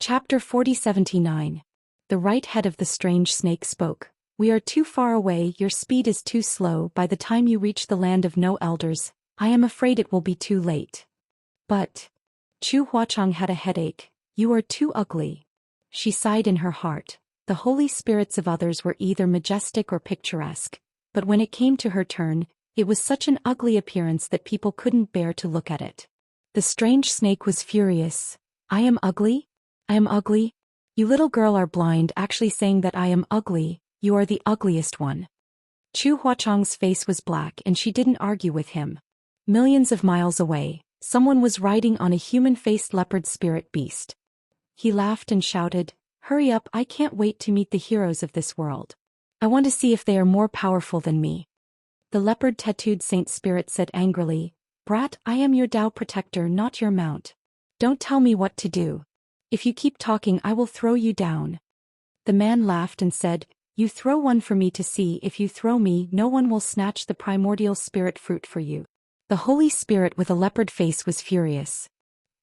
Chapter 4079. The right head of the strange snake spoke. "We are too far away, your speed is too slow. By the time you reach the land of no elders, I am afraid it will be too late." But Chu Huachang had a headache. "You are too ugly." She sighed in her heart. The holy spirits of others were either majestic or picturesque, but when it came to her turn, it was such an ugly appearance that people couldn't bear to look at it. The strange snake was furious. "I am ugly? I am ugly? You little girl are blind, actually saying that I am ugly. You are the ugliest one." Chu Huachang's face was black and she didn't argue with him. Millions of miles away, someone was riding on a human-faced leopard spirit beast. He laughed and shouted, "Hurry up, I can't wait to meet the heroes of this world. I want to see if they are more powerful than me." The leopard-tattooed saint spirit said angrily, "Brat, I am your Tao protector, not your mount. Don't tell me what to do. If you keep talking, I will throw you down." The man laughed and said, "You throw one for me to see. If you throw me, no one will snatch the primordial spirit fruit for you." The Holy Spirit with a leopard face was furious.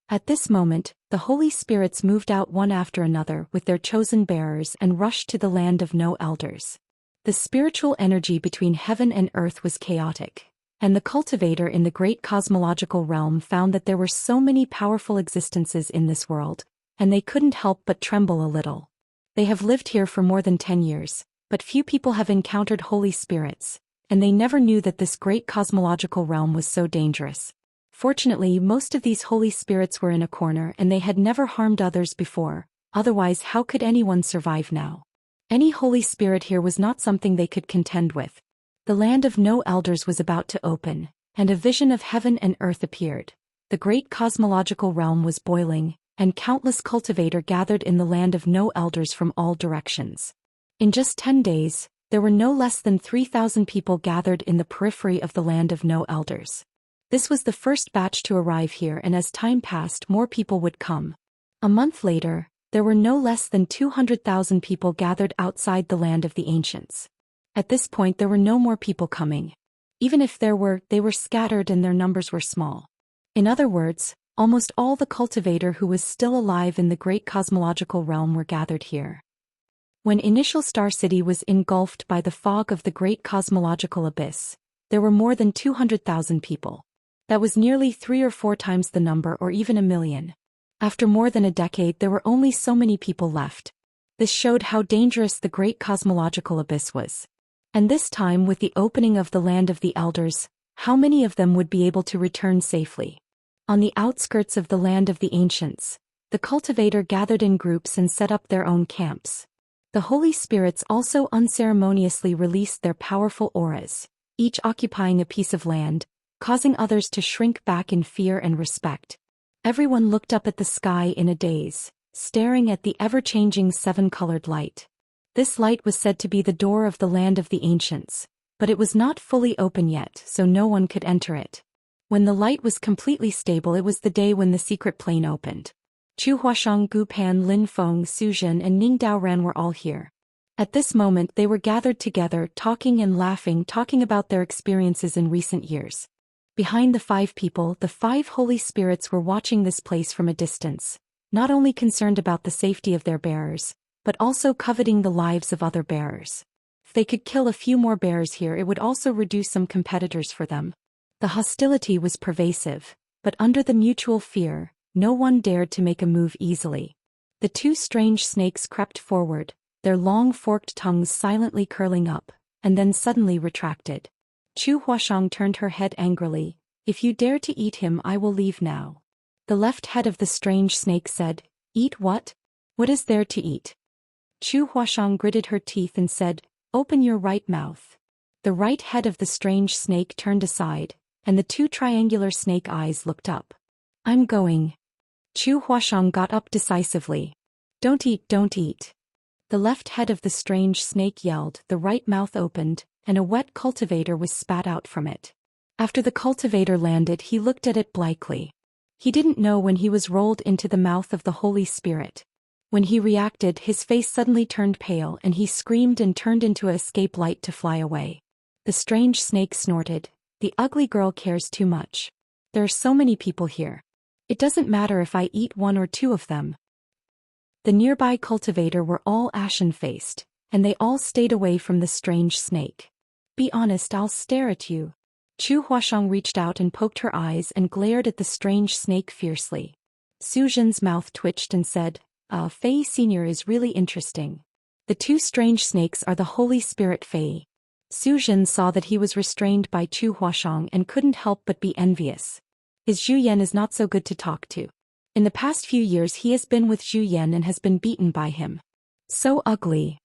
At this moment, the Holy Spirits moved out one after another with their chosen bearers and rushed to the land of no elders. The spiritual energy between heaven and earth was chaotic, and the cultivator in the great cosmological realm found that there were so many powerful existences in this world, and they couldn't help but tremble a little. They have lived here for more than 10 years, but few people have encountered holy spirits, and they never knew that this great cosmological realm was so dangerous. Fortunately, most of these holy spirits were in a corner and they had never harmed others before, otherwise how could anyone survive now? Any holy spirit here was not something they could contend with. The land of no elders was about to open, and a vision of heaven and earth appeared. The great cosmological realm was boiling, and countless cultivator gathered in the land of no elders from all directions. In just 10 days, there were no less than 3,000 people gathered in the periphery of the land of no elders. This was the first batch to arrive here, and as time passed, more people would come. A month later, there were no less than 200,000 people gathered outside the land of the ancients. At this point there were no more people coming. Even if there were, they were scattered and their numbers were small. In other words, almost all the cultivator who was still alive in the great cosmological realm were gathered here. When initial Star City was engulfed by the fog of the great cosmological abyss, there were more than 200,000 people. That was nearly 3 or 4 times the number, or even a million. After more than a decade there were only so many people left. This showed how dangerous the great cosmological abyss was. And this time, with the opening of the land of the elders, how many of them would be able to return safely? On the outskirts of the land of the ancients, the cultivator gathered in groups and set up their own camps. The holy spirits also unceremoniously released their powerful auras, each occupying a piece of land, causing others to shrink back in fear and respect. Everyone looked up at the sky in a daze, staring at the ever-changing 7-colored light. This light was said to be the door of the land of the ancients, but it was not fully open yet, so no one could enter it. When the light was completely stable, it was the day when the secret plane opened. Chu Huashang, Gu Pan, Lin Feng, Su Zhen and Ning Daoran were all here. At this moment they were gathered together, talking and laughing, talking about their experiences in recent years. Behind the 5 people, the 5 holy spirits were watching this place from a distance, not only concerned about the safety of their bearers, but also coveting the lives of other bearers. If they could kill a few more bearers here, it would also reduce some competitors for them. The hostility was pervasive, but under the mutual fear, no one dared to make a move easily. The 2 strange snakes crept forward, their long forked tongues silently curling up, and then suddenly retracted. Chu Huashang turned her head angrily. "If you dare to eat him, I will leave now." The left head of the strange snake said, "Eat what? What is there to eat?" Chu Huashang gritted her teeth and said, "Open your right mouth." The right head of the strange snake turned aside, and the 2 triangular snake eyes looked up. "I'm going." Chu Huashang got up decisively. Don't eat, don't eat." The left head of the strange snake yelled, the right mouth opened, and a wet cultivator was spat out from it. After the cultivator landed, he looked at it blankly. He didn't know when he was rolled into the mouth of the Holy Spirit. When he reacted, his face suddenly turned pale and he screamed and turned into an escape light to fly away. The strange snake snorted, "The ugly girl cares too much. There are so many people here. It doesn't matter if I eat 1 or 2 of them." The nearby cultivator were all ashen-faced, and they all stayed away from the strange snake. "Be honest, I'll stare at you." Chu Huashang reached out and poked her eyes and glared at the strange snake fiercely. Su Zhen's mouth twitched and said, Fei Senior is really interesting. The 2 strange snakes are the Holy Spirit Fei." Su Zhen saw that he was restrained by Chu Huashang and couldn't help but be envious. His Zhu Yan is not so good to talk to. In the past few years he has been with Zhu Yan and has been beaten by him. So ugly.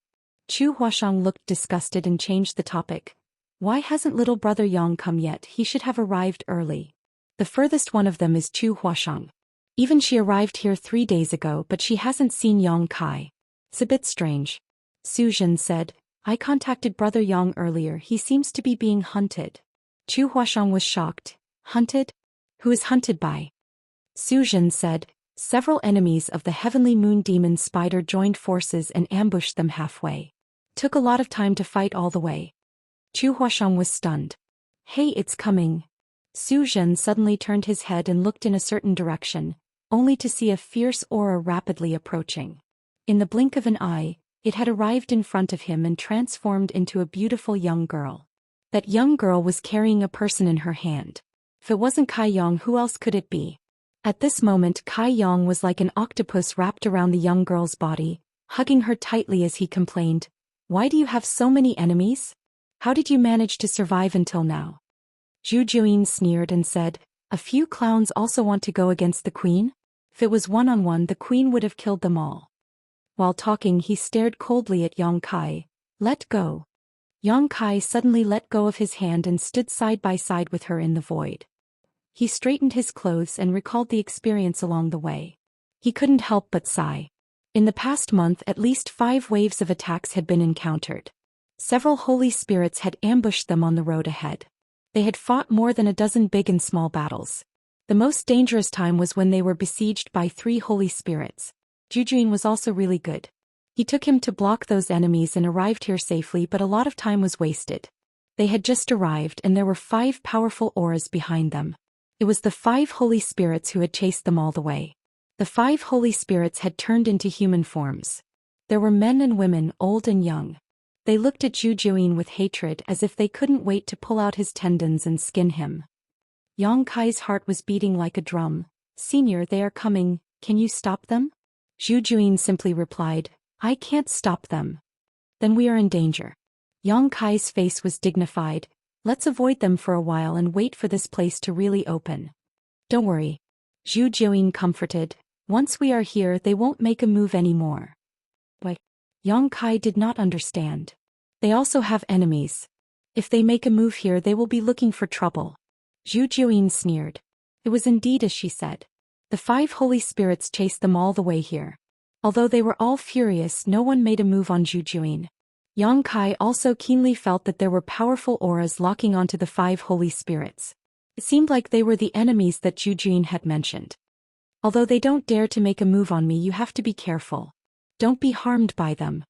Chu Huashang looked disgusted and changed the topic. "Why hasn't little brother Yang come yet? He should have arrived early." The furthest one of them is Chu Huashang. Even she arrived here 3 days ago, but she hasn't seen Yang Kai. It's a bit strange. Su Zhen said, "I contacted brother Yang earlier. He seems to be being hunted." Chu Huashang was shocked. "Hunted? Who is hunted by?" Su Zhen said, "Several enemies of the heavenly moon demon spider joined forces and ambushed them halfway. Took a lot of time to fight all the way." Chu Huashang was stunned. "Hey, it's coming." Su Zhen suddenly turned his head and looked in a certain direction, only to see a fierce aura rapidly approaching. In the blink of an eye, It had arrived in front of him and transformed into a beautiful young girl. That young girl was carrying a person in her hand. If it wasn't Kai Yang, who else could it be? At this moment, Kai Yang was like an octopus wrapped around the young girl's body, hugging her tightly as he complained, "Why do you have so many enemies? How did you manage to survive until now?" Zhu Xian sneered and said, "A few clowns also want to go against the queen? If it was one-on-one, the queen would have killed them all." While talking, he stared coldly at Yang Kai. "Let go." Yang Kai suddenly let go of his hand and stood side by side with her in the void. He straightened his clothes and recalled the experience along the way. He couldn't help but sigh. In the past month, at least 5 waves of attacks had been encountered. Several holy spirits had ambushed them on the road ahead. They had fought more than a dozen big and small battles. The most dangerous time was when they were besieged by 3 holy spirits. Zhu Xian was also really good. He took him to block those enemies and arrived here safely, but a lot of time was wasted. They had just arrived and there were 5 powerful auras behind them. It was the 5 holy spirits who had chased them all the way. The 5 holy spirits had turned into human forms. There were men and women, old and young. They looked at Zhu Xian with hatred, as if they couldn't wait to pull out his tendons and skin him. Yang Kai's heart was beating like a drum. "Senior, they are coming, can you stop them?" Zhu Xian simply replied, "I can't stop them." "Then we are in danger." Yang Kai's face was dignified. "Let's avoid them for a while and wait for this place to really open." "Don't worry." Zhu Xian comforted. "Once we are here, they won't make a move anymore." What? Yang Kai did not understand. They also have enemies. If they make a move here, they will be looking for trouble. Zhu Xian sneered. It was indeed as she said. The 5 holy spirits chased them all the way here. Although they were all furious, no one made a move on Zhu Xian. Yang Kai also keenly felt that there were powerful auras locking onto the 5 holy spirits. It seemed like they were the enemies that Zhu Xian had mentioned. "Although they don't dare to make a move on me, you have to be careful. Don't be harmed by them."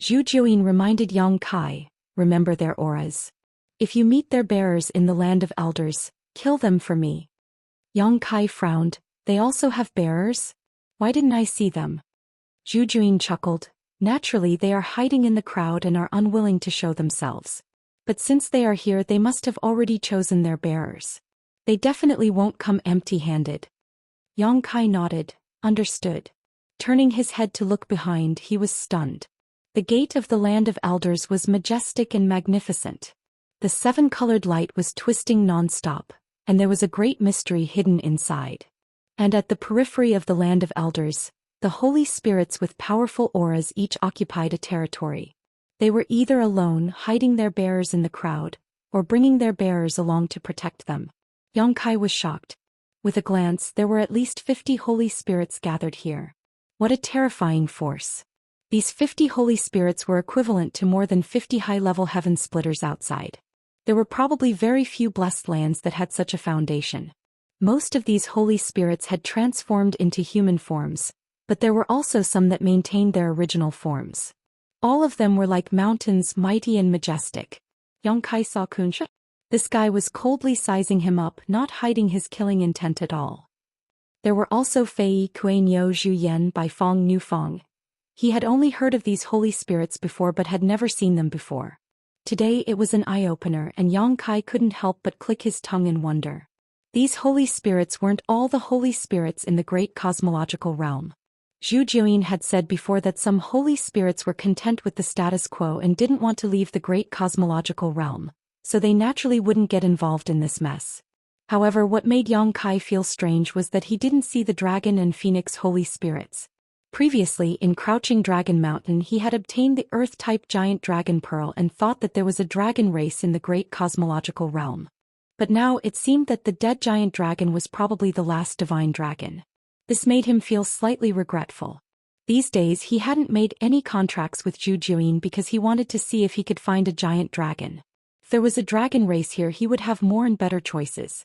Zhu Xian reminded Yang Kai, "Remember their auras. If you meet their bearers in the land of elders, kill them for me." Yang Kai frowned. "They also have bearers? Why didn't I see them?" Zhu Xian chuckled. "Naturally, they are hiding in the crowd and are unwilling to show themselves. But since they are here, they must have already chosen their bearers. They definitely won't come empty-handed." Yang Kai nodded. Understood. Turning his head to look behind, he was stunned. The gate of the land of elders was majestic and magnificent. The 7-colored light was twisting non-stop, and there was a great mystery hidden inside. And at the periphery of the land of elders, the holy spirits with powerful auras each occupied a territory. They were either alone, hiding their bearers in the crowd, or bringing their bearers along to protect them. Yang Kai was shocked. With a glance, there were at least 50 holy spirits gathered here. What a terrifying force. These 50 holy spirits were equivalent to more than 50 high-level heaven splitters outside. There were probably very few blessed lands that had such a foundation. Most of these holy spirits had transformed into human forms, but there were also some that maintained their original forms. All of them were like mountains, mighty and majestic. Yang Kai saw Kunsha. This guy was coldly sizing him up, not hiding his killing intent at all. There were also Fei Kuanyo Zhu Yan by Fong Nu Fong. He had only heard of these holy spirits before but had never seen them before. Today it was an eye-opener, and Yang Kai couldn't help but click his tongue in wonder. These holy spirits weren't all the holy spirits in the great cosmological realm. Zhu Xian had said before that some holy spirits were content with the status quo and didn't want to leave the great cosmological realm, so they naturally wouldn't get involved in this mess. However, what made Yang Kai feel strange was that he didn't see the dragon and phoenix holy spirits. Previously, in Crouching Dragon Mountain, he had obtained the Earth-type giant dragon pearl and thought that there was a dragon race in the great cosmological realm. But now it seemed that the dead giant dragon was probably the last divine dragon. This made him feel slightly regretful. These days he hadn't made any contracts with Zhu Xian because he wanted to see if he could find a giant dragon. If there was a dragon race here, he would have more and better choices.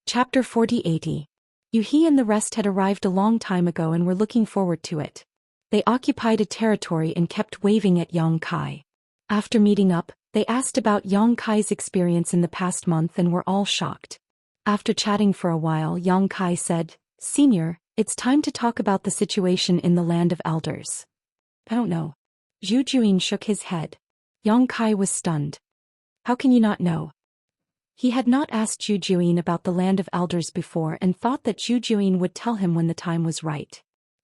Chapter 4080. Yuhi and the rest had arrived a long time ago and were looking forward to it. They occupied a territory and kept waving at Yang Kai. After meeting up, they asked about Yang Kai's experience in the past month and were all shocked. After chatting for a while, Yang Kai said, "Senior, it's time to talk about the situation in the land of elders." "I don't know." Zhu Juyin shook his head. Yang Kai was stunned. How can you not know? He had not asked Zhu Juyin about the Land of Elders before and thought that Zhu Juyin would tell him when the time was right.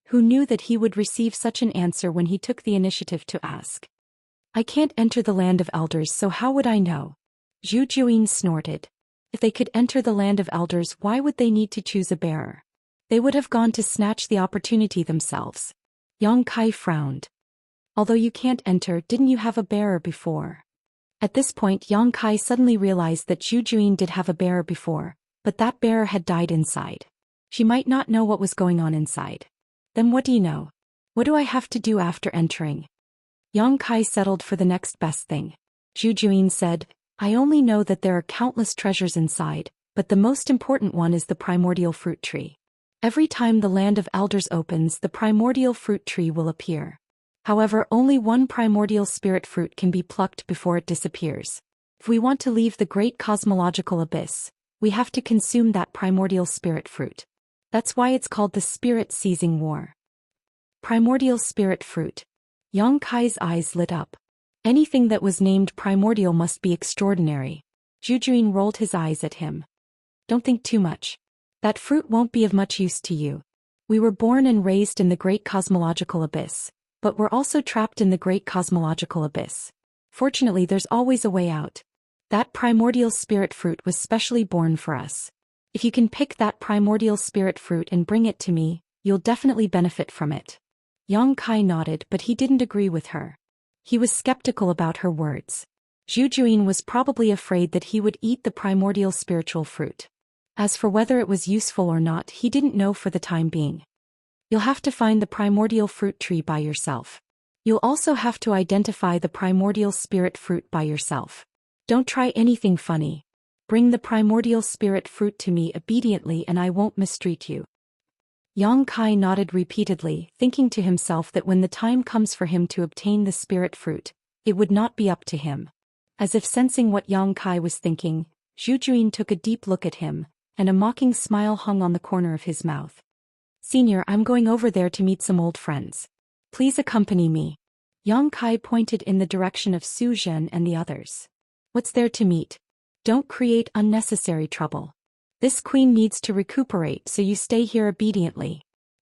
Who knew that he would receive such an answer when he took the initiative to ask? I can't enter the Land of Elders, so how would I know? Zhu Juyin snorted. If they could enter the Land of Elders, why would they need to choose a bearer? They would have gone to snatch the opportunity themselves. Yang Kai frowned. Although you can't enter, didn't you have a bearer before? At this point, Yang Kai suddenly realized that Zhu Juyin did have a bearer before, but that bearer had died inside. She might not know what was going on inside. Then what do you know? What do I have to do after entering? Yang Kai settled for the next best thing. Zhu Juyin said, I only know that there are countless treasures inside, but the most important one is the primordial fruit tree. Every time the Land of Elders opens, the primordial fruit tree will appear. However, only one primordial spirit fruit can be plucked before it disappears. If we want to leave the great cosmological abyss, we have to consume that primordial spirit fruit. That's why it's called the spirit-seizing war. Primordial spirit fruit. Yang Kai's eyes lit up. Anything that was named primordial must be extraordinary. Zhu Juyin rolled his eyes at him. Don't think too much. That fruit won't be of much use to you. We were born and raised in the great cosmological abyss, but we're also trapped in the great cosmological abyss. Fortunately, there's always a way out. That primordial spirit fruit was specially born for us. If you can pick that primordial spirit fruit and bring it to me, you'll definitely benefit from it. Yang Kai nodded, but he didn't agree with her. He was skeptical about her words. Zhu Juyin was probably afraid that he would eat the primordial spiritual fruit. As for whether it was useful or not, he didn't know for the time being. You'll have to find the primordial fruit tree by yourself. You'll also have to identify the primordial spirit fruit by yourself. Don't try anything funny. Bring the primordial spirit fruit to me obediently and I won't mistreat you. Yang Kai nodded repeatedly, thinking to himself that when the time comes for him to obtain the spirit fruit, it would not be up to him. As if sensing what Yang Kai was thinking, Zhu Juyin took a deep look at him, and a mocking smile hung on the corner of his mouth. Senior, I'm going over there to meet some old friends. Please accompany me. Yang Kai pointed in the direction of Zhou Xian and the others. What's there to meet? Don't create unnecessary trouble. This queen needs to recuperate, so you stay here obediently.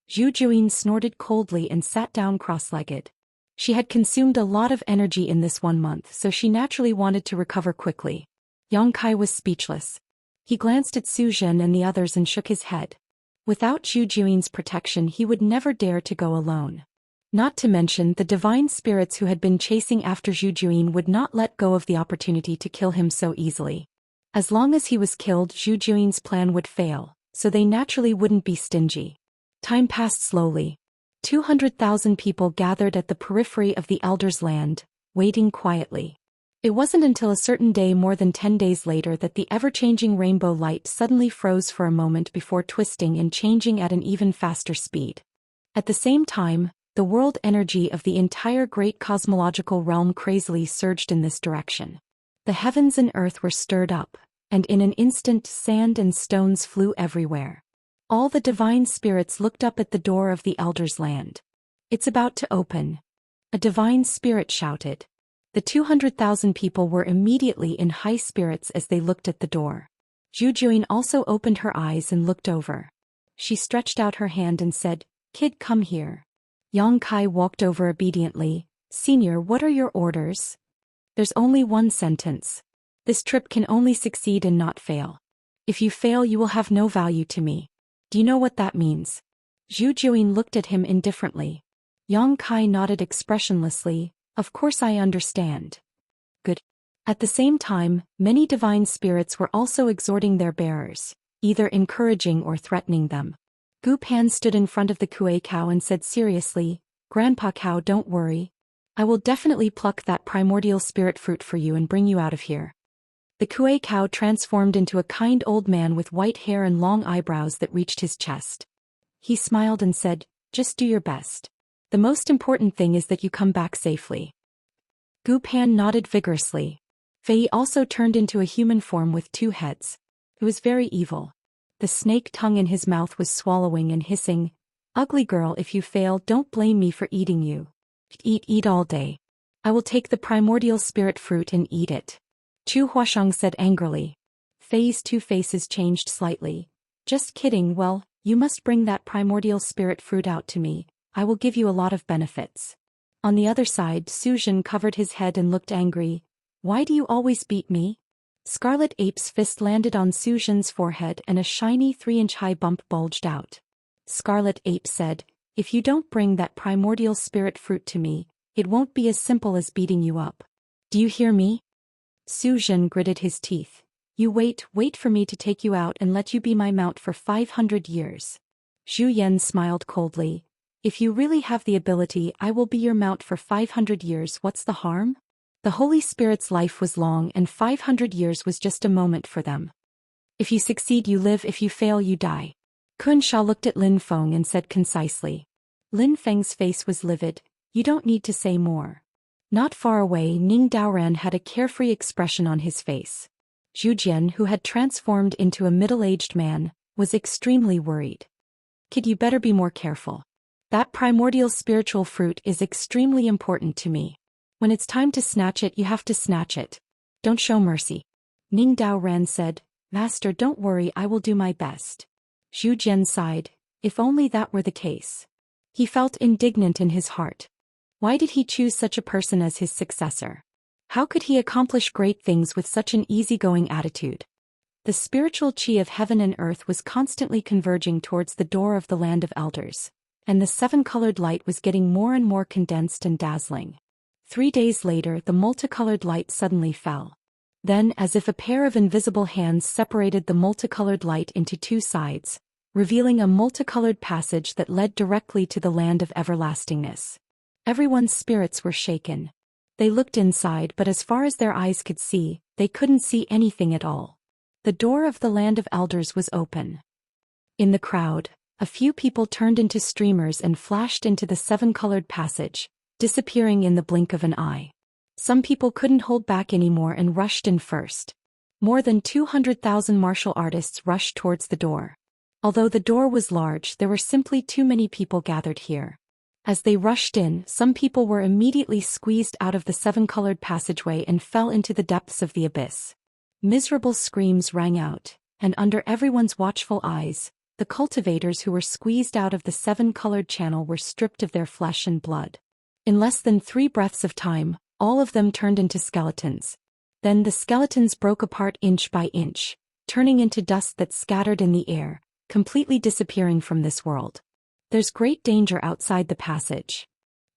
Zhu Juyin snorted coldly and sat down cross-legged. She had consumed a lot of energy in this 1 month, so she naturally wanted to recover quickly. Yang Kai was speechless. He glanced at Zhou Xian and the others and shook his head. Without Zhu Juyin's protection, he would never dare to go alone. Not to mention, the divine spirits who had been chasing after Zhu Juyin would not let go of the opportunity to kill him so easily. As long as he was killed, Zhu Juyin's plan would fail, so they naturally wouldn't be stingy. Time passed slowly. 200,000 people gathered at the periphery of the Elders' land, waiting quietly. It wasn't until a certain day more than 10 days later that the ever-changing rainbow light suddenly froze for a moment before twisting and changing at an even faster speed. At the same time, the world energy of the entire great cosmological realm crazily surged in this direction. The heavens and earth were stirred up, and in an instant sand and stones flew everywhere. All the divine spirits looked up at the door of the Elders' land. It's about to open. A divine spirit shouted. The 200,000 people were immediately in high spirits as they looked at the door. Zhu Juyin also opened her eyes and looked over. She stretched out her hand and said, "Kid, come here." Yang Kai walked over obediently. "Senior, what are your orders?" "There's only one sentence. This trip can only succeed and not fail. If you fail, you will have no value to me. Do you know what that means?" Zhu Juyin looked at him indifferently. Yang Kai nodded expressionlessly. "Of course I understand." "Good." At the same time, many divine spirits were also exhorting their bearers, either encouraging or threatening them. Gu Pan stood in front of the Kuei cow and said seriously, "Grandpa Cow, don't worry. I will definitely pluck that primordial spirit fruit for you and bring you out of here." The Kuei cow transformed into a kind old man with white hair and long eyebrows that reached his chest. He smiled and said, "Just do your best. The most important thing is that you come back safely." Gu Pan nodded vigorously. Fei also turned into a human form with 2 heads. It was very evil. The snake tongue in his mouth was swallowing and hissing, "Ugly girl, if you fail, don't blame me for eating you. Eat all day." I will take the primordial spirit fruit and eat it. Chu Huashang said angrily. Fei's two faces changed slightly. Just kidding, well, you must bring that primordial spirit fruit out to me. I will give you a lot of benefits. On the other side, Zhou Xian covered his head and looked angry. Why do you always beat me? Scarlet Ape's fist landed on Zhou Xian's forehead and a shiny 3-inch-high bump bulged out. Scarlet Ape said, if you don't bring that primordial spirit fruit to me, it won't be as simple as beating you up. Do you hear me? Zhou Xian gritted his teeth. You wait for me to take you out and let you be my mount for 500 years. Zhu Yan smiled coldly. If you really have the ability, I will be your mount for 500 years. What's the harm? The Holy Spirit's life was long and 500 years was just a moment for them. If you succeed you live, if you fail you die. Kun Sha looked at Lin Feng and said concisely. Lin Feng's face was livid. You don't need to say more. Not far away, Ning Daoran had a carefree expression on his face. Zhu Jian, who had transformed into a middle-aged man, was extremely worried. Kid, you better be more careful. That primordial spiritual fruit is extremely important to me. When it's time to snatch it, you have to snatch it. Don't show mercy. Ning Daoran said, Master, don't worry, I will do my best. Zhu Jian sighed. If only that were the case. He felt indignant in his heart. Why did he choose such a person as his successor? How could he accomplish great things with such an easygoing attitude? The spiritual qi of heaven and earth was constantly converging towards the door of the land of elders, and the seven-colored light was getting more and more condensed and dazzling. 3 days later, the multicolored light suddenly fell. Then, as if a pair of invisible hands separated the multicolored light into two sides, revealing a multicolored passage that led directly to the land of everlastingness. Everyone's spirits were shaken. They looked inside, but as far as their eyes could see, they couldn't see anything at all. The door of the land of elders was open. In the crowd, a few people turned into streamers and flashed into the seven-colored passage, disappearing in the blink of an eye. Some people couldn't hold back anymore and rushed in first. More than 200,000 martial artists rushed towards the door. Although the door was large, there were simply too many people gathered here. As they rushed in, some people were immediately squeezed out of the seven-colored passageway and fell into the depths of the abyss. Miserable screams rang out, and under everyone's watchful eyes, the cultivators who were squeezed out of the seven-colored channel were stripped of their flesh and blood. In less than 3 breaths of time, all of them turned into skeletons. Then the skeletons broke apart inch by inch, turning into dust that scattered in the air, completely disappearing from this world. There's great danger outside the passage.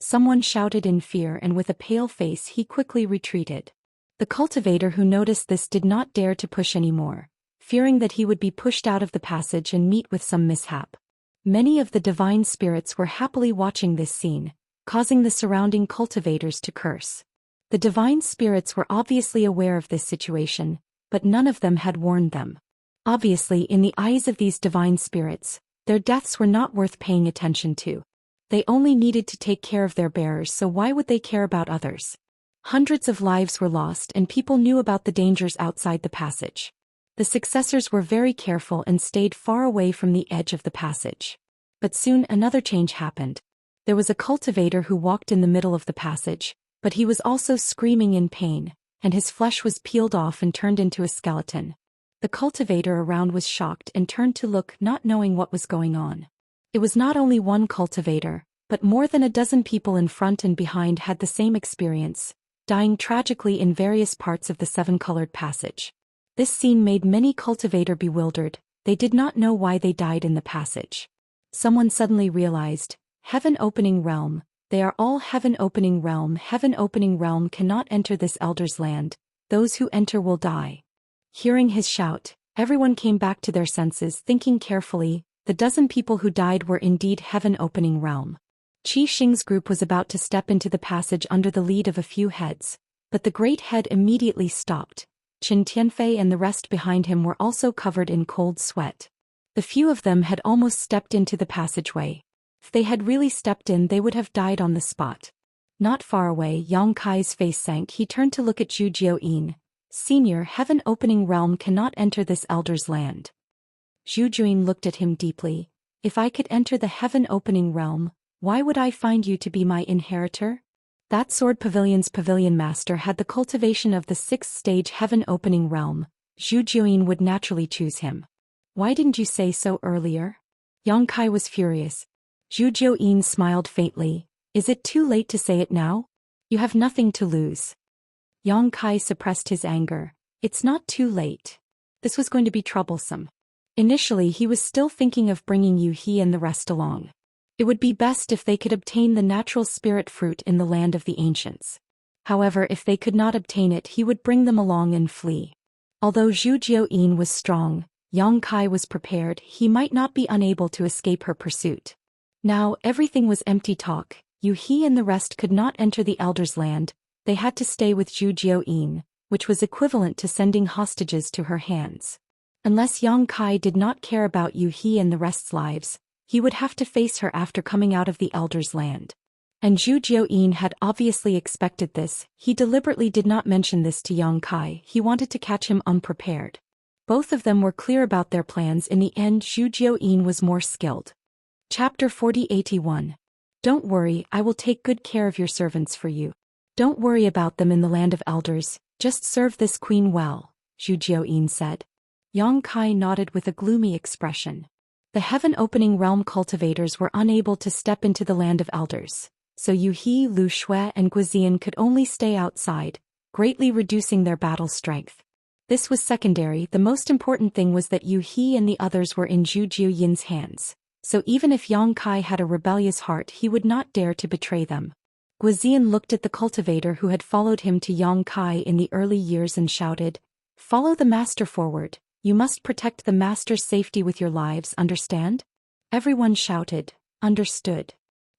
Someone shouted in fear, and with a pale face he quickly retreated. The cultivator who noticed this did not dare to push anymore, fearing that he would be pushed out of the passage and meet with some mishap. Many of the divine spirits were happily watching this scene, causing the surrounding cultivators to curse. The divine spirits were obviously aware of this situation, but none of them had warned them. Obviously, in the eyes of these divine spirits, their deaths were not worth paying attention to. They only needed to take care of their bearers, so why would they care about others? Hundreds of lives were lost and people knew about the dangers outside the passage. The successors were very careful and stayed far away from the edge of the passage. But soon another change happened. There was a cultivator who walked in the middle of the passage, but he was also screaming in pain, and his flesh was peeled off and turned into a skeleton. The cultivator around was shocked and turned to look, not knowing what was going on. It was not only one cultivator, but more than a dozen people in front and behind had the same experience, dying tragically in various parts of the seven-colored passage. This scene made many cultivators bewildered. They did not know why they died in the passage. Someone suddenly realized, Heaven Opening Realm, they are all Heaven Opening Realm. Heaven Opening Realm cannot enter this elder's land. Those who enter will die. Hearing his shout, everyone came back to their senses, thinking carefully. The dozen people who died were indeed Heaven Opening Realm. Qi Xing's group was about to step into the passage under the lead of a few heads, but the great head immediately stopped. Qin Tianfei and the rest behind him were also covered in cold sweat. The few of them had almost stepped into the passageway. If they had really stepped in, they would have died on the spot. Not far away, Yang Kai's face sank. He turned to look at Zhu Jiuyin. Senior, Heaven Opening Realm cannot enter this elder's land. Zhu Jiuyin looked at him deeply. If I could enter the Heaven Opening Realm, why would I find you to be my inheritor? That sword pavilion's pavilion master had the cultivation of the sixth-stage heaven-opening realm. Zhu Xian would naturally choose him. Why didn't you say so earlier? Yang Kai was furious. Zhu Xian smiled faintly. Is it too late to say it now? You have nothing to lose. Yang Kai suppressed his anger. It's not too late. This was going to be troublesome. Initially he was still thinking of bringing Yu He and the rest along. It would be best if they could obtain the natural spirit fruit in the land of the ancients. However, if they could not obtain it, he would bring them along and flee. Although Zhu Xian was strong, Yang Kai was prepared. He might not be unable to escape her pursuit. Now everything was empty talk. Yu He and the rest could not enter the Elder's land. They had to stay with Zhu Xian, which was equivalent to sending hostages to her hands. Unless Yang Kai did not care about Yu He and the rest's lives, he would have to face her after coming out of the Elder's land. And Zhu Xian had obviously expected this. He deliberately did not mention this to Yang Kai. He wanted to catch him unprepared. Both of them were clear about their plans. In the end, Zhu Xian was more skilled. Chapter 4081. Don't worry, I will take good care of your servants for you. Don't worry about them in the land of elders, just serve this queen well, Zhu Xian said. Yang Kai nodded with a gloomy expression. The heaven-opening realm cultivators were unable to step into the land of elders, so Yu He, Lu Shui and Guizian could only stay outside, greatly reducing their battle strength. This was secondary. The most important thing was that Yu He and the others were in Zhu Xian's hands, so even if Yang Kai had a rebellious heart, he would not dare to betray them. Guizian looked at the cultivator who had followed him to Yang Kai in the early years and shouted, "Follow the master forward. You must protect the master's safety with your lives, understand?" Everyone shouted, "Understood."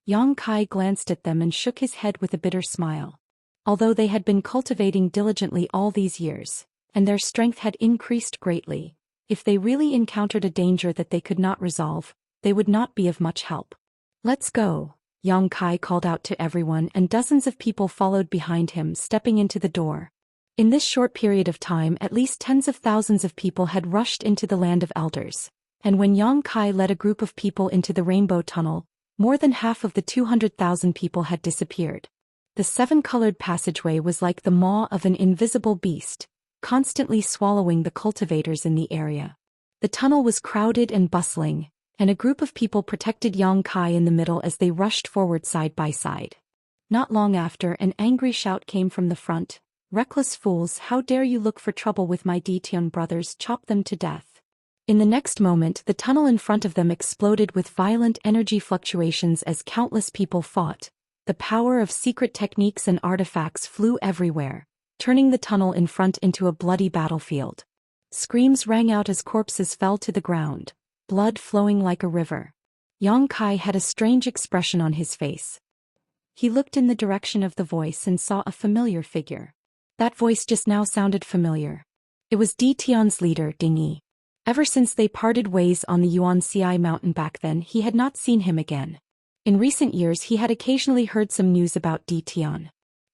Yang Kai glanced at them and shook his head with a bitter smile. Although they had been cultivating diligently all these years, and their strength had increased greatly, if they really encountered a danger that they could not resolve, they would not be of much help. "Let's go," Yang Kai called out to everyone, and dozens of people followed behind him, stepping into the door. In this short period of time, at least tens of thousands of people had rushed into the land of elders, and when Yang Kai led a group of people into the rainbow tunnel, more than half of the 200,000 people had disappeared. The seven-colored passageway was like the maw of an invisible beast, constantly swallowing the cultivators in the area. The tunnel was crowded and bustling, and a group of people protected Yang Kai in the middle as they rushed forward side by side. Not long after, an angry shout came from the front. "Reckless fools, how dare you look for trouble with my Detian brothers, chop them to death." In the next moment, the tunnel in front of them exploded with violent energy fluctuations as countless people fought. The power of secret techniques and artifacts flew everywhere, turning the tunnel in front into a bloody battlefield. Screams rang out as corpses fell to the ground, blood flowing like a river. Yang Kai had a strange expression on his face. He looked in the direction of the voice and saw a familiar figure. That voice just now sounded familiar. It was Detian's leader, Ding Yi. Ever since they parted ways on the Yuanxi mountain back then, he had not seen him again. In recent years he had occasionally heard some news about Detian.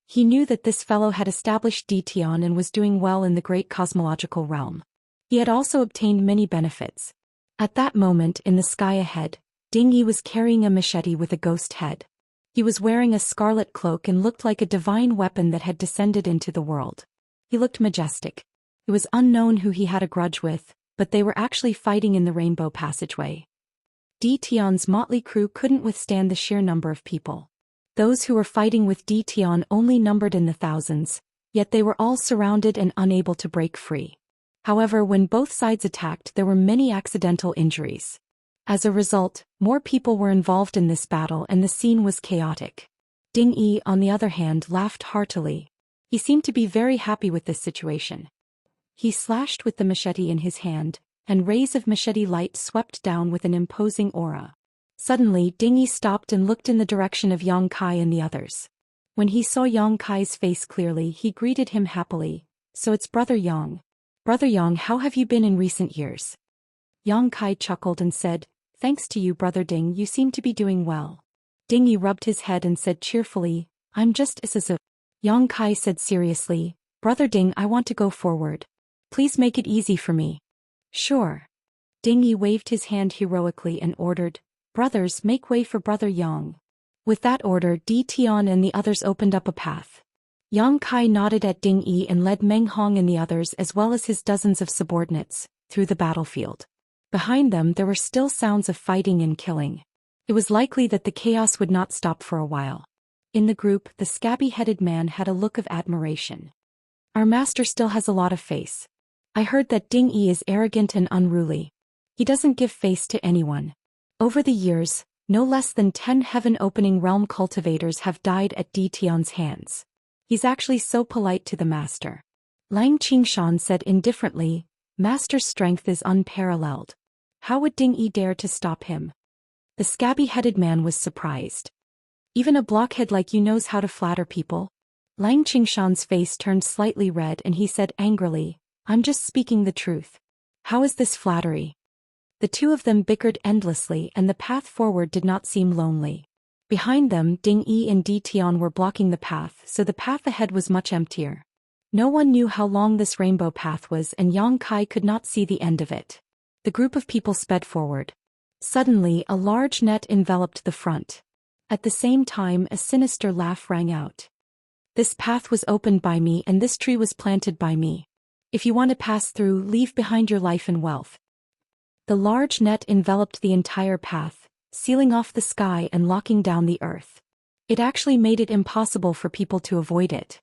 He knew that this fellow had established Detian and was doing well in the great cosmological realm. He had also obtained many benefits. At that moment, in the sky ahead, Ding Yi was carrying a machete with a ghost head. He was wearing a scarlet cloak and looked like a divine weapon that had descended into the world. He looked majestic. It was unknown who he had a grudge with, but they were actually fighting in the rainbow passageway. Detian's motley crew couldn't withstand the sheer number of people. Those who were fighting with Detian only numbered in the thousands, yet they were all surrounded and unable to break free. However, when both sides attacked, there were many accidental injuries. As a result, more people were involved in this battle and the scene was chaotic. Ding Yi, on the other hand, laughed heartily. He seemed to be very happy with this situation. He slashed with the machete in his hand, and rays of machete light swept down with an imposing aura. Suddenly, Ding Yi stopped and looked in the direction of Yang Kai and the others. When he saw Yang Kai's face clearly, he greeted him happily. "So it's Brother Yang. Brother Yang, how have you been in recent years?" Yang Kai chuckled and said, "Thanks to you, Brother Ding, you seem to be doing well." Ding Yi rubbed his head and said cheerfully, "I'm just as a." Yang Kai said seriously, "Brother Ding, I want to go forward. Please make it easy for me." "Sure." Ding Yi waved his hand heroically and ordered, "Brothers, make way for Brother Yang." With that order, Di Tian and the others opened up a path. Yang Kai nodded at Ding Yi and led Meng Hong and the others as well as his dozens of subordinates through the battlefield. Behind them there were still sounds of fighting and killing. It was likely that the chaos would not stop for a while. In the group, the scabby-headed man had a look of admiration. Our master still has a lot of face. I heard that Ding Yi is arrogant and unruly. He doesn't give face to anyone. Over the years, no less than 10 heaven-opening realm cultivators have died at Di Tian's hands. He's actually so polite to the master. Lang Qingshan said indifferently, Master's strength is unparalleled. How would Ding Yi dare to stop him? The scabby-headed man was surprised. Even a blockhead like you knows how to flatter people? Lang Qingshan's face turned slightly red and he said angrily, I'm just speaking the truth. How is this flattery? The two of them bickered endlessly and the path forward did not seem lonely. Behind them, Ding Yi and Di Tian were blocking the path, so the path ahead was much emptier. No one knew how long this rainbow path was and Yang Kai could not see the end of it. The group of people sped forward. Suddenly, a large net enveloped the front. At the same time, a sinister laugh rang out. This path was opened by me and this tree was planted by me. If you want to pass through, leave behind your life and wealth. The large net enveloped the entire path, sealing off the sky and locking down the earth. It actually made it impossible for people to avoid it.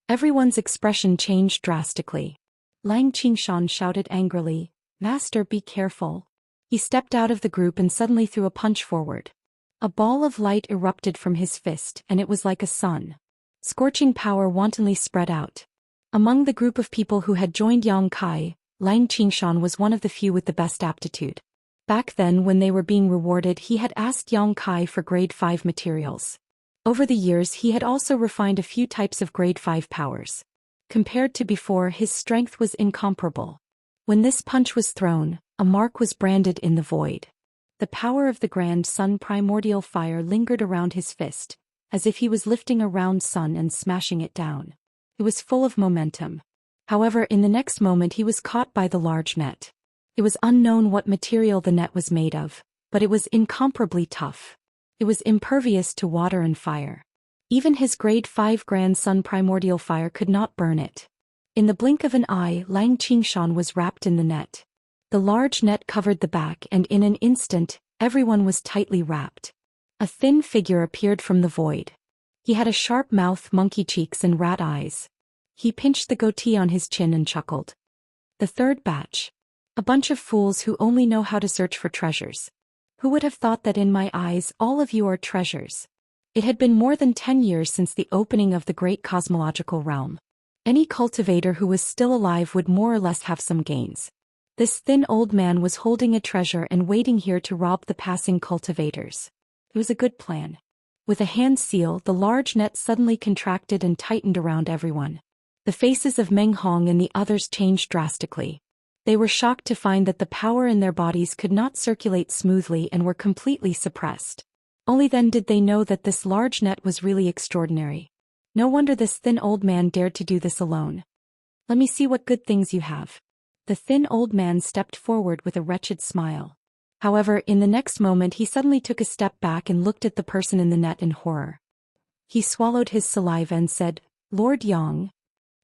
Everyone's expression changed drastically. Lang Qingshan shouted angrily, Master, be careful. He stepped out of the group and suddenly threw a punch forward. A ball of light erupted from his fist and it was like a sun. Scorching power wantonly spread out. Among the group of people who had joined Yang Kai, Lang Qingshan was one of the few with the best aptitude. Back then when they were being rewarded he had asked Yang Kai for grade 5 materials. Over the years he had also refined a few types of grade 5 powers. Compared to before, his strength was incomparable. When this punch was thrown, a mark was branded in the void. The power of the grand sun primordial fire lingered around his fist, as if he was lifting a round sun and smashing it down. It was full of momentum. However, in the next moment he was caught by the large net. It was unknown what material the net was made of, but it was incomparably tough. It was impervious to water and fire. Even his grade 5 grand sun primordial fire could not burn it. In the blink of an eye, Lang Qingshan was wrapped in the net. The large net covered the back and in an instant, everyone was tightly wrapped. A thin figure appeared from the void. He had a sharp mouth, monkey cheeks and rat eyes. He pinched the goatee on his chin and chuckled. The third batch. A bunch of fools who only know how to search for treasures. Who would have thought that in my eyes all of you are treasures? It had been more than 10 years since the opening of the great cosmological realm. Any cultivator who was still alive would more or less have some gains. This thin old man was holding a treasure and waiting here to rob the passing cultivators. It was a good plan. With a hand seal, the large net suddenly contracted and tightened around everyone. The faces of Meng Hong and the others changed drastically. They were shocked to find that the power in their bodies could not circulate smoothly and were completely suppressed. Only then did they know that this large net was really extraordinary. No wonder this thin old man dared to do this alone. Let me see what good things you have. The thin old man stepped forward with a wretched smile. However, in the next moment he suddenly took a step back and looked at the person in the net in horror. He swallowed his saliva and said, Lord Yang,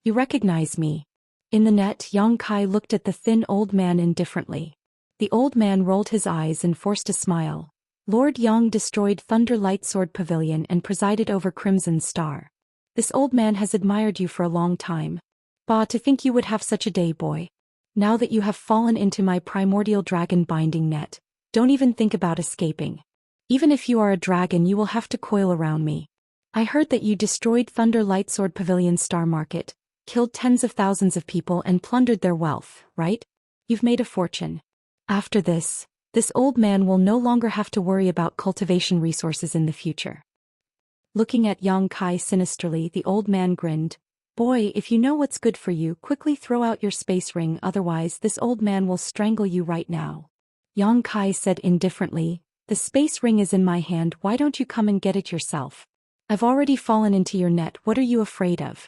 you recognize me. In the net, Yang Kai looked at the thin old man indifferently. The old man rolled his eyes and forced a smile. Lord Yang destroyed Thunder Light Sword Pavilion and presided over Crimson Star. This old man has admired you for a long time. Bah, to think you would have such a day, boy. Now that you have fallen into my primordial dragon binding net, don't even think about escaping. Even if you are a dragon, you will have to coil around me. I heard that you destroyed Thunder Light Sword Pavilion Star Market, killed tens of thousands of people and plundered their wealth, right? You've made a fortune. After this old man will no longer have to worry about cultivation resources in the future. Looking at Yang Kai sinisterly, the old man grinned. Boy, if you know what's good for you, quickly throw out your space ring, otherwise this old man will strangle you right now. Yang Kai said indifferently, the space ring is in my hand, why don't you come and get it yourself? I've already fallen into your net, what are you afraid of?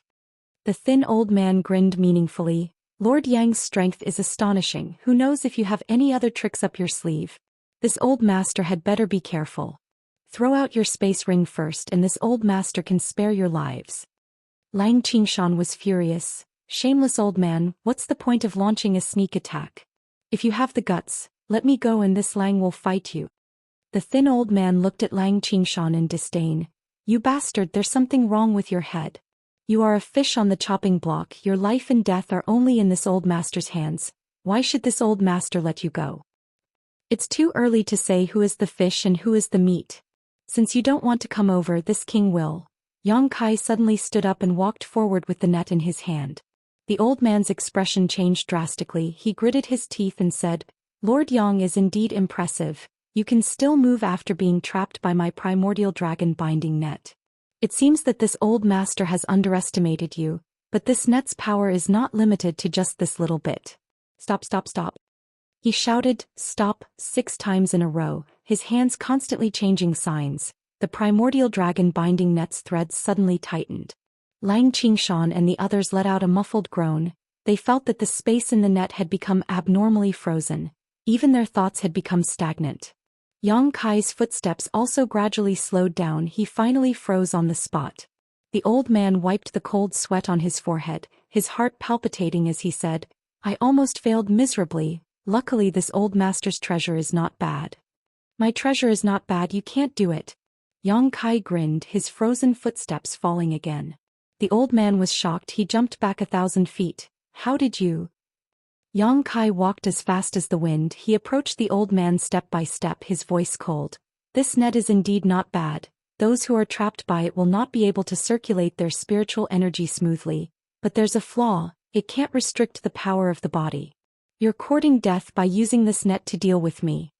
The thin old man grinned meaningfully. Lord Yang's strength is astonishing, who knows if you have any other tricks up your sleeve? This old master had better be careful. Throw out your space ring first and this old master can spare your lives. Lang Qingshan was furious. Shameless old man, what's the point of launching a sneak attack? If you have the guts, let me go and this Lang will fight you. The thin old man looked at Lang Qingshan in disdain. You bastard, there's something wrong with your head. You are a fish on the chopping block, your life and death are only in this old master's hands. Why should this old master let you go? It's too early to say who is the fish and who is the meat. Since you don't want to come over, this king will. Yang Kai suddenly stood up and walked forward with the net in his hand. The old man's expression changed drastically. He gritted his teeth and said, Lord Yang is indeed impressive. You can still move after being trapped by my primordial dragon binding net. It seems that this old master has underestimated you, but this net's power is not limited to just this little bit. Stop, stop, stop. He shouted, stop, 6 times in a row, his hands constantly changing signs. The primordial dragon binding net's threads suddenly tightened. Lang Qingshan and the others let out a muffled groan. They felt that the space in the net had become abnormally frozen. Even their thoughts had become stagnant. Yang Kai's footsteps also gradually slowed down. He finally froze on the spot. The old man wiped the cold sweat on his forehead, his heart palpitating as he said, I almost failed miserably. Luckily this old master's treasure is not bad. My treasure is not bad, you can't do it. Yang Kai grinned, his frozen footsteps falling again. The old man was shocked. He jumped back 1,000 feet. How did you? Yang Kai walked as fast as the wind. He approached the old man step by step, his voice cold. This net is indeed not bad. Those who are trapped by it will not be able to circulate their spiritual energy smoothly. But there's a flaw, it can't restrict the power of the body. You're courting death by using this net to deal with me.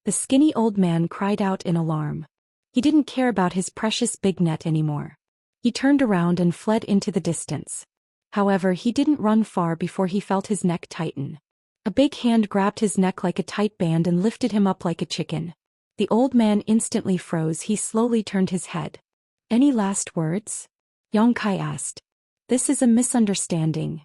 The skinny old man cried out in alarm. He didn't care about his precious big net anymore. He turned around and fled into the distance. However, he didn't run far before he felt his neck tighten. A big hand grabbed his neck like a tight band and lifted him up like a chicken. The old man instantly froze. He slowly turned his head. Any last words? Yang Kai asked. This is a misunderstanding.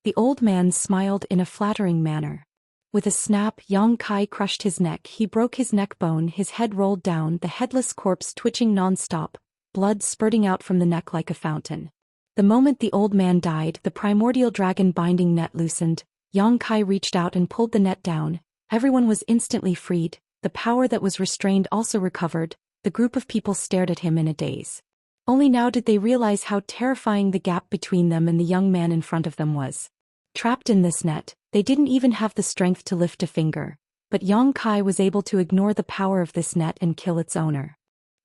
The old man smiled in a flattering manner. With a snap, Yang Kai crushed his neck. He broke his neck bone. His head rolled down, the headless corpse twitching non-stop, blood spurting out from the neck like a fountain. The moment the old man died, the primordial dragon binding net loosened. Yang Kai reached out and pulled the net down. Everyone was instantly freed. The power that was restrained also recovered. The group of people stared at him in a daze. Only now did they realize how terrifying the gap between them and the young man in front of them was. Trapped in this net, they didn't even have the strength to lift a finger. But Yang Kai was able to ignore the power of this net and kill its owner.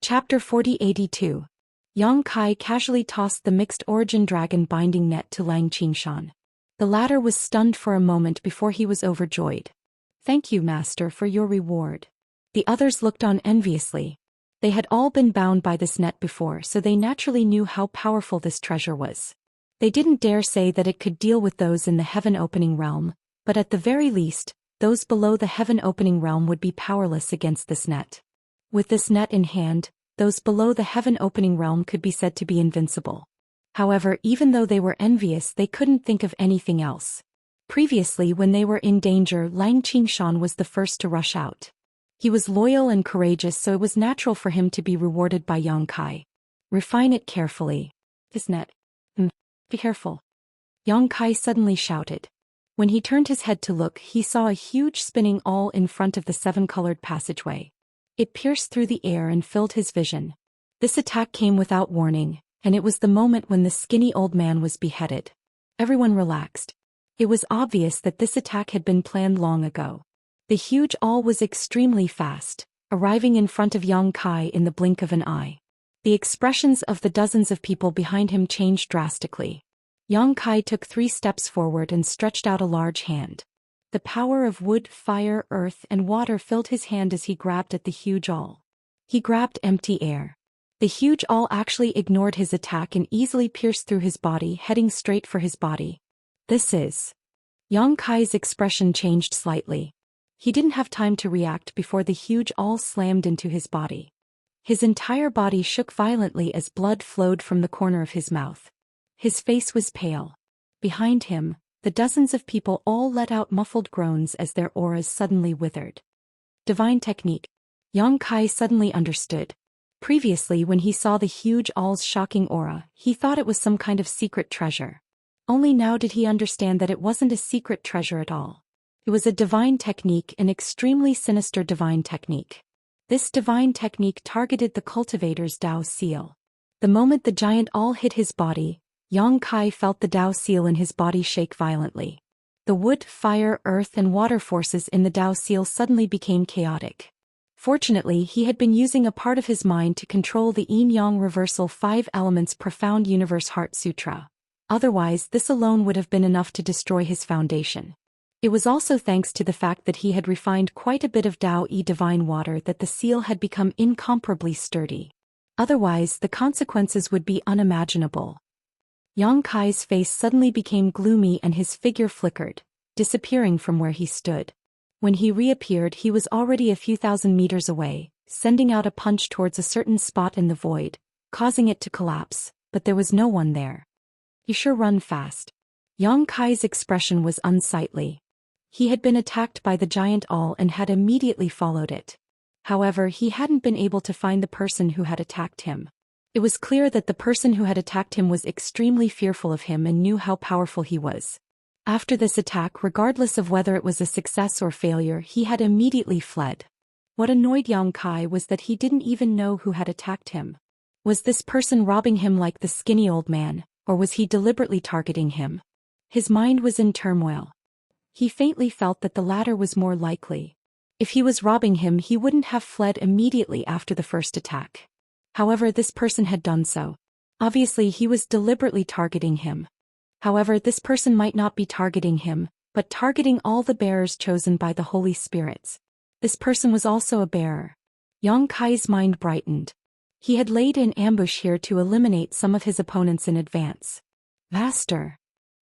Chapter 4082. Yang Kai casually tossed the mixed origin dragon binding net to Lang Qingshan. The latter was stunned for a moment before he was overjoyed. Thank you, master, for your reward. The others looked on enviously. They had all been bound by this net before, so they naturally knew how powerful this treasure was. They didn't dare say that it could deal with those in the heaven-opening realm, but at the very least, those below the heaven-opening realm would be powerless against this net. With this net in hand, those below the heaven-opening realm could be said to be invincible. However, even though they were envious, they couldn't think of anything else. Previously, when they were in danger, Lang Qingshan was the first to rush out. He was loyal and courageous, so it was natural for him to be rewarded by Yang Kai. Refine it carefully. This net. Be careful. Yang Kai suddenly shouted. When he turned his head to look, he saw a huge spinning awl in front of the 7-colored passageway. It pierced through the air and filled his vision. This attack came without warning, and it was the moment when the skinny old man was beheaded. Everyone relaxed. It was obvious that this attack had been planned long ago. The huge awl was extremely fast, arriving in front of Yang Kai in the blink of an eye. The expressions of the dozens of people behind him changed drastically. Yang Kai took 3 steps forward and stretched out a large hand. The power of wood, fire, earth, and water filled his hand as he grabbed at the huge awl. He grabbed empty air. The huge awl actually ignored his attack and easily pierced through his body, heading straight for his body. This is... Yang Kai's expression changed slightly. He didn't have time to react before the huge awl slammed into his body. His entire body shook violently as blood flowed from the corner of his mouth. His face was pale. Behind him, the dozens of people all let out muffled groans as their auras suddenly withered. Divine technique. Yang Kai suddenly understood. Previously, when he saw the huge owl's shocking aura, he thought it was some kind of secret treasure. Only now did he understand that it wasn't a secret treasure at all. It was a divine technique, an extremely sinister divine technique. This divine technique targeted the cultivator's Dao seal. The moment the giant awl hit his body, Yang Kai felt the Dao seal in his body shake violently. The wood, fire, earth and water forces in the Dao seal suddenly became chaotic. Fortunately, he had been using a part of his mind to control the Yin-Yang Reversal 5 Elements Profound Universe Heart Sutra. Otherwise, this alone would have been enough to destroy his foundation. It was also thanks to the fact that he had refined quite a bit of Dao-E divine water that the seal had become incomparably sturdy. Otherwise, the consequences would be unimaginable. Yang Kai's face suddenly became gloomy and his figure flickered, disappearing from where he stood. When he reappeared, he was already a few thousand meters away, sending out a punch towards a certain spot in the void, causing it to collapse, but there was no one there. "You sure run fast." Yang Kai's expression was unsightly. He had been attacked by the giant owl and had immediately followed it. However, he hadn't been able to find the person who had attacked him. It was clear that the person who had attacked him was extremely fearful of him and knew how powerful he was. After this attack, regardless of whether it was a success or failure, he had immediately fled. What annoyed Yang Kai was that he didn't even know who had attacked him. Was this person robbing him like the skinny old man, or was he deliberately targeting him? His mind was in turmoil. He faintly felt that the latter was more likely. If he was robbing him, he wouldn't have fled immediately after the first attack. However, this person had done so. Obviously, he was deliberately targeting him. However, this person might not be targeting him, but targeting all the bearers chosen by the Holy Spirits. This person was also a bearer. Yang Kai's mind brightened. He had laid in ambush here to eliminate some of his opponents in advance. Master!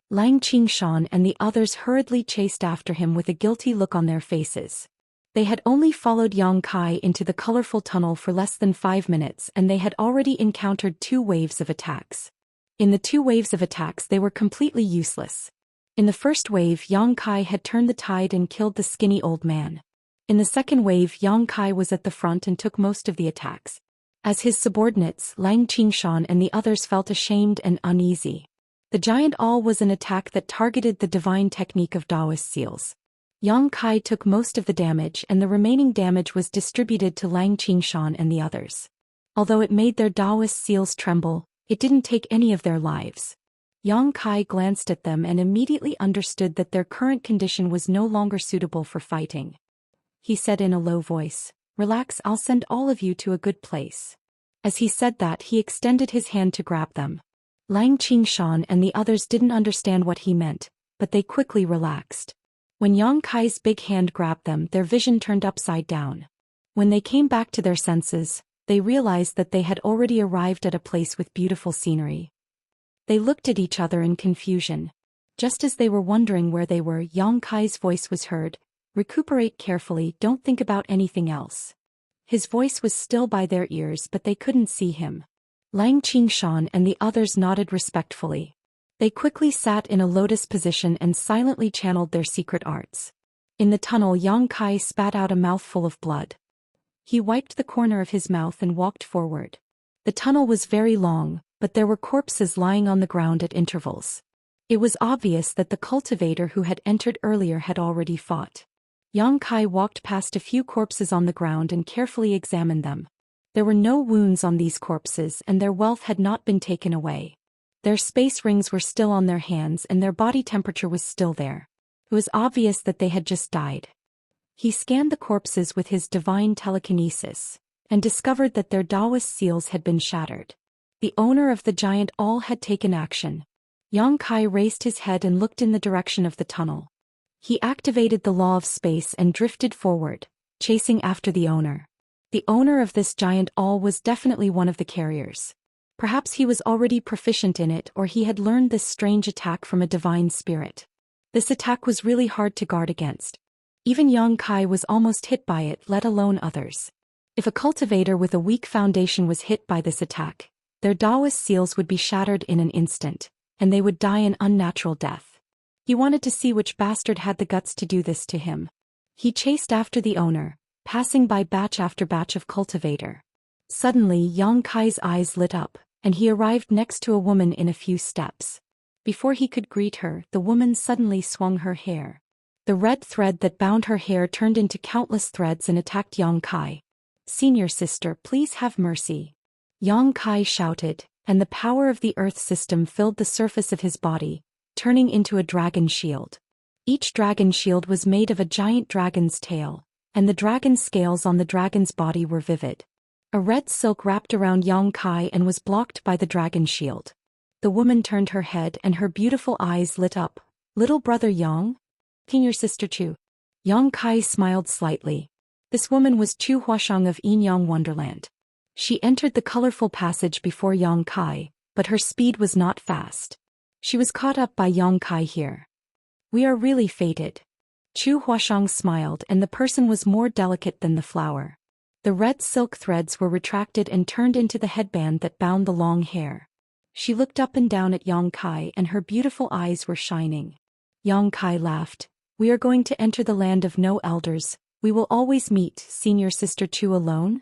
Lang Qingshan and the others hurriedly chased after him with a guilty look on their faces. They had only followed Yang Kai into the colorful tunnel for less than 5 minutes and they had already encountered 2 waves of attacks. In the 2 waves of attacks they were completely useless. In the first wave, Yang Kai had turned the tide and killed the skinny old man. In the second wave, Yang Kai was at the front and took most of the attacks. As his subordinates, Lang Qingshan and the others felt ashamed and uneasy. The giant awl was an attack that targeted the divine technique of Daoist seals. Yang Kai took most of the damage and the remaining damage was distributed to Lang Qingshan and the others. Although it made their Daoist seals tremble, it didn't take any of their lives. Yang Kai glanced at them and immediately understood that their current condition was no longer suitable for fighting. He said in a low voice, "Relax, I'll send all of you to a good place." As he said that, he extended his hand to grab them. Lang Qingshan and the others didn't understand what he meant, but they quickly relaxed. When Yang Kai's big hand grabbed them, their vision turned upside down. When they came back to their senses, they realized that they had already arrived at a place with beautiful scenery. They looked at each other in confusion. Just as they were wondering where they were, Yang Kai's voice was heard, "Recuperate carefully, don't think about anything else." His voice was still by their ears but they couldn't see him. Lang Qingshan and the others nodded respectfully. They quickly sat in a lotus position and silently channeled their secret arts. In the tunnel, Yang Kai spat out a mouthful of blood. He wiped the corner of his mouth and walked forward. The tunnel was very long, but there were corpses lying on the ground at intervals. It was obvious that the cultivator who had entered earlier had already fought. Yang Kai walked past a few corpses on the ground and carefully examined them. There were no wounds on these corpses and their wealth had not been taken away. Their space rings were still on their hands and their body temperature was still there. It was obvious that they had just died. He scanned the corpses with his divine telekinesis, and discovered that their Daoist seals had been shattered. The owner of the giant awl had taken action. Yang Kai raised his head and looked in the direction of the tunnel. He activated the law of space and drifted forward, chasing after the owner. The owner of this giant awl was definitely one of the carriers. Perhaps he was already proficient in it or he had learned this strange attack from a divine spirit. This attack was really hard to guard against. Even Yang Kai was almost hit by it, let alone others. If a cultivator with a weak foundation was hit by this attack, their Daoist seals would be shattered in an instant, and they would die an unnatural death. He wanted to see which bastard had the guts to do this to him. He chased after the owner, passing by batch after batch of cultivator. Suddenly Yang Kai's eyes lit up, and he arrived next to a woman in a few steps. Before he could greet her, the woman suddenly swung her hair. The red thread that bound her hair turned into countless threads and attacked Yang Kai. "Senior sister, please have mercy," Yang Kai shouted, and the power of the earth system filled the surface of his body, turning into a dragon shield. Each dragon shield was made of a giant dragon's tail, and the dragon scales on the dragon's body were vivid. A red silk wrapped around Yang Kai and was blocked by the dragon shield. The woman turned her head and her beautiful eyes lit up. "Little brother Yang? Senior sister Chu?" Yang Kai smiled slightly. This woman was Chu Huashang of Yinyang Wonderland. She entered the colorful passage before Yang Kai, but her speed was not fast. She was caught up by Yang Kai here. "We are really fated." Chu Huashang smiled, and the person was more delicate than the flower. The red silk threads were retracted and turned into the headband that bound the long hair. She looked up and down at Yang Kai and her beautiful eyes were shining. Yang Kai laughed. "We are going to enter the land of no elders. We will always meet, senior sister Chu alone?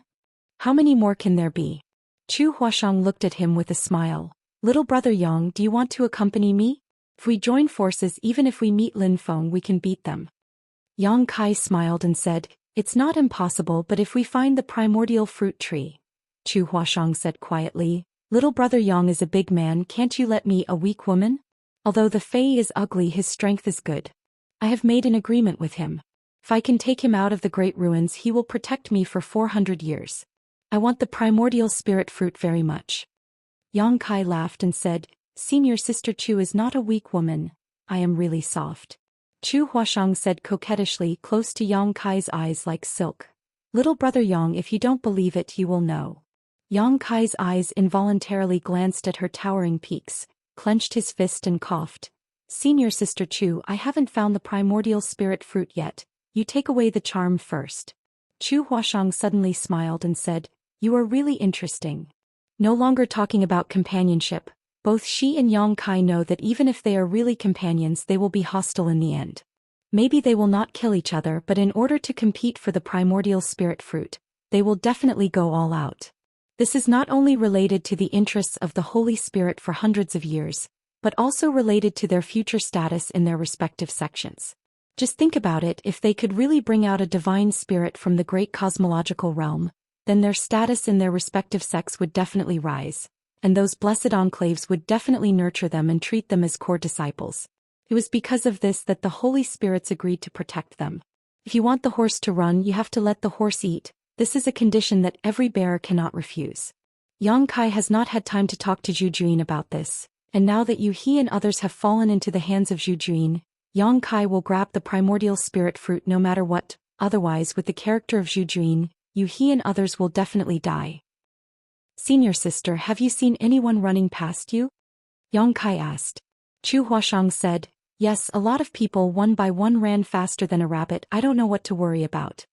How many more can there be?" Chu Huashang looked at him with a smile. "Little brother Yang, do you want to accompany me? If we join forces, even if we meet Lin Feng, we can beat them." Yang Kai smiled and said, "It's not impossible, but if we find the primordial fruit tree." Chu Huashang said quietly, "Little brother Yang is a big man, can't you let me, a weak woman? Although the Fei is ugly, his strength is good. I have made an agreement with him. If I can take him out of the great ruins, he will protect me for 400 years. I want the primordial spirit fruit very much." Yang Kai laughed and said, "Senior sister Chu is not a weak woman. I am really soft." Chu Huashang said coquettishly, close to Yang Kai's eyes like silk. "Little brother Yang, if you don't believe it, you will know." Yang Kai's eyes involuntarily glanced at her towering peaks, clenched his fist and coughed. "Senior sister Chu, I haven't found the primordial spirit fruit yet. You take away the charm first." Chu Huashang suddenly smiled and said, "You are really interesting." No longer talking about companionship, both she and Yang Kai know that even if they are really companions, they will be hostile in the end. Maybe they will not kill each other, but in order to compete for the primordial spirit fruit, they will definitely go all out. This is not only related to the interests of the Holy Spirit for hundreds of years, but also related to their future status in their respective sections. Just think about it, if they could really bring out a divine spirit from the great cosmological realm, then their status in their respective sects would definitely rise, and those blessed enclaves would definitely nurture them and treat them as core disciples. It was because of this that the Holy Spirits agreed to protect them. If you want the horse to run, you have to let the horse eat. This is a condition that every bearer cannot refuse. Yang Kai has not had time to talk to Zhu Juin about this, and now that he and others have fallen into the hands of Zhu Juin, Yang Kai will grab the primordial spirit fruit no matter what, otherwise with the character of Zhu Juin, he and others will definitely die. "Senior sister, have you seen anyone running past you?" Yang Kai asked. Chu Huashang said, "Yes, a lot of people one by one ran faster than a rabbit. I don't know what to worry about."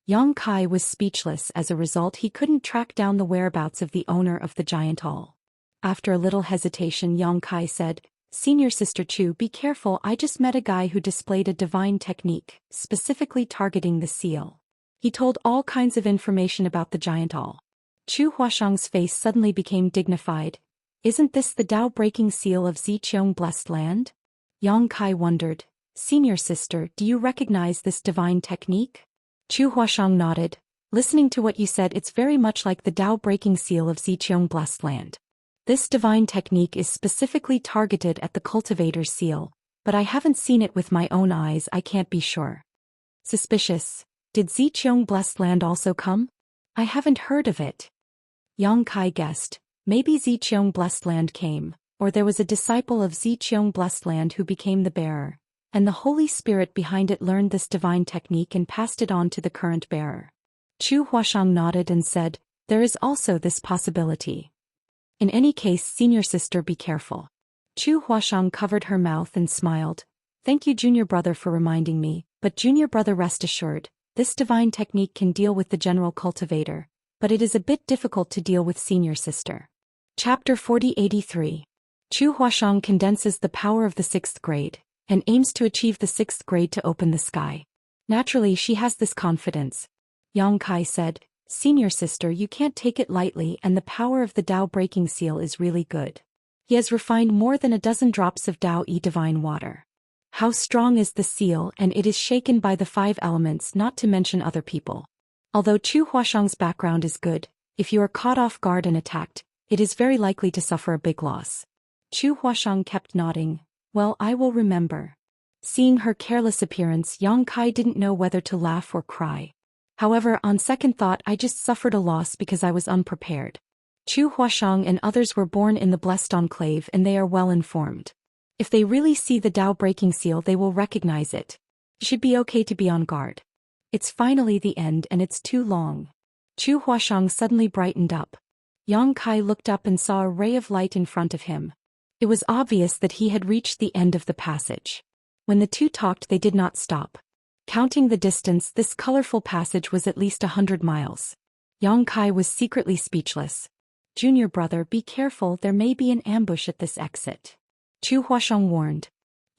Yang Kai was speechless. As a result, he couldn't track down the whereabouts of the owner of the giant hall. After a little hesitation, Yang Kai said, "Senior sister Chu, be careful, I just met a guy who displayed a divine technique, specifically targeting the seal. He told all kinds of information about the giant hall." Chu Huashang's face suddenly became dignified. "Isn't this the Tao-breaking seal of Ziqiang Blessed Land?" Yang Kai wondered. "Senior sister, do you recognize this divine technique?" Chu Huashang nodded. "Listening to what you said, it's very much like the Tao-breaking seal of Ziqiang Blessed Land. This divine technique is specifically targeted at the cultivator's seal, but I haven't seen it with my own eyes, I can't be sure." Suspicious. Did Ziqiang Blessed Land also come? I haven't heard of it. Yang Kai guessed. Maybe Ziqiang Blessed Land came, or there was a disciple of Ziqiang Blessed Land who became the bearer, and the Holy Spirit behind it learned this divine technique and passed it on to the current bearer. Chu Huashang nodded and said, "There is also this possibility. In any case, senior sister, be careful." Chu Huashang covered her mouth and smiled. "Thank you, junior brother, for reminding me, but junior brother, rest assured, this divine technique can deal with the general cultivator, but it is a bit difficult to deal with senior sister." Chapter 4083. Chu Huashang condenses the power of the 6th grade, and aims to achieve the 6th grade to open the sky. Naturally, she has this confidence. Yang Kai said, Senior sister, you can't take it lightly, and the power of the Dao breaking seal is really good. He has refined more than a dozen drops of Dao-e divine water. How strong is the seal, and it is shaken by the 5 elements, not to mention other people. Although Chu Huashang's background is good, if you are caught off guard and attacked, it is very likely to suffer a big loss. Chu Huashang kept nodding. Well, I will remember. Seeing her careless appearance, Yang Kai didn't know whether to laugh or cry. However, on second thought, I just suffered a loss because I was unprepared. Chu Huashang and others were born in the blessed enclave, and they are well informed. If they really see the Dao breaking seal, they will recognize it. It should be okay to be on guard. It's finally the end, and it's too long. Chu Huashang suddenly brightened up. Yang Kai looked up and saw a ray of light in front of him. It was obvious that he had reached the end of the passage. When the two talked, they did not stop. Counting the distance, this colorful passage was at least 100 miles. Yang Kai was secretly speechless. Junior brother, be careful, there may be an ambush at this exit. Chu Huashang warned.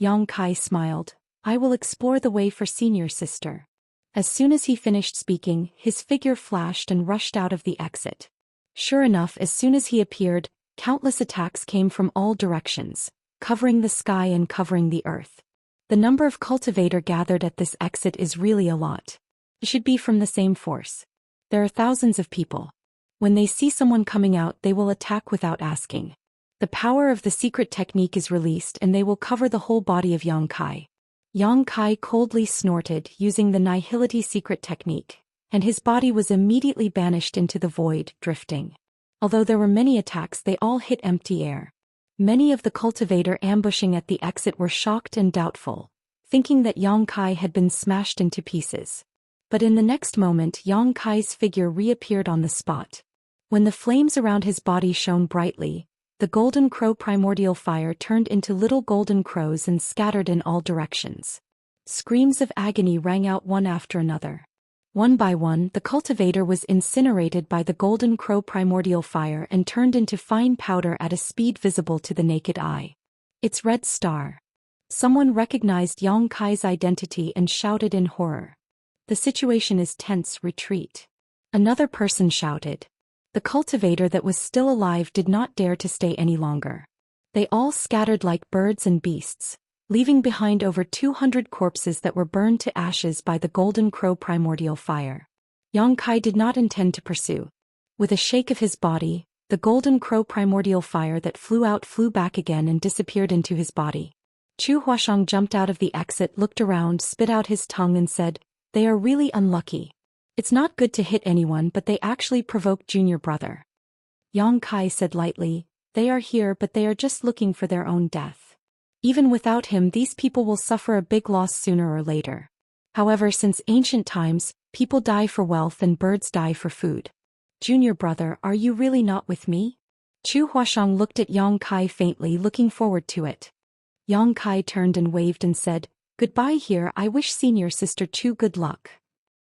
Yang Kai smiled. I will explore the way for senior sister. As soon as he finished speaking, his figure flashed and rushed out of the exit. Sure enough, as soon as he appeared, countless attacks came from all directions, covering the sky and covering the earth. The number of cultivator gathered at this exit is really a lot. It should be from the same force. There are thousands of people. When they see someone coming out, they will attack without asking. The power of the secret technique is released, and they will cover the whole body of Yang Kai. Yang Kai coldly snorted, using the nihility secret technique, and his body was immediately banished into the void, drifting. Although there were many attacks, they all hit empty air. Many of the cultivator ambushing at the exit were shocked and doubtful, thinking that Yang Kai had been smashed into pieces. But in the next moment, Yang Kai's figure reappeared on the spot. When the flames around his body shone brightly, the golden crow primordial fire turned into little golden crows and scattered in all directions. Screams of agony rang out one after another. One by one, the cultivator was incinerated by the golden crow primordial fire and turned into fine powder at a speed visible to the naked eye. It's Red Star. Someone recognized Yang Kai's identity and shouted in horror. The situation is tense, retreat. Another person shouted. The cultivator that was still alive did not dare to stay any longer. They all scattered like birds and beasts, leaving behind over 200 corpses that were burned to ashes by the golden crow primordial fire. Yang Kai did not intend to pursue. With a shake of his body, the golden crow primordial fire that flew out flew back again and disappeared into his body. Chu Huashang jumped out of the exit, looked around, spit out his tongue and said, "They are really unlucky. It's not good to hit anyone, but they actually provoked junior brother." Yang Kai said lightly, "They are here, but they are just looking for their own death. Even without him, these people will suffer a big loss sooner or later. However, since ancient times, people die for wealth and birds die for food. Junior brother, are you really not with me?" Chu Huashang looked at Yang Kai faintly, looking forward to it. Yang Kai turned and waved and said, "Goodbye here, I wish senior sister Chu good luck."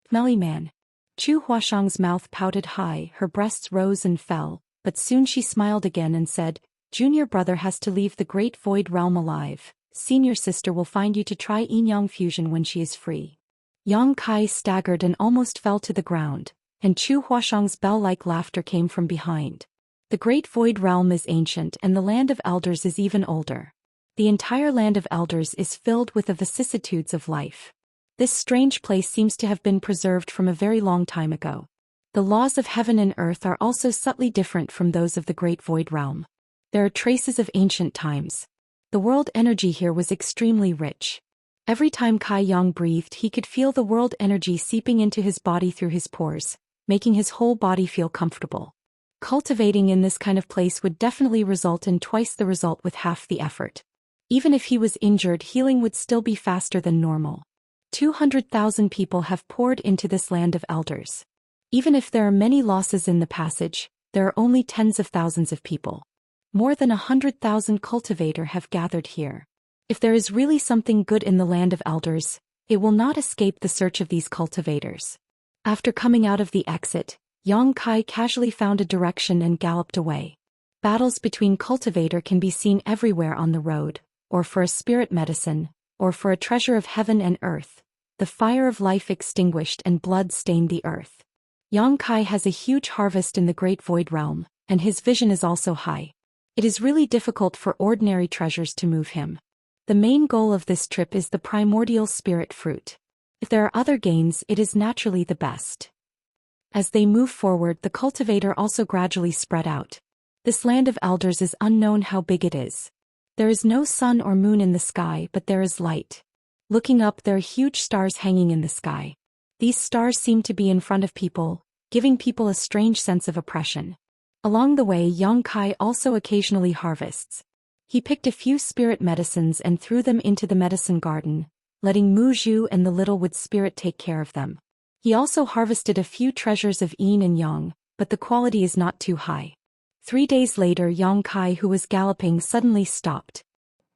Smelly man. Chu Huashang's mouth pouted high, her breasts rose and fell, but soon she smiled again and said, "Junior brother has to leave the great void realm alive. Senior sister will find you to try yin-yang fusion when she is free." Yang Kai staggered and almost fell to the ground, and Chu Huashang's bell-like laughter came from behind. The great void realm is ancient, and the land of elders is even older. The entire land of elders is filled with the vicissitudes of life. This strange place seems to have been preserved from a very long time ago. The laws of heaven and earth are also subtly different from those of the great void realm. There are traces of ancient times. The world energy here was extremely rich. Every time Kai Yang breathed, he could feel the world energy seeping into his body through his pores, making his whole body feel comfortable. Cultivating in this kind of place would definitely result in twice the result with half the effort. Even if he was injured, healing would still be faster than normal. 200,000 people have poured into this land of elders. Even if there are many losses in the passage, there are only tens of thousands of people. More than 100,000 cultivator have gathered here. If there is really something good in the land of elders, it will not escape the search of these cultivators. After coming out of the exit, Yang Kai casually found a direction and galloped away. Battles between cultivator can be seen everywhere on the road, or for a spirit medicine, or for a treasure of heaven and earth. The fire of life extinguished and blood stained the earth. Yang Kai has a huge harvest in the Great Void Realm, and his vision is also high. It is really difficult for ordinary treasures to move him. The main goal of this trip is the primordial spirit fruit. If there are other gains, it is naturally the best. As they move forward, the cultivator also gradually spread out. This land of elders is unknown how big it is. There is no sun or moon in the sky, but there is light. Looking up, there are huge stars hanging in the sky. These stars seem to be in front of people, giving people a strange sense of oppression. Along the way, Yang Kai also occasionally harvests. He picked a few spirit medicines and threw them into the medicine garden, letting Mu Zhu and the little wood spirit take care of them. He also harvested a few treasures of yin and yang, but the quality is not too high. 3 days later, Yang Kai, who was galloping, suddenly stopped.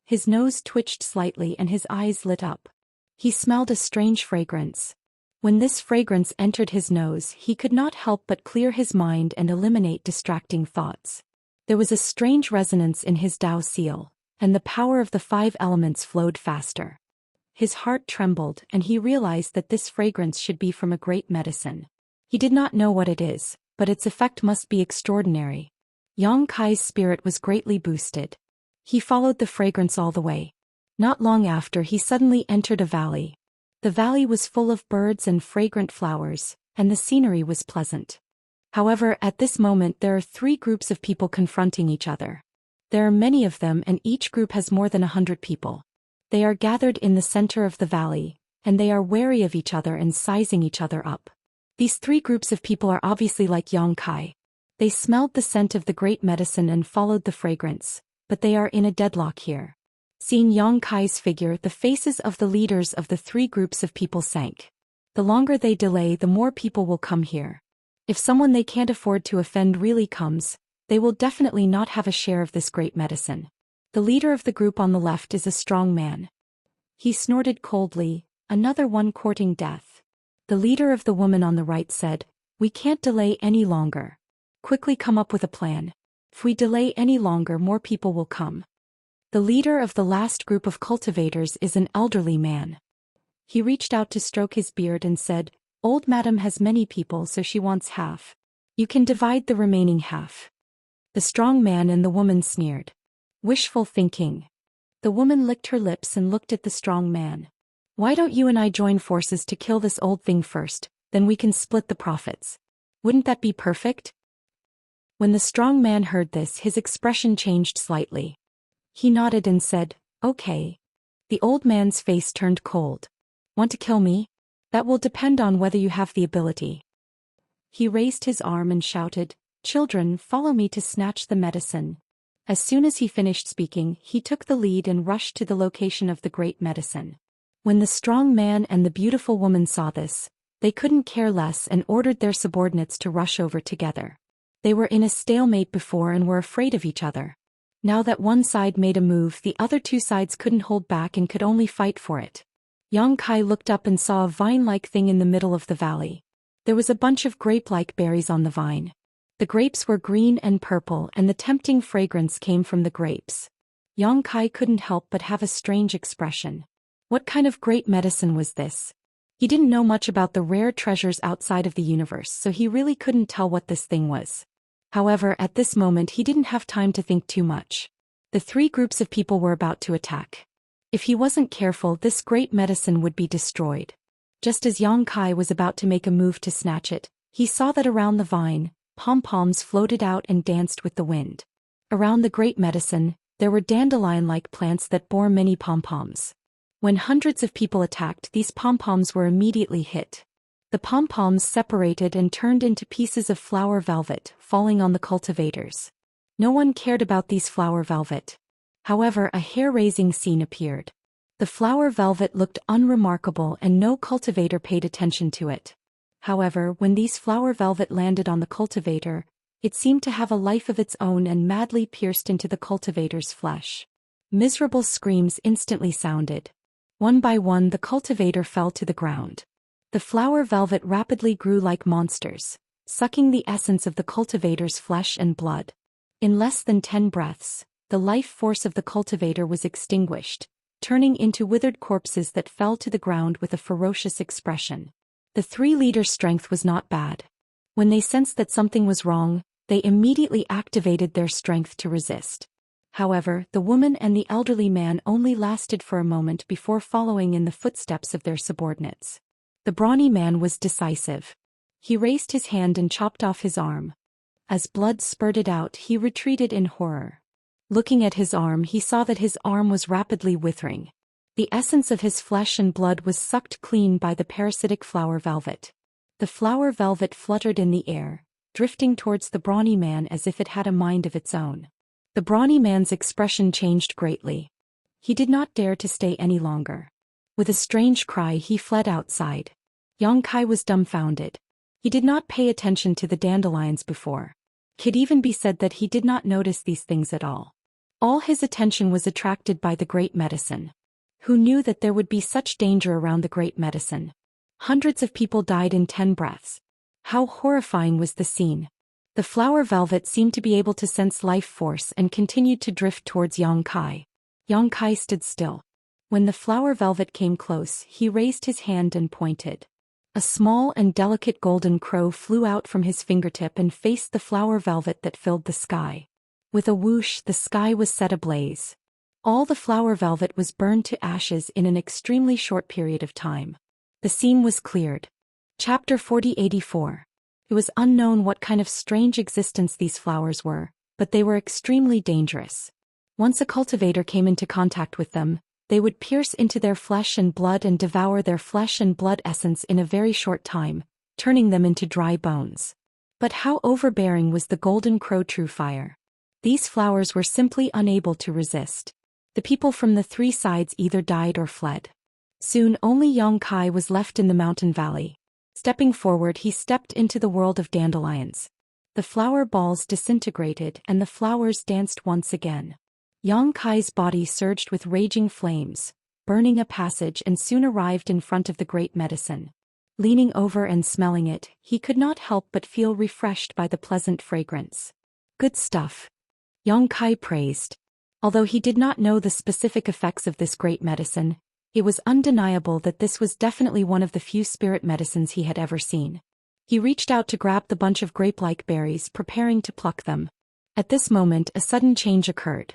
His nose twitched slightly and his eyes lit up. He smelled a strange fragrance. When this fragrance entered his nose, he could not help but clear his mind and eliminate distracting thoughts. There was a strange resonance in his Dao seal, and the power of the 5 elements flowed faster. His heart trembled, and he realized that this fragrance should be from a great medicine. He did not know what it is, but its effect must be extraordinary. Yang Kai's spirit was greatly boosted. He followed the fragrance all the way. Not long after, he suddenly entered a valley. The valley was full of birds and fragrant flowers, and the scenery was pleasant. However, at this moment there are 3 groups of people confronting each other. There are many of them, and each group has more than 100 people. They are gathered in the center of the valley, and they are wary of each other and sizing each other up. These 3 groups of people are obviously like Yang Kai. They smelled the scent of the great medicine and followed the fragrance, but they are in a deadlock here. Seeing Yang Kai's figure, the faces of the leaders of the 3 groups of people sank. The longer they delay, the more people will come here. If someone they can't afford to offend really comes, they will definitely not have a share of this great medicine. The leader of the group on the left is a strong man. He snorted coldly, another one courting death. The leader of the woman on the right said, "We can't delay any longer. Quickly come up with a plan. If we delay any longer, more people will come." The leader of the last group of cultivators is an elderly man. He reached out to stroke his beard and said, "Old madam has many people, so she wants half. You can divide the remaining half." The strong man and the woman sneered. Wishful thinking. The woman licked her lips and looked at the strong man. "Why don't you and I join forces to kill this old thing first, then we can split the profits. Wouldn't that be perfect?" When the strong man heard this, his expression changed slightly. He nodded and said, "Okay." The old man's face turned cold. "Want to kill me? That will depend on whether you have the ability." He raised his arm and shouted, "Children, follow me to snatch the medicine." As soon as he finished speaking, he took the lead and rushed to the location of the great medicine. When the strong man and the beautiful woman saw this, they couldn't care less and ordered their subordinates to rush over together. They were in a stalemate before and were afraid of each other. Now that one side made a move, the other 2 sides couldn't hold back and could only fight for it. Yang Kai looked up and saw a vine-like thing in the middle of the valley. There was a bunch of grape-like berries on the vine. The grapes were green and purple, and the tempting fragrance came from the grapes. Yang Kai couldn't help but have a strange expression. What kind of great medicine was this? He didn't know much about the rare treasures outside of the universe, so he really couldn't tell what this thing was. However, at this moment he didn't have time to think too much. The 3 groups of people were about to attack. If he wasn't careful, this great medicine would be destroyed. Just as Yang Kai was about to make a move to snatch it, he saw that around the vine, pom-poms floated out and danced with the wind. Around the great medicine, there were dandelion-like plants that bore many pom-poms. When hundreds of people attacked, these pom-poms were immediately hit. The pom-poms separated and turned into pieces of flower velvet, falling on the cultivators. No one cared about these flower velvet. However, a hair-raising scene appeared. The flower velvet looked unremarkable and no cultivator paid attention to it. However, when these flower velvet landed on the cultivator, it seemed to have a life of its own and madly pierced into the cultivator's flesh. Miserable screams instantly sounded. One by one, the cultivator fell to the ground. The flower velvet rapidly grew like monsters, sucking the essence of the cultivator's flesh and blood. In less than 10 breaths, the life force of the cultivator was extinguished, turning into withered corpses that fell to the ground with a ferocious expression. The 3 leaders' strength was not bad. When they sensed that something was wrong, they immediately activated their strength to resist. However, the woman and the elderly man only lasted for a moment before following in the footsteps of their subordinates. The brawny man was decisive. He raised his hand and chopped off his arm. As blood spurted out, he retreated in horror. Looking at his arm, he saw that his arm was rapidly withering. The essence of his flesh and blood was sucked clean by the parasitic flower velvet. The flower velvet fluttered in the air, drifting towards the brawny man as if it had a mind of its own. The brawny man's expression changed greatly. He did not dare to stay any longer. With a strange cry, he fled outside. Yang Kai was dumbfounded. He did not pay attention to the dandelions before. It could even be said that he did not notice these things at all. All his attention was attracted by the great medicine. Who knew that there would be such danger around the great medicine? Hundreds of people died in 10 breaths. How horrifying was the scene! The flower velvet seemed to be able to sense life force and continued to drift towards Yang Kai. Yang Kai stood still. When the flower velvet came close, he raised his hand and pointed. A small and delicate golden crow flew out from his fingertip and faced the flower velvet that filled the sky. With a whoosh, the sky was set ablaze. All the flower velvet was burned to ashes in an extremely short period of time. The scene was cleared. Chapter 4084. It was unknown what kind of strange existence these flowers were, but they were extremely dangerous. Once a cultivator came into contact with them, they would pierce into their flesh and blood and devour their flesh and blood essence in a very short time, turning them into dry bones. But how overbearing was the golden crow true fire? These flowers were simply unable to resist. The people from the 3 sides either died or fled. Soon only Yang Kai was left in the mountain valley. Stepping forward, he stepped into the world of dandelions. The flower balls disintegrated and the flowers danced once again. Yang Kai's body surged with raging flames, burning a passage, and soon arrived in front of the great medicine. Leaning over and smelling it, he could not help but feel refreshed by the pleasant fragrance. Good stuff. Yang Kai praised. Although he did not know the specific effects of this great medicine, it was undeniable that this was definitely one of the few spirit medicines he had ever seen. He reached out to grab the bunch of grape-like berries, preparing to pluck them. At this moment, a sudden change occurred.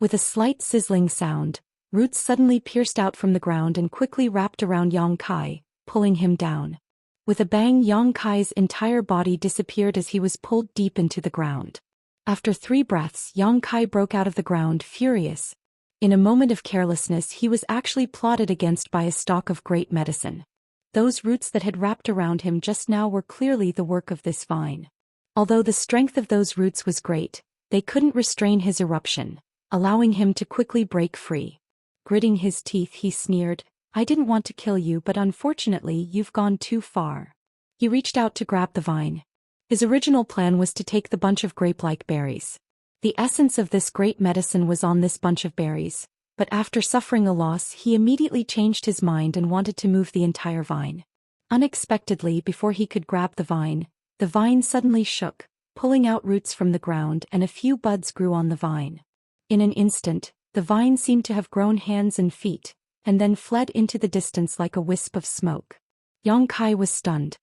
With a slight sizzling sound, roots suddenly pierced out from the ground and quickly wrapped around Yang Kai, pulling him down. With a bang, Yang Kai's entire body disappeared as he was pulled deep into the ground. After 3 breaths, Yang Kai broke out of the ground, furious. In a moment of carelessness, he was actually plotted against by a stalk of great medicine. Those roots that had wrapped around him just now were clearly the work of this vine. Although the strength of those roots was great, they couldn't restrain his eruption, allowing him to quickly break free. Gritting his teeth, he sneered, "I didn't want to kill you, but unfortunately you've gone too far." He reached out to grab the vine. His original plan was to take the bunch of grape-like berries. The essence of this great medicine was on this bunch of berries, but after suffering a loss, he immediately changed his mind and wanted to move the entire vine. Unexpectedly, before he could grab the vine suddenly shook, pulling out roots from the ground, and a few buds grew on the vine. In an instant, the vine seemed to have grown hands and feet, and then fled into the distance like a wisp of smoke. Yang Kai was stunned.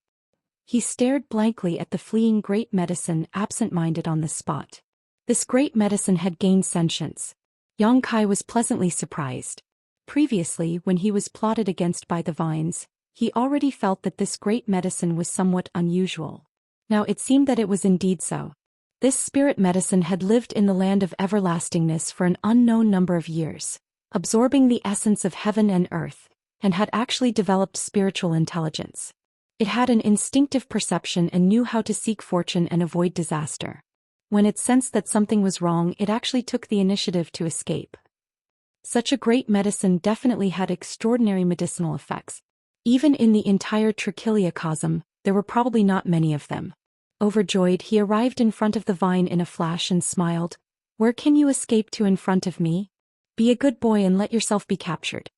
He stared blankly at the fleeing great medicine, absent-minded on the spot. This great medicine had gained sentience. Yang Kai was pleasantly surprised. Previously, when he was plotted against by the vines, he already felt that this great medicine was somewhat unusual. Now it seemed that it was indeed so. This spirit medicine had lived in the land of everlastingness for an unknown number of years, absorbing the essence of heaven and earth, and had actually developed spiritual intelligence. It had an instinctive perception and knew how to seek fortune and avoid disaster. When it sensed that something was wrong, it actually took the initiative to escape. Such a great medicine definitely had extraordinary medicinal effects. Even in the entire Trichilia cosm, there were probably not many of them. Overjoyed, he arrived in front of the vine in a flash and smiled. "Where can you escape to in front of me? Be a good boy and let yourself be captured."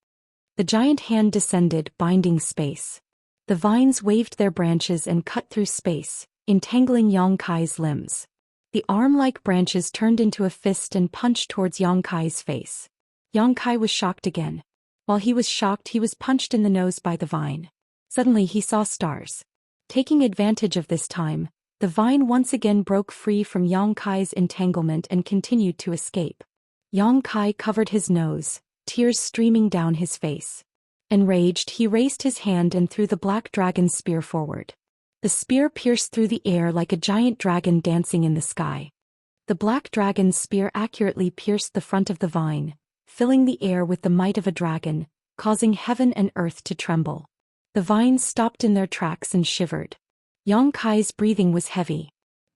The giant hand descended, binding space. The vines waved their branches and cut through space, entangling Yang Kai's limbs. The arm-like branches turned into a fist and punched towards Yang Kai's face. Yang Kai was shocked again. While he was shocked, he was punched in the nose by the vine. Suddenly he saw stars. Taking advantage of this time, The vine once again broke free from Yang Kai's entanglement and continued to escape. Yang Kai covered his nose, tears streaming down his face. Enraged, he raised his hand and threw the black dragon's spear forward. The spear pierced through the air like a giant dragon dancing in the sky. The black dragon's spear accurately pierced the front of the vine, filling the air with the might of a dragon, causing heaven and earth to tremble. The vines stopped in their tracks and shivered. Yang Kai's breathing was heavy.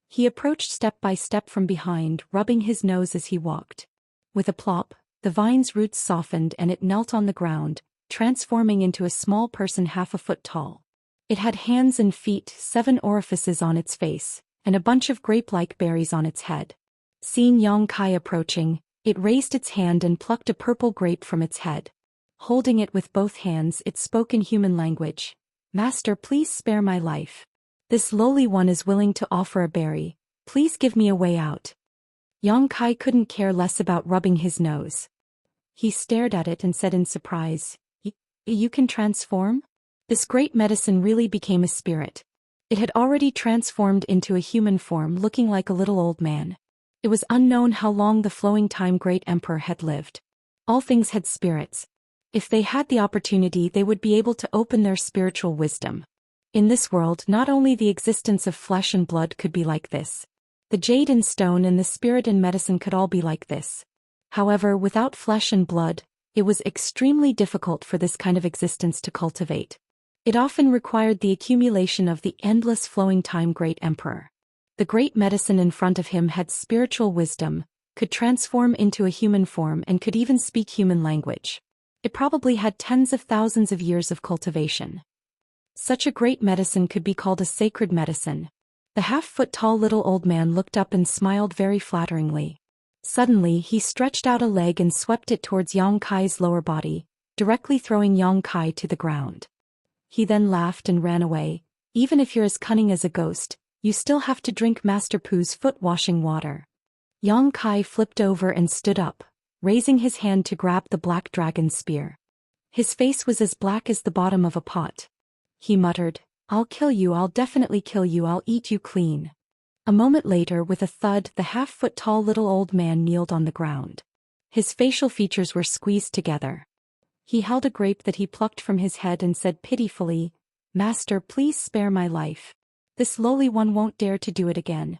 He approached step by step from behind, rubbing his nose as he walked. With a plop, the vine's roots softened and it knelt on the ground, transforming into a small person half a foot tall. It had hands and feet, 7 orifices on its face, and a bunch of grape-like berries on its head. Seeing Yang Kai approaching, it raised its hand and plucked a purple grape from its head. Holding it with both hands, it spoke in human language. "Master, please spare my life. This lowly one is willing to offer a berry. Please give me a way out." Yang Kai couldn't care less about rubbing his nose. He stared at it and said in surprise, You can transform?" This great medicine really became a spirit. It had already transformed into a human form looking like a little old man. It was unknown how long the flowing time great emperor had lived. All things had spirits. If they had the opportunity, they would be able to open their spiritual wisdom. In this world, not only the existence of flesh and blood could be like this. The jade and stone and the spirit and medicine could all be like this. However, without flesh and blood, it was extremely difficult for this kind of existence to cultivate. It often required the accumulation of the endless flowing time great emperor. The great medicine in front of him had spiritual wisdom, could transform into a human form and could even speak human language. It probably had tens of thousands of years of cultivation. Such a great medicine could be called a sacred medicine. The half-foot-tall little old man looked up and smiled very flatteringly. Suddenly, he stretched out a leg and swept it towards Yang Kai's lower body, directly throwing Yang Kai to the ground. He then laughed and ran away. "Even if you're as cunning as a ghost, you still have to drink Master Pu's foot-washing water." Yang Kai flipped over and stood up, raising his hand to grab the black dragon's spear. His face was as black as the bottom of a pot. He muttered, "I'll kill you, I'll definitely kill you, I'll eat you clean." A moment later, with a thud, the half-foot-tall little old man kneeled on the ground. His facial features were squeezed together. He held a grape that he plucked from his head and said pitifully, "Master, please spare my life. This lowly one won't dare to do it again."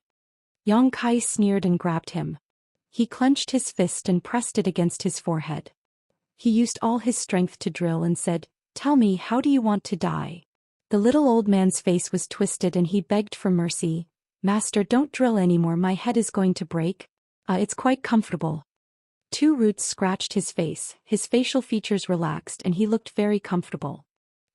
Yang Kai sneered and grabbed him. He clenched his fist and pressed it against his forehead. He used all his strength to drill and said, "Tell me, how do you want to die?" The little old man's face was twisted and he begged for mercy. "Master, don't drill anymore, my head is going to break. It's quite comfortable." 2 roots scratched his face, his facial features relaxed and he looked very comfortable.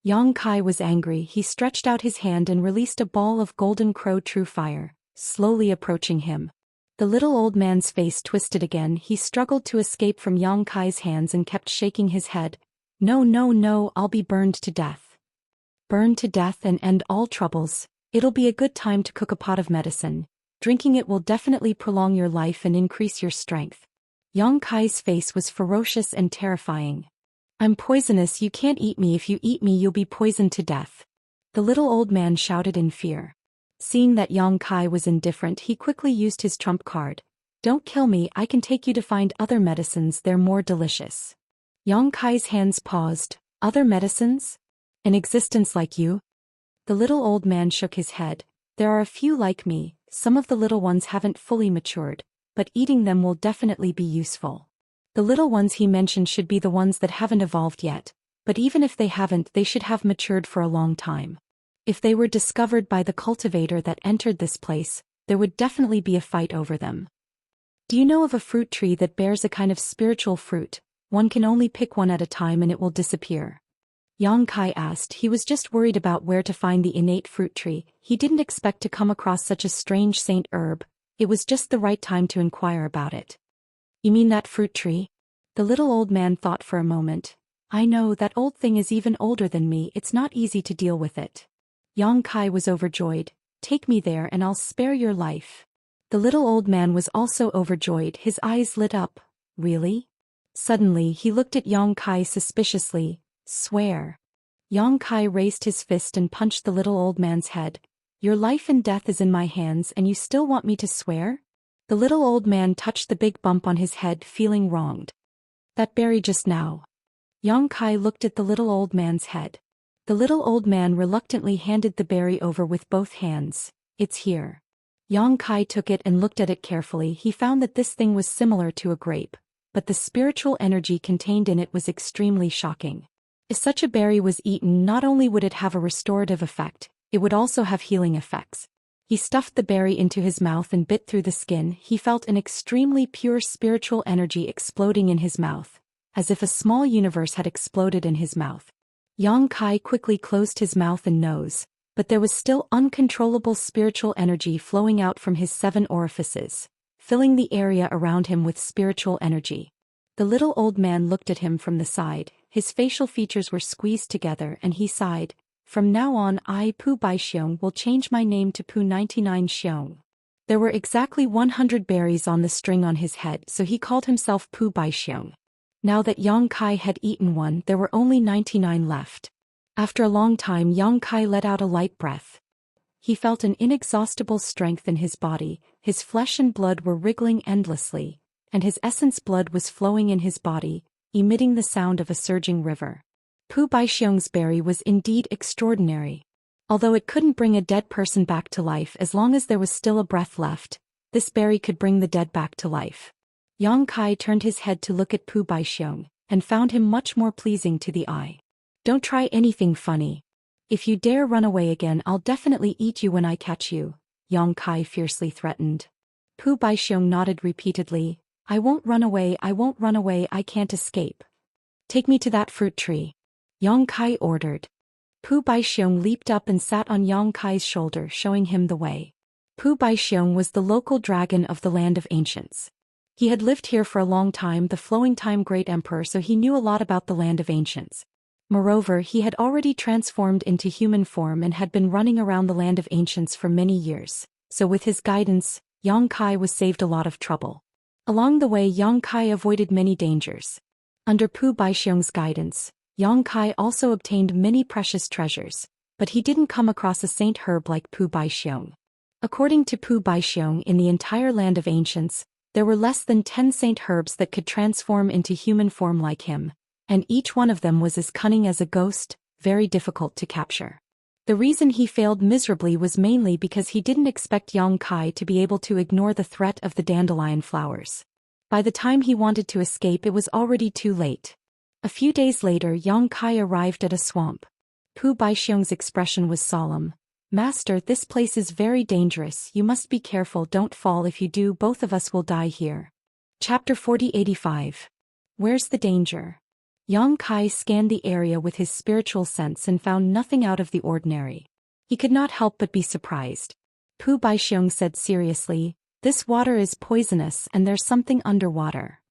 Yang Kai was angry. He stretched out his hand and released a ball of golden crow true fire, slowly approaching him. The little old man's face twisted again. He struggled to escape from Yang Kai's hands and kept shaking his head. "No, no, no, I'll be burned to death." "Burned to death and end all troubles. It'll be a good time to cook a pot of medicine. Drinking it will definitely prolong your life and increase your strength." Yang Kai's face was ferocious and terrifying. "I'm poisonous, you can't eat me. If you eat me, you'll be poisoned to death." The little old man shouted in fear. Seeing that Yang Kai was indifferent, he quickly used his trump card. "Don't kill me, I can take you to find other medicines, they're more delicious." Yang Kai's hands paused. "Other medicines? An existence like you?" The little old man shook his head. "There are a few like me, some of the little ones haven't fully matured, but eating them will definitely be useful." The little ones he mentioned should be the ones that haven't evolved yet, but even if they haven't, they should have matured for a long time. If they were discovered by the cultivator that entered this place, there would definitely be a fight over them. "Do you know of a fruit tree that bears a kind of spiritual fruit? One can only pick one at a time and it will disappear." Yang Kai asked. He was just worried about where to find the innate fruit tree. He didn't expect to come across such a strange saint herb. It was just the right time to inquire about it. "You mean that fruit tree?" The little old man thought for a moment. "I know, that old thing is even older than me, it's not easy to deal with it." Yang Kai was overjoyed. "Take me there and I'll spare your life." The little old man was also overjoyed. His eyes lit up. "Really?" Suddenly, he looked at Yang Kai suspiciously. "Swear." Yang Kai raised his fist and punched the little old man's head. Your life and death is in my hands and you still want me to swear? The little old man touched the big bump on his head, feeling wronged. That berry just now. Yang Kai looked at the little old man's head. The little old man reluctantly handed the berry over with both hands. It's here. Yang Kai took it and looked at it carefully. He found that this thing was similar to a grape, but the spiritual energy contained in it was extremely shocking. If such a berry was eaten, not only would it have a restorative effect, it would also have healing effects. He stuffed the berry into his mouth and bit through the skin. He felt an extremely pure spiritual energy exploding in his mouth, as if a small universe had exploded in his mouth. Yang Kai quickly closed his mouth and nose, but there was still uncontrollable spiritual energy flowing out from his 7 orifices, filling the area around him with spiritual energy. The little old man looked at him from the side. His facial features were squeezed together and he sighed. From now on, I, Pu Baixiong, will change my name to Pu 99 Xiong. There were exactly 100 berries on the string on his head, so he called himself Pu Baixiong. Now that Yang Kai had eaten one, there were only 99 left. After a long time, Yang Kai let out a light breath. He felt an inexhaustible strength in his body. His flesh and blood were wriggling endlessly, and his essence blood was flowing in his body, emitting the sound of a surging river. Pu Baixiong's berry was indeed extraordinary. Although it couldn't bring a dead person back to life, as long as there was still a breath left, this berry could bring the dead back to life. Yang Kai turned his head to look at Pu Baixiong, and found him much more pleasing to the eye. Don't try anything funny. If you dare run away again, I'll definitely eat you when I catch you, Yang Kai fiercely threatened. Pu Baixiong nodded repeatedly. I won't run away, I can't escape. Take me to that fruit tree. Yang Kai ordered. Pu Baixiong leaped up and sat on Yang Kai's shoulder, showing him the way. Pu Baixiong was the local dragon of the Land of Ancients. He had lived here for a long time, the flowing time great emperor, so he knew a lot about the Land of Ancients. Moreover, he had already transformed into human form and had been running around the Land of Ancients for many years, so with his guidance, Yang Kai was saved a lot of trouble. Along the way, Yang Kai avoided many dangers. Under Pu Baixiong's guidance, Yang Kai also obtained many precious treasures, but he didn't come across a saint herb like Pu Baixiong. According to Pu Baixiong, in the entire Land of Ancients, there were less than 10 saint herbs that could transform into human form like him, and each one of them was as cunning as a ghost, very difficult to capture. The reason he failed miserably was mainly because he didn't expect Yang Kai to be able to ignore the threat of the dandelion flowers. By the time he wanted to escape, it was already too late. A few days later, Yang Kai arrived at a swamp. Pu Baixiong's expression was solemn. Master, this place is very dangerous. You must be careful, don't fall. If you do, both of us will die here. Chapter 4085. Where's the danger? Yang Kai scanned the area with his spiritual sense and found nothing out of the ordinary. He could not help but be surprised. Pu Baixiong said seriously, this water is poisonous and there's something underwater.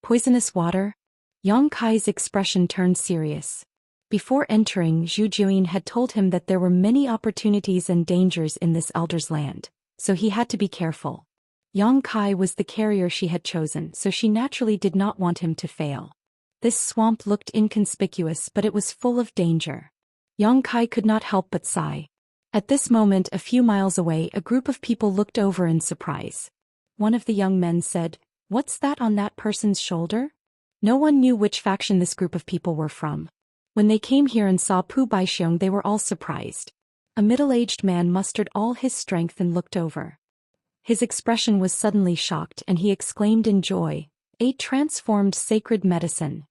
Poisonous water? Yang Kai's expression turned serious. Before entering, Zhou Xian had told him that there were many opportunities and dangers in this elder's land, so he had to be careful. Yang Kai was the carrier she had chosen, so she naturally did not want him to fail. This swamp looked inconspicuous, but it was full of danger. Yang Kai could not help but sigh. At this moment, a few miles away, a group of people looked over in surprise. One of the young men said, "What's that on that person's shoulder?" No one knew which faction this group of people were from. When they came here and saw Pu Baixiong, they were all surprised. A middle-aged man mustered all his strength and looked over. His expression was suddenly shocked and he exclaimed in joy, "A transformed sacred medicine."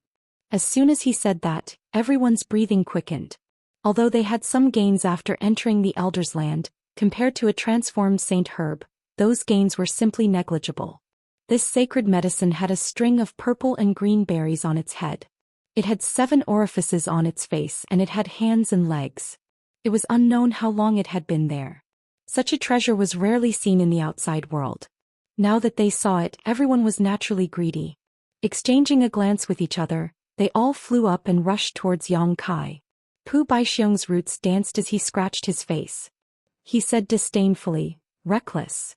As soon as he said that, everyone's breathing quickened. Although they had some gains after entering the Elder's Land, compared to a transformed saint herb, those gains were simply negligible. This sacred medicine had a string of purple and green berries on its head. It had 7 orifices on its face and it had hands and legs. It was unknown how long it had been there. Such a treasure was rarely seen in the outside world. Now that they saw it, everyone was naturally greedy. Exchanging a glance with each other, they all flew up and rushed towards Yang Kai. Pu Baixiong's roots danced as he scratched his face. He said disdainfully, "Reckless."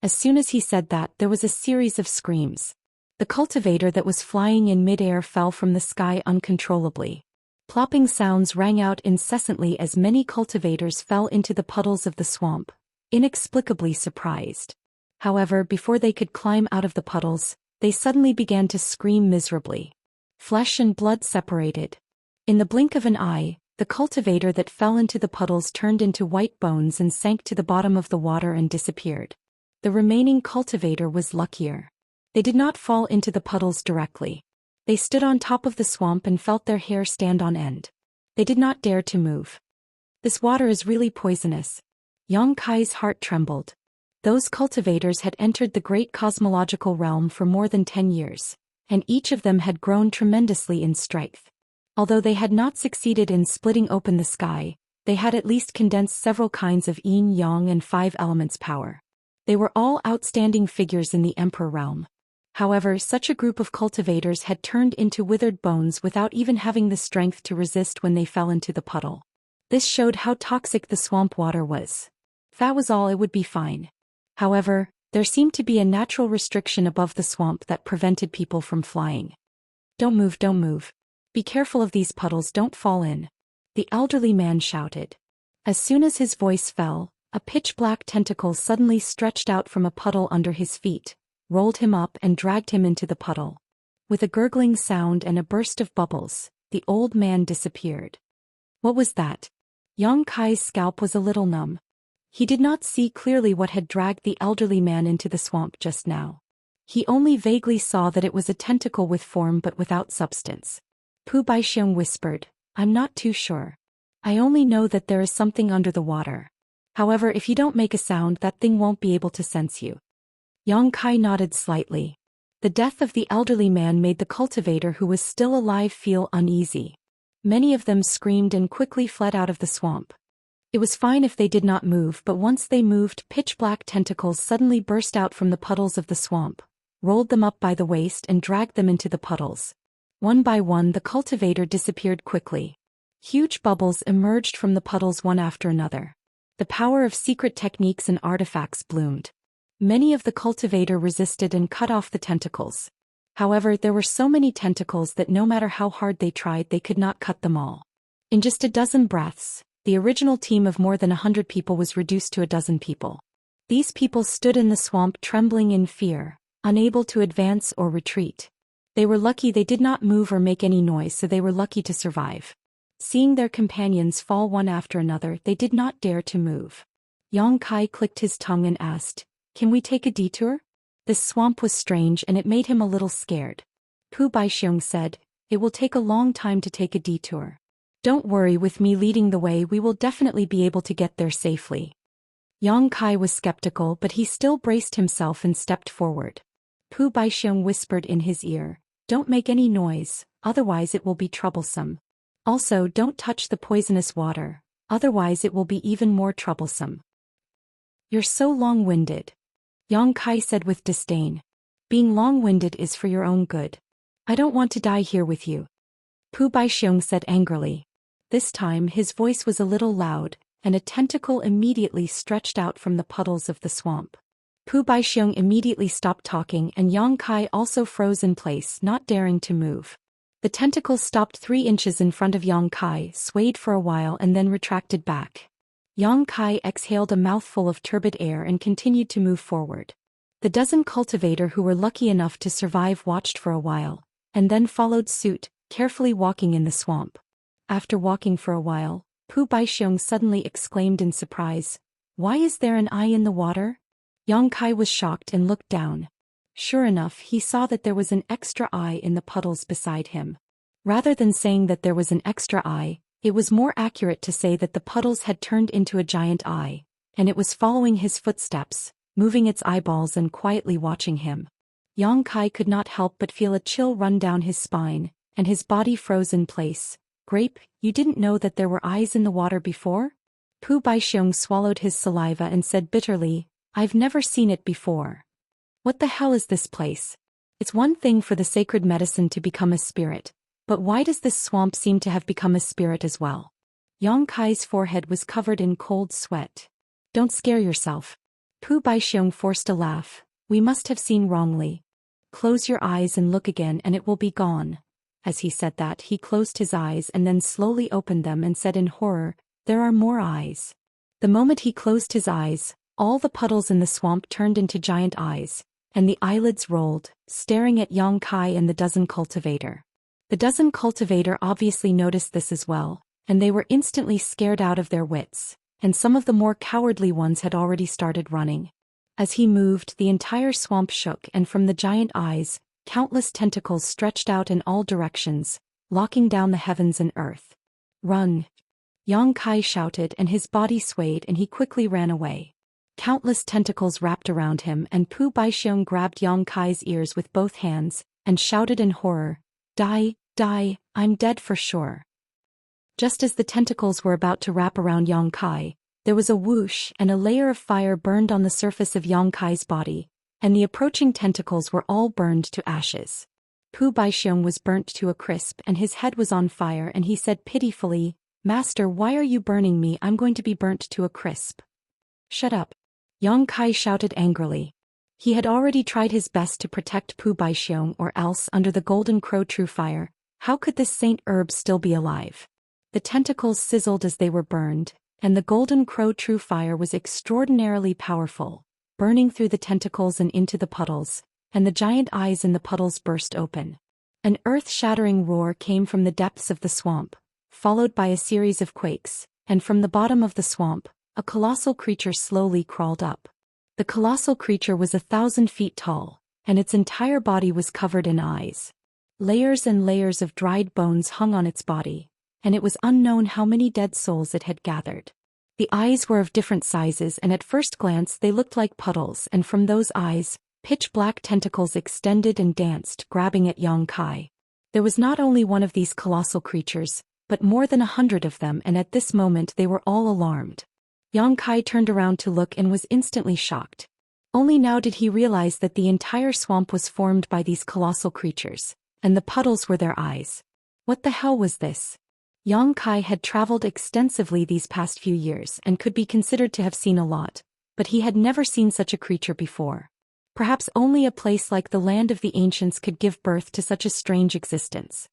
As soon as he said that, there was a series of screams. The cultivator that was flying in midair fell from the sky uncontrollably. Plopping sounds rang out incessantly as many cultivators fell into the puddles of the swamp, inexplicably surprised. However, before they could climb out of the puddles, they suddenly began to scream miserably. Flesh and blood separated. In the blink of an eye, the cultivator that fell into the puddles turned into white bones and sank to the bottom of the water and disappeared. The remaining cultivator was luckier. They did not fall into the puddles directly. They stood on top of the swamp and felt their hair stand on end. They did not dare to move. This water is really poisonous. Yang Kai's heart trembled. Those cultivators had entered the great cosmological realm for more than 10 years, and each of them had grown tremendously in strength. Although they had not succeeded in splitting open the sky, they had at least condensed several kinds of yin, yang and 5 elements power. They were all outstanding figures in the Emperor realm. However, such a group of cultivators had turned into withered bones without even having the strength to resist when they fell into the puddle. This showed how toxic the swamp water was. If that was all, it would be fine. However, there seemed to be a natural restriction above the swamp that prevented people from flying. Don't move, don't move. Be careful of these puddles, don't fall in. The elderly man shouted. As soon as his voice fell, a pitch-black tentacle suddenly stretched out from a puddle under his feet, rolled him up and dragged him into the puddle. With a gurgling sound and a burst of bubbles, the old man disappeared. What was that? Yang Kai's scalp was a little numb. He did not see clearly what had dragged the elderly man into the swamp just now. He only vaguely saw that it was a tentacle with form but without substance. Pu Baixiong whispered, I'm not too sure. I only know that there is something under the water. However, if you don't make a sound, that thing won't be able to sense you. Yang Kai nodded slightly. The death of the elderly man made the cultivator who was still alive feel uneasy. Many of them screamed and quickly fled out of the swamp. It was fine if they did not move, but once they moved, pitch-black tentacles suddenly burst out from the puddles of the swamp, rolled them up by the waist and dragged them into the puddles. One by one, the cultivator disappeared quickly. Huge bubbles emerged from the puddles one after another. The power of secret techniques and artifacts bloomed. Many of the cultivator resisted and cut off the tentacles. However, there were so many tentacles that no matter how hard they tried, they could not cut them all. In just a dozen breaths, the original team of more than 100 people was reduced to a dozen people. These people stood in the swamp trembling in fear, unable to advance or retreat. They were lucky they did not move or make any noise, so they were lucky to survive. Seeing their companions fall one after another, they did not dare to move. Yang Kai clicked his tongue and asked, Can we take a detour? This swamp was strange and it made him a little scared. Pu Baixiong said, It will take a long time to take a detour. Don't worry, with me leading the way we will definitely be able to get there safely. Yang Kai was skeptical, but he still braced himself and stepped forward. Pu Baixiong whispered in his ear, Don't make any noise, otherwise it will be troublesome. Also, don't touch the poisonous water, otherwise it will be even more troublesome. You're so long-winded. Yang Kai said with disdain. Being long-winded is for your own good. I don't want to die here with you. Pu Baixiong said angrily. This time his voice was a little loud, and a tentacle immediately stretched out from the puddles of the swamp. Pu Baixiong immediately stopped talking and Yang Kai also froze in place, not daring to move. The tentacle stopped 3 inches in front of Yang Kai, swayed for a while and then retracted back. Yang Kai exhaled a mouthful of turbid air and continued to move forward. The dozen cultivator who were lucky enough to survive watched for a while, and then followed suit, carefully walking in the swamp. After walking for a while, Pu Baixiong suddenly exclaimed in surprise, Why is there an eye in the water? Yang Kai was shocked and looked down. Sure enough, he saw that there was an extra eye in the puddles beside him. Rather than saying that there was an extra eye, it was more accurate to say that the puddles had turned into a giant eye, and it was following his footsteps, moving its eyeballs and quietly watching him. Yang Kai could not help but feel a chill run down his spine, and his body froze in place. Grape, you didn't know that there were eyes in the water before? Pu Baixiong swallowed his saliva and said bitterly, I've never seen it before. What the hell is this place? It's one thing for the sacred medicine to become a spirit, but why does this swamp seem to have become a spirit as well? Yang Kai's forehead was covered in cold sweat. Don't scare yourself. Pu Baixiong forced a laugh. We must have seen wrongly. Close your eyes and look again and it will be gone. As he said that, he closed his eyes and then slowly opened them and said in horror, "There are more eyes." The moment he closed his eyes, all the puddles in the swamp turned into giant eyes, and the eyelids rolled, staring at Yang Kai and the dozen cultivator. The dozen cultivator obviously noticed this as well, and they were instantly scared out of their wits, and some of the more cowardly ones had already started running. As he moved, the entire swamp shook, and from the giant eyes, countless tentacles stretched out in all directions, locking down the heavens and earth. "Run!" Yang Kai shouted, and his body swayed and he quickly ran away. Countless tentacles wrapped around him, and Pu Baixiong grabbed Yang Kai's ears with both hands, and shouted in horror, "Die, die, I'm dead for sure." Just as the tentacles were about to wrap around Yang Kai, there was a whoosh and a layer of fire burned on the surface of Yang Kai's body, and the approaching tentacles were all burned to ashes. Pu Baixiong was burnt to a crisp and his head was on fire, and he said pitifully, "Master, why are you burning me? I'm going to be burnt to a crisp." "Shut up!" Yang Kai shouted angrily. He had already tried his best to protect Pu Baixiong, or else under the golden crow true fire, how could this saint herb still be alive? The tentacles sizzled as they were burned, and the golden crow true fire was extraordinarily powerful, burning through the tentacles and into the puddles, and the giant eyes in the puddles burst open. An earth-shattering roar came from the depths of the swamp, followed by a series of quakes, and from the bottom of the swamp, a colossal creature slowly crawled up. The colossal creature was 1,000 feet tall, and its entire body was covered in eyes. Layers and layers of dried bones hung on its body, and it was unknown how many dead souls it had gathered. The eyes were of different sizes, and at first glance they looked like puddles, and from those eyes, pitch-black tentacles extended and danced, grabbing at Yang Kai. There was not only one of these colossal creatures, but more than 100 of them, and at this moment they were all alarmed. Yang Kai turned around to look and was instantly shocked. Only now did he realize that the entire swamp was formed by these colossal creatures, and the puddles were their eyes. What the hell was this? Yang Kai had traveled extensively these past few years and could be considered to have seen a lot, but he had never seen such a creature before. Perhaps only a place like the land of the ancients could give birth to such a strange existence.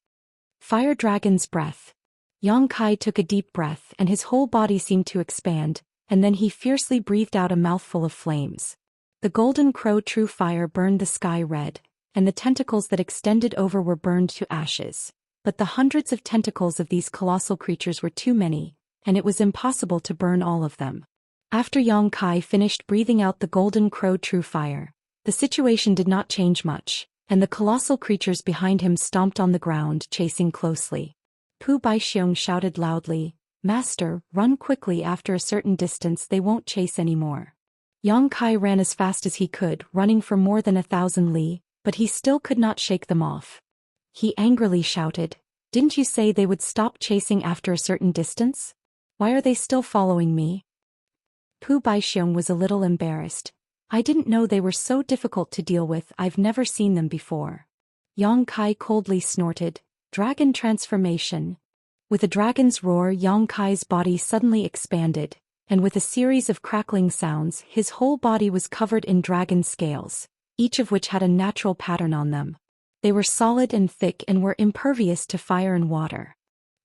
Fire Dragon's breath. Yang Kai took a deep breath and his whole body seemed to expand, and then he fiercely breathed out a mouthful of flames. The golden crow true fire burned the sky red, and the tentacles that extended over were burned to ashes. But the hundreds of tentacles of these colossal creatures were too many, and it was impossible to burn all of them. After Yang Kai finished breathing out the golden crow true fire, the situation did not change much, and the colossal creatures behind him stomped on the ground, chasing closely. Pu Baixiong shouted loudly, "Master, run quickly, after a certain distance they won't chase anymore." Yang Kai ran as fast as he could, running for more than 1,000 li, but he still could not shake them off. He angrily shouted, "Didn't you say they would stop chasing after a certain distance? Why are they still following me?" Pu Baixiong was a little embarrassed. "I didn't know they were so difficult to deal with, I've never seen them before." Yang Kai coldly snorted, "Dragon transformation." With a dragon's roar, Yang Kai's body suddenly expanded, and with a series of crackling sounds, his whole body was covered in dragon scales, each of which had a natural pattern on them. They were solid and thick and were impervious to fire and water.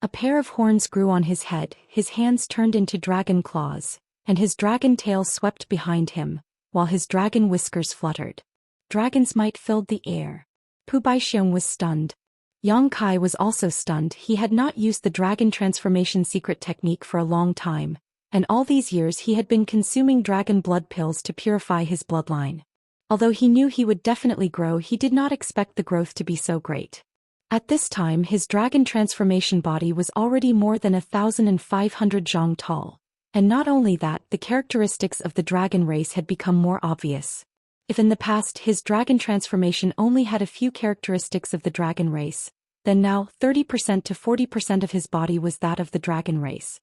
A pair of horns grew on his head, his hands turned into dragon claws, and his dragon tail swept behind him, while his dragon whiskers fluttered. Dragon's might filled the air. Pu Baixiong was stunned. Yang Kai was also stunned. He had not used the dragon transformation secret technique for a long time, and all these years he had been consuming dragon blood pills to purify his bloodline. Although he knew he would definitely grow, he did not expect the growth to be so great. At this time his dragon transformation body was already more than 1,500 zhang tall. And not only that, the characteristics of the dragon race had become more obvious. If in the past his dragon transformation only had a few characteristics of the dragon race, then now 30% to 40% of his body was that of the dragon race.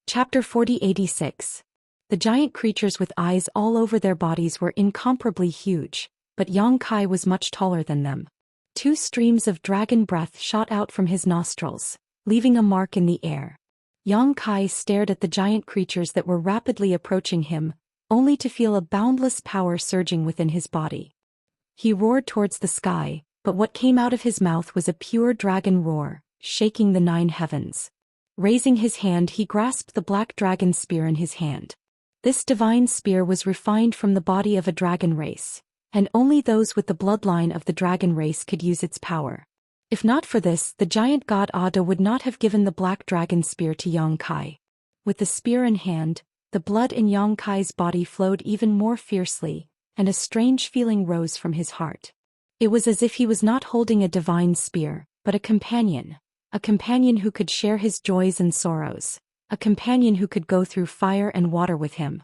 Chapter 4086. The giant creatures with eyes all over their bodies were incomparably huge, but Yang Kai was much taller than them. 2 streams of dragon breath shot out from his nostrils, leaving a mark in the air. Yang Kai stared at the giant creatures that were rapidly approaching him, only to feel a boundless power surging within his body. He roared towards the sky, but what came out of his mouth was a pure dragon roar, shaking the 9 heavens. Raising his hand, he grasped the black dragon spear in his hand. This divine spear was refined from the body of a dragon race, and only those with the bloodline of the dragon race could use its power. If not for this, the giant god Ada would not have given the black dragon spear to Yang Kai. With the spear in hand, the blood in Yang Kai's body flowed even more fiercely, and a strange feeling rose from his heart. It was as if he was not holding a divine spear, but a companion who could share his joys and sorrows, a companion who could go through fire and water with him.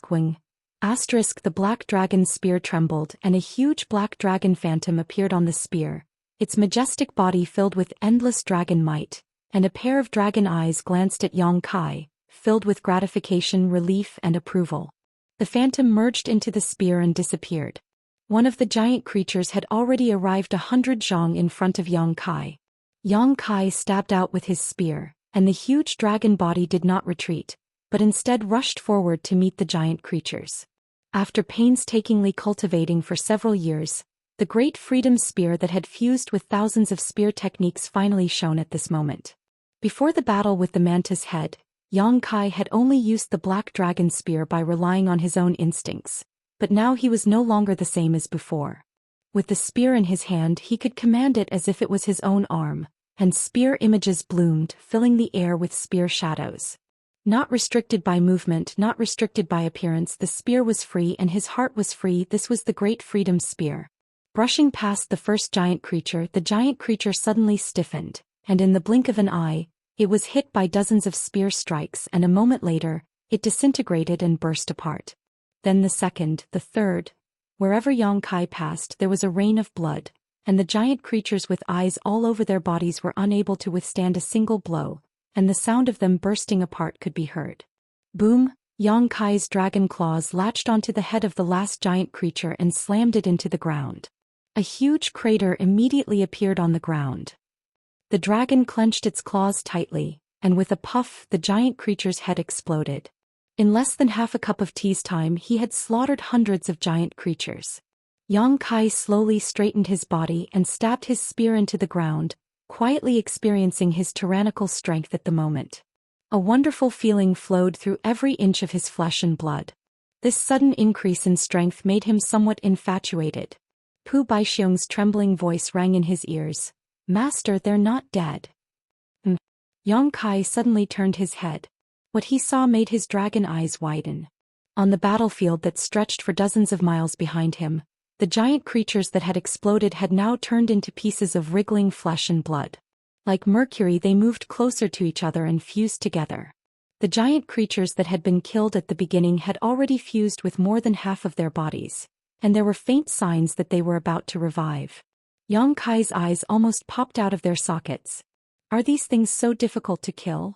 Wing. The black dragon spear trembled, and a huge black dragon phantom appeared on the spear, its majestic body filled with endless dragon might, and a pair of dragon eyes glanced at Yang Kai, filled with gratification, relief, and approval. The phantom merged into the spear and disappeared. One of the giant creatures had already arrived 100 zhang in front of Yang Kai. Yang Kai stabbed out with his spear, and the huge dragon body did not retreat, but instead rushed forward to meet the giant creatures. After painstakingly cultivating for several years, the great freedom spear that had fused with thousands of spear techniques finally shone at this moment. Before the battle with the mantis head, Yang Kai had only used the black dragon spear by relying on his own instincts, but now he was no longer the same as before. With the spear in his hand, he could command it as if it was his own arm, and spear images bloomed, filling the air with spear shadows. Not restricted by movement, not restricted by appearance, the spear was free and his heart was free. This was the great freedom spear. Brushing past the first giant creature, the giant creature suddenly stiffened, and in the blink of an eye, it was hit by dozens of spear strikes, and a moment later, it disintegrated and burst apart. Then the second, the third. Wherever Yang Kai passed, there was a rain of blood, and the giant creatures with eyes all over their bodies were unable to withstand a single blow, and the sound of them bursting apart could be heard. Boom! Yang Kai's dragon claws latched onto the head of the last giant creature and slammed it into the ground. A huge crater immediately appeared on the ground. The dragon clenched its claws tightly, and with a puff, the giant creature's head exploded. In less than half a cup of tea's time, he had slaughtered hundreds of giant creatures. Yang Kai slowly straightened his body and stabbed his spear into the ground, quietly experiencing his tyrannical strength at the moment. A wonderful feeling flowed through every inch of his flesh and blood. This sudden increase in strength made him somewhat infatuated. Pu Baixiong's trembling voice rang in his ears. "Master, they're not dead." Yang Kai suddenly turned his head. What he saw made his dragon eyes widen. On the battlefield that stretched for dozens of miles behind him, the giant creatures that had exploded had now turned into pieces of wriggling flesh and blood. Like mercury, they moved closer to each other and fused together. The giant creatures that had been killed at the beginning had already fused with more than half of their bodies, and there were faint signs that they were about to revive. Yang Kai's eyes almost popped out of their sockets. Are these things so difficult to kill?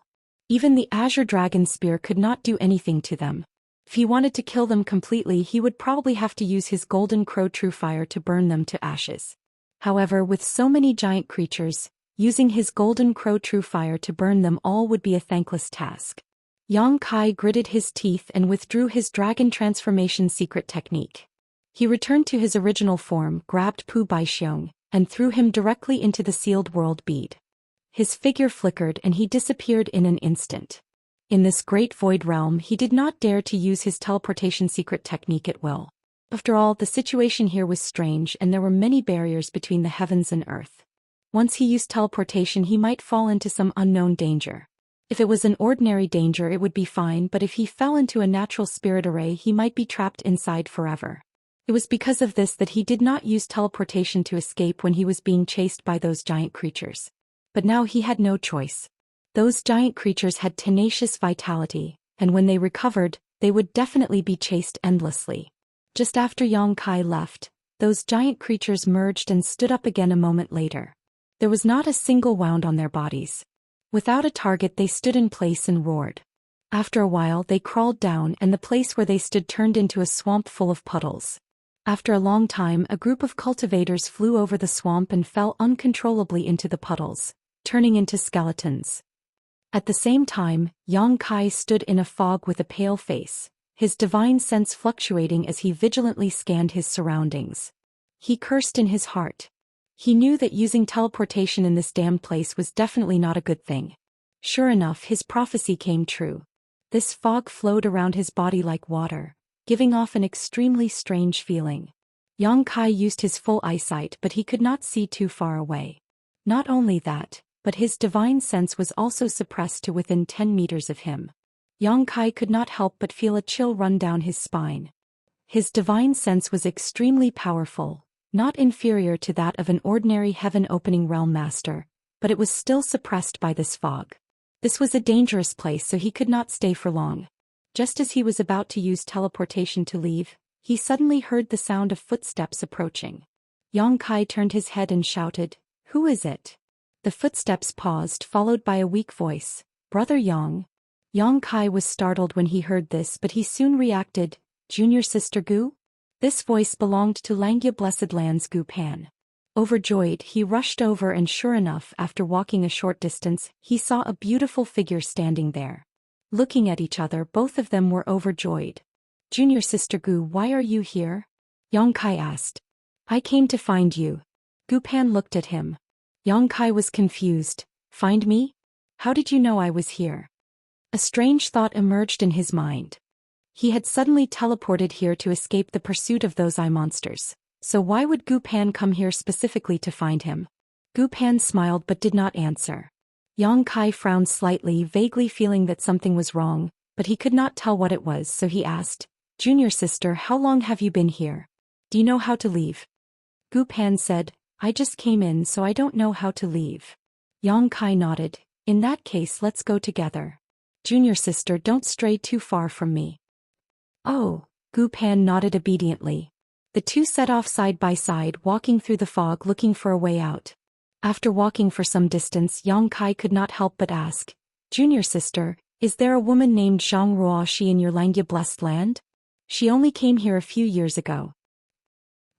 Even the azure dragon spear could not do anything to them. If he wanted to kill them completely, he would probably have to use his golden crow true fire to burn them to ashes. However, with so many giant creatures, using his golden crow true fire to burn them all would be a thankless task. Yang Kai gritted his teeth and withdrew his dragon transformation secret technique. He returned to his original form, grabbed Pu Baixiong, and threw him directly into the sealed world bead. His figure flickered and he disappeared in an instant. In this great void realm, he did not dare to use his teleportation secret technique at will. After all, the situation here was strange and there were many barriers between the heavens and earth. Once he used teleportation, he might fall into some unknown danger. If it was an ordinary danger, it would be fine, but if he fell into a natural spirit array, he might be trapped inside forever. It was because of this that he did not use teleportation to escape when he was being chased by those giant creatures. But now he had no choice. Those giant creatures had tenacious vitality, and when they recovered, they would definitely be chased endlessly. Just after Yang Kai left, those giant creatures merged and stood up again a moment later. There was not a single wound on their bodies. Without a target, they stood in place and roared. After a while, they crawled down and the place where they stood turned into a swamp full of puddles. After a long time, a group of cultivators flew over the swamp and fell uncontrollably into the puddles, turning into skeletons. At the same time, Yang Kai stood in a fog with a pale face, his divine sense fluctuating as he vigilantly scanned his surroundings. He cursed in his heart. He knew that using teleportation in this damned place was definitely not a good thing. Sure enough, his prophecy came true. This fog flowed around his body like water, giving off an extremely strange feeling. Yang Kai used his full eyesight, but he could not see too far away. Not only that, but his divine sense was also suppressed to within 10 meters of him. Yang Kai could not help but feel a chill run down his spine. His divine sense was extremely powerful, not inferior to that of an ordinary heaven-opening realm master, but it was still suppressed by this fog. This was a dangerous place, so he could not stay for long. Just as he was about to use teleportation to leave, he suddenly heard the sound of footsteps approaching. Yang Kai turned his head and shouted, "Who is it?" The footsteps paused, followed by a weak voice, "Brother Yang." Yang Kai was startled when he heard this, but he soon reacted, "Junior Sister Gu?" This voice belonged to Langya Blessed Land's Gu Pan. Overjoyed, he rushed over and sure enough, after walking a short distance, he saw a beautiful figure standing there. Looking at each other, both of them were overjoyed. "Junior Sister Gu, why are you here?" Yang Kai asked. "I came to find you." Gu Pan looked at him. Yang Kai was confused. "Find me? How did you know I was here?" A strange thought emerged in his mind. He had suddenly teleported here to escape the pursuit of those eye monsters. So why would Gu Pan come here specifically to find him? Gu Pan smiled but did not answer. Yang Kai frowned slightly, vaguely feeling that something was wrong, but he could not tell what it was, so he asked, "Junior sister, how long have you been here? Do you know how to leave?" Gu Pan said, "I just came in, so I don't know how to leave." Yang Kai nodded. "In that case, let's go together. Junior sister, don't stray too far from me." "Oh," Gu Pan nodded obediently. The two set off side by side, walking through the fog looking for a way out. After walking for some distance, Yang Kai could not help but ask, "Junior sister, is there a woman named Zhang Ruoxi in your Langya Blessed Land? She only came here a few years ago."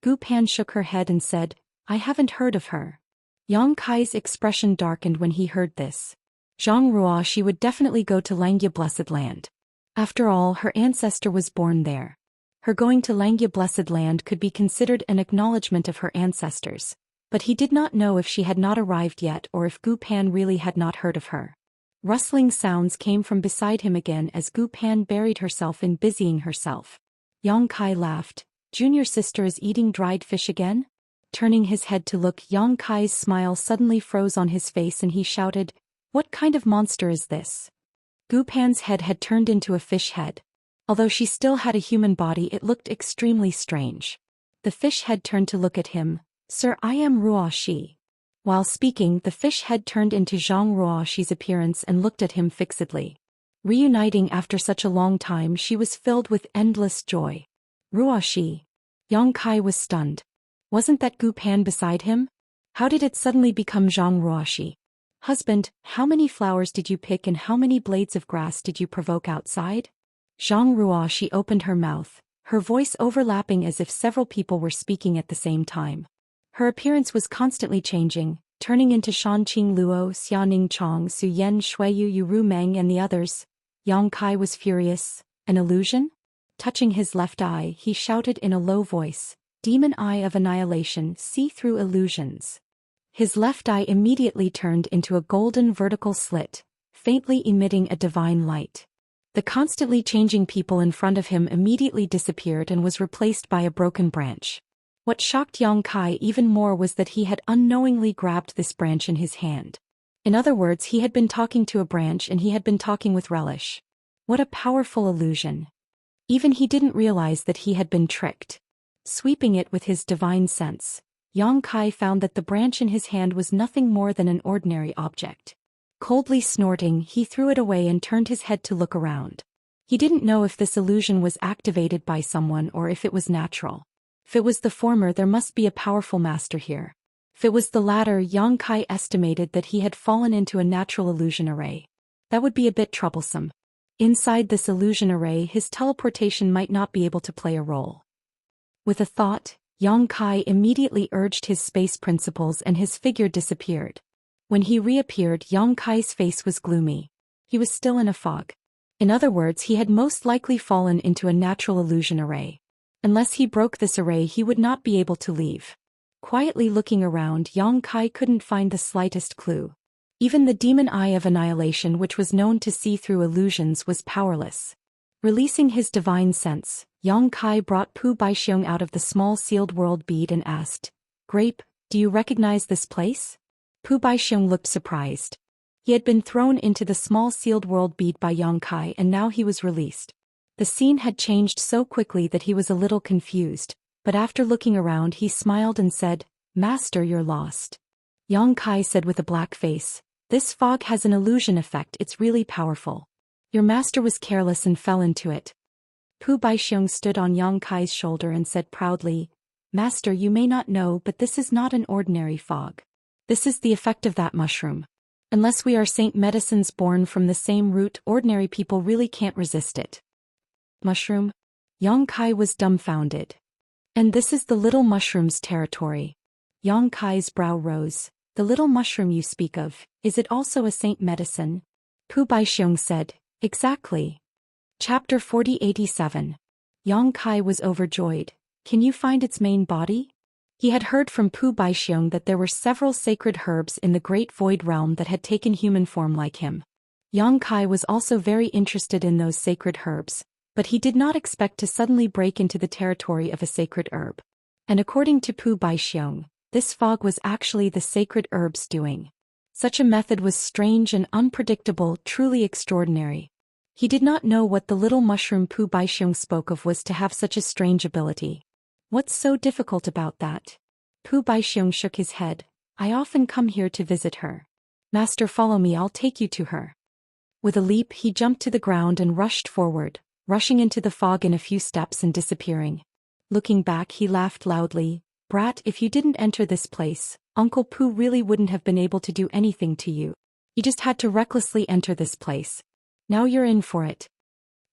Gu Pan shook her head and said, "I haven't heard of her." Yang Kai's expression darkened when he heard this. Zhang Ruoxi would definitely go to Langya Blessed Land. After all, her ancestor was born there. Her going to Langya Blessed Land could be considered an acknowledgement of her ancestors, but he did not know if she had not arrived yet or if Gu Pan really had not heard of her. Rustling sounds came from beside him again as Gu Pan buried herself in busying herself. Yang Kai laughed. "Junior sister is eating dried fish again?" Turning his head to look, Yang Kai's smile suddenly froze on his face and he shouted, "What kind of monster is this?" Gu Pan's head had turned into a fish head. Although she still had a human body, it looked extremely strange. The fish head turned to look at him. "Sir, I am Ruoxi." While speaking, the fish head turned into Zhang Ruoxi's appearance and looked at him fixedly. Reuniting after such a long time, she was filled with endless joy. "Ruoxi." Yang Kai was stunned. Wasn't that Gu Pan beside him? How did it suddenly become Zhang Ruoxi? "Husband, how many flowers did you pick and how many blades of grass did you provoke outside?" Zhang Ruoxi opened her mouth, her voice overlapping as if several people were speaking at the same time. Her appearance was constantly changing, turning into Shanqing Luo, Xianing Chong, Su Yen Shuiyu Yuru Meng and the others. Yang Kai was furious. An illusion? Touching his left eye, he shouted in a low voice, "Demon Eye of Annihilation, see through illusions." His left eye immediately turned into a golden vertical slit, faintly emitting a divine light. The constantly changing people in front of him immediately disappeared and was replaced by a broken branch. What shocked Yang Kai even more was that he had unknowingly grabbed this branch in his hand. In other words, he had been talking to a branch and he had been talking with relish. What a powerful illusion. Even he didn't realize that he had been tricked. Sweeping it with his divine sense, Yang Kai found that the branch in his hand was nothing more than an ordinary object. Coldly snorting, he threw it away and turned his head to look around. He didn't know if this illusion was activated by someone or if it was natural. If it was the former, there must be a powerful master here. If it was the latter, Yang Kai estimated that he had fallen into a natural illusion array. That would be a bit troublesome. Inside this illusion array, his teleportation might not be able to play a role. With a thought, Yang Kai immediately urged his space principles and his figure disappeared. When he reappeared, Yang Kai's face was gloomy. He was still in a fog. In other words, he had most likely fallen into a natural illusion array. Unless he broke this array he would not be able to leave. Quietly looking around, Yang Kai couldn't find the slightest clue. Even the demon eye of annihilation, which was known to see through illusions, was powerless. Releasing his divine sense, Yang Kai brought Pu Baixiong out of the small sealed world bead and asked, "Grape, do you recognize this place?" Pu Baixiong looked surprised. He had been thrown into the small sealed world bead by Yang Kai and now he was released. The scene had changed so quickly that he was a little confused, but after looking around he smiled and said, "Master, you're lost." Yang Kai said with a black face, "This fog has an illusion effect, it's really powerful. Your master was careless and fell into it." Pu Baixiong stood on Yang Kai's shoulder and said proudly, "Master, you may not know, but this is not an ordinary fog. This is the effect of that mushroom. Unless we are saint medicines born from the same root, ordinary people really can't resist it." Mushroom? Yang Kai was dumbfounded. "And this is the little mushroom's territory." Yang Kai's brow rose. "The little mushroom you speak of, is it also a saint medicine?" Pu Baixiong said, "Exactly." Chapter 4087. Yang Kai was overjoyed. "Can you find its main body?" He had heard from Pu Baixiong that there were several sacred herbs in the Great Void Realm that had taken human form like him. Yang Kai was also very interested in those sacred herbs, but he did not expect to suddenly break into the territory of a sacred herb. And according to Pu Baixiong, this fog was actually the sacred herb's doing. Such a method was strange and unpredictable, truly extraordinary. He did not know what the little mushroom Pu Baixiong spoke of was to have such a strange ability. What's so difficult about that? Pu Baixiong shook his head. "I often come here to visit her. Master, follow me, I'll take you to her." With a leap he jumped to the ground and rushed forward, rushing into the fog in a few steps and disappearing. Looking back he laughed loudly. "Brat, if you didn't enter this place, Uncle Pu really wouldn't have been able to do anything to you. You just had to recklessly enter this place. Now you're in for it."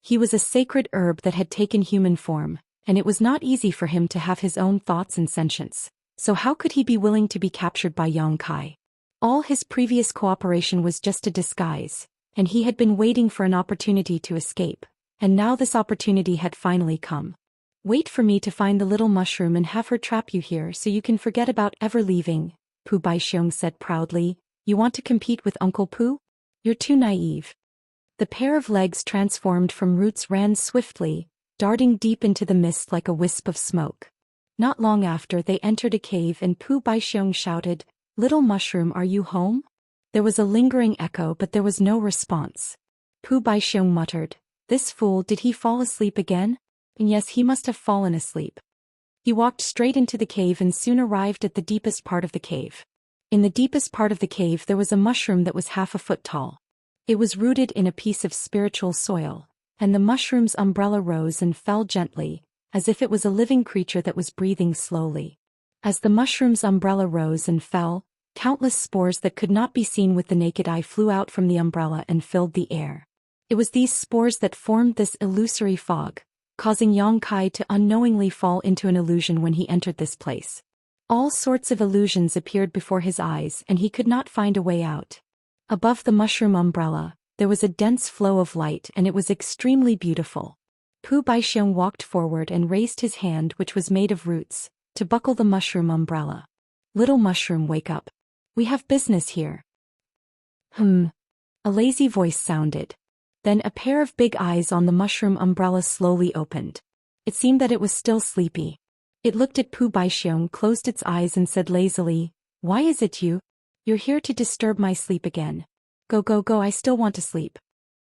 He was a sacred herb that had taken human form, and it was not easy for him to have his own thoughts and sentience, so how could he be willing to be captured by Yang Kai? All his previous cooperation was just a disguise, and he had been waiting for an opportunity to escape, and now this opportunity had finally come. "Wait for me to find the little mushroom and have her trap you here so you can forget about ever leaving," Pu Baixiong said proudly. "You want to compete with Uncle Pu? You're too naive." The pair of legs transformed from roots ran swiftly, darting deep into the mist like a wisp of smoke. Not long after they entered a cave and Pu Baixiong shouted, "Little mushroom, are you home?" There was a lingering echo but there was no response. Pu Baixiong muttered, "This fool, did he fall asleep again?" And yes, he must have fallen asleep. He walked straight into the cave and soon arrived at the deepest part of the cave. In the deepest part of the cave there was a mushroom that was half a foot tall. It was rooted in a piece of spiritual soil, and the mushroom's umbrella rose and fell gently, as if it was a living creature that was breathing slowly. As the mushroom's umbrella rose and fell, countless spores that could not be seen with the naked eye flew out from the umbrella and filled the air. It was these spores that formed this illusory fog, causing Yang Kai to unknowingly fall into an illusion when he entered this place. All sorts of illusions appeared before his eyes and he could not find a way out. Above the mushroom umbrella, there was a dense flow of light and it was extremely beautiful. Pu Baixiong walked forward and raised his hand, which was made of roots, to buckle the mushroom umbrella. "Little mushroom, wake up. We have business here." A lazy voice sounded. Then a pair of big eyes on the mushroom umbrella slowly opened. It seemed that it was still sleepy. It looked at Pu Baixiong, closed its eyes and said lazily, "Why is it you? You're here to disturb my sleep again. Go, go, go, I still want to sleep."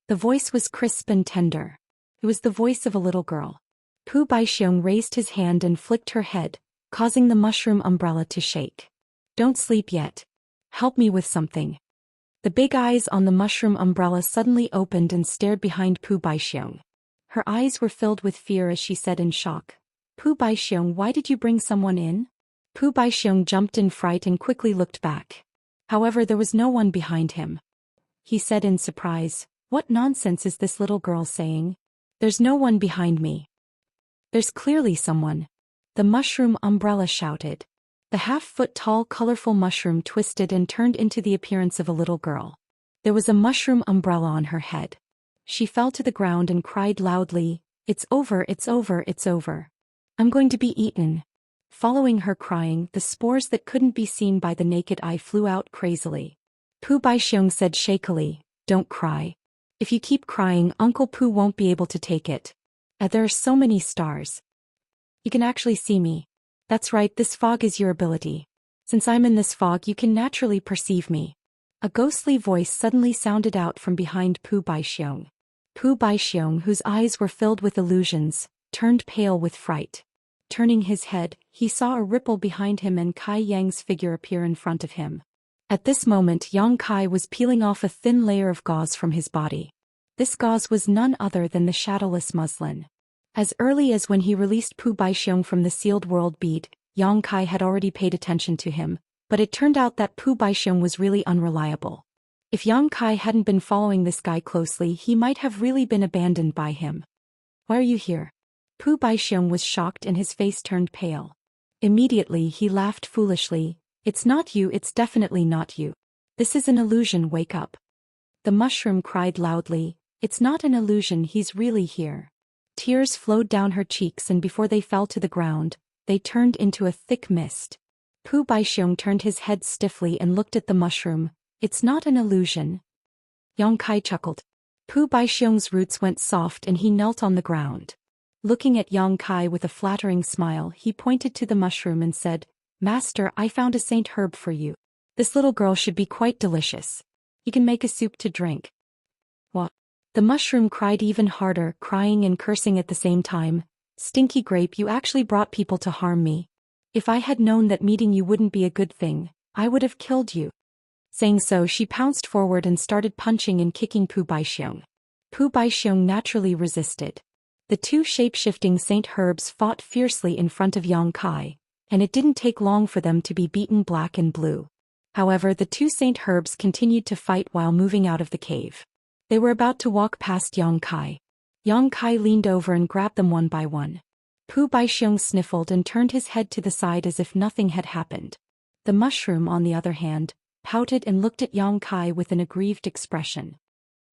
The voice was crisp and tender. It was the voice of a little girl. Pu Baixiong raised his hand and flicked her head, causing the mushroom umbrella to shake. "Don't sleep yet. Help me with something." The big eyes on the mushroom umbrella suddenly opened and stared behind Pu Baixiong. Her eyes were filled with fear as she said in shock, "Pu Baixiong, why did you bring someone in?" Pu Baixiong jumped in fright and quickly looked back. However, there was no one behind him. He said in surprise, "What nonsense is this little girl saying? There's no one behind me." "There's clearly someone," the mushroom umbrella shouted. The half-foot-tall colorful mushroom twisted and turned into the appearance of a little girl. There was a mushroom umbrella on her head. She fell to the ground and cried loudly, "It's over, it's over, it's over." I'm going to be eaten. Following her crying, the spores that couldn't be seen by the naked eye flew out crazily. Pu Baixiong said shakily, "Don't cry. If you keep crying, Uncle Pu won't be able to take it. There are so many stars. You can actually see me. That's right, this fog is your ability. Since I'm in this fog, you can naturally perceive me." A ghostly voice suddenly sounded out from behind Pu Baixiong. Pu Baixiong, whose eyes were filled with illusions, turned pale with fright. Turning his head, he saw a ripple behind him and Kai Yang's figure appear in front of him. At this moment, Yang Kai was peeling off a thin layer of gauze from his body. This gauze was none other than the shadowless muslin. As early as when he released Pu Baixiong from the sealed world bead, Yang Kai had already paid attention to him, but it turned out that Pu Baixiong was really unreliable. If Yang Kai hadn't been following this guy closely, he might have really been abandoned by him. "Why are you here?" Pu Baixiong was shocked and his face turned pale. Immediately he laughed foolishly. "It's not you, it's definitely not you. This is an illusion, wake up." The mushroom cried loudly, "It's not an illusion, he's really here." Tears flowed down her cheeks and before they fell to the ground, they turned into a thick mist. Pu Baixiong turned his head stiffly and looked at the mushroom. "It's not an illusion." Yang Kai chuckled. Pu Baixiong's roots went soft and he knelt on the ground. Looking at Yang Kai with a flattering smile, he pointed to the mushroom and said, "Master, I found a saint herb for you. This little girl should be quite delicious. You can make a soup to drink." "What?" The mushroom cried even harder, crying and cursing at the same time. "Stinky grape, you actually brought people to harm me. If I had known that meeting you wouldn't be a good thing, I would have killed you." Saying so, she pounced forward and started punching and kicking Pu Baixiong. Pu Baixiong naturally resisted. The two shape-shifting saint herbs fought fiercely in front of Yang Kai, and it didn't take long for them to be beaten black and blue. However, the two saint herbs continued to fight while moving out of the cave. They were about to walk past Yang Kai. Yang Kai leaned over and grabbed them one by one. Pu Baixiong sniffled and turned his head to the side as if nothing had happened. The mushroom, on the other hand, pouted and looked at Yang Kai with an aggrieved expression.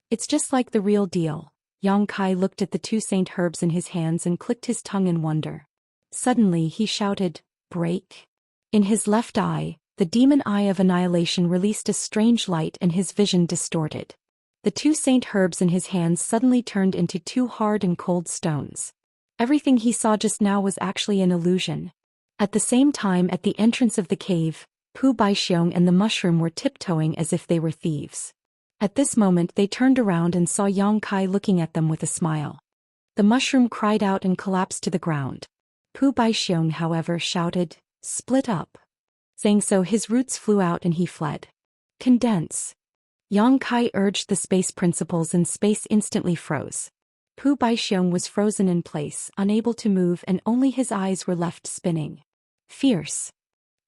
"It's just like the real deal." Yang Kai looked at the two saint herbs in his hands and clicked his tongue in wonder. Suddenly he shouted, "Break!" In his left eye, the demon eye of annihilation released a strange light and his vision distorted. The two saint herbs in his hands suddenly turned into two hard and cold stones. Everything he saw just now was actually an illusion. At the same time, at the entrance of the cave, Pu Baixiong and the mushroom were tiptoeing as if they were thieves. At this moment they turned around and saw Yang Kai looking at them with a smile. The mushroom cried out and collapsed to the ground. Pu Baixiong, however, shouted, "Split up." Saying so, his roots flew out and he fled. "Condense." Yang Kai urged the space principles and space instantly froze. Pu Baixiong was frozen in place, unable to move, and only his eyes were left spinning. Fierce.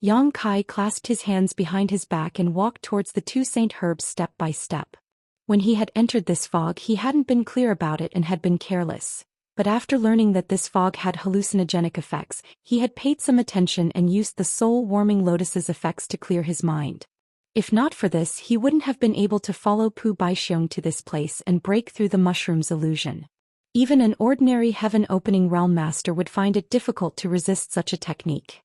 Yang Kai clasped his hands behind his back and walked towards the two saint herbs step by step. When he had entered this fog, he hadn't been clear about it and had been careless. But after learning that this fog had hallucinogenic effects, he had paid some attention and used the soul-warming lotus's effects to clear his mind. If not for this, he wouldn't have been able to follow Pu Baixiong to this place and break through the mushroom's illusion. Even an ordinary heaven-opening realm master would find it difficult to resist such a technique.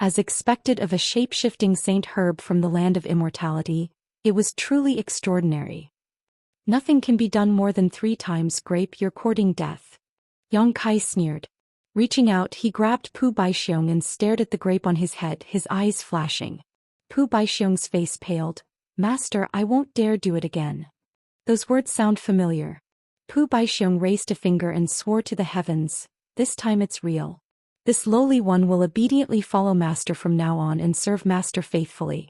As expected of a shape-shifting saint herb from the land of immortality, it was truly extraordinary. "Nothing can be done more than 3 times, grape, you're courting death." Yang Kai sneered. Reaching out, he grabbed Pu Baixiong and stared at the grape on his head, his eyes flashing. Pu Baixiong's face paled. "Master, I won't dare do it again." "Those words sound familiar." Pu Baixiong raised a finger and swore to the heavens, "This time it's real. This lowly one will obediently follow Master from now on and serve Master faithfully.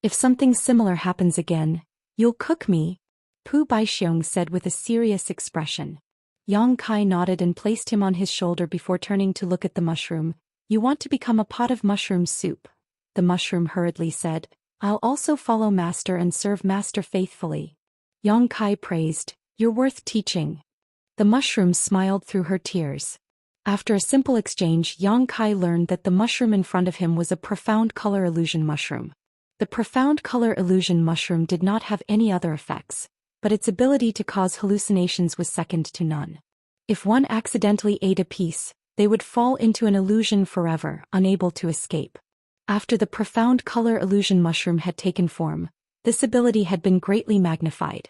If something similar happens again, you'll cook me," Pu Baixiong said with a serious expression. Yang Kai nodded and placed him on his shoulder before turning to look at the mushroom. "You want to become a pot of mushroom soup," the mushroom hurriedly said. "I'll also follow Master and serve Master faithfully." Yang Kai praised, "You're worth teaching." The mushroom smiled through her tears. After a simple exchange, Yang Kai learned that the mushroom in front of him was a profound color illusion mushroom. The profound color illusion mushroom did not have any other effects, but its ability to cause hallucinations was second to none. If one accidentally ate a piece, they would fall into an illusion forever, unable to escape. After the profound color illusion mushroom had taken form, this ability had been greatly magnified.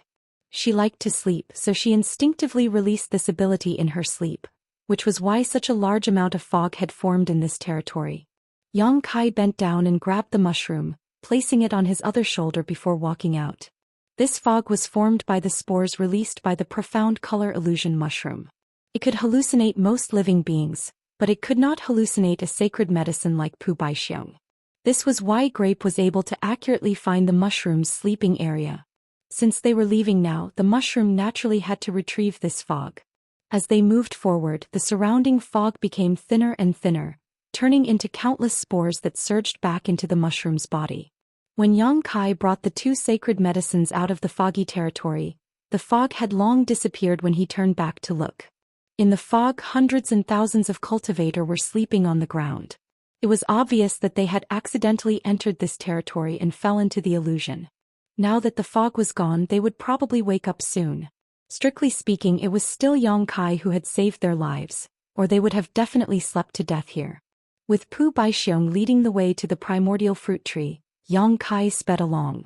She liked to sleep, so she instinctively released this ability in her sleep, which was why such a large amount of fog had formed in this territory. Yang Kai bent down and grabbed the mushroom, placing it on his other shoulder before walking out. This fog was formed by the spores released by the profound color illusion mushroom. It could hallucinate most living beings, but it could not hallucinate a sacred medicine like Pu Baixiong. This was why Grape was able to accurately find the mushroom's sleeping area. Since they were leaving now, the mushroom naturally had to retrieve this fog. As they moved forward, the surrounding fog became thinner and thinner, turning into countless spores that surged back into the mushroom's body. When Yang Kai brought the two sacred medicines out of the foggy territory, the fog had long disappeared when he turned back to look. In the fog, hundreds and thousands of cultivators were sleeping on the ground. It was obvious that they had accidentally entered this territory and fell into the illusion. Now that the fog was gone, they would probably wake up soon. Strictly speaking, it was still Yang Kai who had saved their lives, or they would have definitely slept to death here. With Pu Baixiong leading the way to the primordial fruit tree, Yang Kai sped along.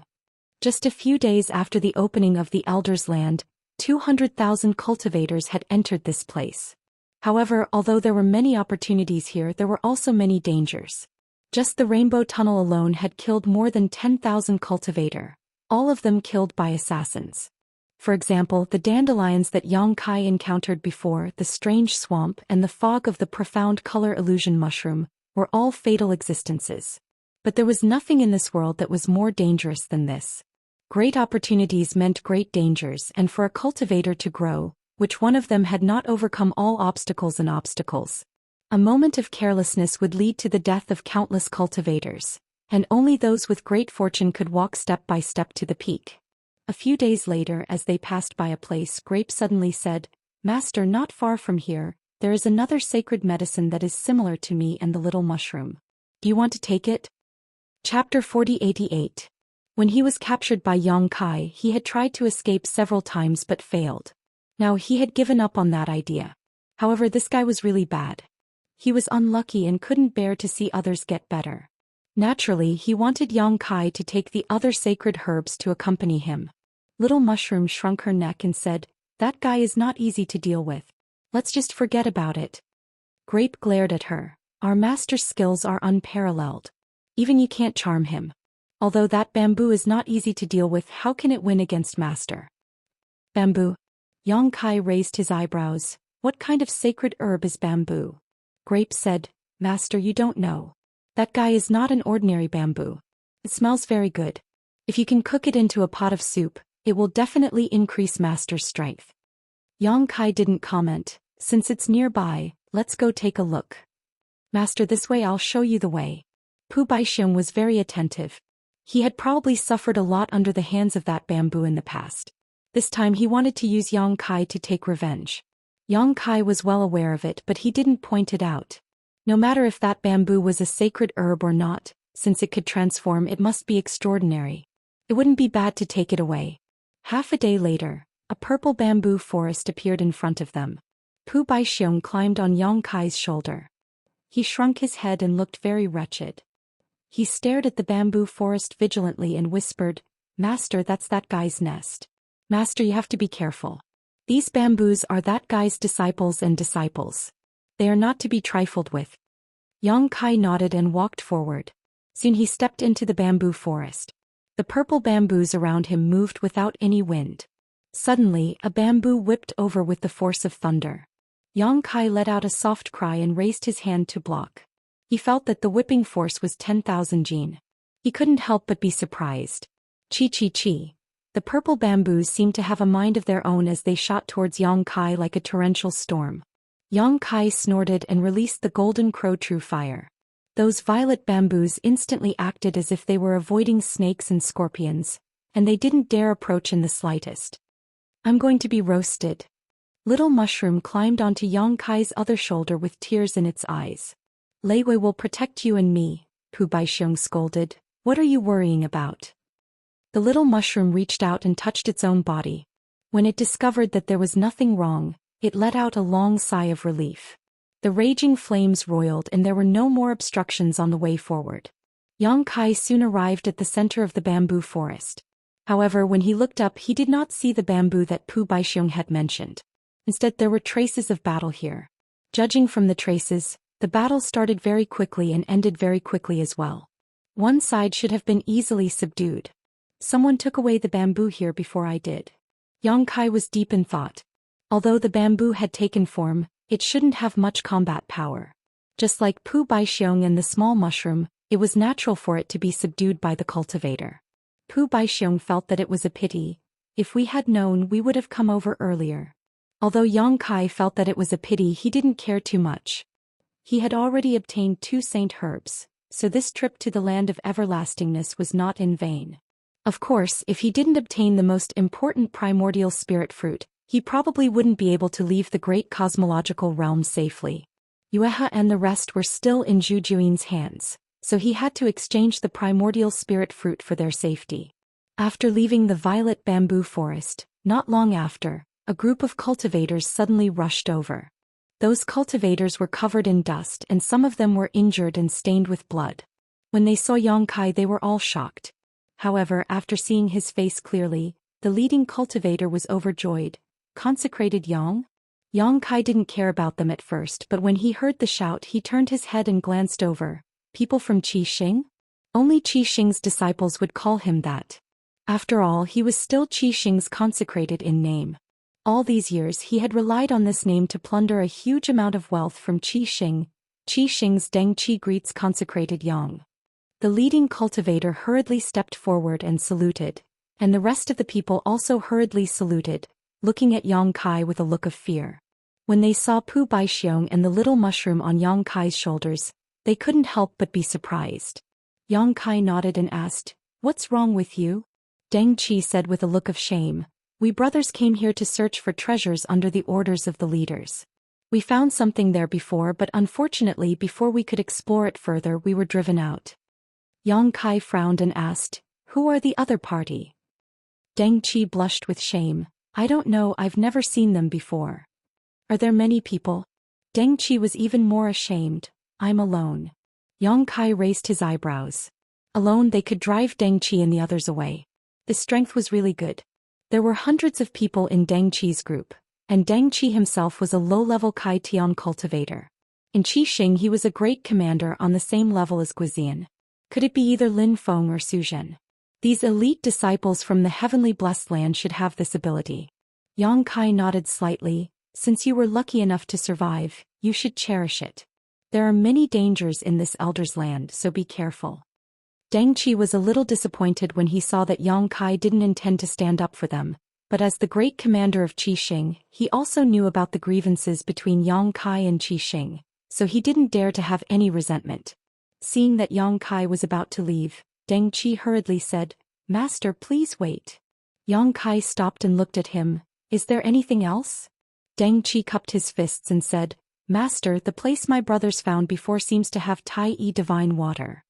Just a few days after the opening of the Elder's Land, 200,000 cultivators had entered this place. However, although there were many opportunities here, there were also many dangers. Just the Rainbow Tunnel alone had killed more than 10,000 cultivators, all of them killed by assassins. For example, the dandelions that Yang Kai encountered before, the strange swamp, and the fog of the profound color illusion mushroom, were all fatal existences. But there was nothing in this world that was more dangerous than this. Great opportunities meant great dangers, and for a cultivator to grow, which one of them had not overcome all obstacles and obstacles. A moment of carelessness would lead to the death of countless cultivators, and only those with great fortune could walk step by step to the peak. A few days later, as they passed by a place, Grape suddenly said, "Master, not far from here, there is another sacred medicine that is similar to me and the little mushroom. Do you want to take it?" Chapter 4088. When he was captured by Yang Kai, he had tried to escape several times but failed. Now he had given up on that idea. However, this guy was really bad. He was unlucky and couldn't bear to see others get better. Naturally, he wanted Yang Kai to take the other sacred herbs to accompany him. Little Mushroom shrunk her neck and said, "That guy is not easy to deal with. Let's just forget about it." Grape glared at her. "Our master's skills are unparalleled. Even you can't charm him. Although that bamboo is not easy to deal with, how can it win against master?" "Bamboo?" Yang Kai raised his eyebrows. "What kind of sacred herb is bamboo?" Grape said, "Master, you don't know. That guy is not an ordinary bamboo. It smells very good. If you can cook it into a pot of soup, it will definitely increase master's strength." Yang Kai didn't comment. "Since it's nearby, let's go take a look." "Master, this way, I'll show you the way." Pu Baixiong was very attentive. He had probably suffered a lot under the hands of that bamboo in the past. This time he wanted to use Yang Kai to take revenge. Yang Kai was well aware of it, but he didn't point it out. No matter if that bamboo was a sacred herb or not, since it could transform, it must be extraordinary. It wouldn't be bad to take it away. Half a day later, a purple bamboo forest appeared in front of them. Pu Baixiong climbed on Yang Kai's shoulder. He shrunk his head and looked very wretched. He stared at the bamboo forest vigilantly and whispered, "Master, that's that guy's nest. Master, you have to be careful. These bamboos are that guy's disciples and disciples. They are not to be trifled with." Yang Kai nodded and walked forward. Soon he stepped into the bamboo forest. The purple bamboos around him moved without any wind. Suddenly, a bamboo whipped over with the force of thunder. Yang Kai let out a soft cry and raised his hand to block. He felt that the whipping force was 10,000 jin. He couldn't help but be surprised. Chi chi chi. The purple bamboos seemed to have a mind of their own as they shot towards Yang Kai like a torrential storm. Yang Kai snorted and released the golden crow true fire. Those violet bamboos instantly acted as if they were avoiding snakes and scorpions, and they didn't dare approach in the slightest. "I'm going to be roasted." Little Mushroom climbed onto Yang Kai's other shoulder with tears in its eyes. "Lei Wei will protect you and me," Pu Baixiong scolded. "What are you worrying about?" The little mushroom reached out and touched its own body. When it discovered that there was nothing wrong, it let out a long sigh of relief. The raging flames roiled and there were no more obstructions on the way forward. Yang Kai soon arrived at the center of the bamboo forest. However, when he looked up he did not see the bamboo that Pu Baixiong had mentioned. Instead there were traces of battle here. Judging from the traces, the battle started very quickly and ended very quickly as well. One side should have been easily subdued. Someone took away the bamboo here before I did. Yang Kai was deep in thought. Although the bamboo had taken form, it shouldn't have much combat power. Just like Pu Baixiong and the small mushroom, it was natural for it to be subdued by the cultivator. Pu Baixiong felt that it was a pity. If we had known, we would have come over earlier. Although Yang Kai felt that it was a pity, he didn't care too much. He had already obtained 2 saint herbs, so this trip to the land of everlastingness was not in vain. Of course, if he didn't obtain the most important primordial spirit fruit, he probably wouldn't be able to leave the great cosmological realm safely. Yuehe and the rest were still in Zhu Juin's hands, so he had to exchange the primordial spirit fruit for their safety. After leaving the violet bamboo forest, not long after, a group of cultivators suddenly rushed over. Those cultivators were covered in dust and some of them were injured and stained with blood. When they saw Yang Kai they were all shocked. However, after seeing his face clearly, the leading cultivator was overjoyed. Consecrated Yang? Yang Kai didn't care about them at first, but when he heard the shout he turned his head and glanced over. People from Qi Xing? Only Qi Xing's disciples would call him that. After all, he was still Qi Xing's consecrated in name. All these years he had relied on this name to plunder a huge amount of wealth from Qi Xing. Qi Xing's Deng Qi greets consecrated Yang. The leading cultivator hurriedly stepped forward and saluted, and the rest of the people also hurriedly saluted, looking at Yang Kai with a look of fear. When they saw Pu Baixiong and the little mushroom on Yang Kai's shoulders, they couldn't help but be surprised. Yang Kai nodded and asked, "What's wrong with you?" Deng Qi said with a look of shame, "We brothers came here to search for treasures under the orders of the leaders. We found something there before, but unfortunately before we could explore it further we were driven out." Yang Kai frowned and asked, "Who are the other party?" Deng Qi blushed with shame. "I don't know, I've never seen them before." "Are there many people?" Deng Qi was even more ashamed. "I'm alone." Yang Kai raised his eyebrows. Alone they could drive Deng Qi and the others away. The strength was really good. There were hundreds of people in Deng Qi's group, and Deng Qi himself was a low-level Kai Tian cultivator. In Qi Xing he was a great commander on the same level as Guizian. Could it be either Lin Feng or Su Zhen? These elite disciples from the heavenly blessed land should have this ability. Yang Kai nodded slightly. "Since you were lucky enough to survive, you should cherish it. There are many dangers in this elder's land, so be careful." Deng Qi was a little disappointed when he saw that Yang Kai didn't intend to stand up for them, but as the great commander of Qi Xing, he also knew about the grievances between Yang Kai and Qi Xing, so he didn't dare to have any resentment. Seeing that Yang Kai was about to leave, Deng Qi hurriedly said, "Master, please wait." Yang Kai stopped and looked at him. "Is there anything else?" Deng Qi cupped his fists and said, "Master, the place my brothers found before seems to have Tai Yi divine water."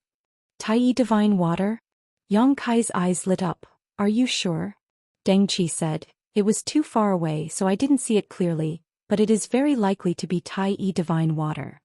Tai Yi divine water? Yang Kai's eyes lit up. "Are you sure?" Deng Qi said, "It was too far away so I didn't see it clearly, but it is very likely to be Tai Yi divine water."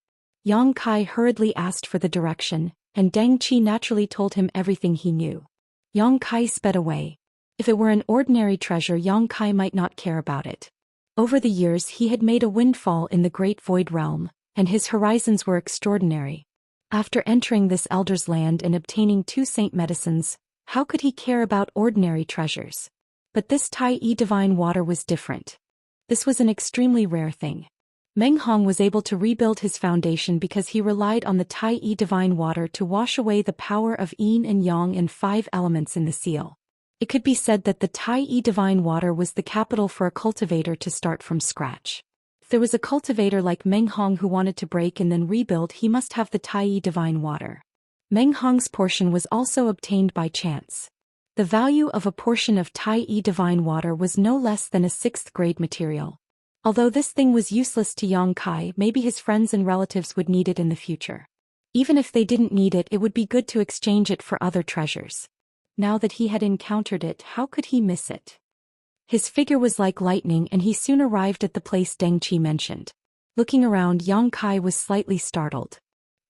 Yang Kai hurriedly asked for the direction, and Deng Qi naturally told him everything he knew. Yang Kai sped away. If it were an ordinary treasure, Yang Kai might not care about it. Over the years he had made a windfall in the great void realm, and his horizons were extraordinary. After entering this elder's land and obtaining 2 saint medicines, how could he care about ordinary treasures? But this Tai Yi divine water was different. This was an extremely rare thing. Meng Hong was able to rebuild his foundation because he relied on the Tai Yi divine water to wash away the power of yin and yang and 5 elements in the seal. It could be said that the Tai Yi divine water was the capital for a cultivator to start from scratch. If there was a cultivator like Meng Hong who wanted to break and then rebuild, he must have the Tai Yi divine water. Meng Hong's portion was also obtained by chance. The value of a portion of Tai Yi divine water was no less than a 6th grade material. Although this thing was useless to Yang Kai, maybe his friends and relatives would need it in the future. Even if they didn't need it, it would be good to exchange it for other treasures. Now that he had encountered it, how could he miss it? His figure was like lightning and he soon arrived at the place Deng Qi mentioned. Looking around, Yang Kai was slightly startled.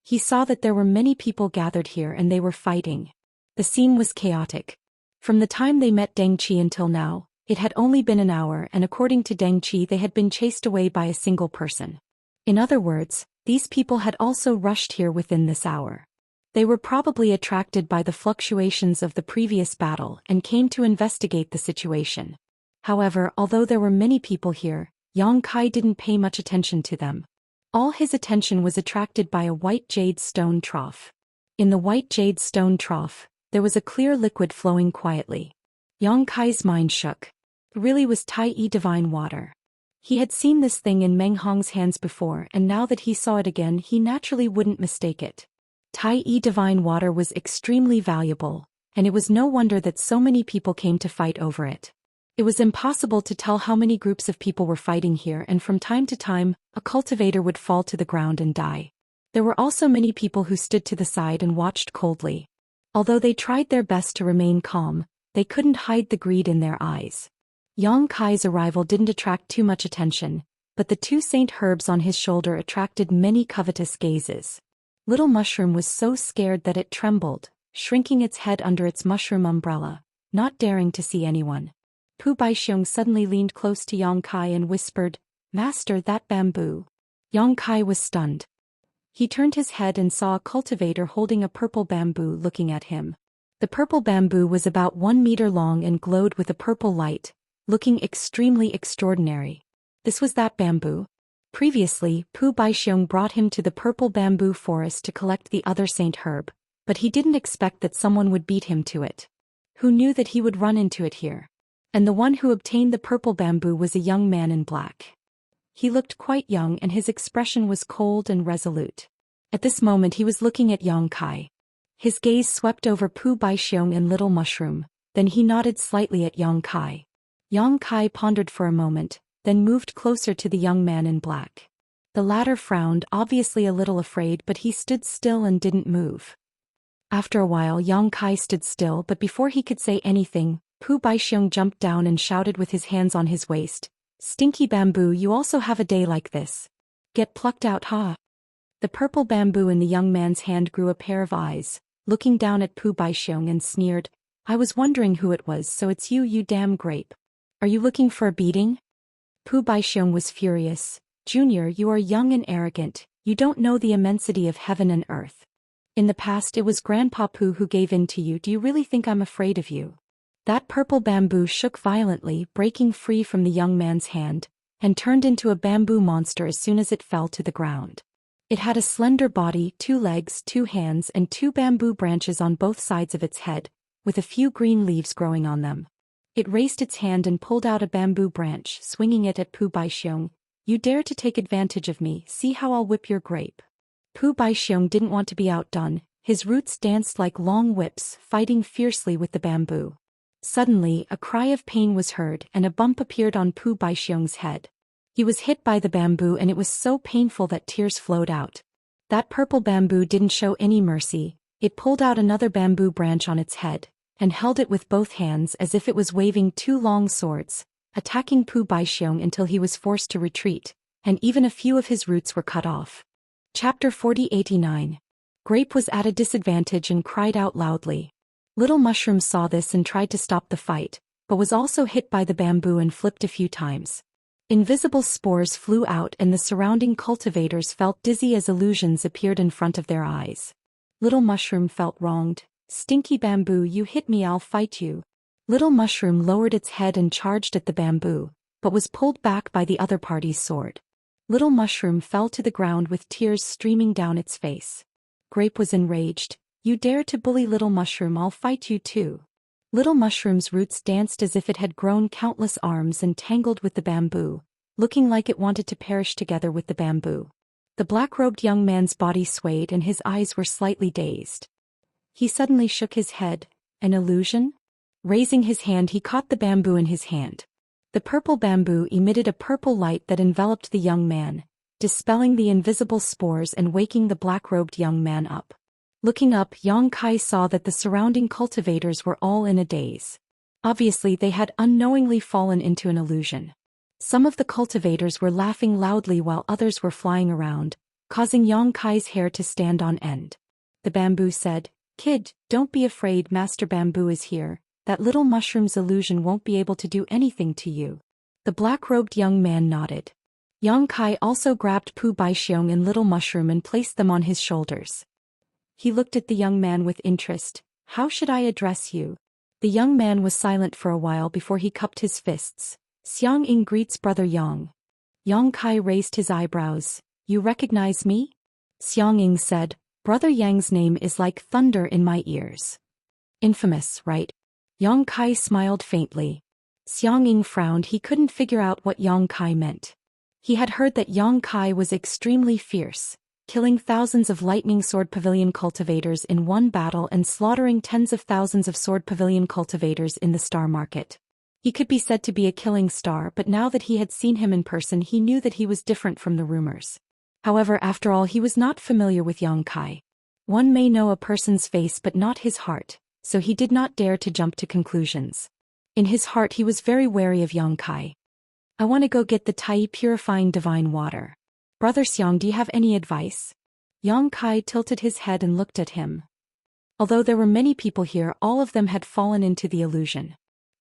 He saw that there were many people gathered here and they were fighting. The scene was chaotic. From the time they met Deng Qi until now, it had only been an hour, and according to Deng Qi they had been chased away by a single person. In other words, these people had also rushed here within this hour. They were probably attracted by the fluctuations of the previous battle and came to investigate the situation. However, although there were many people here, Yang Kai didn't pay much attention to them. All his attention was attracted by a white jade stone trough. In the white jade stone trough, there was a clear liquid flowing quietly. Yang Kai's mind shook. It really was Tai-E divine water. He had seen this thing in Meng Hong's hands before, and now that he saw it again he naturally wouldn't mistake it. Tai-E divine water was extremely valuable, and it was no wonder that so many people came to fight over it. It was impossible to tell how many groups of people were fighting here, and from time to time, a cultivator would fall to the ground and die. There were also many people who stood to the side and watched coldly. Although they tried their best to remain calm, they couldn't hide the greed in their eyes. Yang Kai's arrival didn't attract too much attention, but the two saint herbs on his shoulder attracted many covetous gazes. Little Mushroom was so scared that it trembled, shrinking its head under its mushroom umbrella, not daring to see anyone. Pu Baixiong suddenly leaned close to Yang Kai and whispered, "Master, that bamboo." Yang Kai was stunned. He turned his head and saw a cultivator holding a purple bamboo looking at him. The purple bamboo was about 1 meter long and glowed with a purple light, looking extremely extraordinary. This was that bamboo. Previously, Pu Baixiong brought him to the purple bamboo forest to collect the other saint herb, but he didn't expect that someone would beat him to it. Who knew that he would run into it here? And the one who obtained the purple bamboo was a young man in black. He looked quite young and his expression was cold and resolute. At this moment he was looking at Yang Kai. His gaze swept over Pu Baixiong and Little Mushroom, then he nodded slightly at Yang Kai. Yang Kai pondered for a moment, then moved closer to the young man in black. The latter frowned, obviously a little afraid, but he stood still and didn't move. After a while Yang Kai stood still, but before he could say anything, Pu Baixiong jumped down and shouted with his hands on his waist, "Stinky bamboo, you also have a day like this. Get plucked out, ha!" The purple bamboo in the young man's hand grew a pair of eyes, looking down at Pu Baixiong and sneered, "I was wondering who it was, so it's you, you damn grape. Are you looking for a beating?" Pu Baixiong was furious. "Junior, you are young and arrogant, you don't know the immensity of heaven and earth. In the past it was Grandpa Pu who gave in to you, do you really think I'm afraid of you?" That purple bamboo shook violently, breaking free from the young man's hand, and turned into a bamboo monster as soon as it fell to the ground. It had a slender body, 2 legs, 2 hands and 2 bamboo branches on both sides of its head, with a few green leaves growing on them. It raised its hand and pulled out a bamboo branch, swinging it at Pu Baixiong. "You dare to take advantage of me, see how I'll whip your grape." Pu Baixiong didn't want to be outdone, his roots danced like long whips, fighting fiercely with the bamboo. Suddenly, a cry of pain was heard and a bump appeared on Pu Baixiong's head. He was hit by the bamboo and it was so painful that tears flowed out. That purple bamboo didn't show any mercy, it pulled out another bamboo branch on its head, and held it with both hands as if it was waving 2 long swords, attacking Pu Baixiong until he was forced to retreat, and even a few of his roots were cut off. Chapter 4089. Grape was at a disadvantage and cried out loudly. Little Mushroom saw this and tried to stop the fight, but was also hit by the bamboo and flipped a few times. Invisible spores flew out and the surrounding cultivators felt dizzy as illusions appeared in front of their eyes. Little Mushroom felt wronged. "Stinky bamboo, you hit me, I'll fight you." Little Mushroom lowered its head and charged at the bamboo, but was pulled back by the other party's sword. Little Mushroom fell to the ground with tears streaming down its face. Grape was enraged. "You dare to bully Little Mushroom, I'll fight you too." Little Mushroom's roots danced as if it had grown countless arms and tangled with the bamboo, looking like it wanted to perish together with the bamboo. The black-robed young man's body swayed and his eyes were slightly dazed. He suddenly shook his head. An illusion? Raising his hand, he caught the bamboo in his hand. The purple bamboo emitted a purple light that enveloped the young man, dispelling the invisible spores and waking the black-robed young man up. Looking up, Yang Kai saw that the surrounding cultivators were all in a daze. Obviously they had unknowingly fallen into an illusion. Some of the cultivators were laughing loudly while others were flying around, causing Yang Kai's hair to stand on end. The bamboo said, "Kid, don't be afraid, Master Bamboo is here. That little mushroom's illusion won't be able to do anything to you." The black-robed young man nodded. Yang Kai also grabbed Pu Baixiong and Little Mushroom and placed them on his shoulders. He looked at the young man with interest. "How should I address you?" The young man was silent for a while before he cupped his fists. "Xianxia greets Brother Yang." Yang Kai raised his eyebrows. "You recognize me?" Xianxia said, "Brother Yang's name is like thunder in my ears." "Infamous, right?" Yang Kai smiled faintly. Xianxia frowned. He couldn't figure out what Yang Kai meant. He had heard that Yang Kai was extremely fierce, killing thousands of lightning sword pavilion cultivators in one battle and slaughtering tens of thousands of sword pavilion cultivators in the star market. He could be said to be a killing star, but now that he had seen him in person he knew that he was different from the rumors. However, after all, he was not familiar with Yang Kai. One may know a person's face but not his heart, so he did not dare to jump to conclusions. In his heart he was very wary of Yang Kai. "I want to go get the Tai purifying divine water. Brother Xiang, do you have any advice?" Yang Kai tilted his head and looked at him. Although there were many people here, all of them had fallen into the illusion.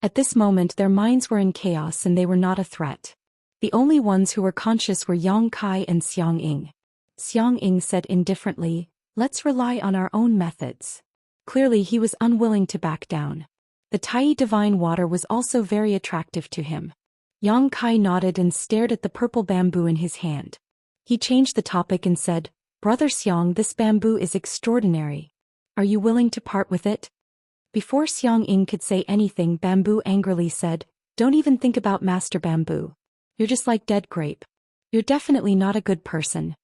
At this moment their minds were in chaos and they were not a threat. The only ones who were conscious were Yang Kai and Xianxia. Xianxia said indifferently, "Let's rely on our own methods." Clearly he was unwilling to back down. The Tai divine water was also very attractive to him. Yang Kai nodded and stared at the purple bamboo in his hand. He changed the topic and said, "Brother Xiang, this bamboo is extraordinary. Are you willing to part with it?" Before Xianxia could say anything, Bamboo angrily said, "Don't even think about Master Bamboo. You're just like dead grape. You're definitely not a good person."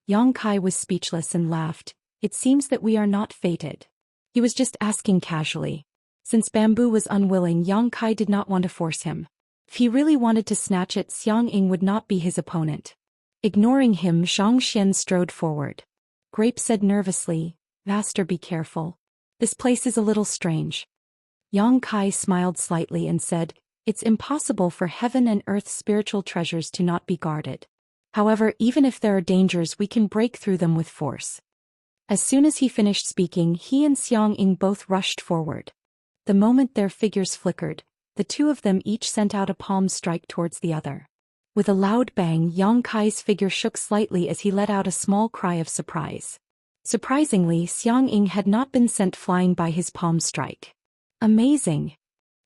Yang Kai was speechless and laughed. "It seems that we are not fated." He was just asking casually. Since Bamboo was unwilling, Yang Kai did not want to force him. If he really wanted to snatch it, Xianxia would not be his opponent. Ignoring him, Zhou Xian strode forward. Grape said nervously, "Master, be careful. This place is a little strange." Yang Kai smiled slightly and said, "It's impossible for heaven and earth's spiritual treasures to not be guarded. However, even if there are dangers, we can break through them with force." As soon as he finished speaking, he and Xianxia both rushed forward. The moment their figures flickered, the two of them each sent out a palm strike towards the other. With a loud bang, Yang Kai's figure shook slightly as he let out a small cry of surprise. Surprisingly, Xianxia had not been sent flying by his palm strike. "Amazing!"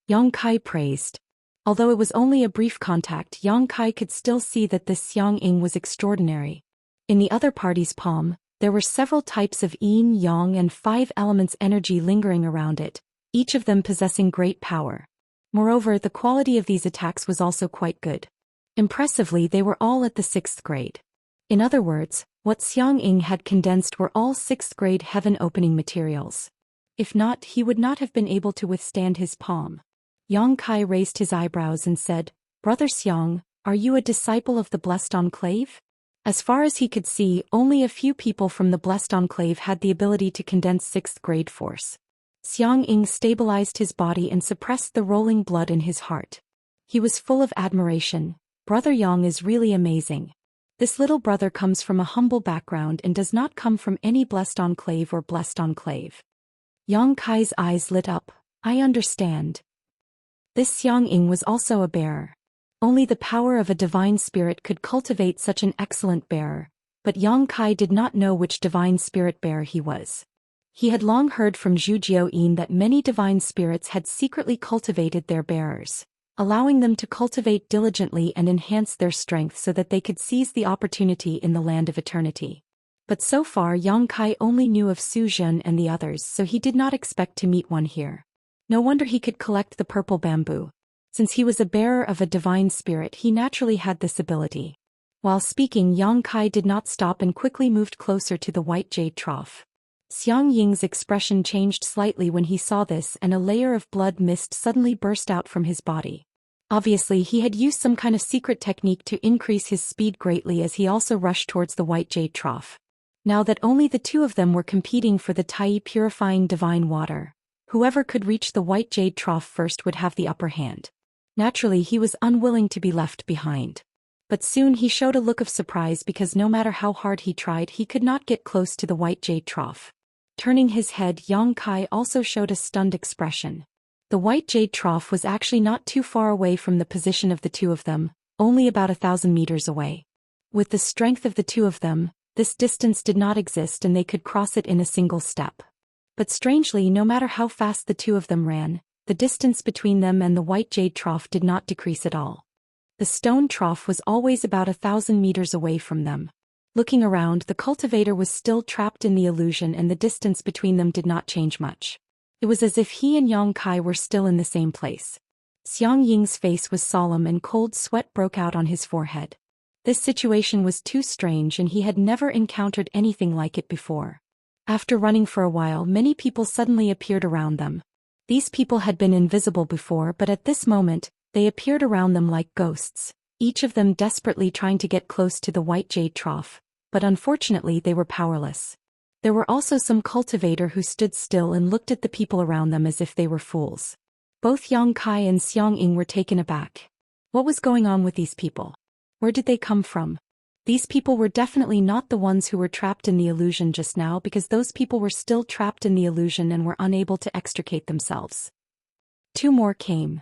Yang Kai praised. Although it was only a brief contact, Yang Kai could still see that this Xianxia was extraordinary. In the other party's palm, there were several types of yin, yang and 5 elements energy lingering around it, each of them possessing great power. Moreover, the quality of these attacks was also quite good. Impressively, they were all at the 6th grade. In other words, what Xianxia had condensed were all 6th grade heaven-opening materials. If not, he would not have been able to withstand his palm. Yang Kai raised his eyebrows and said, "Brother Xiang, are you a disciple of the Blessed Enclave?" As far as he could see, only a few people from the Blessed Enclave had the ability to condense 6th grade force. Xianxia stabilized his body and suppressed the rolling blood in his heart. He was full of admiration. "Brother Yang is really amazing. This little brother comes from a humble background and does not come from any Blessed Enclave or Blessed Enclave." Yang Kai's eyes lit up. "I understand." This Xianxia was also a bearer. Only the power of a divine spirit could cultivate such an excellent bearer, but Yang Kai did not know which divine spirit bearer he was. He had long heard from Zhu Xian that many divine spirits had secretly cultivated their bearers, allowing them to cultivate diligently and enhance their strength so that they could seize the opportunity in the land of eternity. But so far Yang Kai only knew of Su Zhen and the others, so he did not expect to meet one here. No wonder he could collect the purple bamboo. Since he was a bearer of a divine spirit, he naturally had this ability. While speaking, Yang Kai did not stop and quickly moved closer to the white jade trough. Xianxin's expression changed slightly when he saw this, and a layer of blood mist suddenly burst out from his body. Obviously, he had used some kind of secret technique to increase his speed greatly as he also rushed towards the white jade trough. Now that only the two of them were competing for the Tai purifying divine water, whoever could reach the white jade trough first would have the upper hand. Naturally, he was unwilling to be left behind. But soon he showed a look of surprise because no matter how hard he tried, he could not get close to the white jade trough. Turning his head, Yang Kai also showed a stunned expression. The white jade trough was actually not too far away from the position of the two of them, only about 1,000 meters away. With the strength of the two of them, this distance did not exist and they could cross it in a single step. But strangely, no matter how fast the two of them ran, the distance between them and the white jade trough did not decrease at all. The stone trough was always about 1,000 meters away from them. Looking around, the cultivator was still trapped in the illusion and the distance between them did not change much. It was as if he and Yang Kai were still in the same place. Xiang Ying's face was solemn and cold sweat broke out on his forehead. This situation was too strange and he had never encountered anything like it before. After running for a while, many people suddenly appeared around them. These people had been invisible before, but at this moment, they appeared around them like ghosts, each of them desperately trying to get close to the white jade trough, but unfortunately they were powerless. There were also some cultivator who stood still and looked at the people around them as if they were fools. Both Yang Kai and Xiang Ying were taken aback. What was going on with these people? Where did they come from? These people were definitely not the ones who were trapped in the illusion just now, because those people were still trapped in the illusion and were unable to extricate themselves. Two more came.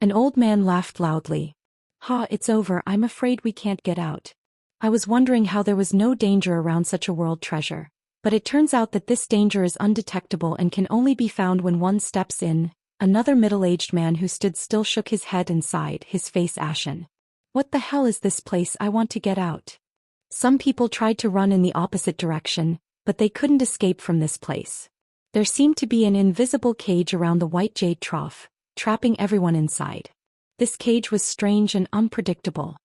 An old man laughed loudly. "Ha, it's over, I'm afraid we can't get out. I was wondering how there was no danger around such a world treasure. But it turns out that this danger is undetectable and can only be found when one steps in." Another middle-aged man who stood still shook his head and sighed, his face ashen. "What the hell is this place? I want to get out." Some people tried to run in the opposite direction, but they couldn't escape from this place. There seemed to be an invisible cage around the white jade trough, trapping everyone inside. This cage was strange and unpredictable.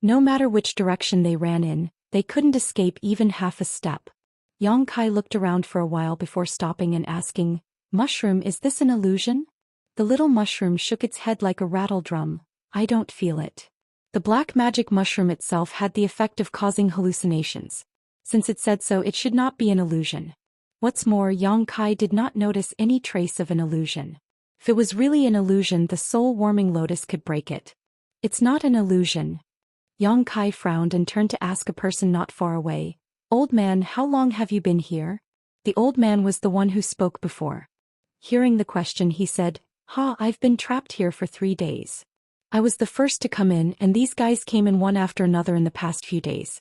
No matter which direction they ran in, they couldn't escape even half a step. Yang Kai looked around for a while before stopping and asking, "Mushroom, is this an illusion?" The little mushroom shook its head like a rattle drum. "I don't feel it." The black magic mushroom itself had the effect of causing hallucinations. Since it said so, it should not be an illusion. What's more, Yang Kai did not notice any trace of an illusion. If it was really an illusion, the soul-warming lotus could break it. "It's not an illusion." Yang Kai frowned and turned to ask a person not far away, "Old man, how long have you been here?" The old man was the one who spoke before. Hearing the question, he said, "Ha, I've been trapped here for 3 days. I was the first to come in and these guys came in one after another in the past few days."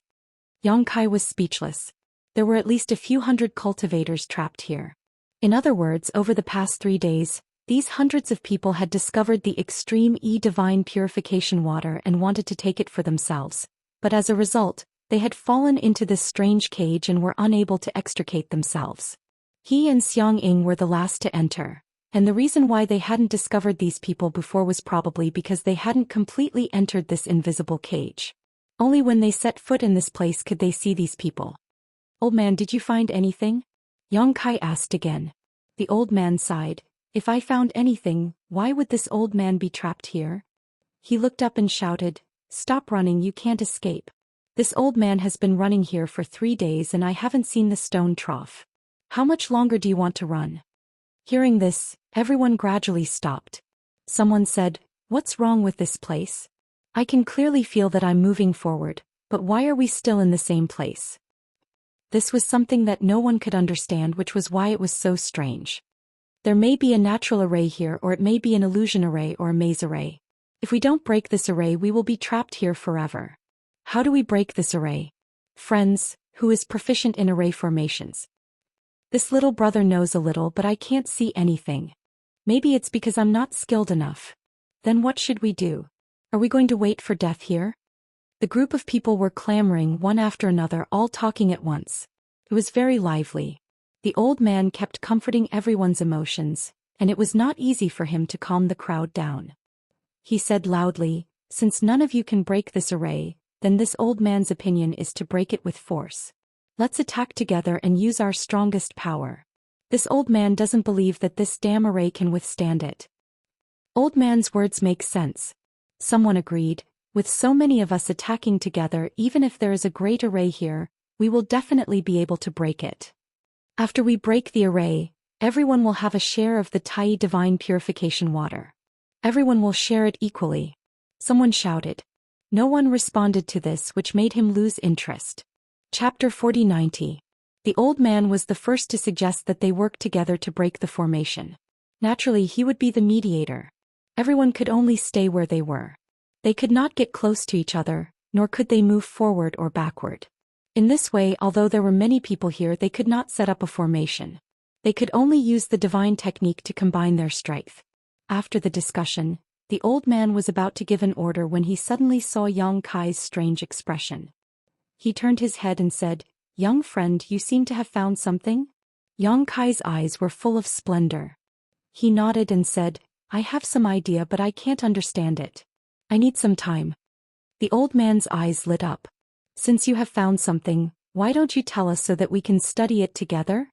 Yang Kai was speechless. There were at least a few hundred cultivators trapped here. In other words, over the past 3 days, these hundreds of people had discovered the extreme divine purification water and wanted to take it for themselves. But as a result, they had fallen into this strange cage and were unable to extricate themselves. He and Xiang Ying were the last to enter. And the reason why they hadn't discovered these people before was probably because they hadn't completely entered this invisible cage. Only when they set foot in this place could they see these people. "Old man, did you find anything?" Yang Kai asked again. The old man sighed. "If I found anything, why would this old man be trapped here?" He looked up and shouted, "Stop running, you can't escape. This old man has been running here for 3 days and I haven't seen the stone trough. How much longer do you want to run?" Hearing this, everyone gradually stopped. Someone said, "What's wrong with this place? I can clearly feel that I'm moving forward, but why are we still in the same place?" This was something that no one could understand, which was why it was so strange. There may be a natural array here, or it may be an illusion array or a maze array. If we don't break this array, we will be trapped here forever. How do we break this array? Friends, who is proficient in array formations? This little brother knows a little, but I can't see anything. Maybe it's because I'm not skilled enough. Then what should we do? Are we going to wait for death here? The group of people were clamoring one after another, all talking at once. It was very lively. The old man kept comforting everyone's emotions, and it was not easy for him to calm the crowd down. He said loudly, "Since none of you can break this array, then this old man's opinion is to break it with force. Let's attack together and use our strongest power. This old man doesn't believe that this damn array can withstand it." Old man's words make sense. Someone agreed, "With so many of us attacking together, even if there is a great array here, we will definitely be able to break it. After we break the array, everyone will have a share of the Tai divine purification water." Everyone will share it equally. Someone shouted. No one responded to this, which made him lose interest. Chapter 40-90. The old man was the first to suggest that they work together to break the formation. Naturally, he would be the mediator. Everyone could only stay where they were. They could not get close to each other, nor could they move forward or backward. In this way, although there were many people here, they could not set up a formation. They could only use the divine technique to combine their strength. After the discussion, the old man was about to give an order when he suddenly saw Yang Kai's strange expression. He turned his head and said, "Young friend, you seem to have found something?" Yang Kai's eyes were full of splendor. He nodded and said, "I have some idea, but I can't understand it. I need some time." The old man's eyes lit up. "Since you have found something, why don't you tell us so that we can study it together?"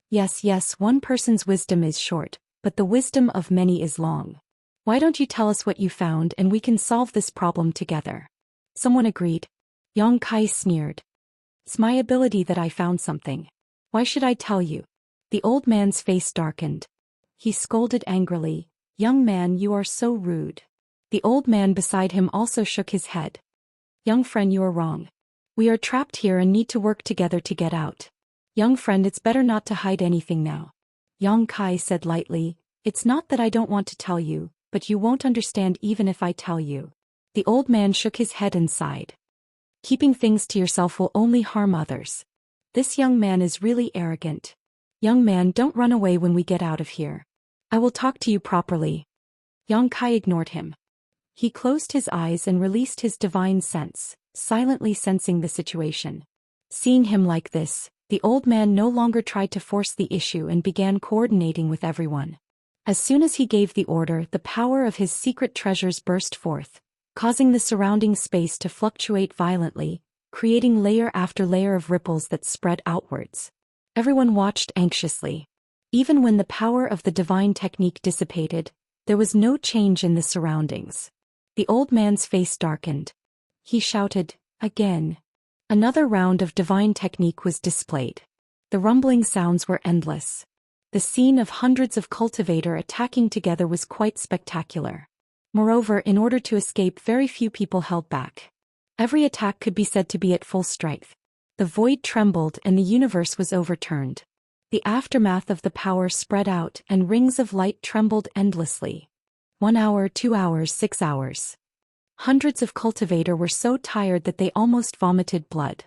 Yes, one person's wisdom is short, but the wisdom of many is long. Why don't you tell us what you found and we can solve this problem together? Someone agreed. Yang Kai sneered. It's my ability that I found something. Why should I tell you? The old man's face darkened. He scolded angrily, "Young man, you are so rude." The old man beside him also shook his head. "Young friend, you are wrong. We are trapped here and need to work together to get out. Young friend, it's better not to hide anything now." Yang Kai said lightly, "It's not that I don't want to tell you, but you won't understand even if I tell you." The old man shook his head and sighed. "Keeping things to yourself will only harm others. This young man is really arrogant. Young man, don't run away when we get out of here. I will talk to you properly." Yang Kai ignored him. He closed his eyes and released his divine sense, silently sensing the situation. Seeing him like this, the old man no longer tried to force the issue and began coordinating with everyone. As soon as he gave the order, the power of his secret treasures burst forth, causing the surrounding space to fluctuate violently, creating layer after layer of ripples that spread outwards. Everyone watched anxiously. Even when the power of the divine technique dissipated, there was no change in the surroundings. The old man's face darkened. He shouted, "Again." Another round of divine technique was displayed. The rumbling sounds were endless. The scene of hundreds of cultivators attacking together was quite spectacular. Moreover, in order to escape, very few people held back. Every attack could be said to be at full strength. The void trembled and the universe was overturned. The aftermath of the power spread out and rings of light trembled endlessly. 1 hour, 2 hours, 6 hours. Hundreds of cultivators were so tired that they almost vomited blood.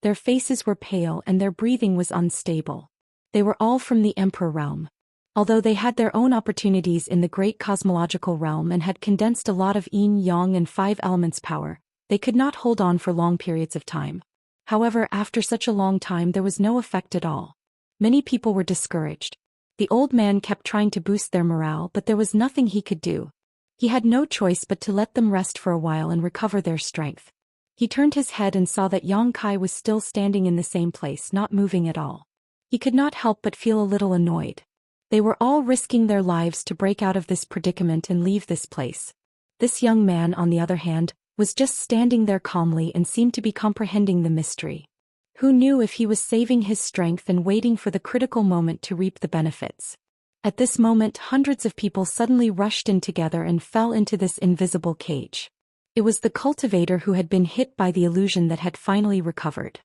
Their faces were pale and their breathing was unstable. They were all from the Emperor realm. Although they had their own opportunities in the great cosmological realm and had condensed a lot of yin, yang and 5 elements power, they could not hold on for long periods of time. However, after such a long time there was no effect at all. Many people were discouraged. The old man kept trying to boost their morale, but there was nothing he could do. He had no choice but to let them rest for a while and recover their strength. He turned his head and saw that Yang Kai was still standing in the same place, not moving at all. He could not help but feel a little annoyed. They were all risking their lives to break out of this predicament and leave this place. This young man, on the other hand, was just standing there calmly and seemed to be comprehending the mystery. Who knew if he was saving his strength and waiting for the critical moment to reap the benefits? At this moment, hundreds of people suddenly rushed in together and fell into this invisible cage. It was the cultivator who had been hit by the illusion that had finally recovered.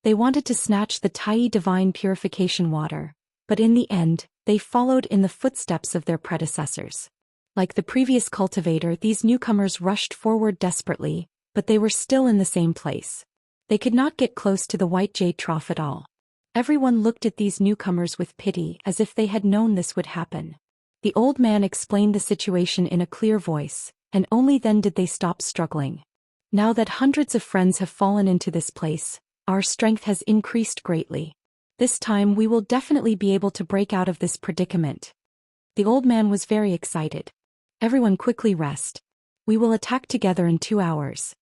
They wanted to snatch the Tai divine purification water, but in the end, they followed in the footsteps of their predecessors. Like the previous cultivator, these newcomers rushed forward desperately, but they were still in the same place. They could not get close to the white jade trough at all. Everyone looked at these newcomers with pity, as if they had known this would happen. The old man explained the situation in a clear voice, and only then did they stop struggling. Now that hundreds of friends have fallen into this place, our strength has increased greatly. This time we will definitely be able to break out of this predicament. The old man was very excited. Everyone quickly rest. We will attack together in 2 hours.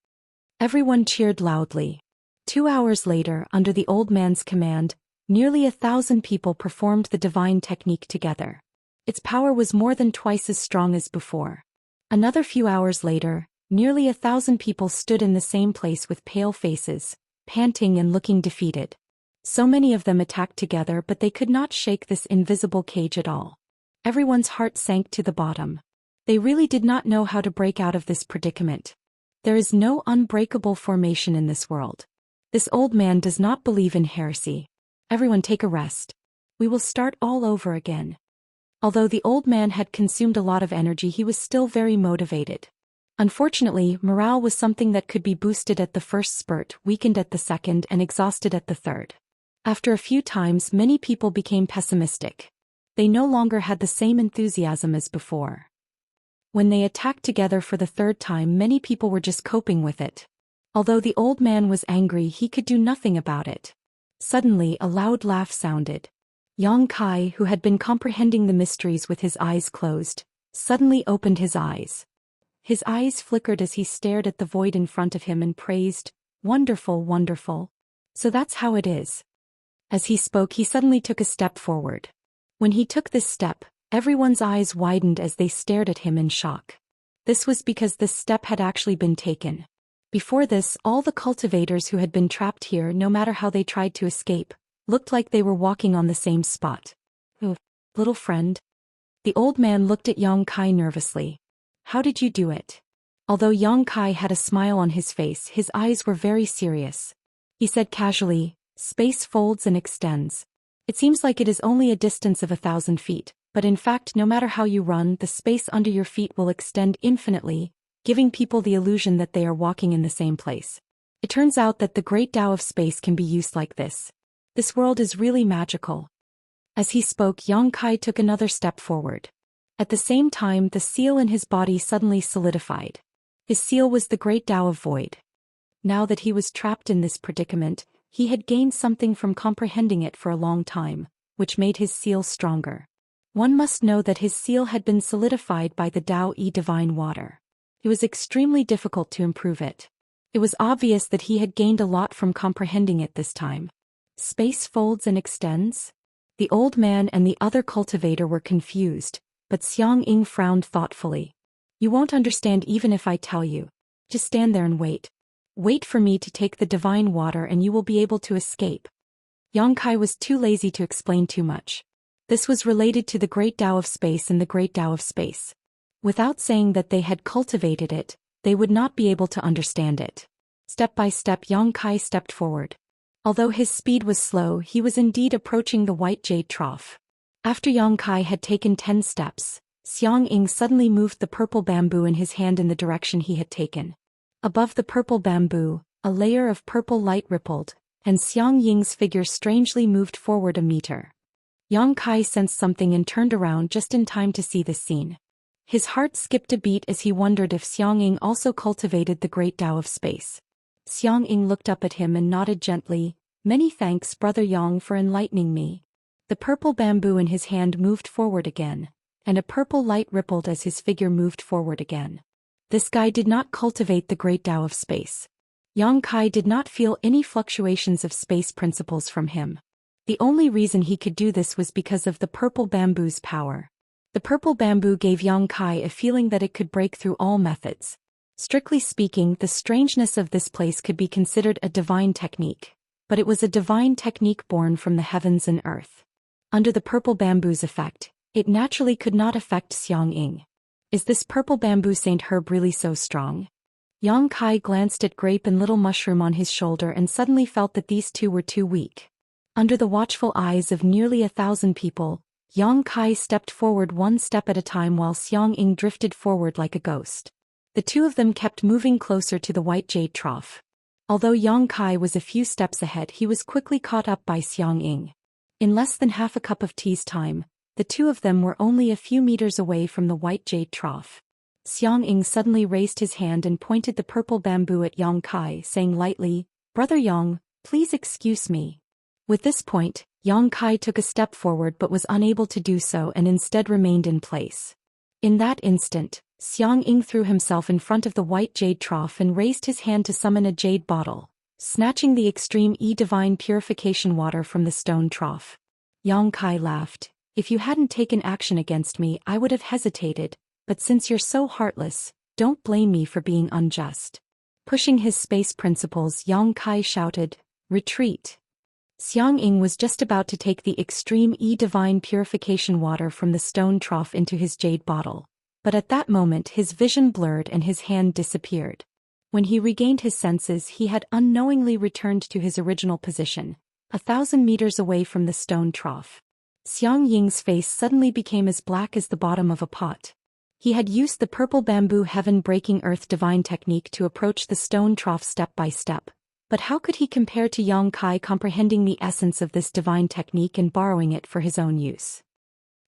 Everyone cheered loudly. 2 hours later, under the old man's command, nearly 1,000 people performed the divine technique together. Its power was more than twice as strong as before. Another few hours later, nearly 1,000 people stood in the same place with pale faces, panting and looking defeated. So many of them attacked together, but they could not shake this invisible cage at all. Everyone's heart sank to the bottom. They really did not know how to break out of this predicament. There is no unbreakable formation in this world. This old man does not believe in heresy. Everyone take a rest. We will start all over again. Although the old man had consumed a lot of energy, he was still very motivated. Unfortunately, morale was something that could be boosted at the first spurt, weakened at the second, and exhausted at the third. After a few times, many people became pessimistic. They no longer had the same enthusiasm as before. When they attacked together for the third time, many people were just coping with it. Although the old man was angry, he could do nothing about it. Suddenly, a loud laugh sounded. Yang Kai, who had been comprehending the mysteries with his eyes closed, suddenly opened his eyes. His eyes flickered as he stared at the void in front of him and praised, "Wonderful, wonderful. So that's how it is." As he spoke, he suddenly took a step forward. When he took this step, everyone's eyes widened as they stared at him in shock. This was because this step had actually been taken. Before this, all the cultivators who had been trapped here, no matter how they tried to escape, looked like they were walking on the same spot. "Oh, little friend." The old man looked at Yang Kai nervously. "How did you do it?" Although Yang Kai had a smile on his face, his eyes were very serious. He said casually, "Space folds and extends. It seems like it is only a distance of 1,000 feet, but in fact, no matter how you run, the space under your feet will extend infinitely, giving people the illusion that they are walking in the same place. It turns out that the great Tao of space can be used like this. This world is really magical." As he spoke, Yang Kai took another step forward. At the same time, the seal in his body suddenly solidified. His seal was the great Tao of void. Now that he was trapped in this predicament, he had gained something from comprehending it for a long time, which made his seal stronger. One must know that his seal had been solidified by the Tao-E divine water. It was extremely difficult to improve it. It was obvious that he had gained a lot from comprehending it this time. Space folds and extends? The old man and the other cultivator were confused, but Xianxia frowned thoughtfully. "You won't understand even if I tell you. Just stand there and wait. Wait for me to take the divine water and you will be able to escape." Yang Kai was too lazy to explain too much. This was related to the great Tao of space and the great Tao of space. Without saying that they had cultivated it, they would not be able to understand it. Step by step, Yang Kai stepped forward. Although his speed was slow, he was indeed approaching the white jade trough. After Yang Kai had taken 10 steps, Xianxia suddenly moved the purple bamboo in his hand in the direction he had taken. Above the purple bamboo, a layer of purple light rippled, and Xianxia's figure strangely moved forward a meter. Yang Kai sensed something and turned around just in time to see this scene. His heart skipped a beat as he wondered if Xianxia also cultivated the great Tao of space. Xianxia looked up at him and nodded gently, "Many thanks, Brother Yang, for enlightening me." The purple bamboo in his hand moved forward again, and a purple light rippled as his figure moved forward again. This guy did not cultivate the great Tao of space. Yang Kai did not feel any fluctuations of space principles from him. The only reason he could do this was because of the purple bamboo's power. The purple bamboo gave Yang Kai a feeling that it could break through all methods. Strictly speaking, the strangeness of this place could be considered a divine technique, but it was a divine technique born from the heavens and earth. Under the purple bamboo's effect, it naturally could not affect Xianxia. Is this purple bamboo Saint Herb really so strong? Yang Kai glanced at Grape and Little Mushroom on his shoulder and suddenly felt that these two were too weak. Under the watchful eyes of nearly 1,000 people, Yang Kai stepped forward one step at a time while Xianxia drifted forward like a ghost. The two of them kept moving closer to the white jade trough. Although Yang Kai was a few steps ahead, he was quickly caught up by Xianxia. In less than half a cup of tea's time, the two of them were only a few meters away from the white jade trough. Xianxia suddenly raised his hand and pointed the purple bamboo at Yang Kai, saying lightly, "Brother Yang, please excuse me." With this point, Yang Kai took a step forward but was unable to do so and instead remained in place. In that instant, Xianxia threw himself in front of the white jade trough and raised his hand to summon a jade bottle, snatching the extreme divine purification water from the stone trough. Yang Kai laughed. "If you hadn't taken action against me, I would have hesitated, but since you're so heartless, don't blame me for being unjust." Pushing his space principles, Yang Kai shouted, "Retreat." Xianxia was just about to take the extreme divine purification water from the stone trough into his jade bottle, But at that moment his vision blurred and his hand disappeared. When he regained his senses, he had unknowingly returned to his original position, 1,000 meters away from the stone trough. Xiang Ying's face suddenly became as black as the bottom of a pot. He had used the purple bamboo heaven-breaking earth divine technique to approach the stone trough step by step. But how could he compare to Yang Kai comprehending the essence of this divine technique and borrowing it for his own use?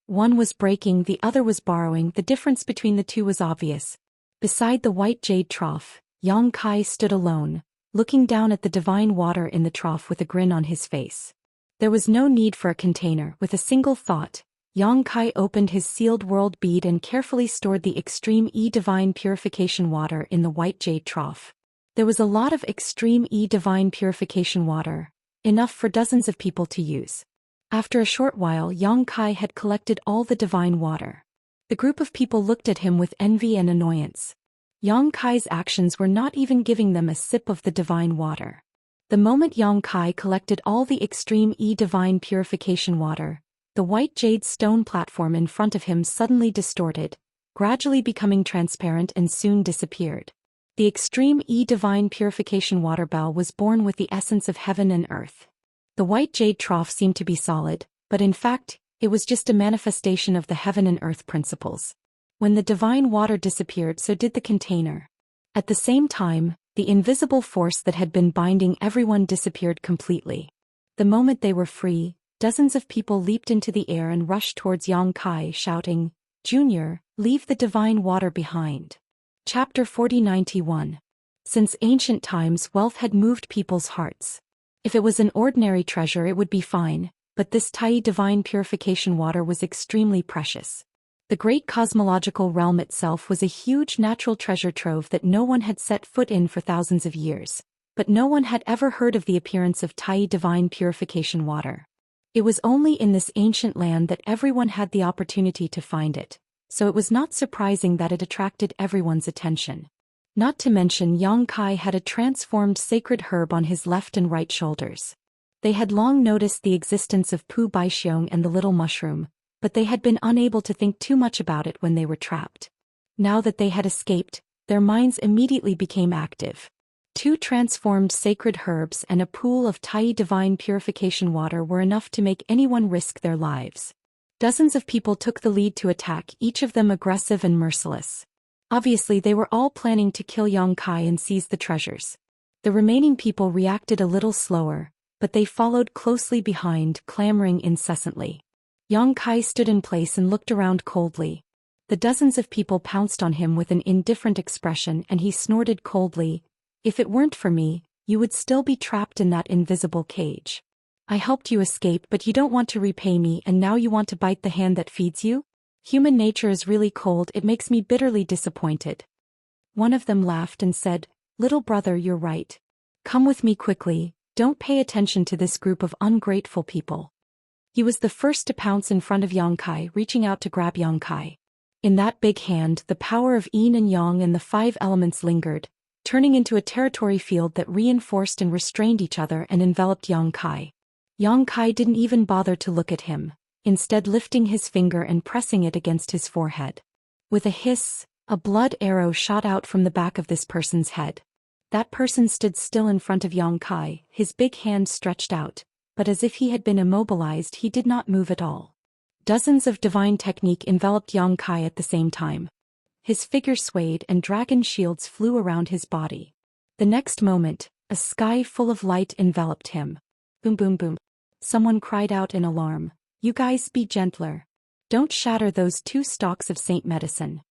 One was breaking, the other was borrowing. The difference between the two was obvious. Beside the white jade trough, Yang Kai stood alone, looking down at the divine water in the trough with a grin on his face. There was no need for a container. With a single thought, Yang Kai opened his sealed world bead and carefully stored the extreme E divine purification water in the white jade trough. There was a lot of extreme E divine purification water, enough for dozens of people to use. After a short while, Yang Kai had collected all the divine water. The group of people looked at him with envy and annoyance. Yang Kai's actions were not even giving them a sip of the divine water. The moment Yang Kai collected all the extreme E divine purification water, the white jade stone platform in front of him suddenly distorted, gradually becoming transparent and soon disappeared. The extreme E divine purification water bowl was born with the essence of heaven and earth. The white jade trough seemed to be solid, but in fact, it was just a manifestation of the heaven and earth principles. When the divine water disappeared, so did the container. At the same time, the invisible force that had been binding everyone disappeared completely. The moment they were free, dozens of people leaped into the air and rushed towards Yang Kai, shouting, "Junior, leave the divine water behind." Chapter 4091. Since ancient times, wealth had moved people's hearts. If it was an ordinary treasure, it would be fine, but this Tai divine purification water was extremely precious. The great cosmological realm itself was a huge natural treasure trove that no one had set foot in for thousands of years, but no one had ever heard of the appearance of Tai divine purification water. It was only in this ancient land that everyone had the opportunity to find it, so it was not surprising that it attracted everyone's attention. Not to mention Yang Kai had a transformed sacred herb on his left and right shoulders. They had long noticed the existence of Pu Baixiong and the little mushroom, but they had been unable to think too much about it when they were trapped. Now that they had escaped, their minds immediately became active. 2 transformed sacred herbs and a pool of Tai divine purification water were enough to make anyone risk their lives. Dozens of people took the lead to attack, each of them aggressive and merciless. Obviously, they were all planning to kill Yang Kai and seize the treasures. The remaining people reacted a little slower, but they followed closely behind, clamoring incessantly. Yang Kai stood in place and looked around coldly. The dozens of people pounced on him with an indifferent expression, and he snorted coldly, "If it weren't for me, you would still be trapped in that invisible cage. I helped you escape, but you don't want to repay me, and now you want to bite the hand that feeds you? Human nature is really cold. It makes me bitterly disappointed." One of them laughed and said, "Little brother, you're right. Come with me quickly, don't pay attention to this group of ungrateful people." He was the first to pounce in front of Yang Kai, reaching out to grab Yang Kai. In that big hand, the power of yin and yang and the 5 elements lingered, turning into a territory field that reinforced and restrained each other and enveloped Yang Kai. Yang Kai didn't even bother to look at him, instead lifting his finger and pressing it against his forehead. With a hiss, a blood arrow shot out from the back of this person's head. That person stood still in front of Yang Kai, his big hand stretched out, but as if he had been immobilized, he did not move at all. Dozens of divine technique enveloped Yang Kai at the same time. His figure swayed and dragon shields flew around his body. The next moment, a sky full of light enveloped him. Boom boom boom. Someone cried out in alarm, "You guys be gentler. Don't shatter those 2 stalks of saint medicine."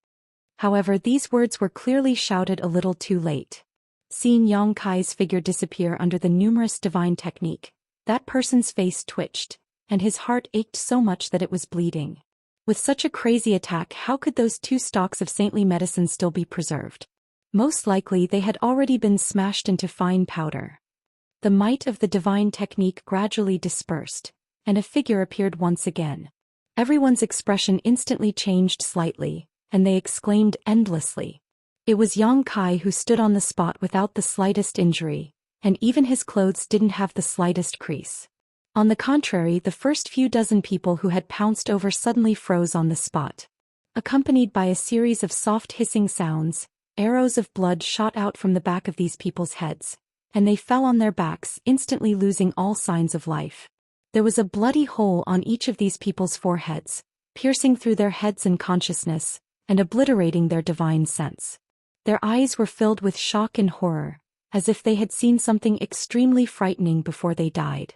However, these words were clearly shouted a little too late. Seeing Yang Kai's figure disappear under the numerous divine technique, that person's face twitched, and his heart ached so much that it was bleeding. With such a crazy attack, how could those 2 stalks of saintly medicine still be preserved? Most likely they had already been smashed into fine powder. The might of the divine technique gradually dispersed, and a figure appeared once again. Everyone's expression instantly changed slightly, and they exclaimed endlessly. It was Yang Kai who stood on the spot without the slightest injury, and even his clothes didn't have the slightest crease. On the contrary, the first few dozen people who had pounced over suddenly froze on the spot. Accompanied by a series of soft hissing sounds, arrows of blood shot out from the back of these people's heads, and they fell on their backs, instantly losing all signs of life. There was a bloody hole on each of these people's foreheads, piercing through their heads and consciousness, and obliterating their divine sense. Their eyes were filled with shock and horror, as if they had seen something extremely frightening before they died.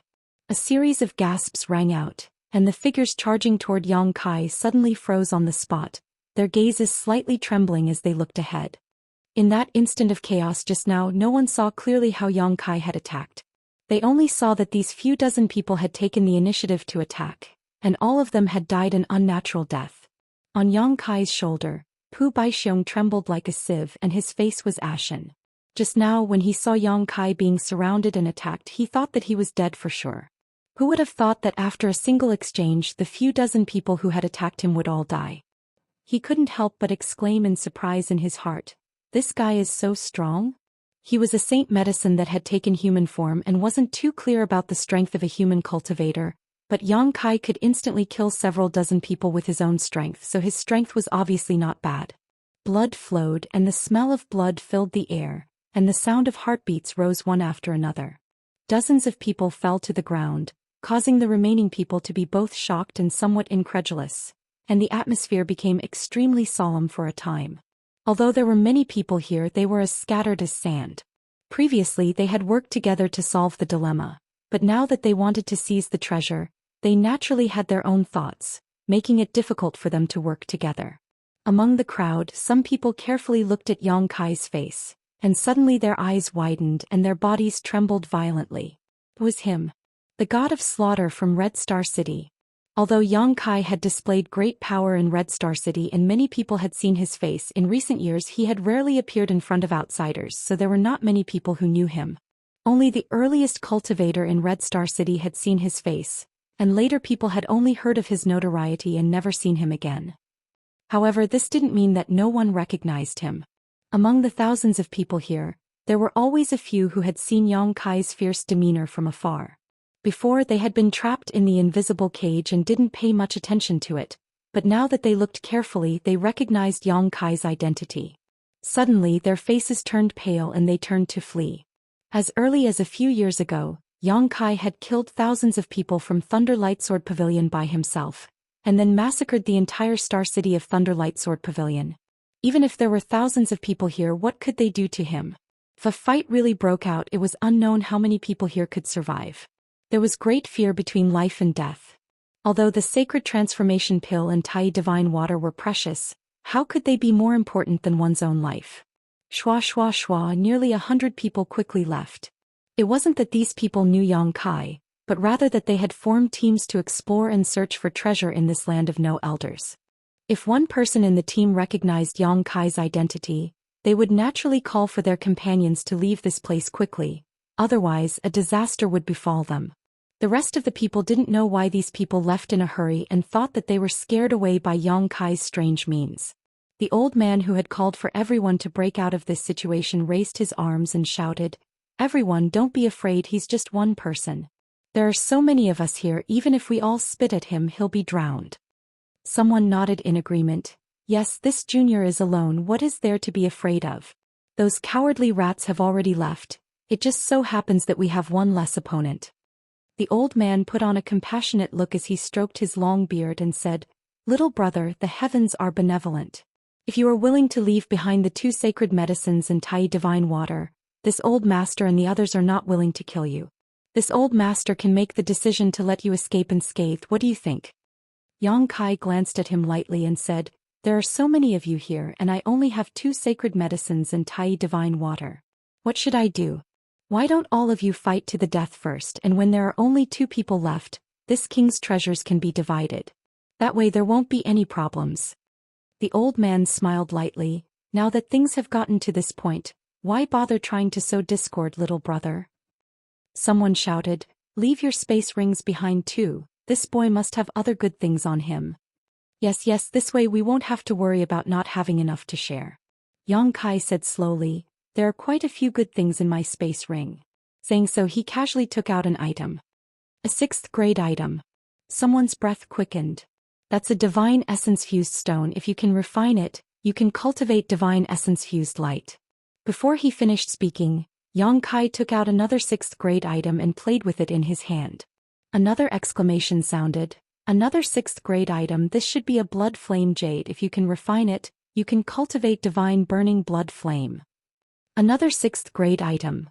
A series of gasps rang out, and the figures charging toward Yang Kai suddenly froze on the spot, their gazes slightly trembling as they looked ahead. In that instant of chaos just now, no one saw clearly how Yang Kai had attacked. They only saw that these few dozen people had taken the initiative to attack, and all of them had died an unnatural death. On Yang Kai's shoulder, Pu Baixiong trembled like a sieve and his face was ashen. Just now when he saw Yang Kai being surrounded and attacked, he thought that he was dead for sure. Who would have thought that after a single exchange the few dozen people who had attacked him would all die? He couldn't help but exclaim in surprise in his heart, "This guy is so strong?" He was a saint medicine that had taken human form and wasn't too clear about the strength of a human cultivator, but Yang Kai could instantly kill several dozen people with his own strength, so his strength was obviously not bad. Blood flowed and the smell of blood filled the air, and the sound of heartbeats rose one after another. Dozens of people fell to the ground, causing the remaining people to be both shocked and somewhat incredulous, and the atmosphere became extremely solemn for a time. Although there were many people here, they were as scattered as sand. Previously they had worked together to solve the dilemma, but now that they wanted to seize the treasure, they naturally had their own thoughts, making it difficult for them to work together. Among the crowd, some people carefully looked at Yang Kai's face, and suddenly their eyes widened and their bodies trembled violently. It was him, the god of slaughter from Red Star City. Although Yang Kai had displayed great power in Red Star City and many people had seen his face in recent years, he had rarely appeared in front of outsiders, so there were not many people who knew him. Only the earliest cultivator in Red Star City had seen his face, and later people had only heard of his notoriety and never seen him again. However, this didn't mean that no one recognized him. Among the thousands of people here, there were always a few who had seen Yang Kai's fierce demeanor from afar. Before, they had been trapped in the invisible cage and didn't pay much attention to it, but now that they looked carefully, they recognized Yang Kai's identity. Suddenly, their faces turned pale and they turned to flee. As early as a few years ago, Yang Kai had killed thousands of people from Thunder Lightsword Pavilion by himself, and then massacred the entire star city of Thunder Lightsword Pavilion. Even if there were thousands of people here, what could they do to him? If a fight really broke out, it was unknown how many people here could survive. There was great fear between life and death. Although the sacred transformation pill and Tai divine water were precious, how could they be more important than one's own life? Shwa shwa shwa, nearly 100 people quickly left. It wasn't that these people knew Yang Kai, but rather that they had formed teams to explore and search for treasure in this land of no elders. If one person in the team recognized Yang Kai's identity, they would naturally call for their companions to leave this place quickly, otherwise a disaster would befall them. The rest of the people didn't know why these people left in a hurry and thought that they were scared away by Yang Kai's strange means. The old man who had called for everyone to break out of this situation raised his arms and shouted, "Everyone, don't be afraid, he's just one person. There are so many of us here, even if we all spit at him, he'll be drowned." Someone nodded in agreement. "Yes, this junior is alone, what is there to be afraid of? Those cowardly rats have already left, it just so happens that we have one less opponent." The old man put on a compassionate look as he stroked his long beard and said, "Little brother, the heavens are benevolent. If you are willing to leave behind the 2 sacred medicines and Tai divine water, this old master and the others are not willing to kill you. This old master can make the decision to let you escape unscathed. What do you think?" Yang Kai glanced at him lightly and said, "There are so many of you here and I only have 2 sacred medicines and Tai divine water. What should I do? Why don't all of you fight to the death first, and when there are only 2 people left, this king's treasures can be divided. That way there won't be any problems." The old man smiled lightly. "Now that things have gotten to this point, why bother trying to sow discord, little brother?" Someone shouted, "Leave your space rings behind too, this boy must have other good things on him." Yes, this way we won't have to worry about not having enough to share." Yang Kai said slowly, "There are quite a few good things in my space ring." Saying so, he casually took out an item. A 6th grade item. Someone's breath quickened. That's a divine essence-fused stone. If you can refine it, you can cultivate divine essence-fused light. Before he finished speaking, Yang Kai took out another 6th grade item and played with it in his hand. Another exclamation sounded. Another 6th grade item. This should be a blood flame jade. If you can refine it, you can cultivate divine burning blood flame. Another 6th grade item.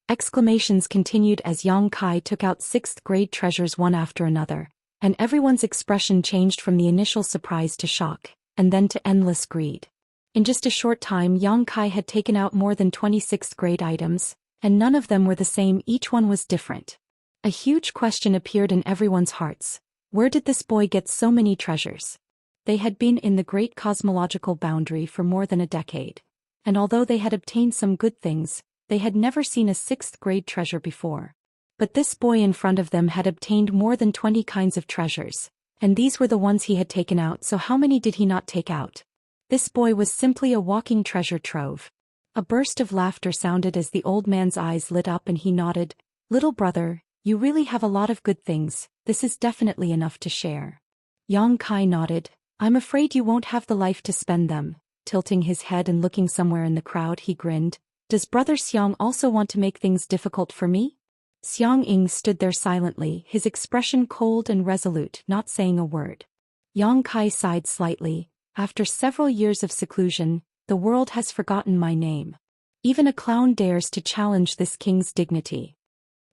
Exclamations continued as Yang Kai took out 6th grade treasures one after another, and everyone's expression changed from the initial surprise to shock, and then to endless greed. In just a short time, Yang Kai had taken out more than 26th grade items, and none of them were the same. Each one was different. A huge question appeared in everyone's hearts. Where did this boy get so many treasures? They had been in the great cosmological boundary for more than a decade, and although they had obtained some good things, they had never seen a 6th grade treasure before. But this boy in front of them had obtained more than 20 kinds of treasures, and these were the ones he had taken out. So how many did he not take out? This boy was simply a walking treasure trove. A burst of laughter sounded as the old man's eyes lit up and he nodded. Little brother, you really have a lot of good things. This is definitely enough to share. Yang Kai nodded. I'm afraid you won't have the life to spend them. Tilting his head and looking somewhere in the crowd, he grinned. Does brother Xiang also want to make things difficult for me? Xiang Ying stood there silently, his expression cold and resolute, not saying a word. Yang Kai sighed slightly. After several years of seclusion, the world has forgotten my name. Even a clown dares to challenge this king's dignity.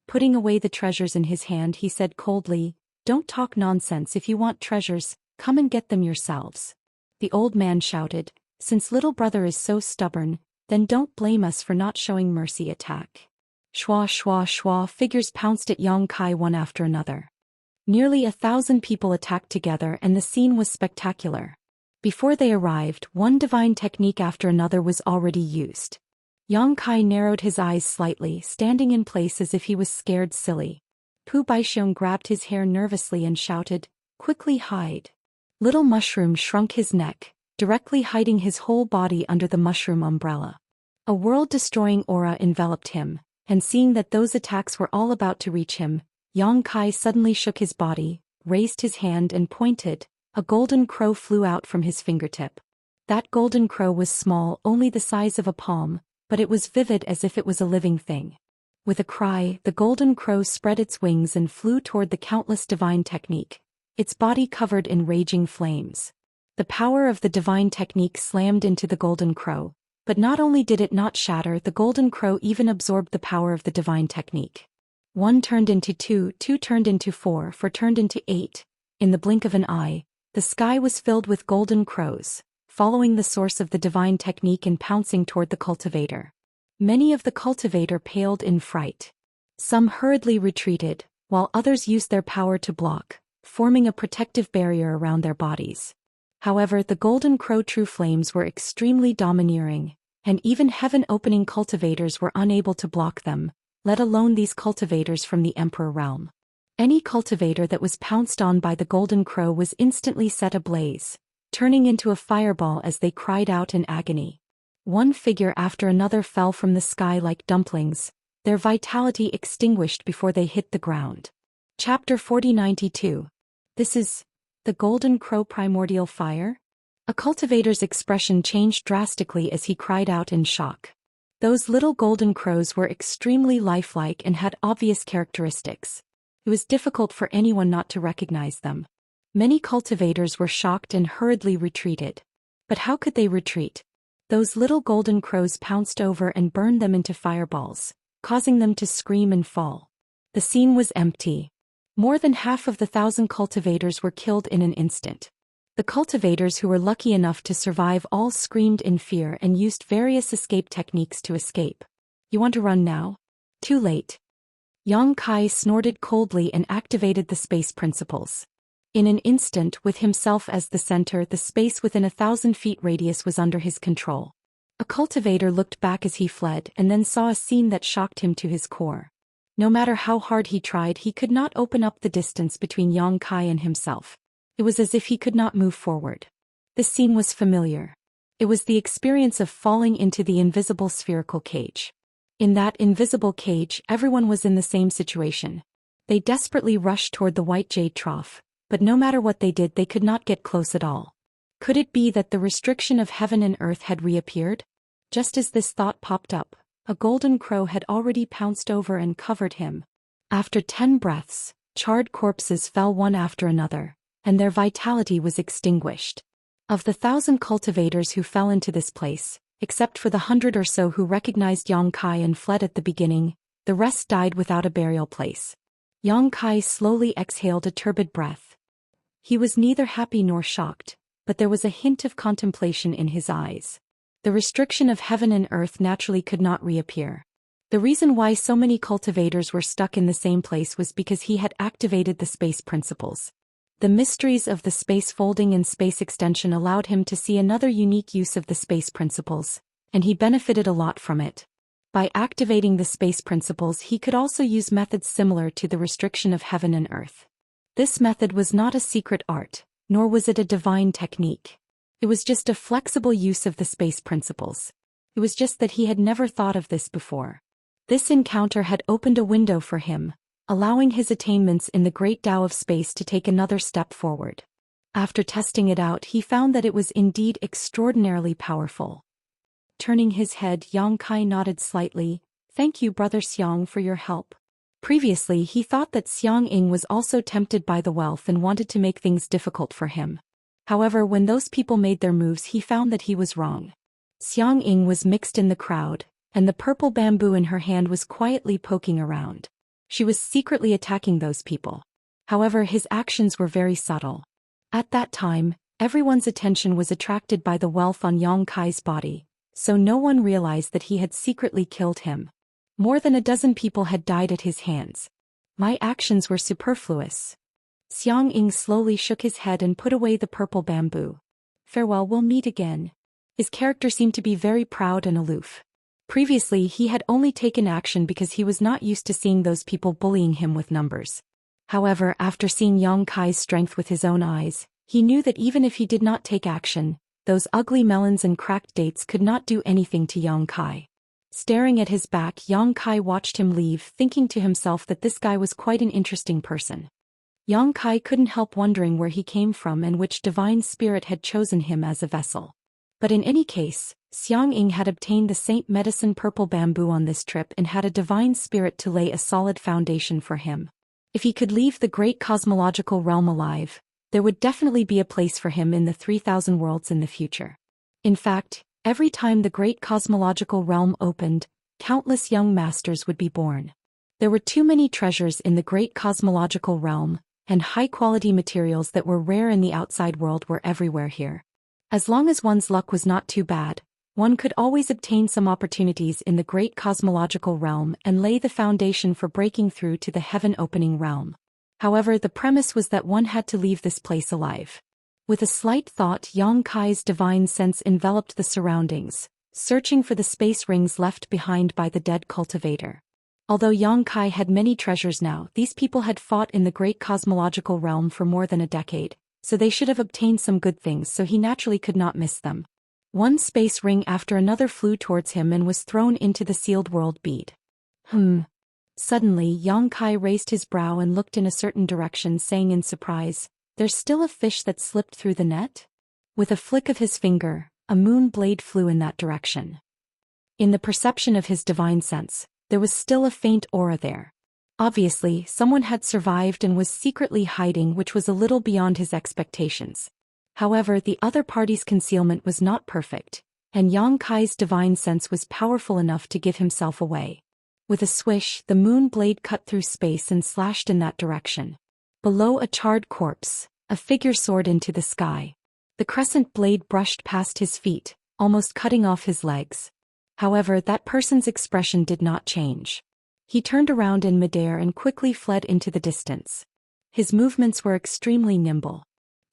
Putting away the treasures in his hand, he said coldly, Don't talk nonsense. If you want treasures, come and get them yourselves. The old man shouted, Since little brother is so stubborn, then don't blame us for not showing mercy. Attack. Shwa shwa shwa, figures pounced at Yang Kai one after another. Nearly 1,000 people attacked together and the scene was spectacular. Before they arrived, one divine technique after another was already used. Yang Kai narrowed his eyes slightly, standing in place as if he was scared silly. Pu Baixiong grabbed his hair nervously and shouted, Quickly hide. Little Mushroom shrunk his neck, directly hiding his whole body under the mushroom umbrella. A world-destroying aura enveloped him, and seeing that those attacks were all about to reach him, Yang Kai suddenly shook his body, raised his hand and pointed. A golden crow flew out from his fingertip. That golden crow was small, only the size of a palm, but it was vivid as if it was a living thing. With a cry, the golden crow spread its wings and flew toward the countless divine technique, its body covered in raging flames. The power of the divine technique slammed into the golden crow, but not only did it not shatter, the golden crow even absorbed the power of the divine technique. 1 turned into 2, 2 turned into 4, 4 turned into 8. In the blink of an eye, the sky was filled with golden crows, following the source of the divine technique and pouncing toward the cultivator. Many of the cultivator paled in fright. Some hurriedly retreated, while others used their power to block, forming a protective barrier around their bodies. However, the golden crow true flames were extremely domineering, and even heaven-opening cultivators were unable to block them, let alone these cultivators from the Emperor realm. Any cultivator that was pounced on by the golden crow was instantly set ablaze, turning into a fireball as they cried out in agony. One figure after another fell from the sky like dumplings, their vitality extinguished before they hit the ground. Chapter 4092. This is the golden crow primordial fire? A cultivator's expression changed drastically as he cried out in shock. Those little golden crows were extremely lifelike and had obvious characteristics. It was difficult for anyone not to recognize them. Many cultivators were shocked and hurriedly retreated. But how could they retreat? Those little golden crows pounced over and burned them into fireballs, causing them to scream and fall. The scene was empty. More than half of the 1,000 cultivators were killed in an instant. The cultivators who were lucky enough to survive all screamed in fear and used various escape techniques to escape. You want to run now? Too late. Yang Kai snorted coldly and activated the space principles. In an instant, with himself as the center, the space within 1,000 feet radius was under his control. A cultivator looked back as he fled and then saw a scene that shocked him to his core. No matter how hard he tried, he could not open up the distance between Yang Kai and himself. It was as if he could not move forward. This scene was familiar. It was the experience of falling into the invisible spherical cage. In that invisible cage, everyone was in the same situation. They desperately rushed toward the white jade trough, but no matter what they did they could not get close at all. Could it be that the restriction of heaven and earth had reappeared? Just as this thought popped up, a golden crow had already pounced over and covered him. After 10 breaths, charred corpses fell one after another, and their vitality was extinguished. Of the 1,000 cultivators who fell into this place, except for the 100 or so who recognized Yang Kai and fled at the beginning, the rest died without a burial place. Yang Kai slowly exhaled a turbid breath. He was neither happy nor shocked, but there was a hint of contemplation in his eyes. The restriction of heaven and earth naturally could not reappear. The reason why so many cultivators were stuck in the same place was because he had activated the space principles. The mysteries of the space folding and space extension allowed him to see another unique use of the space principles, and he benefited a lot from it. By activating the space principles he could also use methods similar to the restriction of heaven and earth. This method was not a secret art, nor was it a divine technique. It was just a flexible use of the space principles. It was just that he had never thought of this before. This encounter had opened a window for him, allowing his attainments in the great Tao of space to take another step forward. After testing it out he found that it was indeed extraordinarily powerful. Turning his head, Yang Kai nodded slightly. "Thank you, Brother Xiang, for your help." Previously he thought that Xiang was also tempted by the wealth and wanted to make things difficult for him. However, when those people made their moves he found that he was wrong. Xiang was mixed in the crowd, and the purple bamboo in her hand was quietly poking around. She was secretly attacking those people. However, his actions were very subtle. At that time, everyone's attention was attracted by the wealth on Yang Kai's body, so no one realized that he had secretly killed him. More than a dozen people had died at his hands. My actions were superfluous. Xiang slowly shook his head and put away the purple bamboo. "Farewell, we'll meet again." His character seemed to be very proud and aloof. Previously he had only taken action because he was not used to seeing those people bullying him with numbers. However, after seeing Yang Kai's strength with his own eyes, he knew that even if he did not take action, those ugly melons and cracked dates could not do anything to Yang Kai. Staring at his back, Yang Kai watched him leave, thinking to himself that this guy was quite an interesting person. Yang Kai couldn't help wondering where he came from and which divine spirit had chosen him as a vessel. But in any case, Xiang had obtained the Saint Medicine purple bamboo on this trip and had a divine spirit to lay a solid foundation for him. If he could leave the great cosmological realm alive, there would definitely be a place for him in the 3,000 worlds in the future. In fact, every time the great cosmological realm opened, countless young masters would be born. There were too many treasures in the great cosmological realm, and high-quality materials that were rare in the outside world were everywhere here. As long as one's luck was not too bad, one could always obtain some opportunities in the great cosmological realm and lay the foundation for breaking through to the heaven-opening realm. However, the premise was that one had to leave this place alive. With a slight thought, Yang Kai's divine sense enveloped the surroundings, searching for the space rings left behind by the dead cultivator. Although Yang Kai had many treasures now, these people had fought in the great cosmological realm for more than a decade, so they should have obtained some good things, so he naturally could not miss them. One space ring after another flew towards him and was thrown into the sealed world bead. Suddenly, Yang Kai raised his brow and looked in a certain direction, saying in surprise, "There's still a fish that slipped through the net?" With a flick of his finger, a moon blade flew in that direction. In the perception of his divine sense, there was still a faint aura there. Obviously, someone had survived and was secretly hiding, which was a little beyond his expectations. However, the other party's concealment was not perfect, and Yang Kai's divine sense was powerful enough to give himself away. With a swish, the moon blade cut through space and slashed in that direction. Below a charred corpse, a figure soared into the sky. The crescent blade brushed past his feet, almost cutting off his legs. However, that person's expression did not change. He turned around in midair and quickly fled into the distance. His movements were extremely nimble.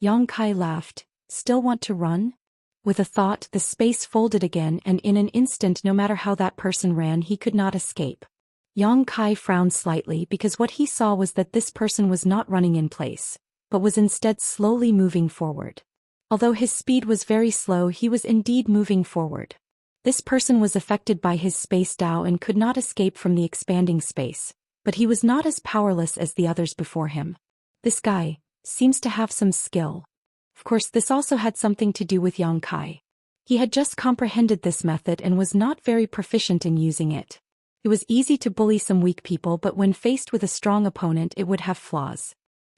Yang Kai laughed. "Still want to run?" With a thought, the space folded again, and in an instant, no matter how that person ran, he could not escape. Yang Kai frowned slightly because what he saw was that this person was not running in place, but was instead slowly moving forward. Although his speed was very slow, he was indeed moving forward. This person was affected by his space Tao and could not escape from the expanding space, but he was not as powerless as the others before him. This guy, Seems to have some skill. Of course, this also had something to do with Yang Kai. He had just comprehended this method and was not very proficient in using it. It was easy to bully some weak people, but when faced with a strong opponent it would have flaws.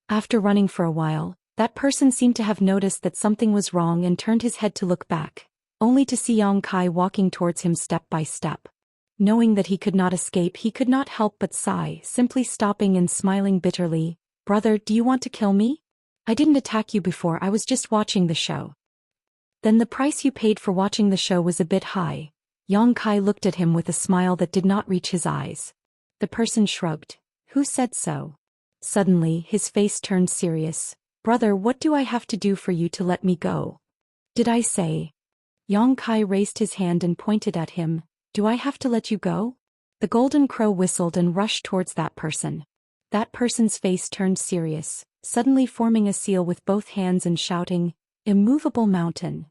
After running for a while, that person seemed to have noticed that something was wrong and turned his head to look back, only to see Yang Kai walking towards him step by step. Knowing that he could not escape, he could not help but sigh, simply stopping and smiling bitterly. "Brother, do you want to kill me? I didn't attack you before, I was just watching the show." "Then the price you paid for watching the show was a bit high." Yang Kai looked at him with a smile that did not reach his eyes. The person shrugged. "Who said so?" Suddenly, his face turned serious. "Brother, what do I have to do for you to let me go?" "Did I say?" Yang Kai raised his hand and pointed at him. "Do I have to let you go?" The golden crow whistled and rushed towards that person. That person's face turned serious, suddenly forming a seal with both hands and shouting, "Immovable mountain!"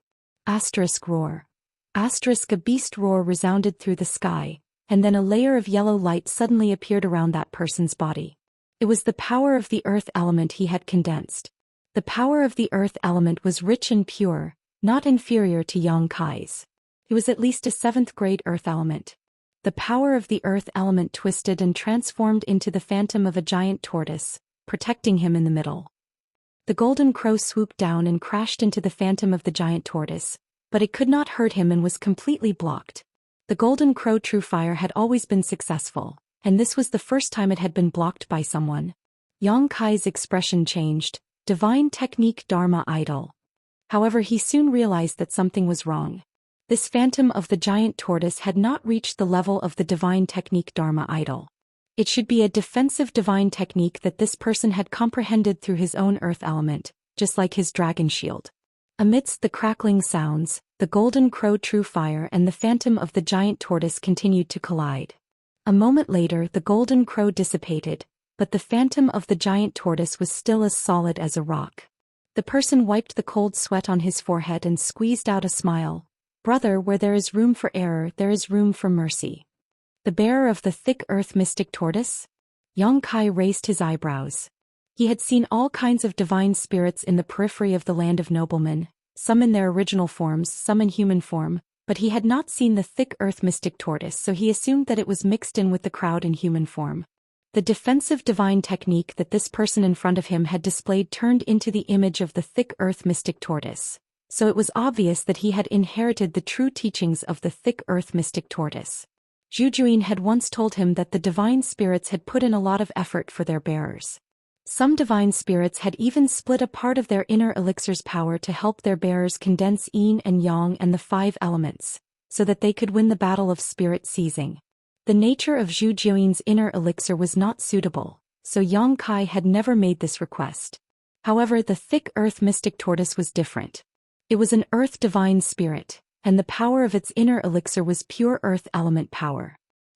Roar. A beast roar resounded through the sky, and then a layer of yellow light suddenly appeared around that person's body. It was the power of the earth element he had condensed. The power of the earth element was rich and pure, not inferior to Yang Kai's. It was at least a 7th grade earth element. The power of the earth element twisted and transformed into the phantom of a giant tortoise, protecting him in the middle. The golden crow swooped down and crashed into the phantom of the giant tortoise, but it could not hurt him and was completely blocked. The golden crow true fire had always been successful, and this was the first time it had been blocked by someone. Yang Kai's expression changed. Divine technique Dharma idol. However, he soon realized that something was wrong. This phantom of the giant tortoise had not reached the level of the divine technique Dharma idol. It should be a defensive divine technique that this person had comprehended through his own earth element, just like his dragon shield. Amidst the crackling sounds, the golden crow true fire and the phantom of the giant tortoise continued to collide. A moment later the golden crow dissipated, but the phantom of the giant tortoise was still as solid as a rock. The person wiped the cold sweat on his forehead and squeezed out a smile. "Brother, where there is room for error, there is room for mercy." The bearer of the thick earth mystic tortoise? Yang Kai raised his eyebrows. He had seen all kinds of divine spirits in the periphery of the land of noblemen, some in their original forms, some in human form, but he had not seen the thick earth mystic tortoise, so he assumed that it was mixed in with the crowd in human form. The defensive divine technique that this person in front of him had displayed turned into the image of the thick earth mystic tortoise, so it was obvious that he had inherited the true teachings of the thick earth mystic tortoise. Zhou Xian had once told him that the divine spirits had put in a lot of effort for their bearers. Some divine spirits had even split a part of their inner elixir's power to help their bearers condense yin and yang and the 5 elements, so that they could win the battle of spirit seizing. The nature of Zhou Xian's inner elixir was not suitable, so Yang Kai had never made this request. However, the thick earth mystic tortoise was different. It was an earth divine spirit, and the power of its inner elixir was pure earth element power.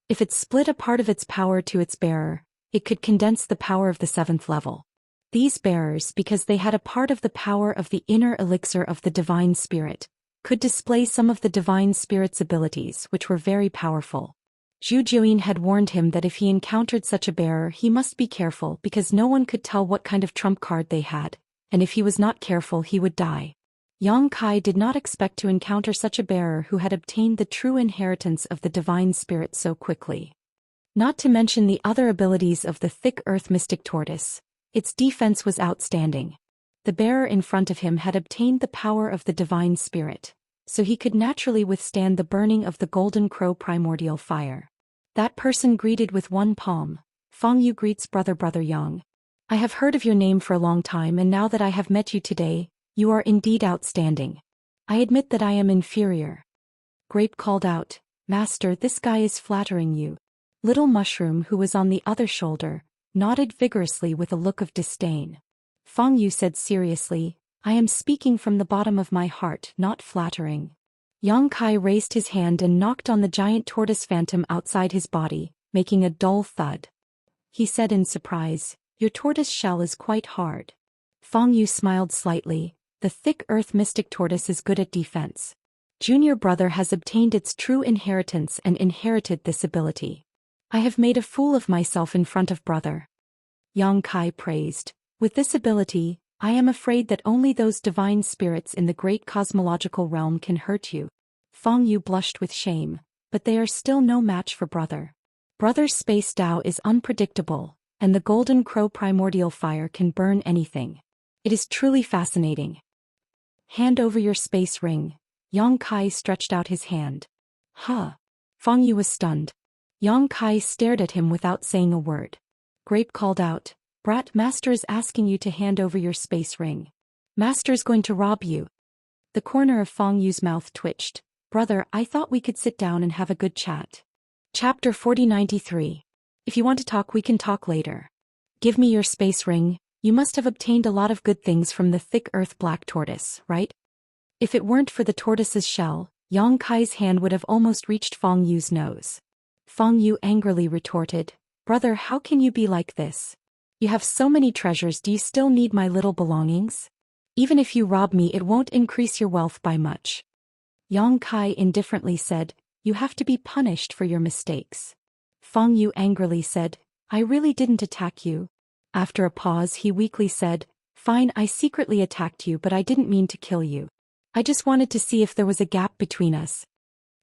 If it split a part of its power to its bearer, it could condense the power of the 7th level. These bearers, because they had a part of the power of the inner elixir of the divine spirit, could display some of the divine spirit's abilities, which were very powerful. Zhou Xian had warned him that if he encountered such a bearer he must be careful because no one could tell what kind of trump card they had, and if he was not careful he would die. Yang Kai did not expect to encounter such a bearer who had obtained the true inheritance of the divine spirit so quickly. Not to mention the other abilities of the thick earth mystic tortoise, its defense was outstanding. The bearer in front of him had obtained the power of the divine spirit, so he could naturally withstand the burning of the golden crow primordial fire. That person greeted with one palm. "Feng Yu greets brother Yang. I have heard of your name for a long time, and now that I have met you today, you are indeed outstanding. I admit that I am inferior." Grape called out, "Master, this guy is flattering you." Little Mushroom, who was on the other shoulder, nodded vigorously with a look of disdain. Feng Yu said seriously, "I am speaking from the bottom of my heart, not flattering." Yang Kai raised his hand and knocked on the giant tortoise phantom outside his body, making a dull thud. He said in surprise, "Your tortoise shell is quite hard." Feng Yu smiled slightly. "The thick earth mystic tortoise is good at defense. Junior brother has obtained its true inheritance and inherited this ability. I have made a fool of myself in front of brother." Yang Kai praised. With this ability, I am afraid that only those divine spirits in the great cosmological realm can hurt you. Feng Yu blushed with shame, but they are still no match for brother. Brother's space Tao is unpredictable, and the golden crow primordial fire can burn anything. It is truly fascinating. Hand over your space ring. Yang Kai stretched out his hand. Huh. Feng Yu was stunned. Yang Kai stared at him without saying a word. Grape called out, Brat, Master is asking you to hand over your space ring. Master is going to rob you. The corner of Feng Yu's mouth twitched. Brother, I thought we could sit down and have a good chat. Chapter 4093. If you want to talk, we can talk later. Give me your space ring. You must have obtained a lot of good things from the thick earth black tortoise, right? If it weren't for the tortoise's shell, Yang Kai's hand would have almost reached Feng Yu's nose. Feng Yu angrily retorted, Brother, how can you be like this? You have so many treasures, do you still need my little belongings? Even if you rob me, it won't increase your wealth by much. Yang Kai indifferently said, You have to be punished for your mistakes. Feng Yu angrily said, I really didn't attack you. After a pause, he weakly said, Fine, I secretly attacked you, but I didn't mean to kill you. I just wanted to see if there was a gap between us.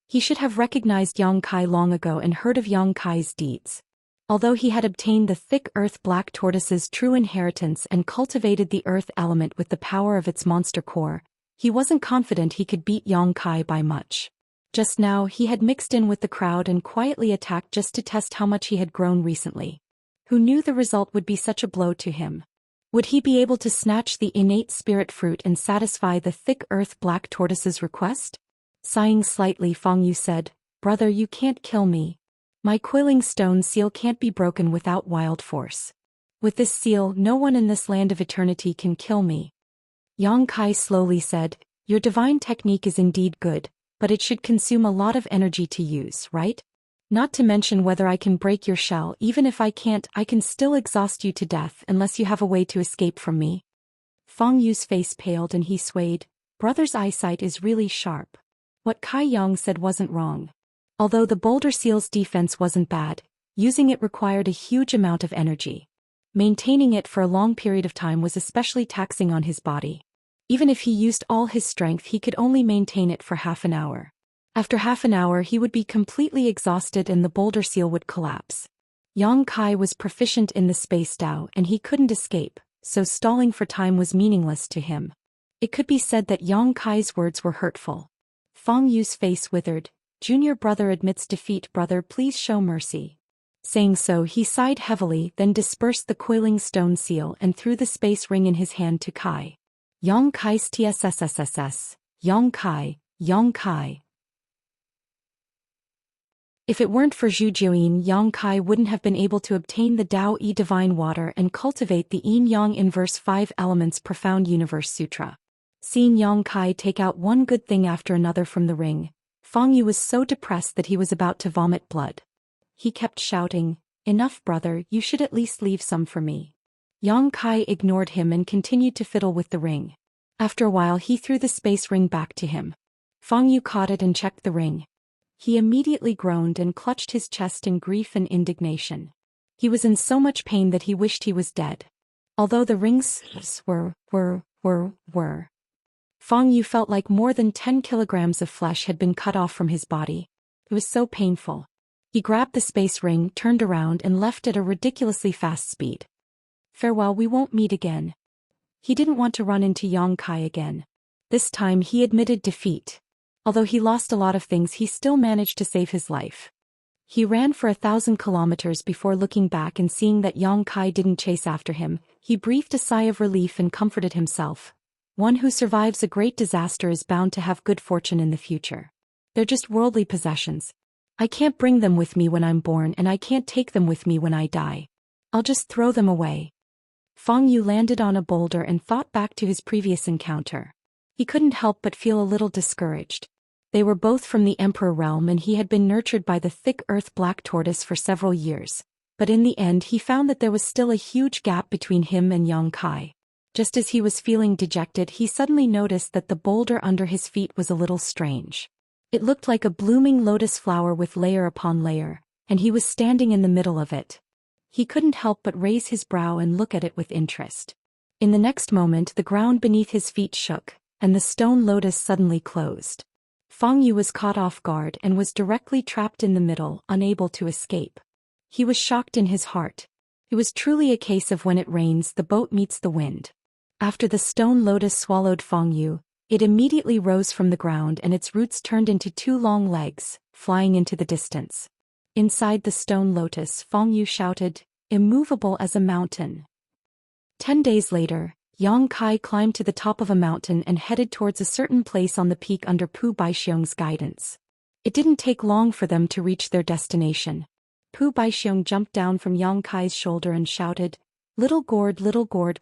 He should have recognized Yang Kai long ago and heard of Yang Kai's deeds. Although he had obtained the thick earth black tortoise's true inheritance and cultivated the earth element with the power of its monster core, he wasn't confident he could beat Yang Kai by much. Just now he had mixed in with the crowd and quietly attacked just to test how much he had grown recently. Who knew the result would be such a blow to him? Would he be able to snatch the innate spirit fruit and satisfy the thick earth black tortoise's request? Sighing slightly, Feng Yu said, Brother, you can't kill me. My coiling stone seal can't be broken without wild force. With this seal, no one in this land of eternity can kill me. Yang Kai slowly said, Your divine technique is indeed good, but it should consume a lot of energy to use, right? Not to mention whether I can break your shell. Even if I can't, I can still exhaust you to death unless you have a way to escape from me. Feng Yu's face paled and he swayed. Brother's eyesight is really sharp. What Kai Yang said wasn't wrong. Although the boulder seal's defense wasn't bad, using it required a huge amount of energy. Maintaining it for a long period of time was especially taxing on his body. Even if he used all his strength, he could only maintain it for half an hour. After half an hour, he would be completely exhausted and the boulder seal would collapse. Yang Kai was proficient in the space Tao and he couldn't escape, so stalling for time was meaningless to him. It could be said that Yang Kai's words were hurtful. Feng Yu's face withered. Junior brother admits defeat. Brother, please show mercy. Saying so, he sighed heavily, then dispersed the coiling stone seal and threw the space ring in his hand to Kai. Yang Kai's TSSSSS. Yang Kai, Yang Kai. If it weren't for Zhu Xian, Yang Kai wouldn't have been able to obtain the Dao-I Divine Water and cultivate the Yin-Yang Inverse 5 Elements Profound Universe Sutra. Seeing Yang Kai take out one good thing after another from the ring, Feng Yu was so depressed that he was about to vomit blood. He kept shouting, Enough, brother, you should at least leave some for me. Yang Kai ignored him and continued to fiddle with the ring. After a while he threw the space ring back to him. Feng Yu caught it and checked the ring. He immediately groaned and clutched his chest in grief and indignation. He was in so much pain that he wished he was dead. Although the rings were. Feng Yu felt like more than 10 kilograms of flesh had been cut off from his body. It was so painful. He grabbed the space ring, turned around and left at a ridiculously fast speed. Farewell, we won't meet again. He didn't want to run into Yang Kai again. This time he admitted defeat. Although he lost a lot of things, he still managed to save his life. He ran for 1,000 kilometers before looking back and seeing that Yang Kai didn't chase after him. He breathed a sigh of relief and comforted himself. One who survives a great disaster is bound to have good fortune in the future. They're just worldly possessions. I can't bring them with me when I'm born and I can't take them with me when I die. I'll just throw them away. Feng Yu landed on a boulder and thought back to his previous encounter. He couldn't help but feel a little discouraged. They were both from the Emperor realm and he had been nurtured by the thick earth black tortoise for several years. But in the end he found that there was still a huge gap between him and Yang Kai. Just as he was feeling dejected, he suddenly noticed that the boulder under his feet was a little strange. It looked like a blooming lotus flower with layer upon layer, and he was standing in the middle of it. He couldn't help but raise his brow and look at it with interest. In the next moment the ground beneath his feet shook, and the stone lotus suddenly closed. Fang Yu was caught off guard and was directly trapped in the middle, unable to escape. He was shocked in his heart. It was truly a case of when it rains the boat meets the wind. After the stone lotus swallowed Fang Yu, it immediately rose from the ground and its roots turned into two long legs, flying into the distance. Inside the stone lotus Fang Yu shouted, immovable as a mountain. 10 days later, Yang Kai climbed to the top of a mountain and headed towards a certain place on the peak under Pu Baixiong's guidance. It didn't take long for them to reach their destination. Pu Baixiong jumped down from Yang Kai's shoulder and shouted, little gourd,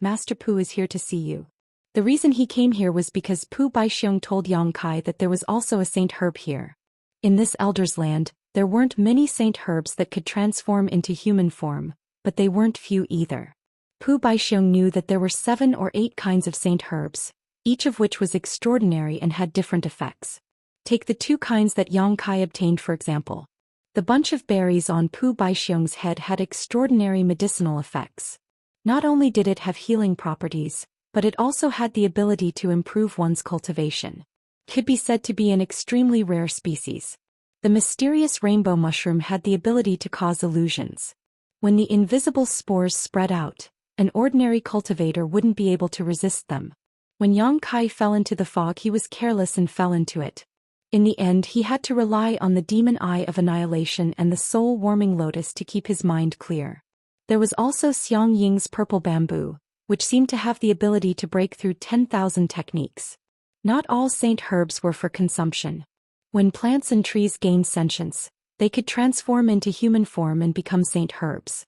Master Pu is here to see you. The reason he came here was because Pu Baixiong told Yang Kai that there was also a saint herb here. In this elder's land, there weren't many saint herbs that could transform into human form, but they weren't few either. Pu Baixiong knew that there were 7 or 8 kinds of saint herbs, each of which was extraordinary and had different effects. Take the 2 kinds that Yang Kai obtained for example. The bunch of berries on Pu Baixiong's head had extraordinary medicinal effects. Not only did it have healing properties, but it also had the ability to improve one's cultivation. Could be said to be an extremely rare species. The mysterious rainbow mushroom had the ability to cause illusions. When the invisible spores spread out, an ordinary cultivator wouldn't be able to resist them. When Yang Kai fell into the fog he was careless and fell into it. In the end he had to rely on the demon eye of annihilation and the soul-warming lotus to keep his mind clear. There was also Xiang Ying's purple bamboo, which seemed to have the ability to break through 10,000 techniques. Not all saint herbs were for consumption. When plants and trees gained sentience, they could transform into human form and become saint herbs.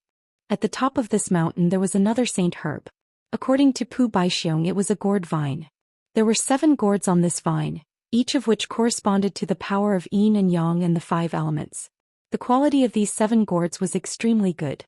At the top of this mountain there was another saint herb. According to Pu Baixiong it was a gourd vine. There were 7 gourds on this vine, each of which corresponded to the power of yin and yang and the 5 elements. The quality of these 7 gourds was extremely good.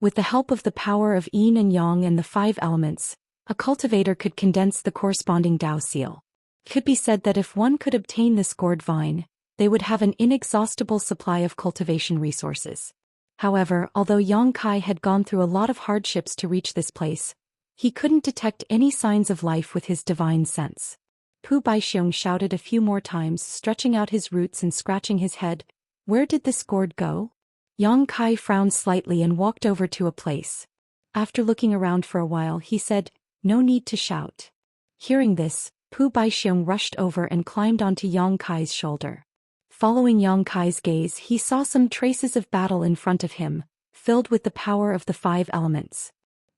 With the help of the power of yin and yang and the 5 elements, a cultivator could condense the corresponding Dao seal. It could be said that if one could obtain this gourd vine, they would have an inexhaustible supply of cultivation resources. However, although Yang Kai had gone through a lot of hardships to reach this place, he couldn't detect any signs of life with his divine sense. Pu Baixiong shouted a few more times, stretching out his roots and scratching his head. Where did this gourd go? Yang Kai frowned slightly and walked over to a place. After looking around for a while he said, no need to shout. Hearing this, Pu Baixiong rushed over and climbed onto Yang Kai's shoulder. Following Yang Kai's gaze he saw some traces of battle in front of him, filled with the power of the 5 elements.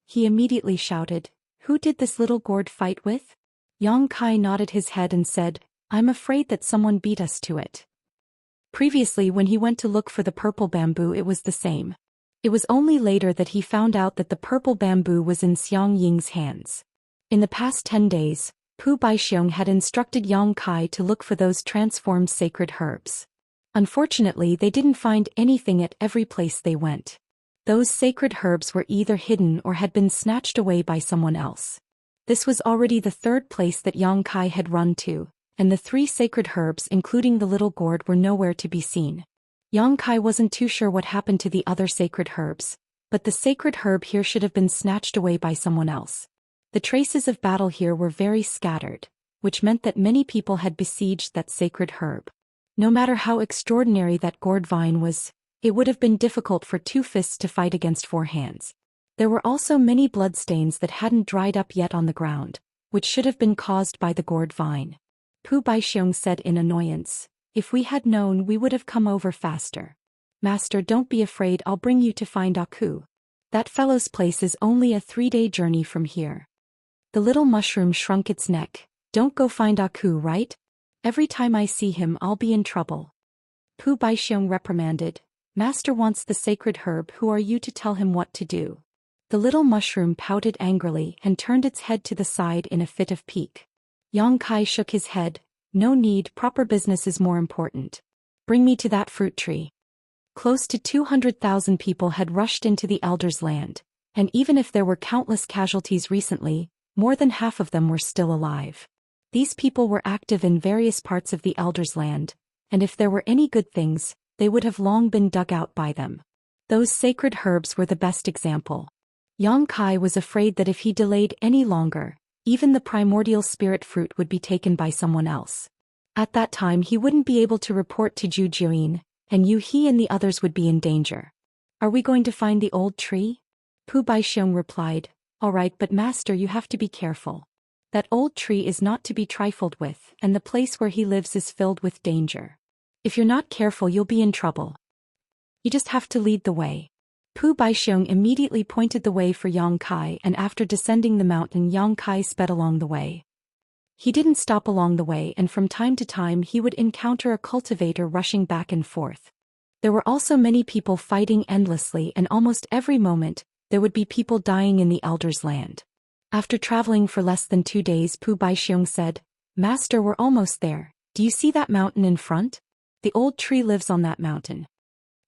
He immediately shouted, who did this little gourd fight with? Yang Kai nodded his head and said, I'm afraid that someone beat us to it. Previously when he went to look for the purple bamboo it was the same. It was only later that he found out that the purple bamboo was in Xiang Ying's hands. In the past 10 days, Pu Baixiong had instructed Yang Kai to look for those transformed sacred herbs. Unfortunately they didn't find anything at every place they went. Those sacred herbs were either hidden or had been snatched away by someone else. This was already the 3rd place that Yang Kai had run to, and the 3 sacred herbs including the little gourd were nowhere to be seen. Yang Kai wasn't too sure what happened to the other sacred herbs, but the sacred herb here should have been snatched away by someone else. The traces of battle here were very scattered, which meant that many people had besieged that sacred herb. No matter how extraordinary that gourd vine was, it would have been difficult for 2 fists to fight against 4 hands. There were also many bloodstains that hadn't dried up yet on the ground, which should have been caused by the gourd vine. Pu Baixiong said in annoyance, if we had known we would have come over faster. Master, don't be afraid, I'll bring you to find Aku. That fellow's place is only a 3-day journey from here. The little mushroom shrunk its neck. Don't go find Aku, right? Every time I see him I'll be in trouble. Pu Baixiong reprimanded, Master wants the sacred herb, who are you to tell him what to do? The little mushroom pouted angrily and turned its head to the side in a fit of pique. Yang Kai shook his head, no need, proper business is more important. Bring me to that fruit tree. Close to 200,000 people had rushed into the elder's land, and even if there were countless casualties recently, more than half of them were still alive. These people were active in various parts of the elder's land, and if there were any good things, they would have long been dug out by them. Those sacred herbs were the best example. Yang Kai was afraid that if he delayed any longer, even the primordial spirit fruit would be taken by someone else. At that time he wouldn't be able to report to Zhou Xian, and he and the others would be in danger. Are we going to find the old tree? Pu Baixiong replied, all right, but master, you have to be careful. That old tree is not to be trifled with, and the place where he lives is filled with danger. If you're not careful, you'll be in trouble. You just have to lead the way. Pu Baixiong immediately pointed the way for Yang Kai, and after descending the mountain, Yang Kai sped along the way. He didn't stop along the way, and from time to time he would encounter a cultivator rushing back and forth. There were also many people fighting endlessly, and almost every moment, there would be people dying in the Elder's land. After traveling for less than 2 days, Pu Baixiong said, Master, we're almost there. Do you see that mountain in front? The old tree lives on that mountain.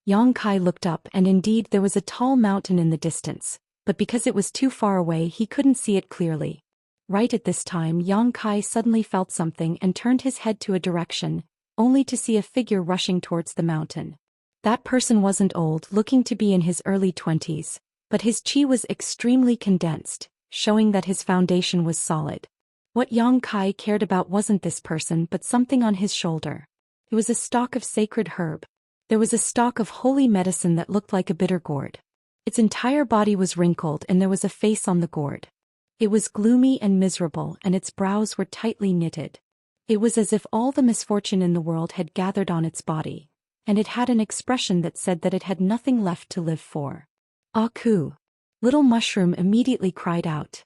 Yang Kai looked up, and indeed there was a tall mountain in the distance, but because it was too far away he couldn't see it clearly. Right at this time, Yang Kai suddenly felt something and turned his head to a direction, only to see a figure rushing towards the mountain. That person wasn't old, looking to be in his early 20s, but his qi was extremely condensed, showing that his foundation was solid. What Yang Kai cared about wasn't this person but something on his shoulder. It was a stalk of sacred herb. There was a stalk of holy medicine that looked like a bitter gourd. Its entire body was wrinkled and there was a face on the gourd. It was gloomy and miserable, and its brows were tightly knitted. It was as if all the misfortune in the world had gathered on its body, and it had an expression that said that it had nothing left to live for. Aku! Little Mushroom immediately cried out,